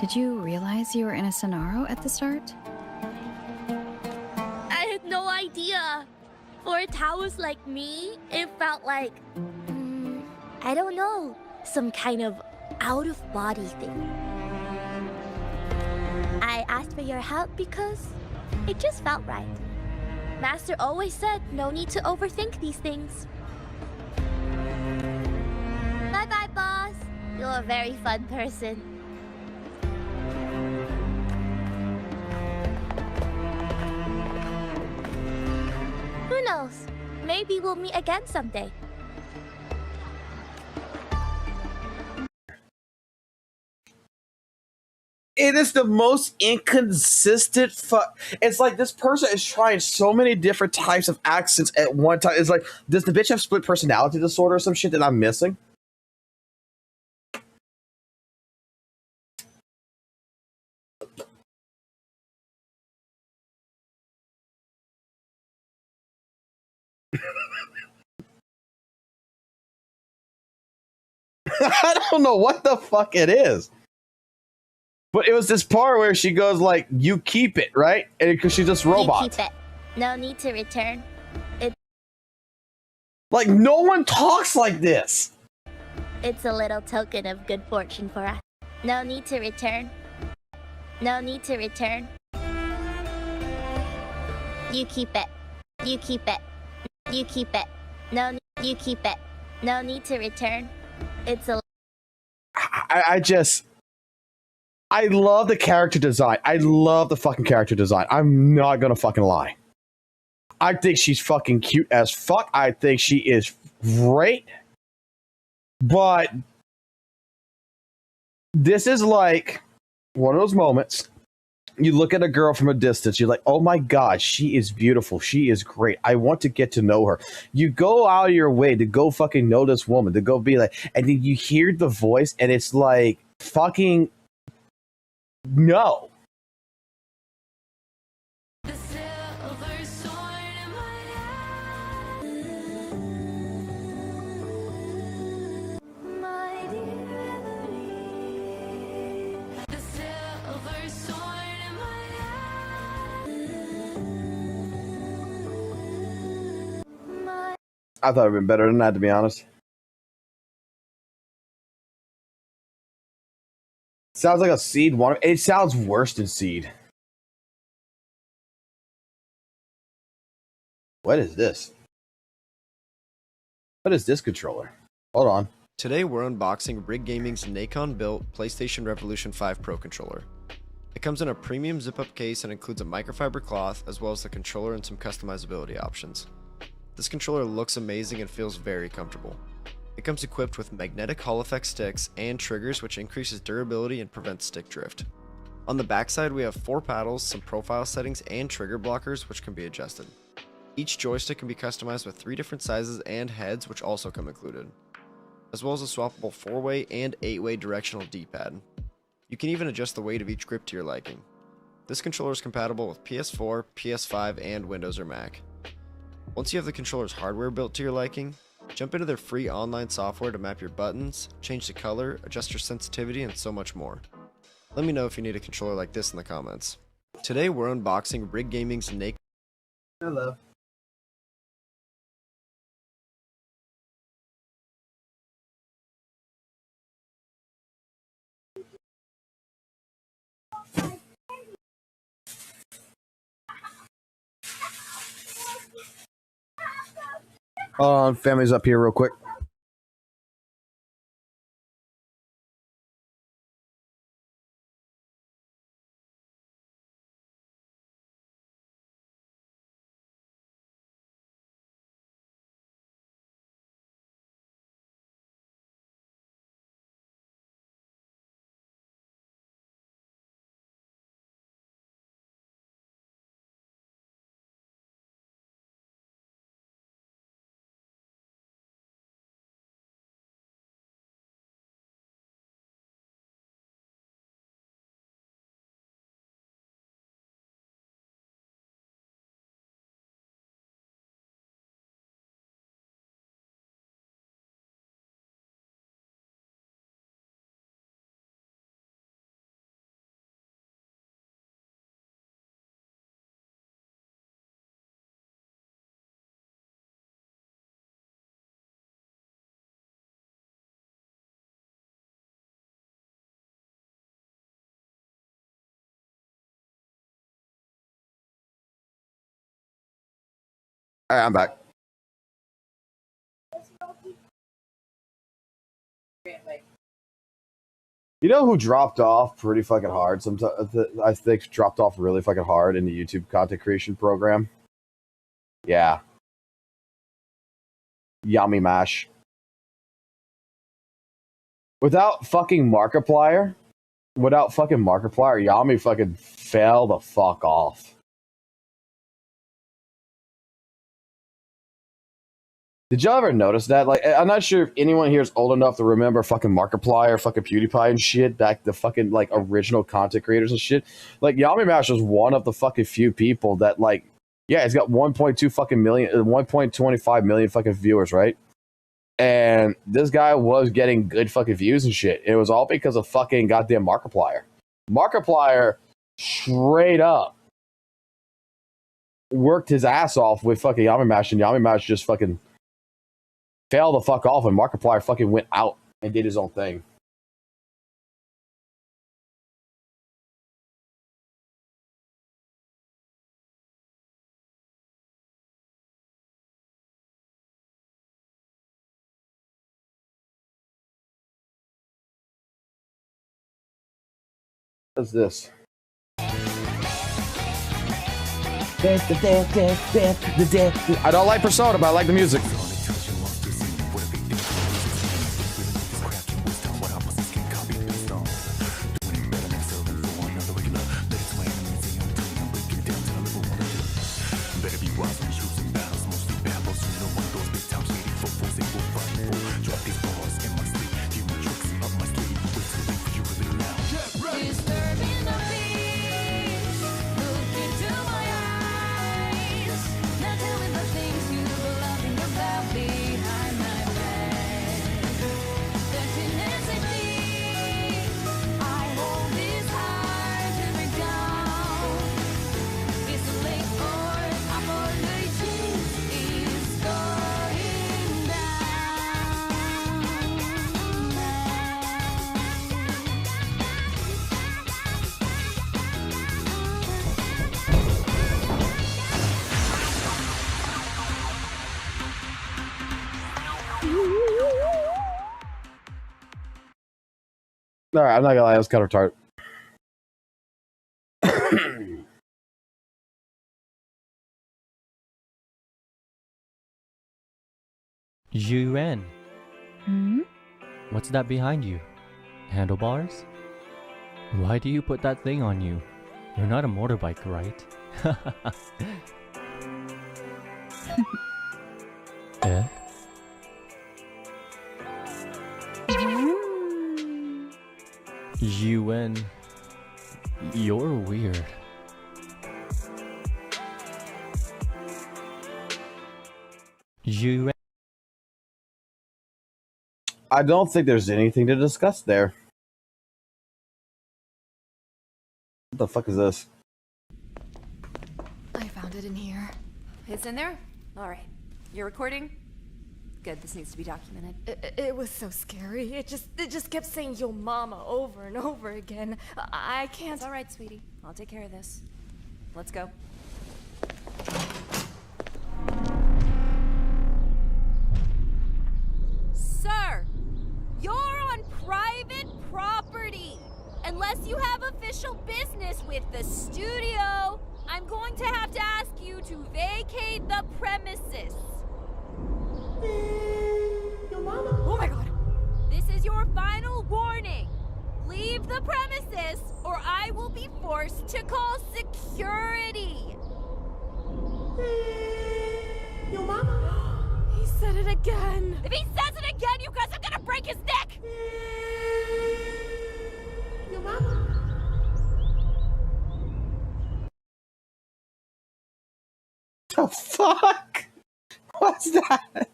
[SPEAKER 10] Did you realize you were in a Sonaro at the start?
[SPEAKER 22] I had no idea. For a Taoist like me, it felt like, I don't know, some kind of out-of-body thing. I asked for your help because it just felt right. Master always said no need to overthink these things. Bye-bye, boss. You're a very fun person. Who knows? Maybe we'll meet again someday.
[SPEAKER 1] It is the most inconsistent It's like this person is trying so many different types of accents at one time. It's like, does the bitch have split personality disorder or some shit that I'm missing? I don't know what the fuck it is. But it was this part where she goes like, you keep it, right? And because she's just robot.
[SPEAKER 22] You keep it. No need to return.
[SPEAKER 1] Like, no one talks like this.
[SPEAKER 22] It's a little token of good fortune for us. No need to return. No need to return. You keep it. You keep it. You keep it. You keep it. No need to return. It's a...
[SPEAKER 1] I love the character design. I love the fucking character design. I'm not gonna fucking lie. I think she's fucking cute as fuck. I think she is great. But this is like one of those moments. You look at a girl from a distance, you're like, oh my God, she is beautiful. She is great. I want to get to know her. You go out of your way to go fucking know this woman, to go be like, and then you hear the voice and it's like, fucking no. I thought it'd been better than that, to be honest. Sounds like a Seed one. It sounds worse than Seed. What is this? What is this controller? Hold on.
[SPEAKER 3] Today we're unboxing Rig Gaming's Nacon-built PlayStation Revolution 5 Pro controller. It comes in a premium zip-up case and includes a microfiber cloth as well as the controller and some customizability options. This controller looks amazing and feels very comfortable. It comes equipped with magnetic Hall effect sticks and triggers, which increases durability and prevents stick drift. On the backside we have 4 paddles, some profile settings, and trigger blockers which can be adjusted. Each joystick can be customized with 3 different sizes and heads, which also come included, as well as a swappable 4-way and 8-way directional D-pad. You can even adjust the weight of each grip to your liking. This controller is compatible with PS4, PS5, and Windows or Mac. Once you have the controller's hardware built to your liking, jump into their free online software to map your buttons, change the color, adjust your sensitivity, and so much more. Let me know if you need a controller like this in the comments. Today we're unboxing Rig Gaming's Nacon.
[SPEAKER 1] Hello. Hold on, family's up here real quick. All right, I'm back. You know who dropped off pretty fucking hard? I think dropped off really fucking hard in the YouTube content creation program. Yeah. Yummy Mash. Without fucking Markiplier, Yami fucking fell the fuck off. Did y'all ever notice that? Like, I'm not sure if anyone here is old enough to remember fucking Markiplier, fucking PewDiePie and shit, back the fucking, like, original content creators and shit. Like, Yami Mash was one of the fucking few people that, like, yeah, he's got 1.2 fucking million, 1.25 million fucking viewers, right? And this guy was getting good fucking views and shit. It was all because of fucking goddamn Markiplier. Markiplier straight up worked his ass off with fucking Yami Mash, and Yami Mash just fucking fell the fuck off, and Markiplier fucking went out and did his own thing. What's this? I don't like Persona, but I like the music. Alright, I'm not gonna lie, that was kind of retarded.
[SPEAKER 5] Yuan. What's that behind you? Handlebars? Why do you put that thing on you? You're not a motorbike, right? Eh? Yuan, you're weird. Yuan.
[SPEAKER 1] I don't think there's anything to discuss there. What the fuck is this?
[SPEAKER 21] I found it in here. It's in there? Alright. You're recording? Good, this needs to be documented.
[SPEAKER 23] It was so scary. It just kept saying yo mama over and over again. I can't.
[SPEAKER 21] It's alright, sweetie. I'll take care of this. Let's go.
[SPEAKER 24] Sir, you're on private property. Unless you have official business with the studio, I'm going to have to ask you to vacate the premises.
[SPEAKER 23] Oh my god.
[SPEAKER 24] This is your final warning. Leave the premises or I will be forced to call security.
[SPEAKER 23] Yo mama. He said it again.
[SPEAKER 24] If he says it again, you guys are gonna break his neck.
[SPEAKER 23] Yo mama.
[SPEAKER 1] The fuck? What's that?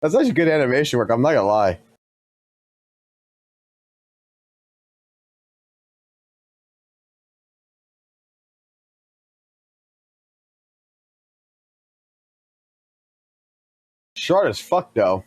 [SPEAKER 1] That's actually good animation work, I'm not gonna lie. Short as fuck though.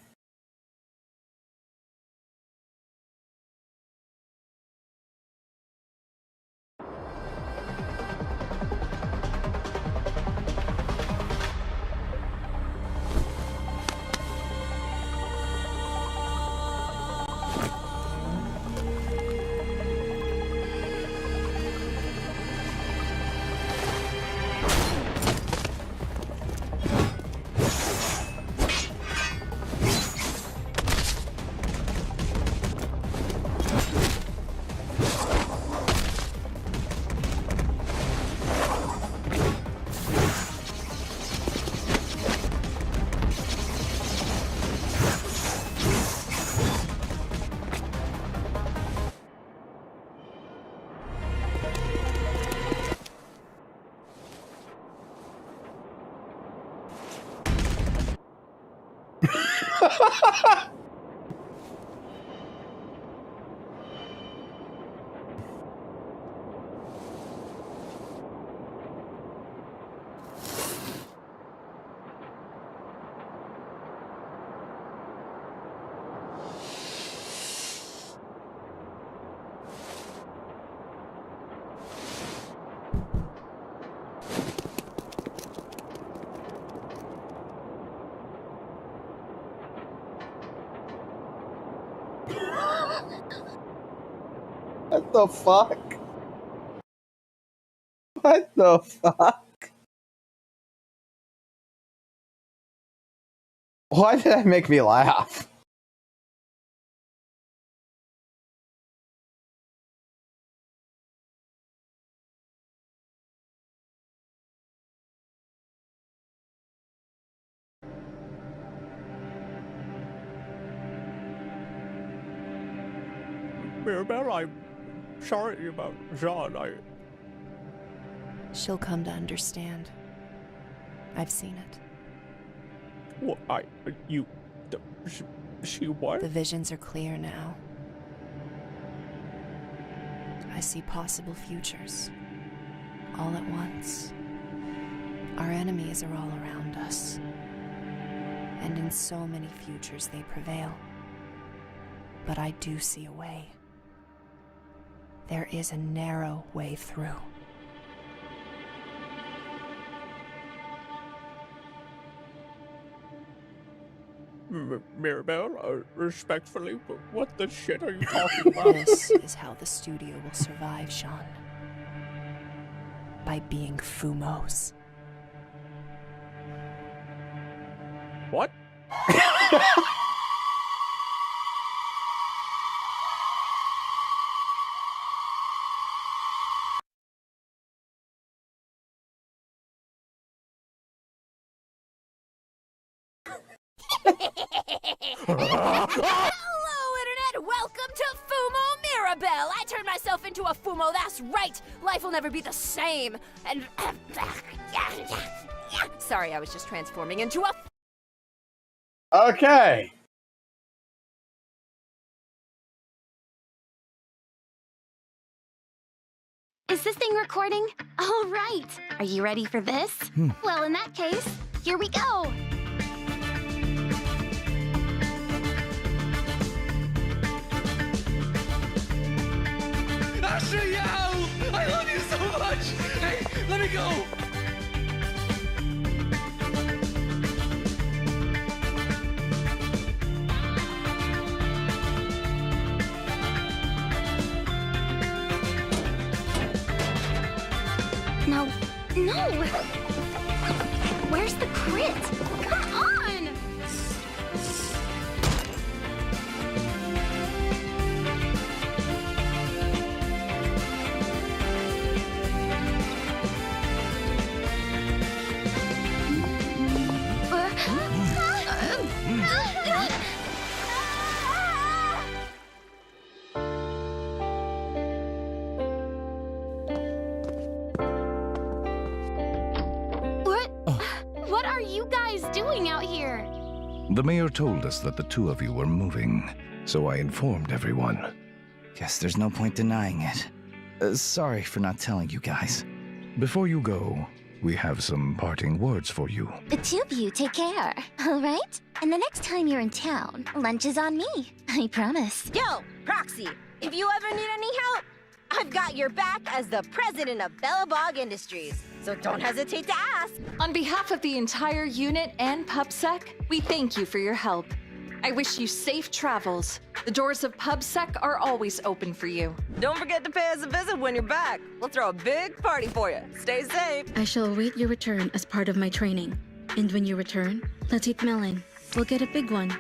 [SPEAKER 1] What the fuck? What the fuck? Why did that make me laugh?
[SPEAKER 25] Mirabelle, I'm sorry about Jean.
[SPEAKER 21] She'll come to understand. I've seen it.
[SPEAKER 25] What? She what?
[SPEAKER 21] The visions are clear now. I see possible futures. All at once. Our enemies are all around us. And in so many futures they prevail. But I do see a way. There is a narrow way through.
[SPEAKER 25] Mirabelle, respectfully, but what the shit are you talking about?
[SPEAKER 21] This is how the studio will survive, Sean. By being Fumos.
[SPEAKER 25] What?
[SPEAKER 24] Hello, Internet! Welcome to Fumo Mirabelle! I turned myself into a Fumo, that's right! Life will never be the same! And... sorry, I was just transforming into a...
[SPEAKER 1] Okay.
[SPEAKER 22] Is this thing recording? All right. Are you ready for this? Well, in that case, here we go.
[SPEAKER 13] Ashley, yo! I love you so much! Hey, let me go!
[SPEAKER 22] No. No! Where's the crit? Come on! What are you guys doing out here?
[SPEAKER 2] The mayor told us that the two of you were moving, so I informed everyone.
[SPEAKER 4] Guess there's no point denying it. Sorry for not telling you guys.
[SPEAKER 2] Before you go, we have some parting words for you.
[SPEAKER 22] The two of you take care, all right? And the next time you're in town, lunch is on me. I promise.
[SPEAKER 24] Yo, Proxy, if you ever need any help, I've got your back as the president of Bellabog Industries, so don't hesitate to ask.
[SPEAKER 6] On behalf of the entire unit and PubSec, we thank you for your help. I wish you safe travels. The doors of PubSec are always open for you.
[SPEAKER 24] Don't forget to pay us a visit when you're back. We'll throw a big party for you. Stay safe.
[SPEAKER 11] I shall await your return as part of my training. And when you return, let's eat melon. We'll get a big one.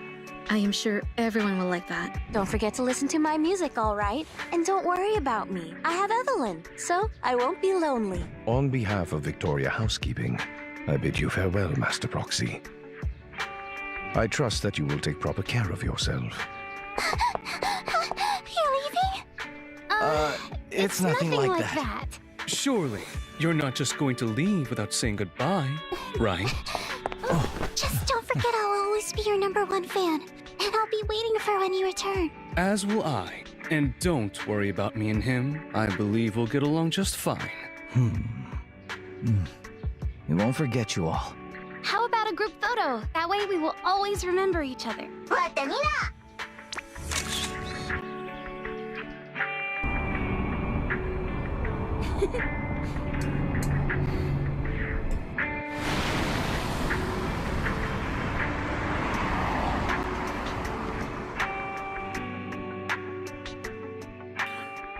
[SPEAKER 11] I am sure everyone will like that.
[SPEAKER 22] Don't forget to listen to my music, all right? And don't worry about me. I have Evelyn, so I won't be lonely.
[SPEAKER 2] On behalf of Victoria Housekeeping, I bid you farewell, Master Proxy. I trust that you will take proper care of yourself.
[SPEAKER 22] You're leaving?
[SPEAKER 4] It's nothing like that.
[SPEAKER 12] Surely, you're not just going to leave without saying goodbye, right?
[SPEAKER 22] Just don't forget I'll always be your #1 fan. And I'll be waiting for when you return.
[SPEAKER 12] As will I. And don't worry about me and him. I believe we'll get along just fine.
[SPEAKER 4] We won't forget you all.
[SPEAKER 22] How about a group photo? That way we will always remember each other.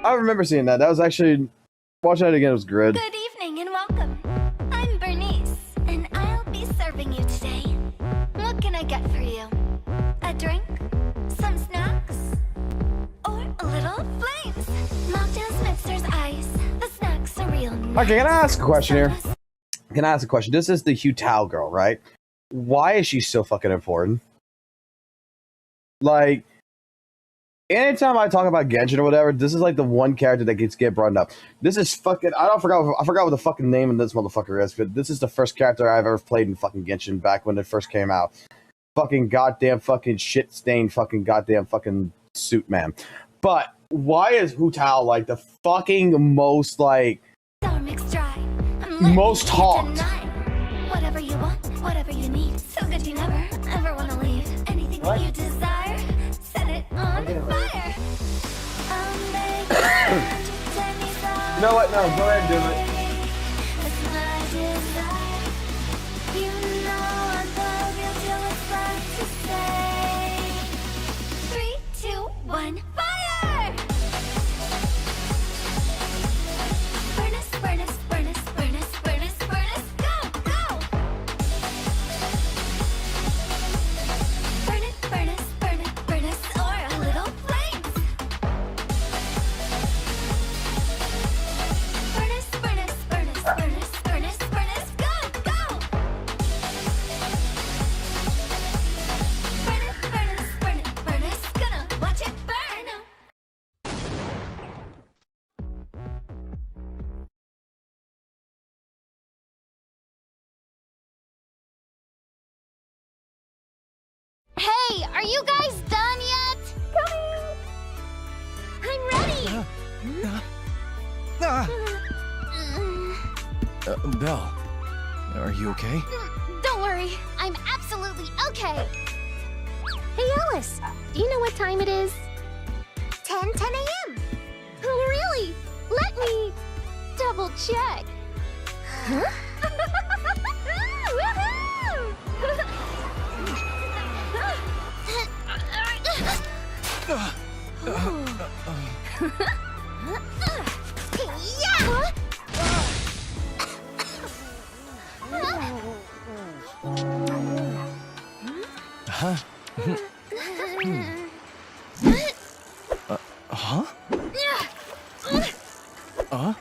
[SPEAKER 1] I remember seeing that. That was actually watching it again. It was good.
[SPEAKER 22] Good evening and welcome. I'm Bernice, and I'll be serving you today. What can I get for you? A drink? Some snacks? Or a little flames? Mocktails, mixers, ice. The snacks are real nice.
[SPEAKER 1] Okay, can I ask a question here? Can I ask a question? This is the Hu Tao girl, right? Why is she so fucking important? Like, anytime I talk about Genshin or whatever, this is like the one character that gets brought up. This is fucking... I forgot what the fucking name of this motherfucker is, but this is the first character I've ever played in fucking Genshin back when it first came out. Fucking goddamn fucking shit-stained fucking goddamn fucking suit, man. But why is Hu Tao like the fucking most like... most talked?
[SPEAKER 22] Whatever you want, whatever you need. So good you never, ever want to leave. Anything that you desire, set it on fire.
[SPEAKER 1] You know what? No, go ahead and do it.
[SPEAKER 22] You know I love you till it's like to say. Are you guys done yet? Coming! I'm ready!
[SPEAKER 2] Belle, are you okay?
[SPEAKER 22] Don't worry, I'm absolutely okay! Hey Alice, do you know what time it is? 10 a.m. Oh really? Let me double check. Huh?
[SPEAKER 2] Huh? Huh?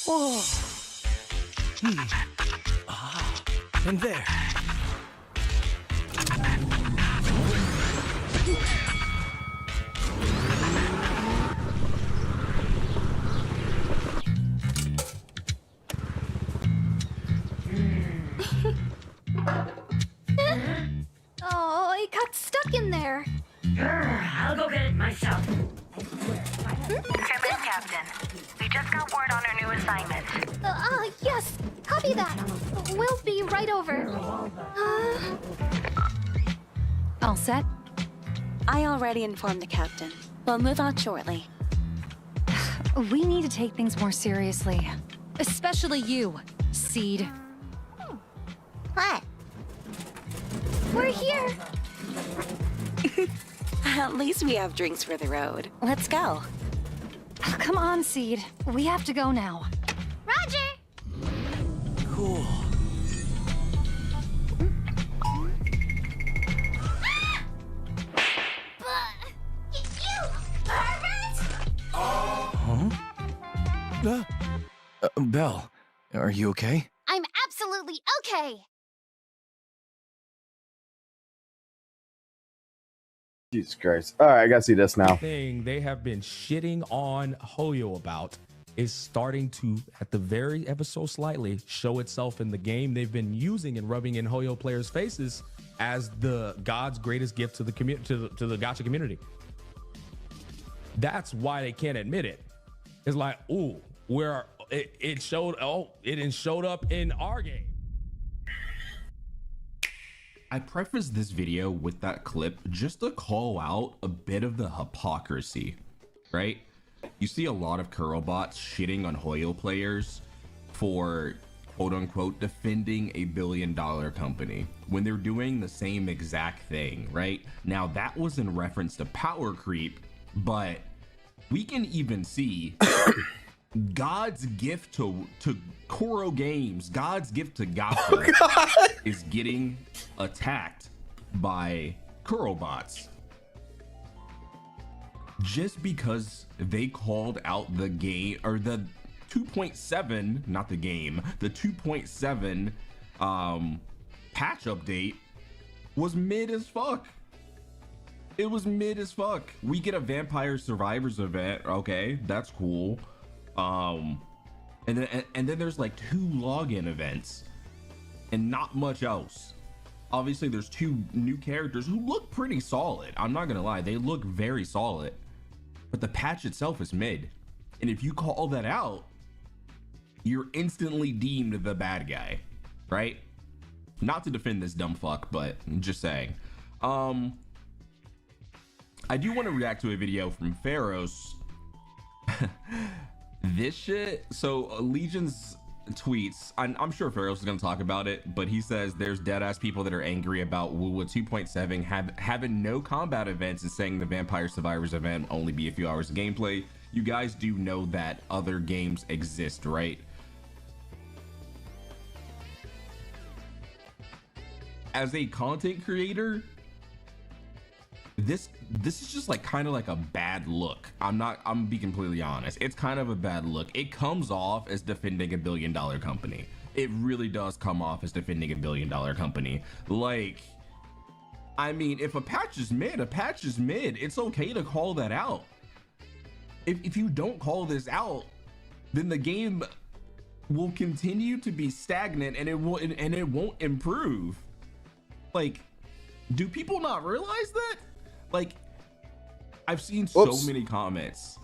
[SPEAKER 12] Oh. And there.
[SPEAKER 22] Oh, it got stuck in there.
[SPEAKER 10] I'll go get it myself. Captain. We just got word on our new assignment.
[SPEAKER 22] Yes. Copy that. We'll be right over.
[SPEAKER 21] All set? I already informed the captain. We'll move on shortly. We need to take things more seriously. Especially you, Seed.
[SPEAKER 22] What? We're here.
[SPEAKER 21] At least we have drinks for the road. Let's go.
[SPEAKER 11] Come on, Seed. We have to go now.
[SPEAKER 22] Roger!
[SPEAKER 12] Cool.
[SPEAKER 2] Huh? Belle, are you okay?
[SPEAKER 22] I'm absolutely okay.
[SPEAKER 1] Jesus Christ. All right, I gotta see this now.
[SPEAKER 8] Thing they have been shitting on Hoyo about is starting to, at the very episode slightly, show itself in the game they've been using and rubbing in Hoyo players' faces as the God's greatest gift to the community, to the gacha community. That's why they can't admit it. It's like, ooh, where it showed up in our game.
[SPEAKER 14] I prefaced this video with that clip just to call out a bit of the hypocrisy, right? You see a lot of Kuro bots shitting on Hoyo players for quote unquote defending a billion-dollar company when they're doing the same exact thing, right? Now that was in reference to power creep, but we can even see God's gift to Kuro Games, God's gift to gacha is getting attacked by Kuro bots just because they called out the game, or the 2.7, not the game, the 2.7 patch update was mid as fuck. It was mid as fuck. We get a Vampire Survivors event, okay, that's cool. And then there's like 2 login events and not much else. Obviously there's 2 new characters who look pretty solid. I'm not gonna lie, they look very solid, but the patch itself is mid. And if you call that out, you're instantly deemed the bad guy, right? Not to defend this dumb fuck, but I'm just saying. I do want to react to a video from Pharos. This shit, so Legion's tweets, I'm sure Pharos is going to talk about it, but he says there's dead ass people that are angry about WUWA 2.7 having no combat events and saying the Vampire Survivors event will only be a few hours of gameplay. You guys do know that other games exist, right? As a content creator, this is just like kind of like a bad look. I'm gonna be completely honest. It's kind of a bad look. It comes off as defending a billion-dollar company. it really does come off as defending $1 billion company. Like, I mean, if a patch is mid, a patch is mid. It's okay to call that out. If you don't call this out, then the game will continue to be stagnant and it won't improve. Like, do people not realize that? Like, I've seen so many comments.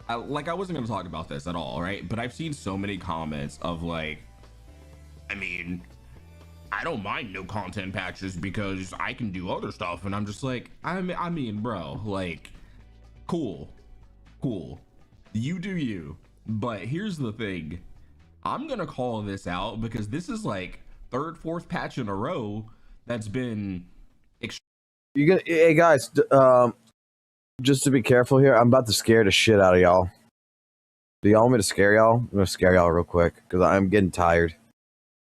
[SPEAKER 14] I wasn't gonna talk about this at all, right? But I've seen so many comments of like, I mean, I don't mind no content patches because I can do other stuff, and I'm just like, I mean, bro, like, cool, you do you. But here's the thing, I'm gonna call this out because this is like third, fourth patch in a row that's been.
[SPEAKER 1] Hey guys, just to be careful here, I'm about to scare the shit out of y'all. Do y'all want me to scare y'all? I'm gonna scare y'all real quick because I'm getting tired.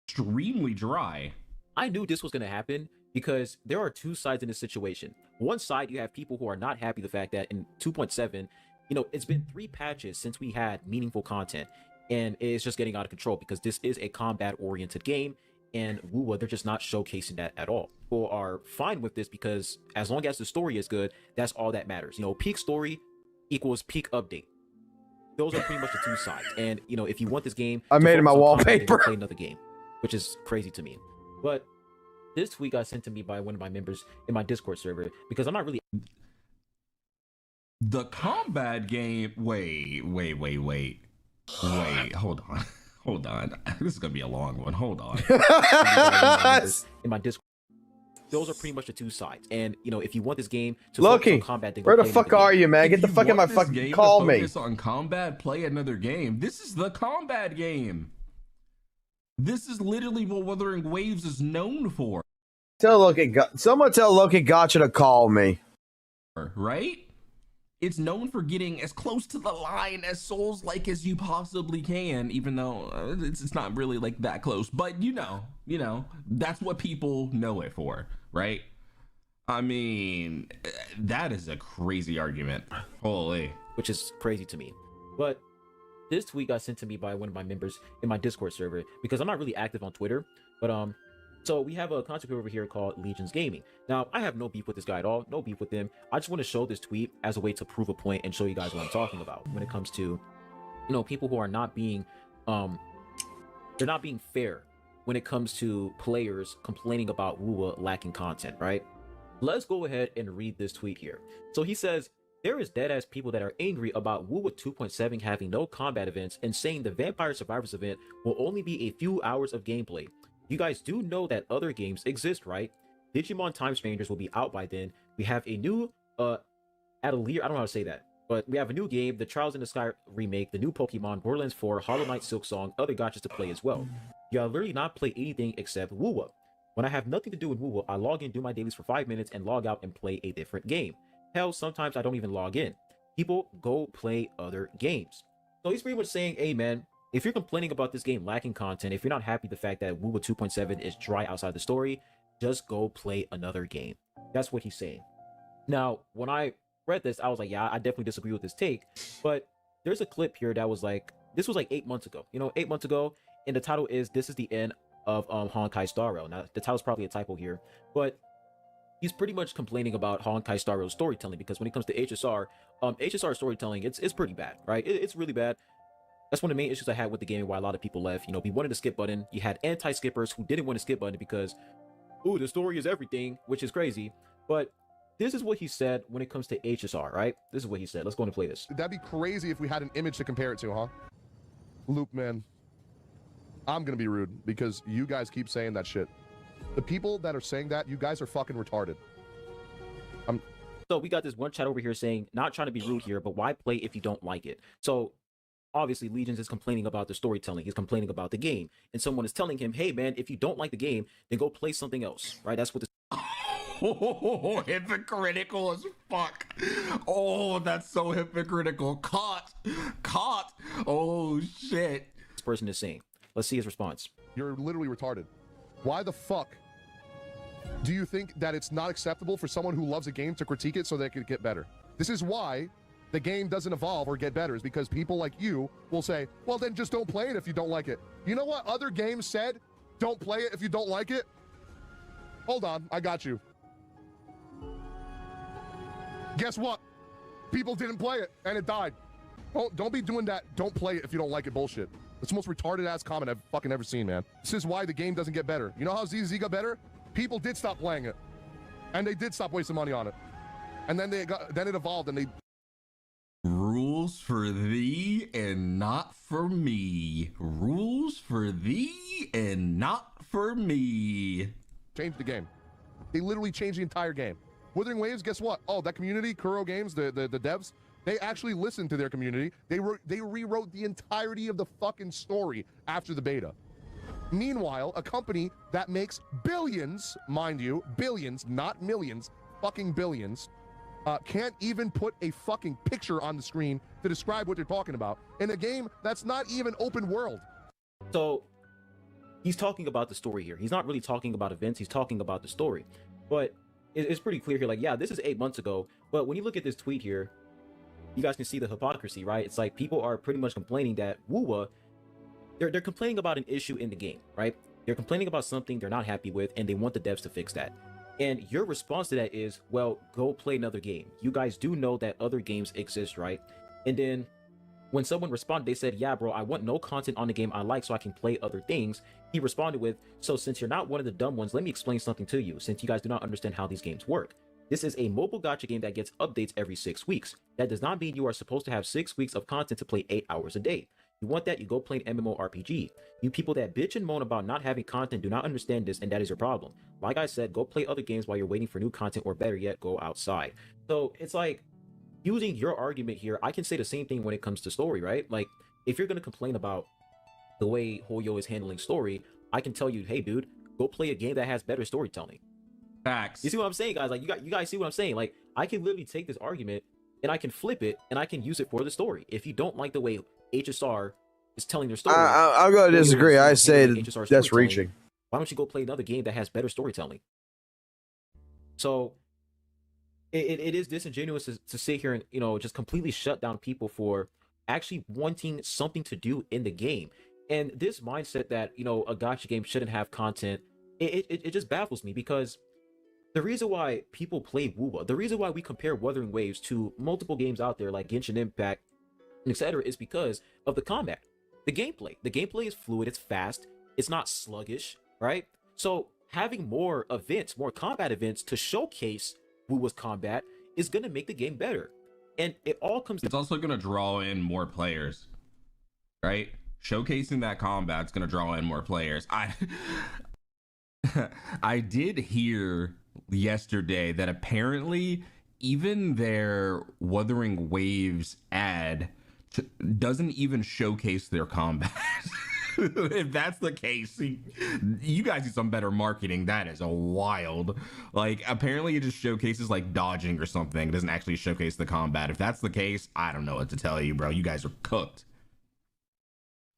[SPEAKER 14] Extremely dry.
[SPEAKER 7] I knew this was going to happen because there are two sides in this situation. One side, you have people who are not happy the fact that in 2.7, you know, it's been 3 patches since we had meaningful content, and it's just getting out of control because this is a combat-oriented game, and WUWA, they're just not showcasing that at all. People are fine with this because as long as the story is good, that's all that matters. You know, peak story equals peak update. Those are pretty much the two sides. And, you know, if you want this game,
[SPEAKER 1] I made it my wallpaper.
[SPEAKER 7] Play another game, which is crazy to me. But this tweet got sent to me by one of my members in my Discord server because I'm not really.
[SPEAKER 14] The combat game. Wait. Hold on. This is gonna be a long one. Hold on.
[SPEAKER 7] In my Discord. Those are pretty much the two sides. And, you know, if you want this game to
[SPEAKER 1] Loki,
[SPEAKER 7] focus on combat, then
[SPEAKER 1] where the fuck are you, man? Get the fuck in my fucking call me.
[SPEAKER 14] Focus on combat, play another game. This is the combat game. This is literally what Wuthering Waves is known for.
[SPEAKER 1] Someone tell Loki Gotcha to call me.
[SPEAKER 14] Right? It's known for getting as close to the line as Souls-like as you possibly can, even though it's not really like that close. But you know, that's what people know it for, right? I mean, that is a crazy argument. Holy.
[SPEAKER 7] Which is crazy to me. But this tweet got sent to me by one of my members in my Discord server because I'm not really active on Twitter. But so we have a content creator over here called Legions Gaming. Now, I have no beef with this guy at all. No beef with him. I just want to show this tweet as a way to prove a point and show you guys what I'm talking about when it comes to, you know, people who are not being, they're not being fair when it comes to players complaining about WUWA lacking content, right? Let's go ahead and read this tweet here. So he says, there is deadass people that are angry about WUWA 2.7 having no combat events and saying the Vampire Survivors event will only be a few hours of gameplay. You guys do know that other games exist, right? Digimon Time Strangers will be out by then. We have a new, Atelier, I don't know how to say that, but we have a new game, the Trials in the Sky remake, the new Pokemon, Borderlands 4, Hollow Knight, Silk Song, other gotchas to play as well. Y'all literally not play anything except WUWA. When I have nothing to do with WUWA, I log in, do my dailies for 5 minutes, and log out and play a different game. Hell, sometimes I don't even log in. People go play other games. So he's pretty much saying, hey man, if you're complaining about this game lacking content, if you're not happy the fact that WUWA 2.7 is dry outside the story, just go play another game. That's what he's saying. Now, when I read this, I was like, yeah, I definitely disagree with this take, but there's a clip here that was like, this was like 8 months ago, 8 months ago, and the title is, this is the end of Honkai Star Rail. Now, the title's probably a typo here, but he's pretty much complaining about Honkai Star Rail's storytelling, because when it comes to HSR, HSR storytelling, it's pretty bad, right? It's really bad. That's one of the main issues I had with the game and why a lot of people left. We wanted a skip button. You had anti-skippers who didn't want a skip button because, ooh, the story is everything, which is crazy. But this is what he said when it comes to HSR, right? This is what he said. Let's go and play this.
[SPEAKER 15] That'd be crazy if we had an image to compare it to, huh? Loop, man. I'm gonna be rude because you guys keep saying that shit. The people that are saying that, you guys are fucking retarded.
[SPEAKER 7] So we got this one chat over here saying, not trying to be rude here, but why play if you don't like it? So obviously Legions is complaining about the storytelling. He's complaining about the game. And someone is telling him, hey man, if you don't like the game, then go play something else, right? That's what this
[SPEAKER 14] Oh, hypocritical as fuck. Oh, that's so hypocritical. Caught. Oh shit.
[SPEAKER 7] This person is saying. Let's see his response.
[SPEAKER 15] You're literally retarded. Why the fuck do you think that it's not acceptable for someone who loves a game to critique it so they could get better? This is why the game doesn't evolve or get better is because people like you will say, well, then just don't play it if you don't like it. You know what other games said? Don't play it if you don't like it? Hold on, I got you. Guess what? People didn't play it, and it died. Don't be doing that. Don't play it if you don't like it bullshit. It's the most retarded ass comment I've fucking ever seen, man. This is why the game doesn't get better. You know how ZZZ got better? People did stop playing it, and they did stop wasting money on it, and then it evolved, and they.
[SPEAKER 14] Rules for thee and not for me. Rules for thee and not for me.
[SPEAKER 15] Changed the game. They literally changed the entire game. Wuthering Waves, guess what? Oh, that community, Kuro Games, the devs, they actually listened to their community. They rewrote the entirety of the fucking story after the beta. Meanwhile, a company that makes billions, mind you, billions, not millions, fucking billions, can't even put a fucking picture on the screen to describe what they're talking about in a game that's not even open world.
[SPEAKER 7] So he's talking about the story here. He's not really talking about events. He's talking about the story. But it's pretty clear here. Like, yeah, this is 8 months ago. But when you look at this tweet here, you guys can see the hypocrisy, right? It's like people are pretty much complaining that WUWA, they're complaining about an issue in the game, right? They're complaining about something they're not happy with, and they want the devs to fix that. And your response to that is, well, go play another game. You guys do know that other games exist, right? And then when someone responded, they said, yeah, bro, I want no content on the game I like so I can play other things. He responded with, so since you're not one of the dumb ones, let me explain something to you, since you guys do not understand how these games work. This is a mobile gacha game that gets updates every 6 weeks. That does not mean you are supposed to have 6 weeks of content to play 8 hours a day. You want that, you go play an MMORPG. You people that bitch and moan about not having content do not understand this, and that is your problem. Like I said, go play other games while you're waiting for new content, or better yet, go outside. So it's like, using your argument here, I can say the same thing when it comes to story, right? Like, if you're going to complain about the way Hoyo is handling story, I can tell you, hey, dude, go play a game that has better storytelling.
[SPEAKER 14] Facts.
[SPEAKER 7] You see what I'm saying, guys? Like, you guys see what I'm saying? Like, I can literally take this argument and I can flip it and I can use it for the story. If you don't like the way HSR is telling their story,
[SPEAKER 1] I'm going to disagree. I say that's reaching.
[SPEAKER 7] Why don't you go play another game that has better storytelling? So it is disingenuous to sit here and, you know, just completely shut down people for actually wanting something to do in the game. And this mindset that, you know, a gacha game shouldn't have content, it just baffles me, because the reason why people play WUWA, the reason why we compare Wuthering Waves to multiple games out there like Genshin Impact, etc., is because of the combat, the gameplay. The gameplay is fluid, it's fast, it's not sluggish, right? So having more events, more combat events to showcase WUWA's combat is going to make the game better. And it all comes.
[SPEAKER 14] It's also going to draw in more players, right? Showcasing that combat's going to draw in more players. I did hear yesterday that apparently even their Wuthering Waves ad doesn't even showcase their combat. If that's the case, you guys do some better marketing. That is a wild. Like, apparently it just showcases like dodging or something. It doesn't actually showcase the combat. If that's the case, I don't know what to tell you, bro. You guys are cooked.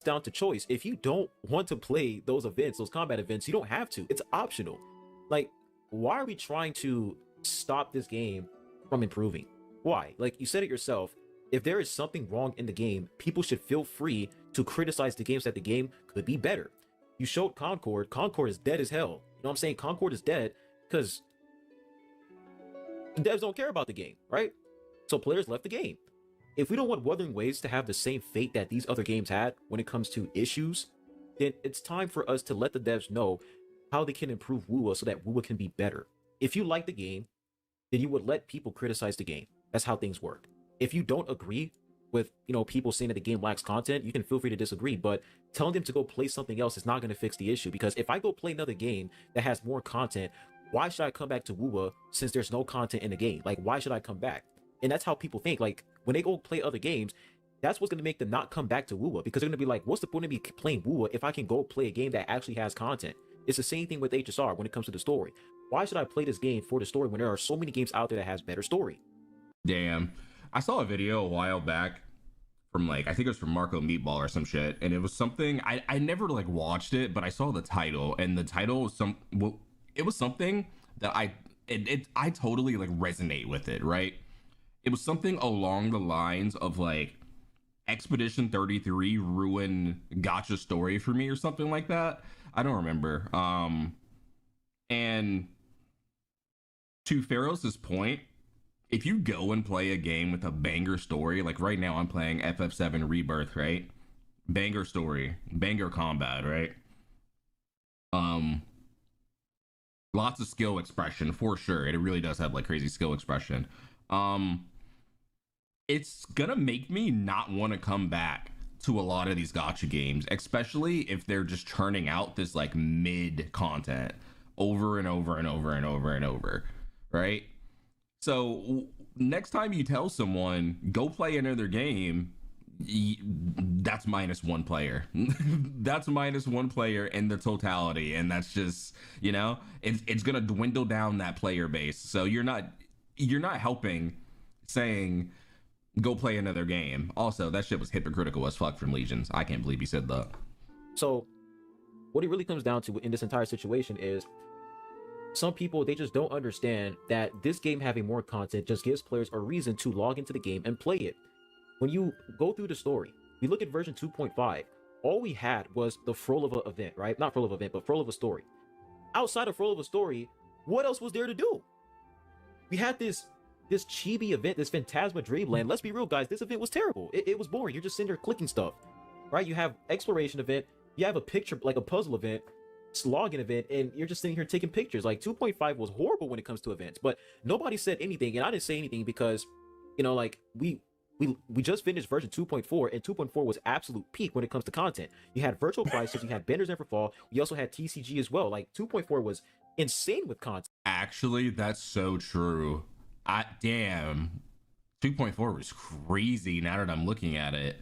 [SPEAKER 7] Down to choice. If you don't want to play those events, those combat events, you don't have to. It's optional. Like, why are we trying to stop this game from improving? Why? Like, you said it yourself. If there is something wrong in the game, people should feel free to criticize the games that the game could be better. You showed Concord. Concord is dead as hell. You know what I'm saying? Concord is dead because the devs don't care about the game, right? So players left the game. If we don't want Wuthering Waves to have the same fate that these other games had when it comes to issues, then it's time for us to let the devs know how they can improve WUWA so that WUWA can be better. If you like the game, then you would let people criticize the game. That's how things work. If you don't agree with, you know, people saying that the game lacks content, you can feel free to disagree, but telling them to go play something else is not going to fix the issue. Because if I go play another game that has more content, why should I come back to WUWA since there's no content in the game? Like, why should I come back? And that's how people think. Like, when they go play other games, that's what's going to make them not come back to WUWA, because they're going to be like, what's the point of me playing WUWA if I can go play a game that actually has content? It's the same thing with HSR when it comes to the story. Why should I play this game for the story when there are so many games out there that has better story?
[SPEAKER 14] Damn. I saw a video a while back from, like, I think it was from Marco Meatball or some shit, and it was something, I never like watched it, but I saw the title, and the title was it was something that I totally like resonate with it, right? It was something along the lines of like Expedition 33 ruined Gacha story for me or something like that. I don't remember. And to Pharaoh's point, if you go and play a game with a banger story, like right now I'm playing FF7 Rebirth, right? Banger story, banger combat, right? Lots of skill expression for sure. It really does have like crazy skill expression. It's gonna make me not want to come back to a lot of these gacha games, especially if they're just churning out this like mid content over and over and over and over and over, right? So next time you tell someone go play another game, that's -1 player. That's -1 player in the totality, and that's just, you know, it's gonna dwindle down that player base. So you're not helping saying go play another game. Also, that shit was hypocritical as fuck from Legions. I can't believe he said that.
[SPEAKER 7] So what it really comes down to in this entire situation is some people, they just don't understand that this game having more content just gives players a reason to log into the game and play it. When you go through the story, we look at version 2.5, all we had was the Frolova event, right? Not Frolova event, but Frolova story. Outside of Frolova story, what else was there to do? We had this chibi event, this Phantasma Dreamland. Let's be real, guys, this event was terrible. It was boring. You're just sitting there clicking stuff, right? You have exploration event, you have a picture, like a puzzle event, it's login event, and you're just sitting here taking pictures. Like 2.5 was horrible when it comes to events, but nobody said anything, and I didn't say anything because, you know, like we just finished version 2.4, and 2.4 was absolute peak when it comes to content. You had virtual prices, you had Benders and for Fall, you also had TCG as well. Like 2.4 was insane with content.
[SPEAKER 14] Actually, that's so true. Damn, 2.4 was crazy now that I'm looking at it.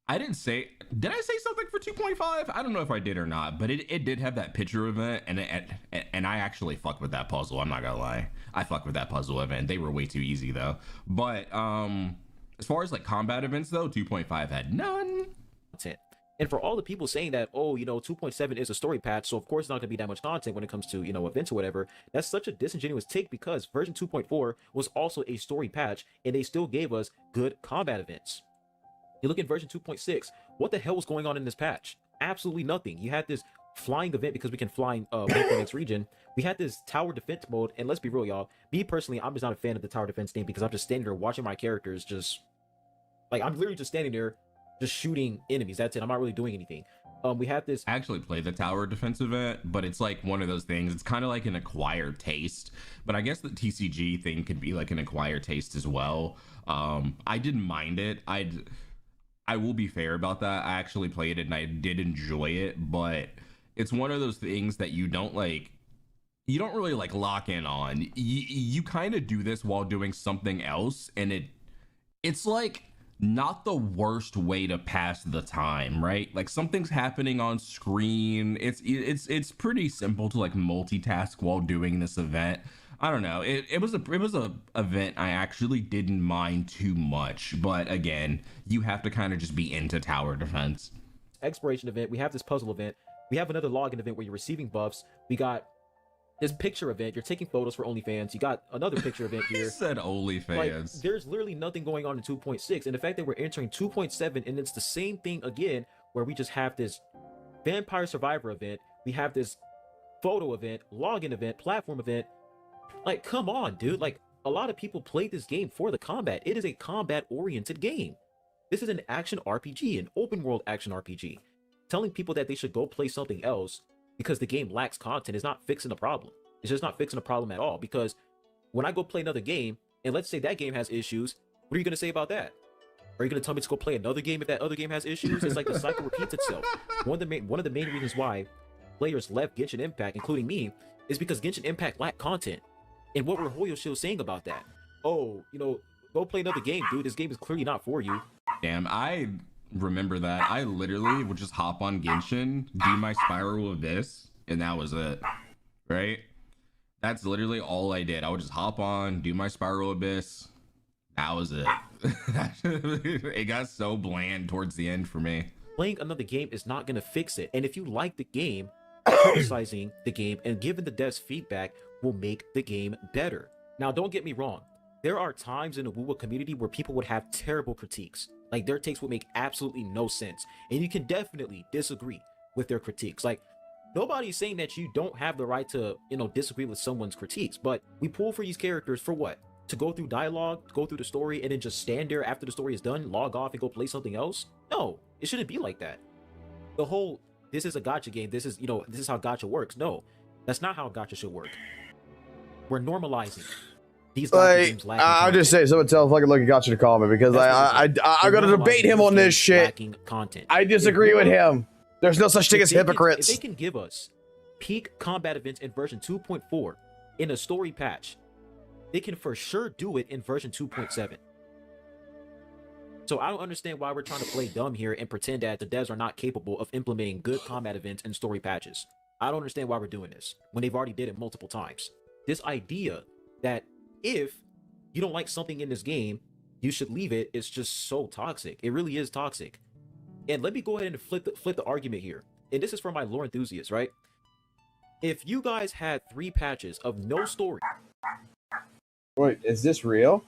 [SPEAKER 14] Did I say something for 2.5? I don't know if I did or not, but it did have that picture event, and I actually fucked with that puzzle. I'm not gonna lie, I fucked with that puzzle event. They were way too easy though. But as far as like combat events though, 2.5 had none.
[SPEAKER 7] And for all the people saying that, oh, you know, 2.7 is a story patch, so of course it's not going to be that much content when it comes to, you know, events or whatever, that's such a disingenuous take because version 2.4 was also a story patch, and they still gave us good combat events. You look at version 2.6, what the hell was going on in this patch? Absolutely nothing. You had this flying event because we can fly in the next region. We had this tower defense mode, and let's be real, y'all. Me personally, I'm just not a fan of the tower defense thing because I'm just standing there watching my characters just, like, I'm literally just standing there just shooting enemies. That's it. I'm not really doing anything. We have this.
[SPEAKER 14] I actually play the tower defense event, but it's like one of those things. It's kind of like an acquired taste, but I guess the TCG thing could be like an acquired taste as well. I didn't mind it. I will be fair about that. I actually played it and I did enjoy it, but it's one of those things that you don't really like lock in on. You kind of do this while doing something else, and it's like not the worst way to pass the time, right? Like something's happening on screen. It's pretty simple to like multitask while doing this event. I don't know. It was a event I actually didn't mind too much, but again, you have to kind of just be into tower defense.
[SPEAKER 7] Exploration event. We have this puzzle event. We have another login event where you're receiving buffs. We got this picture event. You're taking photos for OnlyFans. You got another picture event here.
[SPEAKER 14] He said OnlyFans.
[SPEAKER 7] Like, there's literally nothing going on in 2.6, and the fact that we're entering 2.7 and it's the same thing again, where we just have this Vampire Survivor event. We have this photo event, login event, platform event. Like, come on, dude. Like, a lot of people play this game for the combat. It is a combat-oriented game. This is an action RPG, an open-world action RPG. Telling people that they should go play something else because the game lacks content is not fixing the problem. It's just not fixing the problem at all, because when I go play another game, and let's say that game has issues, what are you going to say about that? Are you going to tell me to go play another game if that other game has issues? It's like the cycle repeats itself. One of the main reasons why players left Genshin Impact, including me, is because Genshin Impact lacked content. And what were Hoyo Shield saying about that? Oh, you know, go play another game, dude. This game is clearly not for you.
[SPEAKER 14] Damn, I remember that. I literally would just hop on Genshin, do my Spiral Abyss, and that was it, right? That's literally all I did. I would just hop on, do my Spiral Abyss. That was it. It got so bland towards the end for me.
[SPEAKER 7] Playing another game is not going to fix it. And if you like the game, criticizing the game and giving the devs feedback will make the game better. Now, don't get me wrong. there are times in the WUWA community where people would have terrible critiques. Like their takes would make absolutely no sense. And you can definitely disagree with their critiques. Like nobody's saying that you don't have the right to, disagree with someone's critiques, but we pull for these characters for what? To go through dialogue, go through the story, and then just stand there after the story is done, log off and go play something else? No, it shouldn't be like that. The whole, this is a gacha game, this is how gacha works. No, that's not how gacha should work. We're normalizing these gacha games lacking
[SPEAKER 1] I'll
[SPEAKER 7] content.
[SPEAKER 1] just say, someone tell fucking Lucky Gotcha to call me because I'm gonna debate him on this shit.
[SPEAKER 7] Lacking content.
[SPEAKER 1] I disagree with him. There's no such thing as hypocrites.
[SPEAKER 7] If they can give us peak combat events in version 2.4 in a story patch, they can for sure do it in version 2.7. So I don't understand why we're trying to play dumb here and pretend that the devs are not capable of implementing good combat events and story patches. I don't understand why we're doing this when they've already did it multiple times. This idea that if you don't like something in this game, you should leave it is just so toxic. It really is toxic. And let me go ahead and flip the argument here. And this is for my lore enthusiasts, right? If you guys had 3 patches of no story.
[SPEAKER 1] Wait, is this real?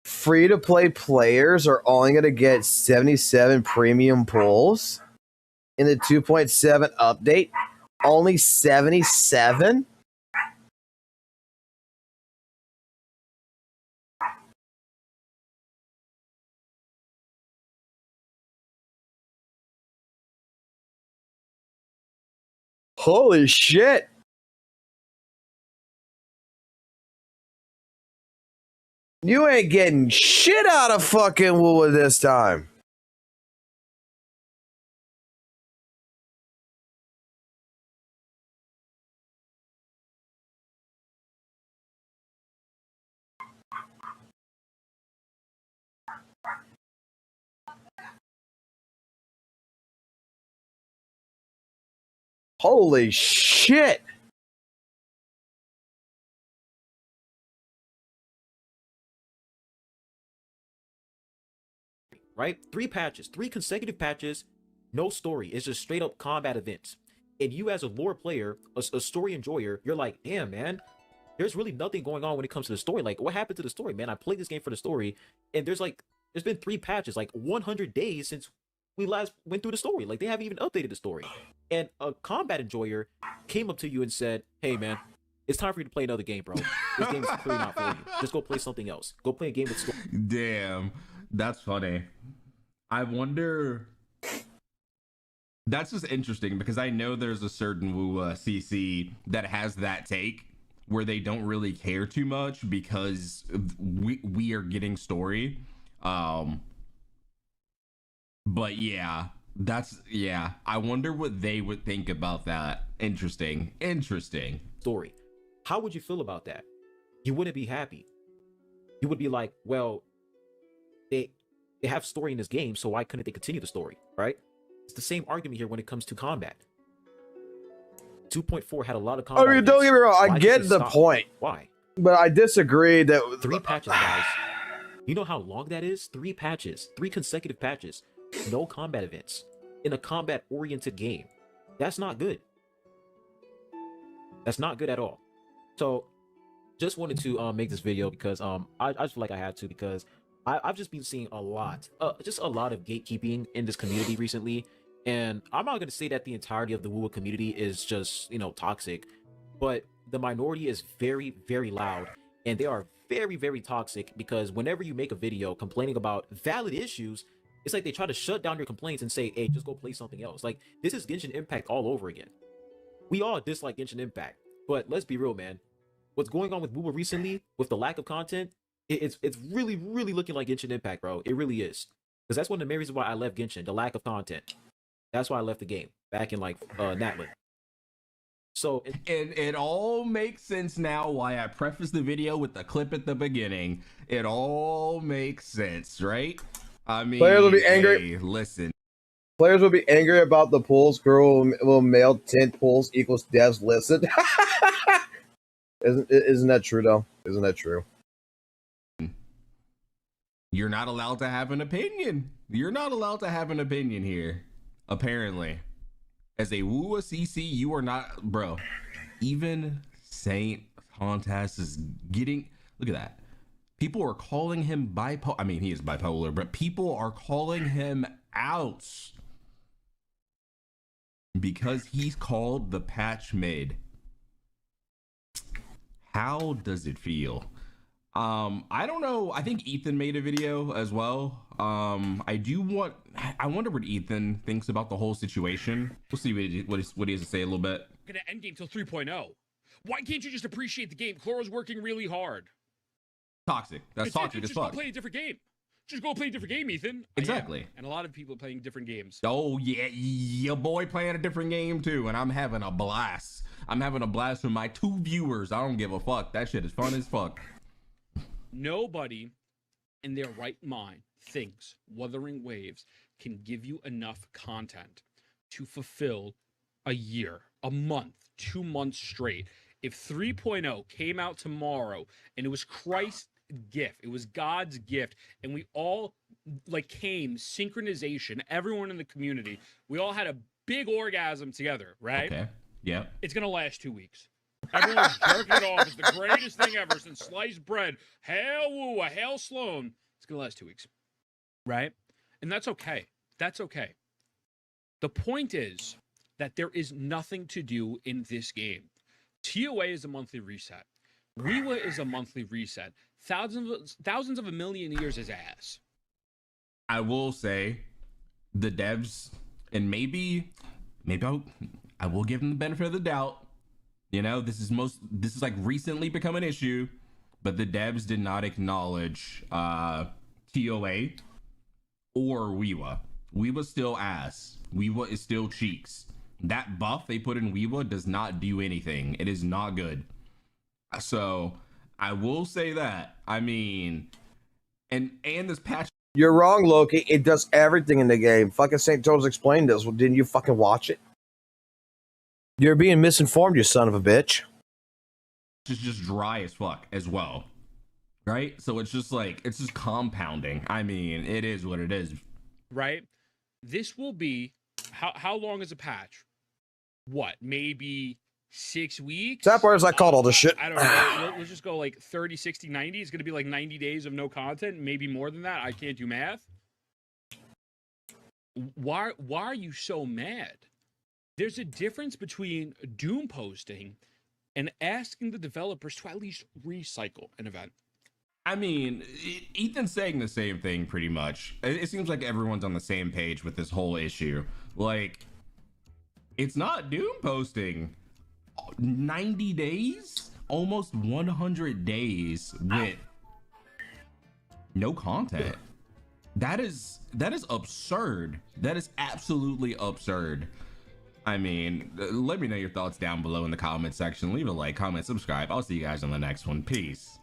[SPEAKER 1] Free-to-play players are only going to get 77 premium pulls in the 2.7 update. Only 77? Holy shit. You ain't getting shit out of fucking WUWA this time. Holy shit.
[SPEAKER 7] Right? 3 patches, 3 consecutive patches, no story. It's just straight up combat events. And you as a lore player, a story enjoyer, you're like, damn, man, there's really nothing going on when it comes to the story. Like, what happened to the story, man? I played this game for the story, and there's been 3 patches, like 100 days since we last went through the story. Like, they haven't even updated the story. And a combat enjoyer came up to you and said, hey, man, it's time for you to play another game, bro. This game is clearly not for you. Just go play something else. Go play a game with story.
[SPEAKER 14] Damn, that's funny. I wonder. That's just interesting because I know there's a certain WUWA CC that has that take where they don't really care too much because we are getting story. But yeah, I wonder what they would think about that. Interesting.
[SPEAKER 7] Story. How would you feel about that? You wouldn't be happy. You would be like, well, they have story in this game, so why couldn't they continue the story, right? It's the same argument here when it comes to combat. 2.4 had a lot of combat.
[SPEAKER 1] I mean, don't get me wrong, I get the point.
[SPEAKER 7] Why?
[SPEAKER 1] But I disagree that
[SPEAKER 7] 3 patches, guys. You know how long that is? 3 patches, 3 consecutive patches, no combat events in a combat-oriented game. That's not good. That's not good at all. So, just wanted to make this video because I just feel like I had to because I've just been seeing a lot of gatekeeping in this community recently, and I'm not going to say that the entirety of the WUWA community is just, toxic, but the minority is very, very loud, and they are very, very toxic because whenever you make a video complaining about valid issues, it's like they try to shut down your complaints and say, hey, just go play something else. Like, this is Genshin Impact all over again. We all dislike Genshin Impact, but let's be real, man. What's going on with WUWA recently, with the lack of content, it's really, really looking like Genshin Impact, bro. It really is. Because that's one of the main reasons why I left Genshin, the lack of content. That's why I left the game back in Natlan. So
[SPEAKER 14] it all makes sense now why I prefaced the video with the clip at the beginning. It all makes sense, right? I mean,
[SPEAKER 1] players will be angry.
[SPEAKER 14] Hey, listen.
[SPEAKER 1] Players will be angry about the pulls. Girl will mail 10 pulls equals devs listen. Isn't that true though? Isn't that true?
[SPEAKER 14] You're not allowed to have an opinion. You're not allowed to have an opinion here. Apparently, as a WUWA CC, you are not, bro. even Saint Contest is getting. Look at that. People are calling him bipolar. I mean, he is bipolar, but people are calling him out because he's called the patch mid. How does it feel? I don't know. I think Ethan made a video as well. I wonder what Ethan thinks about the whole situation. We'll see what he has to say a little bit.
[SPEAKER 9] Gonna end game till 3.0. Why can't you just appreciate the game? Chloro's working really hard.
[SPEAKER 14] Toxic. That's toxic as fuck.
[SPEAKER 9] Just go play a different game. Just go play a different game, Ethan.
[SPEAKER 14] Exactly.
[SPEAKER 9] And a lot of people playing different games.
[SPEAKER 14] Oh yeah, your boy playing a different game too, and I'm having a blast. I'm having a blast with my 2 viewers. I don't give a fuck. That shit is fun as fuck.
[SPEAKER 9] Nobody in their right mind thinks Wuthering Waves can give you enough content to fulfill a year, a month, 2 months straight. If 3.0 came out tomorrow and it was Christ's gift, it was God's gift, and we all came synchronization, everyone in the community, we all had a big orgasm together, right?
[SPEAKER 14] Okay. Yeah.
[SPEAKER 9] It's gonna last 2 weeks. Everyone's jerking it off. It's the greatest thing ever since sliced bread. Hail WUWA, hail Sloan. It's gonna last 2 weeks, right? And that's okay. That's okay. The point is that there is nothing to do in this game. TOA is a monthly reset. WUWA is a monthly reset. Thousands of a million years is ass.
[SPEAKER 14] I will say, the devs, and maybe I will give them the benefit of the doubt. You know, this is like recently become an issue, but the devs did not acknowledge TOA or WUWA. WUWA still ass. WUWA is still cheeks. That buff they put in WUWA does not do anything. It is not good. So I will say that. I mean, and this patch.
[SPEAKER 1] You're wrong, Loki. It does everything in the game. Fucking St. Joe's explained this. Well, didn't you fucking watch it? You're being misinformed, you son of a bitch.
[SPEAKER 14] It's just dry as fuck as well. Right? So it's just compounding. I mean, it is what it is.
[SPEAKER 9] Right? This will be, how long is a patch? What, maybe 6 weeks?
[SPEAKER 1] That part is like called all this shit.
[SPEAKER 9] I don't know. Let's just go like 30, 60, 90. It's going to be like 90 days of no content, maybe more than that. I can't do math. Why are you so mad? There's a difference between doom posting and asking the developers to at least recycle an event.
[SPEAKER 14] I mean, Ethan's saying the same thing pretty much. It seems like everyone's on the same page with this whole issue. Like, it's not doom posting. 90 days? Almost 100 days with no content. That is absurd. That is absolutely absurd. I mean, let me know your thoughts down below in the comment section. Leave a like, comment, subscribe. I'll see you guys on the next one. Peace.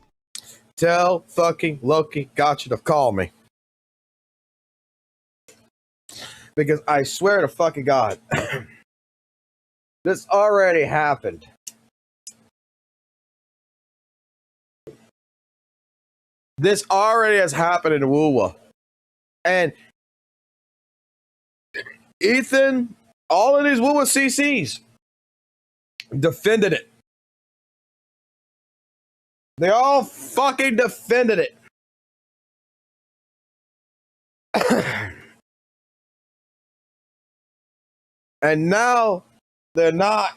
[SPEAKER 1] Tell fucking Loki Gotcha to call me. Because I swear to fucking God, this already happened. This already has happened in WUWA. And Ethan, all of these WUWA CCs defended it. They all fucking defended it. And now they're not.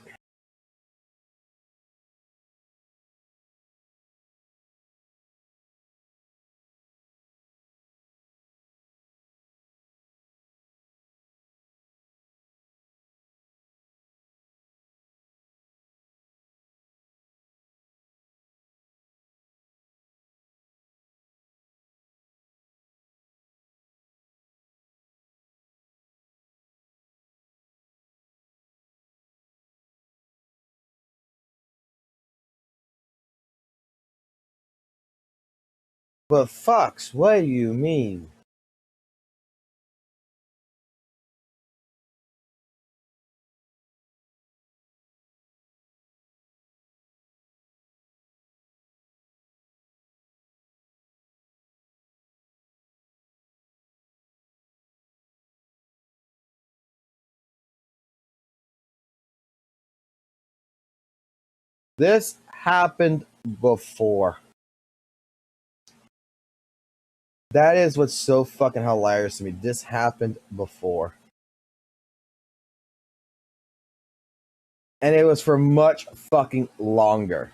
[SPEAKER 1] But Fox, what do you mean? This happened before. That is what's so fucking hilarious to me. This happened before. And it was for much fucking longer.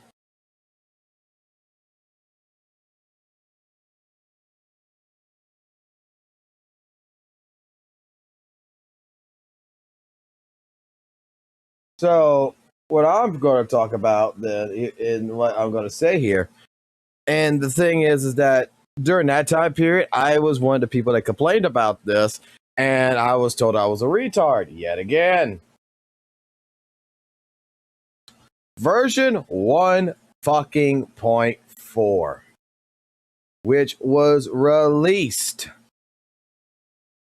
[SPEAKER 1] So, what I'm going to talk about then, in what I'm going to say here, and the thing is that during that time period, I was one of the people that complained about this, and I was told I was a retard yet again. Version 1 fucking point 4, which was released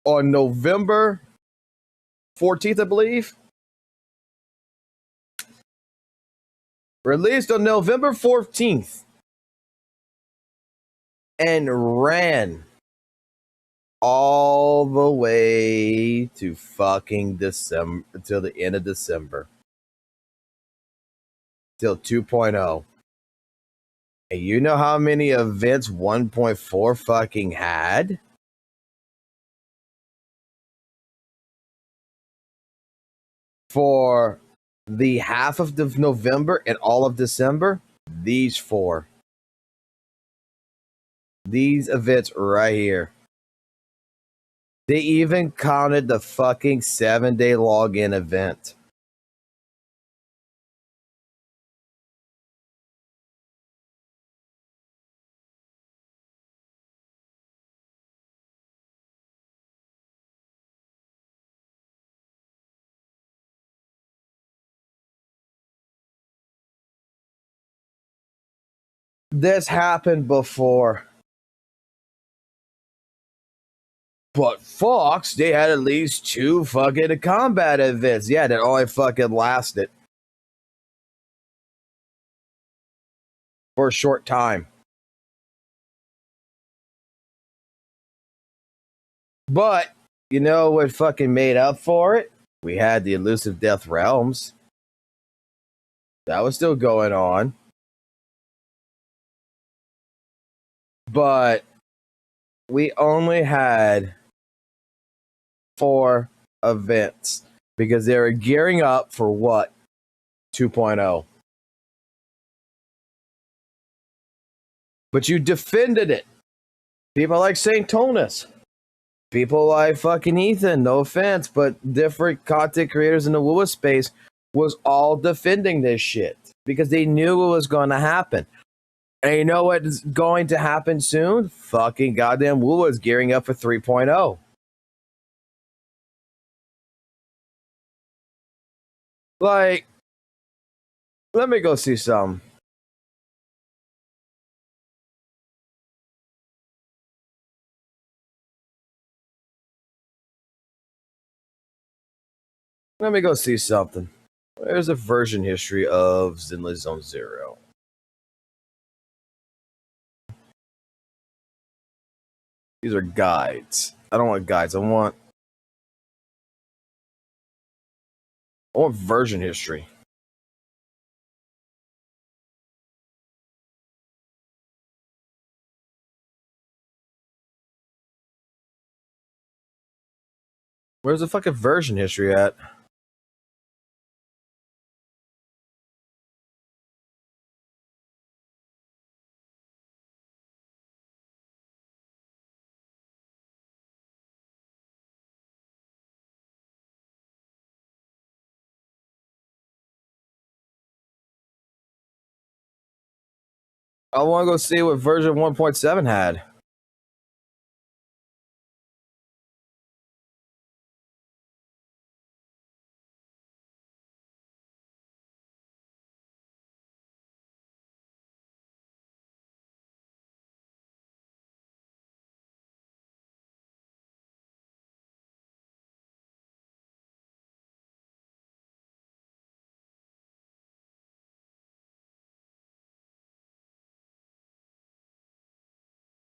[SPEAKER 1] on November 14th, I believe. Released on November 14th and ran all the way to fucking December, until the end of December. Till 2.0. And you know how many events 1.4 fucking had? For the half of November and all of December, these 4. These events right here. They even counted the fucking 7-day login event. This happened before. But Fox, they had at least 2 fucking combat events. Yeah, that only fucking lasted for a short time. But, you know what fucking made up for it? We had the Elusive Death Realms. That was still going on. But we only had 4 events because they were gearing up for what? 2.0. But you defended it. People like St. Tonus. People like fucking Ethan, no offense, but different content creators in the WUWA space was all defending this shit because they knew it was going to happen. And you know what's going to happen soon? Fucking goddamn WUWA is gearing up for 3.0. Like, let me go see some. Let me go see something. There's a version history of Zenless Zone Zero. These are guides. I don't want guides. I want version history. Where's the fucking version history at? I want to go see what version 1.7 had.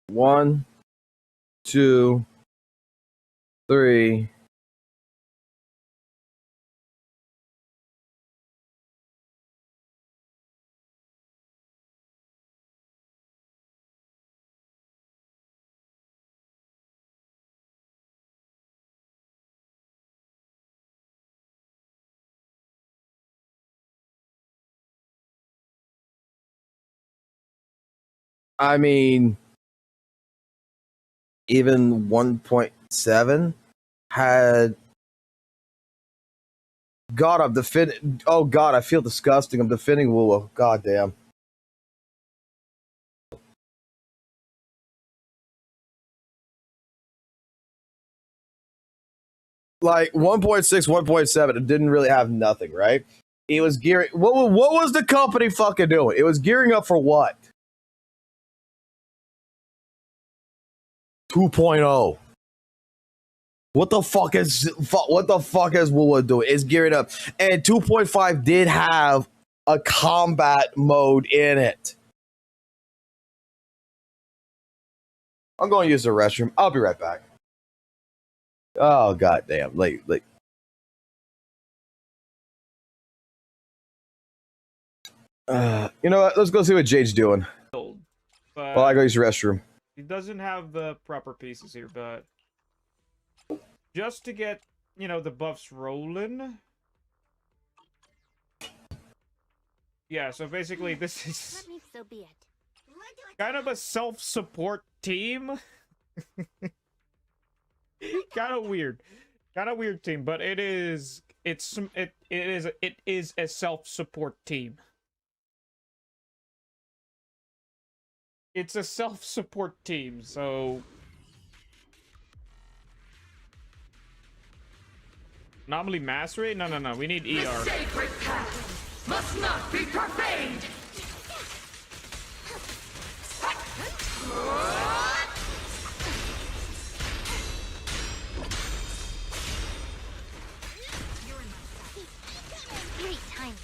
[SPEAKER 1] One, 2, 3. I mean, even 1.7 had. God, I'm defending. Oh God, I feel disgusting. I'm defending WUWA. God damn. Like 1.6, 1.7, it didn't really have nothing, right? It was gearing. What was the company fucking doing? It was gearing up for what? 2.0. What the fuck is WUWA doing? It's gearing up, and 2.5 did have a combat mode in it. I'm going to use the restroom. I'll be right back. Oh goddamn! Like. You know what? Let's go see what Jade's doing. Well, I go use the restroom.
[SPEAKER 16] He doesn't have the proper pieces here, but just to get, you know, the buffs rolling. Yeah, so basically this is kind of a self-support team. Kind of weird team, but it is a self-support team. It's a self-support team, so anomaly mastery? No. We need ER.
[SPEAKER 13] The sacred path must not be profaned.
[SPEAKER 22] Great timing.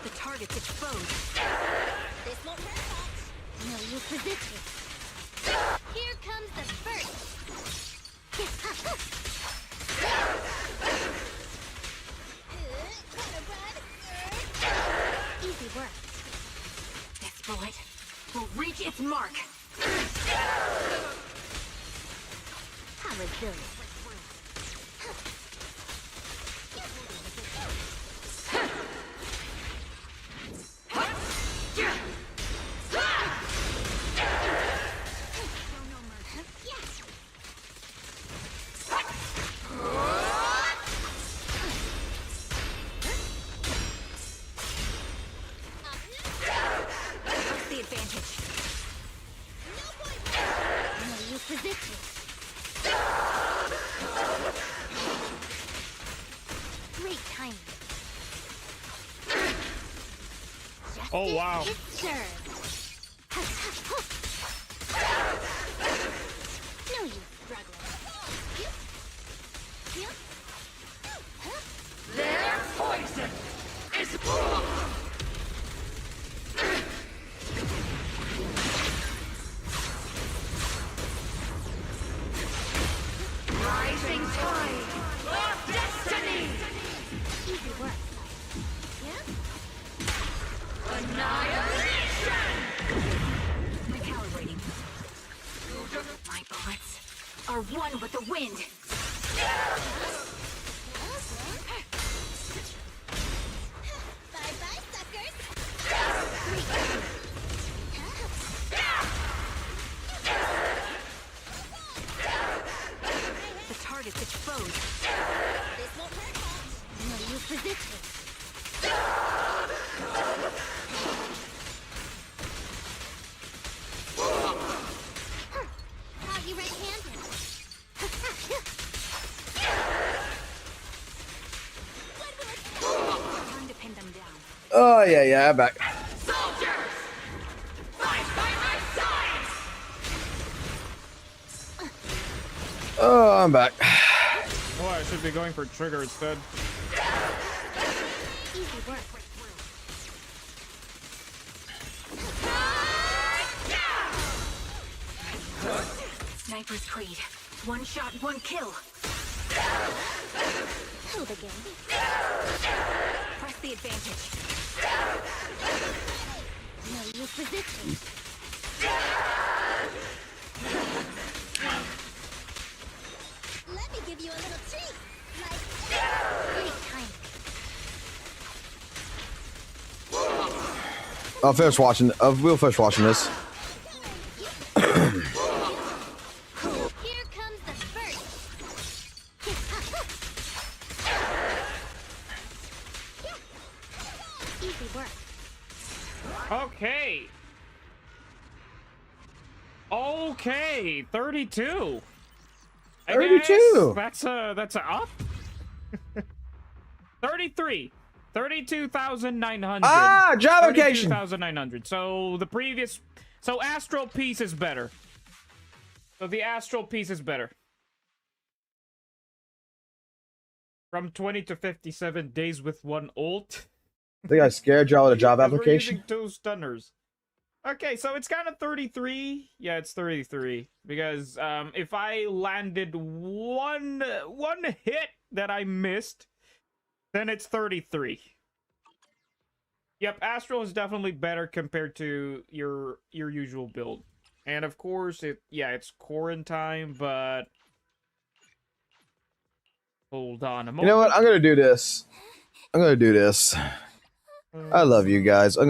[SPEAKER 10] The target's exposed.
[SPEAKER 22] This won't hurt much. No, you position. Here comes the first. Easy work.
[SPEAKER 10] This bullet will reach its mark.
[SPEAKER 22] How resilient.
[SPEAKER 10] What's the advantage?
[SPEAKER 22] No, you position. Great timing.
[SPEAKER 16] Oh wow.
[SPEAKER 22] It's served. No use struggling.
[SPEAKER 13] Their poison is rising tide of destiny.
[SPEAKER 22] Easy work.
[SPEAKER 13] Annihilation.
[SPEAKER 10] Recalibrating. My bullets are one with the wind.
[SPEAKER 22] Bye-bye, suckers.
[SPEAKER 10] The target's exposed.
[SPEAKER 22] This won't hurt much. No, you position. Caught you red-handed.
[SPEAKER 10] Time to pin them down.
[SPEAKER 1] Oh yeah, I'm back.
[SPEAKER 13] Soldiers, fight by my side.
[SPEAKER 1] Oh, I'm back.
[SPEAKER 16] Oh, I should be going for trigger instead.
[SPEAKER 22] Easy work.
[SPEAKER 10] Sniper's Creed. One shot, one kill.
[SPEAKER 22] Hold again.
[SPEAKER 10] Press the advantage.
[SPEAKER 22] No, you position.
[SPEAKER 1] I'll finish watching. We'll finish watching this.
[SPEAKER 16] Okay. Okay, 32.
[SPEAKER 1] 32.
[SPEAKER 16] That's a up. 33. 32,900.
[SPEAKER 1] Ah, job application.
[SPEAKER 16] 32,900. So the previous, so Astral Piece is better. So the Astral Piece is better. From 20 to 57 days with one ult.
[SPEAKER 1] I think I scared y'all with a job
[SPEAKER 16] We're
[SPEAKER 1] application.
[SPEAKER 16] using 2 stunners. Okay, so it's kind of 33. Yeah, it's 33 because if I landed one hit that I missed, then it's 33. Yep, Astral is definitely better compared to your usual build. And of course, it's quarantine, but hold on a moment.
[SPEAKER 1] You know what? I'm gonna do this. I love you guys.